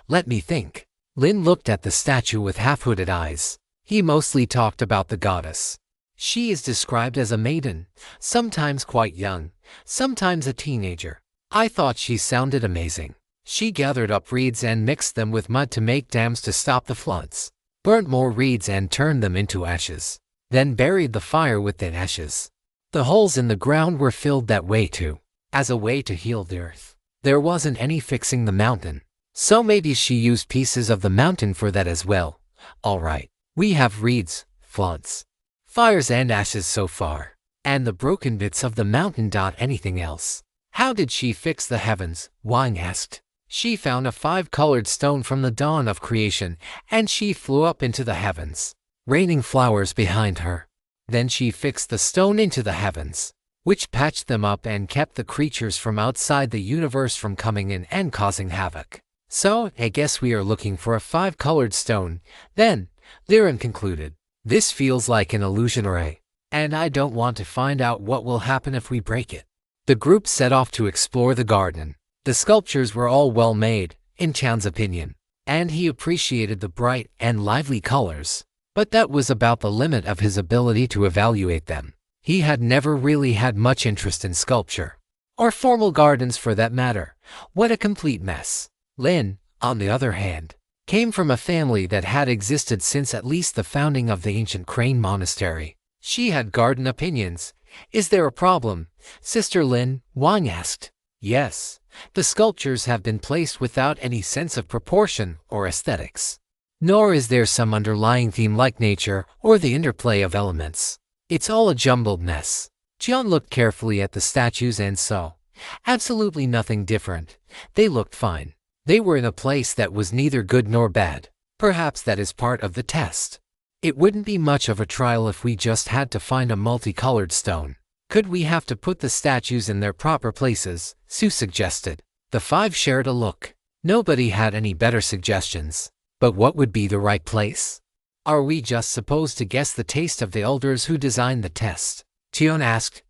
Let me think. Lin looked at the statue with half-hooded eyes. He mostly talked about the goddess. She is described as a maiden, sometimes quite young, sometimes a teenager. I thought she sounded amazing. She gathered up reeds and mixed them with mud to make dams to stop the floods, burnt more reeds and turned them into ashes, then buried the fire with the ashes. The holes in the ground were filled that way too, as a way to heal the earth. There wasn't any fixing the mountain, so maybe she used pieces of the mountain for that as well. All right, we have reeds, floods, fires and ashes so far, and the broken bits of the mountain. Anything else? How did she fix the heavens? Wang asked. She found a 5-colored stone from the dawn of creation, and she flew up into the heavens, raining flowers behind her. Then she fixed the stone into the heavens, which patched them up and kept the creatures from outside the universe from coming in and causing havoc. So, I guess we are looking for a 5-colored stone, then, Liren concluded. This feels like an illusion array, and I don't want to find out what will happen if we break it. The group set off to explore the garden. The sculptures were all well made, in Chan's opinion, and he appreciated the bright and lively colors. But that was about the limit of his ability to evaluate them. He had never really had much interest in sculpture, or formal gardens for that matter. What a complete mess. Lin, on the other hand, came from a family that had existed since at least the founding of the ancient Crane Monastery. She had garden opinions. Is there a problem? Sister Lin, Wang asked. Yes, the sculptures have been placed without any sense of proportion or aesthetics. Nor is there some underlying theme like nature or the interplay of elements. It's all a jumbled mess. Jian looked carefully at the statues and saw absolutely nothing different. They looked fine. They were in a place that was neither good nor bad. Perhaps that is part of the test. It wouldn't be much of a trial if we just had to find a multicolored stone. Could we have to put the statues in their proper places? Sue suggested. The five shared a look. Nobody had any better suggestions. But what would be the right place? Are we just supposed to guess the taste of the elders who designed the test? Tian asked.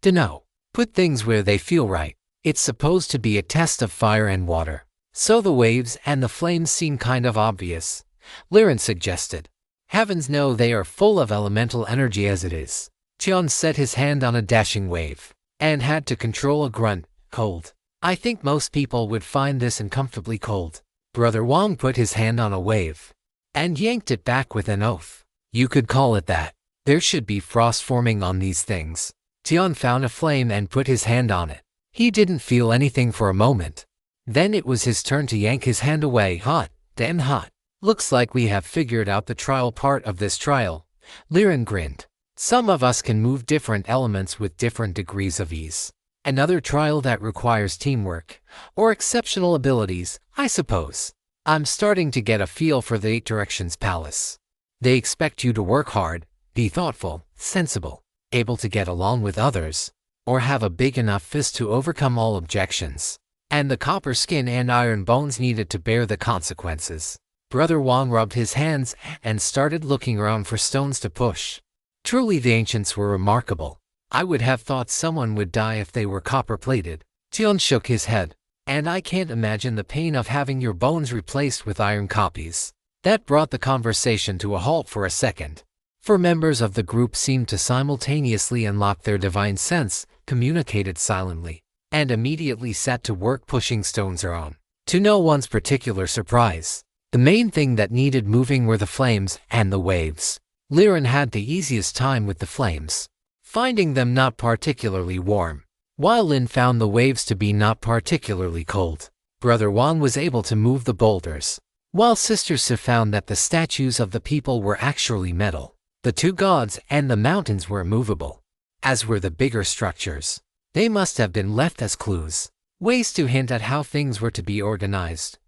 Dunno. Put things where they feel right. It's supposed to be a test of fire and water. So the waves and the flames seem kind of obvious, Liren suggested. Heavens know they are full of elemental energy as it is. Tian set his hand on a dashing wave and had to control a grunt. Cold. I think most people would find this uncomfortably cold. Brother Wang put his hand on a wave and yanked it back with an oath. You could call it that. There should be frost forming on these things. Tian found a flame and put his hand on it. He didn't feel anything for a moment. Then it was his turn to yank his hand away. Hot, damn hot. Looks like we have figured out the trial part of this trial. Liren grinned. Some of us can move different elements with different degrees of ease. Another trial that requires teamwork, or exceptional abilities, I suppose. I'm starting to get a feel for the Eight Directions Palace. They expect you to work hard, be thoughtful, sensible, able to get along with others, or have a big enough fist to overcome all objections. And the copper skin and iron bones needed to bear the consequences. Brother Wang rubbed his hands and started looking around for stones to push. Truly the ancients were remarkable. I would have thought someone would die if they were copper-plated. Tian shook his head. And I can't imagine the pain of having your bones replaced with iron copies. That brought the conversation to a halt for a second. For members of the group seemed to simultaneously unlock their divine sense, communicated silently, and immediately set to work pushing stones around. To no one's particular surprise, the main thing that needed moving were the flames and the waves. Liren had the easiest time with the flames, finding them not particularly warm, while Lin found the waves to be not particularly cold. Brother Wang was able to move the boulders, while Sister Su found that the statues of the people were actually metal. The two gods and the mountains were immovable, as were the bigger structures. They must have been left as clues, ways to hint at how things were to be organized.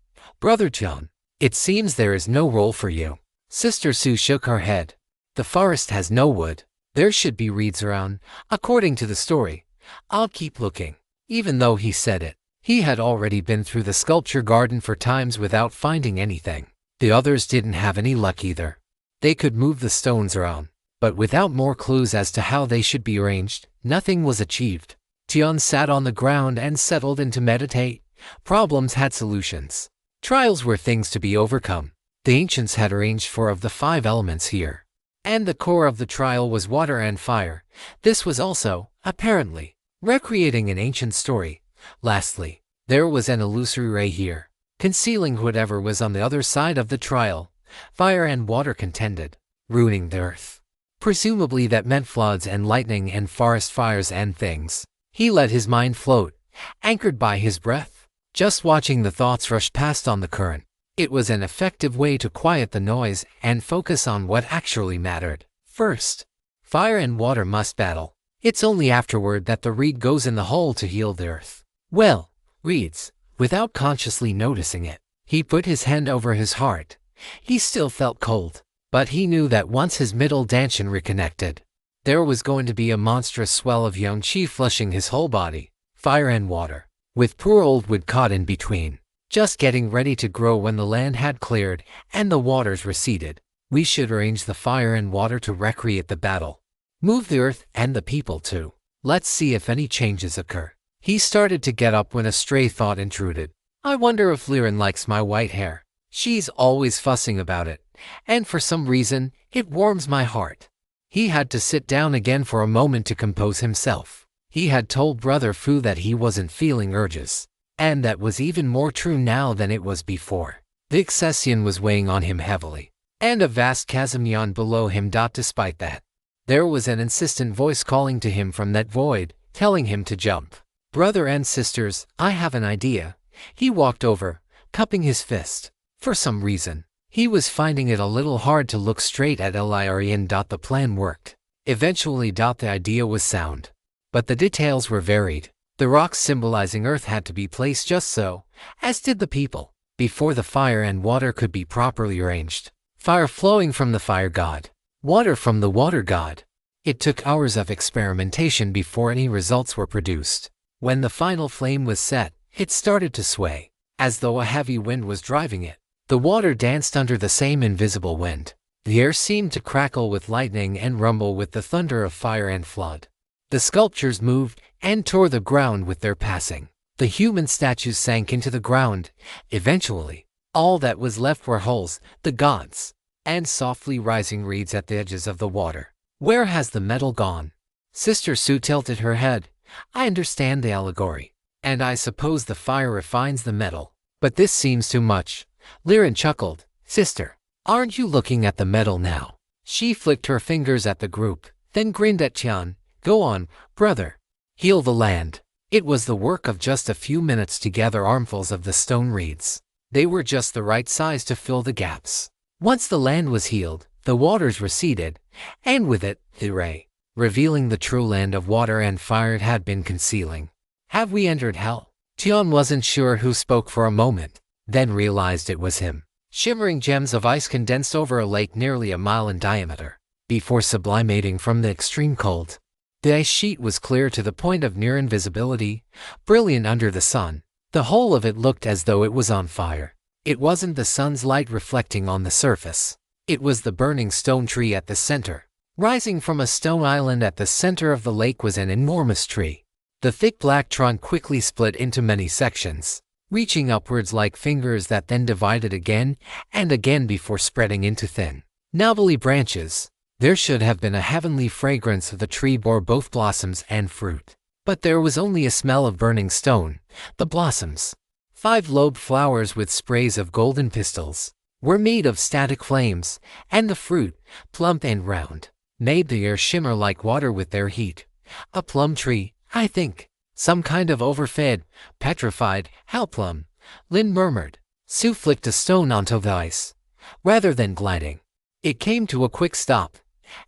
Brother John, it seems there is no role for you. Sister Su shook her head. The forest has no wood. There should be reeds around, according to the story. I'll keep looking. Even though he said it, he had already been through the sculpture garden for times without finding anything. The others didn't have any luck either. They could move the stones around, but without more clues as to how they should be arranged, nothing was achieved. Tian sat on the ground and settled in to meditate. Problems had solutions. Trials were things to be overcome. The ancients had arranged 4 of the 5 elements here, and the core of the trial was water and fire. This was also, apparently, recreating an ancient story. Lastly, there was an illusory ray here, concealing whatever was on the other side of the trial. Fire and water contended, ruining the earth. Presumably that meant floods and lightning and forest fires and things. He let his mind float, anchored by his breath, just watching the thoughts rush past on the current. It was an effective way to quiet the noise and focus on what actually mattered. First, fire and water must battle. It's only afterward that the reed goes in the hole to heal the earth. Well, reeds, without consciously noticing it, he put his hand over his heart. He still felt cold, but he knew that once his middle dantian reconnected, there was going to be a monstrous swell of young chi flushing his whole body. Fire and water, with poor old wood caught in between, just getting ready to grow when the land had cleared and the waters receded. We should arrange the fire and water to recreate the battle. Move the earth and the people too. Let's see if any changes occur. He started to get up when a stray thought intruded. I wonder if Liren likes my white hair. She's always fussing about it, and for some reason, it warms my heart. He had to sit down again for a moment to compose himself. He had told Brother Fu that he wasn't feeling urges. And that was even more true now than it was before. The excession was weighing on him heavily, and a vast chasm yawned below him. Despite that, there was an insistent voice calling to him from that void, telling him to jump. Brother and sisters, I have an idea. He walked over, cupping his fist. For some reason, he was finding it a little hard to look straight at Lirian. The plan worked. Eventually, the idea was sound, but the details were varied. The rocks symbolizing Earth had to be placed just so, as did the people, before the fire and water could be properly arranged. Fire flowing from the fire god, water from the water god. It took hours of experimentation before any results were produced. When the final flame was set, it started to sway, as though a heavy wind was driving it. The water danced under the same invisible wind. The air seemed to crackle with lightning and rumble with the thunder of fire and flood. The sculptures moved and tore the ground with their passing. The human statues sank into the ground. Eventually, all that was left were holes, the gods, and softly rising reeds at the edges of the water. Where has the metal gone? Sister Sue tilted her head. I understand the allegory, and I suppose the fire refines the metal. But this seems too much. Liren chuckled. Sister, aren't you looking at the metal now? She flicked her fingers at the group, then grinned at Tian. Go on, brother. Heal the land. It was the work of just a few minutes to gather armfuls of the stone reeds. They were just the right size to fill the gaps. Once the land was healed, the waters receded, and with it, the ray, revealing the true land of water and fire it had been concealing. Have we entered hell? Tian wasn't sure who spoke for a moment, then realized it was him. Shimmering gems of ice condensed over a lake nearly a mile in diameter, before sublimating from the extreme cold. The ice sheet was clear to the point of near invisibility, brilliant under the sun. The whole of it looked as though it was on fire. It wasn't the sun's light reflecting on the surface. It was the burning stone tree at the center. Rising from a stone island at the center of the lake was an enormous tree. The thick black trunk quickly split into many sections, reaching upwards like fingers that then divided again and again before spreading into thin, knobbly branches. There should have been a heavenly fragrance of the tree bore both blossoms and fruit. But there was only a smell of burning stone. The blossoms, 5-lobed flowers with sprays of golden pistils, were made of static flames, and the fruit, plump and round, made the air shimmer like water with their heat. A plum tree, I think. Some kind of overfed, petrified, hell plum, Lin murmured. Sue flicked a stone onto the ice. Rather than gliding, it came to a quick stop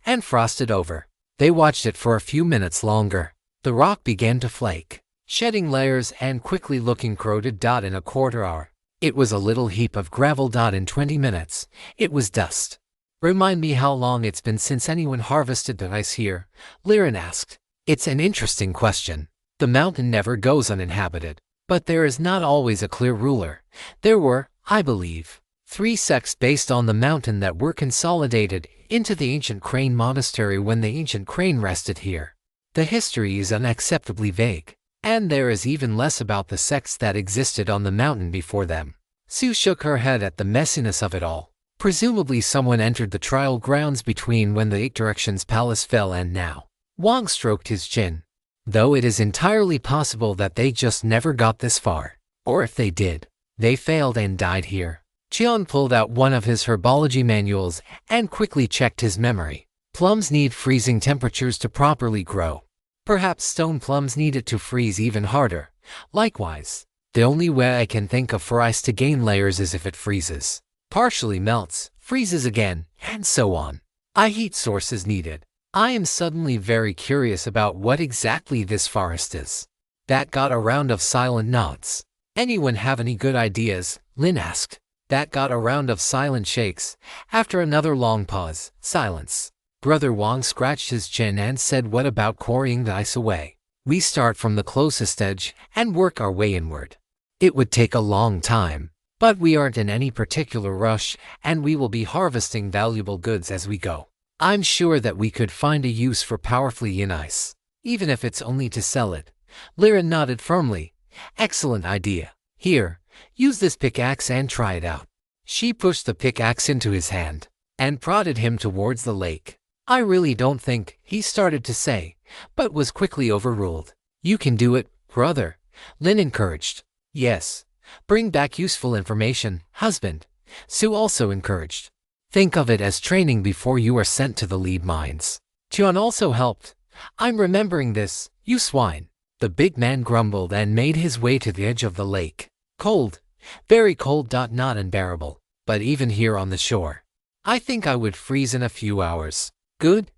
and frosted over. They watched it for a few minutes longer. The rock began to flake, shedding layers and quickly looking corroded. In a quarter hour, it was a little heap of gravel. In 20 minutes, it was dust. Remind me how long it's been since anyone harvested the ice here? Liren asked. It's an interesting question. The mountain never goes uninhabited, but there is not always a clear ruler. There were, I believe, 3 sects based on the mountain that were consolidated into the ancient Crane Monastery when the ancient Crane rested here. The history is unacceptably vague, and there is even less about the sects that existed on the mountain before them. Sue shook her head at the messiness of it all. Presumably someone entered the trial grounds between when the 8 Directions Palace fell and now. Wang stroked his chin. Though it is entirely possible that they just never got this far. Or if they did, they failed and died here. Qian pulled out one of his herbology manuals and quickly checked his memory. Plums need freezing temperatures to properly grow. Perhaps stone plums need it to freeze even harder. Likewise, the only way I can think of for ice to gain layers is if it freezes, partially melts, freezes again, and so on. Heat source is needed. I am suddenly very curious about what exactly this forest is. That got a round of silent nods. Anyone have any good ideas? Lin asked. That got a round of silent shakes. After another long pause, silence. Brother Wang scratched his chin and said, what about quarrying the ice away? We start from the closest edge and work our way inward. It would take a long time, but we aren't in any particular rush and we will be harvesting valuable goods as we go. I'm sure that we could find a use for powerfully yin ice, even if it's only to sell it. Liren nodded firmly. Excellent idea. Here, use this pickaxe and try it out. She pushed the pickaxe into his hand and prodded him towards the lake. I really don't think, he started to say, but was quickly overruled. You can do it, brother, Lin encouraged. Yes. Bring back useful information, husband, Sue also encouraged. Think of it as training before you are sent to the lead mines. Tian also helped. I'm remembering this, you swine. The big man grumbled and made his way to the edge of the lake. Cold. Very cold. Not unbearable. But even here on the shore, I think I would freeze in a few hours. Good.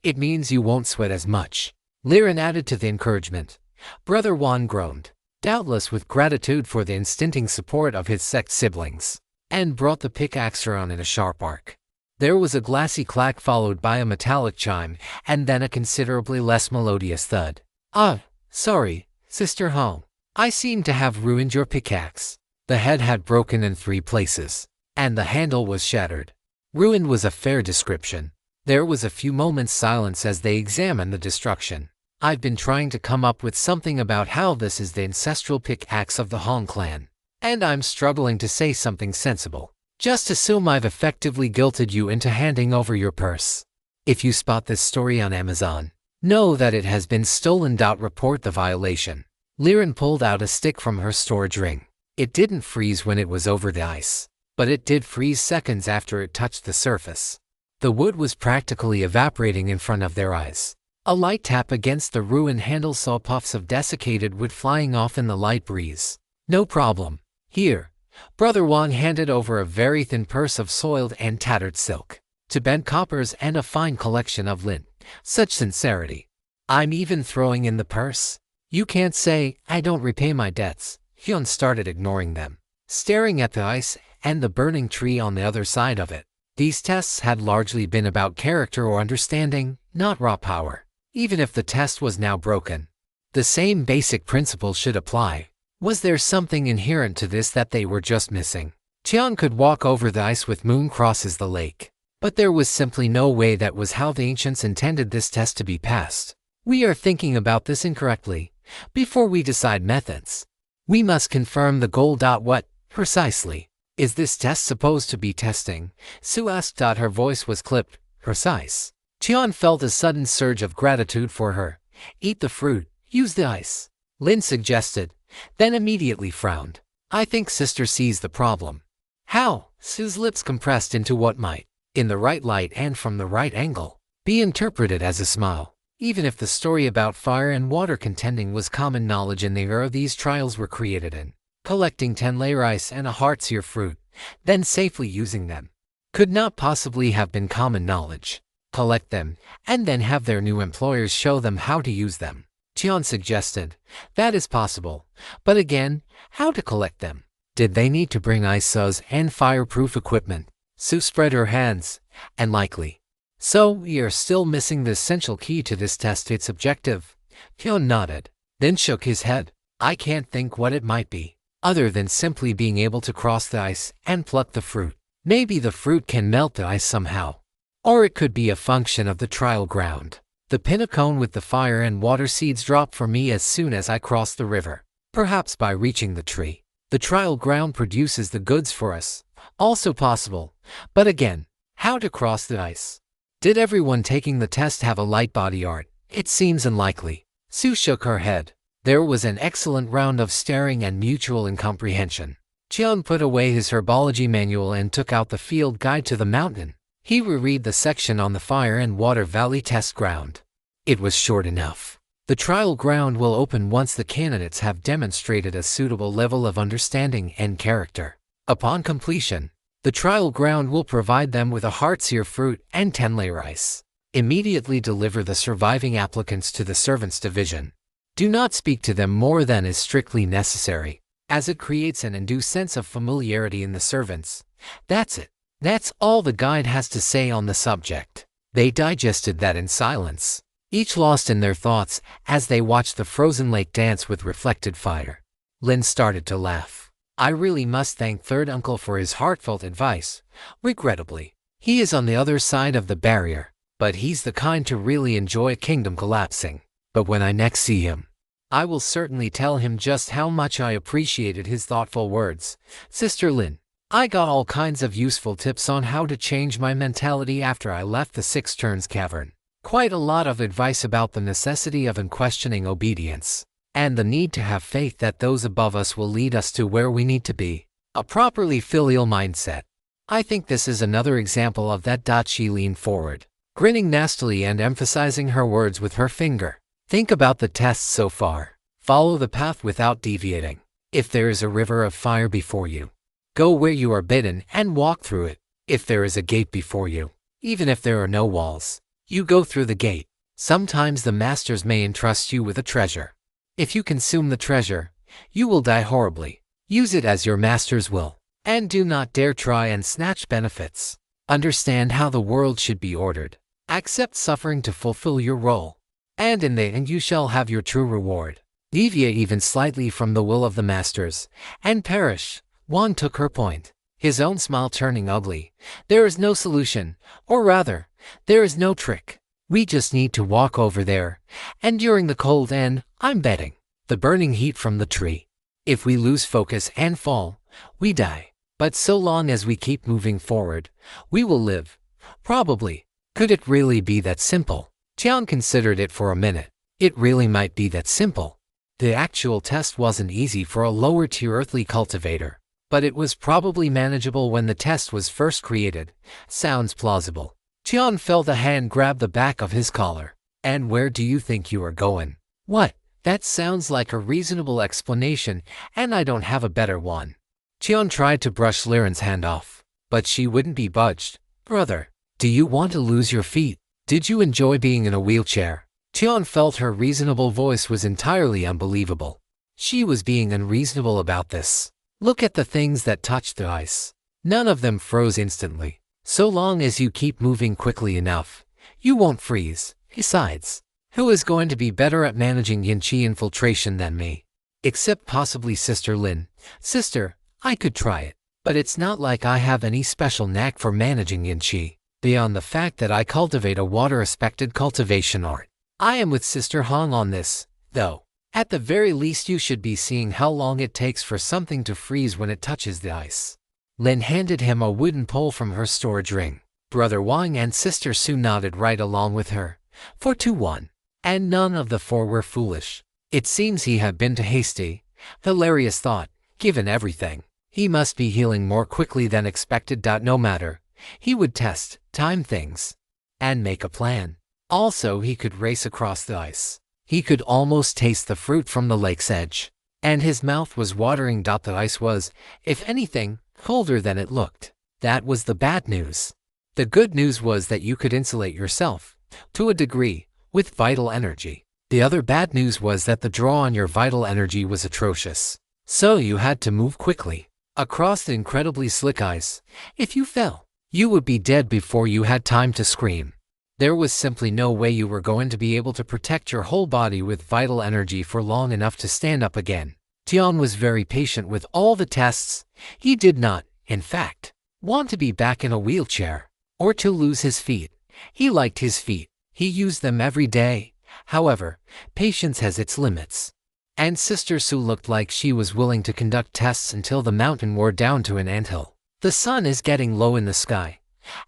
It means you won't sweat as much. Liren added to the encouragement. Brother Wan groaned, doubtless with gratitude for the unstinting support of his sect siblings, and brought the pickaxe around in a sharp arc. There was a glassy clack followed by a metallic chime, and then a considerably less melodious thud. Ah, sorry, Sister Hong. I seem to have ruined your pickaxe. The head had broken in 3 places, and the handle was shattered. Ruined was a fair description. There was a few moments' silence as they examined the destruction. I've been trying to come up with something about how this is the ancestral pickaxe of the Hong clan, and I'm struggling to say something sensible. Just assume I've effectively guilted you into handing over your purse. If you spot this story on Amazon, know that it has been stolen. Report the violation. Liren pulled out a stick from her storage ring. It didn't freeze when it was over the ice, but it did freeze seconds after it touched the surface. The wood was practically evaporating in front of their eyes. A light tap against the ruined handle saw puffs of desiccated wood flying off in the light breeze. No problem. Here. Brother Wang handed over a very thin purse of soiled and tattered silk, to bent coppers and a fine collection of lint. Such sincerity. I'm even throwing in the purse. You can't say I don't repay my debts. Hyun started ignoring them, staring at the ice and the burning tree on the other side of it. These tests had largely been about character or understanding, not raw power. Even if the test was now broken, the same basic principle should apply. Was there something inherent to this that they were just missing? Tian could walk over the ice with moon crosses the lake, but there was simply no way that was how the ancients intended this test to be passed. We are thinking about this incorrectly. Before we decide methods, we must confirm the goal. What, precisely, is this test supposed to be testing? Sue asked. Her voice was clipped. Precise. Tian felt a sudden surge of gratitude for her. Eat the fruit, use the ice, Lin suggested, then immediately frowned. I think sister sees the problem. How? Sue's lips compressed into what might, in the right light and from the right angle, be interpreted as a smile. Even if the story about fire and water contending was common knowledge in the era these trials were created in, collecting 10 layer ice and a heartseer fruit, then safely using them, could not possibly have been common knowledge. Collect them, and then have their new employers show them how to use them. Tian suggested. That is possible, but again, how to collect them? Did they need to bring ice saws and fireproof equipment? Sue spread her hands. And likely. So, we are still missing the essential key to this test. Its objective. Hyun nodded, then shook his head. I can't think what it might be, other than simply being able to cross the ice and pluck the fruit. Maybe the fruit can melt the ice somehow. Or it could be a function of the trial ground. The pinnacone with the fire and water seeds dropped for me as soon as I crossed the river. Perhaps by reaching the tree, the trial ground produces the goods for us. Also possible. But again, how to cross the ice? Did everyone taking the test have a light body art? It seems unlikely. Sue shook her head. There was an excellent round of staring and mutual incomprehension. Cheon put away his herbology manual and took out the field guide to the mountain. He reread the section on the Fire and Water Valley test ground. It was short enough. The trial ground will open once the candidates have demonstrated a suitable level of understanding and character. Upon completion, the trial ground will provide them with a heartseer fruit and 10-layer ice. Immediately deliver the surviving applicants to the servants division. Do not speak to them more than is strictly necessary, as it creates an undue sense of familiarity in the servants. That's it. That's all the guide has to say on the subject. They digested that in silence, each lost in their thoughts as they watched the frozen lake dance with reflected fire. Lin started to laugh. I really must thank Third Uncle for his heartfelt advice. Regrettably, he is on the other side of the barrier, but he's the kind to really enjoy a kingdom collapsing. But when I next see him, I will certainly tell him just how much I appreciated his thoughtful words. Sister Lin, I got all kinds of useful tips on how to change my mentality after I left the Six Turns Cavern. Quite a lot of advice about the necessity of unquestioning obedience. and the need to have faith that those above us will lead us to where we need to be. A properly filial mindset. I think this is another example of that. She leaned forward, grinning nastily and emphasizing her words with her finger. Think about the tests so far. Follow the path without deviating. If there is a river of fire before you, go where you are bidden and walk through it. If there is a gate before you, even if there are no walls, you go through the gate. Sometimes the masters may entrust you with a treasure. If you consume the treasure, you will die horribly. Use it as your masters will, and do not dare try and snatch benefits. Understand how the world should be ordered. Accept suffering to fulfill your role, and in the end you shall have your true reward. Deviate even slightly from the will of the masters, and perish. Juan took her point, his own smile turning ugly. There is no solution, or rather, there is no trick. We just need to walk over there, and during the cold and, I'm betting, the burning heat from the tree. If we lose focus and fall, we die. But so long as we keep moving forward, we will live. Probably. Could it really be that simple? Tian considered it for a minute. It really might be that simple. The actual test wasn't easy for a lower-tier earthly cultivator, but it was probably manageable when the test was first created. Sounds plausible. Tian felt a hand grab the back of his collar. And where do you think you are going? What? That sounds like a reasonable explanation, and I don't have a better one. Tian tried to brush Liren's hand off, but she wouldn't be budged. Brother, do you want to lose your feet? Did you enjoy being in a wheelchair? Tian felt her reasonable voice was entirely unbelievable. She was being unreasonable about this. Look at the things that touched the ice. None of them froze instantly. So long as you keep moving quickly enough, you won't freeze. Besides, who is going to be better at managing yin-chi infiltration than me? Except possibly Sister Lin. Sister, I could try it, but it's not like I have any special knack for managing yin-chi, beyond the fact that I cultivate a water-aspected cultivation art. I am with Sister Hong on this, though. At the very least you should be seeing how long it takes for something to freeze when it touches the ice. Lin handed him a wooden pole from her storage ring. Brother Wang and Sister Su nodded right along with her. 4-1. And none of the four were foolish. It seems he had been too hasty. Hilarious thought, given everything. He must be healing more quickly than expected. No matter. He would test, time things, and make a plan. Also, he could race across the ice. He could almost taste the fruit from the lake's edge. And his mouth was watering. The ice was, if anything, colder than it looked. That was the bad news. The good news was that you could insulate yourself, to a degree, with vital energy. The other bad news was that the draw on your vital energy was atrocious. So you had to move quickly across the incredibly slick ice. If you fell, you would be dead before you had time to scream. There was simply no way you were going to be able to protect your whole body with vital energy for long enough to stand up again. Tian was very patient with all the tests. He did not, in fact, want to be back in a wheelchair, or to lose his feet. He liked his feet. He used them every day. However, patience has its limits. And Sister Su looked like she was willing to conduct tests until the mountain wore down to an anthill. The sun is getting low in the sky.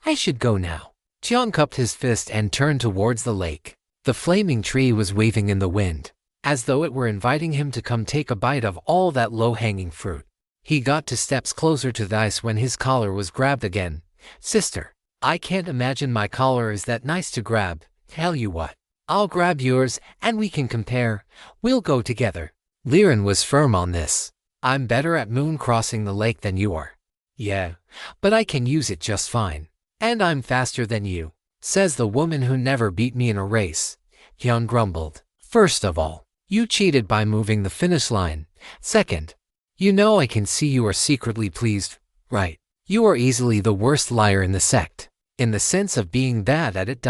I should go now. Tian cupped his fist and turned towards the lake. The flaming tree was waving in the wind, as though it were inviting him to come take a bite of all that low-hanging fruit. He got 2 steps closer to the ice when his collar was grabbed again. Sister, I can't imagine my collar is that nice to grab. Tell you what, I'll grab yours and we can compare. We'll go together. Liren was firm on this. I'm better at moon crossing the lake than you are. Yeah, but I can use it just fine. And I'm faster than you, says the woman who never beat me in a race. Hyun grumbled. First of all, you cheated by moving the finish line. Second, you know I can see you are secretly pleased, right? You are easily the worst liar in the sect, in the sense of being bad at it.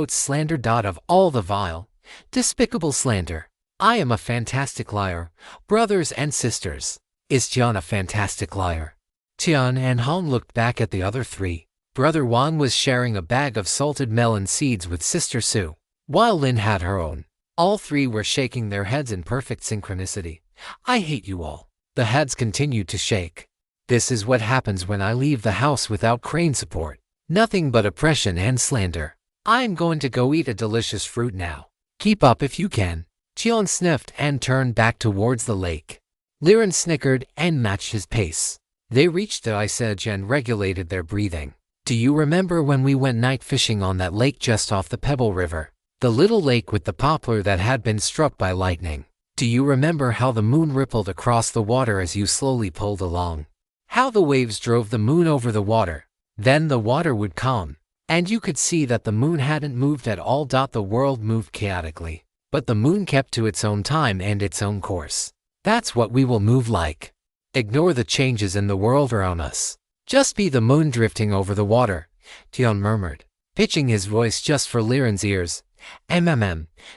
Slander. Of all the vile, despicable slander. I am a fantastic liar, brothers and sisters. Is Tian a fantastic liar? Tian and Hong looked back at the other three. Brother Wang was sharing a bag of salted melon seeds with Sister Su, while Lin had her own. All three were shaking their heads in perfect synchronicity. I hate you all. The heads continued to shake. This is what happens when I leave the house without crane support. Nothing but oppression and slander. I'm going to go eat a delicious fruit now. Keep up if you can. Tian sniffed and turned back towards the lake. Liren snickered and matched his pace. They reached the ice edge and regulated their breathing. Do you remember when we went night fishing on that lake just off the Pebble River? The little lake with the poplar that had been struck by lightning. Do you remember how the moon rippled across the water as you slowly pulled along? How the waves drove the moon over the water. Then the water would calm, and you could see that the moon hadn't moved at all. The world moved chaotically, but the moon kept to its own time and its own course. That's what we will move like. Ignore the changes in the world around us. Just be the moon drifting over the water, Tian murmured, pitching his voice just for Liren's ears.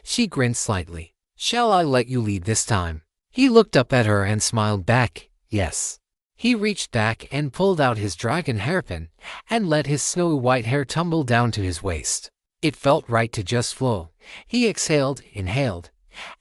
She grinned slightly. Shall I let you lead this time? He looked up at her and smiled back. Yes. He reached back and pulled out his dragon hairpin and let his snowy white hair tumble down to his waist. It felt right to just flow. He exhaled, inhaled,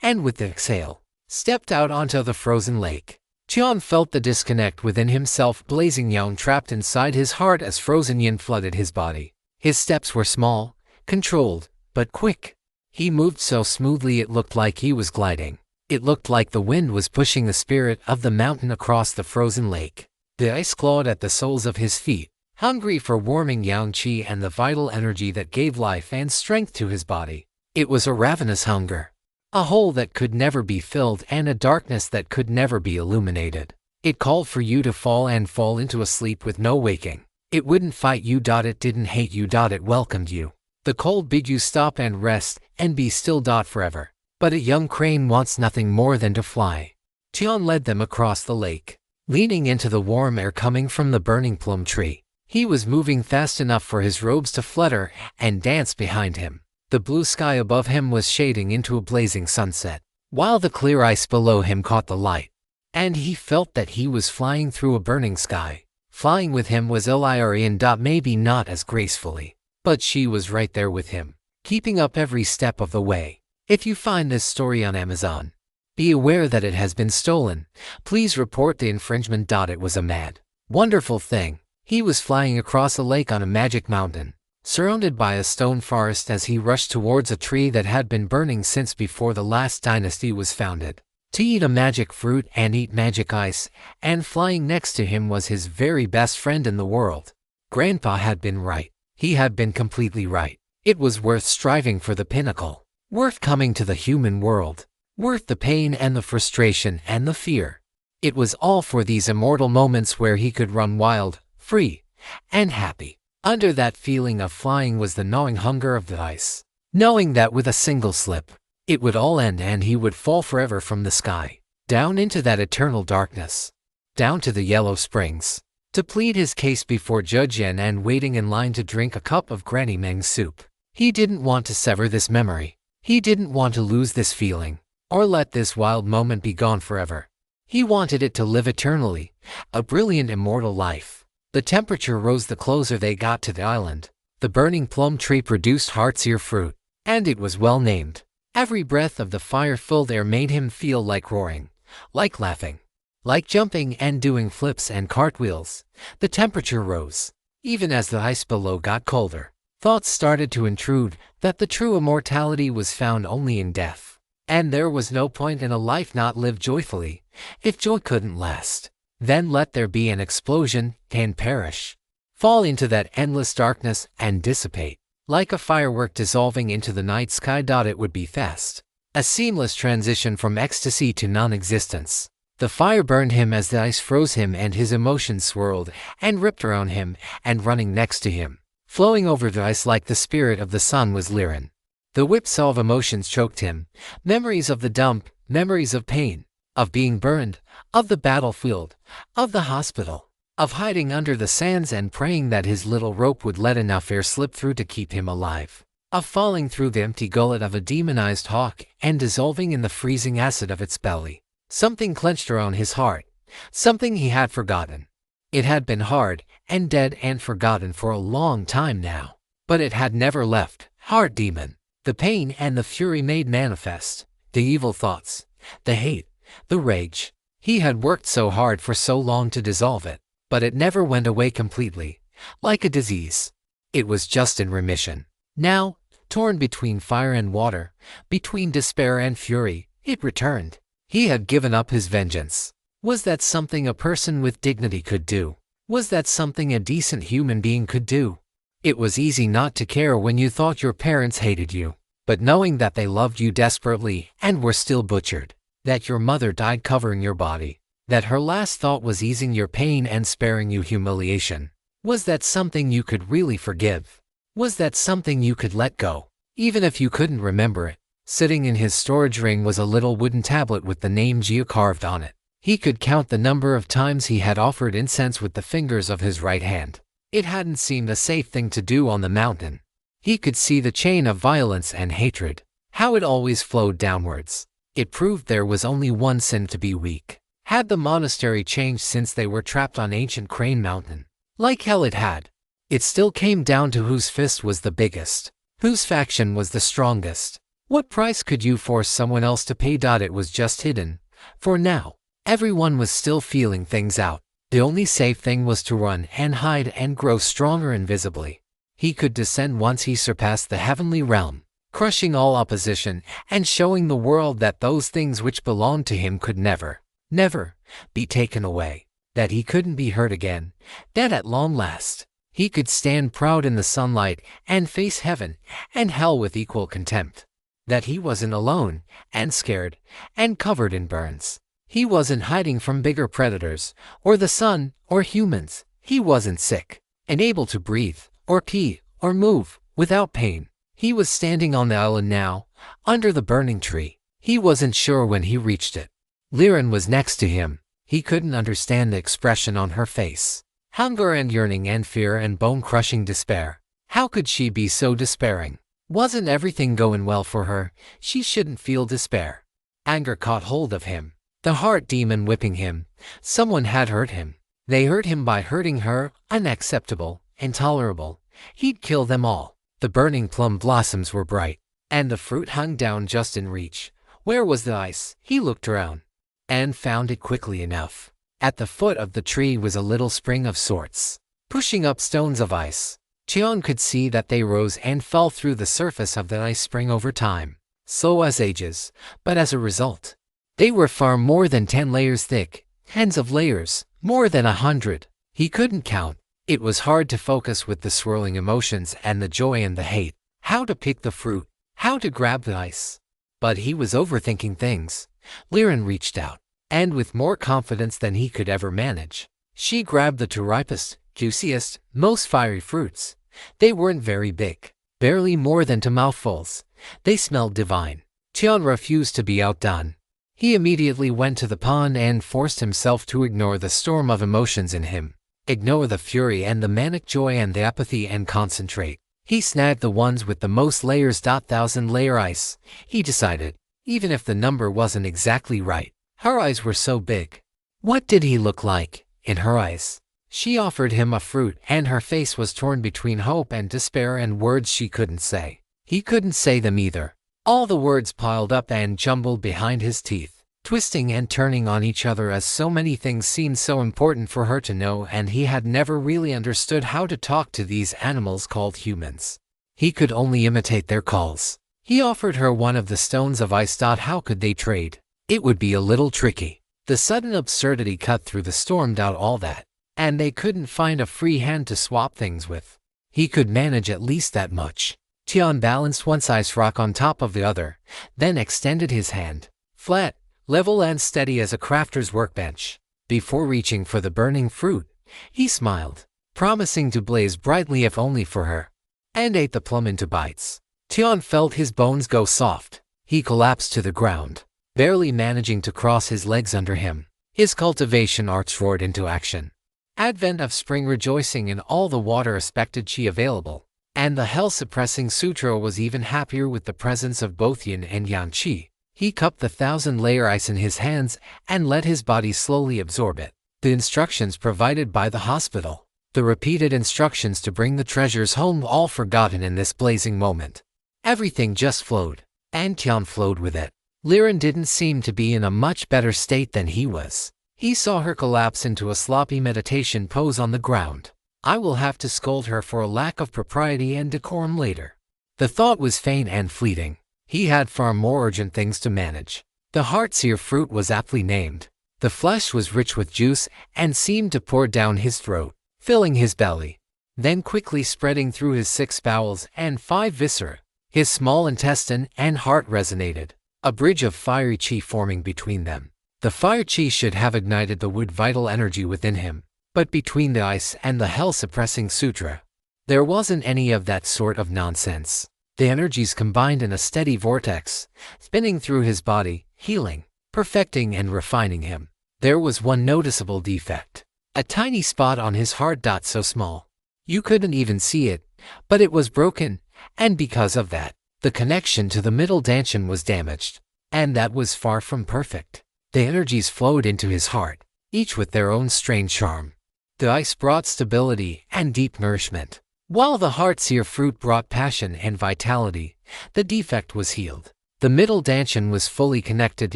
and with the exhale, stepped out onto the frozen lake. Tian felt the disconnect within himself, blazing yang trapped inside his heart as frozen yin flooded his body. His steps were small, controlled, but quick. He moved so smoothly it looked like he was gliding. It looked like the wind was pushing the spirit of the mountain across the frozen lake. The ice clawed at the soles of his feet, hungry for warming yang qi and the vital energy that gave life and strength to his body. It was a ravenous hunger. A hole that could never be filled and a darkness that could never be illuminated. It called for you to fall into a sleep with no waking. It wouldn't fight you. It didn't hate you. It welcomed you. The cold bid you stop and rest and be still. Forever. But a young crane wants nothing more than to fly. Tian led them across the lake, leaning into the warm air coming from the burning plum tree. He was moving fast enough for his robes to flutter and dance behind him. The blue sky above him was shading into a blazing sunset, while the clear ice below him caught the light. And he felt that he was flying through a burning sky. Flying with him was Liren. Maybe not as gracefully, but she was right there with him, keeping up every step of the way. If you find this story on Amazon, be aware that it has been stolen. Please report the infringement. It was a mad, wonderful thing. He was flying across a lake on a magic mountain, surrounded by a stone forest as he rushed towards a tree that had been burning since before the last dynasty was founded. To eat a magic fruit and eat magic ice, and flying next to him was his very best friend in the world. Grandpa had been right. He had been completely right. It was worth striving for the pinnacle. Worth coming to the human world. Worth the pain and the frustration and the fear. It was all for these immortal moments where he could run wild, free, and happy. Under that feeling of flying was the gnawing hunger of the ice. Knowing that with a single slip, it would all end and he would fall forever from the sky, down into that eternal darkness, down to the yellow springs, to plead his case before Judge Yen and waiting in line to drink a cup of Granny Meng's soup. He didn't want to sever this memory. He didn't want to lose this feeling, or let this wild moment be gone forever. He wanted it to live eternally, a brilliant immortal life. The temperature rose the closer they got to the island. The burning plum tree produced heart's-ear fruit, and it was well named. Every breath of the fire-filled air made him feel like roaring, like laughing, like jumping and doing flips and cartwheels. The temperature rose, even as the ice below got colder. Thoughts started to intrude that the true immortality was found only in death, and there was no point in a life not lived joyfully. If joy couldn't last, then let there be an explosion and perish. Fall into that endless darkness and dissipate. Like a firework dissolving into the night sky. It would be fast. A seamless transition from ecstasy to non-existence. The fire burned him as the ice froze him and his emotions swirled and ripped around him and running next to him. Flowing over the ice like the spirit of the sun was Liren. The whipsaw of emotions choked him. Memories of the dump, memories of pain, of being burned, of the battlefield, of the hospital, of hiding under the sands and praying that his little rope would let enough air slip through to keep him alive, of falling through the empty gullet of a demonized hawk and dissolving in the freezing acid of its belly. Something clenched around his heart, something he had forgotten. It had been hard and dead and forgotten for a long time now, but it had never left. Heart demon. The pain and the fury made manifest, the evil thoughts, the hate, the rage. He had worked so hard for so long to dissolve it, but it never went away completely, like a disease. It was just in remission. Now, torn between fire and water, between despair and fury, It returned. He had given up his vengeance. Was that something a person with dignity could do? Was that something a decent human being could do? It was easy not to care when you thought your parents hated you, but knowing that they loved you desperately and were still butchered, that your mother died covering your body, that her last thought was easing your pain and sparing you humiliation. Was that something you could really forgive? Was that something you could let go, even if you couldn't remember it? Sitting in his storage ring was a little wooden tablet with the name Gia carved on it. He could count the number of times he had offered incense with the fingers of his right hand. It hadn't seemed a safe thing to do on the mountain. He could see the chain of violence and hatred, how it always flowed downwards. It proved there was only one sin: to be weak. Had the monastery changed since they were trapped on ancient Crane Mountain? Like hell it had. It still came down to whose fist was the biggest, whose faction was the strongest. What price could you force someone else to pay? It was just hidden. For now, everyone was still feeling things out. The only safe thing was to run and hide and grow stronger invisibly. He could descend once he surpassed the heavenly realm, crushing all opposition and showing the world that those things which belonged to him could never, never be taken away, that he couldn't be hurt again, that at long last, he could stand proud in the sunlight and face heaven and hell with equal contempt, that he wasn't alone and scared and covered in burns. He wasn't hiding from bigger predators, or the sun, or humans. He wasn't sick, and able to breathe, or pee, or move, without pain. He was standing on the island now, under the burning tree. He wasn't sure when he reached it. Liren was next to him. He couldn't understand the expression on her face. Hunger and yearning and fear and bone-crushing despair. How could she be so despairing? Wasn't everything going well for her? She shouldn't feel despair. Anger caught hold of him. The heart demon whipping him. Someone had hurt him. They hurt him by hurting her. Unacceptable, intolerable. He'd kill them all. The burning plum blossoms were bright, and the fruit hung down just in reach. Where was the ice? He looked around, and found it quickly enough. At the foot of the tree was a little spring of sorts, pushing up stones of ice. Cheon could see that they rose and fell through the surface of the ice spring over time, slow as ages, but as a result, they were far more than 10 layers thick, tens of layers, more than 100. He couldn't count. It was hard to focus with the swirling emotions and the joy and the hate. How to pick the fruit, how to grab the ice. But he was overthinking things. Liren reached out, and with more confidence than he could ever manage, she grabbed the two ripest, juiciest, most fiery fruits. They weren't very big, barely more than 2 mouthfuls. They smelled divine. Cheon refused to be outdone. He immediately went to the pond and forced himself to ignore the storm of emotions in him. Ignore the fury and the manic joy and the apathy and concentrate. He snagged the ones with the most layers. 1,000-layer ice, he decided, even if the number wasn't exactly right. Her eyes were so big. What did he look like in her eyes? She offered him a fruit, and her face was torn between hope and despair and words she couldn't say. He couldn't say them either. All the words piled up and jumbled behind his teeth, twisting and turning on each other as so many things seemed so important for her to know, and he had never really understood how to talk to these animals called humans. He could only imitate their calls. He offered her one of the stones of ice. How could they trade? It would be a little tricky. The sudden absurdity cut through the storm. All that. And they couldn't find a free hand to swap things with. He could manage at least that much. Cheon balanced one ice rock on top of the other, then extended his hand, flat, level and steady as a crafter's workbench. Before reaching for the burning fruit, he smiled, promising to blaze brightly if only for her, and ate the plum into bites. Cheon felt his bones go soft. He collapsed to the ground, barely managing to cross his legs under him. His cultivation arts roared into action. Advent of spring rejoicing in all the water expected chi available. And the hell-suppressing sutra was even happier with the presence of both yin and yang qi. He cupped the 1,000-layer ice in his hands and let his body slowly absorb it. The instructions provided by the hospital, the repeated instructions to bring the treasures home, all forgotten in this blazing moment. Everything just flowed, and Cheon flowed with it. Liren didn't seem to be in a much better state than he was. He saw her collapse into a sloppy meditation pose on the ground. I will have to scold her for a lack of propriety and decorum later. The thought was faint and fleeting. He had far more urgent things to manage. The heartseer fruit was aptly named. The flesh was rich with juice and seemed to pour down his throat, filling his belly, then quickly spreading through his 6 bowels and 5 viscera. His small intestine and heart resonated, a bridge of fiery chi forming between them. The fire chi should have ignited the wood vital energy within him, but between the ice and the hell-suppressing sutra, there wasn't any of that sort of nonsense. The energies combined in a steady vortex, spinning through his body, healing, perfecting and refining him. There was one noticeable defect. A tiny spot on his heart, so small you couldn't even see it, but it was broken, and because of that, the connection to the middle dantian was damaged, and that was far from perfect. The energies flowed into his heart, each with their own strange charm. The ice brought stability and deep nourishment, while the heartseer fruit brought passion and vitality. The defect was healed. The middle dantian was fully connected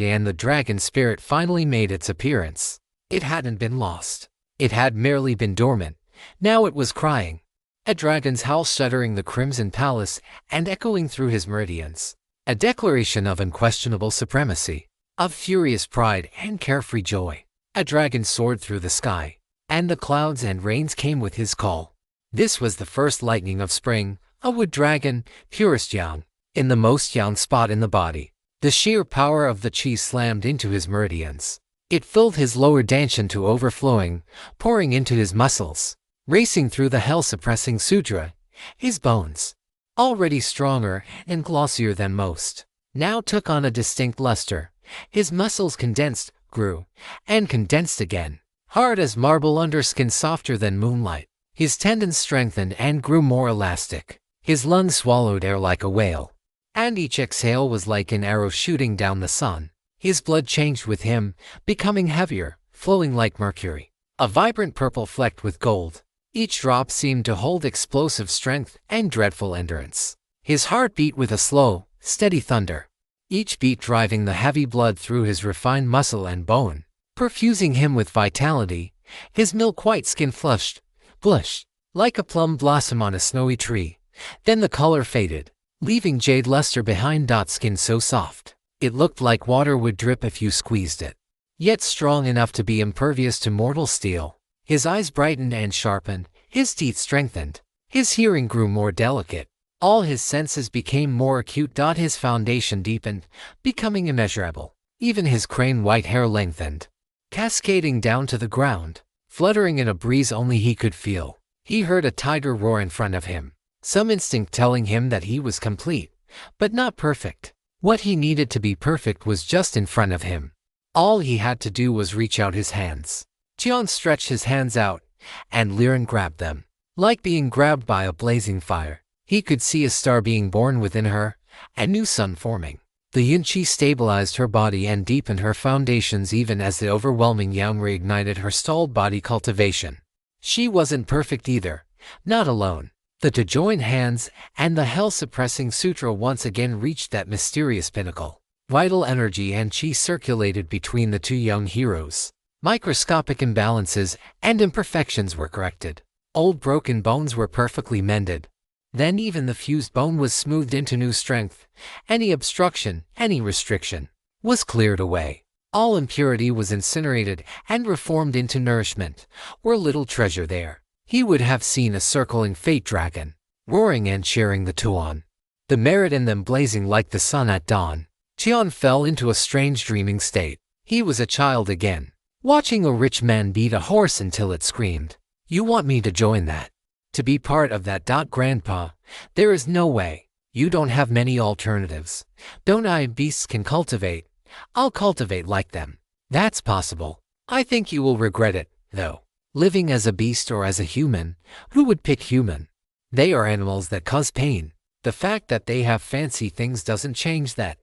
and the dragon spirit finally made its appearance. It hadn't been lost. It had merely been dormant. Now it was crying. A dragon's howl shuddering the crimson palace and echoing through his meridians. A declaration of unquestionable supremacy, of furious pride and carefree joy. A dragon soared through the sky, and the clouds and rains came with his call. This was the first lightning of spring, a wood dragon, purest yang, in the most yang spot in the body. The sheer power of the chi slammed into his meridians. It filled his lower dantian to overflowing, pouring into his muscles, racing through the hell-suppressing sutra. His bones, already stronger and glossier than most, now took on a distinct luster. His muscles condensed, grew, and condensed again, hard as marble under skin softer than moonlight. His tendons strengthened and grew more elastic. His lungs swallowed air like a whale, and each exhale was like an arrow shooting down the sun. His blood changed with him, becoming heavier, flowing like mercury, a vibrant purple flecked with gold. Each drop seemed to hold explosive strength and dreadful endurance. His heart beat with a slow, steady thunder, each beat driving the heavy blood through his refined muscle and bone, perfusing him with vitality. His milk-white skin flushed, blushed, like a plum blossom on a snowy tree. Then the color faded, leaving jade luster behind. Skin so soft, it looked like water would drip if you squeezed it, yet strong enough to be impervious to mortal steel. His eyes brightened and sharpened, his teeth strengthened, his hearing grew more delicate. All his senses became more acute. His foundation deepened, becoming immeasurable. Even his crane-white hair lengthened, cascading down to the ground, fluttering in a breeze only he could feel. He heard a tiger roar in front of him, some instinct telling him that he was complete, but not perfect. What he needed to be perfect was just in front of him. All he had to do was reach out his hands. Jian stretched his hands out, and Liren grabbed them. Like being grabbed by a blazing fire, he could see a star being born within her, a new sun forming. The yin qi stabilized her body and deepened her foundations even as the overwhelming yang reignited her stalled body cultivation. She wasn't perfect either, not alone. The to join hands and the hell-suppressing sutra once again reached that mysterious pinnacle. Vital energy and qi circulated between the two young heroes. Microscopic imbalances and imperfections were corrected. Old broken bones were perfectly mended. Then even the fused bone was smoothed into new strength. Any obstruction, any restriction, was cleared away. All impurity was incinerated and reformed into nourishment. Were little treasure there, he would have seen a circling fate dragon, roaring and cheering the Tuan, the merit in them blazing like the sun at dawn. Qian fell into a strange dreaming state. He was a child again, watching a rich man beat a horse until it screamed. You want me to join that? To be part of that? Grandpa, there is no way. You don't have many alternatives. Don't I? Beasts can cultivate. I'll cultivate like them. That's possible. I think you will regret it, though. Living as a beast or as a human, who would pick human? They are animals that cause pain. The fact that they have fancy things doesn't change that.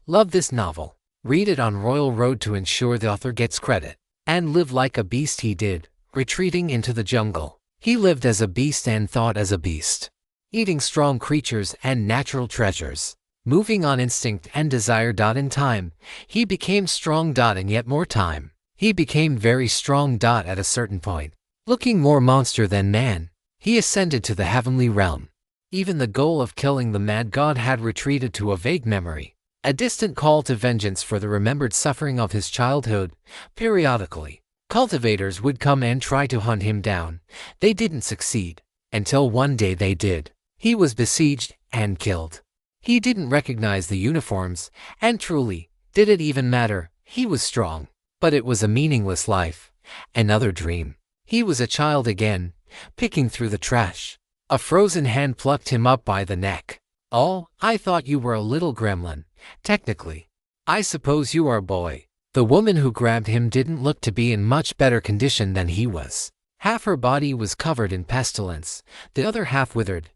Love this novel. Read it on Royal Road to ensure the author gets credit. And live like a beast he did, retreating into the jungle. He lived as a beast and thought as a beast, eating strong creatures and natural treasures, moving on instinct and desire. In time, he became strong. In yet more time, he became very strong. At a certain point, looking more monster than man, he ascended to the heavenly realm. Even the goal of killing the mad god had retreated to a vague memory. a distant call to vengeance for the remembered suffering of his childhood. Periodically, cultivators would come and try to hunt him down. They didn't succeed, until one day they did. He was besieged and killed. He didn't recognize the uniforms, and truly, did it even matter? He was strong, but it was a meaningless life. Another dream. He was a child again, picking through the trash. A frozen hand plucked him up by the neck. "Oh, I thought you were a little gremlin. Technically, I suppose you are a boy." The woman who grabbed him didn't look to be in much better condition than he was. Half her body was covered in pestilence, the other half withered.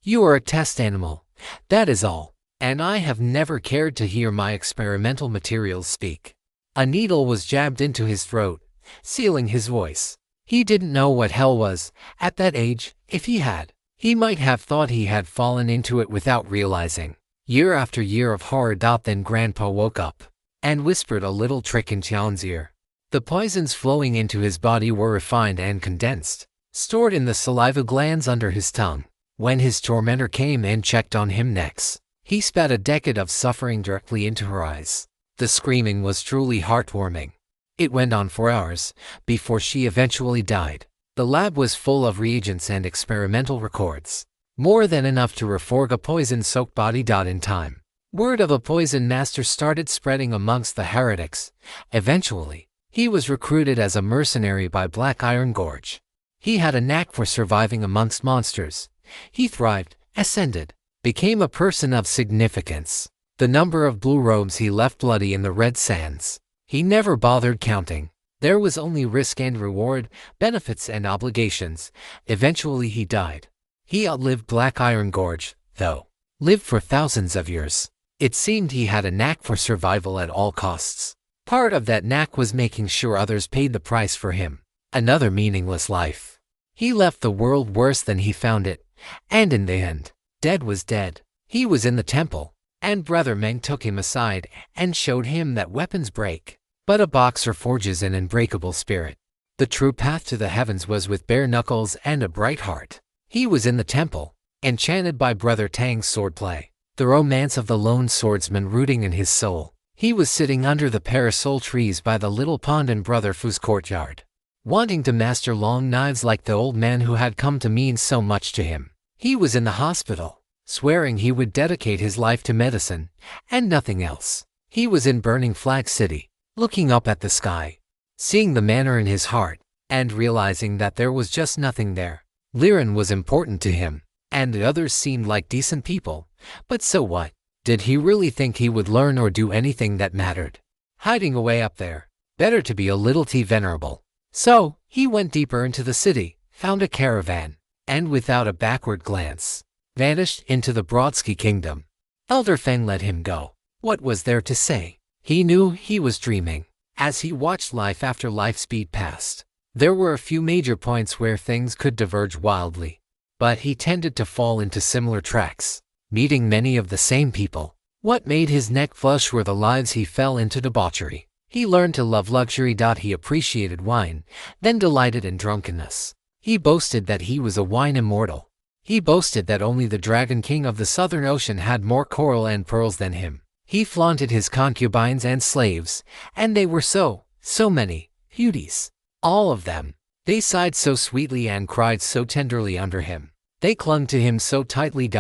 You are a test animal. That is all. And I have never cared to hear my experimental materials speak." A needle was jabbed into his throat, sealing his voice. He didn't know what hell was. At that age, if he had, he might have thought he had fallen into it without realizing. Year after year of horror. Then Grandpa woke up and whispered a little trick in Tian's ear. The poisons flowing into his body were refined and condensed, stored in the saliva glands under his tongue. When his tormentor came and checked on him next, he spat a decade of suffering directly into her eyes. The screaming was truly heartwarming. It went on for hours, before she eventually died. The lab was full of reagents and experimental records. More than enough to reforge a poison-soaked body. In time, word of a poison master started spreading amongst the heretics. Eventually, he was recruited as a mercenary by Black Iron Gorge. He had a knack for surviving amongst monsters. He thrived, ascended, became a person of significance. The number of blue robes he left bloody in the red sands, he never bothered counting. There was only risk and reward, benefits and obligations. Eventually he died. He outlived Black Iron Gorge, though. Lived for thousands of years. It seemed he had a knack for survival at all costs. Part of that knack was making sure others paid the price for him. Another meaningless life. He left the world worse than he found it. And in the end, dead was dead. He was in the temple, and Brother Meng took him aside and showed him that weapons break, but a boxer forges an unbreakable spirit. The true path to the heavens was with bare knuckles and a bright heart. He was in the temple, enchanted by Brother Tang's swordplay, the romance of the lone swordsman rooting in his soul. He was sitting under the parasol trees by the little pond in Brother Fu's courtyard, wanting to master long knives like the old man who had come to mean so much to him. He was in the hospital, swearing he would dedicate his life to medicine and nothing else. He was in Burning Flag City, looking up at the sky, seeing the manor in his heart, and realizing that there was just nothing there. Liren was important to him, and the others seemed like decent people, but so what? Did he really think he would learn or do anything that mattered? Hiding away up there, better to be a little too venerable. So, he went deeper into the city, found a caravan, and without a backward glance, vanished into the Brodsky kingdom. Elder Feng let him go. What was there to say? He knew he was dreaming. As he watched life after life speed past, there were a few major points where things could diverge wildly, but he tended to fall into similar tracks, meeting many of the same people. What made his neck flush were the lives he fell into debauchery. He learned to love luxury. He appreciated wine, then delighted in drunkenness. He boasted that he was a wine immortal. He boasted that only the Dragon King of the Southern Ocean had more coral and pearls than him. He flaunted his concubines and slaves, and they were so many beauties. All of them. They sighed so sweetly and cried so tenderly under him. They clung to him so tightly.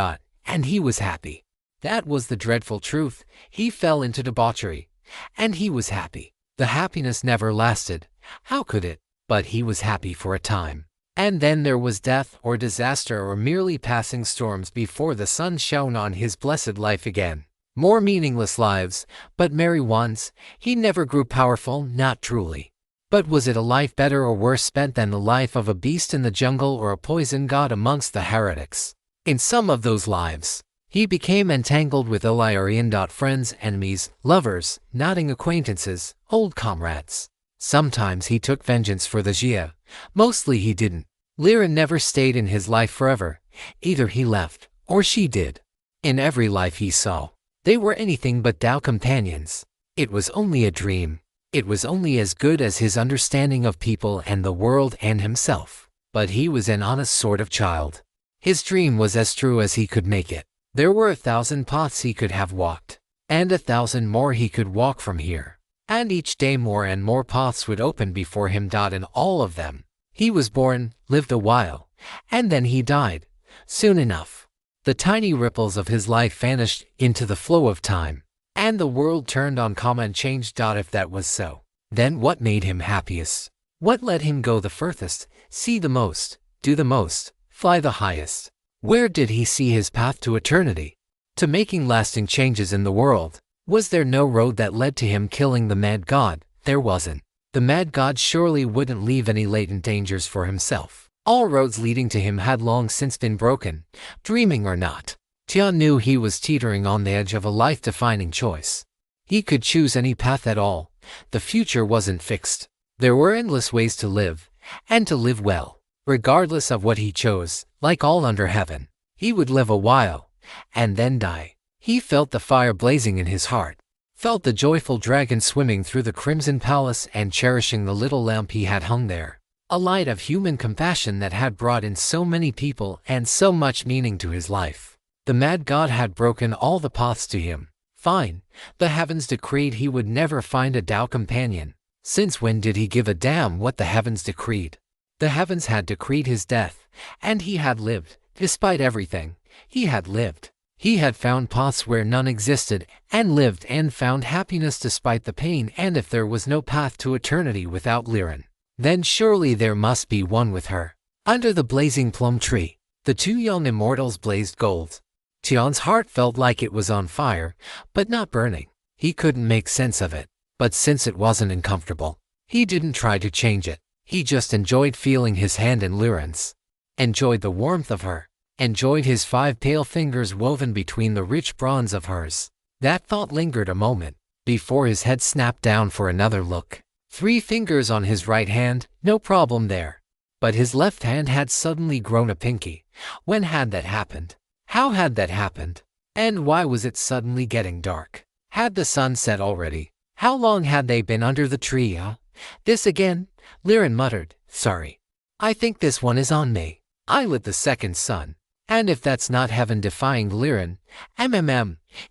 And he was happy. That was the dreadful truth. He fell into debauchery, and he was happy. The happiness never lasted. How could it? But he was happy for a time. And then there was death or disaster or merely passing storms before the sun shone on his blessed life again. More meaningless lives, but merry ones. He never grew powerful, not truly. But was it a life better or worse spent than the life of a beast in the jungle or a poison god amongst the heretics? In some of those lives, he became entangled with Illyrian. Friends, enemies, lovers, nodding acquaintances, old comrades. Sometimes he took vengeance for the Jia. Mostly he didn't. Liren never stayed in his life forever. Either he left, or she did. In every life he saw, they were anything but Tao companions. It was only a dream. It was only as good as his understanding of people and the world and himself. But he was an honest sort of child. His dream was as true as he could make it. There were 1,000 paths he could have walked, and 1,000 more he could walk from here. And each day more and more paths would open before him. In all of them, he was born, lived a while, and then he died. Soon enough, the tiny ripples of his life vanished into the flow of time, and the world turned on and changed. If that was so, then what made him happiest? What let him go the furthest, see the most, do the most, fly the highest? Where did he see his path to eternity, to making lasting changes in the world? Was there no road that led to him killing the mad god? There wasn't. The mad god surely wouldn't leave any latent dangers for himself. All roads leading to him had long since been broken, dreaming or not. Tian knew he was teetering on the edge of a life-defining choice. He could choose any path at all. The future wasn't fixed. There were endless ways to live, and to live well. Regardless of what he chose, like all under heaven, he would live a while, and then die. He felt the fire blazing in his heart, felt the joyful dragon swimming through the crimson palace and cherishing the little lamp he had hung there. A light of human compassion that had brought in so many people and so much meaning to his life. The mad god had broken all the paths to him. Fine, the heavens decreed he would never find a Tao companion. Since when did he give a damn what the heavens decreed? The heavens had decreed his death, and he had lived. Despite everything, he had lived. He had found paths where none existed, and lived and found happiness despite the pain. And if there was no path to eternity without Liren, then surely there must be one with her. Under the blazing plum tree, the two young immortals blazed gold. Tian's heart felt like it was on fire, but not burning. He couldn't make sense of it. But since it wasn't uncomfortable, he didn't try to change it. He just enjoyed feeling his hand in Liren's, enjoyed the warmth of her, enjoyed his 5 pale fingers woven between the rich bronze of hers. That thought lingered a moment, before his head snapped down for another look. 3 fingers on his right hand, no problem there. But his left hand had suddenly grown a pinky. When had that happened? How had that happened? And why was it suddenly getting dark? Had the sun set already? How long had they been under the tree, huh? This again? Liren muttered. Sorry. I think this one is on me. I lit the second sun. And if that's not heaven-defying Liren,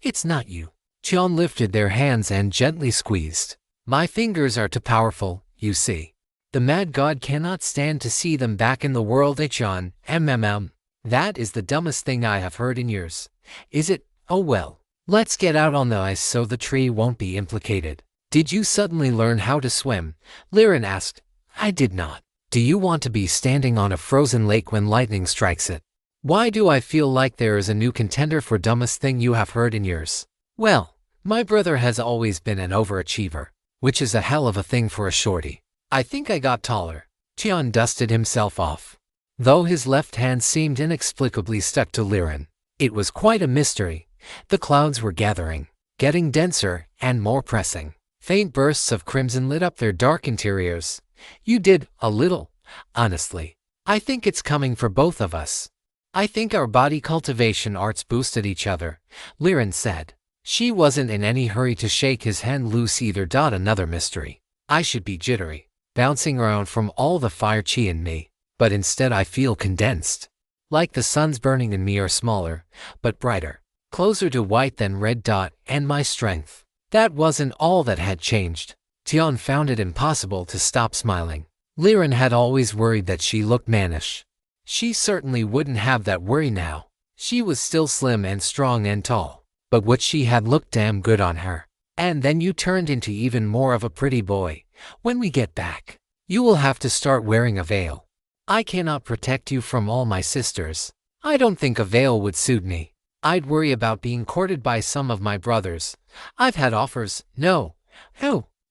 it's not you. Tian lifted their hands and gently squeezed. My fingers are too powerful, you see. The mad god cannot stand to see them back in the world. Tian, That is the dumbest thing I have heard in years. Is it? Oh well. Let's get out on the ice so the tree won't be implicated. Did you suddenly learn how to swim? Liren asked. I did not. Do you want to be standing on a frozen lake when lightning strikes it? Why do I feel like there is a new contender for dumbest thing you have heard in years? Well, my brother has always been an overachiever, which is a hell of a thing for a shorty. I think I got taller. Tian dusted himself off. Though his left hand seemed inexplicably stuck to Liren, it was quite a mystery. The clouds were gathering, getting denser and more pressing. Faint bursts of crimson lit up their dark interiors. You did, a little. Honestly, I think it's coming for both of us. I think our body cultivation arts boosted each other, Liren said. She wasn't in any hurry to shake his hand loose either. Another mystery. I should be jittery, bouncing around from all the fire chi in me, but instead I feel condensed. Like the suns burning in me are smaller, but brighter. Closer to white than red. And my strength. That wasn't all that had changed. Tian found it impossible to stop smiling. Liren had always worried that she looked mannish. She certainly wouldn't have that worry now. She was still slim and strong and tall, but what she had looked damn good on her. And then you turned into even more of a pretty boy. When we get back, you will have to start wearing a veil. I cannot protect you from all my sisters. I don't think a veil would suit me. I'd worry about being courted by some of my brothers. I've had offers. No.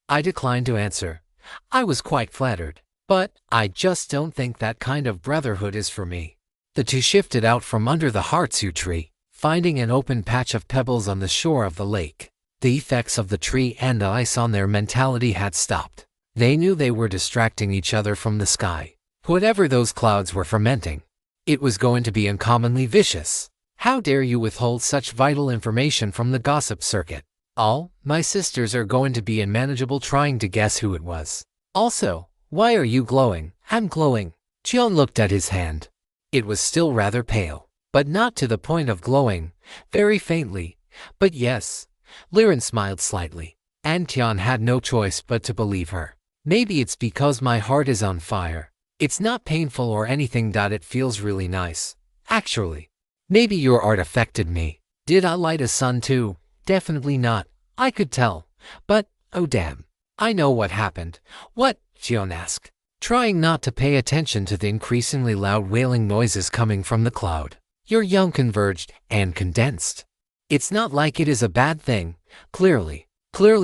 I declined to answer. I was quite flattered, but I just don't think that kind of brotherhood is for me. The two shifted out from under the Heartsu tree, finding an open patch of pebbles on the shore of the lake. The effects of the tree and the ice on their mentality had stopped. They knew they were distracting each other from the sky. Whatever those clouds were fermenting, it was going to be uncommonly vicious. How dare you withhold such vital information from the gossip circuit? All my sisters are going to be unmanageable trying to guess who it was. Also, why are you glowing? I'm glowing. Tian looked at his hand. It was still rather pale, but not to the point of glowing. Very faintly. But yes, Liren smiled slightly, and Tian had no choice but to believe her. Maybe it's because my heart is on fire. It's not painful or anything. It feels really nice. Actually, maybe your art affected me. Did I light a sun too? Definitely not. I could tell. But, oh damn. I know what happened. What? Tian asked, trying not to pay attention to the increasingly loud wailing noises coming from the cloud. Your young converged and condensed. It's not like it is a bad thing. Clearly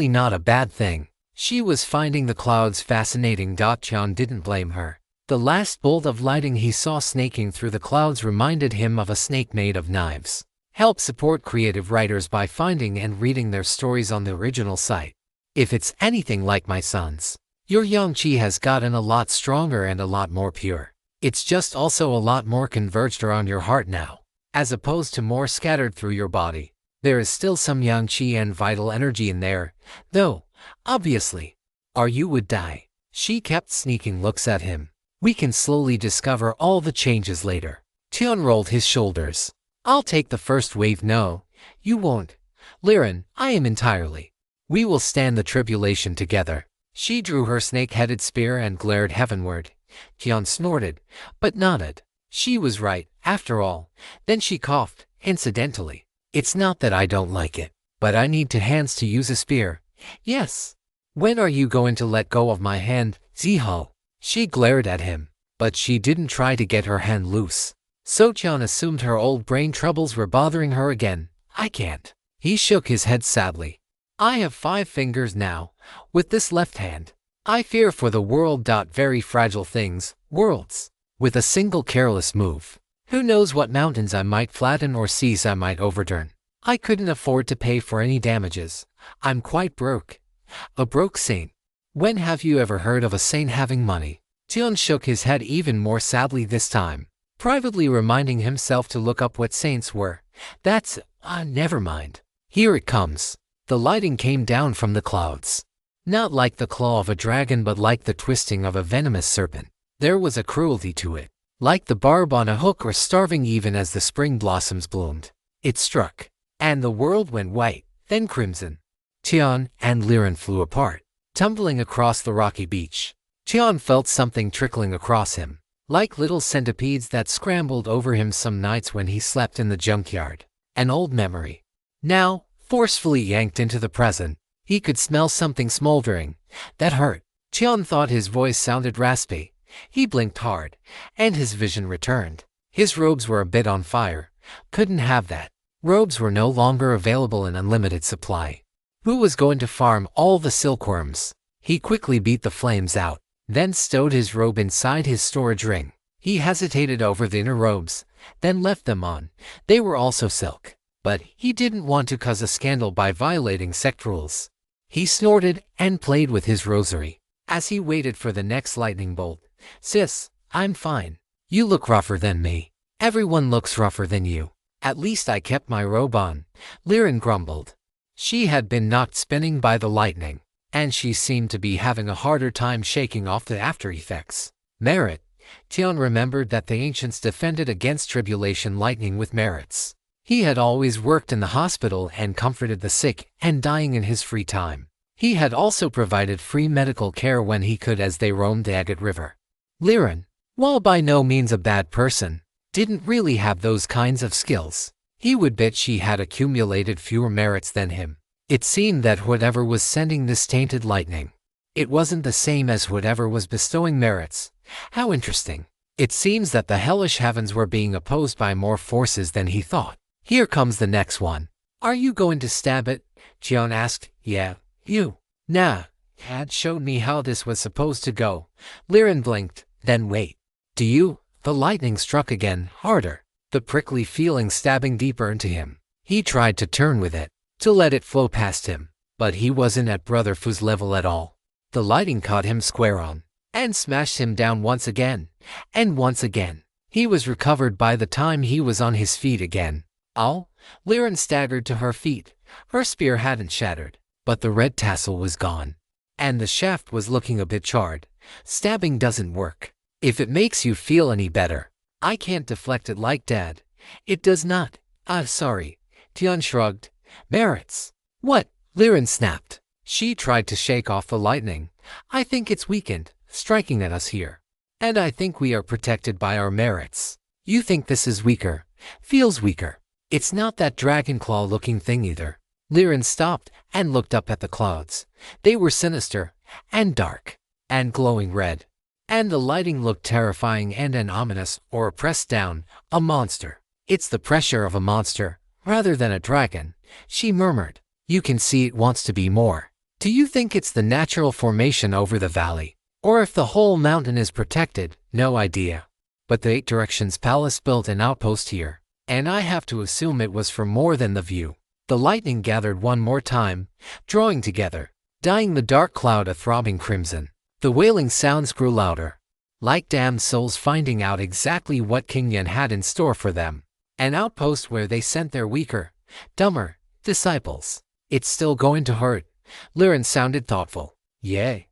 not a bad thing. She was finding the clouds fascinating. Tian didn't blame her. The last bolt of lighting he saw snaking through the clouds reminded him of a snake made of knives. Help support creative writers by finding and reading their stories on the original site. If it's anything like my son's, your young chi has gotten a lot stronger and a lot more pure. It's just also a lot more converged around your heart now, as opposed to more scattered through your body. There is still some yang chi and vital energy in there, though, obviously. Or you would die. She kept sneaking looks at him. We can slowly discover all the changes later. Tian rolled his shoulders. I'll take the first wave. No, you won't. Liren, I am entirely. We will stand the tribulation together. She drew her snake-headed spear and glared heavenward. Tian snorted, but nodded. She was right, after all. Then she coughed, incidentally. It's not that I don't like it, but I need 2 hands to use a spear. Yes. When are you going to let go of my hand, Ziho? She glared at him, but she didn't try to get her hand loose. So Tian assumed her old brain troubles were bothering her again. I can't. He shook his head sadly. I have 5 fingers now. With this left hand, I fear for the world. Very fragile things, worlds. With a single careless move, who knows what mountains I might flatten or seas I might overturn. I couldn't afford to pay for any damages. I'm quite broke. A broke saint. When have you ever heard of a saint having money? Tian shook his head even more sadly this time, privately reminding himself to look up what saints were. That's, never mind. Here it comes. The lighting came down from the clouds. Not like the claw of a dragon, but like the twisting of a venomous serpent. There was a cruelty to it, like the barb on a hook or starving even as the spring blossoms bloomed. It struck, and the world went white, then crimson. Tian and Liren flew apart, tumbling across the rocky beach. Tian felt something trickling across him, like little centipedes that scrambled over him some nights when he slept in the junkyard. An old memory. Now, forcefully yanked into the present, he could smell something smoldering. That hurt. Tian thought his voice sounded raspy. He blinked hard, and his vision returned. His robes were a bit on fire. Couldn't have that. Robes were no longer available in unlimited supply. Who was going to farm all the silkworms? He quickly beat the flames out, then stowed his robe inside his storage ring. He hesitated over the inner robes, then left them on. They were also silk. But he didn't want to cause a scandal by violating sect rules. He snorted and played with his rosary. As he waited for the next lightning bolt, Sis, I'm fine. You look rougher than me. Everyone looks rougher than you. At least I kept my robe on, Liren grumbled. She had been knocked spinning by the lightning, and she seemed to be having a harder time shaking off the after effects. Merit. Tian remembered that the ancients defended against tribulation lightning with merits. He had always worked in the hospital and comforted the sick and dying in his free time. He had also provided free medical care when he could as they roamed the Agate River. Liren, while by no means a bad person, didn't really have those kinds of skills. He would bet she had accumulated fewer merits than him. It seemed that whoever was sending this tainted lightning, it wasn't the same as whoever was bestowing merits. How interesting. It seems that the hellish heavens were being opposed by more forces than he thought. Here comes the next one. Are you going to stab it? Tian asked. Yeah, you. Nah. Had showed me how this was supposed to go. Liren blinked, then wait. Do you? The lightning struck again, harder, the prickly feeling stabbing deeper into him. He tried to turn with it, to let it flow past him, but he wasn't at Brother Fu's level at all. The lighting caught him square on, and smashed him down once again, and once again. He was recovered by the time he was on his feet again. Oh, Liren staggered to her feet. Her spear hadn't shattered, but the red tassel was gone, and the shaft was looking a bit charred. Stabbing doesn't work. If it makes you feel any better, I can't deflect it like Dad. It does not. Sorry. Tian shrugged. Merits. What? Liren snapped. She tried to shake off the lightning. I think it's weakened, striking at us here. And I think we are protected by our merits. You think this is weaker? Feels weaker. It's not that dragon claw looking thing either. Liren stopped and looked up at the clouds. They were sinister and dark and glowing red. And the lighting looked terrifying and ominous, or pressed down, a monster. It's the pressure of a monster, rather than a dragon, she murmured. You can see it wants to be more. Do you think it's the natural formation over the valley? Or if the whole mountain is protected? No idea. But the Eight Directions Palace built an outpost here, and I have to assume it was for more than the view. The lightning gathered one more time, drawing together, dyeing the dark cloud a throbbing crimson. The wailing sounds grew louder, like damned souls finding out exactly what King Yen had in store for them. An outpost where they sent their weaker, dumber disciples. It's still going to hurt. Liren sounded thoughtful. Yay.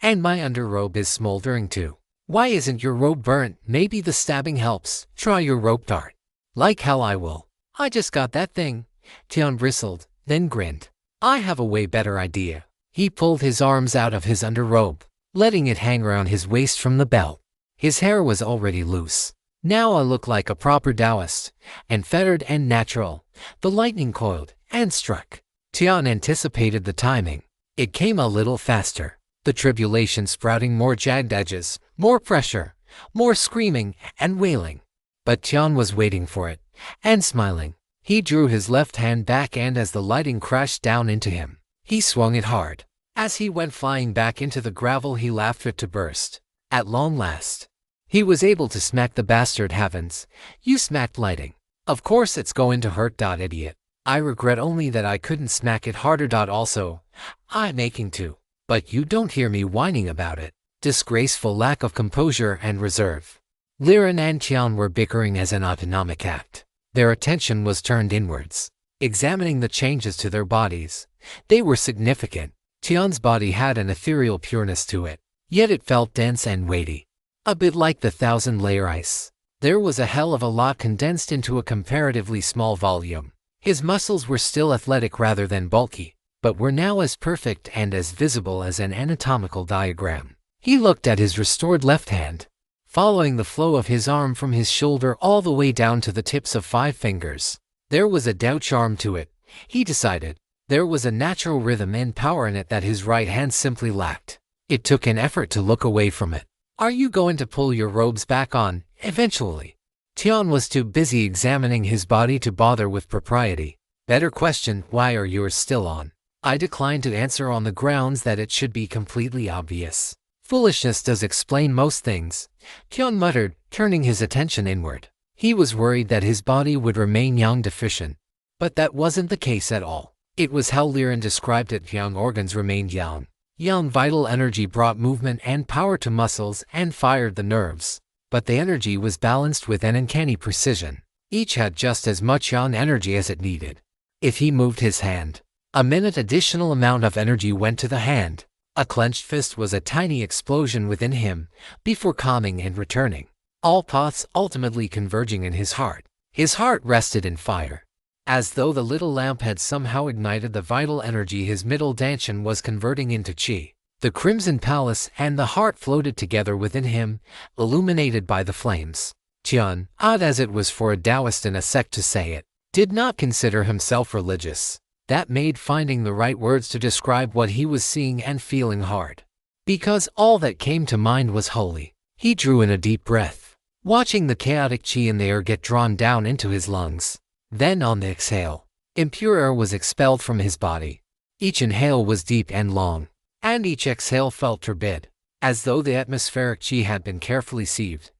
And my underrobe is smoldering too. Why isn't your robe burnt? Maybe the stabbing helps. Try your rope dart. Like hell I will. I just got that thing. Tian bristled, then grinned. I have a way better idea. He pulled his arms out of his underrobe, letting it hang around his waist from the belt. His hair was already loose. Now I look like a proper Taoist, and fettered and natural. The lightning coiled and struck. Tian anticipated the timing. It came a little faster. The tribulation sprouting more jagged edges, more pressure, more screaming and wailing. But Tian was waiting for it, and smiling. He drew his left hand back, and as the lightning crashed down into him, he swung it hard. As he went flying back into the gravel, he laughed it to burst. At long last, he was able to smack the bastard heavens. You smacked lightning. Of course it's going to hurt. Idiot. I regret only that I couldn't smack it harder. Also, I'm aching too. But you don't hear me whining about it. Disgraceful lack of composure and reserve. Liren and Tian were bickering as an autonomic act. Their attention was turned inwards, examining the changes to their bodies. They were significant. Tian's body had an ethereal pureness to it, yet it felt dense and weighty. A bit like the thousand-layer ice. There was a hell of a lot condensed into a comparatively small volume. His muscles were still athletic rather than bulky, but were now as perfect and as visible as an anatomical diagram. He looked at his restored left hand, following the flow of his arm from his shoulder all the way down to the tips of 5 fingers. There was a doubt charm to it, he decided. There was a natural rhythm and power in it that his right hand simply lacked. It took an effort to look away from it. Are you going to pull your robes back on, eventually? Tian was too busy examining his body to bother with propriety. Better question, why are yours still on? I declined to answer on the grounds that it should be completely obvious. Foolishness does explain most things, Tian muttered, turning his attention inward. He was worried that his body would remain yang deficient. But that wasn't the case at all. It was how Liren described it. Yang organs remained yang. Yang vital energy brought movement and power to muscles and fired the nerves. But the energy was balanced with an uncanny precision. Each had just as much yang energy as it needed. If he moved his hand, a minute additional amount of energy went to the hand. A clenched fist was a tiny explosion within him, before calming and returning. All paths ultimately converging in his heart. His heart rested in fire. As though the little lamp had somehow ignited the vital energy his middle dantian was converting into qi. The Crimson Palace and the heart floated together within him, illuminated by the flames. Tian, odd as it was for a Taoist in a sect to say it, did not consider himself religious. That made finding the right words to describe what he was seeing and feeling hard. Because all that came to mind was holy. He drew in a deep breath, watching the chaotic qi in the air get drawn down into his lungs. Then on the exhale, impure air was expelled from his body. Each inhale was deep and long, and each exhale felt turbid, as though the atmospheric qi had been carefully sieved,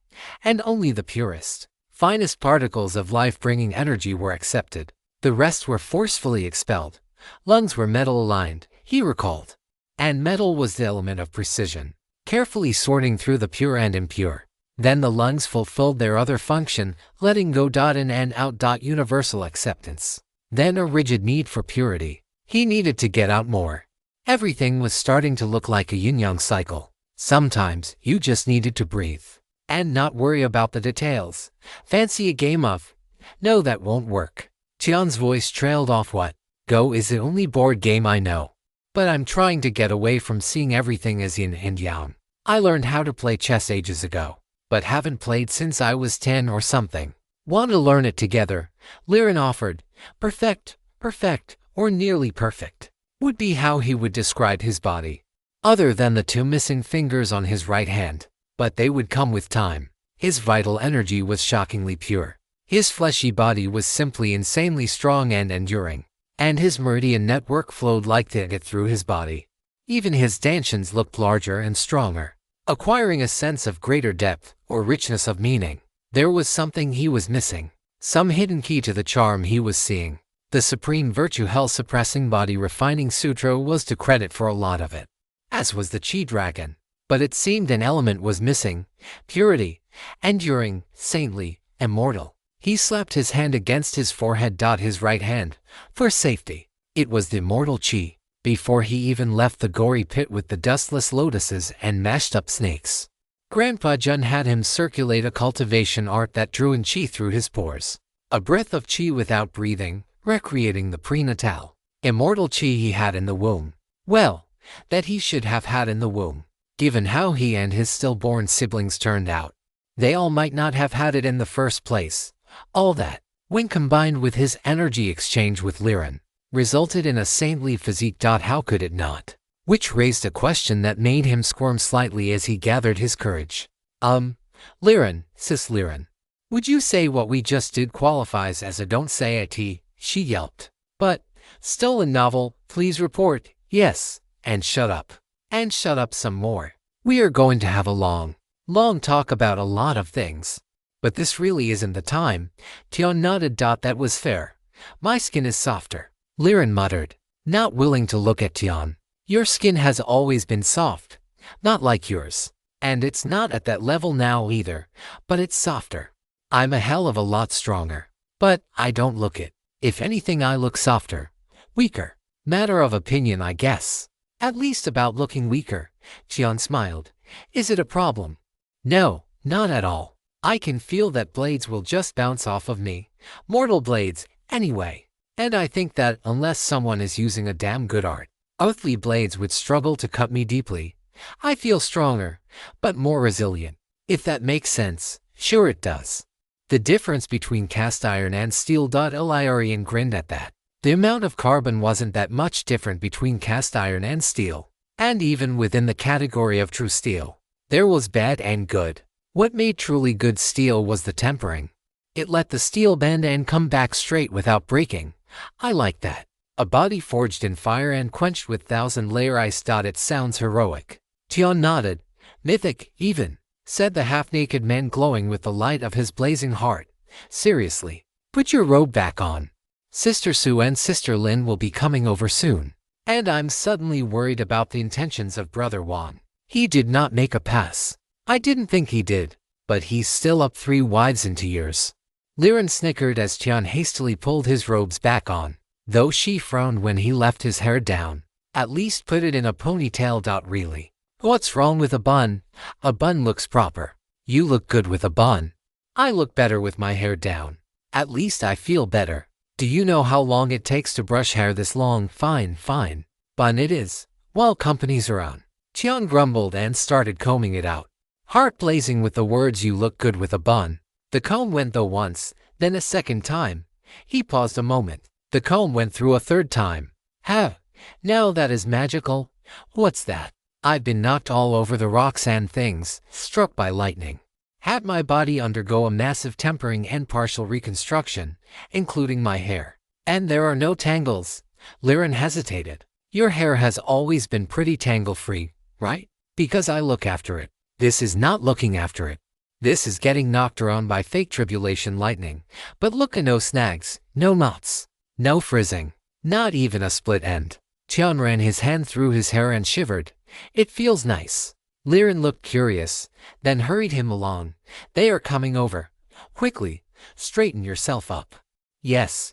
and only the purest, finest particles of life-bringing energy were accepted. The rest were forcefully expelled. Lungs were metal-aligned, he recalled. And metal was the element of precision, carefully sorting through the pure and impure. Then the lungs fulfilled their other function, letting go in and out universal acceptance. Then a rigid need for purity. He needed to get out more. Everything was starting to look like a yin-yang cycle. Sometimes you just needed to breathe and not worry about the details. Fancy a game of, no, that won't work. Tian's voice trailed off. What? Go is the only board game I know. But I'm trying to get away from seeing everything as yin and yang. I learned how to play chess ages ago, but haven't played since I was 10 or something. Want to learn it together? Liren offered. Perfect, or nearly perfect, would be how he would describe his body. Other than the 2 missing fingers on his right hand, but they would come with time. His vital energy was shockingly pure. His fleshy body was simply insanely strong and enduring, and his meridian network flowed like it through his body. Even his dantians looked larger and stronger, acquiring a sense of greater depth or richness of meaning. There was something he was missing, some hidden key to the charm he was seeing. The supreme virtue hell-suppressing body-refining sutra was to credit for a lot of it, as was the Chi Dragon. But it seemed an element was missing: purity, enduring, saintly, immortal. He slapped his hand against his forehead. His right hand, for safety. It was the immortal Chi, before he even left the gory pit with the dustless lotuses and mashed-up snakes. Grandpa Jun had him circulate a cultivation art that drew in Chi through his pores. A breath of Chi without breathing, recreating the prenatal, immortal Chi he had in the womb. Well, that he should have had in the womb, given how he and his stillborn siblings turned out. They all might not have had it in the first place. All that, when combined with his energy exchange with Liren, resulted in a saintly physique. How could it not? Which raised a question that made him squirm slightly as he gathered his courage. Liren, sis Liren, would you say what we just did qualifies as a don't say it? She yelped. But, stolen novel, please report, yes, and shut up. And shut up some more. We are going to have a long talk about a lot of things. But this really isn't the time. Tian nodded. That was fair. My skin is softer, Liren muttered, not willing to look at Tian. Your skin has always been soft, not like yours. And it's not at that level now either, but it's softer. I'm a hell of a lot stronger. But I don't look it. If anything, I look softer, weaker. Matter of opinion, I guess. At least about looking weaker. Tian smiled. Is it a problem? No, not at all. I can feel that blades will just bounce off of me. Mortal blades, anyway. And I think that unless someone is using a damn good art, earthly blades would struggle to cut me deeply. I feel stronger, but more resilient. If that makes sense. Sure it does. The difference between cast iron and steel. Liren grinned at that. The amount of carbon wasn't that much different between cast iron and steel. And even within the category of true steel, there was bad and good. What made truly good steel was the tempering. It let the steel bend and come back straight without breaking. I like that. A body forged in fire and quenched with 1,000-layer ice. It sounds heroic. Tian nodded. Mythic, even, said the half-naked man, glowing with the light of his blazing heart. Seriously, put your robe back on. Sister Sue and Sister Lin will be coming over soon. And I'm suddenly worried about the intentions of Brother Wan. He did not make a pass. I didn't think he did, but he's still up 3 wives into years. Liren snickered as Tian hastily pulled his robes back on, though she frowned when he left his hair down. At least put it in a ponytail. Really? What's wrong with a bun? A bun looks proper. You look good with a bun. I look better with my hair down. At least I feel better. Do you know how long it takes to brush hair this long? Fine. Bun it is, while company's around. Tian grumbled and started combing it out, heart blazing with the words, you look good with a bun. The comb went through once, then a second time. He paused a moment. The comb went through a third time. Now that is magical. What's that? I've been knocked all over the rocks and things, struck by lightning. Had my body undergo a massive tempering and partial reconstruction, including my hair. And there are no tangles. Liren hesitated. Your hair has always been pretty tangle-free, right? Because I look after it. This is not looking after it. This is getting knocked around by fake tribulation lightning. But look, no snags, no knots, no frizzing, not even a split end. Tian ran his hand through his hair and shivered. It feels nice. Liren looked curious, then hurried him along. They are coming over. Quickly, straighten yourself up. Yes.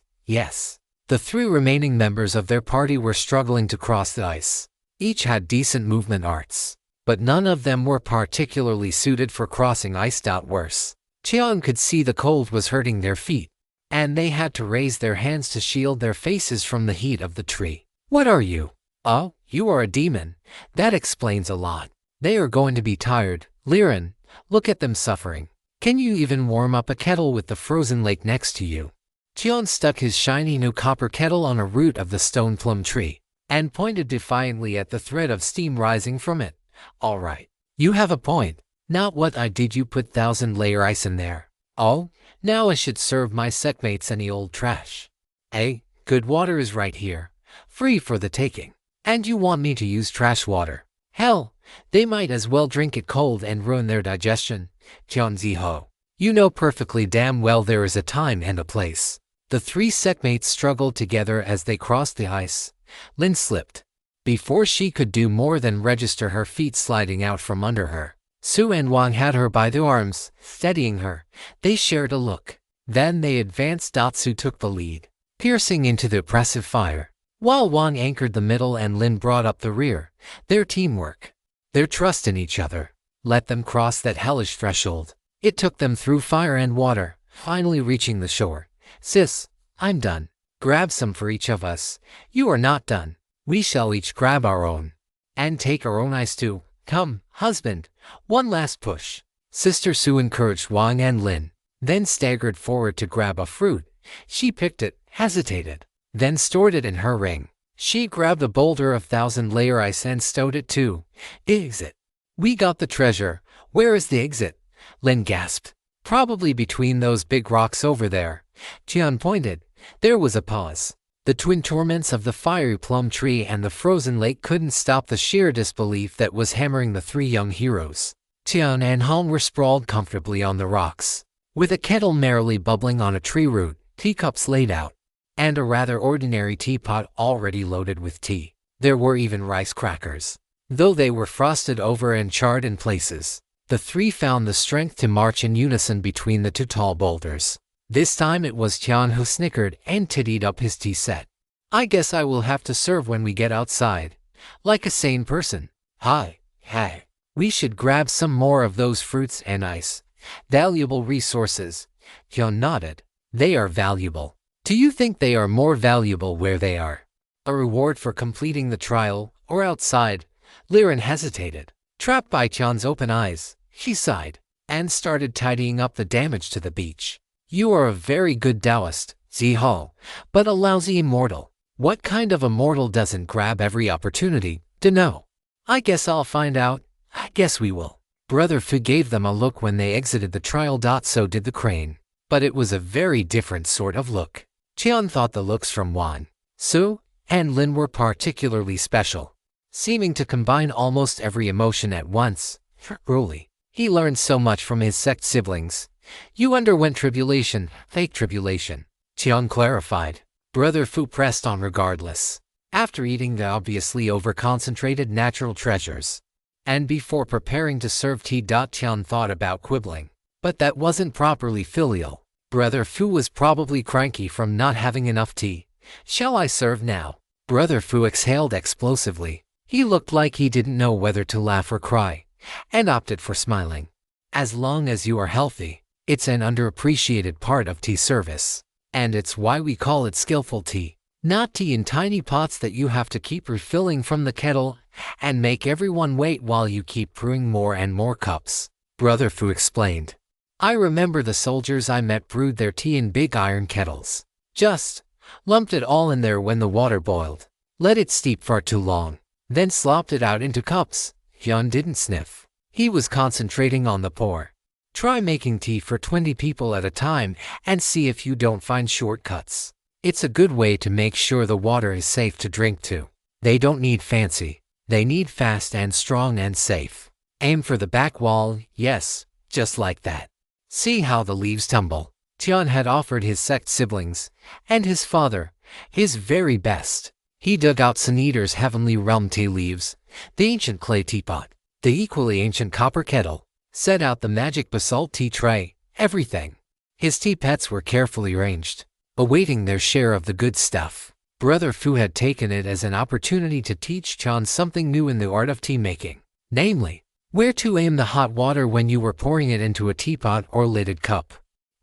The 3 remaining members of their party were struggling to cross the ice. Each had decent movement arts, but none of them were particularly suited for crossing ice. Worse, Tian could see the cold was hurting their feet, and they had to raise their hands to shield their faces from the heat of the tree. What are you? Oh, you are a demon. That explains a lot. They are going to be tired. Liren, look at them suffering. Can you even warm up a kettle with the frozen lake next to you? Tian stuck his shiny new copper kettle on a root of the stone plum tree and pointed defiantly at the thread of steam rising from it. All right, you have a point. Not what I did you put 1,000-layer ice in there. Oh, now I should serve my secmates any old trash. Eh, good water is right here, free for the taking. And you want me to use trash water? Hell, they might as well drink it cold and ruin their digestion. Tian Ziho, you know perfectly damn well there is a time and a place. The three secmates struggled together as they crossed the ice. Lin slipped. Before she could do more than register her feet sliding out from under her, Su and Wang had her by the arms, steadying her. They shared a look. Then they advanced. Su took the lead, piercing into the oppressive fire, while Wang anchored the middle and Lin brought up the rear. Their teamwork, their trust in each other, let them cross that hellish threshold. It took them through fire and water, finally reaching the shore. Sis, I'm done. Grab some for each of us. You are not done. We shall each grab our own. And take our own ice too. Come, husband. One last push. Sister Su encouraged Wang and Lin, then staggered forward to grab a fruit. She picked it, hesitated, then stored it in her ring. She grabbed a boulder of 1,000-layer ice and stowed it too. Exit. We got the treasure. Where is the exit? Lin gasped. Probably between those big rocks over there. Tian pointed. There was a pause. The twin torments of the fiery plum tree and the frozen lake couldn't stop the sheer disbelief that was hammering the three young heroes. Tian and Han were sprawled comfortably on the rocks, with a kettle merrily bubbling on a tree root, teacups laid out, and a rather ordinary teapot already loaded with tea. There were even rice crackers, though they were frosted over and charred in places. The three found the strength to march in unison between the two tall boulders. This time it was Tian who snickered and tittied up his tea set. I guess I will have to serve when we get outside. Like a sane person. Hi, hey. We should grab some more of those fruits and ice. Valuable resources. Tian nodded. They are valuable. Do you think they are more valuable where they are? A reward for completing the trial, or outside? Liren hesitated. Trapped by Tian's open eyes, she sighed, and started tidying up the damage to the beach. You are a very good Taoist, Ziho, but a lousy immortal. What kind of immortal doesn't grab every opportunity to know? I guess I'll find out. I guess we will. Brother Fu gave them a look when they exited the trial. So did the crane. But it was a very different sort of look. Tian thought the looks from Wan, Su, and Lin were particularly special, seeming to combine almost every emotion at once. Truly, he learned so much from his sect siblings. You underwent tribulation, fake tribulation, Tian clarified. Brother Fu pressed on regardless. After eating the obviously over-concentrated natural treasures, and before preparing to serve tea, Tian thought about quibbling. But that wasn't properly filial. Brother Fu was probably cranky from not having enough tea. Shall I serve now? Brother Fu exhaled explosively. He looked like he didn't know whether to laugh or cry, and opted for smiling. As long as you are healthy, it's an underappreciated part of tea service. And it's why we call it skillful tea. Not tea in tiny pots that you have to keep refilling from the kettle and make everyone wait while you keep brewing more and more cups. Brother Fu explained. I remember the soldiers I met brewed their tea in big iron kettles. Just lumped it all in there when the water boiled. Let it steep far too long. Then slopped it out into cups. Hyun didn't sniff. He was concentrating on the pour. Try making tea for 20 people at a time and see if you don't find shortcuts. It's a good way to make sure the water is safe to drink too. They don't need fancy. They need fast and strong and safe. Aim for the back wall, yes, just like that. See how the leaves tumble. Tian had offered his sect siblings, and his father, his very best. He dug out Sun Eater's heavenly realm tea leaves, the ancient clay teapot, the equally ancient copper kettle, set out the magic basalt tea tray, everything. His tea pets were carefully arranged, awaiting their share of the good stuff. Brother Fu had taken it as an opportunity to teach Tian something new in the art of tea making, namely, where to aim the hot water when you were pouring it into a teapot or lidded cup.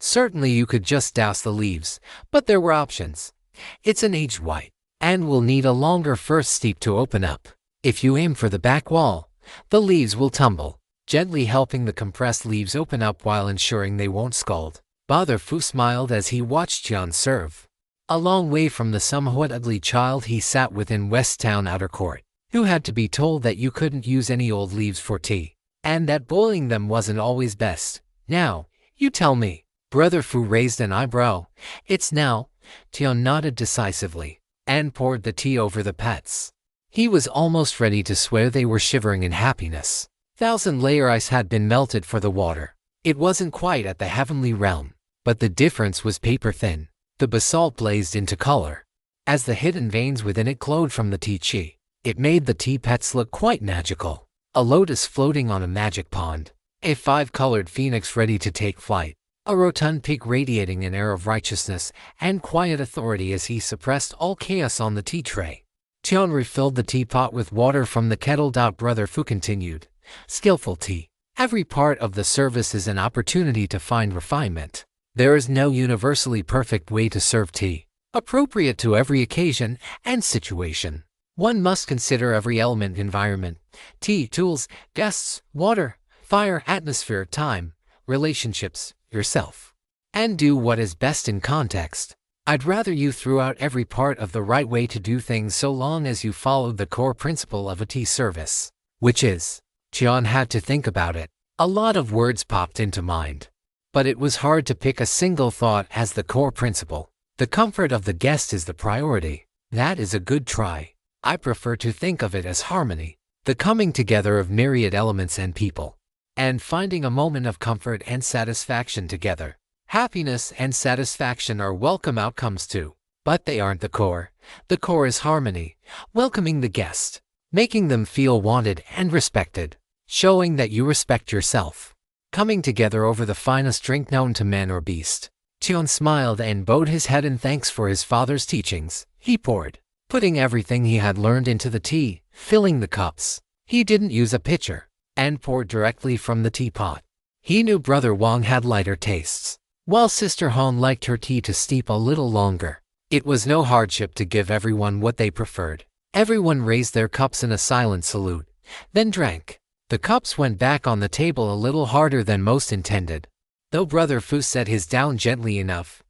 Certainly you could just douse the leaves, but there were options. It's an aged white, and will need a longer first steep to open up. If you aim for the back wall, the leaves will tumble, gently helping the compressed leaves open up while ensuring they won't scald. Brother Fu smiled as he watched Tian serve. A long way from the somewhat ugly child he sat within West Town outer court, who had to be told that you couldn't use any old leaves for tea, and that boiling them wasn't always best. Now, you tell me. Brother Fu raised an eyebrow. It's now. Tian nodded decisively, and poured the tea over the pets. He was almost ready to swear they were shivering in happiness. 1,000-layer ice had been melted for the water. It wasn't quite at the heavenly realm, but the difference was paper-thin. The basalt blazed into color. As the hidden veins within it glowed from the tea chi, it made the tea pets look quite magical. A lotus floating on a magic pond. A 5-colored phoenix ready to take flight. A rotund pig radiating an air of righteousness and quiet authority as he suppressed all chaos on the tea tray. Tian refilled the teapot with water from the kettle. Brother Fu continued. Skillful tea. Every part of the service is an opportunity to find refinement. There is no universally perfect way to serve tea, appropriate to every occasion and situation. One must consider every element: environment, tea, tools, guests, water, fire, atmosphere, time, relationships, yourself, and do what is best in context. I'd rather you threw out every part of the right way to do things so long as you followed the core principle of a tea service, which is. Tian had to think about it. A lot of words popped into mind, but it was hard to pick a single thought as the core principle. The comfort of the guest is the priority. That is a good try. I prefer to think of it as harmony, the coming together of myriad elements and people, and finding a moment of comfort and satisfaction together. Happiness and satisfaction are welcome outcomes too, but they aren't the core. The core is harmony, welcoming the guest, making them feel wanted and respected, showing that you respect yourself, coming together over the finest drink known to man or beast. Tian smiled and bowed his head in thanks for his father's teachings. He poured, putting everything he had learned into the tea, filling the cups. He didn't use a pitcher, and poured directly from the teapot. He knew Brother Wang had lighter tastes, while Sister Han liked her tea to steep a little longer. It was no hardship to give everyone what they preferred. Everyone raised their cups in a silent salute, then drank. The cups went back on the table a little harder than most intended. Though Brother Fu set his down gently enough,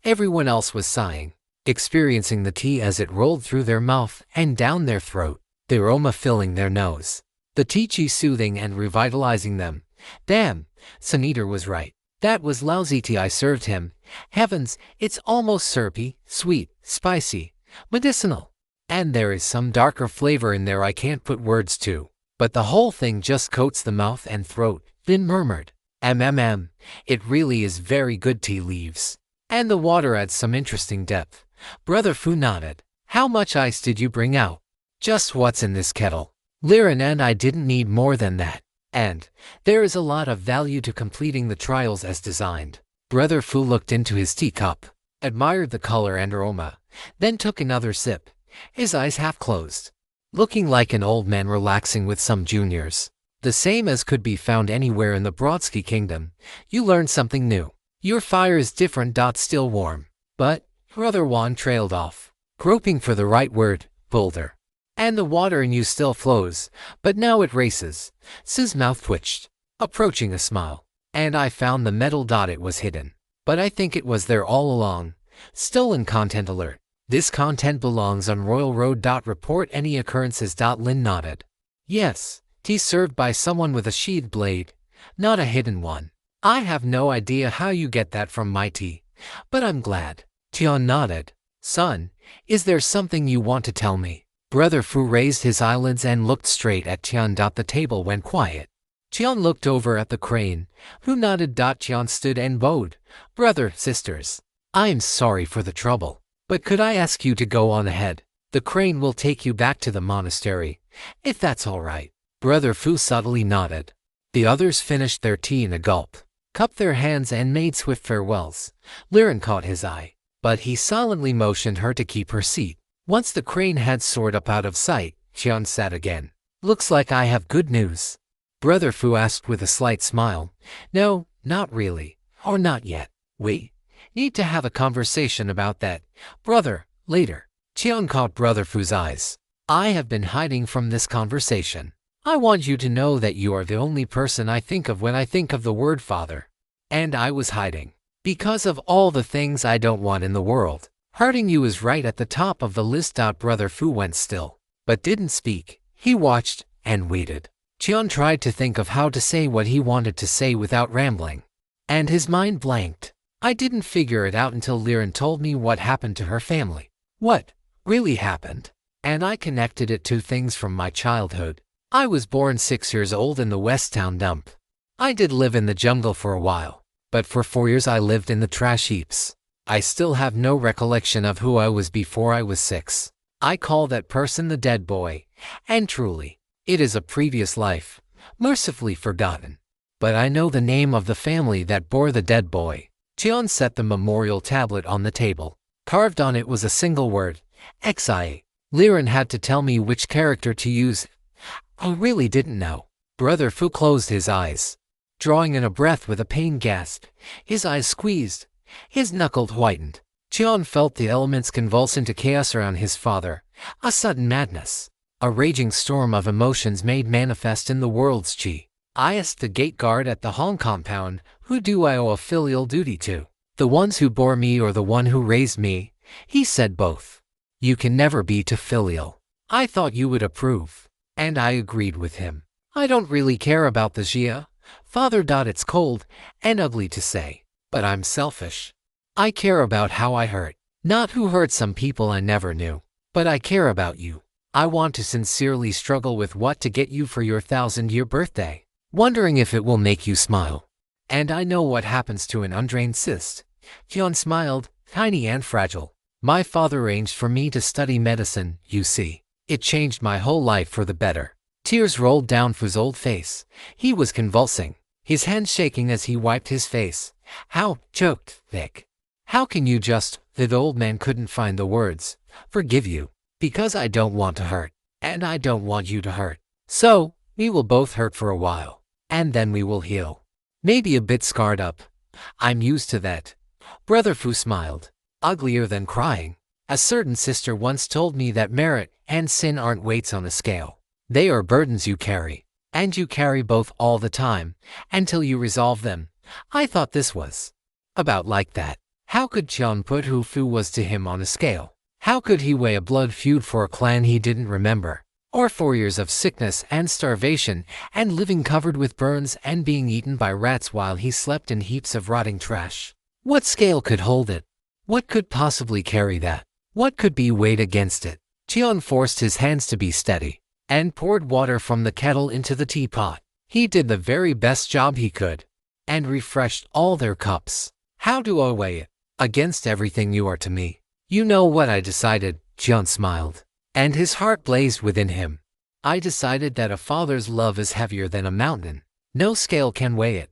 everyone else was sighing, experiencing the tea as it rolled through their mouth and down their throat, the aroma filling their nose, the tea chi soothing and revitalizing them. Damn, Senator was right. That was lousy tea I served him. Heavens, it's almost syrupy, sweet, spicy, medicinal. And there is some darker flavor in there I can't put words to. But the whole thing just coats the mouth and throat. Then murmured, it really is very good tea leaves. And the water adds some interesting depth. Brother Fu nodded. How much ice did you bring out? Just what's in this kettle. Liren and I didn't need more than that. And there is a lot of value to completing the trials as designed. Brother Fu looked into his teacup, admired the color and aroma, then took another sip, his eyes half closed, looking like an old man relaxing with some juniors. The same as could be found anywhere in the Brodsky Kingdom. You learned something new. Your fire is different. Still warm. But, Brother Wan trailed off, groping for the right word, boulder. And the water in you still flows, but now it races. His mouth twitched, approaching a smile. And I found the metal. It was hidden, but I think it was there all along. Stolen content alert. This content belongs on Royal Road. Report any occurrences. Lin nodded. Yes, tea served by someone with a sheathed blade, not a hidden one. I have no idea how you get that from my tea, but I'm glad. Tian nodded. Son, is there something you want to tell me? Brother Fu raised his eyelids and looked straight at Tian. The table went quiet. Tian looked over at the crane, who nodded. Tian stood and bowed. Brother, sisters, I am sorry for the trouble, but could I ask you to go on ahead? The crane will take you back to the monastery, if that's all right. Brother Fu subtly nodded. The others finished their tea in a gulp, cupped their hands and made swift farewells. Liren caught his eye, but he silently motioned her to keep her seat. Once the crane had soared up out of sight, Tian sat again. Looks like I have good news. Brother Fu asked with a slight smile. No, not really, or not yet. We need to have a conversation about that, brother, later. Qian caught Brother Fu's eyes. I have been hiding from this conversation. I want you to know that you are the only person I think of when I think of the word father. And I was hiding. Because of all the things I don't want in the world. Hurting you is right at the top of the list. Brother Fu went still, but didn't speak. He watched and waited. Qian tried to think of how to say what he wanted to say without rambling. And his mind blanked. I didn't figure it out until Liren told me what happened to her family. What really happened? And I connected it to things from my childhood. I was born 6 years old in the West Town dump. I did live in the jungle for a while, but for 4 years I lived in the trash heaps. I still have no recollection of who I was before I was 6. I call that person the dead boy, and truly, it is a previous life, mercifully forgotten. But I know the name of the family that bore the dead boy. Qian set the memorial tablet on the table. Carved on it was a single word, Xia. Liren had to tell me which character to use. I really didn't know. Brother Fu closed his eyes, drawing in a breath with a pain gasp. His eyes squeezed. His knuckles whitened. Qian felt the elements convulse into chaos around his father. A sudden madness. A raging storm of emotions made manifest in the world's chi. I asked the gate guard at the Hong compound, who do I owe a filial duty to? The ones who bore me or the one who raised me? He said both. You can never be too filial. I thought you would approve. And I agreed with him. I don't really care about the Jia. Father. It's cold and ugly to say, but I'm selfish. I care about how I hurt, not who hurt some people I never knew. But I care about you. I want to sincerely struggle with what to get you for your 1000-year birthday, wondering if it will make you smile. And I know what happens to an undrained cyst. Qian smiled, tiny and fragile. My father arranged for me to study medicine, you see. It changed my whole life for the better. Tears rolled down Fu's old face. He was convulsing, his hands shaking as he wiped his face. How choked, thick. How can you just, the old man couldn't find the words, forgive you? Because I don't want to hurt, and I don't want you to hurt. So, we will both hurt for a while, and then we will heal. Maybe a bit scarred up. I'm used to that. Brother Fu smiled, uglier than crying. A certain sister once told me that merit and sin aren't weights on a scale. They are burdens you carry, and you carry both all the time, until you resolve them. I thought this was about like that. How could Qian put who Fu was to him on a scale? How could he weigh a blood feud for a clan he didn't remember? Or 4 years of sickness and starvation, and living covered with burns and being eaten by rats while he slept in heaps of rotting trash? What scale could hold it? What could possibly carry that? What could be weighed against it? Qian forced his hands to be steady, and poured water from the kettle into the teapot. He did the very best job he could, and refreshed all their cups. How do I weigh it against everything you are to me? You know what I decided, Qian smiled, and his heart blazed within him. I decided that a father's love is heavier than a mountain. No scale can weigh it.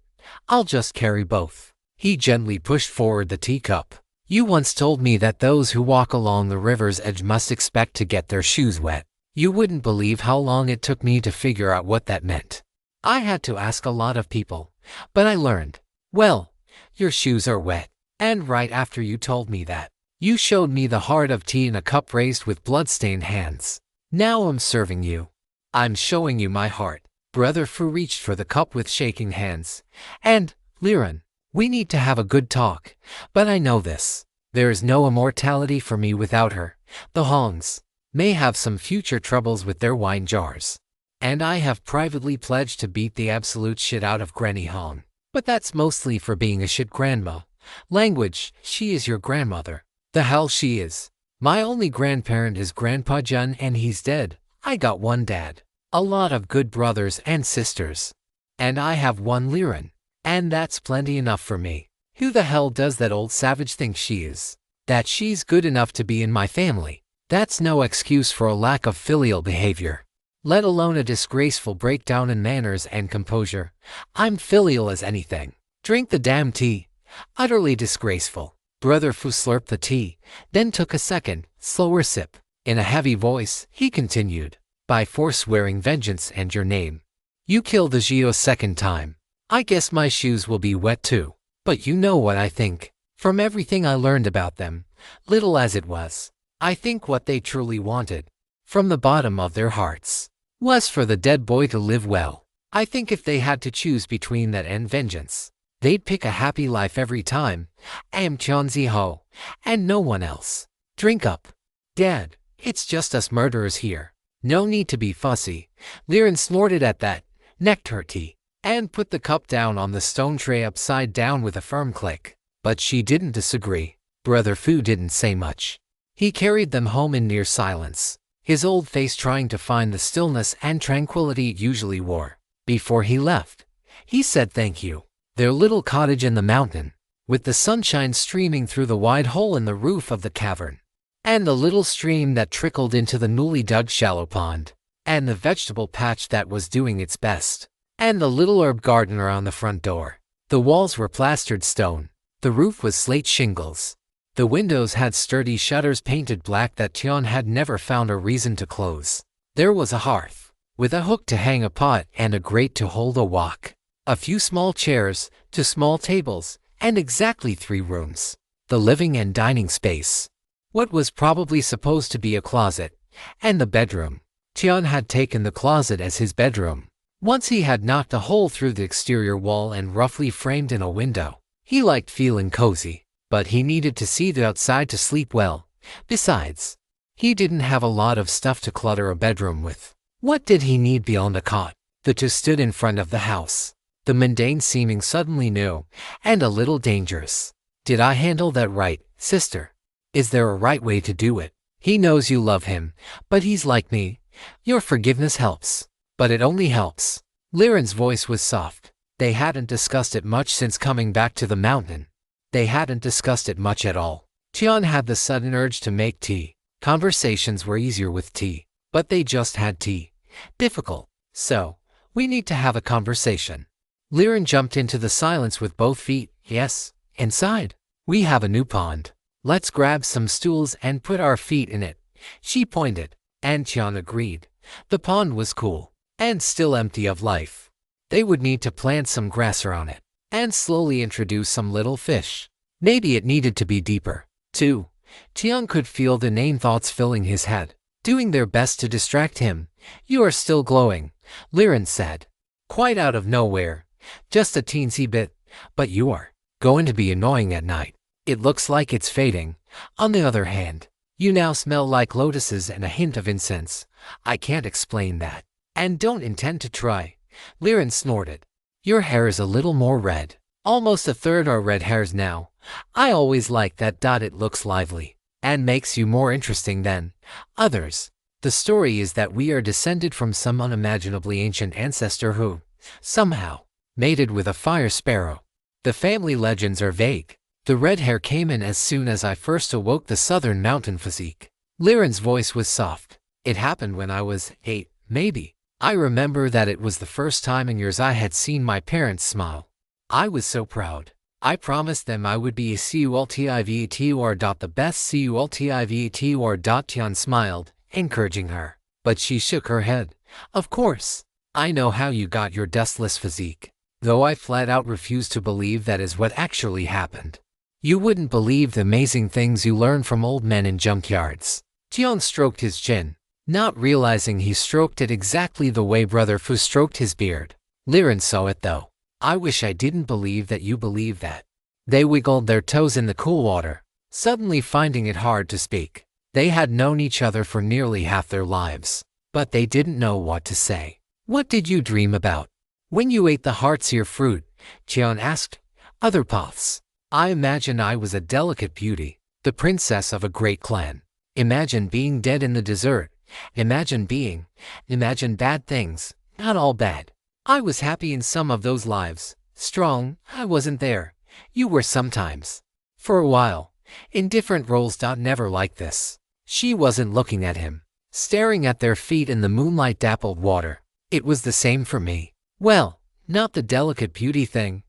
I'll just carry both. He gently pushed forward the teacup. You once told me that those who walk along the river's edge must expect to get their shoes wet. You wouldn't believe how long it took me to figure out what that meant. I had to ask a lot of people, but I learned. Well, your shoes are wet. And right after you told me that, you showed me the heart of tea in a cup raised with blood-stained hands. Now I'm serving you. I'm showing you my heart. Brother Fu reached for the cup with shaking hands. And, Liren, we need to have a good talk. But I know this. There is no immortality for me without her. The Hongs may have some future troubles with their wine jars. And I have privately pledged to beat the absolute shit out of Granny Hong. But that's mostly for being a shit grandma. Language, she is your grandmother. The hell she is. My only grandparent is Grandpa Jun and he's dead. I got one dad. A lot of good brothers and sisters. And I have one Liren. And that's plenty enough for me. Who the hell does that old savage think she is? That she's good enough to be in my family. That's no excuse for a lack of filial behavior. Let alone a disgraceful breakdown in manners and composure. I'm filial as anything. Drink the damn tea. Utterly disgraceful. Brother Fu slurped the tea, then took a second, slower sip. In a heavy voice, he continued, by force swearing vengeance and your name. You killed the Zhio second time. I guess my shoes will be wet too. But you know what I think. From everything I learned about them, little as it was, I think what they truly wanted, from the bottom of their hearts, was for the dead boy to live well. I think if they had to choose between that and vengeance, they'd pick a happy life every time. I am Chonzi Ho, and no one else. Drink up. Dad, it's just us murderers here. No need to be fussy. Liren snorted at that, necked her tea, and put the cup down on the stone tray upside down with a firm click. But she didn't disagree. Brother Fu didn't say much. He carried them home in near silence, his old face trying to find the stillness and tranquility it usually wore. Before he left, he said thank you. Their little cottage in the mountain, with the sunshine streaming through the wide hole in the roof of the cavern, and the little stream that trickled into the newly dug shallow pond, and the vegetable patch that was doing its best, and the little herb garden around the front door. The walls were plastered stone. The roof was slate shingles. The windows had sturdy shutters painted black that Tian had never found a reason to close. There was a hearth, with a hook to hang a pot and a grate to hold a wok. A few small chairs, 2 small tables, and exactly 3 rooms. The living and dining space. What was probably supposed to be a closet, and the bedroom. Tian had taken the closet as his bedroom. Once he had knocked a hole through the exterior wall and roughly framed in a window. He liked feeling cozy, but he needed to see the outside to sleep well. Besides, he didn't have a lot of stuff to clutter a bedroom with. What did he need beyond a cot? The 2 stood in front of the house, the mundane seeming suddenly new, and a little dangerous. Did I handle that right, sister? Is there a right way to do it? He knows you love him, but he's like me. Your forgiveness helps, but it only helps. Liren's voice was soft. They hadn't discussed it much since coming back to the mountain. They hadn't discussed it much at all. Tian had the sudden urge to make tea. Conversations were easier with tea, but they just had tea. Difficult. So, we need to have a conversation. Liren jumped into the silence with both feet. Yes, inside. We have a new pond. Let's grab some stools and put our feet in it. She pointed, and Tian agreed. The pond was cool, and still empty of life. They would need to plant some grass around it, and slowly introduce some little fish. Maybe it needed to be deeper, too. Tian could feel the inane thoughts filling his head, doing their best to distract him. You are still glowing, Liren said. Quite out of nowhere. Just a teensy bit, but you are going to be annoying at night. It looks like it's fading. On the other hand, you now smell like lotuses and a hint of incense. I can't explain that, and don't intend to try. Liren snorted. Your hair is a little more red. Almost a third are red hairs now. I always like that. It looks lively, and makes you more interesting than others. The story is that we are descended from some unimaginably ancient ancestor who, somehow, mated with a fire sparrow. The family legends are vague. The red hair came in as soon as I first awoke the southern mountain physique. Liren's voice was soft. It happened when I was 8, maybe. I remember that it was the first time in years I had seen my parents smile. I was so proud. I promised them I would be a cultivator. The best cultivator. Tian smiled, encouraging her. But she shook her head. Of course. I know how you got your dustless physique. Though I flat out refuse to believe that is what actually happened. You wouldn't believe the amazing things you learn from old men in junkyards. Tian stroked his chin, not realizing he stroked it exactly the way Brother Fu stroked his beard. Liren saw it though. I wish I didn't believe that you believe that. They wiggled their toes in the cool water, suddenly finding it hard to speak. They had known each other for nearly half their lives, but they didn't know what to say. What did you dream about? When you ate the heartseer fruit, Tian asked. Other paths. I imagine I was a delicate beauty, the princess of a great clan. Imagine being dead in the desert. Imagine bad things, not all bad. I was happy in some of those lives. Strong, I wasn't there. You were sometimes. For a while. In different roles. Never like this. She wasn't looking at him, staring at their feet in the moonlight-dappled water. It was the same for me. Well, not the delicate beauty thing.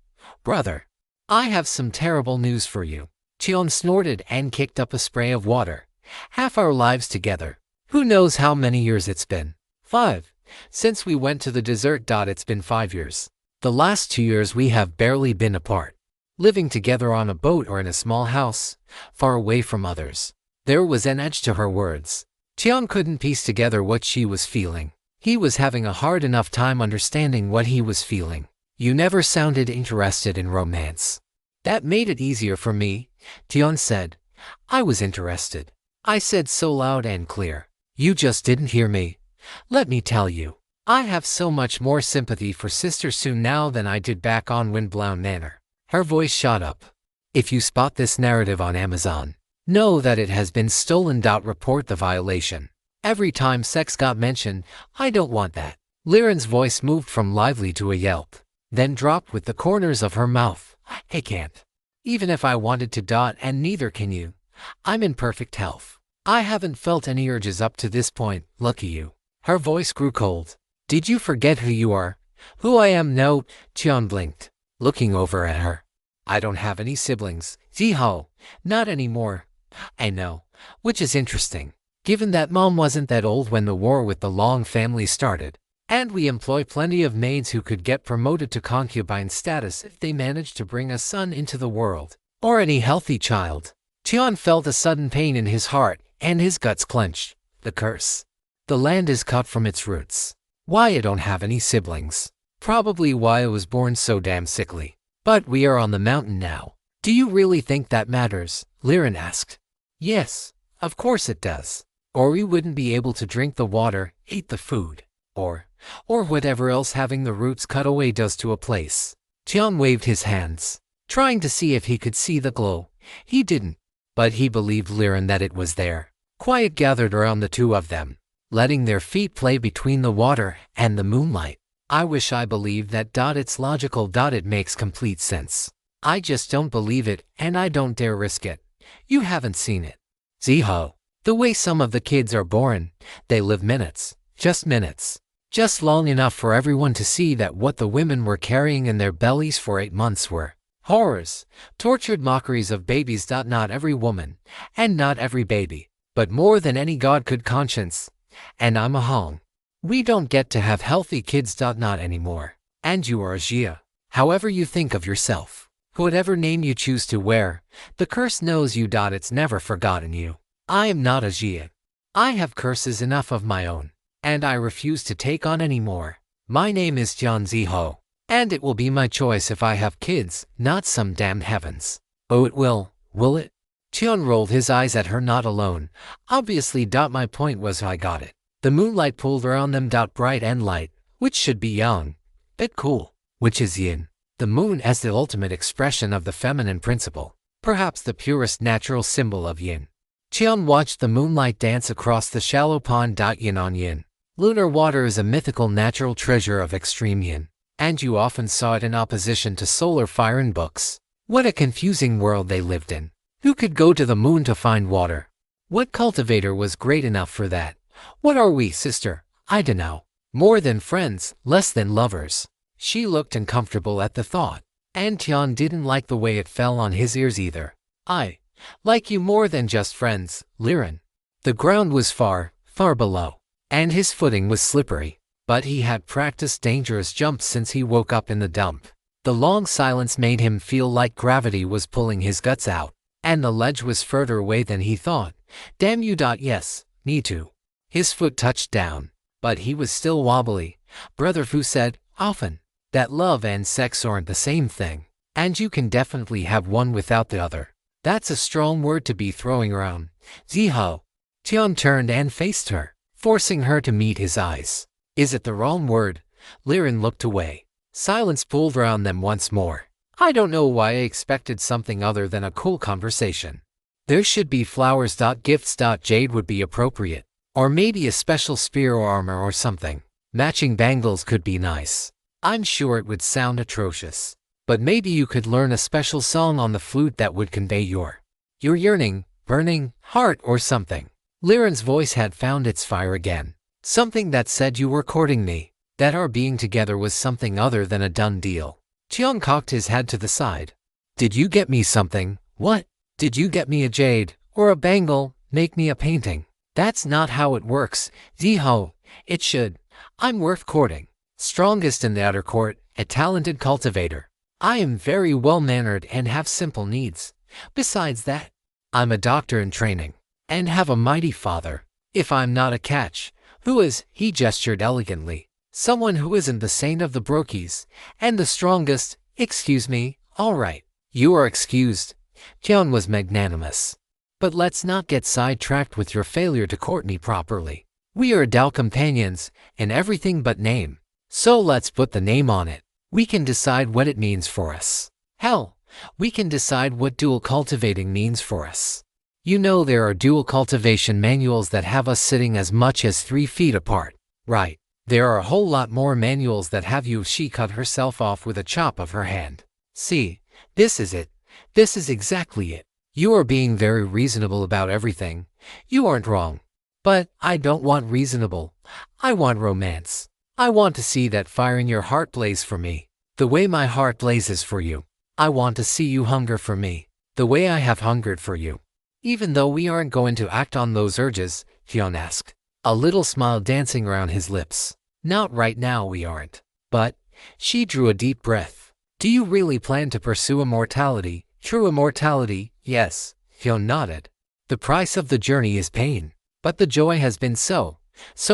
Brother, I have some terrible news for you. Tian snorted and kicked up a spray of water. Half our lives together. Who knows how many years it's been? 5. Since we went to the desert. It's been 5 years. The last 2 years we have barely been apart. living together on a boat or in a small house, far away from others. There was an edge to her words. Tian couldn't piece together what she was feeling. He was having a hard enough time understanding what he was feeling. You never sounded interested in romance. That made it easier for me, Tian said. I was interested. I said so loud and clear. You just didn't hear me. Let me tell you, I have so much more sympathy for Sister Soon now than I did back on Windblown Manor. Her voice shot up. If you spot this narrative on Amazon, know that it has been stolen. Report the violation. Every time sex got mentioned, I don't want that. Liren's voice moved from lively to a yelp, then dropped with the corners of her mouth. I can't. Even if I wanted to. And neither can you. I'm in perfect health. I haven't felt any urges up to this point, lucky you. Her voice grew cold. Did you forget who you are? Who I am? No, Tian blinked, looking over at her. I don't have any siblings, Ziho. Not anymore. I know, which is interesting, given that Mom wasn't that old when the war with the Long family started. And we employ plenty of maids who could get promoted to concubine status if they managed to bring a son into the world, or any healthy child. Tian felt a sudden pain in his heart, and his guts clenched. The curse. The land is cut from its roots. Why I don't have any siblings. Probably why I was born so damn sickly. But we are on the mountain now. Do you really think that matters? Liren asked. Yes, of course it does. Or we wouldn't be able to drink the water, eat the food, or whatever else having the roots cut away does to a place. Tian waved his hands, trying to see if he could see the glow. He didn't, but he believed Liren that it was there. Quiet gathered around the two of them, letting their feet play between the water and the moonlight. I wish I believed that. It's logical. It makes complete sense. I just don't believe it, and I don't dare risk it. You haven't seen it. Ziho. The way some of the kids are born, they live minutes. Just long enough for everyone to see that what the women were carrying in their bellies for 8 months were horrors, tortured mockeries of babies. Not every woman, and not every baby, but more than any god could conscience. And I'm a Hong. We don't get to have healthy kids. Not anymore. And you are a Jia. However you think of yourself, whatever name you choose to wear, the curse knows you. It's never forgotten you. I am not a Jia. I have curses enough of my own, and I refuse to take on any more. My name is Jian Ziho, and it will be my choice if I have kids, not some damned heavens. Oh, it will it? Tian rolled his eyes at her. Not alone. Obviously. My point was I got it. The moonlight pulled around them. Bright and light, which should be yang, bit cool, which is yin. The moon as the ultimate expression of the feminine principle, perhaps the purest natural symbol of yin. Tian watched the moonlight dance across the shallow pond. Yin on yin. Lunar water is a mythical natural treasure of extreme yin, and you often saw it in opposition to solar fire in books. What a confusing world they lived in. Who could go to the moon to find water? What cultivator was great enough for that? What are we, sister? I dunno. More than friends, less than lovers. She looked uncomfortable at the thought, and Tian didn't like the way it fell on his ears either. I like you more than just friends, Liren. The ground was far below, and his footing was slippery, but he had practiced dangerous jumps since he woke up in the dump. The long silence made him feel like gravity was pulling his guts out, and the ledge was further away than he thought. Damn you. Yes, me too. His foot touched down, but he was still wobbly. Brother Fu said, often, that love and sex aren't the same thing, and you can definitely have one without the other. That's a strong word to be throwing around. Ziho. Tian turned and faced her, forcing her to meet his eyes. Is it the wrong word? Liren looked away. Silence pulled around them once more. I don't know why I expected something other than a cool conversation. There should be flowers. Gifts. Jade would be appropriate. Or maybe a special spear or armor or something. Matching bangles could be nice. I'm sure it would sound atrocious, but maybe you could learn a special song on the flute that would convey your yearning, burning heart or something. Liren's voice had found its fire again. Something that said you were courting me, that our being together was something other than a done deal. Tian cocked his head to the side. Did you get me something? What? Did you get me a jade, or a bangle, make me a painting? That's not how it works, Ziho. It should. I'm worth courting. Strongest in the outer court, a talented cultivator. I am very well-mannered and have simple needs. Besides that, I'm a doctor in training and have a mighty father. If I'm not a catch, who is?" He gestured elegantly. "Someone who isn't the saint of the Brokies and the strongest. Excuse me, all right. You are excused." John was magnanimous. "But let's not get sidetracked with your failure to court me properly. We are Dao companions in everything but name. So let's put the name on it. We can decide what it means for us. Hell, we can decide what dual cultivating means for us. You know there are dual cultivation manuals that have us sitting as much as 3 feet apart, right? There are a whole lot more manuals that have she cut herself off with a chop of her hand. See, this is it. This is exactly it. You are being very reasonable about everything. You aren't wrong. But I don't want reasonable. I want romance. I want to see that fire in your heart blaze for me, the way my heart blazes for you. I want to see you hunger for me, the way I have hungered for you." "Even though we aren't going to act on those urges?" Hyun asked, a little smile dancing around his lips. "Not right now we aren't. But," she drew a deep breath, "do you really plan to pursue immortality, true immortality?" "Yes," Hyun nodded. "The price of the journey is pain, but the joy has been so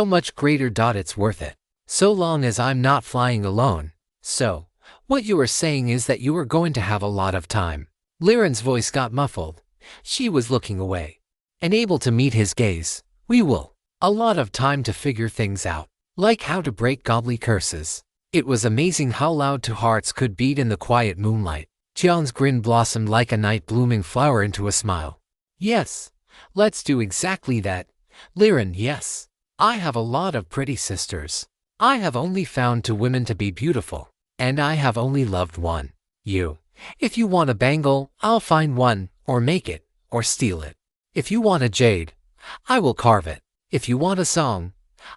much greater. It's worth it. So long as I'm not flying alone." "So, what you are saying is that you are going to have a lot of time." Liren's voice got muffled. She was looking away, unable to meet his gaze. "We will. A lot of time to figure things out, like how to break godly curses." It was amazing how loud 2 hearts could beat in the quiet moonlight. Jian's grin blossomed like a night-blooming flower into a smile. "Yes, let's do exactly that. Liren, yes. I have a lot of pretty sisters. I have only found 2 women to be beautiful, and I have only loved one. You. If you want a bangle, I'll find one, or make it, or steal it. If you want a jade, I will carve it. If you want a song,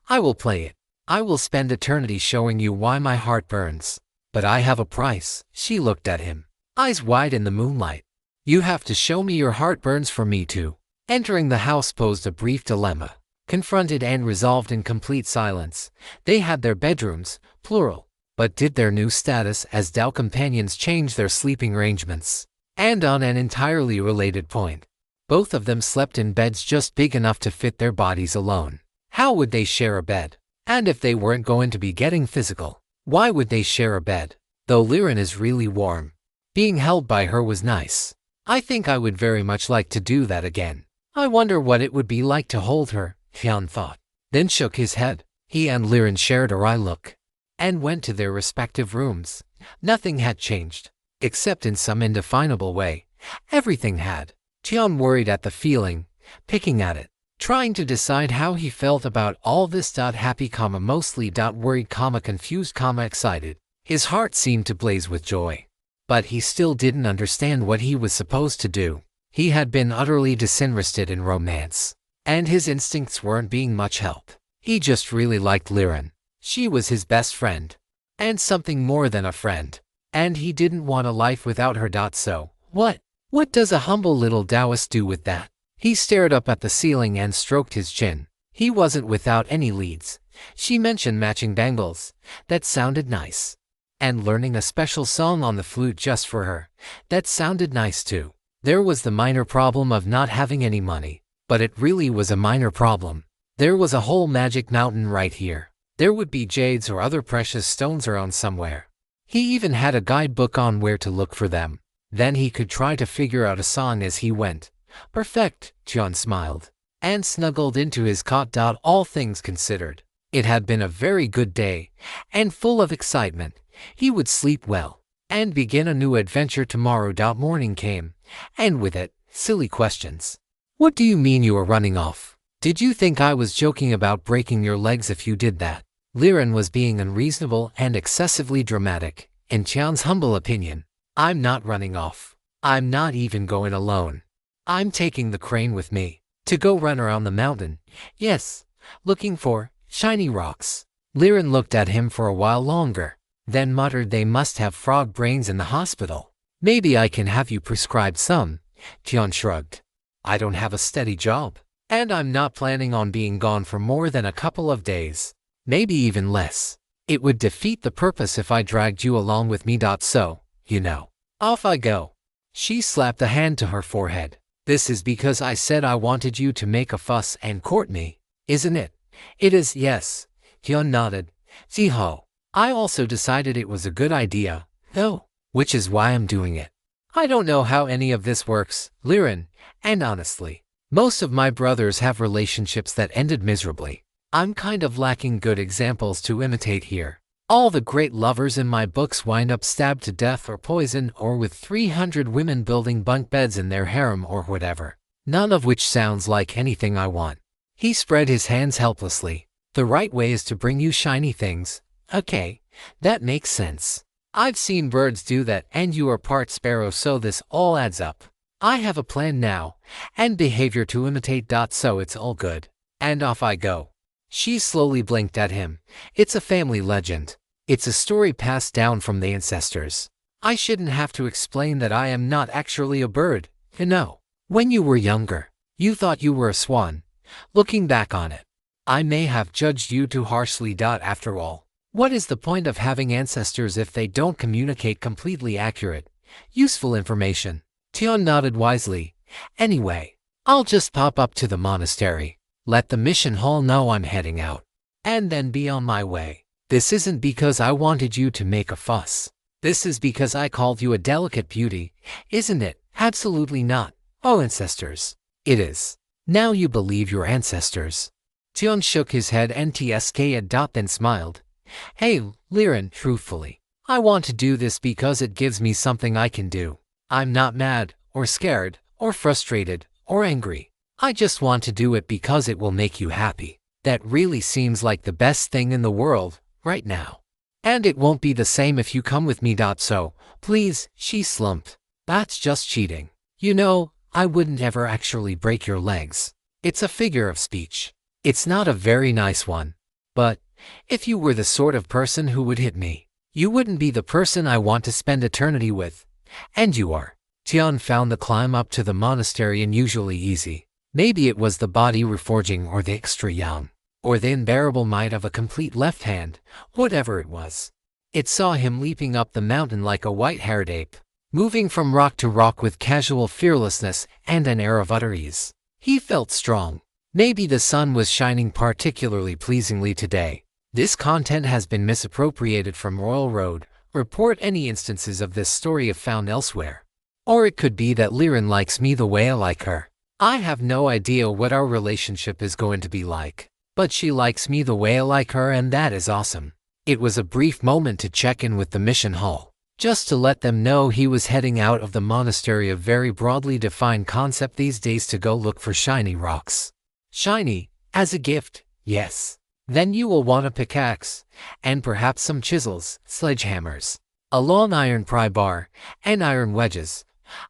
I will play it. I will spend eternity showing you why my heart burns. But I have a price." She looked at him, eyes wide in the moonlight. "You have to show me your heart burns for me too." Entering the house posed a brief dilemma. Confronted and resolved in complete silence, they had their bedrooms, plural. But did their new status as Dao companions change their sleeping arrangements? And on an entirely related point, both of them slept in beds just big enough to fit their bodies alone. How would they share a bed? And if they weren't going to be getting physical, why would they share a bed? Though Liren is really warm, being held by her was nice. "I think I would very much like to do that again. I wonder what it would be like to hold her," Hyun thought, then shook his head. He and Liren shared a wry look and went to their respective rooms. Nothing had changed, except in some indefinable way. Everything had. Hyun worried at the feeling, picking at it, trying to decide how he felt about all this. Happy, mostly, worried, confused, excited. His heart seemed to blaze with joy. But he still didn't understand what he was supposed to do. He had been utterly disinterested in romance, and his instincts weren't being much help. He just really liked Liren. She was his best friend, and something more than a friend. And he didn't want a life without her. So, what does a humble little Taoist do with that? He stared up at the ceiling and stroked his chin. He wasn't without any leads. She mentioned matching bangles. That sounded nice. And learning a special song on the flute just for her. That sounded nice too. There was the minor problem of not having any money. But it really was a minor problem. There was a whole magic mountain right here. There would be jades or other precious stones around somewhere. He even had a guidebook on where to look for them. Then he could try to figure out a song as he went. Perfect, John smiled, and snuggled into his cot. All things considered, it had been a very good day, and full of excitement. He would sleep well, and begin a new adventure tomorrow. Morning came, and with it, silly questions. "What do you mean you are running off? Did you think I was joking about breaking your legs if you did that?" Liren was being unreasonable and excessively dramatic, in Chan's humble opinion. "I'm not running off. I'm not even going alone. I'm taking the crane with me, to go run around the mountain. Yes, looking for shiny rocks." Liren looked at him for a while longer, then muttered, "They must have frog brains in the hospital. Maybe I can have you prescribed some." Tian shrugged. "I don't have a steady job, and I'm not planning on being gone for more than a couple of days, maybe even less. It would defeat the purpose if I dragged you along with me. So, you know. Off I go. She slapped a hand to her forehead. This is because I said I wanted you to make a fuss and court me, isn't it? It is, yes. Hyun nodded. Ziho. I also decided it was a good idea, though, which is why I'm doing it. I don't know how any of this works, Liren, and honestly, most of my brothers have relationships that ended miserably. I'm kind of lacking good examples to imitate here. All the great lovers in my books wind up stabbed to death or poisoned or with 300 women building bunk beds in their harem or whatever. None of which sounds like anything I want. He spread his hands helplessly. The right way is to bring you shiny things. Okay, that makes sense. I've seen birds do that and you are part sparrow, so this all adds up. I have a plan now, and behavior to imitate. So it's all good. And off I go. She slowly blinked at him. It's a family legend. It's a story passed down from the ancestors. I shouldn't have to explain that I am not actually a bird, you know. When you were younger, you thought you were a swan. Looking back on it, I may have judged you too harshly. After all, what is the point of having ancestors if they don't communicate completely accurate, useful information? Tion nodded wisely. Anyway, I'll just pop up to the monastery, let the mission hall know I'm heading out, and then be on my way. This isn't because I wanted you to make a fuss. This is because I called you a delicate beauty, isn't it? Absolutely not. Oh, ancestors. It is. Now you believe your ancestors. Tion shook his head and then smiled. Hey, Liren, truthfully, I want to do this because it gives me something I can do. I'm not mad, or scared, or frustrated, or angry. I just want to do it because it will make you happy. That really seems like the best thing in the world, right now. And it won't be the same if you come with me. So, please, she slumped. That's just cheating. You know, I wouldn't ever actually break your legs. It's a figure of speech. It's not a very nice one. But, if you were the sort of person who would hit me, you wouldn't be the person I want to spend eternity with. And you are. Tion found the climb up to the monastery unusually easy. Maybe it was the body reforging or the extra yang, or the unbearable might of a complete left hand, whatever it was. It saw him leaping up the mountain like a white-haired ape, moving from rock to rock with casual fearlessness and an air of utter ease. He felt strong. Maybe the sun was shining particularly pleasingly today. This content has been misappropriated from Royal Road. Report any instances of this story if found elsewhere. Or it could be that Liren likes me the way I like her. I have no idea what our relationship is going to be like, but she likes me the way I like her, and that is awesome. It was a brief moment to check in with the mission hall, just to let them know he was heading out of the monastery, a very broadly defined concept these days, to go look for shiny rocks. Shiny, as a gift, yes. Then you will want a pickaxe, and perhaps some chisels, sledgehammers, a long iron pry bar, and iron wedges.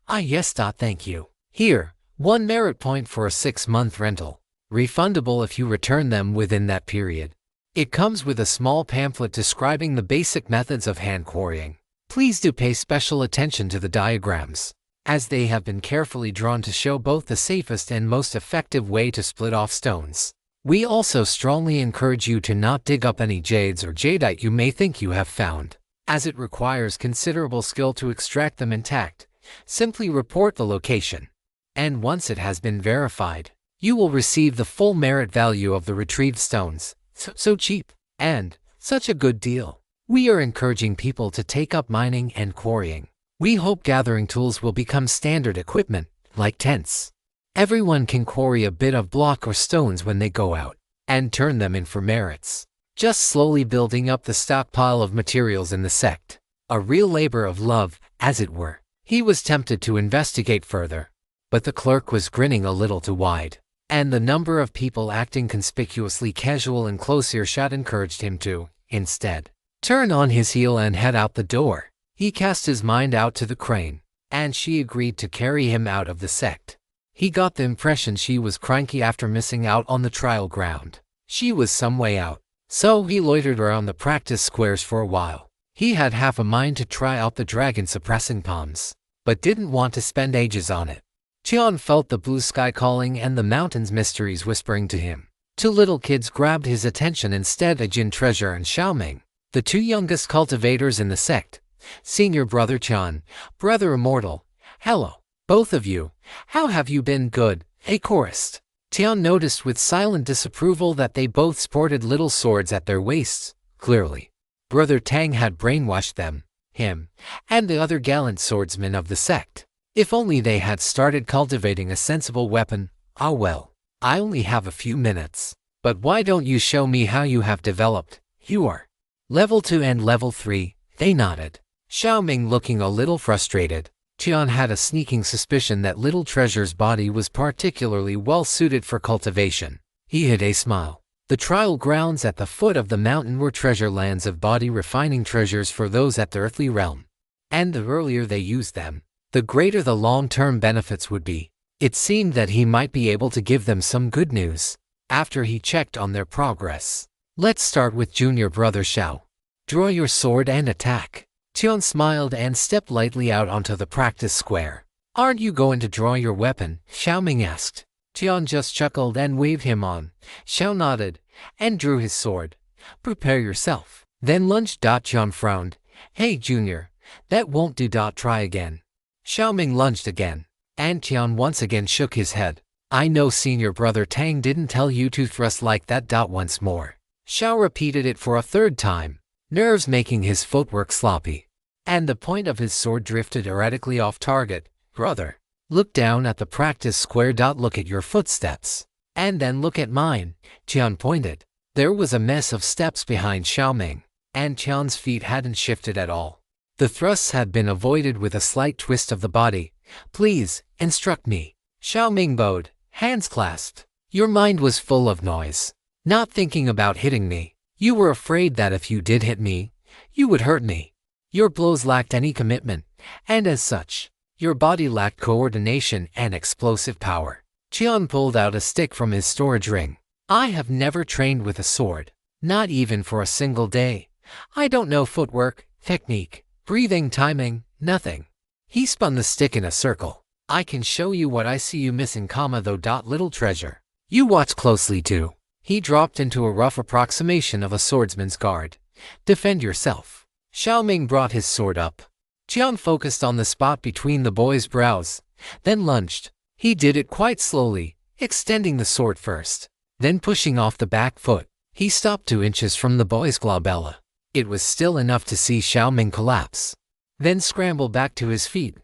Ah yes, thank you. Here, 1 merit point for a 6-month rental. Refundable if you return them within that period. It comes with a small pamphlet describing the basic methods of hand quarrying. Please do pay special attention to the diagrams, as they have been carefully drawn to show both the safest and most effective way to split off stones. We also strongly encourage you to not dig up any jades or jadeite you may think you have found, as it requires considerable skill to extract them intact. Simply report the location, and once it has been verified, you will receive the full merit value of the retrieved stones. So cheap, and such a good deal. We are encouraging people to take up mining and quarrying. We hope gathering tools will become standard equipment, like tents. Everyone can quarry a bit of block or stones when they go out, and turn them in for merits. Just slowly building up the stockpile of materials in the sect. A real labor of love, as it were. He was tempted to investigate further, but the clerk was grinning a little too wide, and the number of people acting conspicuously casual in close earshot encouraged him to, instead, turn on his heel and head out the door. He cast his mind out to the crane, and she agreed to carry him out of the sect. He got the impression she was cranky after missing out on the trial ground. She was some way out, so he loitered around the practice squares for a while. He had half a mind to try out the dragon suppressing palms, but didn't want to spend ages on it. Tion felt the blue sky calling and the mountain's mysteries whispering to him. 2 little kids grabbed his attention instead, a Jin Treasure and Xiaoming, the 2 youngest cultivators in the sect, Senior Brother Chan, Brother Immortal. Hello, both of you. How have you been? Good, they chorused. Tian noticed with silent disapproval that they both sported little swords at their waists. Clearly, Brother Tang had brainwashed them, him, and the other gallant swordsmen of the sect. If only they had started cultivating a sensible weapon. Ah well, I only have a few minutes. But why don't you show me how you have developed? You are level 2 and level 3, they nodded. Xiaoming looking a little frustrated. Tian had a sneaking suspicion that Little Treasure's body was particularly well suited for cultivation. He hid a smile. The trial grounds at the foot of the mountain were treasure lands of body refining treasures for those at the earthly realm. And the earlier they used them, the greater the long-term benefits would be. It seemed that he might be able to give them some good news after he checked on their progress. Let's start with Junior Brother Xiao. Draw your sword and attack. Tian smiled and stepped lightly out onto the practice square. Aren't you going to draw your weapon? Xiaoming asked. Tian just chuckled and waved him on. Xiao nodded and drew his sword. Prepare yourself. Then lunged. Tian frowned. Hey Junior, that won't do. Try again. Xiaoming lunged again, and Tian once again shook his head. I know Senior Brother Tang didn't tell you to thrust like that. Once more. Xiao repeated it for a third time, nerves making his footwork sloppy, and the point of his sword drifted erratically off target. Brother, look down at the practice square. Look at your footsteps, and then look at mine. Tian pointed. There was a mess of steps behind Xiaoming, and Tian's feet hadn't shifted at all. The thrusts had been avoided with a slight twist of the body. Please, instruct me. Xiaoming bowed, hands clasped. Your mind was full of noise, not thinking about hitting me. You were afraid that if you did hit me, you would hurt me. Your blows lacked any commitment, and as such, your body lacked coordination and explosive power. Tian pulled out a stick from his storage ring. I have never trained with a sword, not even for a single day. I don't know footwork, technique, breathing, timing, nothing. He spun the stick in a circle. I can show you what I see you missing, though. Little Treasure, you watch closely too. He dropped into a rough approximation of a swordsman's guard. Defend yourself. Xiaoming brought his sword up. Tian focused on the spot between the boy's brows, then lunged. He did it quite slowly, extending the sword first, then pushing off the back foot. He stopped 2 inches from the boy's glabella. It was still enough to see Xiaoming collapse, then scramble back to his feet.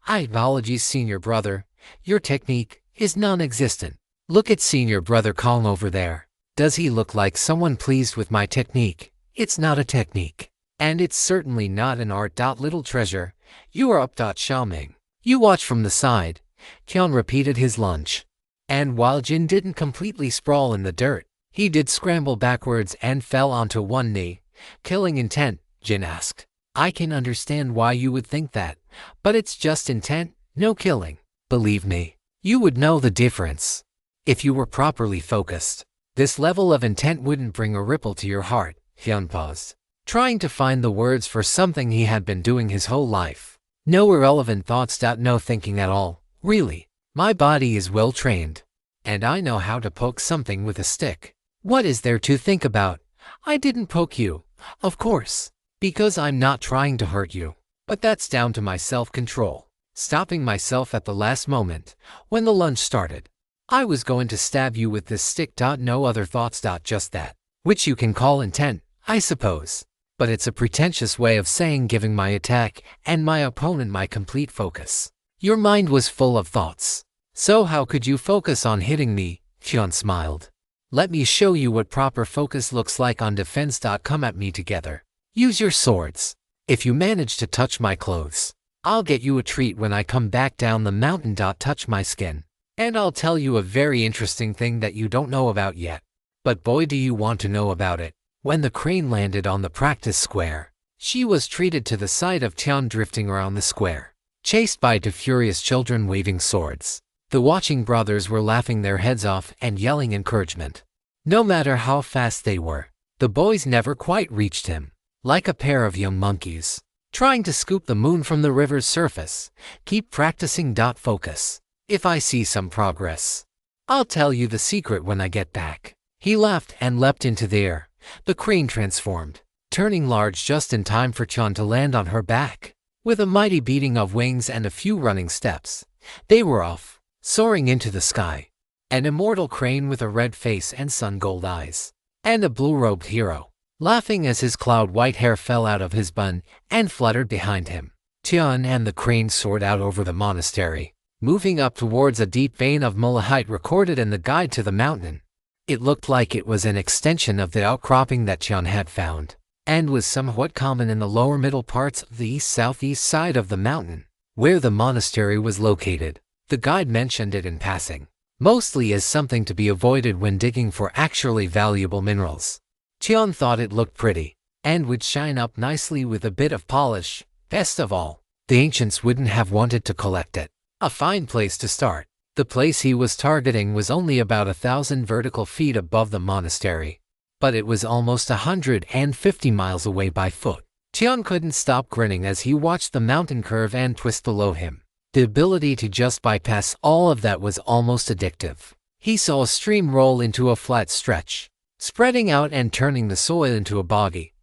Apologies, Senior Brother. Your technique is non-existent. Look at Senior Brother Kong over there. Does he look like someone pleased with my technique? It's not a technique, and it's certainly not an art. Little Treasure, you are up. Xiaoming, you watch from the side. Tian repeated his lunge, and while Jin didn't completely sprawl in the dirt, he did scramble backwards and fell onto one knee. Killing intent, Jin asked. I can understand why you would think that, but it's just intent, no killing. Believe me, you would know the difference if you were properly focused. This level of intent wouldn't bring a ripple to your heart. Tian paused, trying to find the words for something he had been doing his whole life. No irrelevant thoughts. No thinking at all. Really, my body is well trained, and I know how to poke something with a stick. What is there to think about? I didn't poke you, of course, because I'm not trying to hurt you, but that's down to my self-control. Stopping myself at the last moment, when the lunge started. I was going to stab you with this stick. No other thoughts. Just that, which you can call intent, I suppose. But it's a pretentious way of saying giving my attack and my opponent my complete focus. Your mind was full of thoughts. So how could you focus on hitting me? Tian smiled. Let me show you what proper focus looks like on defense. Come at me together. Use your swords. If you manage to touch my clothes, I'll get you a treat when I come back down the mountain. Touch my skin, and I'll tell you a very interesting thing that you don't know about yet. But boy, do you want to know about it. When the crane landed on the practice square, she was treated to the sight of Tian drifting around the square, chased by 2 furious children waving swords. The watching brothers were laughing their heads off and yelling encouragement. No matter how fast they were, the boys never quite reached him. Like a pair of young monkeys trying to scoop the moon from the river's surface. Keep practicing. Focus. If I see some progress, I'll tell you the secret when I get back. He laughed and leapt into the air. The crane transformed. turning large just in time for Tian to land on her back. With a mighty beating of wings and a few running steps, they were off, soaring into the sky. An immortal crane with a red face and sun-gold eyes, and a blue-robed hero, laughing as his cloud-white hair fell out of his bun and fluttered behind him. Tian and the crane soared out over the monastery, moving up towards a deep vein of malachite recorded in the guide to the mountain. It looked like it was an extension of the outcropping that Tian had found, and was somewhat common in the lower middle parts of the east-southeast side of the mountain, where the monastery was located. The guide mentioned it in passing, mostly as something to be avoided when digging for actually valuable minerals. Tian thought it looked pretty, and would shine up nicely with a bit of polish. Best of all, the ancients wouldn't have wanted to collect it. A fine place to start. The place he was targeting was only about 1,000 vertical feet above the monastery, but it was almost 150 miles away by foot. Tian couldn't stop grinning as he watched the mountain curve and twist below him. The ability to just bypass all of that was almost addictive. He saw a stream roll into a flat stretch, spreading out and turning the soil into a buggy,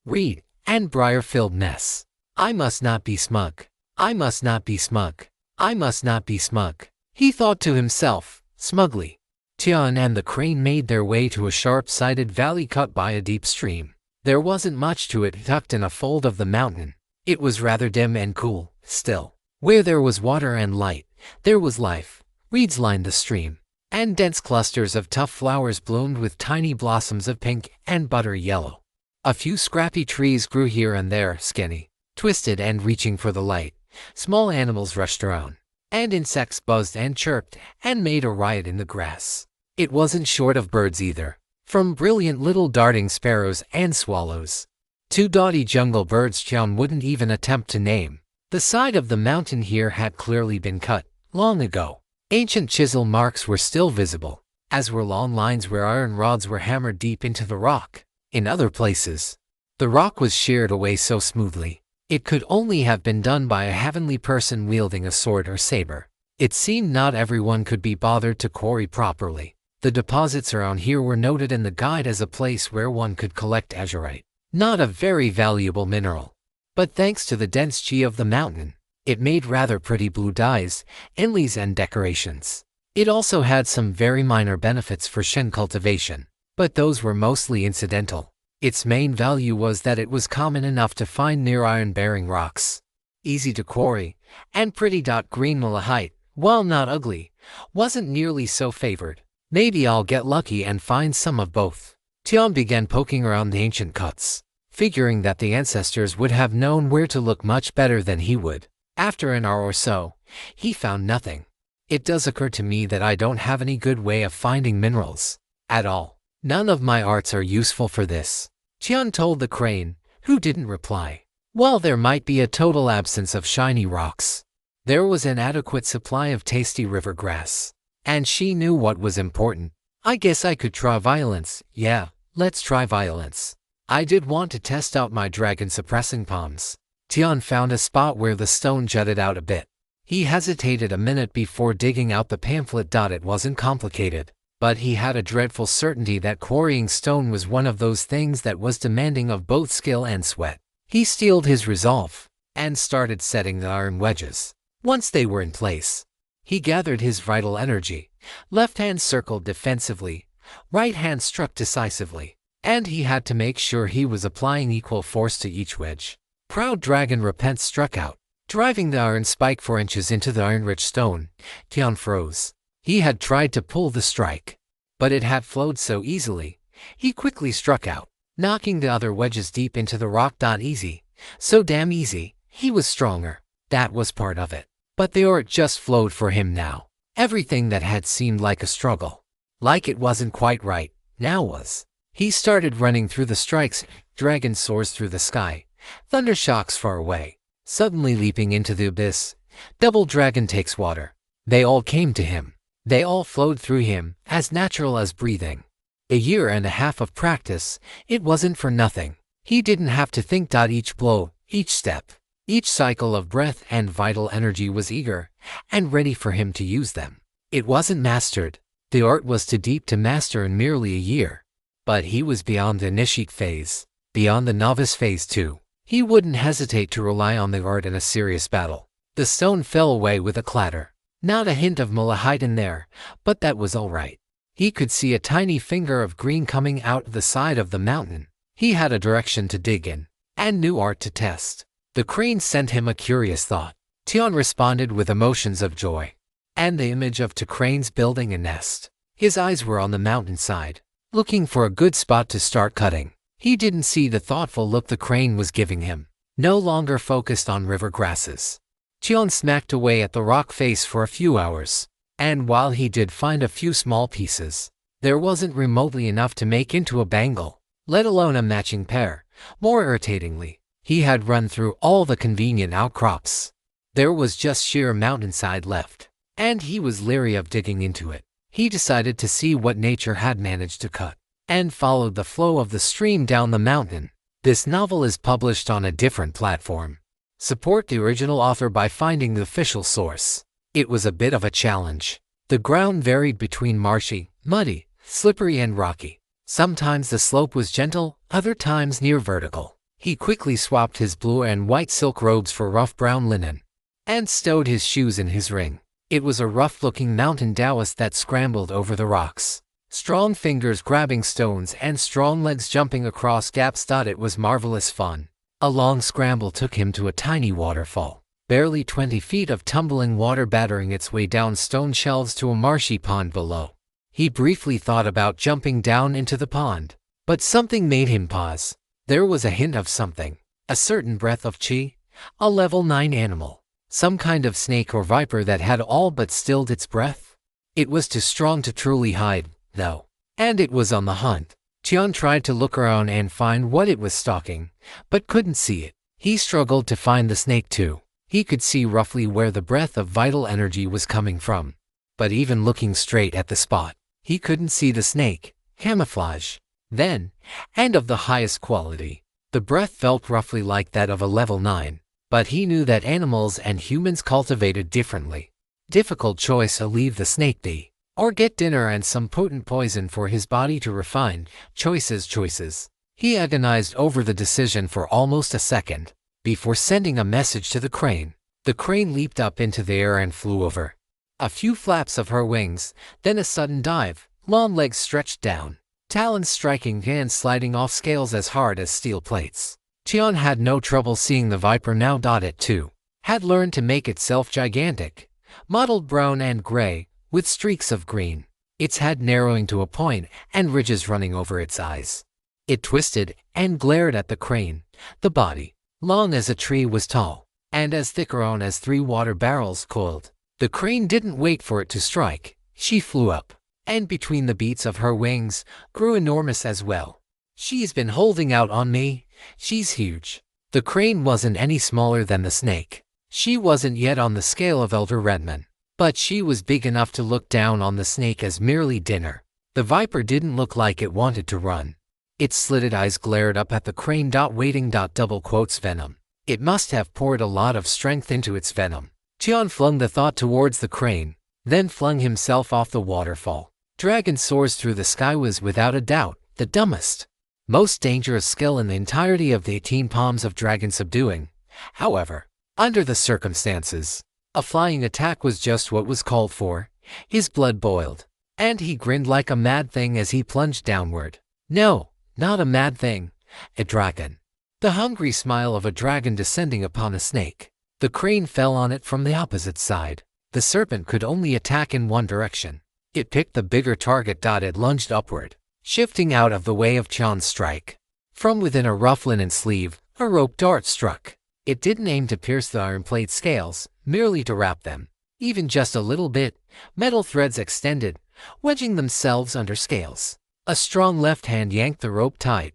reed, and briar-filled mess. I must not be smug. I must not be smug. I must not be smug, he thought to himself, smugly. Tian and the crane made their way to a sharp-sided valley cut by a deep stream. There wasn't much to it tucked in a fold of the mountain. It was rather dim and cool, still. Where there was water and light, there was life. Reeds lined the stream, and dense clusters of tough flowers bloomed with tiny blossoms of pink and buttery yellow. A few scrappy trees grew here and there, skinny, twisted and reaching for the light. Small animals rushed around, and insects buzzed and chirped and made a riot in the grass. It wasn't short of birds either, from brilliant little darting sparrows and swallows to dotty jungle birds Tian wouldn't even attempt to name. The side of the mountain here had clearly been cut long ago. Ancient chisel marks were still visible, as were long lines where iron rods were hammered deep into the rock. In other places, the rock was sheared away so smoothly, it could only have been done by a heavenly person wielding a sword or saber. It seemed not everyone could be bothered to quarry properly. The deposits around here were noted in the guide as a place where one could collect azurite, not a very valuable mineral, but thanks to the dense chi of the mountain, it made rather pretty blue dyes, inlays and decorations. It also had some very minor benefits for shen cultivation, but those were mostly incidental. Its main value was that it was common enough to find near iron-bearing rocks, easy to quarry, and pretty. Green malachite, while not ugly, wasn't nearly so favored. Maybe I'll get lucky and find some of both. Tian began poking around the ancient cuts, figuring that the ancestors would have known where to look much better than he would. After an hour or so, he found nothing. It does occur to me that I don't have any good way of finding minerals at all. None of my arts are useful for this, Tian told the crane, who didn't reply. While there might be a total absence of shiny rocks, there was an adequate supply of tasty river grass, and she knew what was important. I guess I could try violence. Yeah, let's try violence. I did want to test out my dragon-suppressing palms. Tian found a spot where the stone jutted out a bit. He hesitated a minute before digging out the pamphlet. It wasn't complicated, but he had a dreadful certainty that quarrying stone was one of those things that was demanding of both skill and sweat. He steeled his resolve and started setting the iron wedges. Once they were in place, he gathered his vital energy. Left hand circled defensively, right hand struck decisively, and he had to make sure he was applying equal force to each wedge. Proud Dragon Repent struck out, driving the iron spike 4 inches into the iron-rich stone. Tian froze. He had tried to pull the strike, but it had flowed so easily. He quickly struck out, knocking the other wedges deep into the rock. Easy. So damn easy. He was stronger. That was part of it. But the ore just flowed for him now. Everything that had seemed like a struggle, like it wasn't quite right, now was. He started running through the strikes. Dragon soars through the sky. Thunder shocks far away. Suddenly leaping into the abyss. Double dragon takes water. They all came to him. They all flowed through him, as natural as breathing. A year and a half of practice, it wasn't for nothing. He didn't have to think. Each blow, each step, each cycle of breath and vital energy was eager and ready for him to use them. It wasn't mastered. The art was too deep to master in merely a year. But he was beyond the initiate phase. beyond the novice phase too. He wouldn't hesitate to rely on the art in a serious battle. The stone fell away with a clatter. Not a hint of malachite in there, but that was all right. He could see a tiny finger of green coming out the side of the mountain. He had a direction to dig in, and new art to test. The crane sent him a curious thought. Tian responded with emotions of joy, and the image of two cranes building a nest. His eyes were on the mountainside, looking for a good spot to start cutting. He didn't see the thoughtful look the crane was giving him, no longer focused on river grasses. Tian smacked away at the rock face for a few hours, and while he did find a few small pieces, there wasn't remotely enough to make into a bangle, let alone a matching pair. More irritatingly, he had run through all the convenient outcrops. There was just sheer mountainside left, and he was leery of digging into it. He decided to see what nature had managed to cut, and followed the flow of the stream down the mountain. This novel is published on a different platform. Support the original author by finding the official source. It was a bit of a challenge. The ground varied between marshy, muddy, slippery and rocky. Sometimes the slope was gentle, other times near vertical. He quickly swapped his blue and white silk robes for rough brown linen, and stowed his shoes in his ring. It was a rough-looking mountain Taoist that scrambled over the rocks, strong fingers grabbing stones and strong legs jumping across gaps. It was marvelous fun. A long scramble took him to a tiny waterfall, barely 20 feet of tumbling water battering its way down stone shelves to a marshy pond below. He briefly thought about jumping down into the pond, but something made him pause. There was a hint of something, a certain breath of chi, a level 9 animal. Some kind of snake or viper that had all but stilled its breath. It was too strong to truly hide, though, and it was on the hunt. Tian tried to look around and find what it was stalking, but couldn't see it. He struggled to find the snake too. He could see roughly where the breath of vital energy was coming from, but even looking straight at the spot, he couldn't see the snake. Camouflage, then, and of the highest quality. The breath felt roughly like that of a level 9. But he knew that animals and humans cultivated differently. Difficult choice: to leave the snake be, or get dinner and some potent poison for his body to refine. Choices. He agonized over the decision for almost a second, before sending a message to the crane. The crane leaped up into the air and flew over. A few flaps of her wings, then a sudden dive, long legs stretched down, talons striking and sliding off scales as hard as steel plates. Tian had no trouble seeing the viper now. It too had learned to make itself gigantic, mottled brown and gray, with streaks of green, its head narrowing to a point and ridges running over its eyes. It twisted and glared at the crane. The body, long as a tree, was tall, and as thick around as 3 water barrels coiled. The crane didn't wait for it to strike. She flew up, and between the beats of her wings, grew enormous as well. She's been holding out on me. She's huge. The crane wasn't any smaller than the snake. She wasn't yet on the scale of Elder Redman, but she was big enough to look down on the snake as merely dinner. The viper didn't look like it wanted to run. Its slitted eyes glared up at the crane. Waiting. Double quotes venom. It must have poured a lot of strength into its venom. Tian flung the thought towards the crane, then flung himself off the waterfall. Dragon soars through the sky was without a doubt the dumbest, most dangerous skill in the entirety of the 18 palms of dragon subduing. However, under the circumstances, a flying attack was just what was called for. His blood boiled, and he grinned like a mad thing as he plunged downward. No, not a mad thing, a dragon. The hungry smile of a dragon descending upon a snake. The crane fell on it from the opposite side. The serpent could only attack in one direction. It picked the bigger target. It lunged upward, shifting out of the way of Tian's strike. From within a rough linen sleeve, a rope dart struck. It didn't aim to pierce the iron plate scales, merely to wrap them. Even just a little bit, metal threads extended, wedging themselves under scales. A strong left hand yanked the rope tight,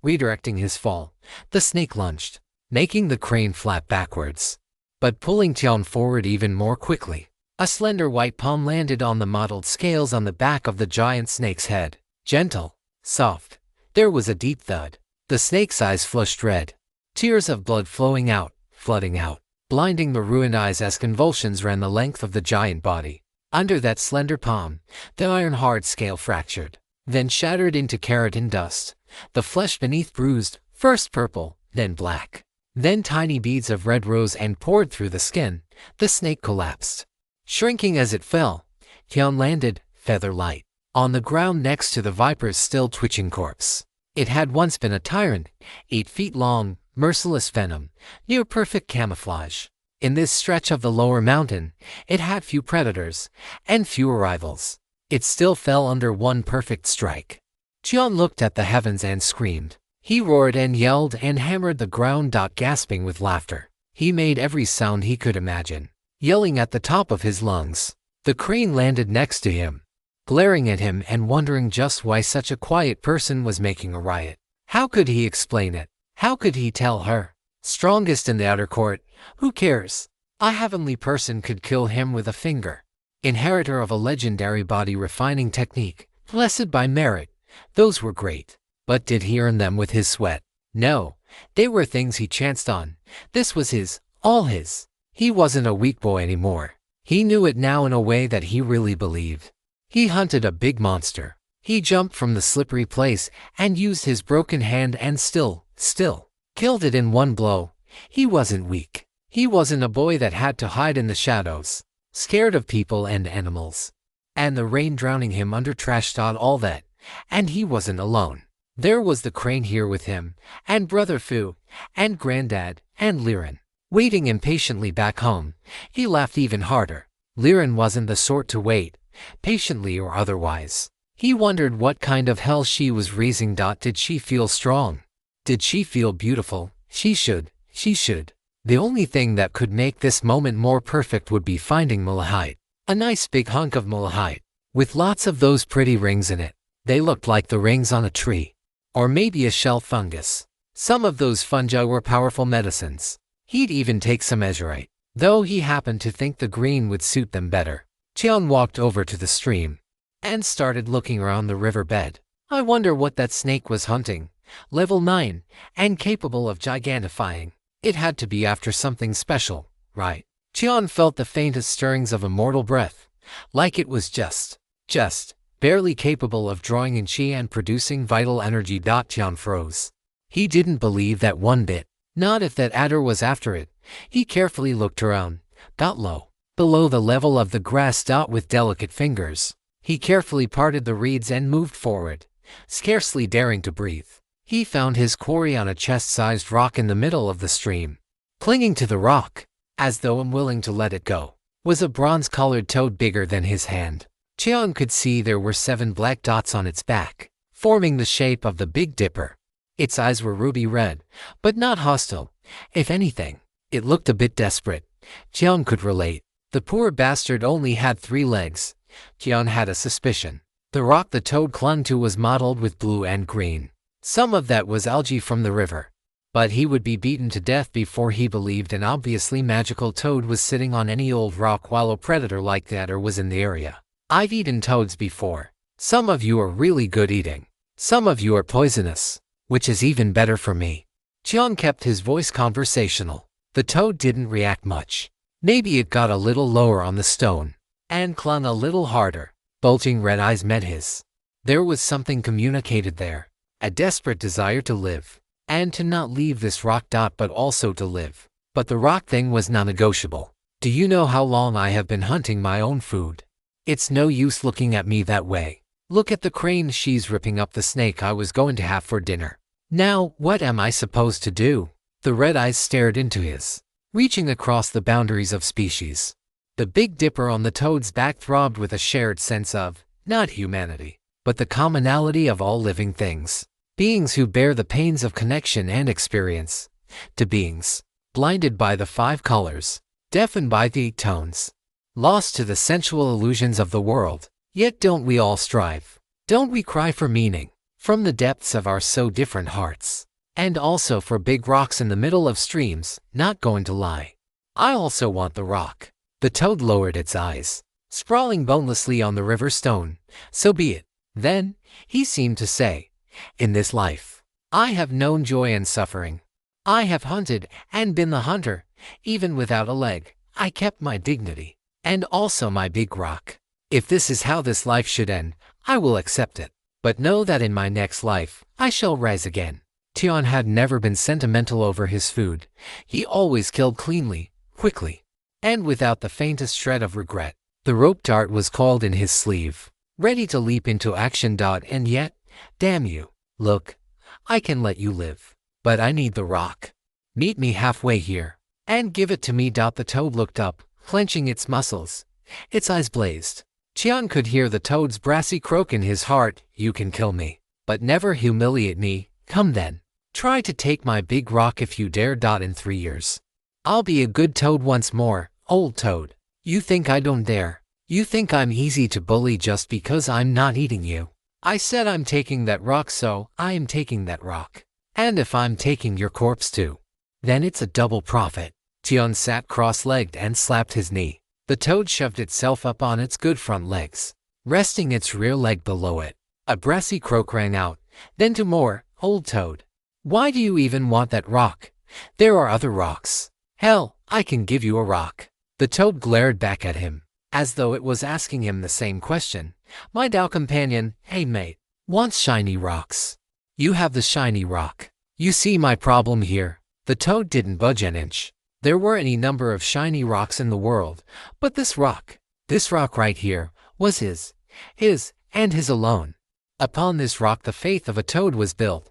redirecting his fall. The snake lunged, making the crane flap backwards, but pulling Tian forward even more quickly. A slender white palm landed on the mottled scales on the back of the giant snake's head. Gentle, soft. There was a deep thud. The snake's eyes flushed red, tears of blood flowing out, flooding out, blinding the ruined eyes as convulsions ran the length of the giant body. Under that slender palm, the iron-hard scale fractured, then shattered into keratin dust. The flesh beneath bruised, First purple, then black. Then tiny beads of red rose and poured through the skin. The snake collapsed. Shrinking as it fell, Tian landed, feather light, on the ground next to the viper's still twitching corpse. It had once been a tyrant, 8 feet long, merciless venom, near perfect camouflage. In this stretch of the lower mountain, it had few predators, and fewer rivals. It still fell under one perfect strike. Tian looked at the heavens and screamed. He roared and yelled and hammered the ground, gasping with laughter. He made every sound he could imagine, yelling at the top of his lungs. The crane landed next to him, glaring at him and wondering just why such a quiet person was making a riot. How could he explain it? How could he tell her? Strongest in the outer court, who cares? A heavenly person could kill him with a finger. Inheritor of a legendary body refining technique, blessed by merit, those were great. But did he earn them with his sweat? No, they were things he chanced on. This was his, all his. He wasn't a weak boy anymore. He knew it now in a way that he really believed. He hunted a big monster. He jumped from the slippery place and used his broken hand and still, killed it in one blow. He wasn't weak. He wasn't a boy that had to hide in the shadows, scared of people and animals. And the rain drowning him under trash, all that. And he wasn't alone. There was the crane here with him, and Brother Fu, and Granddad, and Liren, waiting impatiently back home. He laughed even harder. Liren wasn't the sort to wait, patiently or otherwise. He wondered what kind of hell she was raising. Did she feel strong? Did she feel beautiful? She should. The only thing that could make this moment more perfect would be finding malahite. A nice big hunk of malahite, with lots of those pretty rings in it. They looked like the rings on a tree. Or maybe a shell fungus. Some of those fungi were powerful medicines. He'd even take some azurite, though he happened to think the green would suit them better. Tian walked over to the stream and started looking around the riverbed. I wonder what that snake was hunting. Level 9, and capable of gigantifying. It had to be after something special, right? Tian felt the faintest stirrings of a mortal breath, like it was just barely capable of drawing in chi and producing vital energy. Tian froze. He didn't believe that one bit. Not if that adder was after it. He carefully looked around, low, below the level of the grass. With delicate fingers, he carefully parted the reeds and moved forward, scarcely daring to breathe. He found his quarry on a chest-sized rock in the middle of the stream. Clinging to the rock, as though unwilling to let it go, was a bronze-colored toad bigger than his hand. Tian could see there were 7 black dots on its back, forming the shape of the Big Dipper. Its eyes were ruby red, but not hostile. If anything, it looked a bit desperate. Tian could relate. The poor bastard only had 3 legs. Tian had a suspicion. The rock the toad clung to was mottled with blue and green. Some of that was algae from the river. But he would be beaten to death before he believed an obviously magical toad was sitting on any old rock while a predator like that was in the area. I've eaten toads before. Some of you are really good eating. Some of you are poisonous, which is even better for me. Tian kept his voice conversational. The toad didn't react much. Maybe it got a little lower on the stone and clung a little harder. Bulging red eyes met his. There was something communicated there, a desperate desire to live, and to not leave this rock. But also to live. But the rock thing was non-negotiable. Do you know how long I have been hunting my own food? It's no use looking at me that way. Look at the crane, she's ripping up the snake I was going to have for dinner. Now, what am I supposed to do? The red eyes stared into his, reaching across the boundaries of species. The Big Dipper on the toad's back throbbed with a shared sense of, not humanity, but the commonality of all living things. Beings who bear the pains of connection and experience. To beings, blinded by the 5 colors, deafened by the 8 tones, lost to the sensual illusions of the world. Yet don't we all strive? Don't we cry for meaning, from the depths of our so different hearts? And also for big rocks in the middle of streams, not going to lie. I also want the rock. The toad lowered its eyes, sprawling bonelessly on the river stone. So be it. Then, he seemed to say, in this life, I have known joy and suffering. I have hunted and been the hunter. Even without a leg, I kept my dignity. And also my big rock. If this is how this life should end, I will accept it. But know that in my next life, I shall rise again. Tian had never been sentimental over his food. He always killed cleanly, quickly, and without the faintest shred of regret. The rope dart was coiled in his sleeve, ready to leap into action. And yet, damn you. Look, I can let you live, but I need the rock. Meet me halfway here, and give it to me. The toad looked up, clenching its muscles. Its eyes blazed. Tian could hear the toad's brassy croak in his heart. You can kill me, but never humiliate me. Come then. Try to take my big rock if you dare. In 3 years, I'll be a good toad once more, old toad. You think I don't dare? You think I'm easy to bully just because I'm not eating you? I said I'm taking that rock, so I am taking that rock. And if I'm taking your corpse too, then it's a double profit. Tian sat cross-legged and slapped his knee. The toad shoved itself up on its good front legs, resting its rear leg below it. A brassy croak rang out, then two more. Old toad, why do you even want that rock? There are other rocks. Hell, I can give you a rock. The toad glared back at him, as though it was asking him the same question. My Dao companion, hey mate, wants shiny rocks. You have the shiny rock. You see my problem here? The toad didn't budge an inch. There were any number of shiny rocks in the world, but this rock right here, was his, and his alone. Upon this rock the faith of a toad was built.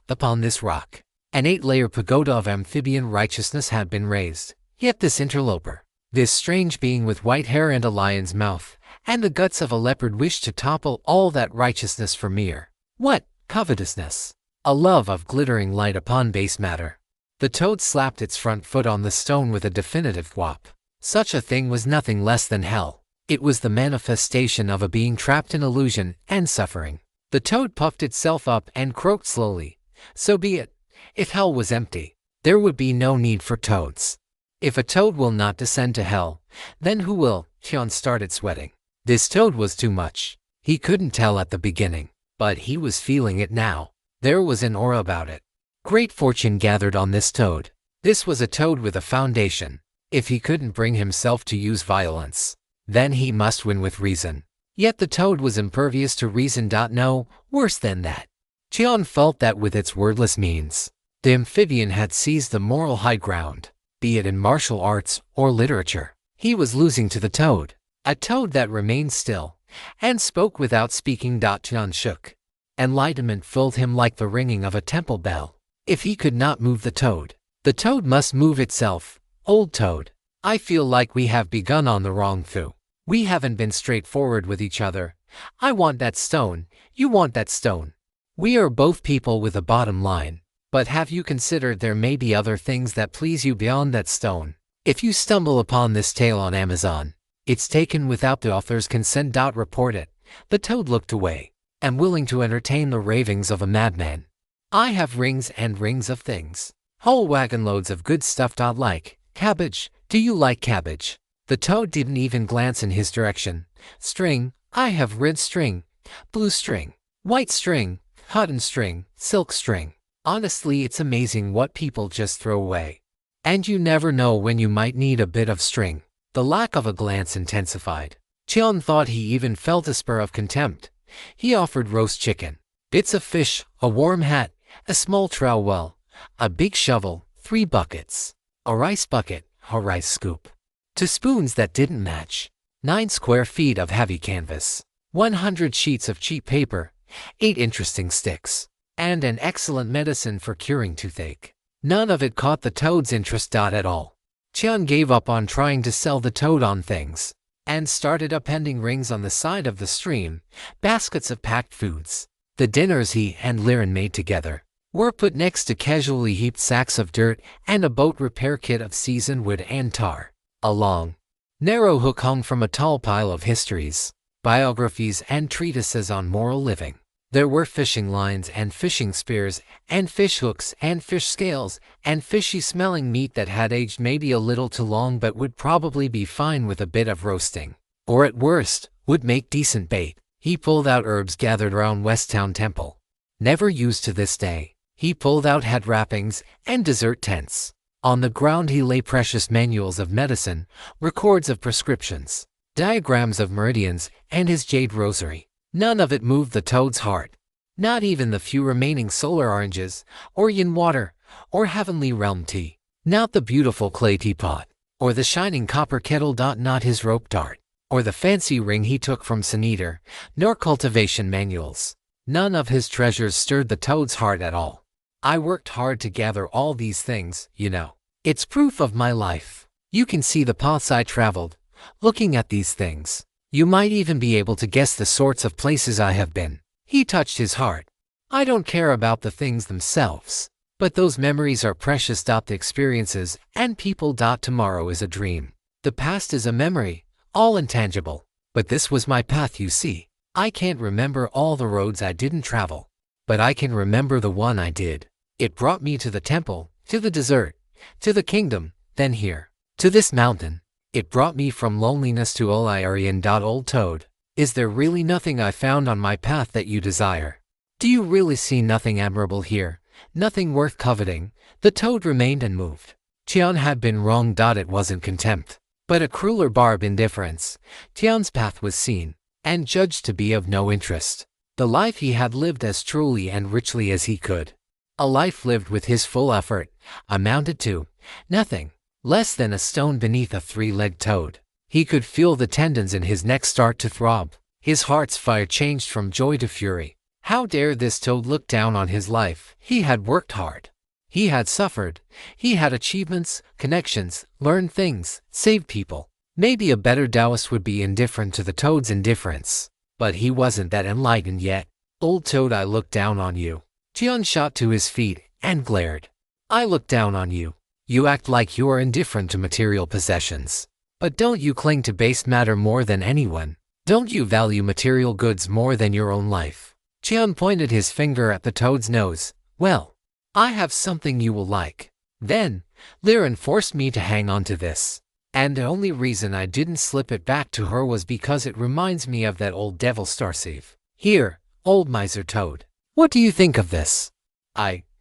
Upon this rock, an 8-layer pagoda of amphibian righteousness had been raised. Yet this interloper, this strange being with white hair and a lion's mouth, and the guts of a leopard, wished to topple all that righteousness for mere, what, covetousness? A love of glittering light upon base matter. The toad slapped its front foot on the stone with a definitive whop. Such a thing was nothing less than hell. It was the manifestation of a being trapped in illusion and suffering. The toad puffed itself up and croaked slowly. So be it. If hell was empty, there would be no need for toads. If a toad will not descend to hell, then who will? Tian started sweating. This toad was too much. He couldn't tell at the beginning, but he was feeling it now. There was an aura about it. Great fortune gathered on this toad. This was a toad with a foundation. If he couldn't bring himself to use violence, then he must win with reason. Yet the toad was impervious to reason. No, worse than that. Tian felt that with its wordless means, the amphibian had seized the moral high ground, be it in martial arts or literature. He was losing to the toad, a toad that remained still and spoke without speaking. Tian shook. Enlightenment filled him like the ringing of a temple bell. If he could not move the toad must move itself. Old toad, I feel like we have begun on the wrong foot. We haven't been straightforward with each other. I want that stone, you want that stone. We are both people with a bottom line, but have you considered there may be other things that please you beyond that stone? If you stumble upon this tale on Amazon, it's taken without the author's consent. Report it. The toad looked away. Am willing to entertain the ravings of a madman. I have rings and rings of things. Whole wagon loads of good stuff. Like cabbage. Do you like cabbage? The toad didn't even glance in his direction. String. I have red string, blue string, white string, cotton string, silk string. Honestly, it's amazing what people just throw away. And you never know when you might need a bit of string. The lack of a glance intensified. Tian thought he even felt a spur of contempt. He offered roast chicken, bits of fish, a warm hat, a small trowel, a big shovel, 3 buckets, a rice bucket, a rice scoop, 2 spoons that didn't match, 9 square feet of heavy canvas, 100 sheets of cheap paper, 8 interesting sticks, and an excellent medicine for curing toothache. None of it caught the toad's interest. At all. Tian gave up on trying to sell the toad on things, and started appending rings on the side of the stream, baskets of packed foods. The dinners he and Liren made together were put next to casually heaped sacks of dirt and a boat repair kit of seasoned wood and tar. A long, narrow hook hung from a tall pile of histories, biographies, and treatises on moral living. There were fishing lines and fishing spears and fish hooks and fish scales and fishy-smelling meat that had aged maybe a little too long but would probably be fine with a bit of roasting, or at worst, would make decent bait. He pulled out herbs gathered around Westtown Temple, never used to this day. He pulled out hat wrappings and dessert tents. On the ground he lay precious manuals of medicine, records of prescriptions, diagrams of meridians, and his jade rosary. None of it moved the toad's heart. Not even the few remaining solar oranges, or yin water, or heavenly realm tea. Not the beautiful clay teapot, or the shining copper kettle. Not his rope dart, or the fancy ring he took from Sun-Eater, nor cultivation manuals. None of his treasures stirred the toad's heart at all. I worked hard to gather all these things, you know. It's proof of my life. You can see the paths I traveled, looking at these things. You might even be able to guess the sorts of places I have been. He touched his heart. I don't care about the things themselves, but those memories are precious. The experiences and people. Tomorrow is a dream. The past is a memory, all intangible. But this was my path, you see. I can't remember all the roads I didn't travel, but I can remember the one I did. It brought me to the temple, to the desert, to the kingdom, then here, to this mountain. It brought me from loneliness to Olarian. Old Toad, is there really nothing I found on my path that you desire? Do you really see nothing admirable here, nothing worth coveting? The toad remained unmoved. Tian had been wrong. It wasn't contempt, but a crueler barb indifference. Tian's path was seen and judged to be of no interest. The life he had lived as truly and richly as he could, a life lived with his full effort, amounted to nothing less than a stone beneath a three-legged toad. He could feel the tendons in his neck start to throb. His heart's fire changed from joy to fury. How dare this toad look down on his life? He had worked hard. He had suffered. He had achievements, connections, learned things, saved people. Maybe a better Taoist would be indifferent to the toad's indifference. But he wasn't that enlightened yet. Old Toad, I look down on you. Tian shot to his feet and glared. I look down on you. You act like you are indifferent to material possessions. But don't you cling to base matter more than anyone? Don't you value material goods more than your own life? Tian pointed his finger at the toad's nose. Well, I have something you will like. Then, Liren forced me to hang on to this. And the only reason I didn't slip it back to her was because it reminds me of that old devil Starsieve. Here, old miser Toad. What do you think of this?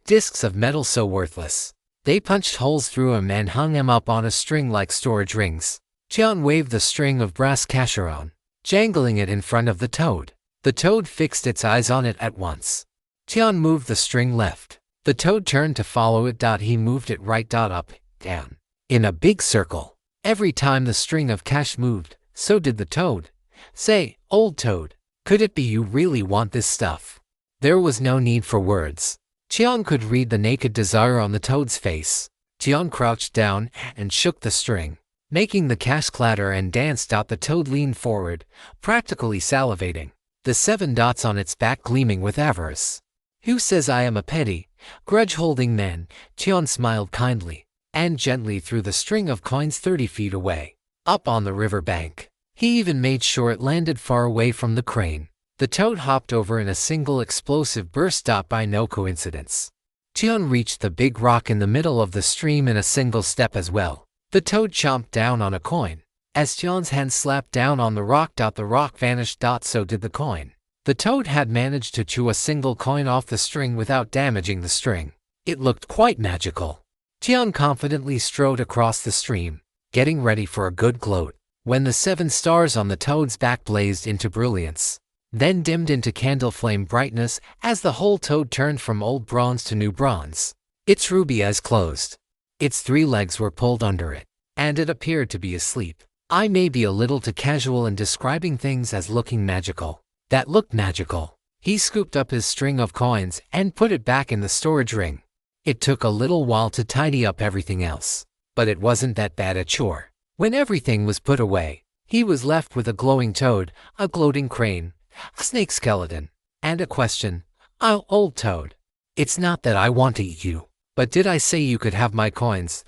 Discs of metal so worthless. They punched holes through him and hung him up on a string like storage rings. Tian waved the string of brass casheron, jangling it in front of the toad. The toad fixed its eyes on it at once. Tian moved the string left. The toad turned to follow it. He moved it right. Up, down, in a big circle. Every time the string of cash moved, so did the toad. Say, old Toad, could it be you really want this stuff? There was no need for words. Tian could read the naked desire on the toad's face. Tian crouched down and shook the string, making the cash clatter and dance. The toad leaned forward, practically salivating, the 7 dots on its back gleaming with avarice. Who says I am a petty, grudge-holding man? Tian smiled kindly and gently threw the string of coins 30 feet away, up on the river bank. He even made sure it landed far away from the crane. The toad hopped over in a single explosive burst. By no coincidence, Tian reached the big rock in the middle of the stream in a single step as well. The toad chomped down on a coin. As Tian's hand slapped down on the rock, the rock vanished. So did the coin. The toad had managed to chew a single coin off the string without damaging the string. It looked quite magical. Tian confidently strode across the stream, getting ready for a good gloat, when the 7 stars on the toad's back blazed into brilliance, then dimmed into candle flame brightness as the whole toad turned from old bronze to new bronze. Its ruby eyes closed. Its 3 legs were pulled under it, and it appeared to be asleep. I may be a little too casual in describing things as looking magical. That looked magical. He scooped up his string of coins and put it back in the storage ring. It took a little while to tidy up everything else, but it wasn't that bad a chore. When everything was put away, he was left with a glowing toad, a gloating crane, a snake skeleton, and a question. Oh, old Toad, it's not that I want to eat you, but did I say you could have my coins?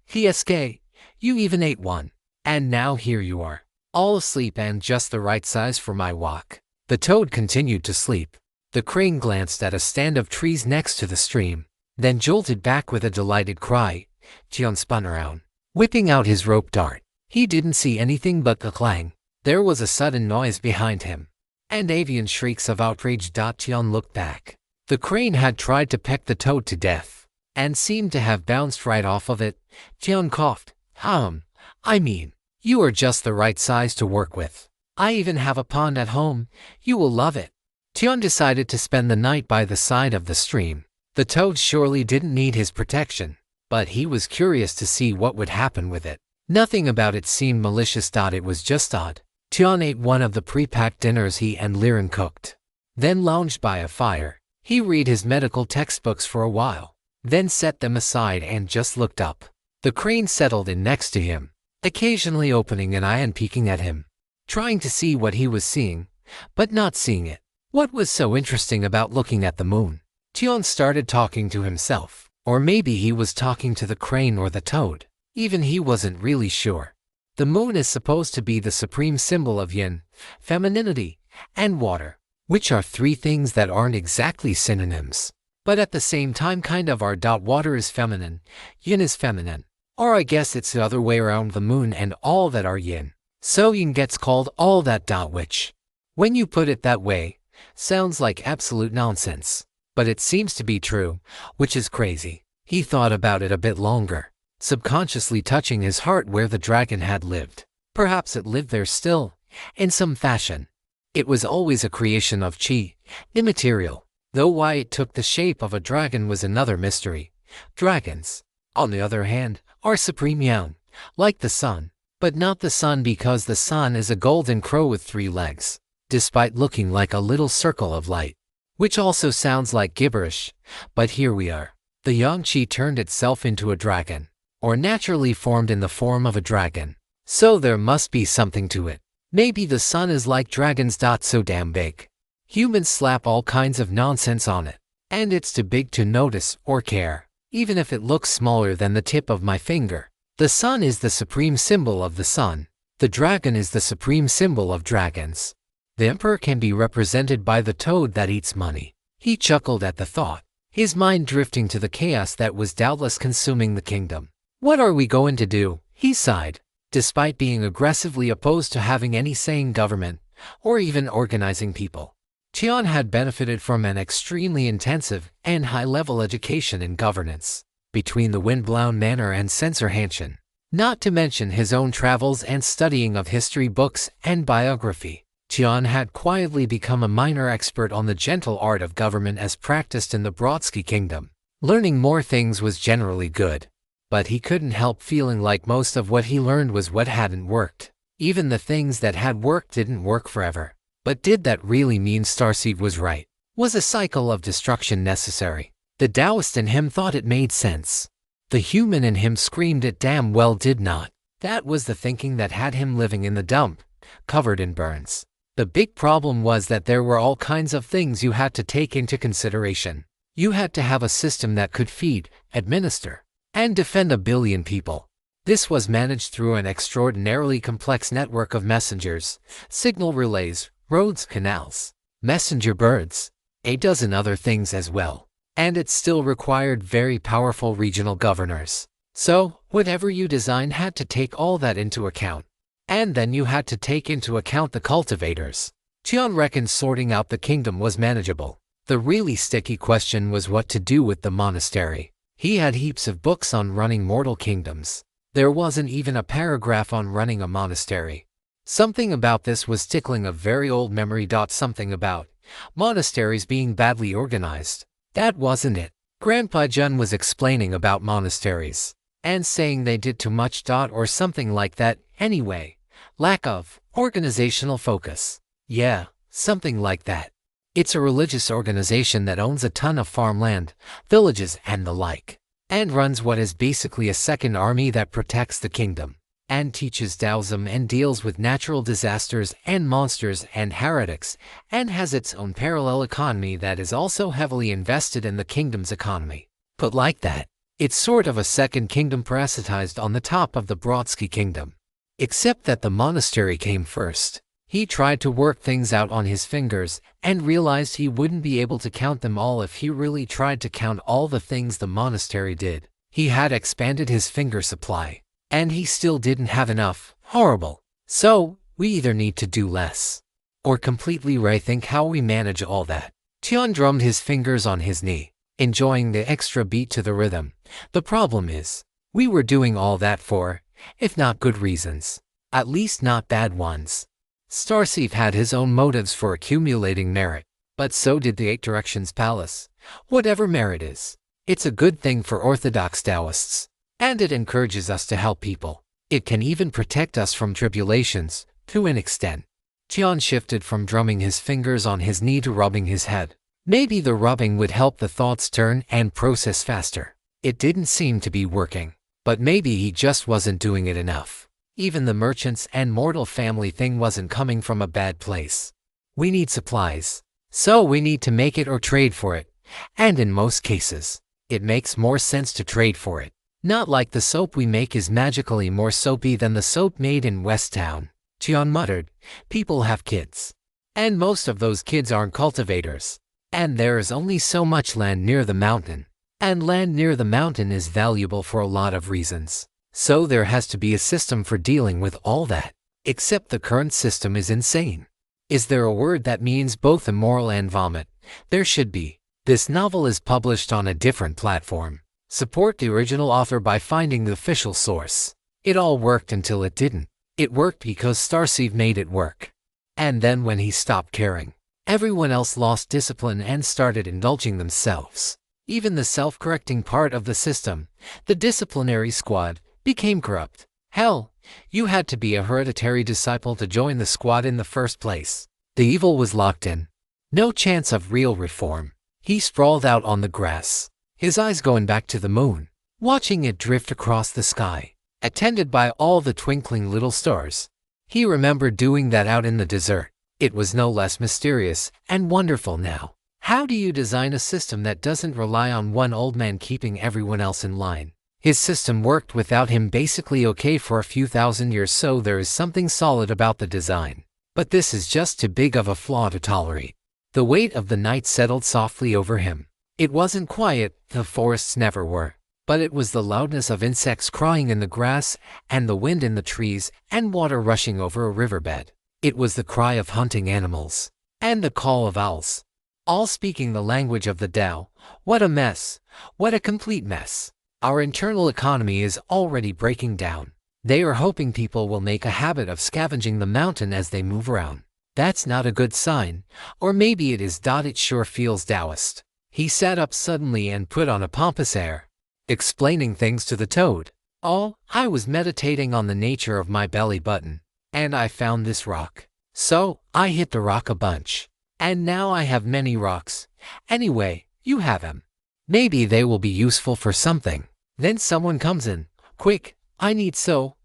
TSK, you even ate one. And now here you are, all asleep and just the right size for my walk. The toad continued to sleep. The crane glanced at a stand of trees next to the stream, then jolted back with a delighted cry. Tian spun around, whipping out his rope dart. He didn't see anything but the clang. There was a sudden noise behind him, and avian shrieks of outrage. Tian looked back. The crane had tried to peck the toad to death, and seemed to have bounced right off of it. Tian coughed. I mean, you are just the right size to work with. I even have a pond at home. You will love it. Tian decided to spend the night by the side of the stream. The toad surely didn't need his protection, but he was curious to see what would happen with it. Nothing about it seemed malicious. It was just odd. Tian ate one of the pre-packed dinners he and Liren cooked, then lounged by a fire. He read his medical textbooks for a while, then set them aside and just looked up. The crane settled in next to him, occasionally opening an eye and peeking at him, trying to see what he was seeing, but not seeing it. What was so interesting about looking at the moon? Tian started talking to himself, or maybe he was talking to the crane or the toad. Even he wasn't really sure. The moon is supposed to be the supreme symbol of yin, femininity, and water, which are three things that aren't exactly synonyms, but at the same time kind of are. Water is feminine, yin is feminine. Or I guess it's the other way around, the moon and all that are yin. So yin gets called all that. Which, when you put it that way, sounds like absolute nonsense. But it seems to be true, which is crazy. He thought about it a bit longer, subconsciously touching his heart where the dragon had lived. Perhaps it lived there still, in some fashion. It was always a creation of qi, immaterial, though why it took the shape of a dragon was another mystery. Dragons, on the other hand, are supreme yang, like the sun, but not the sun because the sun is a golden crow with 3 legs, despite looking like a little circle of light, which also sounds like gibberish, but here we are. The yang qi turned itself into a dragon, or naturally formed in the form of a dragon. So there must be something to it. Maybe the sun is like dragons. So damn big. Humans slap all kinds of nonsense on it, and it's too big to notice or care, even if it looks smaller than the tip of my finger. The sun is the supreme symbol of the sun. The dragon is the supreme symbol of dragons. The emperor can be represented by the toad that eats money. He chuckled at the thought, his mind drifting to the chaos that was doubtless consuming the kingdom. What are we going to do? He sighed. Despite being aggressively opposed to having any say in government, or even organizing people, Tian had benefited from an extremely intensive and high-level education in governance, between the Windblown Manor and Censor Hanshin, not to mention his own travels and studying of history books and biography. Tian had quietly become a minor expert on the gentle art of government as practiced in the Brodsky Kingdom. Learning more things was generally good, but he couldn't help feeling like most of what he learned was what hadn't worked. Even the things that had worked didn't work forever. But did that really mean Starseed was right? Was a cycle of destruction necessary? The Taoist in him thought it made sense. The human in him screamed it damn well did not. That was the thinking that had him living in the dump, covered in burns. The big problem was that there were all kinds of things you had to take into consideration. You had to have a system that could feed, administer, and defend 1 billion people. This was managed through an extraordinarily complex network of messengers, signal relays, roads, canals, messenger birds, a dozen other things as well. And it still required very powerful regional governors. So, whatever you designed had to take all that into account. And then you had to take into account the cultivators. Tian reckoned sorting out the kingdom was manageable. The really sticky question was what to do with the monastery. He had heaps of books on running mortal kingdoms. There wasn't even a paragraph on running a monastery. Something about this was tickling a very old memory. Something about monasteries being badly organized. That wasn't it. Grandpa Jun was explaining about monasteries and saying they did too much. Or something like that. Anyway, lack of organizational focus. Yeah, something like that. It's a religious organization that owns a ton of farmland, villages and the like, and runs what is basically a second army that protects the kingdom, and teaches Taoism and deals with natural disasters and monsters and heretics, and has its own parallel economy that is also heavily invested in the kingdom's economy. Put like that, it's sort of a second kingdom parasitized on the top of the Brodsky Kingdom. Except that the monastery came first. He tried to work things out on his fingers and realized he wouldn't be able to count them all if he really tried to count all the things the monastery did. He had expanded his finger supply, and he still didn't have enough. Horrible. So, we either need to do less, or completely rethink how we manage all that. Tian drummed his fingers on his knee, enjoying the extra beat to the rhythm. The problem is, we were doing all that for, if not good reasons, at least not bad ones. Starseed had his own motives for accumulating merit. But so did the Eight Directions Palace. Whatever merit is, it's a good thing for Orthodox Taoists. And it encourages us to help people. It can even protect us from tribulations, to an extent. Tian shifted from drumming his fingers on his knee to rubbing his head. Maybe the rubbing would help the thoughts turn and process faster. It didn't seem to be working. But maybe he just wasn't doing it enough. Even the merchants and mortal family thing wasn't coming from a bad place. We need supplies. So we need to make it or trade for it. And in most cases, it makes more sense to trade for it. Not like the soap we make is magically more soapy than the soap made in West Town. Tian muttered, people have kids. And most of those kids aren't cultivators. And there is only so much land near the mountain. And land near the mountain is valuable for a lot of reasons. So there has to be a system for dealing with all that. Except the current system is insane. Is there a word that means both immoral and vomit? There should be. This novel is published on a different platform. Support the original author by finding the official source. It all worked until it didn't. It worked because Starseed made it work. And then when he stopped caring, everyone else lost discipline and started indulging themselves. Even the self-correcting part of the system, the disciplinary squad, became corrupt. Hell, you had to be a hereditary disciple to join the squad in the first place. The evil was locked in. No chance of real reform. He sprawled out on the grass, his eyes going back to the moon, watching it drift across the sky, attended by all the twinkling little stars. He remembered doing that out in the desert. It was no less mysterious and wonderful now. How do you design a system that doesn't rely on one old man keeping everyone else in line? His system worked without him basically okay for a few thousand years, so there is something solid about the design. But this is just too big of a flaw to tolerate. The weight of the night settled softly over him. It wasn't quiet, the forests never were. But it was the loudness of insects crying in the grass, and the wind in the trees, and water rushing over a riverbed. It was the cry of hunting animals, and the call of owls. All speaking the language of the Tao. What a mess! What a complete mess! Our internal economy is already breaking down. They are hoping people will make a habit of scavenging the mountain as they move around. That's not a good sign. Or maybe it is. It sure feels Taoist. He sat up suddenly and put on a pompous air, explaining things to the toad. Oh, I was meditating on the nature of my belly button, and I found this rock. So, I hit the rock a bunch. And now I have many rocks. Anyway, you have them. Maybe they will be useful for something. Then someone comes in. Quick, I need so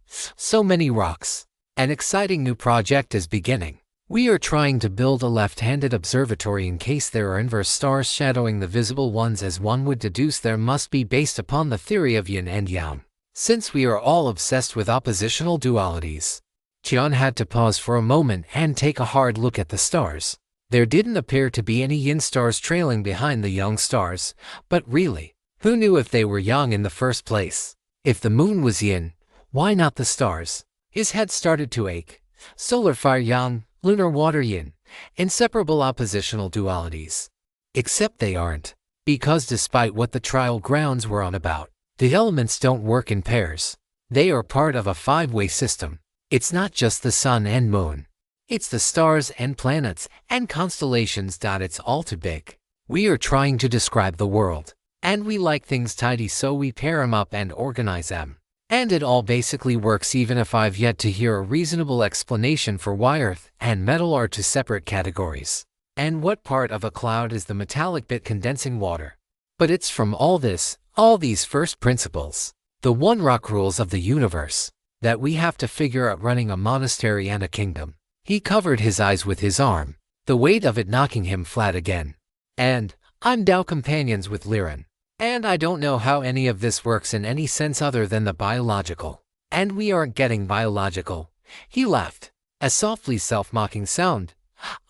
many rocks. An exciting new project is beginning. We are trying to build a left-handed observatory in case there are inverse stars shadowing the visible ones, as one would deduce there must be based upon the theory of yin and yang. Since we are all obsessed with oppositional dualities. Tian had to pause for a moment and take a hard look at the stars. There didn't appear to be any yin stars trailing behind the yang stars, but really, who knew if they were yang in the first place? If the moon was yin, why not the stars? His head started to ache. Solar fire yang, lunar water yin, inseparable oppositional dualities. Except they aren't, because despite what the trial grounds were on about, the elements don't work in pairs. They are part of a five-way system. It's not just the sun and moon. It's the stars and planets and constellations. It's all too big. We are trying to describe the world, and we like things tidy, so we pair them up and organize them. And it all basically works, even if I've yet to hear a reasonable explanation for why earth and metal are two separate categories. And what part of a cloud is the metallic bit condensing water? But it's from all these first principles, the one rock rules of the universe, that we have to figure out running a monastery and a kingdom. He covered his eyes with his arm, the weight of it knocking him flat again. And I'm Tao companions with Liren. And I don't know how any of this works in any sense other than the biological. And we aren't getting biological. He laughed, a softly self-mocking sound.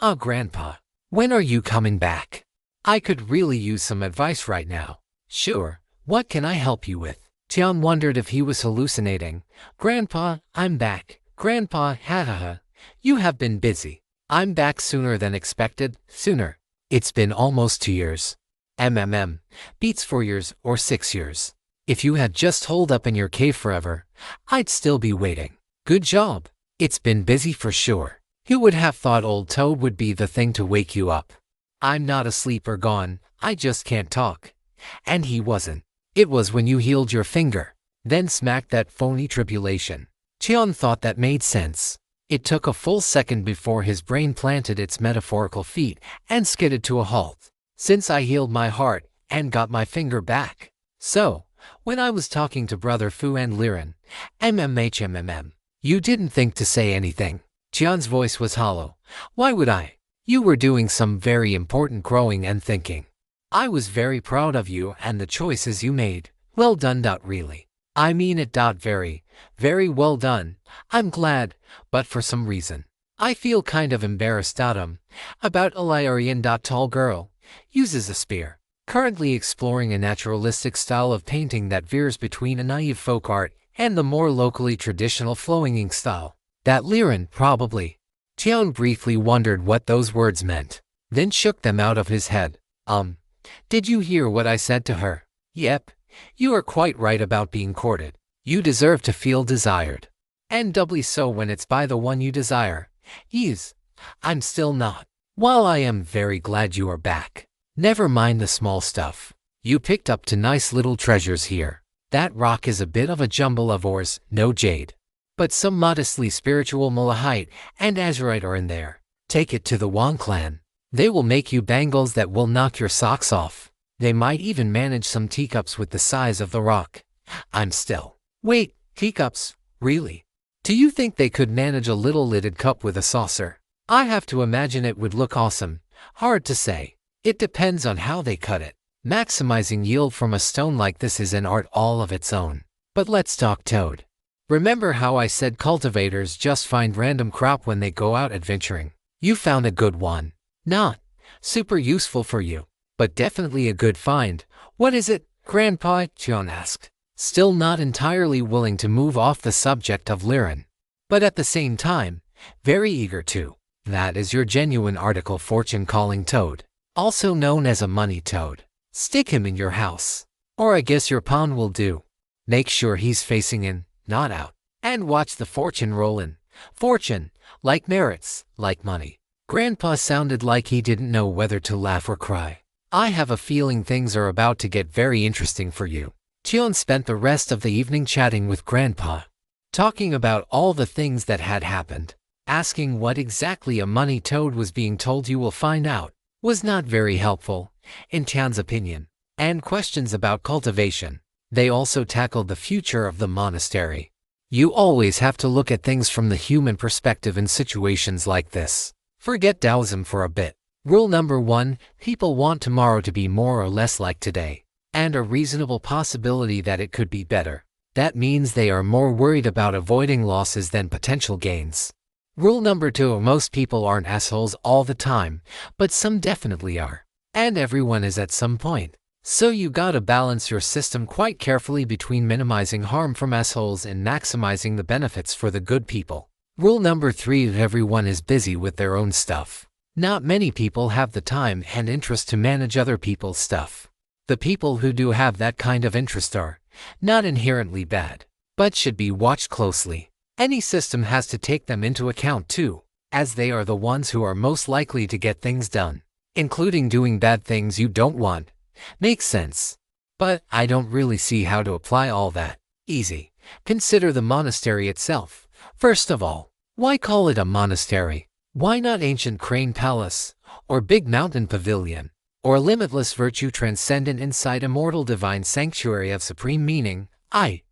Ah, Grandpa, when are you coming back? I could really use some advice right now. Sure, what can I help you with? Tian wondered if he was hallucinating. Grandpa, I'm back. Grandpa, ha ha ha. You have been busy. I'm back sooner than expected. Sooner. It's been almost 2 years. Beats 4 years or 6 years. If you had just holed up in your cave forever, I'd still be waiting. Good job. It's been busy for sure. Who would have thought old Toad would be the thing to wake you up? I'm not asleep or gone, I just can't talk. And he wasn't. It was when you healed your finger, then smacked that phony tribulation. Cheon thought that made sense. It took a full second before his brain planted its metaphorical feet and skidded to a halt. Since I healed my heart and got my finger back. So, when I was talking to Brother Fu and Liren, you didn't think to say anything. Cheon's voice was hollow. Why would I? You were doing some very important growing and thinking. I was very proud of you and the choices you made. Well done. Really. I mean it. Very, very well done. I'm glad, but for some reason, I feel kind of embarrassed. About Illyrian. Tall girl. Uses a spear. Currently exploring a naturalistic style of painting that veers between a naive folk art and the more locally traditional flowing ink style. That Liren, probably. Cheon briefly wondered what those words meant, then shook them out of his head. Did you hear what I said to her? Yep. You are quite right about being courted. You deserve to feel desired. And doubly so when it's by the one you desire. I'm still not. While I am very glad you are back. Never mind the small stuff. You picked up 2 nice little treasures here. That rock is a bit of a jumble of ores, no jade. But some modestly spiritual malahite and azurite are in there. Take it to the Wang clan. They will make you bangles that will knock your socks off. They might even manage some teacups with the size of the rock. Wait, teacups? Really? Do you think they could manage a little lidded cup with a saucer? I have to imagine it would look awesome. Hard to say. It depends on how they cut it. Maximizing yield from a stone like this is an art all of its own. But let's talk toad. Remember how I said cultivators just find random crop when they go out adventuring? You found a good one. Not super useful for you, but definitely a good find. What is it, Grandpa? Cheon asked, still not entirely willing to move off the subject of Liren, but at the same time, very eager to. That is your genuine article fortune-calling toad, also known as a money toad. Stick him in your house. Or I guess your pawn will do. Make sure he's facing in, not out. And watch the fortune roll in. Fortune, like merits, like money. Grandpa sounded like he didn't know whether to laugh or cry. I have a feeling things are about to get very interesting for you. Cheon spent the rest of the evening chatting with Grandpa, talking about all the things that had happened. Asking what exactly a money toad was being told you will find out was not very helpful, in Cheon's opinion, and questions about cultivation. They also tackled the future of the monastery. You always have to look at things from the human perspective in situations like this. Forget Taoism for a bit. Rule number 1, people want tomorrow to be more or less like today, and a reasonable possibility that it could be better. That means they are more worried about avoiding losses than potential gains. Rule number 2, most people aren't assholes all the time, but some definitely are. And everyone is at some point. So you gotta balance your system quite carefully between minimizing harm from assholes and maximizing the benefits for the good people. Rule number 3, everyone is busy with their own stuff. Not many people have the time and interest to manage other people's stuff. The people who do have that kind of interest are not inherently bad, but should be watched closely. Any system has to take them into account too, as they are the ones who are most likely to get things done, including doing bad things you don't want. Makes sense. But I don't really see how to apply all that. Easy. Consider the monastery itself. First of all, why call it a monastery? Why not ancient crane palace, or big mountain pavilion, or limitless virtue transcendent inside immortal divine sanctuary of supreme meaning? I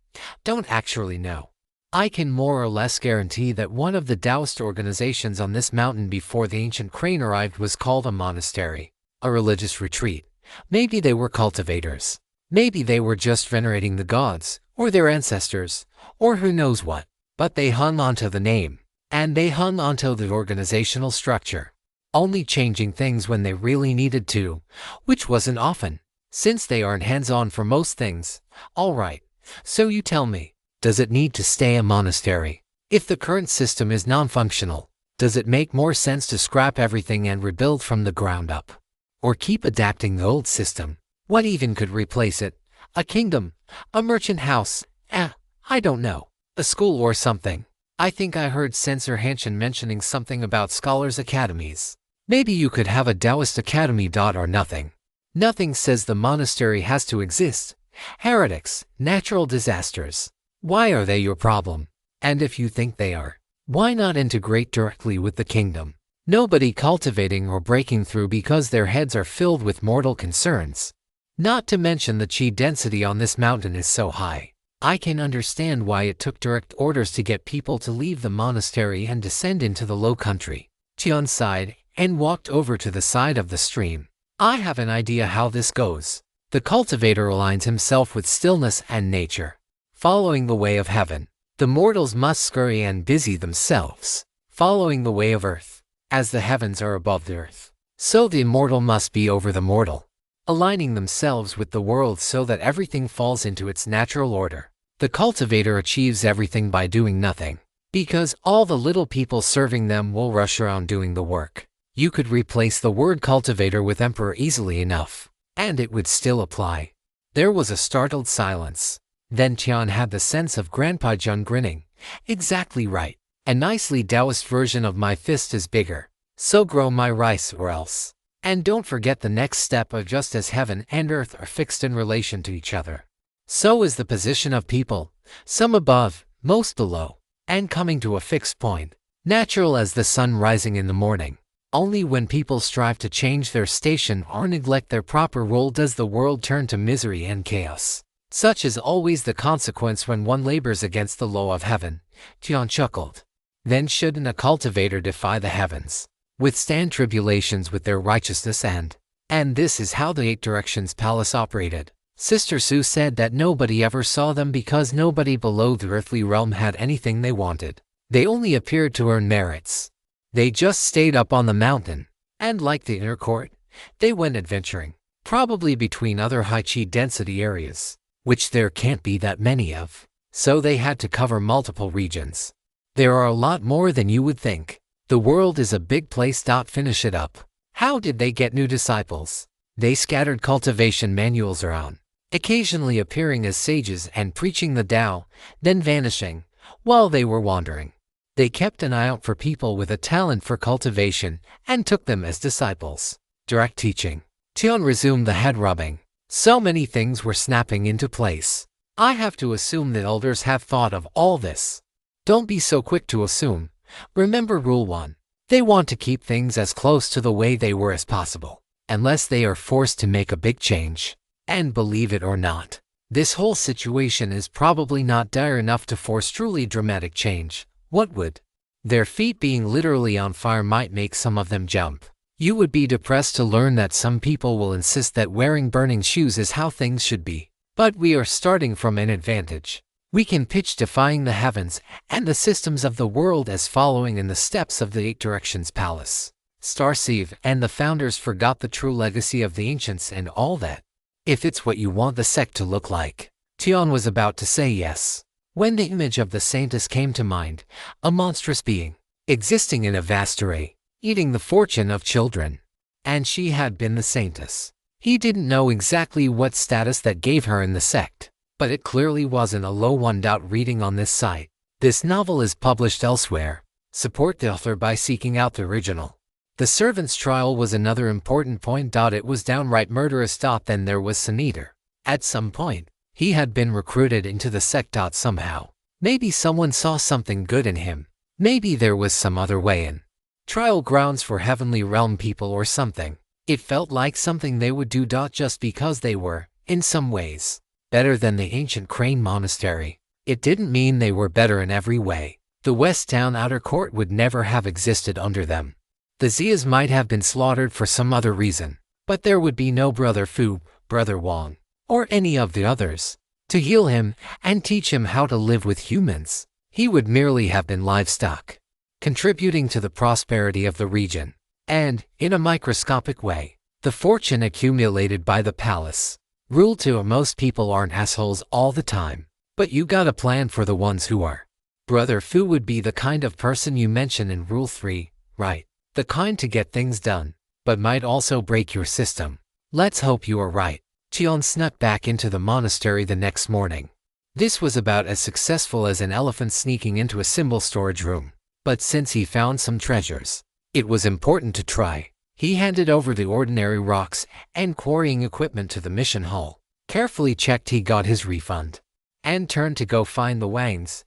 don't actually know. I can more or less guarantee that one of the Taoist organizations on this mountain before the ancient crane arrived was called a monastery, a religious retreat. Maybe they were cultivators. Maybe they were just venerating the gods, or their ancestors, or who knows what. But they hung onto the name, and they hung onto the organizational structure, only changing things when they really needed to, which wasn't often, since they aren't hands-on for most things. Alright, so you tell me, does it need to stay a monastery? If the current system is non-functional, does it make more sense to scrap everything and rebuild from the ground up? Or keep adapting the old system? What even could replace it? A kingdom? A merchant house? I don't know. A school or something. I think I heard Censor Hanshin mentioning something about scholars' academies. Maybe you could have a Taoist academy. Or nothing. Nothing says the monastery has to exist. Heretics, natural disasters. Why are they your problem? And if you think they are, why not integrate directly with the kingdom? Nobody cultivating or breaking through because their heads are filled with mortal concerns. Not to mention the chi density on this mountain is so high. I can understand why it took direct orders to get people to leave the monastery and descend into the low country. Tian sighed and walked over to the side of the stream. I have an idea how this goes. The cultivator aligns himself with stillness and nature, following the way of heaven. The mortals must scurry and busy themselves, following the way of earth. As the heavens are above the earth, so the immortal must be over the mortal, aligning themselves with the world so that everything falls into its natural order. The cultivator achieves everything by doing nothing, because all the little people serving them will rush around doing the work. You could replace the word cultivator with emperor easily enough, and it would still apply. There was a startled silence. Then Tian had the sense of Grandpa Jun grinning. Exactly right. A nicely Taoist version of my fist is bigger. So grow my rice or else. And don't forget the next step of just as heaven and earth are fixed in relation to each other, so is the position of people, some above, most below, and coming to a fixed point, natural as the sun rising in the morning. Only when people strive to change their station or neglect their proper role does the world turn to misery and chaos. Such is always the consequence when one labors against the law of heaven. Tian chuckled. Then shouldn't a cultivator defy the heavens, withstand tribulations with their righteousness and this is how the Eight Directions Palace operated. Sister Sue said that nobody ever saw them because nobody below the earthly realm had anything they wanted. They only appeared to earn merits. They just stayed up on the mountain, and like the inner court, they went adventuring, probably between other high chi density areas, which there can't be that many of, so they had to cover multiple regions. There are a lot more than you would think. The world is a big place. Finish it up. How did they get new disciples? They scattered cultivation manuals around, occasionally appearing as sages and preaching the Tao, then vanishing while they were wandering. They kept an eye out for people with a talent for cultivation and took them as disciples. Direct teaching. Tian resumed the head rubbing. So many things were snapping into place. I have to assume that elders have thought of all this. Don't be so quick to assume. Remember Rule 1. They want to keep things as close to the way they were as possible, unless they are forced to make a big change. And believe it or not, this whole situation is probably not dire enough to force truly dramatic change. What would? Their feet being literally on fire might make some of them jump. You would be depressed to learn that some people will insist that wearing burning shoes is how things should be. But we are starting from an advantage. We can pitch defying the heavens and the systems of the world as following in the steps of the Eight Directions Palace. Starsieve and the founders forgot the true legacy of the ancients and all that. If it's what you want the sect to look like. Tian was about to say yes, when the image of the saintess came to mind, a monstrous being, existing in a vast array, eating the fortune of children. And she had been the saintess. He didn't know exactly what status that gave her in the sect, but it clearly wasn't a low one. Reading on this site. This novel is published elsewhere. Support the author by seeking out the original. The servant's trial was another important point. It was downright murderous. Then there was Senator. At some point, he had been recruited into the sect. Somehow. Maybe someone saw something good in him. Maybe there was some other way in. Trial grounds for heavenly realm people or something. It felt like something they would do. Just because they were, in some ways, better than the ancient Crane Monastery. It didn't mean they were better in every way. The West Town Outer Court would never have existed under them. The Zias might have been slaughtered for some other reason, but there would be no Brother Fu, Brother Wang, or any of the others, to heal him and teach him how to live with humans. He would merely have been livestock, contributing to the prosperity of the region. And, in a microscopic way, the fortune accumulated by the palace. Rule 2. Most people aren't assholes all the time, but you gotta plan for the ones who are. Brother Fu would be the kind of person you mention in Rule 3, right? The kind to get things done, but might also break your system. Let's hope you are right. Tian snuck back into the monastery the next morning. This was about as successful as an elephant sneaking into a symbol storage room. But since he found some treasures, it was important to try. He handed over the ordinary rocks and quarrying equipment to the mission hall, carefully checked he got his refund, and turned to go find the Wangs.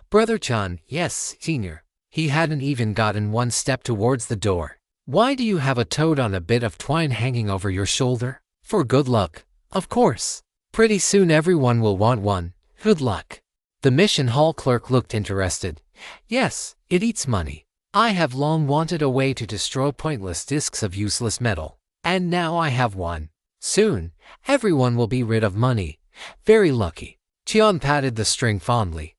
Brother John, yes, senior. He hadn't even gotten one step towards the door. Why do you have a toad on a bit of twine hanging over your shoulder? For good luck, of course. Pretty soon everyone will want one. Good luck. The mission hall clerk looked interested. Yes, it eats money. I have long wanted a way to destroy pointless discs of useless metal, and now I have one. Soon, everyone will be rid of money. Very lucky. Tian patted the string fondly.